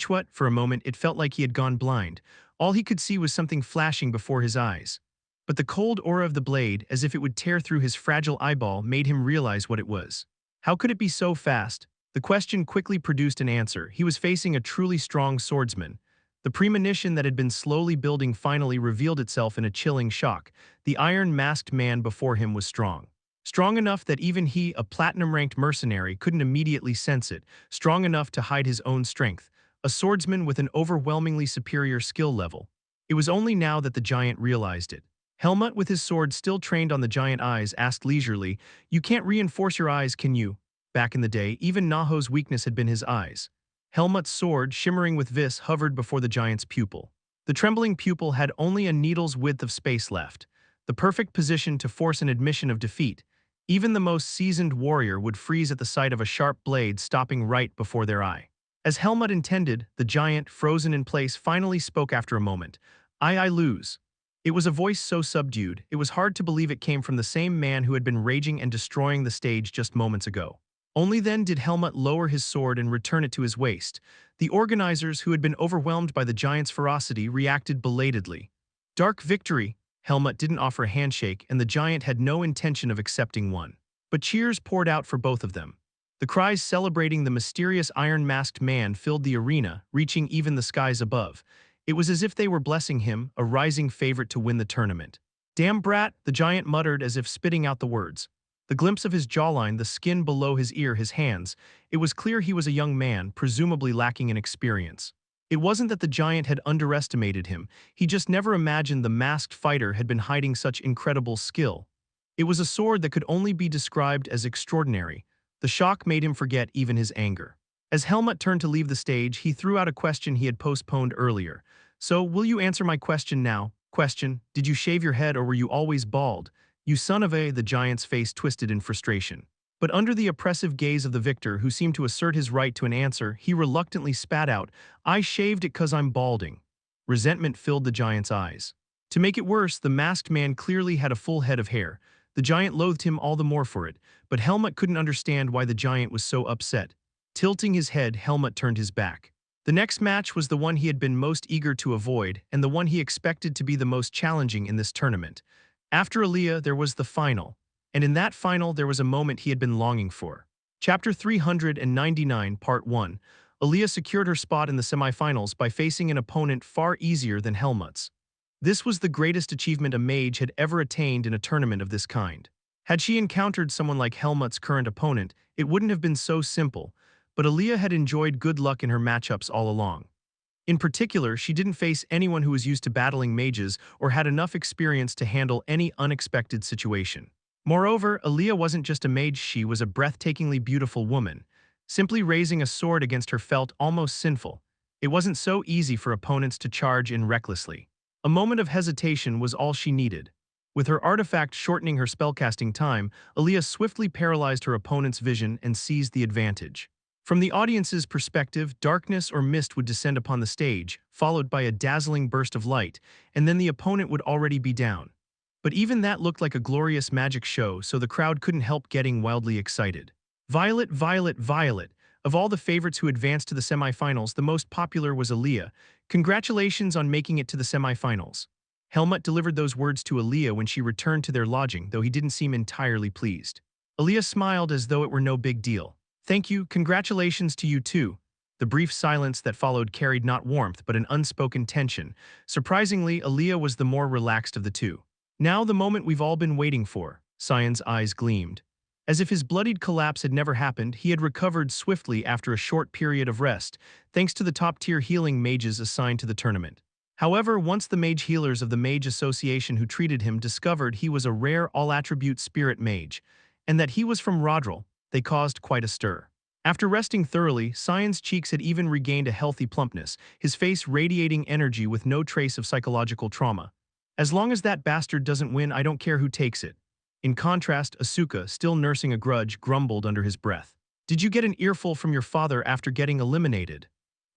A: What? For a moment, it felt like he had gone blind. All he could see was something flashing before his eyes. But the cold aura of the blade, as if it would tear through his fragile eyeball, made him realize what it was. How could it be so fast? The question quickly produced an answer. He was facing a truly strong swordsman. The premonition that had been slowly building finally revealed itself in a chilling shock. The iron-masked man before him was strong. Strong enough that even he, a platinum-ranked mercenary, couldn't immediately sense it. Strong enough to hide his own strength. A swordsman with an overwhelmingly superior skill level. It was only now that the giant realized it. Helmut, with his sword still trained on the giant eyes, asked leisurely, "You can't reinforce your eyes, can you?" Back in the day, even Naho's weakness had been his eyes. Helmut's sword, shimmering with vis, hovered before the giant's pupil. The trembling pupil had only a needle's width of space left, the perfect position to force an admission of defeat. Even the most seasoned warrior would freeze at the sight of a sharp blade stopping right before their eye. As Helmut intended, the giant, frozen in place, finally spoke after a moment. I lose." It was a voice so subdued, it was hard to believe it came from the same man who had been raging and destroying the stage just moments ago. Only then did Helmut lower his sword and return it to his waist. The organizers, who had been overwhelmed by the giant's ferocity, reacted belatedly. Dark victory. Helmut didn't offer a handshake, and the giant had no intention of accepting one. But cheers poured out for both of them. The cries celebrating the mysterious iron-masked man filled the arena, reaching even the skies above. It was as if they were blessing him, a rising favorite to win the tournament. "Damn brat," the giant muttered as if spitting out the words. The glimpse of his jawline, the skin below his ear, his hands, it was clear he was a young man, presumably lacking in experience. It wasn't that the giant had underestimated him, he just never imagined the masked fighter had been hiding such incredible skill. It was a sword that could only be described as extraordinary. The shock made him forget even his anger. As Helmut turned to leave the stage, he threw out a question he had postponed earlier. "So, will you answer my question now? Question, did you shave your head or were you always bald? You son of a," the giant's face twisted in frustration. But under the oppressive gaze of the victor, who seemed to assert his right to an answer, he reluctantly spat out, "I shaved it 'cause I'm balding." Resentment filled the giant's eyes. To make it worse, the masked man clearly had a full head of hair. The giant loathed him all the more for it, but Helmut couldn't understand why the giant was so upset. Tilting his head, Helmut turned his back. The next match was the one he had been most eager to avoid, and the one he expected to be the most challenging in this tournament. After Aaliyah, there was the final. And in that final, there was a moment he had been longing for. Chapter 399, Part 1. Aaliyah secured her spot in the semifinals by facing an opponent far easier than Helmut's. This was the greatest achievement a mage had ever attained in a tournament of this kind. Had she encountered someone like Helmut's current opponent, it wouldn't have been so simple, but Aaliyah had enjoyed good luck in her matchups all along. In particular, she didn't face anyone who was used to battling mages or had enough experience to handle any unexpected situation. Moreover, Aaliyah wasn't just a mage, she was a breathtakingly beautiful woman. Simply raising a sword against her felt almost sinful. It wasn't so easy for opponents to charge in recklessly. A moment of hesitation was all she needed. With her artifact shortening her spellcasting time, Aaliyah swiftly paralyzed her opponent's vision and seized the advantage. From the audience's perspective, darkness or mist would descend upon the stage, followed by a dazzling burst of light, and then the opponent would already be down. But even that looked like a glorious magic show, so the crowd couldn't help getting wildly excited. Violet, Violet, Violet. Of all the favorites who advanced to the semifinals, the most popular was Aaliyah. Congratulations on making it to the semifinals. Helmut delivered those words to Aaliyah when she returned to their lodging, though he didn't seem entirely pleased. Aaliyah smiled as though it were no big deal. Thank you, congratulations to you too. The brief silence that followed carried not warmth but an unspoken tension. Surprisingly, Aaliyah was the more relaxed of the two. Now the moment we've all been waiting for. Cyan's eyes gleamed. As if his bloodied collapse had never happened, he had recovered swiftly after a short period of rest, thanks to the top-tier healing mages assigned to the tournament. However, once the mage healers of the Mage Association who treated him discovered he was a rare all-attribute spirit mage, and that he was from Rodril, they caused quite a stir. After resting thoroughly, Cyan's cheeks had even regained a healthy plumpness, his face radiating energy with no trace of psychological trauma. As long as that bastard doesn't win, I don't care who takes it. In contrast, Asuka, still nursing a grudge, grumbled under his breath. Did you get an earful from your father after getting eliminated?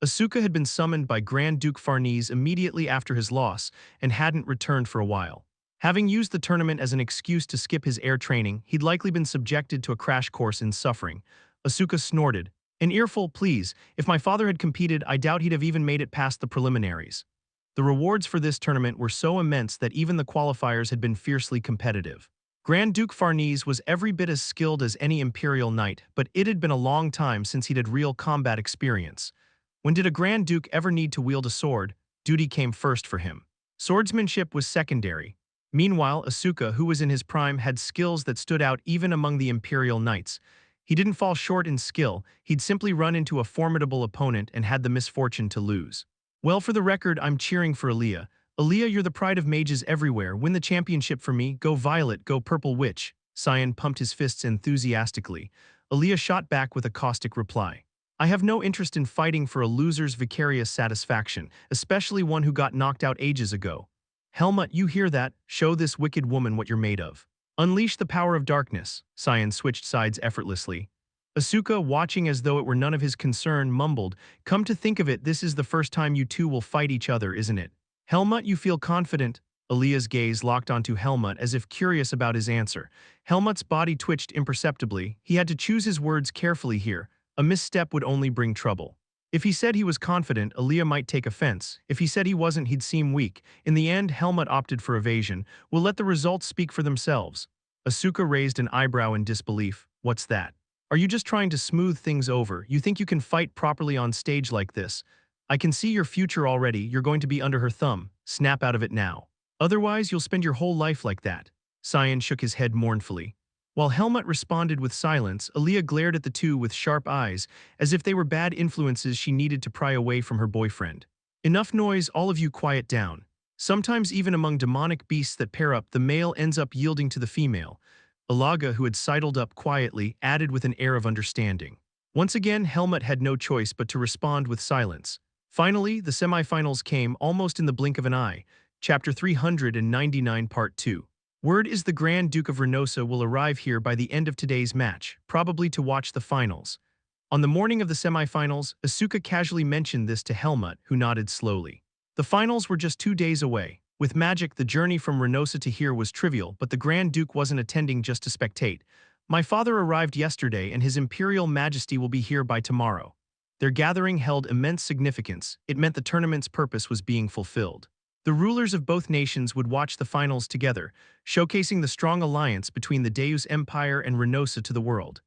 A: Asuka had been summoned by Grand Duke Farnese immediately after his loss and hadn't returned for a while. Having used the tournament as an excuse to skip his air training, he'd likely been subjected to a crash course in suffering. Asuka snorted. An earful, please. If my father had competed, I doubt he'd have even made it past the preliminaries. The rewards for this tournament were so immense that even the qualifiers had been fiercely competitive. Grand Duke Farnese was every bit as skilled as any Imperial Knight, but it had been a long time since he'd had real combat experience. When did a Grand Duke ever need to wield a sword? Duty came first for him. Swordsmanship was secondary. Meanwhile, Asuka, who was in his prime, had skills that stood out even among the Imperial Knights. He didn't fall short in skill, he'd simply run into a formidable opponent and had the misfortune to lose. Well, for the record, I'm cheering for Aaliyah. Aaliyah, you're the pride of mages everywhere. Win the championship for me. Go Violet, go Purple Witch. Cyan pumped his fists enthusiastically. Aaliyah shot back with a caustic reply. I have no interest in fighting for a loser's vicarious satisfaction, especially one who got knocked out ages ago. Helmut, you hear that? Show this wicked woman what you're made of. Unleash the power of darkness. Cyan switched sides effortlessly. Asuka, watching as though it were none of his concern, mumbled, Come to think of it, this is the first time you two will fight each other, isn't it? Helmut, you feel confident? Aaliyah's gaze locked onto Helmut as if curious about his answer. Helmut's body twitched imperceptibly. He had to choose his words carefully here. A misstep would only bring trouble. If he said he was confident, Aaliyah might take offense. If he said he wasn't, he'd seem weak. In the end, Helmut opted for evasion. We'll let the results speak for themselves. Asuka raised an eyebrow in disbelief. What's that? Are you just trying to smooth things over? You think you can fight properly on stage like this? I can see your future already. You're going to be under her thumb. Snap out of it now. Otherwise, you'll spend your whole life like that. Cyan shook his head mournfully. While Helmut responded with silence, Aaliyah glared at the two with sharp eyes, as if they were bad influences she needed to pry away from her boyfriend. Enough noise, all of you quiet down. Sometimes even among demonic beasts that pair up, the male ends up yielding to the female. Alaga, who had sidled up quietly, added with an air of understanding. Once again, Helmut had no choice but to respond with silence. Finally, the semifinals came almost in the blink of an eye. Chapter 399, Part 2. Word is the Grand Duke of Reynosa will arrive here by the end of today's match, probably to watch the finals. On the morning of the semifinals, Asuka casually mentioned this to Helmut, who nodded slowly. The finals were just 2 days away. With magic, the journey from Reynosa to here was trivial, but the Grand Duke wasn't attending just to spectate. My father arrived yesterday and His Imperial Majesty will be here by tomorrow. Their gathering held immense significance. It meant the tournament's purpose was being fulfilled. The rulers of both nations would watch the finals together, showcasing the strong alliance between the Deus Empire and Reynosa to the world.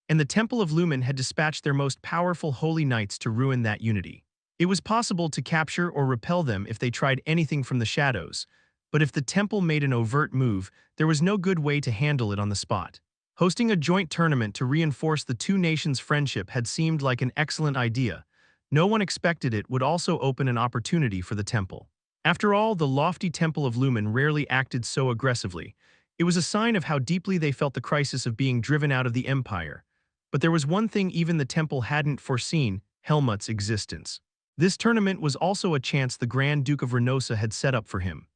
A: And the Temple of Lumen had dispatched their most powerful holy knights to ruin that unity. It was possible to capture or repel them if they tried anything from the shadows, but if the temple made an overt move, there was no good way to handle it on the spot. Hosting a joint tournament to reinforce the two nations' friendship had seemed like an excellent idea. No one expected it would also open an opportunity for the temple. After all, the lofty Temple of Lumen rarely acted so aggressively. It was a sign of how deeply they felt the crisis of being driven out of the empire. But there was one thing even the temple hadn't foreseen: Helmut's existence. This tournament was also a chance the Grand Duke of Reynosa had set up for him.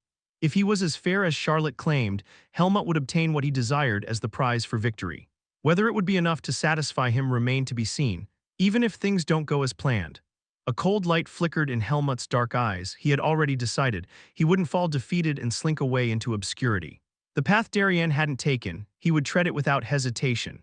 A: If he was as fair as Charlotte claimed, Helmut would obtain what he desired as the prize for victory. Whether it would be enough to satisfy him remained to be seen. even if things don't go as planned. A cold light flickered in Helmut's dark eyes. He had already decided he wouldn't fall defeated and slink away into obscurity. The path Darien hadn't taken, he would tread it without hesitation.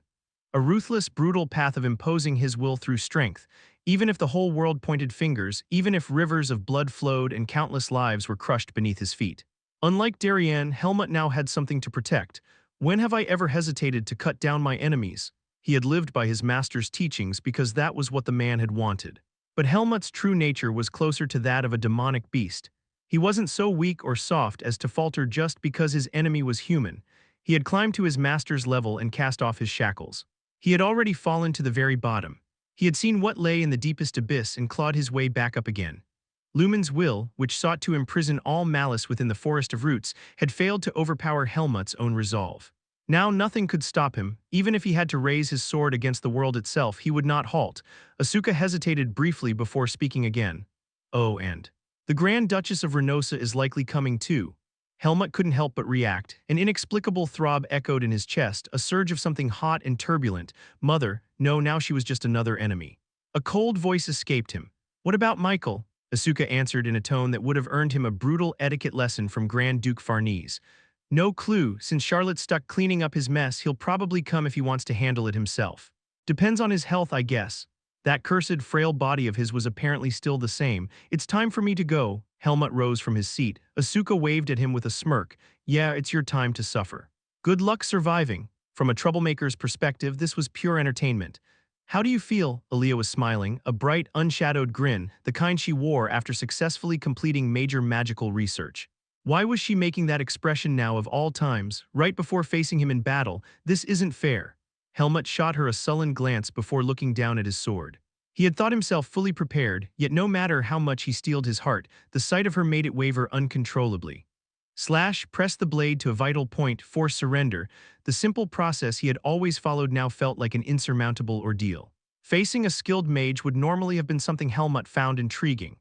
A: A ruthless, brutal path of imposing his will through strength, even if the whole world pointed fingers, even if rivers of blood flowed and countless lives were crushed beneath his feet. Unlike Darien, Helmut now had something to protect. When have I ever hesitated to cut down my enemies? He had lived by his master's teachings because that was what the man had wanted. But Helmut's true nature was closer to that of a demonic beast. He wasn't so weak or soft as to falter just because his enemy was human. He had climbed to his master's level and cast off his shackles. He had already fallen to the very bottom. He had seen what lay in the deepest abyss and clawed his way back up again. Lumen's will, which sought to imprison all malice within the forest of roots, had failed to overpower Helmut's own resolve. Now nothing could stop him. Even if he had to raise his sword against the world itself, he would not halt. Asuka hesitated briefly before speaking again. Oh, and the Grand Duchess of Reynosa is likely coming too. Helmut couldn't help but react. An inexplicable throb echoed in his chest, a surge of something hot and turbulent. Mother, no, now she was just another enemy. A cold voice escaped him. What about Michael? Asuka answered in a tone that would have earned him a brutal etiquette lesson from Grand Duke Farnese. No clue. Since Charlotte's stuck cleaning up his mess, he'll probably come if he wants to handle it himself. Depends on his health, I guess. That cursed frail body of his was apparently still the same. It's time for me to go. Helmut rose from his seat. Asuka waved at him with a smirk. Yeah, it's your time to suffer. Good luck surviving. From a troublemaker's perspective, this was pure entertainment. How do you feel? Aaliyah was smiling, a bright, unshadowed grin, the kind she wore after successfully completing major magical research. Why was she making that expression now of all times, right before facing him in battle? This isn't fair. Helmut shot her a sullen glance before looking down at his sword. He had thought himself fully prepared, yet no matter how much he steeled his heart, the sight of her made it waver uncontrollably. Slash, press the blade to a vital point, force surrender. The simple process he had always followed now felt like an insurmountable ordeal. Facing a skilled mage would normally have been something Helmut found intriguing.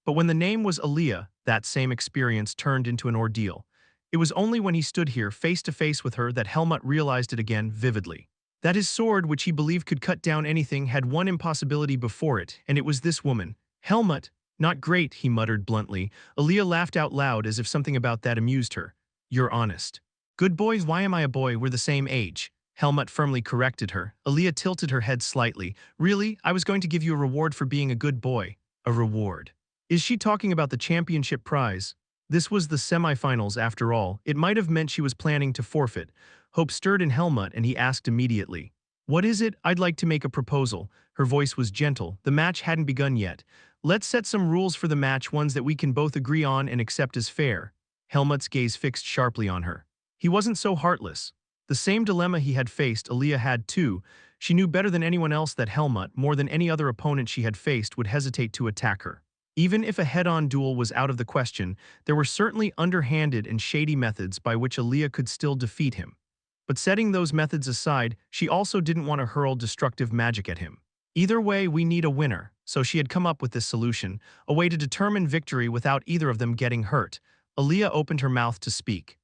A: But when the name was Aaliyah, that same experience turned into an ordeal. It was only when he stood here face to face with her that Helmut realized it again vividly. That his sword, which he believed could cut down anything, had one impossibility before it, and it was this woman. Helmut. Not great, he muttered bluntly. Aaliyah laughed out loud as if something about that amused her. You're honest. Good boys, why am I a boy? We're the same age. Helmut firmly corrected her. Aaliyah tilted her head slightly. Really? I was going to give you a reward for being a good boy. A reward. Is she talking about the championship prize? This was the semifinals after all. It might have meant she was planning to forfeit. Hope stirred in Helmut and he asked immediately. What is it? I'd like to make a proposal. Her voice was gentle. The match hadn't begun yet. Let's set some rules for the match, ones that we can both agree on and accept as fair. Helmut's gaze fixed sharply on her. He wasn't so heartless. The same dilemma he had faced, Aaliyah had too. She knew better than anyone else that Helmut, more than any other opponent she had faced, would hesitate to attack her. Even if a head-on duel was out of the question, there were certainly underhanded and shady methods by which Aaliyah could still defeat him. But setting those methods aside, she also didn't want to hurl destructive magic at him. Either way, we need a winner, so she had come up with this solution, a way to determine victory without either of them getting hurt. Aaliyah opened her mouth to speak.